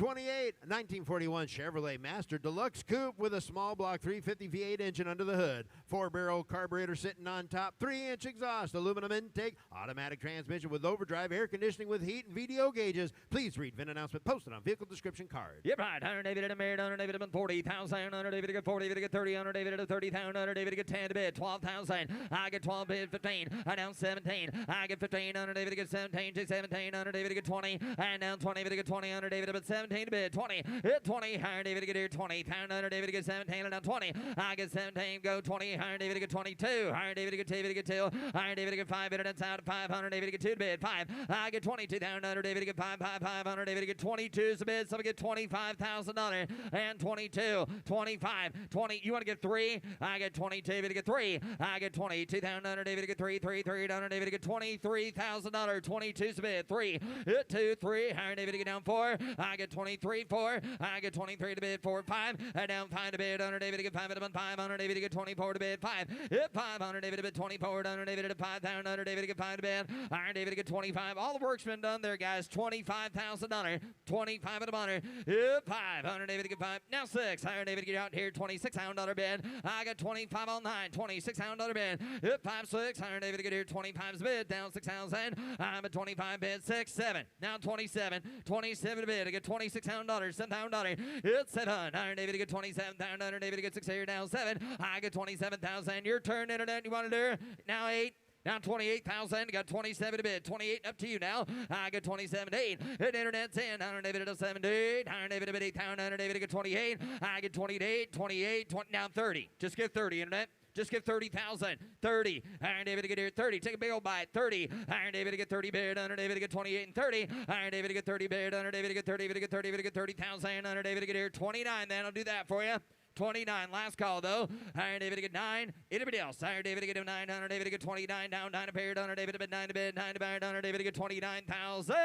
1941 Chevrolet Master Deluxe Coupe with a small block 350 V8 engine under the hood, 4-barrel carburetor sitting on top, 3-inch exhaust, aluminum intake, automatic transmission with overdrive, air conditioning with heat and VDO gauges. Please read VIN announcement posted on vehicle description card. Yep, right. 100 David at a married, 100 David at 40,000, 100 David to get 40, David to get 30, 100 David at 30,000, 100 David to get 10 to bid, 12,000. I get 12 bid, 15. I down 17. I get 15, 100 David to get 17, to 17, 100 David to get 20, and down 20, David to get 20, 100 David at 17 to bid, 20, hit 20, 100 David to get here, 20, 100 David to get 17, and down 20. I get 17, go 20, 100 David to get 22, 100 David to get 2, David to get 2, 100 David to get 5, bid, and inside 500 David to get 2 to bid, 5. I get 22, 100 David to get 5, 500 David to get 22 is the bid, so I get $25,000, and 22, 25, 20. You want to get 3? I get 22, David to get 3. I get 22,000, David to get 3, 300 David to get $23,000, 22 is the bid, 3, hit 2, 3, 100 David to get down 4. I get 23, 4. I get 23 to bid, 4, 5. I down 5 to bid, 100 David to get 5 to 500 David to get 24 to bid. bid 5. Hit 500, David to bid 24, David to 5,000, David to get 5 to bid. Iron David to get 25. All the work's been done there, guys. $25,000. 25 at the bottom. Hit 500, David to get 5. Now 6. Iron David to get out here. $26,000 bid. I got 25 on 9. $26,000 bid. Hit 5, 6. Iron David to get here. 25's bid. Down 6,000. I'm at 25 bid. 6, 7. Now 27. 27 to bid. I get $26,000. $7,000. Hit 7. Iron David to get 27,000. Iron David to get 6 here. Now 7. I get 27,000. Your turn, Internet. You want to do? Now 8. Now 28,000. Got 27 to bid. 28 up to you now. I got 27 to 8. Hit Internet 10. Iron David to 7 to 8. Iron David to bid 8,000. Iron David to get 28. I get 28. 28. 20. Now 30. Just give 30, Internet. Just give 30,000. 30. Iron David to get here. 30. Take a big old bite. 30. Iron David to get 30 bid. Iron David to get 28 and 30. Iron David to get 30 bid. Iron David to get 30. David to get 30. David to get 30,000. Iron David to get here. 29. Then I'll do that for you. 29. Last call, though. Iron David to get 9. Anybody else? Iron David to get 9. Iron David to get 29. Down 9 a pair. Iron David to bid 9 to bid. 9 to bid. Iron David to get 29,000.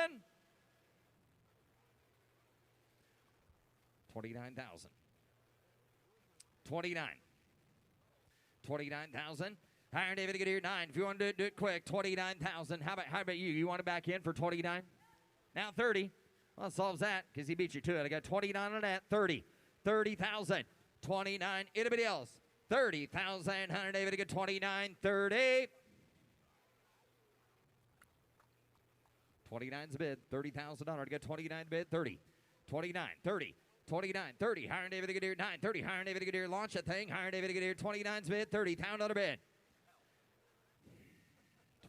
29,000. 29. 29,000. Iron David to get here 9. If you want to do it quick, 29,000. How about you? You want to back in for 29? Now 30. Well, it solves that because he beat you to it. I got 29 on that. 30. 30,000. 29. Anybody else? 30,000. Iron David to get 29. 30. 29's a bid. $30,000 to get 29 bid. 30. 29. 30. 29, 30. Iron David to get here. 9, 30. Iron David to get here. Launch that thing. Iron David to get here. 29's bid. 30. $1,000 bid.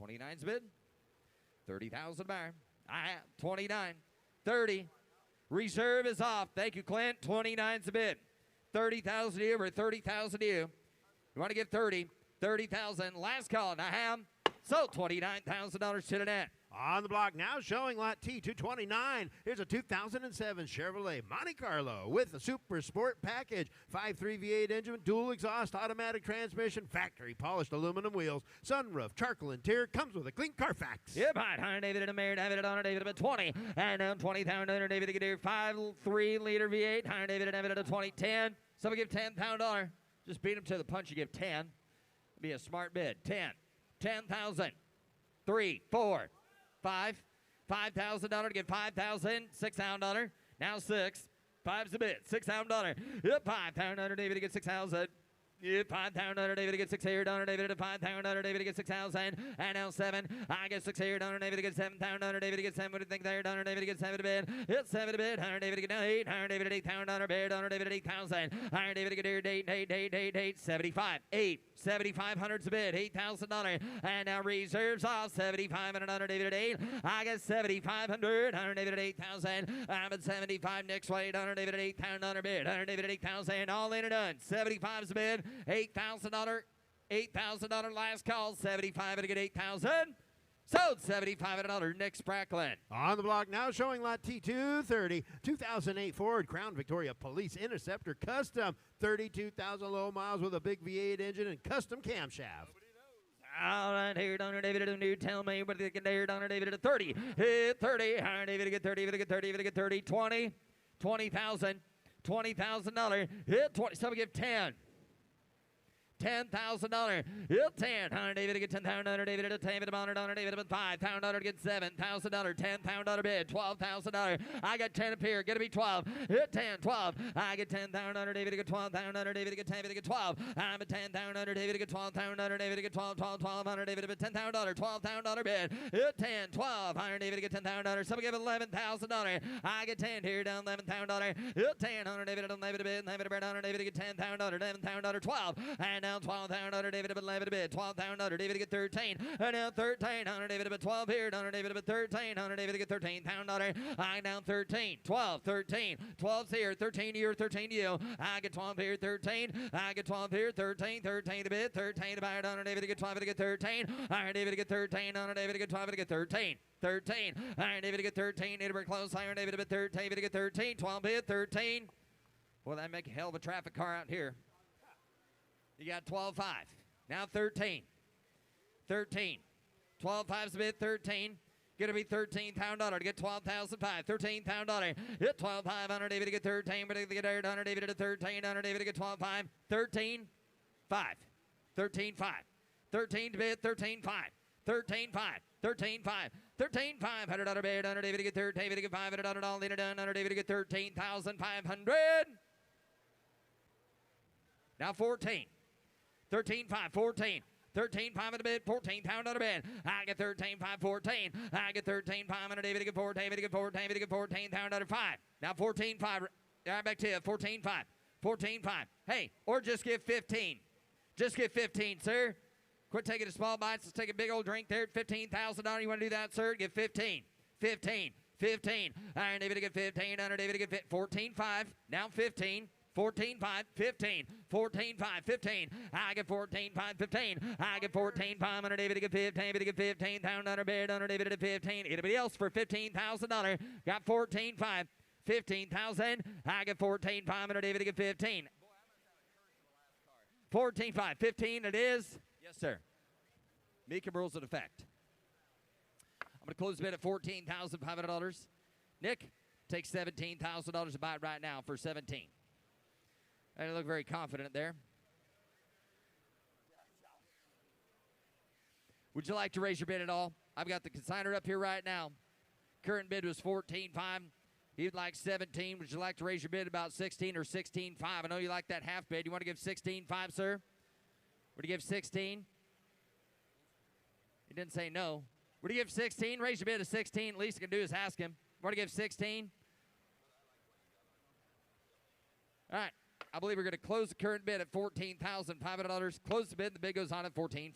29's bid. 30,000 bar. 29. 30. Reserve is off. Thank you, Clint. 29's a bid. 30,000 to you or 30,000 to you. You want to give 30. 30,000. Last call. Now have. So $29,000 to the net. On the block now, showing lot T229. Here's a 2007 Chevrolet Monte Carlo with a Super Sport package. 5.3 V8 engine, dual exhaust, automatic transmission, factory polished aluminum wheels, sunroof, charcoal interior, comes with a clean Carfax. Yep, all right. Iron David and a Mary David on David at 20. And now 20,000 Iron David to get here. 5.3 liter V8. Iron David and David at 20. 10. Someone give $10,000. Just beat him to the punch. You give 10. Be a smart bid. 10. 10,000. 3, 4, 5. $5,000 to get 5,000. $6,000. Now 6. 5's a bid. $6,000. Yep, 5,000 David to get 6,000. Yep, 5,000 David to get 6 here. David to 5,000 David to get 6,000. And now 7. I get 6 here. David to get 7,000 David to get 7. What do you think there? David to get 7 to bid. Hit 7 to bid. David to get 8. David at 8,000 bid. David at 8,000. David to get here. 8. 75. 8. 7,500's a bid. $8,000. And now reserves off. 7,500 David at 8. I got 7,500. David at 8,000. I'm at 75 next way. David at 8,000 bid. David at 8,000. All in and done. 75's a bid. $8,000. $8,000 last call. 75 to get 8,000. Sold $7,500. Nick Spracklin. On the block now, showing lot T230, 2008 Ford Crown Victoria Police Interceptor Custom, 32,000 low miles with a big V8 engine and custom camshaft. All right, here, David, do tell me what they get there, David, at 30. Hit 30. David, get 30, David, get 30, David, get 30. 20. 20,000. $20,000. Hit 20. Someone give 10. $10,000. Hit 10. David to get 10,000. David to 10. David to 5,000 to get 7,000. $10,000 bid. $12,000. I got 10 up here. Gonna be 12. Hit 10. 12. I get 10,000. David to get 12,000. David to get 10. David to get 12. I'm at 10,000. David to get 12,000. David to get 12. 1,200. David to get $10,000. $12,000 bid. Hit 10. 12. David to get $10,000. Someone give $11,000. I get 10 here. Down $11,000. Hit 10. David to bid. David to bid. David to get $10,000. $11,000. 12. And now 12,000 David to bid 11 to bid. 12,000 David to get 13. And now 13,000 David to bid 12 here. David to bid 13,000 David to get 13,000. I down 13. 12. 13. 12's here. 13 here. 13 to you. I get 12 here. 13. I get 12 here. 13. 13 to bid. 13 to buy it. David to get 12 to get 13. Iron David to get 13. David to get 12 to get 13. 13. Iron David to get 13. David close. Iron David to bid 13. David to get 13. 12 bid. 13. Well, that make a hell of a traffic car out here. You got 12.5. Now 13. 13. 12.5's a bid. 13. Gonna be $13,000 to get 12,005. $13,000. Hit 12,500. David to get 13. But to get 100. David to 13. 100. David to get 12.5. 13.5. 13.5. 13 to bid, 13.5. 13.5. 13.5. 13.5. $100 bid, under David to get 13, David to get $500 all leader done, under David to get 13,500. Now 14. 13.5. 14. 13.5 in the bid, 14,000 on the bid. I get 13.5, 14. I get 13.5 under David to get 14, David to get 14, David to get 14,000 under 5. Now 14.5. Right back to you. 14.5. 14.5. Hey, or just give 15. Just give 15, sir. Quit taking the small bites. Let's take a big old drink there at $15,000. You want to do that, sir? Give 15. 15. 15. Iron David to get 15. Under David to get 14.5. Now 15. 14.5, 15, 14.5, 15. I get 14.5, 15. I get 14.5 under David to get 15. David to get 15,000 under bid under David to get 15. Anybody else for $15,000? Got 14.5, 15,000. I get 14.5 under David to get 15. 14.5, 15 it is. Yes, sir. Mecum rules in effect. I'm going to close the bid at $14,500. Nick, take $17,000 to buy it right now for 17. I look very confident there. Would you like to raise your bid at all? I've got the consignor up here right now. Current bid was 14.5. He'd like 17. Would you like to raise your bid about 16 or 16.5? I know you like that half bid. You want to give 16.5, sir? Would you give 16? He didn't say no. Would you give 16? Raise your bid to 16. Least you can do is ask him. Want to give 16? All right. I believe we're going to close the current bid at $14,500. Close the bid. The bid goes on at 14.5.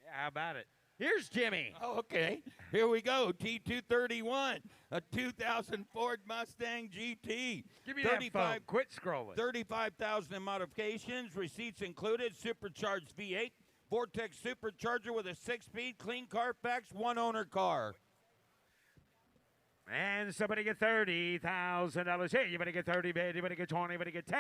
Yeah, how about it? Here's Jimmy. Oh, okay. Here we go. T231, a 2000 Ford Mustang GT. Give me that phone. Quit scrolling. 35,000 in modifications, receipts included, supercharged V8, Vortex supercharger with a 6-speed, clean Carfax, one-owner car. And somebody get $30,000. Hey, you better get 30 bid. You better get 20. You better get 10.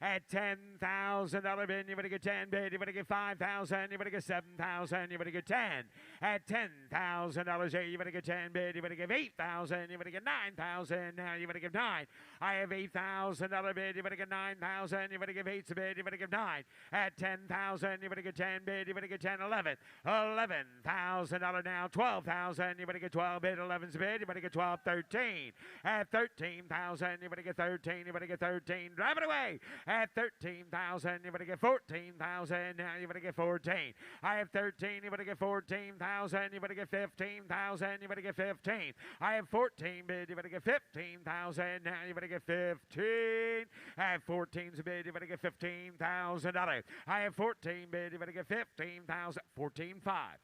At $10,000 bid, you better get 10 bid. You better get 5,000. You better get 7,000. You better get 10. At $10,000, hey, you better get 10 bid. You better give 8,000. You better get 9,000. Now you better give 9. I have $8,000 bid. You better get 9,000. You better give 8 bid. You better give 9. At 10,000, you better get 10 bid. You better get 10, 11. $11,000 now. 12,000. You better get 12 bid. 11's bid. You better get 12. 13. At 13,000, you better get 13. You better get 13. Drive it away. At 13,000, you better get 14,000. Now you better get 14. I have 13. You better get 14,000. You better get 15,000. You better get 15. I have 14 bid. You better get 15,000. Now you better get 15. I have 14's bid. You better get $15,000. I have 14 bid. You better get 15,000. 14.5.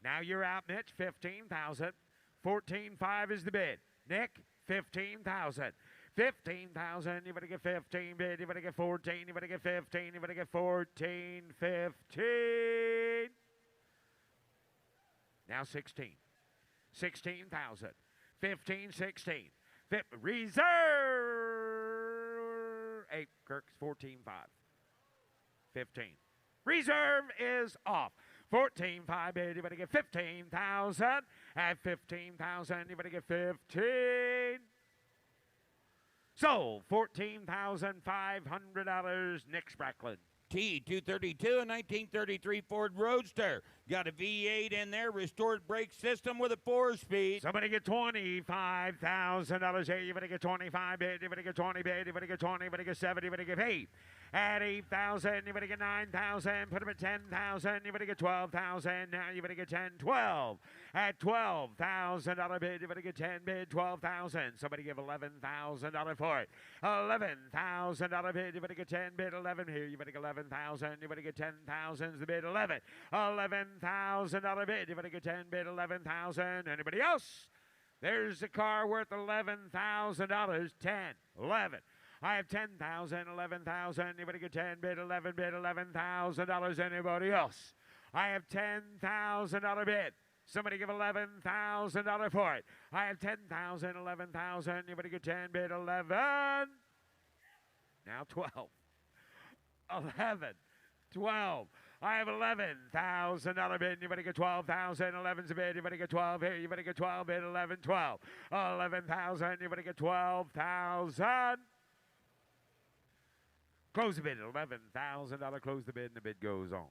Now you're out, Mitch. 15,000. 14.5 is the bid. Nick, 15,000. 15,000. You better get 15 bid. You better get 14. You better get 15. You better get 14. 15. Now 16. 16,000. 15, 16. Reserve. 8. Kirk's 14.5. 15. Reserve is off. 14.5 bid, you better get 15,000. At 15,000, you better get 15. Sold. $14,500. Nick Spracklin. T232, a 1933 Ford Roadster. Got a V8 in there, restored brake system with a 4-speed. Somebody get $25,000. Hey, you better get 25 bid. You better get 20 bid. You better get 20. You better get 70. You better get 8. At 8,000, you better get 9,000. Put them at 10,000. You better get 12,000. Now you better get 10, 12. At $12,000 bid, you better get 10 bid, 12,000. Somebody give $11,000 for it. $11,000 bid, you better get 10 bid, 11 here. You better get 11,000. You better get 10,000's the bid, 11. $11,000 bid, you better get 10 bid, 11,000. Anybody else? There's a car worth $11,000. 10, 11. I have 10,000, 11,000. You better get 10 bid, 11 bid, $11,000. Anybody else? I have $10,000 bid. Somebody give $11,000 for it. I have 10,000, 11,000. You better get 10 bid, 11. Now 12. 11. 12. I have $11,000 bid. You better get 12,000. 11's a bid. You better get 12 here. You better get 12 bid. 11, 12. 11,000. You better get 12,000. Close the bid at $11,000. Close the bid, and the bid goes on.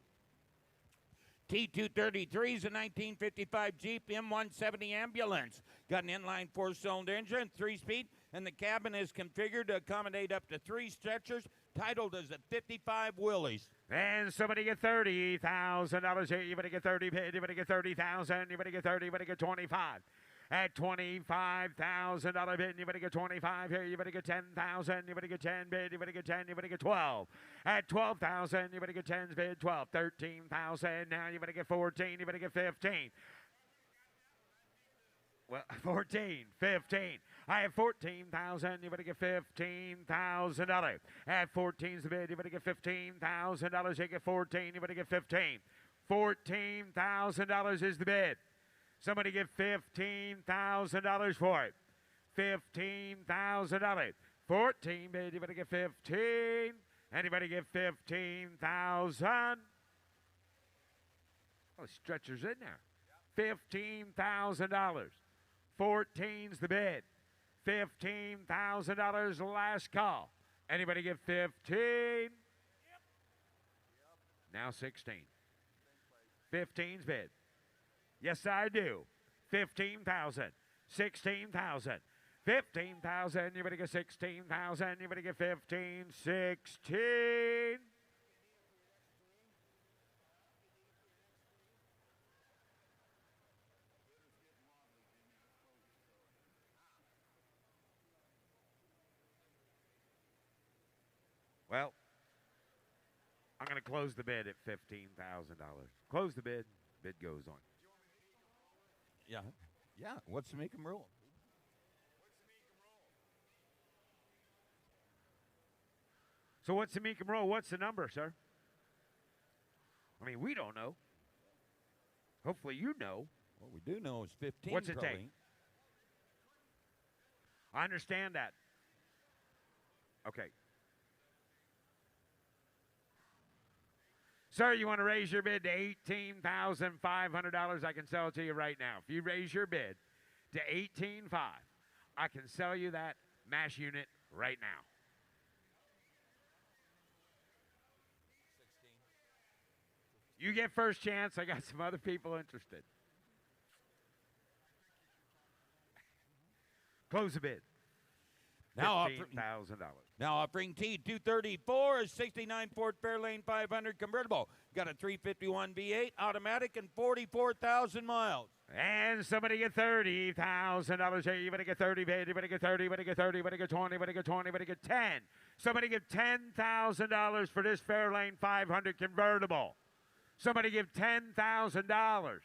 T233 is a 1955 Jeep M170 ambulance. Got an inline 4-cylinder engine, 3-speed, and the cabin is configured to accommodate up to 3 stretchers, titled as a 55 Willys. And somebody get $30,000 here. You better get 30 bid. You better get 30,000. You better get 30. You better get 25. At $25,000 bid, you better get 25 here. You better get 10,000. You better get 10 bid. You better get 10. You better get 12. At 12,000, you better get 10 bid. 12, 13,000. Now you better get 14. You better get 15. Well, 14, 15. I have 14,000. You better get $15,000. At 14's the bid. You better get $15,000. You get 14. You better get 15. $14,000 is the bid. Somebody give $15,000 for it. $15,000. 14 bid. You better get 15. Anybody give 15,000? Oh, stretchers in there. $15,000. 14's the bid. $15,000 last call. Anybody give 15? Now 16. 15's bid. Yes, I do. 15,000. 16,000. 15,000. You better get 16,000. You better get 15. 16. Well, I'm going to close the bid at $15,000. Close the bid. Bid goes on. Yeah. Yeah. What's the Mecum rule? So what's the Mecum rule? What's the number, sir? I mean, we don't know. Hopefully you know. What we do know is 15. What's it probably. take? I understand that. Okay. Sir, you want to raise your bid to $18,500? I can sell it to you right now. If you raise your bid to $18,500, I can sell you that MASH unit right now. 16. You get first chance. I got some other people interested. Close the bid. Now $15,000. Now offering T234 is 69 Ford Fairlane 500 convertible. Got a 351 V8 automatic and 44,000 miles. And somebody get $30,000 here. You better get 30 bid. You better get 30. You better get 30. You better get 20. You better get 20. You better get 10. Somebody give $10,000 for this Fairlane 500 convertible. Somebody give $10,000.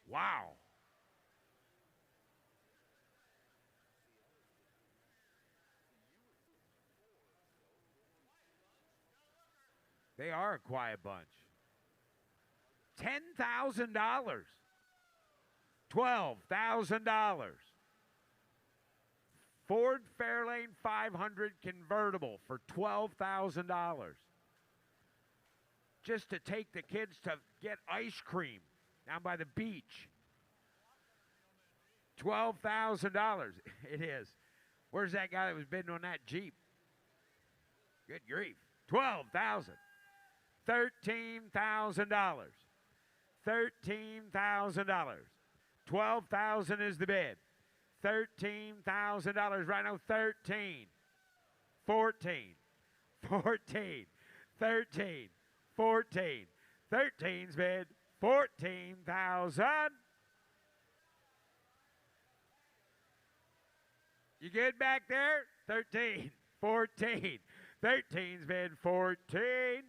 Wow. They are a quiet bunch. $10,000. $12,000. Ford Fairlane 500 convertible for $12,000. Just to take the kids to get ice cream down by the beach. $12,000. It is. Where's that guy that was bidding on that Jeep? Good grief. $12,000. $13,000. $13,000. $12,000 is the bid. $13,000. Right now, 13. 14. 14. 13. 14. 13's bid. 14,000. You good back there? 13, 14. 13's bid 14.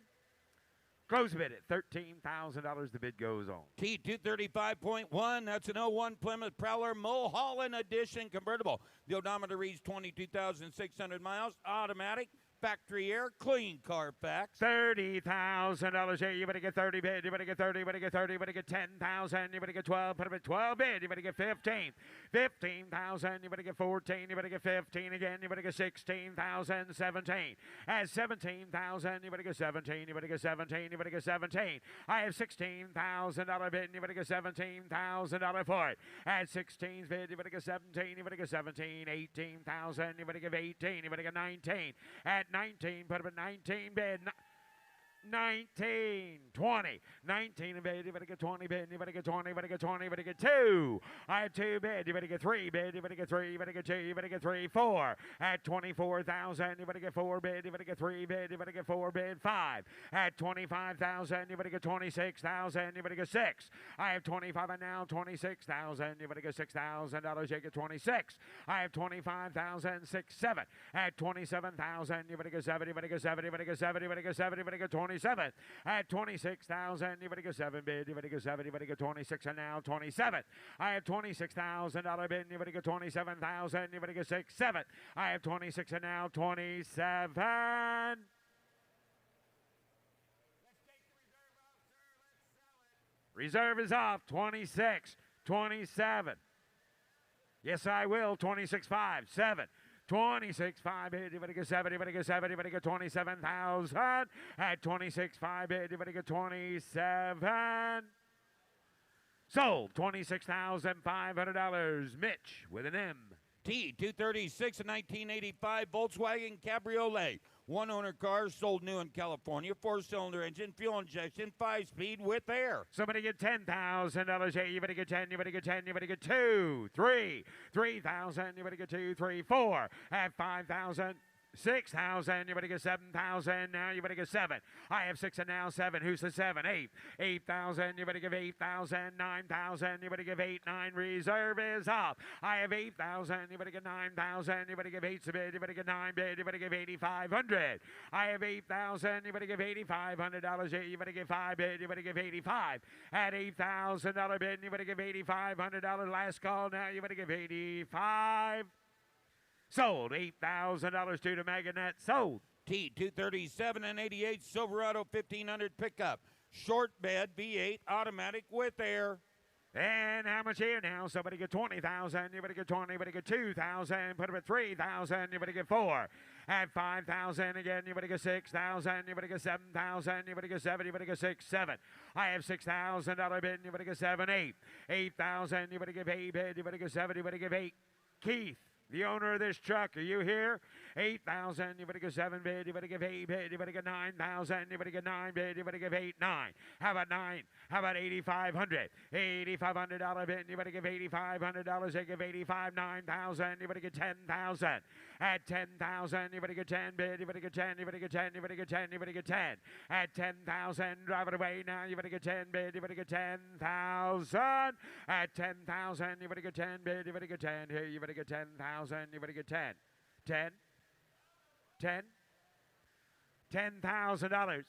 Close the bid at $13,000. The bid goes on. T235.1, that's an 01 Plymouth Prowler Mulholland Edition convertible. The odometer reads 22,600 miles, automatic, factory air clean Carfax. $30,000 here. You better get 30 bid. You better get 30. You better get 30. You better get 10,000. You better get 12. Put up at 12 bid. You better get 15. 15,000. You better get 14. You better get 15 again. You better get 16,000. 17. At 17,000. You better get 17. You better get 17. You better get 17. I have $16,000 bid. You better get $17,000 for it. At 16 bid. You better get 17. You better get 17. 18,000. You better get 18. You better get 19. At 19. Put up at 19 bid. 19, 20, 19 bid, you better get 20 bid, you better get 20, you better get 20, you better get 2. I have 2 bid, you better get 3 bid, you better get 3, you better get 2, you better get 3, 4. At 24,000, you better get 4 bid, you better get 3 bid, you better get 4 bid, 5. At 25,000, you better get 26,000, you better get 6. I have 25 and now 26,000, you better get $6,000, you get 26. I have 25,000, 6, 7. At 27,000, you better get 7, you better get 7, you better get 7, you better get 7, you better get 27. At 26,000, you better get 7 bid, you better get 7, you better get 26 and now 27. I have $26,000 bid, you better get 27,000, you better get 6, 7. I have 26 and now 27. Reserve is off, 26, 27. Yes, I will, 26, 5, 7. 26, 5 bid, you better get 7, you better get 7, you better get 27,000. At 26, 5 bid, you better get 27. Sold, $26,500. Mitch with an M. T236, a 1985 Volkswagen Cabriolet. One owner car, sold new in California. 4-cylinder engine, fuel injection, 5-speed with air. Somebody get $10,000 here. You better get 10, you better get 10, you better get 2, 3. 3,000, you better get 2, 3, 4. At 5,000. 6,000, you better get 7,000, now you better get 7. I have 6 and now 7, who's the 7? 8. 8,000, you better give 8,000, 9,000, you better give 8, 9, reserve is off. I have 8,000, you better get 9,000, you better give 8 bid, you better get 9 bid, you better give 8,500. I have 8,000, you better give $8,500, you better give 5 bid, you better give 85. At $8,000 bid, you better give $8,500, last call, now you better give 85. Sold, $8,000 to the Meganet. Sold. T237 and 88 Silverado 1500 pickup. Short bed V8 automatic with air. And how much here now? Somebody get 20,000. You better get 20. You better get 2,000. Put up at 3,000. You better get 4. At 5,000 again. You better get 6,000. You better get 7,000. You better get 7. You better get 6, 7. I have $6,000 bid. You better get 7, 8. 8,000. You better give 8 bid. You better get 7. You better give 8. Keith, the owner of this truck, are you here? 8,000, you better give 7 bid, you better give 8 bid, you better get 9,000, you better get 9 bid, you better give 8, 9. How about 9? How about 8,500? $8,500 bid, you better give $8,500, they give 85, 9,000, you better get 10,000. At 10,000, you better get 10 bid, you better get 10, you better get 10, you better get 10, you better get 10. At 10,000, drive it away now, you better get 10 bid, you better get 10,000. At 10,000, you better get 10 bid, you better get 10. Here, you better get 10,000, you better get 10. 10. 10. $10,000.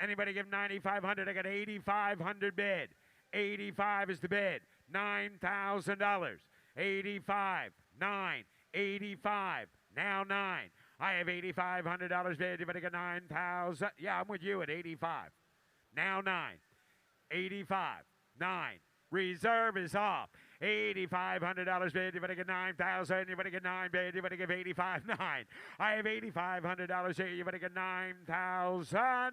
Anybody give 9,500? I got 8,500 bid. 85 is the bid. $9,000. 85. 9. 85. Now 9. I have $8,500 bid. You better get 9,000. Yeah, I'm with you at 85. Now 9. 85. 9. Reserve is off. $8,500 bid. You better get 9,000. You better get 9 bid. You better give 85. 9. I have $8,500 here. You better get 9,000.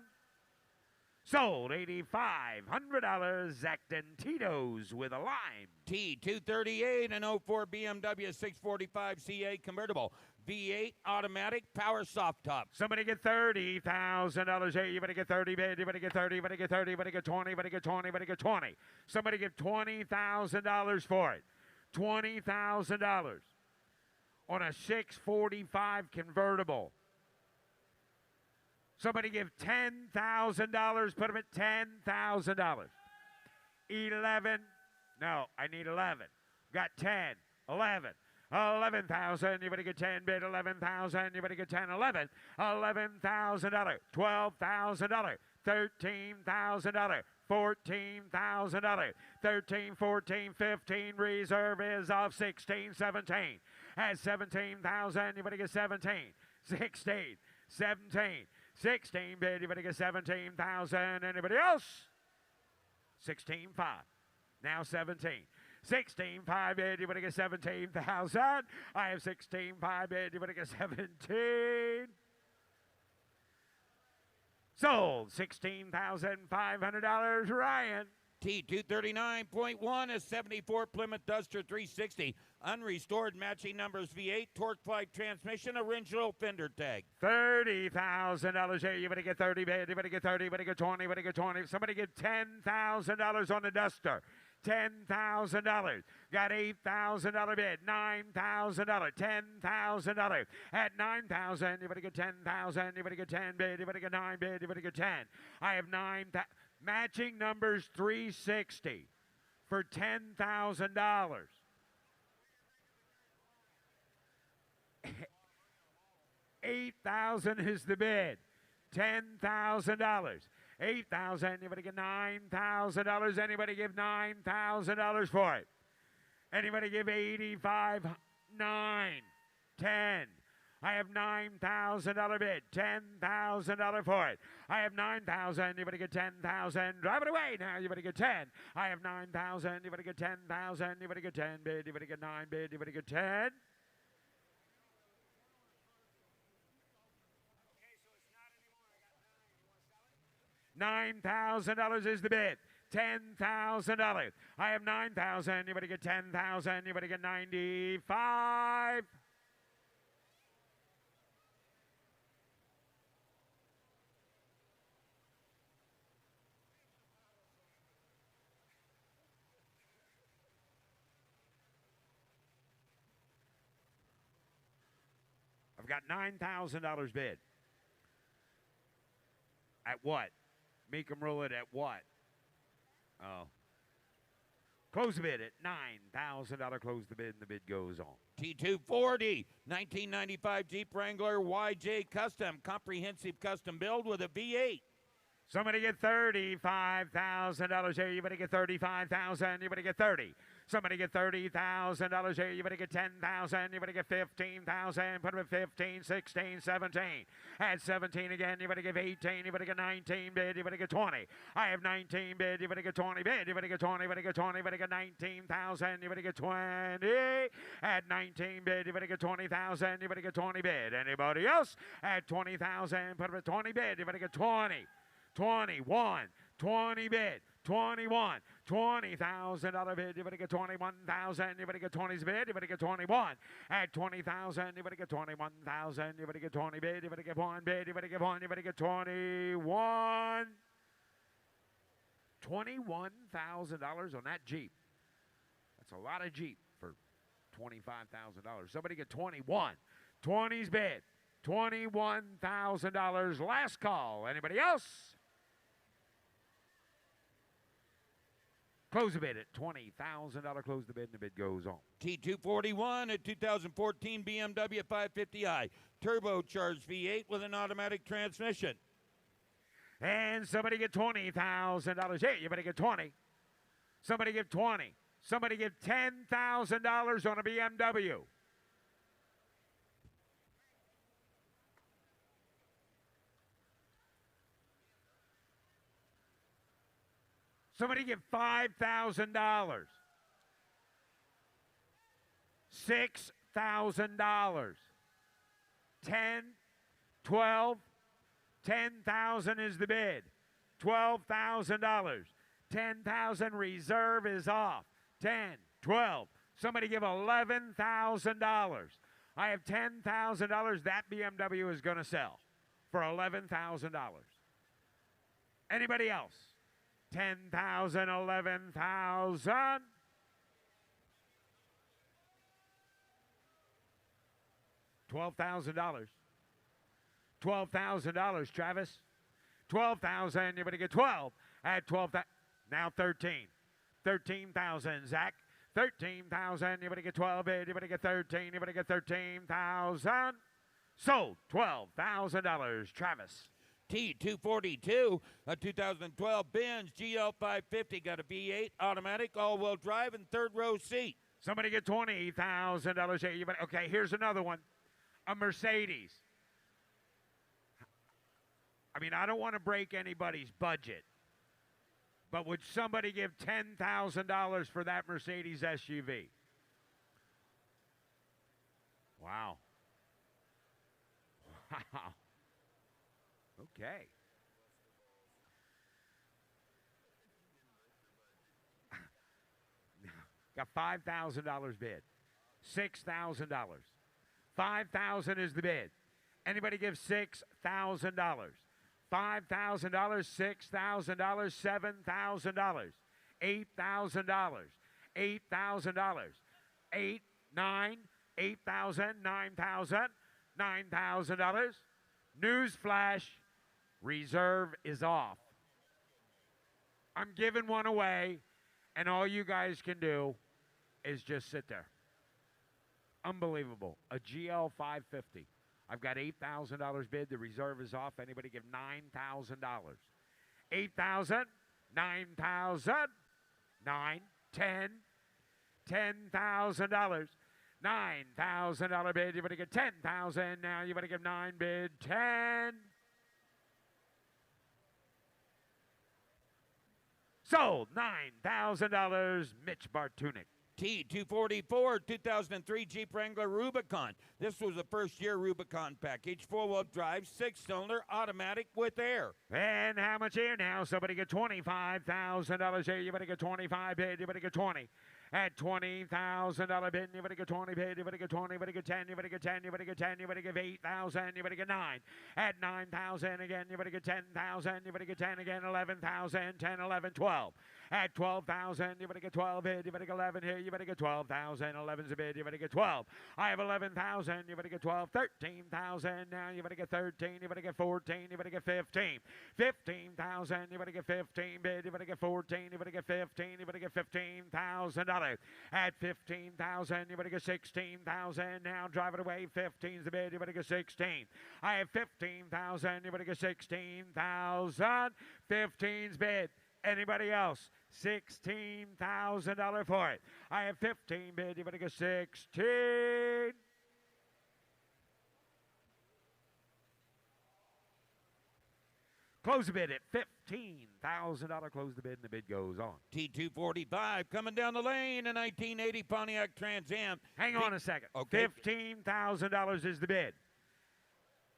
Sold $8,500. Acton Tito's with a lime. T238 and 04 BMW 645 CA convertible. V8 automatic power soft top. Somebody get $30,000 here. You better get 30 bid. You better get 30. You better get 30. You better get 20. You better get 20. You better get 20. Somebody give $20,000 for it. $20,000 on a 645 convertible. Somebody give $10,000. Put them at $10,000. 11. No, I need 11. Got 10. 11. 11,000. You better get 10 bid. 11,000. You better get 10. 11. $11,000. $12,000. $13,000. $14,000. 13, 14, 15. Reserve is off. 16, 17. At 17,000. You better get 17. 16. 17. 16 bid. Anybody get 17,000? Anybody else? 16.5. Now 17. 16.5 bid. Anybody get 17,000? I have 16.5 bid. Anybody get 17? Sold. $16,500. Ryan. T239.1, a 74 Plymouth Duster 360. Unrestored matching numbers V8, torque fly transmission, original fender tag. $30,000 here. You better get 30 bid. You better get 30. You better get 20. You better get 20. Somebody get $10,000 on the Duster. $10,000. Got $8,000 bid. $9,000. $10,000. At $9,000, you better get 10,000. You better get 10 bid. You better get 9 bid. You better get 10. I have 9,000. Matching numbers 360 for $10,000. $8,000 is the bid. $10,000. 8,000. Anybody give $9,000? Anybody give $9,000 for it? Anybody give 85? 9, 10. I have $9,000 bid. $10,000 for it. I have 9,000. You better get 10,000. Drive it away now. You better get 10. I have 9,000. You better get 10,000. You better get 10 bid. You better get 9 bid. You better get 10. $9,000 is the bid. $10,000. I have 9,000. You better get 10,000. You better get 95. I've got $9,000 bid. At what? Mecum Roulette at what? Oh. Close the bid at $9,000. Close the bid, and the bid goes on. T240, 1995 Jeep Wrangler YJ Custom, comprehensive custom build with a V8. Somebody get $35,000 here. You better get 35,000. You better get 30. Somebody get $30,000 here. You better get 10,000. You better get 15,000. Put them at 15, 16, 17. Add 17 again. You better give 18. You better get 19 bid. You better get 20. I have 19 bid. You better get 20 bid. You better get 20. You better get 20. You better get 19,000. You better get 20. Add 19 bid. You better get 20,000. You better get 20 bid. Anybody else? Add 20,000. Put them at 20 bid. You better get 20. 21, 20 bid, 21, $20,000 bid. You better get 21,000. You better get 20's bid. You better get 21. At 20,000, you better get 21,000. You better get 20 bid. You better get 1 bid. You better get 1. You better get 21. $21,000 on that Jeep. That's a lot of Jeep for $25,000. Somebody get 21. 20's bid. $21,000. Last call. Anybody else? Close the bid at $20,000. Close the bid, and the bid goes on. T241, a 2014 BMW 550i, turbocharged V8 with an automatic transmission. And somebody get $20,000. Hey, you better get 20. Somebody give 20. Somebody give $10,000 on a BMW. Somebody give $5,000. $6,000. 10, 12, 10,000 is the bid. $12,000. 10,000 reserve is off. 10, 12. Somebody give $11,000. I have $10,000 that BMW is going to sell for $11,000. Anybody else? 10,000, 11,000. $12,000. $12,000, Travis. 12,000. You better get 12. Add 12,000. Now 13. 13,000, Zach. 13,000. You better get 12 bid. You better get 13. You better get 13,000. Sold. $12,000, Travis. T242, a 2012 Benz GL550, got a V8 automatic, all-wheel drive, and third row seat. Somebody get $20,000 here. You better, okay, here's another one. A Mercedes. I mean, I don't want to break anybody's budget, but would somebody give $10,000 for that Mercedes SUV? Wow. Wow. Okay. Got $5,000 bid. $6,000. $5,000 is the bid. Anybody give $6,000? $5,000, $6,000, $7,000, $8,000, $8,000, 8, 9, 8,000, 9,000, $9,000. Newsflash, reserve is off. I'm giving one away, and all you guys can do is just sit there. Unbelievable. A GL 550. I've got $8,000 bid. The reserve is off. Anybody give $9,000? 8,000, 9,000, 9, 10, $10,000. $9,000 bid. Anybody get 10,000? Now you better give 9 bid. 10. Sold. $9,000. Mitch Bartunik. T244 2003 Jeep Wrangler Rubicon. This was the first year Rubicon package, 4-wheel drive, 6-cylinder, automatic with air. And how much here now? Somebody get $25,000 here. You better get 25 bid. You better get 20. At $20,000 bid, you better get 20 bid. You better get 20. You better get 10. You better get 10. You better get 10. You better give 8,000. You better get 9. At 9,000 again, you better get 10,000. You better get 10 again. 11,000. 10, 11, 12. At 12,000, you better get 12 bid. You better get 11 here. You better get 12,000. 11's a bid. You better get 12. I have 11,000. You better get 12. 13,000. Now you better get 13. You better get 14. You better get 15. 15,000. You better get 15 bid. You better get 14. You better get 15. You better get $15,000. At 15,000, you better get 16,000. Now drive it away. 15's the bid. You better get 16. I have 15,000. You better get 16,000. 15's bid. Anybody else? $16,000 for it. I have 15 bid. You better get 16. Close the bid at $15,000. Close the bid, and the bid goes on. T245 coming down the lane, a 1980 Pontiac Trans Am. Hang on a second. Okay. $15,000 is the bid.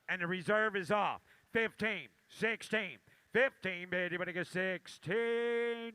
And the reserve is off. 15, 16, 15 bid. You better get 16.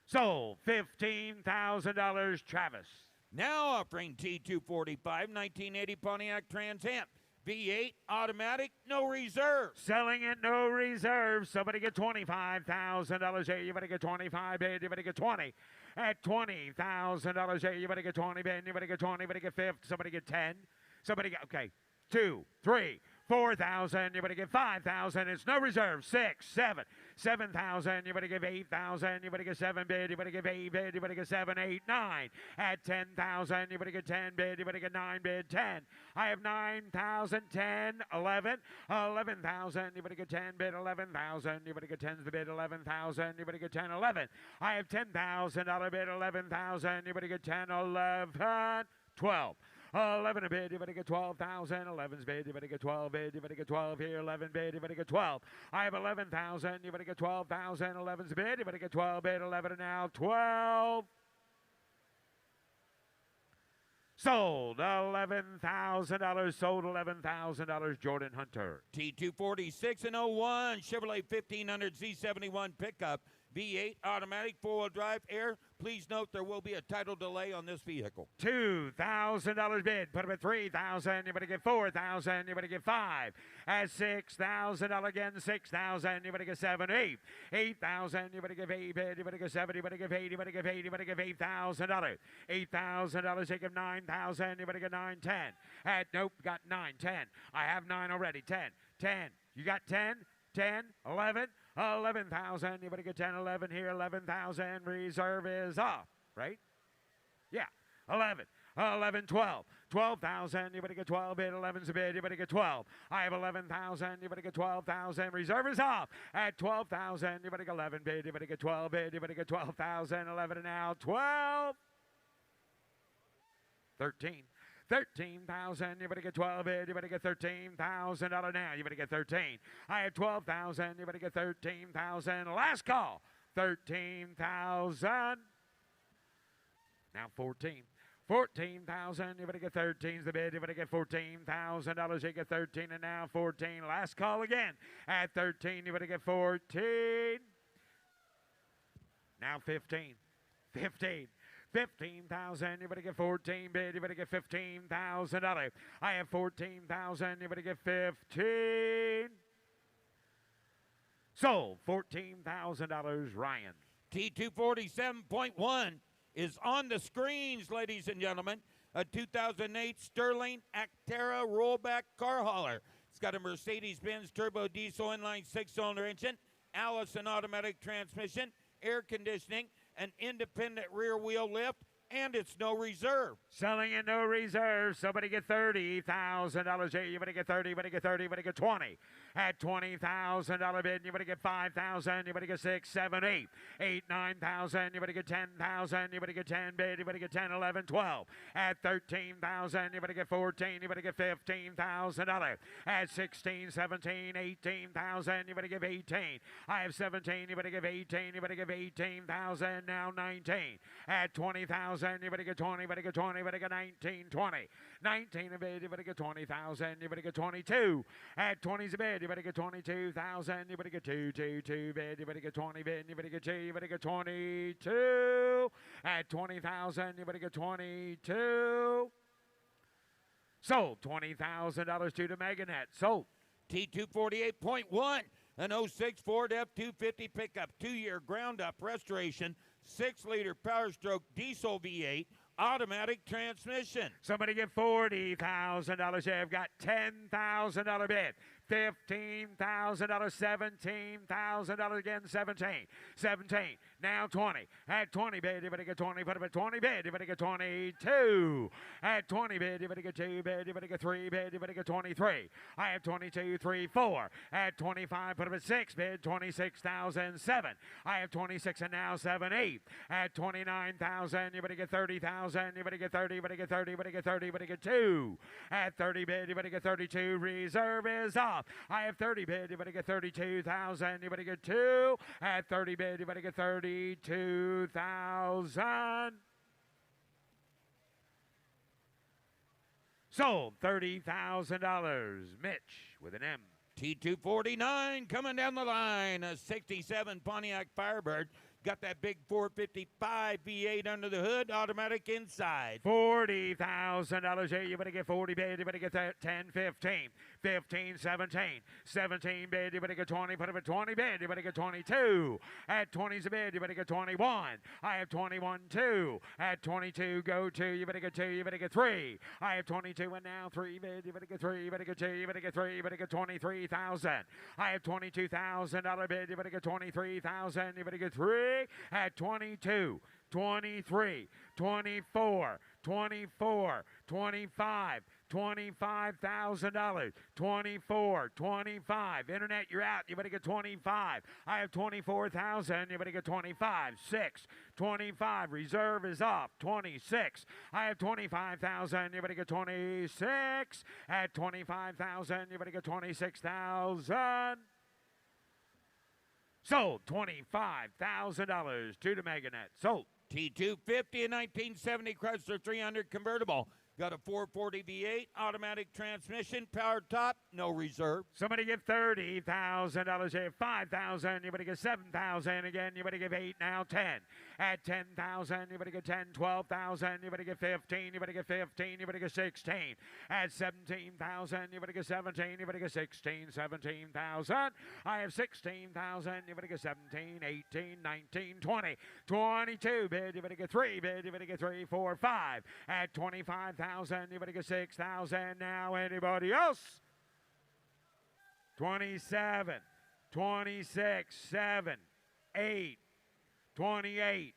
Sold. $15,000, Travis. Now offering T245 1980 Pontiac Trans Am. V8 automatic, no reserve. Selling it, no reserve. Somebody get $25,000 here. You better get 25 bid. You better get 20. At $20,000 here. You better get 20 bid. You better get 20. You better get 50. Somebody get 10. Somebody get, okay, 2, 3, 4,000. You better get 5,000. It's no reserve. 6, 7, 7,000. You better give 8,000. You better get 7 bid. You better give 8 bid. You better get 7, 8, 9. At 10,000. You better get 10 bid. You better get 9 bid. 10. I have 9,000. 10, 11, 11,000. You better get 10 bid. 11,000. You better get 10's the bid. 11,000. You better get 10, 11. I have $10,000 bid. 11,000. You better get 10, 11, 12. 11 a bid, you better get 12,000. 11's bid, you better get 12 bid, you better get 12 here. 11 bid, you better get 12. I have 11,000, you better get 12,000. 11's bid, you better get 12 bid. 11 and now 12. Sold $11,000. Sold $11,000. Jordan Hunter. T246 and 01 Chevrolet 1500 Z71 pickup. V8 automatic 4-wheel drive air. Please note there will be a title delay on this vehicle. $2,000 bid. Put up at $3,000. You better get $4,000. You better get 5. At $6,000 again. 6,000. You better get 7, 8. 8,000. You better give 8 bid. You better get 7. You better give 8. You better give 8. You better give $8,000. $8,000. You give 9,000. You better get 9, 10. At nope, got 9, 10. I have 9 already. 10, 10. You got 10, 10, 11. 11,000. You better get 10, 11 here. 11,000. Reserve is off, right? Yeah. 11, 11, 12. 12,000. You better get 12 bid. 11's a bid. You better get 12. I have 11,000. You better get 12,000. Reserve is off at 12,000. You better get 11 bid. You better get 12 bid. You better get 12,000. 11 and now 12. 13. 13,000. You better get 12 bid. You better get $13,000 now. You better get 13. I have 12,000. You better get 13,000. Last call. 13,000. Now 14. 14,000. You better get 13's the bid. You better get $14,000. You get 13 and now 14. Last call again. At 13, you better get 14. Now 15. 15. 15,000. You better get 14 bid. You better get $15,000. I have 14,000. You better get 15. Sold. $14,000. Ryan. T247.1 is on the screens, ladies and gentlemen. A 2008 Sterling Actera rollback car hauler. It's got a Mercedes-Benz turbo diesel inline six-cylinder engine, Allison automatic transmission, air conditioning, an independent rear wheel lift, and it's no reserve. Selling in no reserve. Somebody get $30,000. You better get 30. You better get 30. You better get 20. At $20,000 bid, you better get 5,000. You better get 6, 7, 8. 8, 9,000. You better get 10,000. You better get 10 bid. You better get 10, 11, 12. At 13,000. You better get 14. You better get $15,000. At 16, 17, 18,000. You better give 18. I have 17. You better give 18. You better give 18,000. Now 19. At 20,000. You better get 20. You better get 20. You better get 19, 20. 19 a bid. You better get 20,000. You better get 22. At 20's a bid. You better get 22,000. You better get 2 bid. You better get 20 bid. You better get 2. You better get 22. At 20,000. You better get 22. Sold. $20,000 to the Meganet. Sold. T248.1, an 06 Ford F-250 pickup, 2-year ground-up restoration, 6-liter Power Stroke diesel V8, automatic transmission. Somebody get $40,000. I've got $10,000 bid. $15,000, $17,000 again, 17. 17. Now 20. At 20 bid, you better get 20. Put up at 20 bid, you better get 22. At 20 bid, you better get 2 bid, you better get 3 bid, you better get 23. I have 22, 3, 4. At 25, put up at 6 bid, 26,007. I have 26 and now 7, 8. At 29,000, you better get 30,000. You better get 30, you better get 30, you better get 30, you better get 2. At 30 bid, you better get 32. Reserve is off. I have 30 bid, you better get 32,000. You better get 2. At 30 bid, you better get 32,000. Sold. $30,000. Mitch with an M. T249 coming down the line. A 67 Pontiac Firebird. Got that big 455 V8 under the hood, automatic inside. $40,000 here. You better get 40 bid. You better get that 10, 15. 15, 17. 17 bid. You better get 20. Put up at 20 bid. You better get 22. At 20's a bid. You better get 21. I have 21, 2. At 22, go 2. You better get 2. You better get 3. I have 22 and now 3 bid. You better get 3. You better get 2. You better get 3. You better get 23,000. I have $22,000 bid. You better get 23,000. You better get 3. At 22, 23, 24, 24, 25, $25,000, 24, 25. Internet, you're out. You better get 25. I have 24,000. You better get 25. 6, 25. Reserve is off. 26. I have 25,000. You better get 26. At 25,000, you better get 26,000. Sold. $25,000 to the Meganet. Sold. T250, a 1970 Chrysler 300 convertible. Got a 440 V8, automatic transmission, power top, no reserve. Somebody give $30,000 here. 5,000. You better get 7,000 again. You better give 8 now. 10. At 10,000, you better get 10. 12,000. You better get 15. You better get 15. You better get 16. At 17,000, you better get 17. You better get 16. 17,000. I have 16,000. You better get 17, 18, 19, 20. 22 bid. You better get 3 bid. You better get 3, 4, 5. At 25,000. You better get 6,000 now. Anybody else? 27, 26, 7, 8, 28,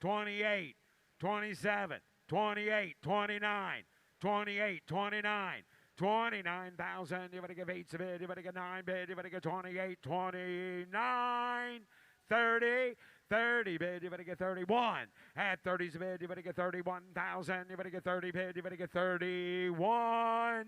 28, 27, 28, 29, 28, 29. 29,000. You better give 8 bid. You better get 9 bid. You better get 28, 29, 30. 30 bid, you better get 31. At 30's a bid, you better get 31,000. You better get 30 bid, you better get 31.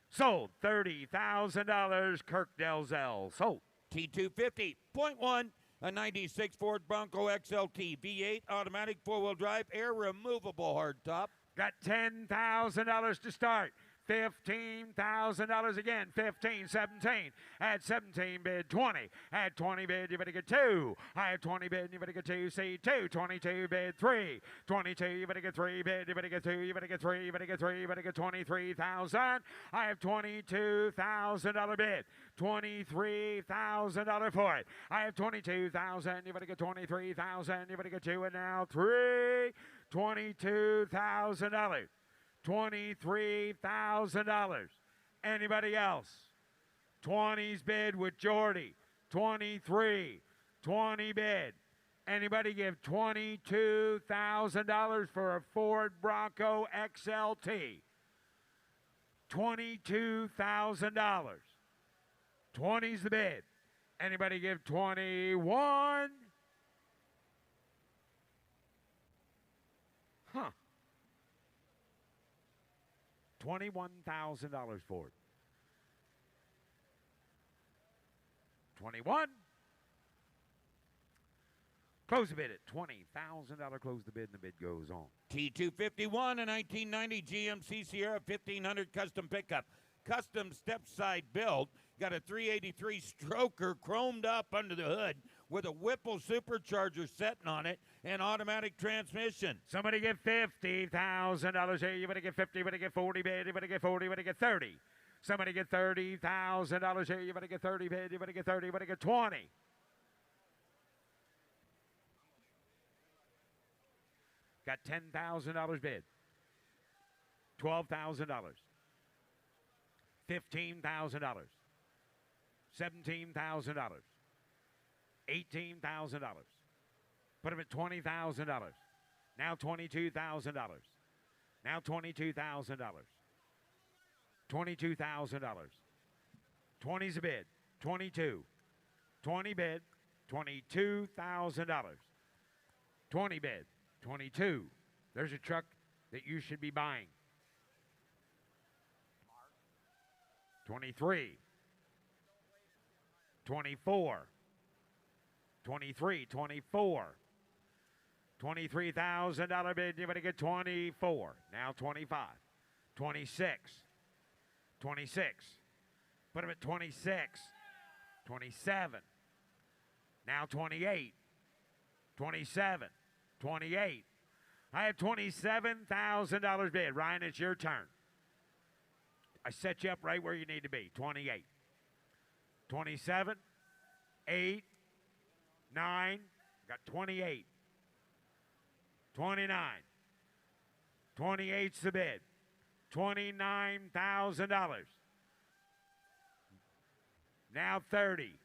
Sold. $30,000. Kirk Delzell. Sold. T250.1, a 96 Ford Bronco XLT V8 automatic four-wheel drive air removable hardtop. Got $10,000 to start. $15,000 again. 15, 17. At 17 bid, 20. At 20 bid, you better get 2. I have 20 bid, you better get 2. C2. 22 bid, 3. 22, you better get 3 bid, you better get 2. You better get 3. You better get 3. You better get 23,000. I have $22,000 bid. $23,000 for it. I have 22,000. You better get 23,000. You better get 2 and now 3. $22,000. $23,000. Anybody else? 20's bid with Jordy. 23. 20 bid. Anybody give $22,000 for a Ford Bronco XLT? $22,000. 20's the bid. Anybody give 21? Huh. $21,000 for it. 21. Close the bid at $20,000. Close the bid, and the bid goes on. T251, a 1990 GMC Sierra 1500 custom pickup. Custom step-side build. Got a 383 stroker chromed up under the hood with a Whipple supercharger setting on it and automatic transmission. Somebody get $50,000 here. You better get 50. You better get 40 bid. You better get 40. You better get 30. Somebody get $30,000 here. You better get 30 bid. You better get 30. You better get 20. Got $10,000 bid. $12,000. $15,000. $17,000. $18,000. Put him at $20,000. Now $22,000. Now $22,000. $22,000. 20's a bid. 22. 20 bid. $22,000. 20 bid. 22. There's a truck that you should be buying. 23. 24. 23, 24. $23,000 bid. You better get 24. Now 25. 26. 26. Put him at 26. 27. Now 28. 27. 28. I have $27,000 bid. Ryan, it's your turn. I set you up right where you need to be. 28. 27. 8. 9. Got 28. 29. 28's the bid. $29,000. Now 30.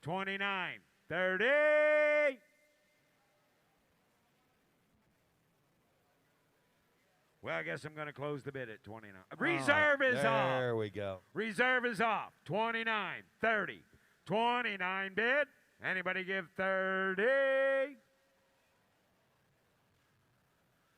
29. 30. Well, I guess I'm going to close the bid at 29. Reserve is off. There we go. Reserve is off. 29, 30. 29 bid. Anybody give 30?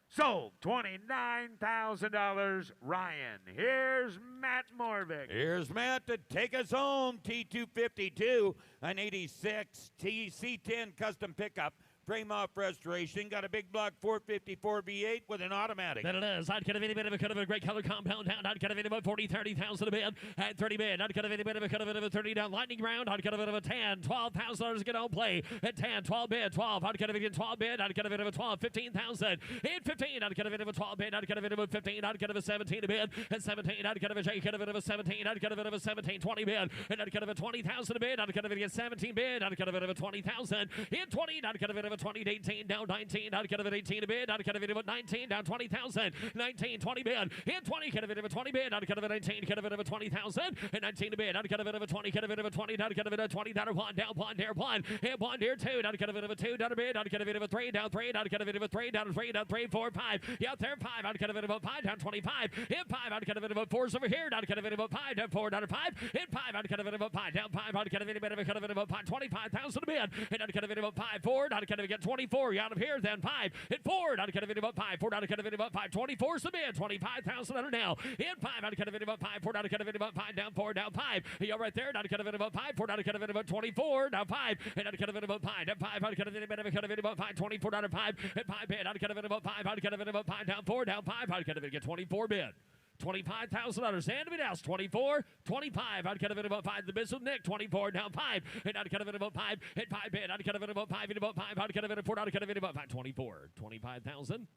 Sold. $29,000. Ryan. Here's Matt Morvig. Here's Matt to take us home. T252, an 86 TC10 custom pickup. Frame off restoration. Got a big block 454 V8 with an automatic. That it is. I'd get a bit of a cut of a great color compound down. I'd get a bit of a 40, 30,000 a bid. At 30 bid. I'd get a bit of a cut of a 30 down lightning round. I'd get a bit of a 10. $12,000 to get on play. At 10, 12 bid, 12. I'd get a bit of a 12 bid. I'd get a bit of a 12, 15,000. At 15, I'd get a bit of a 12 bid. I'd get a bit of a 15. I'd get a 17 a bid. At 17, I'd get a bit of a 17. I'd get a bit of a 17, 20 bid. And I'd get a 20,000 a bid. I'd get a bit of a 17 bid. I'd get a bit of a 20,000. In 20, I'd get a bit of a a 20 to 18, down 19, out of 18 a bid, out of 19, down 20,000, 19, 20 bid, in 20, out of 20 bid, out of 19, out of 20,000, and 19 a bid, out of 20, out of 20, out of 20, down 1, down 1, there 1, and 1, there 2, out of 2, down a bid, out of 3, down 3, out of 3, down 3, down 3, 4, 5, yeah, there 5, out of 5, down 25, in 5, out of 4's over here, out of 5, down 4, down 5, in 5, out of 5, down 5, out of 5, 25,000 a bid, and out of 5, 4, out of get 24, out of here, then 5, and 4, out of 5, 4, out of 5, 24's the bid, 25,000 under now, in 5, out of 5, 4, out of 5, down 4, down 5, you're right there, out of 5, 4, out of 24, down 5, and out of 5, down 5, out of 5, 24, out of 5, and 5 bid, out of 5, out of 5, down 4, down 5, out of get 24 bid. $25,000. Andy Dowse, 24, 25. I'd cut it about 5. The miss with Nick, 24, down 5. And I'd cut it about 5. Hit 5 bid. I'd cut it about 5. Hit about 5. I'd cut it about 4. I'd cut it about 5. 24, 25,000.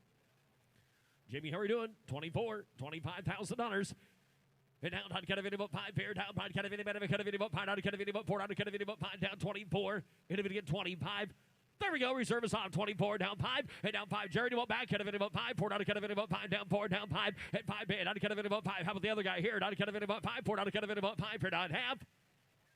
Jimmy, how are you doing? 24, $25,000. And down, I'd cut it about 5 here. Down, I'd cut it about 5. I'd cut it about 4. I'd cut it about 5. Down 24. And if it get 25. There we go. Reserve is on 24, down 5, and down 5. Jerry, you back, cut it about 5, 4, out of cut it about 5, down 4, down 5, and 5 bid, out of cut it about 5. How about the other guy here? Out of cut it about 5, 4, out of cut it about 5, here, down half.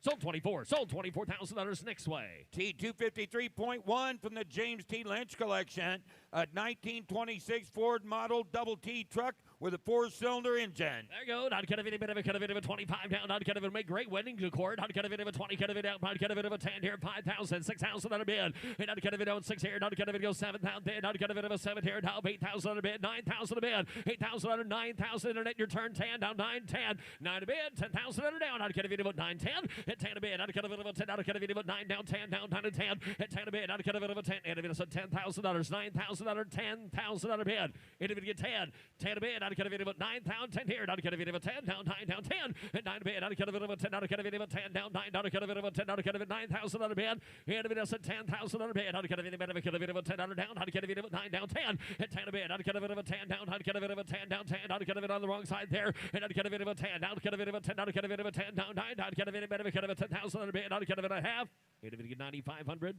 Sold 24, sold $24,000 next way. T253.1 from the James T. Lynch collection, a 1926 Ford model double T truck with a 4-cylinder engine. There you go. I'd cut a bit of a 25 down. I'd cut a make great wedding decor. I'd cut a bit of a 20, cut a bit down. I'd cut a bit of a 10 here, 5,000, 6,000 on a bid. And I'd cut a bit on 6 here. I'd cut a bit of 7,000 bid. I'd cut a bit of a 7 here. Down 8,000 on a bid. 9,000 a bid. 8,000 on a 9,000 internet. Your turn 10 down 9, 10. 9 a bid. 10,000 on a down. I'd cut a bit about 9, 10. And 10 a bid. I'd cut a bit of a 10. I'd cut a bit about 9 down 10 down 9 and 10. And 10 a bid. I'd cut a bit of a 10. And a bit of $10,000. 9,000 on a 10,000 on a bid. And if it get 10. 10 a bid. I'd cut a bit about 9,000. 10 here, not a cut of it of a 10, down 9, down 10, and 9 a bid, not a cut of it of a 10, not a cut of it of a 10, down 9, not a cut of it of a 10, not a cut of it 9,000 on a bid, and if it is a 10,000 on a bid, not a cut of it of a cut of it of a 10 on a down, not a cut of it of a 9, down 10, and 10 a bid, not a cut of it of a 10, down, not a cut of it of a 10, down 10, not a cut of it on the wrong side there, and not a cut of it of a 10, down, cut of it of a 10, not a cut of it of a 10, down 9, not a cut of it of a cut of a 10,000 on a bid, not a cut of it a half, and if it get 9,500,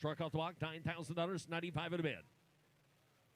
truck off the block, $9,000, 95 at a bid.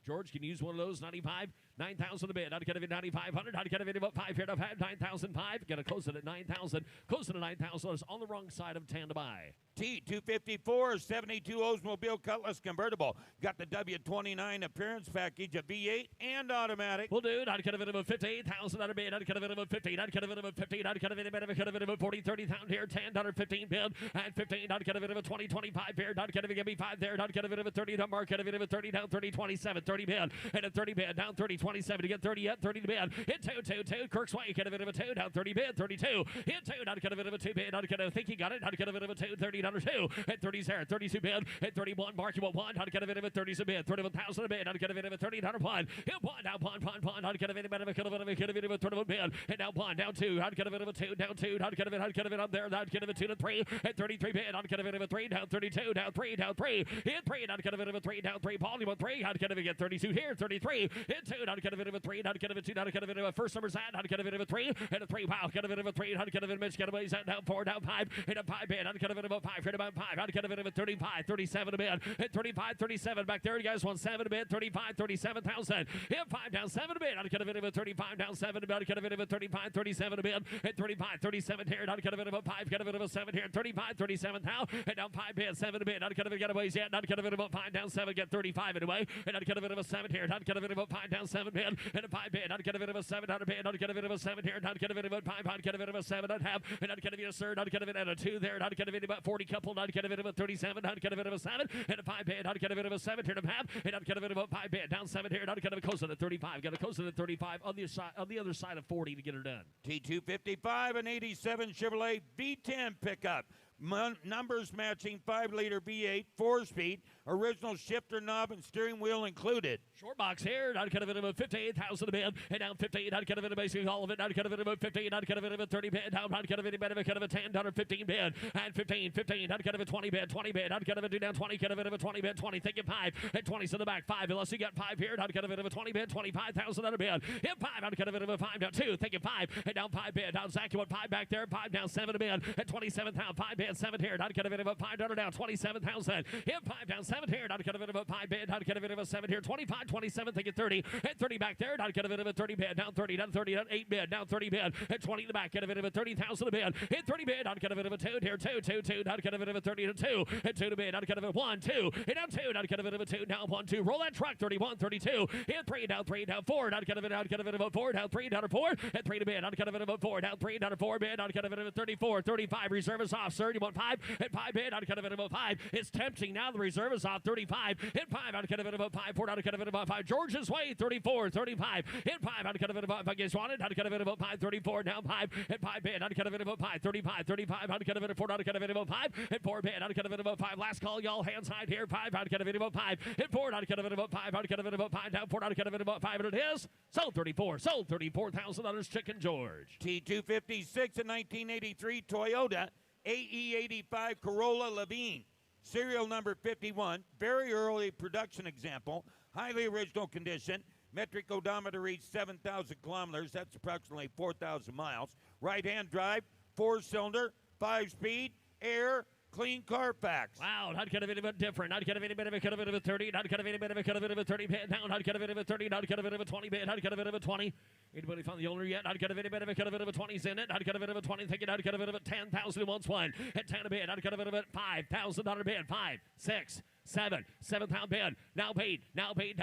George, can you use one of those? 95, 9,000 a bid. I'd get it at 9,500. I'd get it about 5 here to 9,005. Got to close it at 9,000. Close it at 9,000 on the wrong side of 10 to buy. T254 72 Oldsmobile Cutlass convertible. Got the W29 appearance package, a V8 and automatic. Well, dude, I'd get it about 58,000 on a bid. I'd get it about 15. I'd get it about 15. I'd get it about 40, 30,000 here. 10, 15 bid. And 15. I'd get it about 20, 25 here. I'd get it about 5 there. I'd get it about 30 down mark. Get it about 30 down 30, 27, 30 bid. And a 30 bid down 30, 27 to get 30 yet. 30 to bid. Hit 2. Kirk's way. Get a bit of a 2 down 30 bid. 32. Hit 2. I'd get a bit of a 2 bid. I'd get a think he got it. I'd get a bit of a 2. 30 down 2. At 30's there. 32 bid. At 31. Mark you 1. I'd get a bit of a 30's a bid. 31,000 a bid. I'd get a bit of a 30 down 1. Hit 1 down 1. I'd get a bit of a 31 bid. And down 1 down 2. I'd get a bit of a 2 down 2. I'd get a bit up there. I'd get a 2 to 3. At 33 bid. I'd get a bit of a 3 down 32 down 3 down 3. Hit 3. I'd get a bit of a 3 down 3. Paul, you want 3. I'd get a bit of 32 here. 33. Hit 2. I'd get a bit of a 3. I'd get a bit of 2. I'd get a bit of a first number's at. I'd get a bit of a 3 and a 3. Wow. Get a bit of a 3. I'd get a bit of Mitch. Get a bit of down 4 down 5. Hit a 5 bid. I'd get a bit of a 5. Hit about 5. I'd get a bit of a 35, 37 a bid. Hit 35, 37 back there. You guys want 7 a bid. 35, 37,000. Hit 5 down 7 a bid. I'd get a bit of a 35 down 7 a bid. I'd get a bit of a 35, 37 a bid. Hit 35, 37 here. I'd get a bit of a 5. Get a bit of a 7 here. 35, 37 now. Hit down 5 bid. 7 a bid. I'd get a bit of getaways yet. I'd get a bit of a 5 down 7. Get 35 anyway. And I'd get a bit of a 7 here. I'd get a bit of a 5 down 7 bid. And a 5 bid. I'd get a bit of a 7 out of bid. I'd get a bit of a 7 here. I'd get a bit of a 5. I'd get a bit of a 7. I'd have. And I'd get a bit of a third. I'd get a bit of a 2 there. I'd get a bit about 40 couple. I'd get a bit of a 37. I'd get a bit of a 7. And a 5 bid. I'd get a bit of a 7 here to have. And I'd get a bit of a 5 bid. Down 7 here. And I'd get a close to 35. Got a close to 35 on the other side of 40 to get her done. T255, an 87 Chevrolet V10 pickup. Numbers matching 5-liter V8, 4-speed, original shifter knob and steering wheel included. Short box here. I'd get a bit of a 58,000 a bid. And down 15. I'd get a bit of basically all of it. I'd get a bit of a 15. I'd get a bit of a 30 bid. Down. I'd get a bit of a 10 down or 15 bid. And 15. I'd get a 20 bid. 20 bid. I'd get a bit down 20. Get a bit of a 20 bid. 20. Think of 5. And 20's in the back. 5. Unless you got 5 here. I'd get a bit of a 20 bid. 25,000 on a bid. Hit 5. I'd get a bit of a 5 down 2. Think of 5. And down 5 bid. Down Zach. You want 5 back there. 5 down 7 a bid. At 27,000. 5 bid. 7 here. I'd get a bit of a 5 down or down 27,000. Hit 5 down 7. 7 here, not kind of a 5 bid, not kind of a 7 here, 25, 27, think it 30, and 30 back there, not kind of a 30 bid, down 30, down 30, down 8 bid, down 30 bid, and 20 in the back, kind of a 30,000 a bid, hit 30 bid, not kind of a 2 here, 2, 2, 2, not kind of a 30 to 2, and 2 to bid, not kind of a 1, 2, and down 2, not kind of a 2, down 1, 2, roll that truck, 31, 32, hit 3, down 4, not kind of a 4, down 3, down 4, and 3 to bid, not kind of a 4, down 3, down 4 bid, not kind of a 34, 35, reserve is off, 31, 5, and 5 bid, not kind of a 5, it's tempting now, the reserve is off, 35, hit 5, out of kind of a 5, 4, out of kind of a 5, George's way, 34, 35, hit 5, out of kind of a 5, against wanted, out of kind of a 5, 34, now 5, hit 5 bid, out of kind of a 5, 35, 35, out of kind of a 4, out of kind of a 5, hit 4 bid, out of kind of a 5, last call, y'all, hands high here, 5, out of kind of a 5, hit 4, out of kind of a 5, out of kind of a 5, down 4, out of kind of a 5, and it is, sold $34,000 Chicken George. T256 in 1983 Toyota AE85 Corolla Levine. Serial number 51. Very early production example. Highly original condition. Metric odometer reached 7,000 kilometers. That's approximately 4,000 miles. Right-hand drive, 4-cylinder, 5-speed, air, clean Carfax. Wow, not kind of any bit different. Not kind of any bit of a kind of a 30. Not kind of any bit of a kind of a 30 bit down. Not kind of any bit of a 30. Not kind of any bit of a 20 bit. Not kind of any bit of a 20. Anybody found the owner yet? Not kind of any bit of a kind of a 20s in it. Not kind of any bit of a 20. Thinking not kind of any bit of 10,000 once one. At 10 a bit. Not kind of any bit $5,000 bid. 5, 6, 7,000 bid. Now paid. Not kind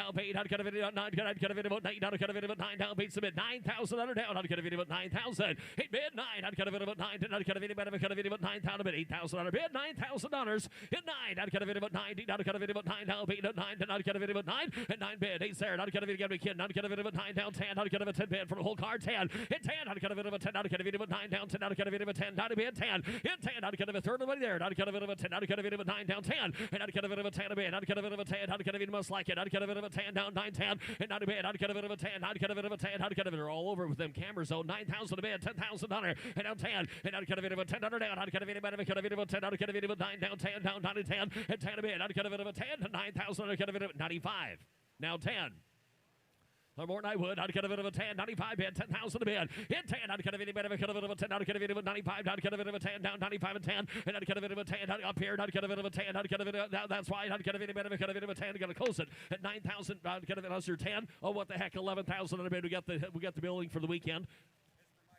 of any about 9. Not kind of any about 9. Not kind of any about 9. Down paid submit $9,000 down. Not kind of any about 9,000. 8 bid 9. Not kind of any about 9. Not kind of any about $9,000 bid. $8,000 bid. $9,000 hit 9. Not kind of any about 9. Not kind of any about 9. Down paid 9. Not kind of any about 9. And 9 bid. 8 there. Not kind of any about kid. Not kind of any about 9 down 10. Not kind of a 10 bid for the whole card 10. Hit 10. Not kind of any about 10. Not kind of any about 9 down 10. Not kind of any about 10. Not bid 10. Hit 10. Not kind of a third of the way there. Not kind of any about 10. Not kind of any about 9 down 10. And not kind of any about 10 a bid. Not kind of any about 10. Not kind of any most like it. Not kind of any about 10 down 9 10. And not a bid. Not kind of any about 10. Not kind of any about 10. Not kind of they're all over with them cameras though. 9,000 a bid. $10,000 and down 10. And not kind of any about 10 down. Not kind of any about 10. Not kind of any about 9 down 10 down 9 to 10 and 10 a bid. Not kind of any about 10 to 9,000. Not kind of any about 95. Now 10. Or more than I would. I'd get a bit of a 10, 95 bid, 10,000 a bid. Hit 10, I'd get a bit of a 10, I'd get a bit of a 95, I'd get a bit of a 10, down 95 and 10, and I'd get a bit of a 10, up here, I'd get a bit of a 10, I'd get a bit of a, that's right, I'd get a bit of a 10, I'm going to close it at 9,000, I'd get a bit of your 10. Oh, what the heck, 11,000 a bid. We got the billing for the weekend.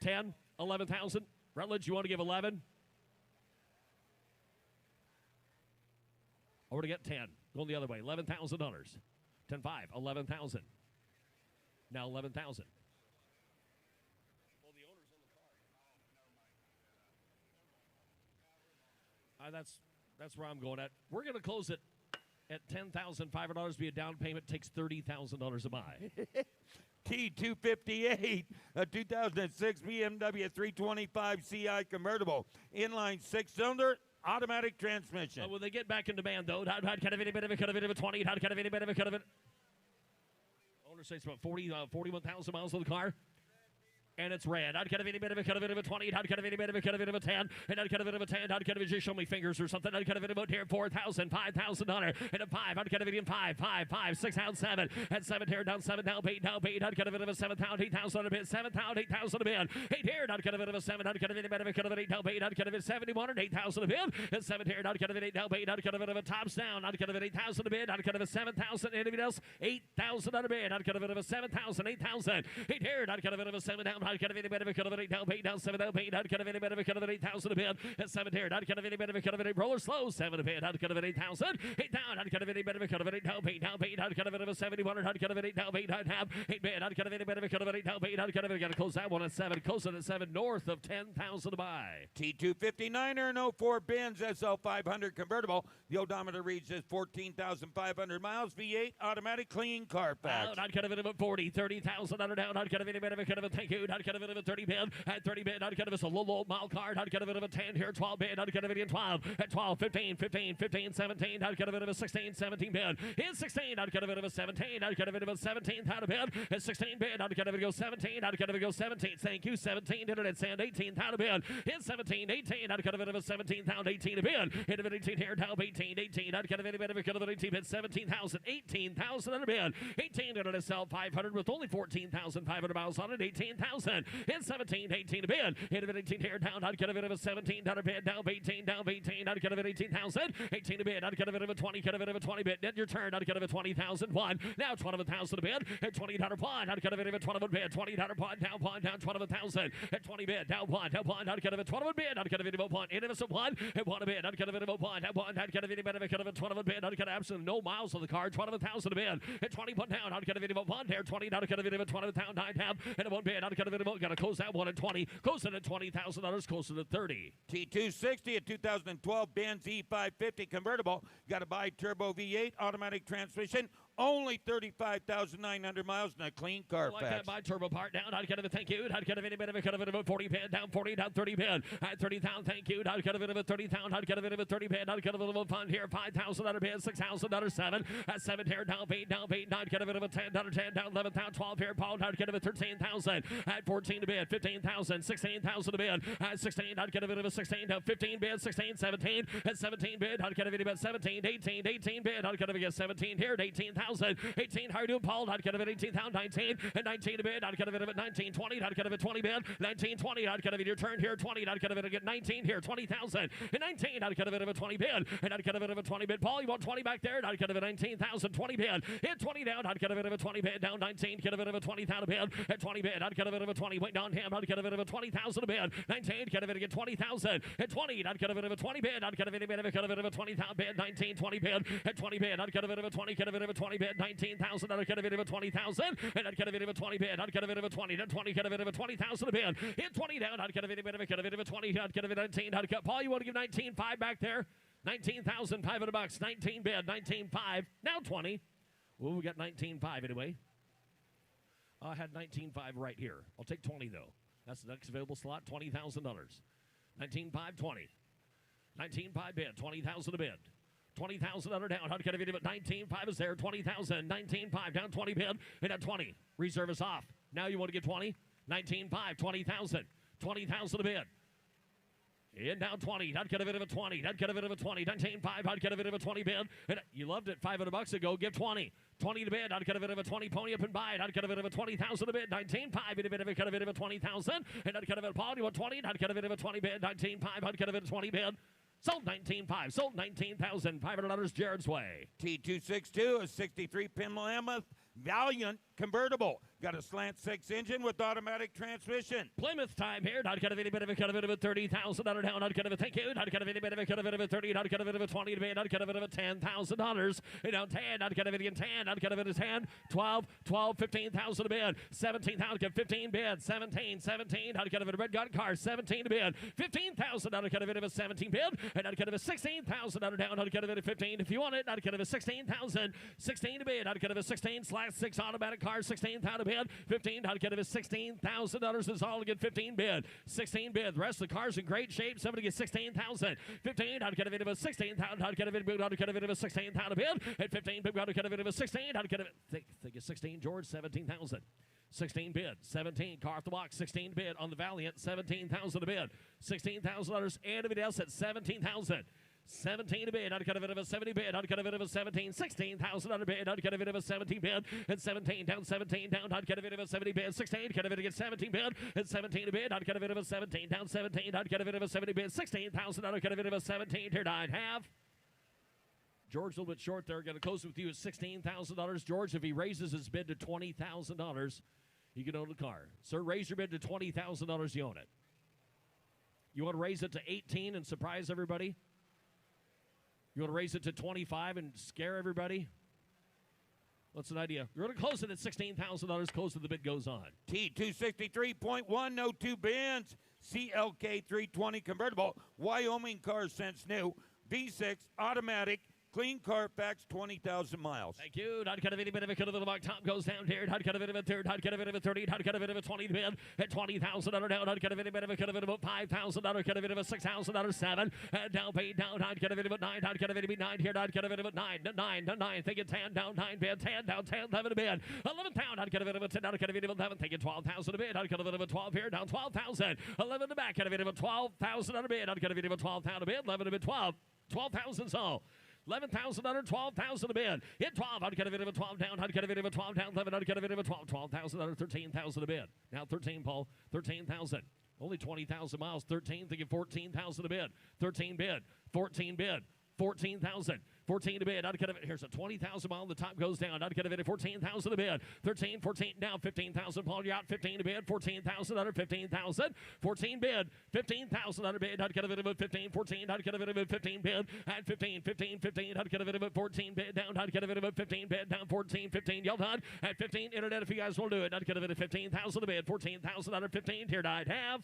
10, 11,000. Rutledge, you want to give 11? Or to get 10. Going the other way, $11,000. 10-5, 11,000. Now 11,000. Well, the owner's in the car. That's where I'm going at. We're going to close it at $10,500. Be a down payment. Takes $30,000 to buy. T258, a 2006 BMW 325 CI convertible, inline 6-cylinder. Automatic transmission. When they get back in demand, though, how kind of any bit of a 20, how kind of any bit of a owner says about 41,000 miles on the car. And it's red. I'd kind of any bit of a 20. I'd kind of any bit of a 10. And I'd kind of a 10. I'd kind of just show me fingers or something. I'd kind of about here $4,000, $5,000. And a 5. I'd kind of in 5, 6 down 7. And 7 here down 7 down 8 down 8. I'd kind of a 7,000, 8,000 a bit. 7,000, 8,000 a bit. 8 here. I'd kind of a 7. I'd kind of any bit of a 8 down 8. I'd kind of 71 and 8,000 a bit. And 7 here. I'd kind of 8 down 8. I'd kind of a tops down. I'd kind of 8,000 a bit. I'd kind of 7,000. Anybody else? 8,000 on a bit. I'd kind of 7,000, 8,000. 8 here. I'd kind of a 7 down. I'd kind of any bit of a 8 down 8 down 7 down 8. I'd kind of any bit of a 8,000 a bit. At 7 here. I'd kind of any bit of a roller slow 7 a bit. I'd kind of 8,000. 8 down. I'd kind of any bit of a 8 down 8 down 8. I'd kind of a 71. I'd kind of 8 down 8. I'd have 8 bit. I'd kind of any bit of a 8 down 8. I'd kind of got to close that one at 7. Close it at 7 north of 10,000 to buy. T259er and 04 Benz SL500 convertible. The odometer reads as 14,500 miles. V8 automatic clean Carfax. I'd kind of about 40, 30,000 under down. I'd kind of any bit of a thank you. I'd kind of a 30 bid. At 30 bid. I'd kind of a low mile card. I'd kind of a 10 here. 12 bid. I'd kind of in 12. At 12, 15, 17. I'd kind of a 16, 17 bid. In 16, I'd kind of a 17. I'd kind of about 17 out of bid. At 16 bid. I'd kind of go 17. I'd kind of go 17. Thank you. 17 did it at sand 18 out of bid. In 17, 18. I'd kind of a 17 pound 18 a bid. Hit of 18 here. Down 18. I'd kind of any bit of a kind of 18 bid. 17,000. 18,000 out of bid. 18 did it at sell 500 with only 14,500 miles on it. 18,000. 20,000. In 17, 18 to bid. In 18 here down. I'd get a bit of a $17 bid. Down 18, down 18. I'd get a bit of 18,000. 18 to bid. I'd get a bit of a 20. Get a bit of a 20 bid. Then your turn. I'd get a bit of 20,000. One. Now 21,000 to bid. At $20 pawn. I'd get a bit of a 21 bid. $20 pawn. Down 21,000. At 20 bid. Down pawn. I'd get a bit of 21 bid. I'd get a bit of a pawn. Into some one. At 1 bid. I'd get a bit of a pawn. I'd get a bit of a 21 bid. I'd get absolutely no miles on the card. 21,000 to bid. At 20 down. I'd get a bit of a pawn there. 20. I'd get a bit of a 20 down. 9 down. And a 1 bid. I'd get a bit of a. Got to close that one at 20. Closing at $20,000. Closing to 30. T260 a 2012 Benz E550 convertible. Got a bi-turbo V8 automatic transmission. Only 35,900 miles and a clean car. Like that by turbo part down. I'd get a thank you. I'd get a bit of a 40 bid down 40 down 30 bid. At 30,000 thank you. I'd get a bit of a 30,000. I'd get a bit of a 30 bid. I'd get a little fun here. $5,000 bid. $6,000 7. At 7 here down 8 down 8. I'd get a bit of a $10 10 down 11,000 12 here. Paul. I'd get a bit of 13,000. At 14 to bid. 15,000. 16,000 to bid. At 16 I'd get a bit of a 16 down 15 bid. 16 17. At 17 bid. I'd get a bit of a 17 18 bid. I'd get a bit of 17 here at 18,000. 18 how you doing, Paul? I'd get a bit 18,000, 19, and 19 a bid. I'd get a bit of it 19, 20. I'd get a bit 20 bid. 19, 20. I'd get a bit your turn here. 20. I'd get a bit of 19 here. 20,000 and 19. I'd get a bit of a 20 bid, and I'd get a bit of a 20 bid. Paul, you want 20 back there? And I'd get a bit 19,000, 20 bid. Hit 20 down. I'd get a bit of a 20 bid down 19. Get a bit of a 20,000 bid. At 20 bid. I'd get a bit of a 20. Wait down him. I'd get a bit of a 20,000 a bid. 19. Get a bit of 20,000. At 20. I'd get a bit of a 20 bid. I'd get a bit of a 20,000 bid. 19, 20 bid. At 20 bid. I'd get a bit of a 20. Get a bit of a 20 bid. 19,000. I'd get a bit of a 20,000, and I'd get a bit of a 20 bid. I'd get a bit of a 20, then 20, get a bit of a 20,000 a bid. Hit 20 down, I'd get a bit of a 20, I'd get a bit of 19. I'd get Paul, you want to give 19.5 back there? 19,500 bucks, 19 bid, 19.5, now 20. Well, we got 19.5 anyway. I had 19.5 right here. I'll take 20 though. That's the next available slot, $20,000. 19.5, 20. 19.5 bid, 20,000 a bid. 20,000 under down. I'd get a bit of it. 19.5 is there. 20,000. 19.5 down 20 bid. And at 20. Reserve is off. Now you want to get 20. 19.5. 20,000. 20,000 a bid. And now 20. I'd get a bit of a 20. I'd get a bit of a 20. 19.5. I'd get a bit of a 20 bid. And you loved it $500 ago. Give 20. 20 to bid. I'd get a bit of a 20. Pony up and buy it. I'd get a bit of a 20,000 a bid. 19.5. I'd get a bit of a 20,000. And I'd get a bit of Paul. You want 20? I'd get a bit of a 20 bid. 19.5. I'd get a bit of 20 bid. Sold 19.5. Sold $19,500 Jared's way. T262, a 63 pin Mammoth Valiant convertible. Got a slant 6 engine with automatic transmission. Plymouth time here. I'd get a bit of a $30,000 down. I'd get a bit of thank you. I'd get a bit of a 30. I'd get a bit of a 20 to bid. I'd get a bit of a $10,000. And down 10. I'd get a bit of 10. I'd get a bit of 10. 12, 15,000 to bid. 17,000. Get 15 bid. 17. I'd get a bit of red gun car. 17 to bid. 15,000. I'd get a bit of a 17 bid. And I'd get a bit of 16,000 down. I'd get a bit of 15. If you want it, I'd get a bit of 16,000. 16 to bid. I'd get a bit of 16/6 automatic car. 16,000 to bid. 15. I'd get a bit of $16,000 is all to get 15 bid. 16 bid. The rest of the car's in great shape. Somebody gets 16,000. 15. I'd get a bit of a 16,000. I'd get a bit of a 16,000 bid. At 15. I'd get a bit of a 16. I'd get a bit. Think of 16, George. 17,000. 16 bid. 17 car off the box. 16 bid on the Valiant. 17,000 a bid. $16,000 and a bid else at 17,000. 17 a bid. I'd get a bit of a 70 bid. I'd get a bit of a 17. 16,000 on a bid. I'd get a bit of a 17 bid. And 17 down. 17 down. I'd get a bit of a 70 bid. 16. Get a bit of a 17 bid. And 17 a bid. I'd get a bit of a 17 down. 17. I'd get a bit of a 70 bid. 16,000. I'd get a bit of a 17 here. I'd have. George a little bit short there. Going to close with you at $16,000. George, if he raises his bid to $20,000, he can own the car. Sir, raise your bid to $20,000. You own it. You want to raise it to 18 and surprise everybody? You want to raise it to 25 and scare everybody? What's an idea? You're going to close it at $16,000. Close to the bid goes on. T263.1, no 2 bins. CLK 320 convertible. Wyoming car since new. V6 automatic. Clean Carfax, 20,000 miles. Thank you. I'd get a bit of a cut of the box. Top goes down here. I'd get a bit of a third. I'd get a bit of a 30. I'd get a bit of a 20 bid. At 20,000 down. I'd get a bit of a cut of it about $5,000. Get a bit of a $6,000 7. Down paid down. I'd get a bit of a 9. I'd get a bit of a 9 here. I'd get a bit of a 9. Think it 10 down 9 bid. 10 down 10 11 a bid. 11 down. I'd get a bit of a 10. I'd get a bit of a 11. Think it 12,000 a bid. I'd get a bit of a 12 here. Down 12,000. 11 to back. Get a bit of a 12,000 on a bid. I'd get a bit of a 12,000 a bid. 11 to bid 12. 12,000 all. 11,000 under, 12,000 a bid. Hit 12, I'd get a bit of a 12 down, I'd get a bit of a 12 down, 11, I'd get a bit of a 12, 12,000 under, 13,000 a bid. Now 13, Paul, 13,000. Only 20,000 miles, 13, thinking 14,000 a bid. 13 bid, 14 bid, 14,000. 14 to bid. I'd get it. Here's a 20,000 mile. The top goes down. I'd get it at 14,000 to bid. 13, 14 down. 15,000. Paul, you're out. 15 to bid. 14,000 under. 15,000. 14 bid. 15,000 under bid. I'd get it at 15, 14. I'd get it at 15 bid. At 15, 15, 15. I'd get it at 14 bid down. I'd get it at 15 bid down. 14, 15. Yelled on at 15. Internet, if you guys will do it. I'd get it at 15,000 to bid. 14,000 under 15. Here I'd have.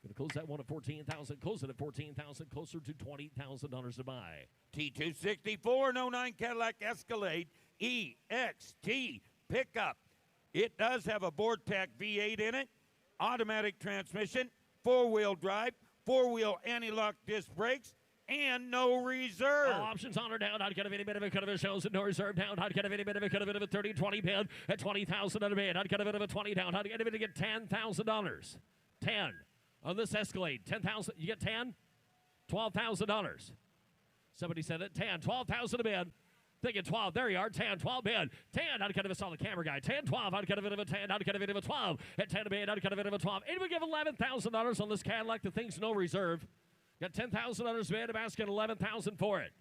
Going to close that one at 14,000. Close it at 14,000. Closer to $20,000 to buy. T264 09 Cadillac Escalade EXT pickup. It does have a Vortec V8 in it, automatic transmission, four-wheel drive, four-wheel anti-lock disc brakes, and no reserve. All options on or down. I'd get a bit of a cut of a shows and no reserve down. I'd get a bit of a cut of a 30, 20 bid at 20,000 under bid. I'd get a bit of a 20 down. I'd get a bit to get $10,000. 10 on this Escalade. 10,000. You get 10? $12,000. Somebody said it. 10, 12,000 a bid. Thinking 12. There you are. 10, 12 bid. 10. I'd kind of saw the camera guy. 10, 12. I'd get a bit of a 10. I'd get a bit of a 12. At 10 a bid. I'd get a bit of a 12. And we give $11,000 on this Cadillac. The thing's no reserve. Got $10,000 bid. I'm asking $11,000 for it.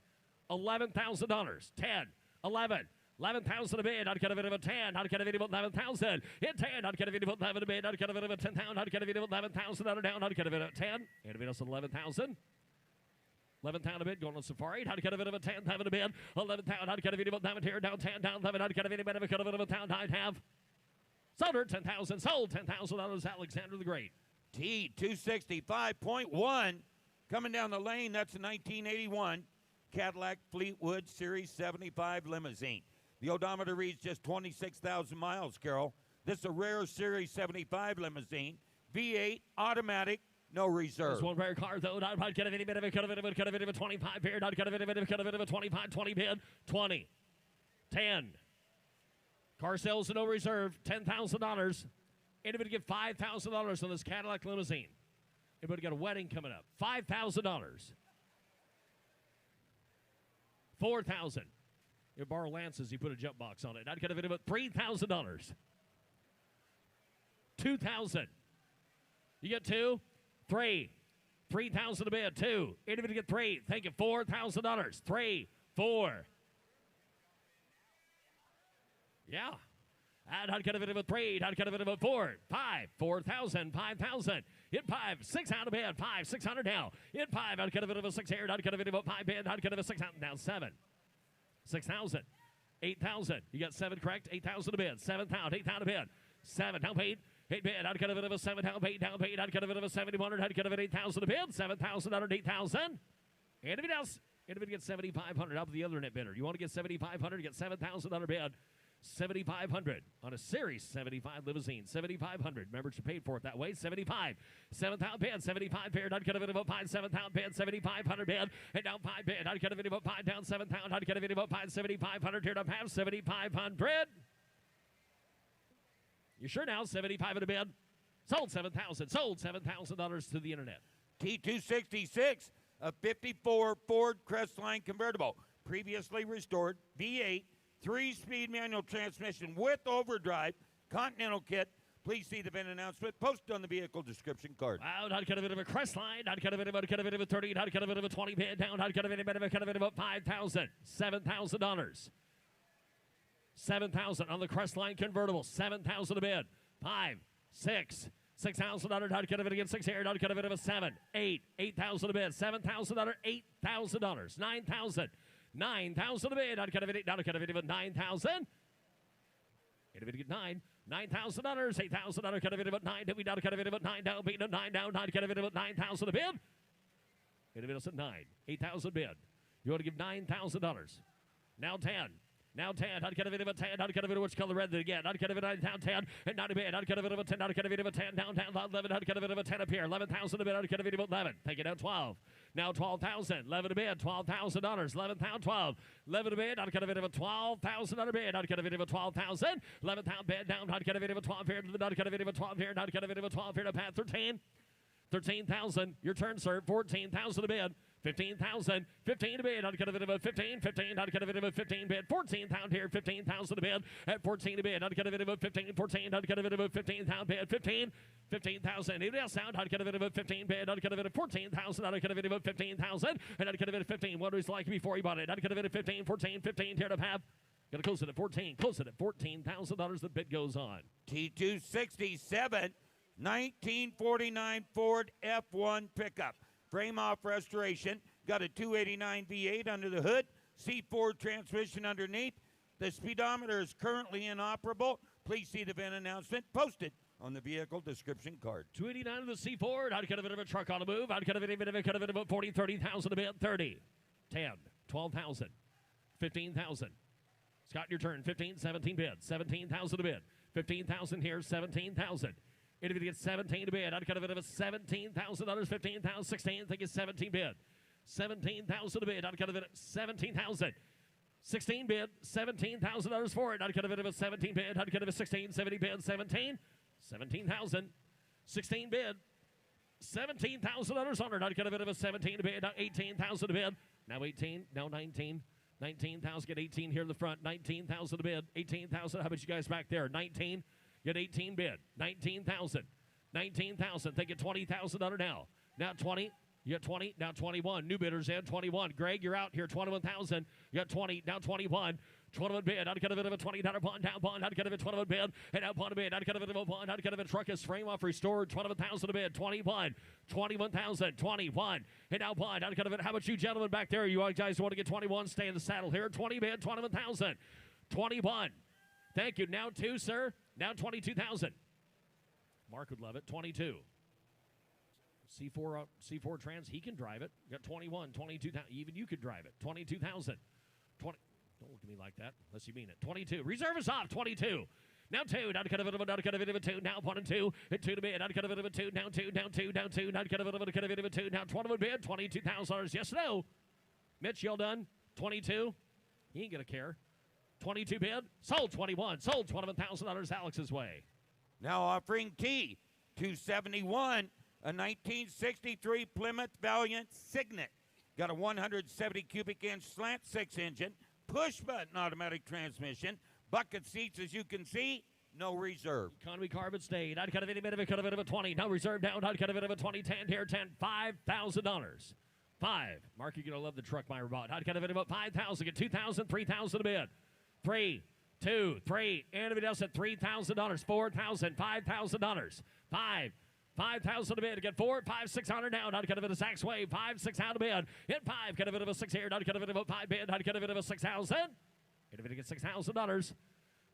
$11,000. 10, 11. 11,000 a bid. I'd get a bit of a 10. I'd get a bit of 11,000. Hit 10. I'd get a bit of 11 a bid. I'd get a bit of a 10,000. I'd get a bit of 11,000 under down. I'd get a bit of 10. And a bit of 11,000. 11,000 a bid going on Safari. I'd get a bit of a 10,000 a bid. 11,000. I'd get a bit of 11 here down 10 down 11. I'd get a bit of a 1,000. I'd have sold her 10,000. Sold $10,000. Alexander the Great. T265.1 coming down the lane. That's a 1981 Cadillac Fleetwood Series 75 limousine. The odometer reads just 26,000 miles, Carol. This is a rare Series 75 limousine. V8, automatic, no reserve. There's one rare car, though. I'd get a bit of a 25 bid. I'd get a bit of a 25, 20 bid. 20. 10. Car sales and no reserve. $10,000. Anybody get $5,000 on this Cadillac limousine? Anybody got a wedding coming up? $5,000. 4,000. You borrow Lance's, you put a jump box on it. I'd get a bit of $3,000. 2,000. You get 2, 3. 3,000 a bid. 2. Anybody get 3? Thank you. $4,000. 3, 4. Yeah. And I'd get a bit of a 3. I'd get a bit of a 4. 5. 4,000. 5,000. Hit 5. 6 out of bid. 5. 600 now. Hit 5. I'd get a bit of a 6 here. I'd get a bit of a 5 bid. I'd get a bit of a 6 out. Now 7. 6,000. 8,000. You got 7 correct. 8,000 a bid. 7,000. 8,000 a bid. 7 down paid. 8 bid. I'd get a bit of a 7 down paid. Down paid. I'd get a bit of a 7,100. I'd get a bit of 8,000 a bid. 7,000 under 8,000. Anybody else? Anybody get 7,500 up to the other net bidder? You want to get 7,500? Get 7,000 under bid. 7,500 on a Series 75 limousine. 7,500. Remember, you paid for it that way. 75. 7,000 bid. 75 bid. I'd get a bit of a 5. 7,000 bid. 7,500 bid. And down 5 bid. I'd get a bit of a 5 down 7,000. I'd get a bit of a 5. 7,500 here to have 7,500. You sure now? 7,500 bid. Sold 7,000. Sold $7,000 to the internet. T266, a 54 Ford Crestline convertible, previously restored, V8, 3-speed manual transmission with overdrive, Continental kit. Please see the VIN announcement posted on the vehicle description card. Wow, I'd get a bit of a Crestline. I'd get a bit of a 30. I'd get a bit of a 20 bid down. I'd get a bit of a 5,000. $7,000. 7,000 on the Crestline convertible. 7,000 a bid. 5, 6. 6,000 under. I'd get a bit against 6 here. I'd get a bit of a 7, 8. 8,000 a bid. 7,000 under. $8,000. 9,000. 9,000 a bid. I'd get a bit. I'd get a bit of 9,000. Get a bit of 9. 9,000 others. 8,000 under. Get a bit of 9. Did we not get a bit of 9 down? Beat 9 down. I'd get a bit of 9,000 a bid. Get a bit of 9. 8,000 bid. You want to give $9,000. Now 10. Now 10. I'd get a bit of a 10. I'd get a bit of which color red again. I'd get a bit of down 10. And not a bid. I'd get a bit of a 10. I'd get a bit of a 10. Down 11. I'd get a bit of a 10 up here. 11,000 a bid. I'd get a bit of 11. Take it down 12. Now 12,000. 11 a bid. $12,000. 11,000. 12. 11 a bid. I'd get a bit of a 12,000 under bid. I'd get a bit of a 12,000. 11,000 bid down. I'd get a bit of a 12 here. I'd get a bit of a 12 here. I'd get a bit of a 12 here to Pat 13. 13,000. Your turn, sir. 14,000 a bid. 15,000, 15 to bid, uncut of it about 15, 15, uncut of it about 15 bid, 14,000 here, 15,000 to bid, at 14 to bid, uncut of it about 15, 14, uncut of it about 15,000 bid, 15, 15,000, anybody else sound, uncut of it about 15 bid, uncut of it at 14,000, uncut of it about 15,000, and uncut of it at 15, what was like before he bought it, uncut of it at 15, 14, 15, here to have, gonna close it at 14, close it at $14,000, the bid goes on. T267, 1949 Ford F1 pickup. Frame off restoration. Got a 289 V8 under the hood. C4 transmission underneath. The speedometer is currently inoperable. Please see the VIN announcement posted on the vehicle description card. 289 of the C4. I'd get a bit of a truck on the move. I'd get a bit of about 40, 30,000 a bit. 30, 10, 12,000, 15,000. Scott, your turn. 15, 17 bid. 17,000 a bid. 15,000 here. 17,000. If you get 17 to bid, I'd cut a bit of a $17,000, 15,000, 16, I think it's 17 bid. 17,000 to bid, I'd cut a bit of 17,000. 16 bid, $17,000 for it. I'd cut a bit of a 17 bid, I'd cut a 16, 70 bid, 17, 17,000. 16 bid, $17,000 on it. I'd cut a bit of a 17 to bid, now 18,000 to bid. Now 18, now 19. 19,000, get 18 here in the front. 19,000 to bid, 18,000. How about you guys back there? 19. Get 18 bid, 19,000, 19,000. They get 20,000 under now. Now 20, you got 20, now 21. New bidders in, 21. Greg, you're out here, 21,000. You got 20, now 21. 21 bid, I'd get a bit of a $20 bond, down bond, I'd get a bit 21 bid, and out bond a bid, I'd get a bit of a bond, I'd get a bit truck is frame off restored, 21,000 a bid, 21, 21,000, 21, and out bond, I'd get a bit. How about you gentlemen back there? You guys want to get 21? Stay in the saddle here, 20 bid, 21,000, 21. Thank you. Now 2, sir. Now 22,000. Mark would love it. 22. C4 trans, he can drive it. Got 21, 22,000. Even you could drive it. 22,000. 20. Don't look at me like that unless you mean it. 22. Reserve is off. 22. Now 2. Now cut a bit of a 2. Now 1 and 2. Hit 2 to bid. Now cut a bit of a 2. Now 2. Now 2. Now 2. Now cut a bit of a 2. Now 21 bid. $22,000. Yes or no? Mitch, y'all done? 22. He ain't gonna care. 22 bid, sold 21, sold $21,000 Alex's way. Now offering T271, a 1963 Plymouth Valiant Signet. Got a 170 cubic inch slant 6 engine, push button automatic transmission, bucket seats as you can see, no reserve. Economy carbon stayed. I'd cut a bit of a 20. No reserve down. I'd cut a bit of a 20, 10 here, 10, $5,000. 5. Mark, you're gonna love the truck Myra bought. I'd cut a bit about 5,000, get 2,000, 3,000 a bid. 3, 2, 3. Anybody else at $3,000, 4,000, $5,000, 5, 5,000 a bid to get 4, 5, 600 down. I'd get a bit of Zach's way. 5, 6 out a bid. Hit 5, get a bit of a 6 here. I'd get a bit of a 5 bid. I'd get a bit of a 6,000. Get a bit to get $6,000.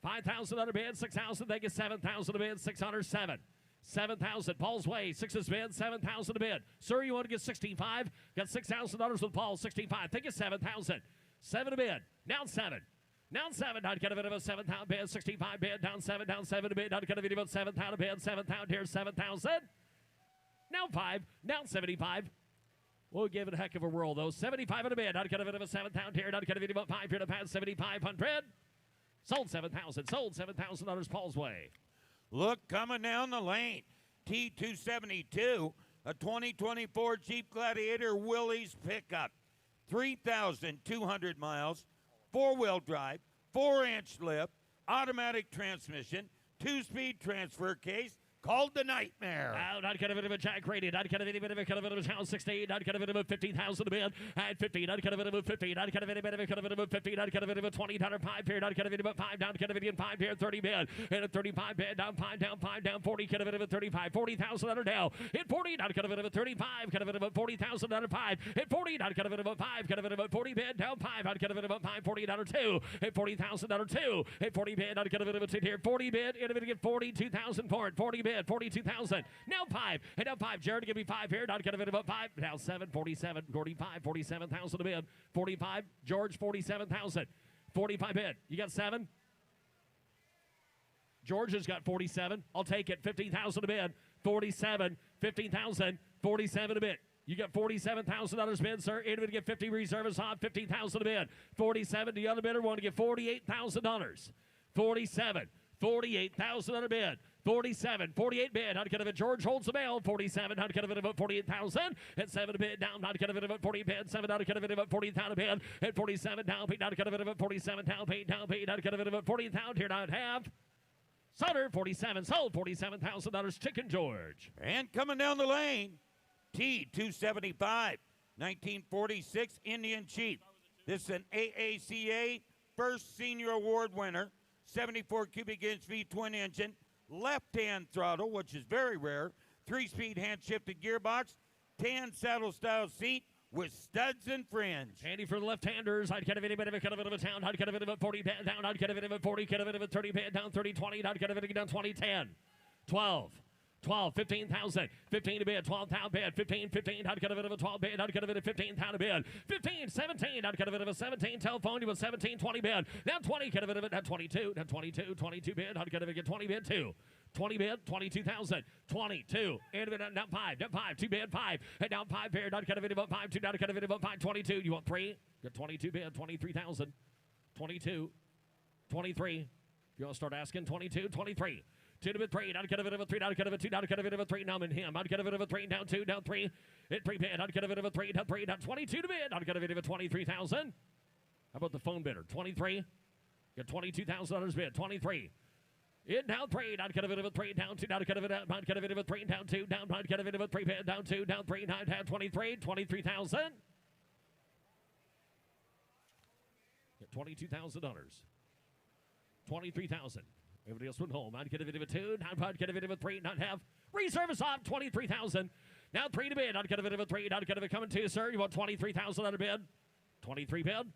5,000 under bid, 6,000. They get 7,000 a bid, 607. 7,000. Paul's way. 6's bid, 7,000 a bid. Sir, you want to get 65? Got $6,000 with Paul, 65. Think it's 7,000. 7 a bid. Now 7. Down 7, I'd get a bit of a 7,000 bid, 65 bid, down 7 a bid, I'd get a bit of a 7,000 bid, 7,000 here, 7,000. Now 5, down 75. We'll give it a heck of a whirl, though. 75 in a bid, I'd get a bit of a 7,000 here, I'd get a bit of a 5 here to pass 7,500. Sold 7,000, sold $7,000 Paul's way. Look, coming down the lane, T272, a 2024 Jeep Gladiator Willys pickup, 3,200 miles. 4-wheel drive, 4-inch lip, automatic transmission, 2-speed transfer case, called the Nightmare. Out, I'd get a bit of a jack rated. I'd get a bit of a town 16. I'd get a bit of a 15,000 a bid. At 15, I'd get a bit of a 15. I'd get a bit of a 15. I'd get a bit of a $20 5 bid. I'd get a bit of a 5 down. Get a bit of a 5 bid. 30 bid. And a 35 bid. Down 5 down 5 down 40. Get a bit of a 35. 40,000 under down. Hit 40. I'd get a bit of a 35. Get a bit of a 40,000 under 5. Hit 40. I'd get a bit of a 5. Get a bit of a 40 bid. Down 5. I'd get a bit of a 5. 40 under 2. Hit 40,000 under 2. Hit 40 bid. I'd get a bit of a 2 here. 40 bid. And a bit to get 42,000 for it. 40 bid. 42,000. Now 5. And now 5. Jared, give me 5 here. Not get a bit of a 5. Now 7. 47. 45. 47,000 a bid. 45. George, 47,000. 45 bid. You got 7? George has got 47. I'll take it. 15,000 a bid. 47. 15,000. 47 a bid. You got $47,000 bid, sir. Anybody get 50 reserves off? 50,000 a bid. 47. The other bidder want to get $48,000. 47. 48,000 on a bid. 47, 48 bid. Not get of it. George holds the mail. 47, not get of it about 48,000. And 7 bid down. Not get of it about 40 bid. 7 not get of it about 40,000 bid. And 47 down. Paid not get of it about 47 down. Paid down. Paid not get of it about 40,000. Here not have. Sutter 47 sold. $47,000. Chicken George. And coming down the lane, T275, 1946 Indian Chief. This is an AACA first senior award winner. 74 cubic inch V twin engine. Left-hand throttle, which is very rare, 3-speed hand-shifted gearbox, tan saddle-style seat with studs and fringe. Handy for the left-handers. I'd get a bit of a town. I'd get a bit of a 40 band down. I'd get a bit of a 40, get a bit of a 30 band down, 30, 20. I'd get a bit down 20, 10, 12. 12, 15,000, 15 to bid, 12,000 bid, 15, 15, I'd get a bit of a 12 bid, I'd get a bit of 15,000 bid, 15, 17, I'd get a bit of a 17, telephone, you was 17, 20 bid, now 20, get a bit of it, now 22, now 22, 22 bid, I'd get a bit of 20 bid, 2, 20 bid, 22,000, 22, and a bit, now 5, now 5, 2 bid, 5, and now 5 bid, I'd get a bit of 5, 2, now get a bit of 5, 22, you want 3, get 22 bid, 23,000, 22, 23, you want to start asking, 22, 23. 2 to bid 3, not get a bit of a 3, not get a bit of a 2, not get a bit of a 3, now I'm in him, I'd get a bit of a 3, down 2, down 3, hit 3 bid, I'd get a bit of a 3, down 3, down 22 to bid, I'd get a bit of a 23,000. How about the phone bidder? 23, get $22,000 bid, 23. In down 3, not get a bit of a 3, down 2, not get a bit of a 3, down 2, down, not get a bit of a 3 bid, down 2, down 3, 9, down 23, 23,000. Get $22,000. 23,000. Everybody else went home. I'd get a bit of a 2. I'd get a bit of a 3. Not have. Reservice off. 23,000. Now 3 to bid. I'd get a bit of a 3. I'd get a bit coming to you, sir. You want 23,000 on a bid? 23 bid.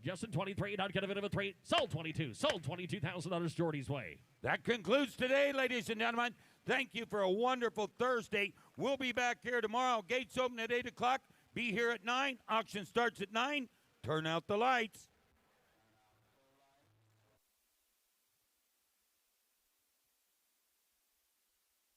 Justin 23. I'd get a bit of a 3. Sold 22. Sold $22,000 Jordy's way. That concludes today, ladies and gentlemen. Thank you for a wonderful Thursday. We'll be back here tomorrow. Gates open at 8 o'clock. Be here at 9. Auction starts at 9. Turn out the lights.